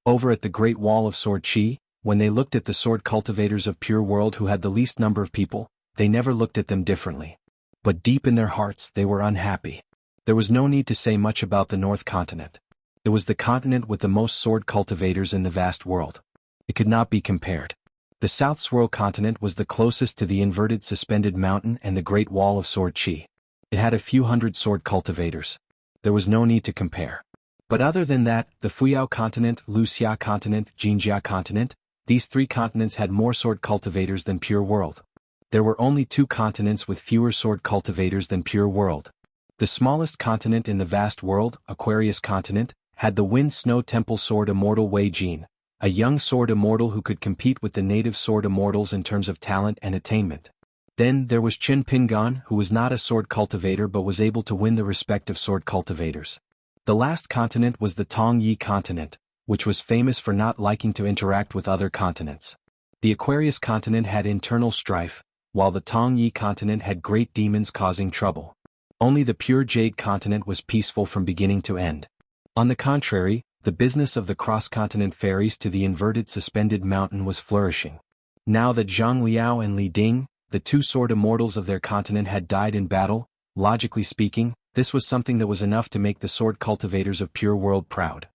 Over at the Great Wall of Sword Qi, when they looked at the sword cultivators of Pure World who had the least number of people, they never looked at them differently. But deep in their hearts they were unhappy. There was no need to say much about the North Continent. It was the continent with the most sword cultivators in the vast world. It could not be compared. The South Swirl continent was the closest to the inverted suspended mountain and the Great Wall of Sword Qi. It had a few hundred sword cultivators. There was no need to compare. But other than that, the Fuyao continent, Luxia continent, Jinjia continent, these three continents had more sword cultivators than Pure World. There were only two continents with fewer sword cultivators than Pure World. The smallest continent in the vast world, Aquarius continent, had the Wind Snow Temple sword immortal Wei Jin, a young sword immortal who could compete with the native sword immortals in terms of talent and attainment. Then there was Qin Pingan, who was not a sword cultivator but was able to win the respect of sword cultivators. The last continent was the Tong Yi continent, which was famous for not liking to interact with other continents. The Aquarius continent had internal strife, while the Tong Yi continent had great demons causing trouble. Only the pure Jade continent was peaceful from beginning to end. On the contrary, the business of the cross-continent ferries to the inverted suspended mountain was flourishing. Now that Zhang Liao and Li Ding, the two sword immortals of their continent, had died in battle, logically speaking, this was something that was enough to make the sword cultivators of Pure World proud.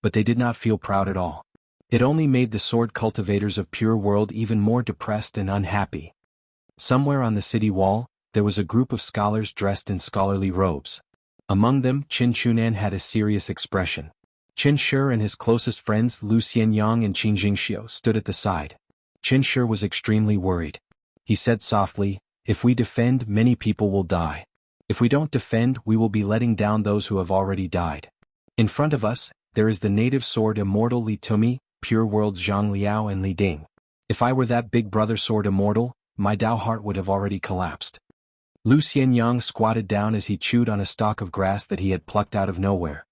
But they did not feel proud at all. It only made the sword cultivators of Pure World even more depressed and unhappy. Somewhere on the city wall, there was a group of scholars dressed in scholarly robes. Among them, Qin Chunan had a serious expression. Qin Shi and his closest friends Lu Xianyang and Qin Jingxiu stood at the side. Qin Shi was extremely worried. He said softly, "If we defend, many people will die. If we don't defend, we will be letting down those who have already died. In front of us, there is the native sword immortal Li Tumi, Pure World's Zhang Liao and Li Ding. If I were that big brother sword immortal, my Dao heart would have already collapsed." Lu Xianyang squatted down as he chewed on a stalk of grass that he had plucked out of nowhere.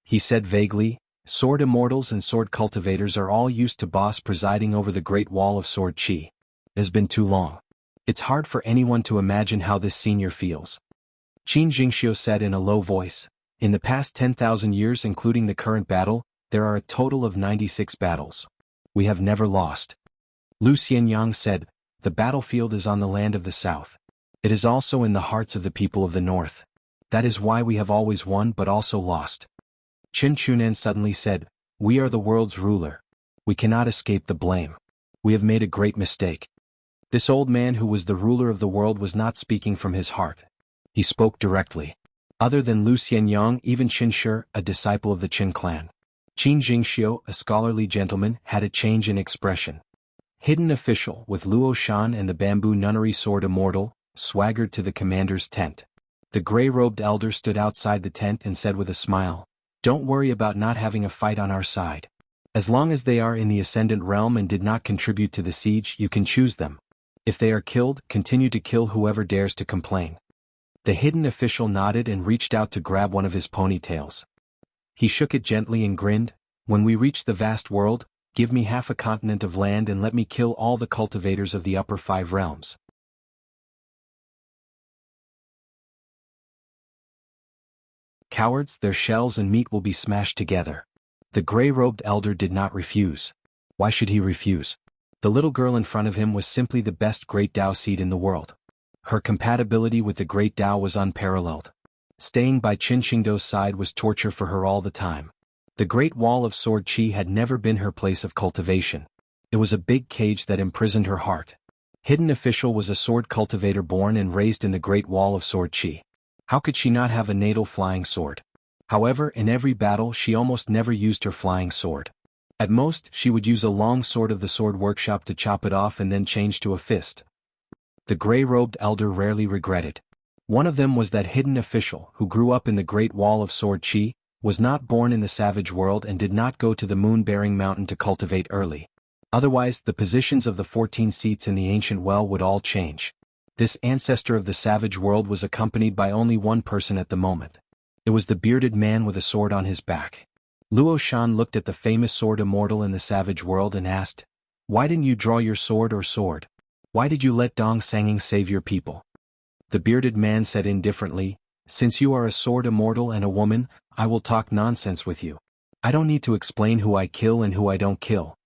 He said vaguely, "Sword immortals and sword cultivators are all used to boss presiding over the Great Wall of Sword Qi. It has been too long. It's hard for anyone to imagine how this senior feels." Qin Jingxiu said in a low voice, "In the past 10,000 years including the current battle, there are a total of 96 battles. We have never lost." Lu Xianyang said, "The battlefield is on the land of the south. It is also in the hearts of the people of the north. That is why we have always won but also lost." Qin Chunan suddenly said, "We are the world's ruler. We cannot escape the blame. We have made a great mistake." This old man who was the ruler of the world was not speaking from his heart. He spoke directly. Other than Lu Xianyang, even Qin Shi, a disciple of the Qin clan, Qin Jingxiu, a scholarly gentleman, had a change in expression. Hidden official with Luo Shan and the bamboo nunnery sword immortal, swaggered to the commander's tent. The gray-robed elder stood outside the tent and said with a smile, "Don't worry about not having a fight on our side. As long as they are in the Ascendant Realm and did not contribute to the siege, you can choose them. If they are killed, continue to kill whoever dares to complain." The hidden official nodded and reached out to grab one of his ponytails. He shook it gently and grinned, "When we reach the vast world, give me half a continent of land and let me kill all the cultivators of the upper 5 realms. Cowards, their shells and meat will be smashed together." The gray-robed elder did not refuse. Why should he refuse? The little girl in front of him was simply the best Great Tao seed in the world. Her compatibility with the Great Tao was unparalleled. Staying by Qin Qingdo's side was torture for her all the time. The Great Wall of Sword Qi had never been her place of cultivation. It was a big cage that imprisoned her heart. Hidden Official was a sword cultivator born and raised in the Great Wall of Sword Qi. How could she not have a natal flying sword? However, in every battle she almost never used her flying sword. At most, she would use a long sword of the sword workshop to chop it off and then change to a fist. The gray-robed elder rarely regretted. One of them was that hidden official who grew up in the Great Wall of Sword Qi, was not born in the savage world and did not go to the moon-bearing mountain to cultivate early. Otherwise, the positions of the 14 seats in the ancient well would all change. This ancestor of the savage world was accompanied by only one person at the moment. It was the bearded man with a sword on his back. Luo Shan looked at the famous sword immortal in the savage world and asked, "Why didn't you draw your sword or sword? Why did you let Dong Sanging save your people?" The bearded man said indifferently, "Since you are a sword immortal and a woman, I will talk nonsense with you. I don't need to explain who I kill and who I don't kill."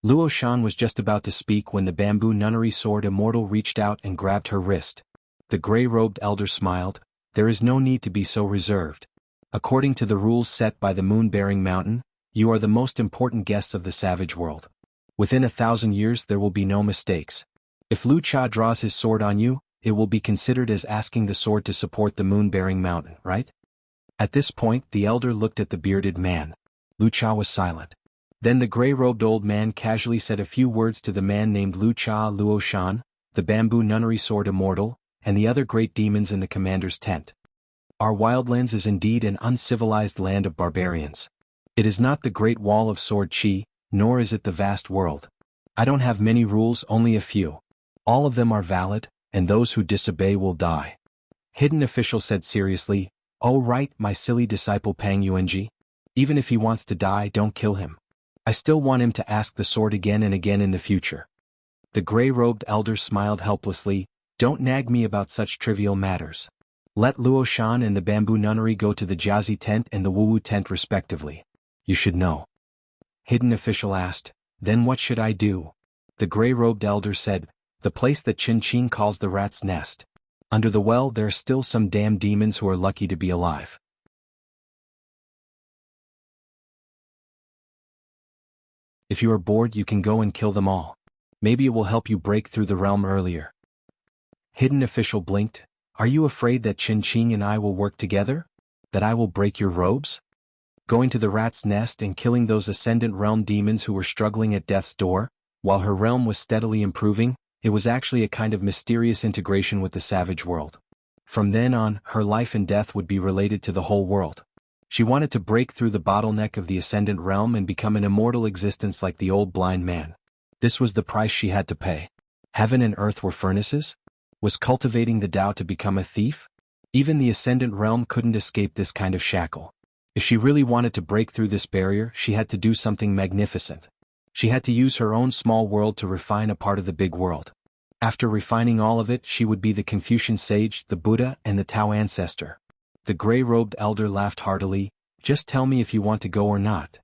Luo Shan was just about to speak when the bamboo nunnery sword immortal reached out and grabbed her wrist. The gray-robed elder smiled, "There is no need to be so reserved. According to the rules set by the moon-bearing mountain, you are the most important guests of the savage world. Within 1,000 years there will be no mistakes. If Lu Cha draws his sword on you, it will be considered as asking the sword to support the moon-bearing mountain, right?" At this point the elder looked at the bearded man. Lu Cha was silent. Then the gray-robed old man casually said a few words to the man named Lu Cha Luo Shan, the bamboo nunnery sword immortal, and the other great demons in the commander's tent. "Our wildlands is indeed an uncivilized land of barbarians. It is not the Great Wall of Sword Qi, nor is it the vast world. I don't have many rules, only a few. All of them are valid, and those who disobey will die." Hidden Official said seriously, "Oh right, my silly disciple Pang Yuanji. Even if he wants to die, don't kill him. I still want him to ask the sword again and again in the future." The gray-robed elder smiled helplessly, "Don't nag me about such trivial matters. Let Luo Shan and the bamboo nunnery go to the Jiazi tent and the Wuwu tent respectively. You should know." Hidden Official asked, "Then what should I do?" The gray-robed elder said, "The place that Qin Qing calls the rat's nest. Under the well there are still some damn demons who are lucky to be alive. If you are bored you can go and kill them all. Maybe it will help you break through the realm earlier. Hidden official blinked. Are you afraid that Qin and I will work together? That I will break your robes? Going to the rat's nest and killing those Ascendant Realm demons who were struggling at death's door, while her realm was steadily improving, it was actually a kind of mysterious integration with the savage world. From then on, her life and death would be related to the whole world. She wanted to break through the bottleneck of the Ascendant Realm and become an immortal existence like the old blind man. This was the price she had to pay. Heaven and earth were furnaces? Was cultivating the Tao to become a thief? Even the Ascendant Realm couldn't escape this kind of shackle. If she really wanted to break through this barrier, she had to do something magnificent. She had to use her own small world to refine a part of the big world. After refining all of it, she would be the Confucian sage, the Buddha, and the Tao ancestor. The gray-robed elder laughed heartily. Just tell me if you want to go or not.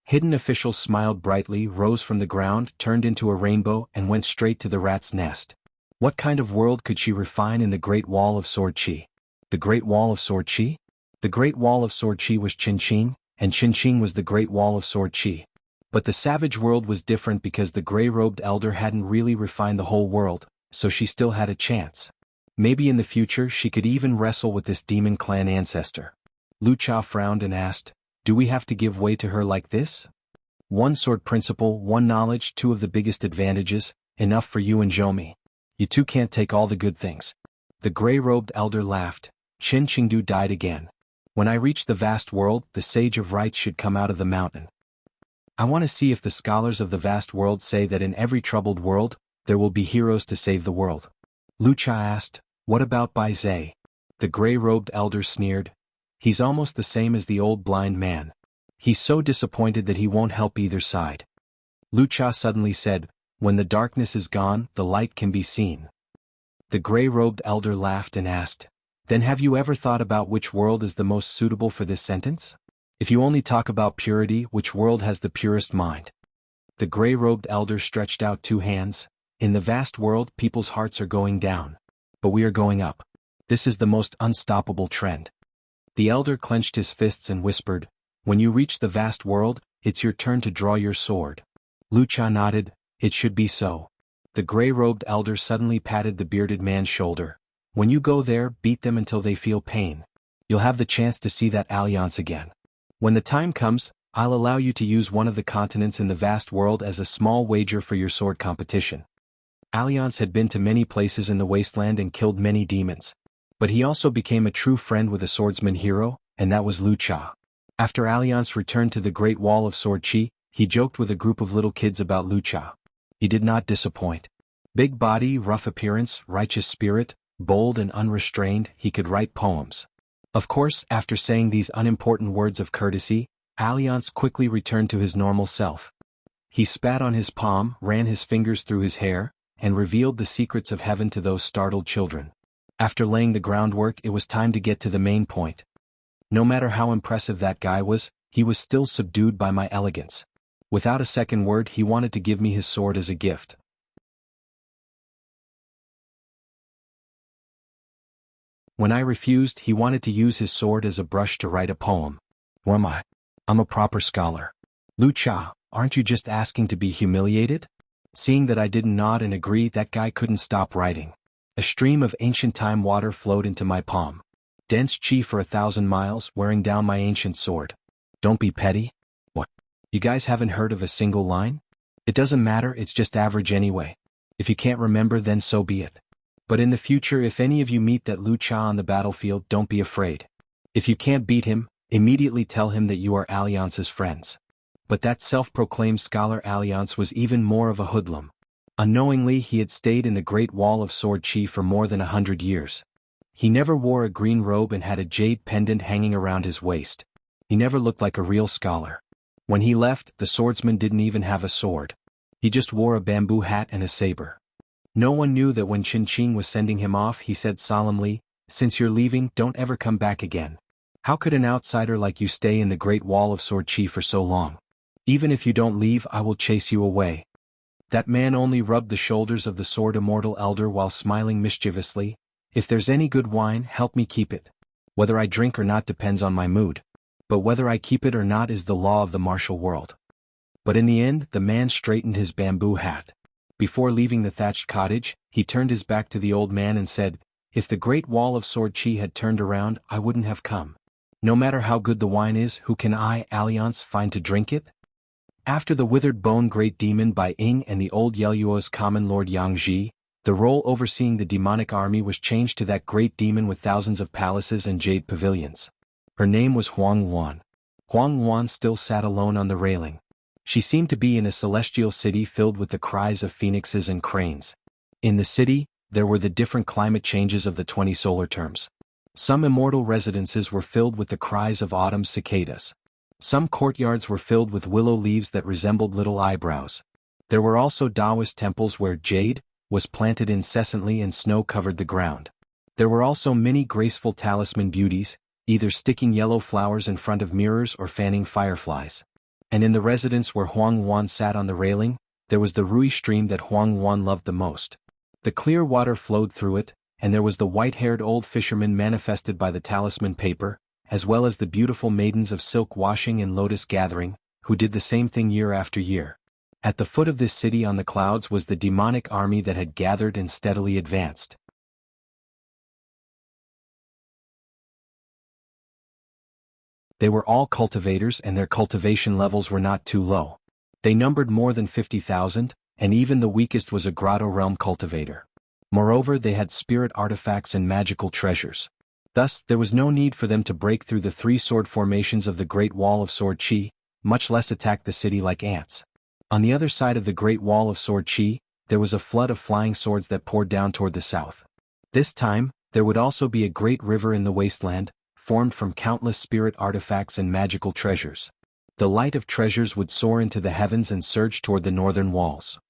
Hidden official smiled brightly, rose from the ground, turned into a rainbow, and went straight to the rat's nest. What kind of world could she refine in the Great Wall of Sword Qi? The Great Wall of Sword Qi? The Great Wall of Sword Qi was Qin, and Qin was the Great Wall of Sword Qi. But the savage world was different because the gray-robed elder hadn't really refined the whole world, so she still had a chance. Maybe in the future she could even wrestle with this demon clan ancestor. Lu Cha frowned and asked, do we have to give way to her like this? One sword principle, one knowledge, two of the biggest advantages, enough for you and Zhou. You two can't take all the good things. The gray-robed elder laughed. Qin Qingdu died again. When I reach the vast world, the sage of rights should come out of the mountain. I want to see if the scholars of the vast world say that in every troubled world, there will be heroes to save the world. Lu Cha asked, what about Bai Zhe? The gray-robed elder sneered. He's almost the same as the old blind man. He's so disappointed that he won't help either side. Lu Cha suddenly said, when the darkness is gone, the light can be seen. The gray-robed elder laughed and asked, then have you ever thought about which world is the most suitable for this sentence? If you only talk about purity, which world has the purest mind? The gray-robed elder stretched out two hands. In the vast world, people's hearts are going down. But we are going up. This is the most unstoppable trend. The elder clenched his fists and whispered, when you reach the vast world, it's your turn to draw your sword. Lu Cha nodded, it should be so. The gray-robed elder suddenly patted the bearded man's shoulder. When you go there, beat them until they feel pain. You'll have the chance to see that alliance again. When the time comes, I'll allow you to use one of the continents in the vast world as a small wager for your sword competition. Alliance had been to many places in the wasteland and killed many demons. But he also became a true friend with a swordsman hero, and that was Lu Cha. After Alliance returned to the Great Wall of Sword Qi, he joked with a group of little kids about Lu Cha. He did not disappoint. Big body, rough appearance, righteous spirit, bold and unrestrained, he could write poems. Of course, after saying these unimportant words of courtesy, Alliance quickly returned to his normal self. He spat on his palm, ran his fingers through his hair, and revealed the secrets of heaven to those startled children. After laying the groundwork, it was time to get to the main point. No matter how impressive that guy was, he was still subdued by my elegance. Without a second word, he wanted to give me his sword as a gift. When I refused, he wanted to use his sword as a brush to write a poem. Who am I? I'm a proper scholar. Lu Cha, aren't you just asking to be humiliated? Seeing that I didn't nod and agree, that guy couldn't stop writing. A stream of ancient time water flowed into my palm. Dense chi for 1,000 miles, wearing down my ancient sword. Don't be petty. What? You guys haven't heard of a single line? It doesn't matter, it's just average anyway. If you can't remember, then so be it. But in the future, if any of you meet that Lu Cha on the battlefield, don't be afraid. If you can't beat him, immediately tell him that you are Alliance's friends. But that self-proclaimed scholar Alliance was even more of a hoodlum. Unknowingly, he had stayed in the Great Wall of Sword Qi for more than 100 years. He never wore a green robe and had a jade pendant hanging around his waist. He never looked like a real scholar. When he left, the swordsman didn't even have a sword. He just wore a bamboo hat and a saber. No one knew that when Qin was sending him off, he said solemnly, since you're leaving, don't ever come back again. How could an outsider like you stay in the Great Wall of Sword Qi for so long? Even if you don't leave, I will chase you away. That man only rubbed the shoulders of the sword immortal elder while smiling mischievously. If there's any good wine, help me keep it. Whether I drink or not depends on my mood. But whether I keep it or not is the law of the martial world. But in the end, the man straightened his bamboo hat. Before leaving the thatched cottage, he turned his back to the old man and said, "If the great wall of sword chi had turned around, I wouldn't have come. No matter how good the wine is, who can I, Alliance, find to drink it?" After the withered bone great demon by Ying and the old Yeluo's common lord Yang Ji, the role overseeing the demonic army was changed to that great demon with thousands of palaces and jade pavilions. Her name was Huang Wan. Huang Wan still sat alone on the railing. She seemed to be in a celestial city filled with the cries of phoenixes and cranes. In the city, there were the different climate changes of the 20 solar terms. Some immortal residences were filled with the cries of autumn's cicadas. Some courtyards were filled with willow leaves that resembled little eyebrows. There were also Taoist temples where jade was planted incessantly and snow covered the ground. There were also many graceful talisman beauties, either sticking yellow flowers in front of mirrors or fanning fireflies. And in the residence where Huang Wan sat on the railing, there was the Rui stream that Huang Wan loved the most. The clear water flowed through it, and there was the white-haired old fisherman manifested by the talisman paper, as well as the beautiful maidens of silk washing and lotus gathering, who did the same thing year after year. At the foot of this city on the clouds was the demonic army that had gathered and steadily advanced. They were all cultivators and their cultivation levels were not too low. They numbered more than 50,000, and even the weakest was a grotto realm cultivator. Moreover, they had spirit artifacts and magical treasures. Thus, there was no need for them to break through the 3 sword formations of the Great Wall of Sword Chi, much less attack the city like ants. On the other side of the Great Wall of Sword Chi, there was a flood of flying swords that poured down toward the south. This time, there would also be a great river in the wasteland, formed from countless spirit artifacts and magical treasures. The light of treasures would soar into the heavens and surge toward the northern walls.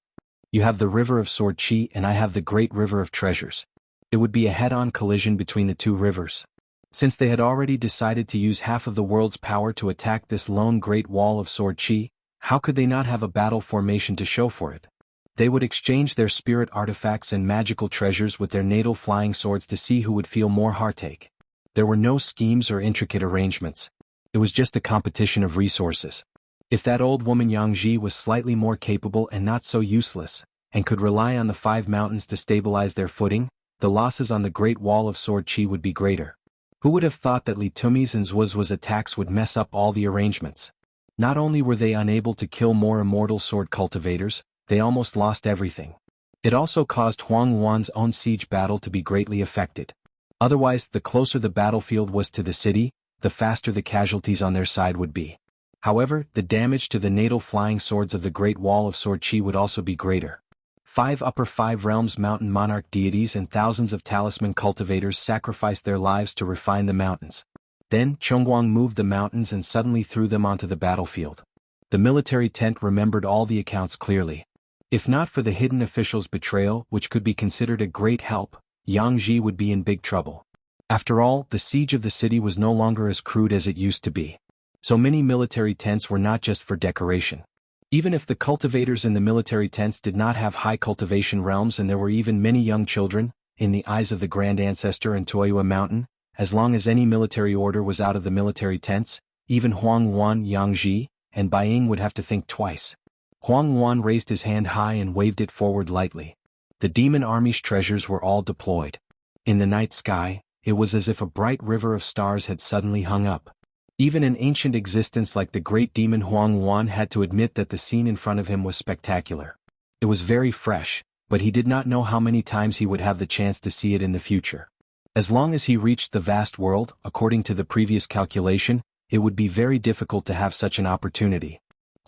You have the river of Sword Chi and I have the great river of treasures. It would be a head-on collision between the 2 rivers. Since they had already decided to use half of the world's power to attack this lone great wall of Sword Chi, how could they not have a battle formation to show for it? They would exchange their spirit artifacts and magical treasures with their natal flying swords to see who would feel more heartache. There were no schemes or intricate arrangements. It was just a competition of resources. If that old woman Yang Ji was slightly more capable and not so useless, and could rely on the 5 mountains to stabilize their footing, the losses on the Great Wall of Sword Chi would be greater. Who would have thought that Li Tumi's and Zhuozhuo's attacks would mess up all the arrangements? Not only were they unable to kill more immortal sword cultivators, they almost lost everything. It also caused Huang Wan's own siege battle to be greatly affected. Otherwise, the closer the battlefield was to the city, the faster the casualties on their side would be. However, the damage to the natal flying swords of the Great Wall of Sword Chi would also be greater. 5 upper 5 realms mountain monarch deities and thousands of talisman cultivators sacrificed their lives to refine the mountains. Then, Chongguang moved the mountains and suddenly threw them onto the battlefield. The military tent remembered all the accounts clearly. If not for the hidden official's betrayal, which could be considered a great help, Yang Ji would be in big trouble. After all, the siege of the city was no longer as crude as it used to be. So many military tents were not just for decoration. Even if the cultivators in the military tents did not have high cultivation realms and there were even many young children, in the eyes of the Grand Ancestor and Toyua Mountain, as long as any military order was out of the military tents, even Huang Wan, Yang Ji, and Bai Ying would have to think twice. Huang Wan raised his hand high and waved it forward lightly. The demon army's treasures were all deployed. In the night sky, it was as if a bright river of stars had suddenly hung up. Even an ancient existence like the great demon Huang Wan had to admit that the scene in front of him was spectacular. It was very fresh, but he did not know how many times he would have the chance to see it in the future. As long as he reached the vast world, according to the previous calculation, it would be very difficult to have such an opportunity.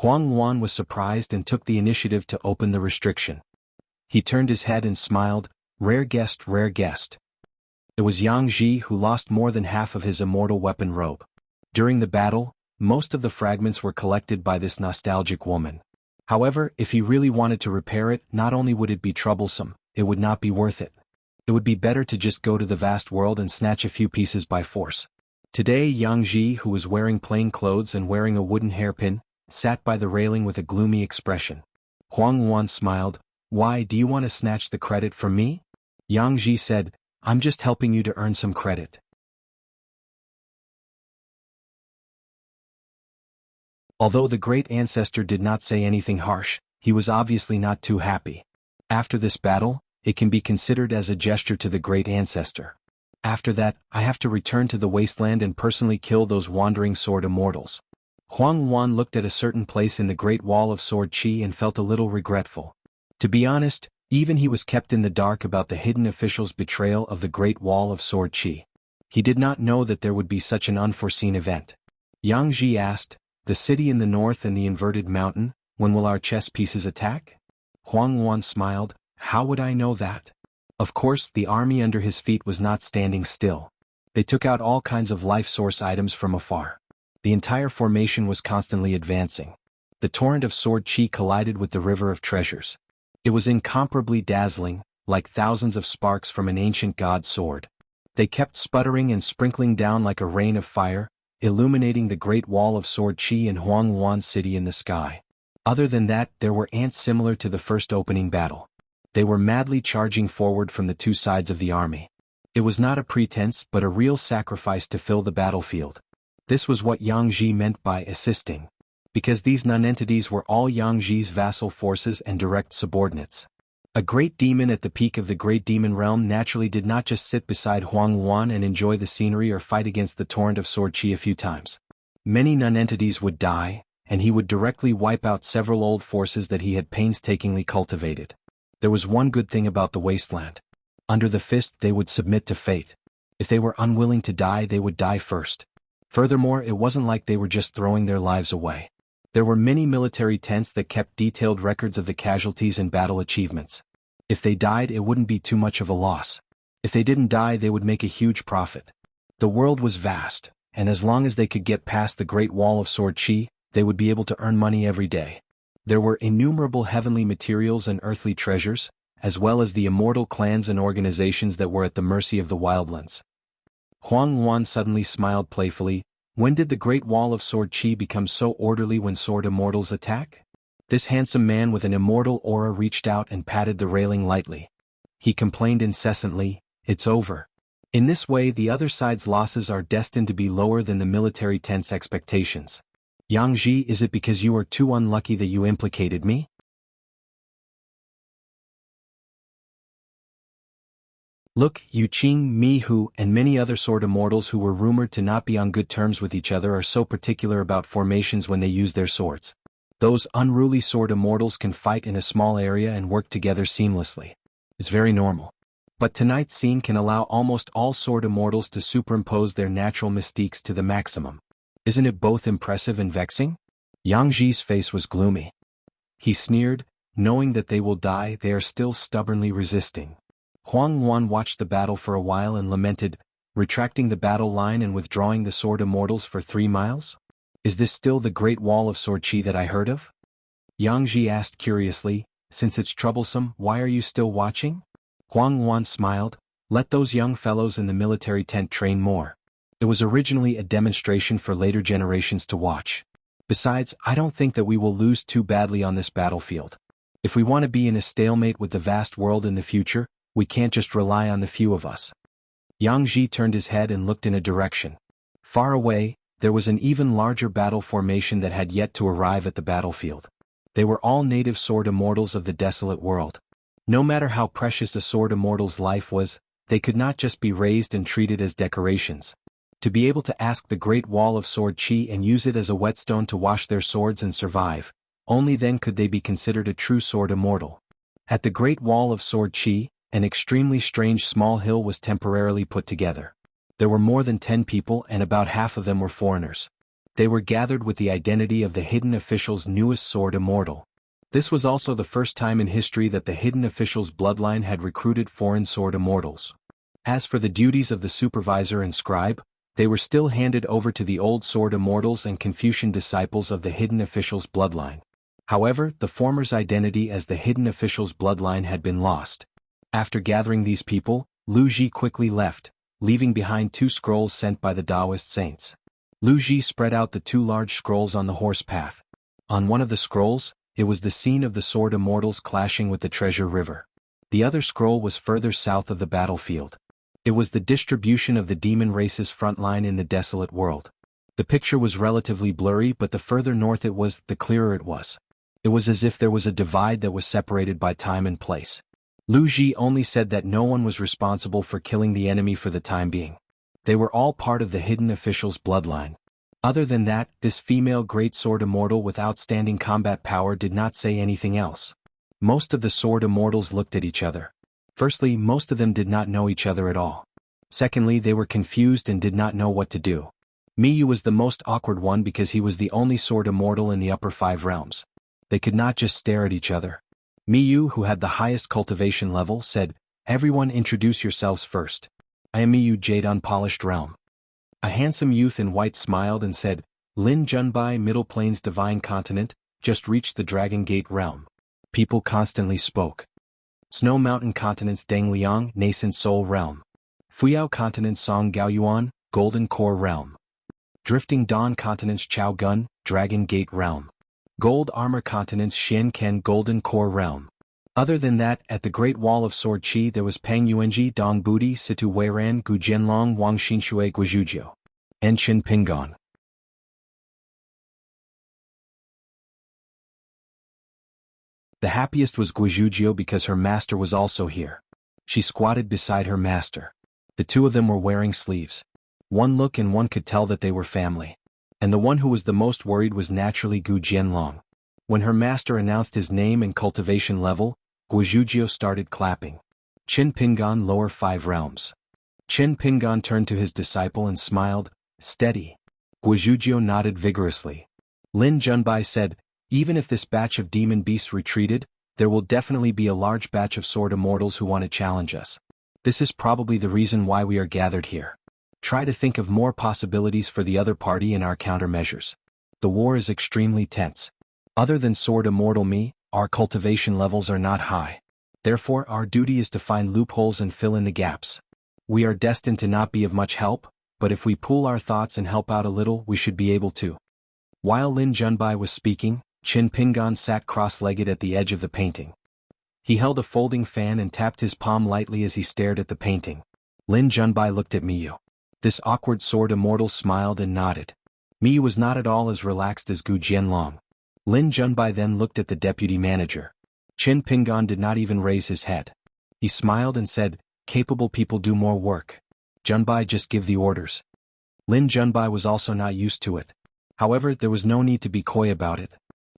Huang Wan was surprised and took the initiative to open the restriction. He turned his head and smiled, "Rare guest, rare guest." It was Yang Ji who lost more than half of his immortal weapon robe. During the battle, most of the fragments were collected by this nostalgic woman. However, if he really wanted to repair it, not only would it be troublesome, it would not be worth it. It would be better to just go to the vast world and snatch a few pieces by force. Today Yang Ji, who was wearing plain clothes and wearing a wooden hairpin, sat by the railing with a gloomy expression. Huang Wan smiled. "Why, do you want to snatch the credit from me?" Yang Ji said, "I'm just helping you to earn some credit." Although the great ancestor did not say anything harsh, he was obviously not too happy. After this battle, it can be considered as a gesture to the great ancestor. After that, I have to return to the wasteland and personally kill those wandering sword immortals. Huang Wan looked at a certain place in the Great Wall of Sword Qi and felt a little regretful. To be honest, even he was kept in the dark about the hidden official's betrayal of the Great Wall of Sword Qi. He did not know that there would be such an unforeseen event. Yang Ji asked, "The city in the north and the inverted mountain, when will our chess pieces attack?" Huang Wan smiled, "How would I know that?" Of course, the army under his feet was not standing still. They took out all kinds of life source items from afar. The entire formation was constantly advancing. The torrent of sword Qi collided with the river of treasures. It was incomparably dazzling, like thousands of sparks from an ancient god's sword. They kept sputtering and sprinkling down like a rain of fire, illuminating the great wall of sword Qi and Huang Wan's city in the sky. Other than that, there were ants similar to the first opening battle. They were madly charging forward from the two sides of the army. It was not a pretense but a real sacrifice to fill the battlefield. This was what Yang Ji meant by assisting. Because these non-entities were all Yang Ji's vassal forces and direct subordinates. A great demon at the peak of the great demon realm naturally did not just sit beside Huang Wan and enjoy the scenery or fight against the torrent of sword Qi a few times. Many non-entities would die, and he would directly wipe out several old forces that he had painstakingly cultivated. There was one good thing about the wasteland. Under the fist they would submit to fate. If they were unwilling to die, they would die first. Furthermore, it wasn't like they were just throwing their lives away. There were many military tents that kept detailed records of the casualties and battle achievements. If they died, it wouldn't be too much of a loss. If they didn't die, they would make a huge profit. The world was vast, and as long as they could get past the Great Wall of Sword Qi, they would be able to earn money every day. There were innumerable heavenly materials and earthly treasures, as well as the immortal clans and organizations that were at the mercy of the wildlands. Huang Wan suddenly smiled playfully. When did the Great Wall of Sword Qi become so orderly when sword immortals attack? This handsome man with an immortal aura reached out and patted the railing lightly. He complained incessantly, "It's over." In this way, the other side's losses are destined to be lower than the military tent's expectations. Yang Ji, is it because you are too unlucky that you implicated me? Look, Yu Qing, Mi Hu, and many other sword immortals who were rumored to not be on good terms with each other are so particular about formations when they use their swords. Those unruly sword immortals can fight in a small area and work together seamlessly. It's very normal. But tonight's scene can allow almost all sword immortals to superimpose their natural mystiques to the maximum. Isn't it both impressive and vexing? Yang Ji's face was gloomy. He sneered, knowing that they will die, they are still stubbornly resisting. Huang Wan watched the battle for a while and lamented, retracting the battle line and withdrawing the sword immortals for 3 miles? Is this still the Great Wall of Sword Qi that I heard of? Yang Ji asked curiously, since it's troublesome, why are you still watching? Huang Wan smiled, let those young fellows in the military tent train more. It was originally a demonstration for later generations to watch. Besides, I don't think that we will lose too badly on this battlefield. If we want to be in a stalemate with the vast world in the future, we can't just rely on the few of us. Yang Ji turned his head and looked in a direction. Far away, there was an even larger battle formation that had yet to arrive at the battlefield. They were all native sword immortals of the desolate world. No matter how precious a sword immortal's life was, they could not just be raised and treated as decorations. To be able to ask the Great Wall of Sword Qi and use it as a whetstone to wash their swords and survive, only then could they be considered a true sword immortal. At the Great Wall of Sword Qi, an extremely strange small hill was temporarily put together. There were more than 10 people and about half of them were foreigners. They were gathered with the identity of the hidden official's newest sword immortal. This was also the first time in history that the hidden official's bloodline had recruited foreign sword immortals. As for the duties of the supervisor and scribe, they were still handed over to the old sword immortals and Confucian disciples of the hidden official's bloodline. However, the former's identity as the hidden official's bloodline had been lost. After gathering these people, Lu Ji quickly left, leaving behind 2 scrolls sent by the Taoist saints. Lu Ji spread out the 2 large scrolls on the horse path. On one of the scrolls, it was the scene of the sword immortals clashing with the treasure river. The other scroll was further south of the battlefield. It was the distribution of the demon race's front line in the desolate world. The picture was relatively blurry, but the further north it was, the clearer it was. It was as if there was a divide that was separated by time and place. Lu Ji only said that no one was responsible for killing the enemy for the time being. They were all part of the hidden official's bloodline. Other than that, this female great sword immortal with outstanding combat power did not say anything else. Most of the sword immortals looked at each other. Firstly, most of them did not know each other at all. Secondly, they were confused and did not know what to do. Miyu was the most awkward one because he was the only sword immortal in the upper 5 realms. They could not just stare at each other. Miyu, who had the highest cultivation level, said, "Everyone introduce yourselves first. I am Miyu Jade Unpolished Realm." A handsome youth in white smiled and said, "Lin Junbai Middle Plains Divine Continent, just reached the Dragon Gate Realm." People constantly spoke. Snow Mountain Continent's Deng Liang Nascent Soul Realm. Fuyao Continent's Song Gaoyuan Golden Core Realm. Drifting Dawn Continent's Chao Gun Dragon Gate Realm. Gold Armor Continent's Xian Ken Golden Core Realm. Other than that, at the Great Wall of Sword Qi there was Pang Yuanji Dong Budi Situ Weiran Gu Jianlong Wang Xinshui Guizhuzhou. And Qin Pingon. The happiest was Guizhuzhou because her master was also here. She squatted beside her master. The two of them were wearing sleeves. One look and one could tell that they were family. And the one who was the most worried was naturally Gu Jianlong. When her master announced his name and cultivation level, Guizhuzhou started clapping. Qin Pingon Lower 5 Realms. Qin Pingon turned to his disciple and smiled, "Steady." Guizhuzhou nodded vigorously. Lin Junbai said, "Even if this batch of demon beasts retreated, there will definitely be a large batch of sword immortals who want to challenge us. This is probably the reason why we are gathered here. Try to think of more possibilities for the other party in our countermeasures. The war is extremely tense. Other than sword immortal me, our cultivation levels are not high. Therefore our duty is to find loopholes and fill in the gaps. We are destined to not be of much help, but if we pool our thoughts and help out a little, we should be able to." While Lin Junbai was speaking, Qin Pingon sat cross-legged at the edge of the painting. He held a folding fan and tapped his palm lightly as he stared at the painting. Lin Junbai looked at Miyu. This awkward sword immortal smiled and nodded. Miyu was not at all as relaxed as Gu Jianlong. Lin Junbai then looked at the deputy manager. Qin Pingon did not even raise his head. He smiled and said, "Capable people do more work. Junbai, just give the orders." Lin Junbai was also not used to it. However, there was no need to be coy about it.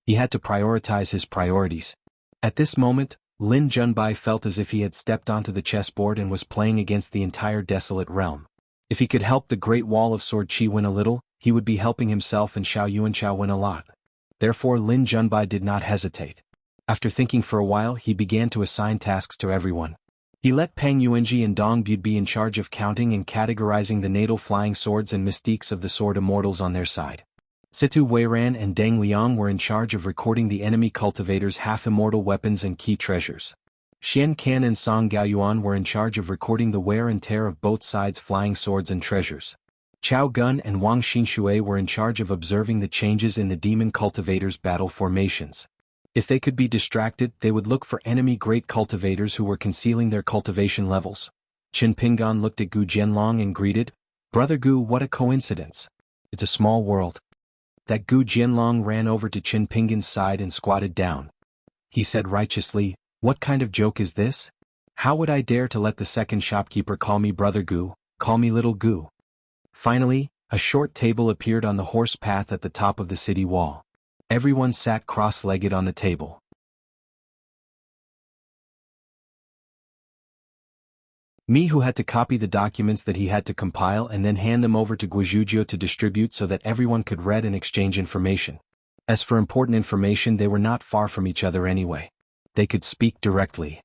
He had to prioritize his priorities. At this moment, Lin Junbai felt as if he had stepped onto the chessboard and was playing against the entire desolate realm. If he could help the Great Wall of Sword Qi win a little, he would be helping himself and Xiao Yuanchao win a lot. Therefore Lin Junbai did not hesitate. After thinking for a while, he began to assign tasks to everyone. He let Pang Yuanji and Dong Bud be in charge of counting and categorizing the natal flying swords and mystiques of the sword immortals on their side. Situ Weiran and Deng Liang were in charge of recording the enemy cultivators' half-immortal weapons and key treasures. Xian Kan and Song Gaoyuan were in charge of recording the wear and tear of both sides' flying swords and treasures. Chao Gun and Wang Xinshui were in charge of observing the changes in the demon cultivators' battle formations. If they could be distracted, they would look for enemy great cultivators who were concealing their cultivation levels. Qin Pingon looked at Gu Jianlong and greeted, "Brother Gu, what a coincidence. It's a small world." That Gu Jianlong ran over to Qin Pingon's side and squatted down. He said righteously, "What kind of joke is this? How would I dare to let the second shopkeeper call me Brother Gu, call me Little Gu?" Finally, a short table appeared on the horse path at the top of the city wall. Everyone sat cross-legged on the table. Miyu had to copy the documents that he had to compile and then hand them over to Guizhuzhou to distribute so that everyone could read and exchange information. As for important information, they were not far from each other anyway. They could speak directly.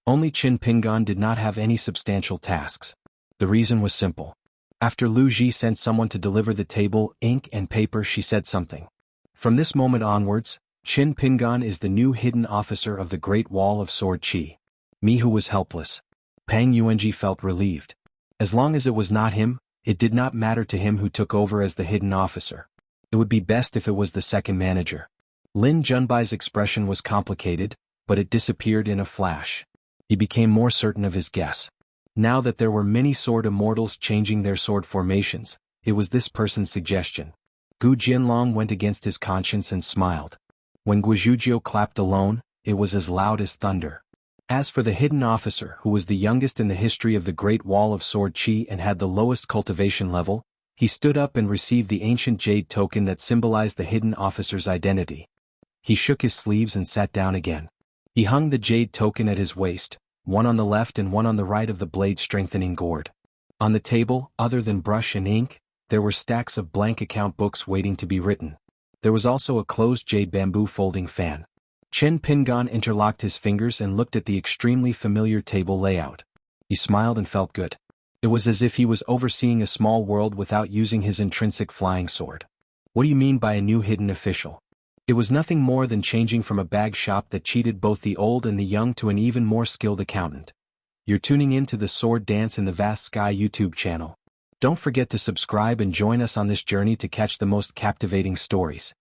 Only Qin Pingon did not have any substantial tasks. The reason was simple. After Lu Ji sent someone to deliver the table, ink and paper, she said something. From this moment onwards, Qin Pingon is the new hidden officer of the Great Wall of Sword Qi. Miyu was helpless. Pang Yuanji felt relieved. As long as it was not him, it did not matter to him who took over as the hidden officer. It would be best if it was the second manager. Lin Junbai's expression was complicated, but it disappeared in a flash. He became more certain of his guess. Now that there were many sword immortals changing their sword formations, it was this person's suggestion. Gu Jianlong went against his conscience and smiled. When Guizhuzhou clapped alone, it was as loud as thunder. As for the hidden officer who was the youngest in the history of the Great Wall of Sword Qi and had the lowest cultivation level, he stood up and received the ancient jade token that symbolized the hidden officer's identity. He shook his sleeves and sat down again. He hung the jade token at his waist, one on the left and one on the right of the blade-strengthening gourd. On the table, other than brush and ink, there were stacks of blank account books waiting to be written. There was also a closed jade bamboo folding fan. Chen Pingon interlocked his fingers and looked at the extremely familiar table layout. He smiled and felt good. It was as if he was overseeing a small world without using his intrinsic flying sword. What do you mean by a new hidden official? It was nothing more than changing from a bag shop that cheated both the old and the young to an even more skilled accountant. You're tuning in to the Sword Dance in the Vast Sky YouTube channel. Don't forget to subscribe and join us on this journey to catch the most captivating stories.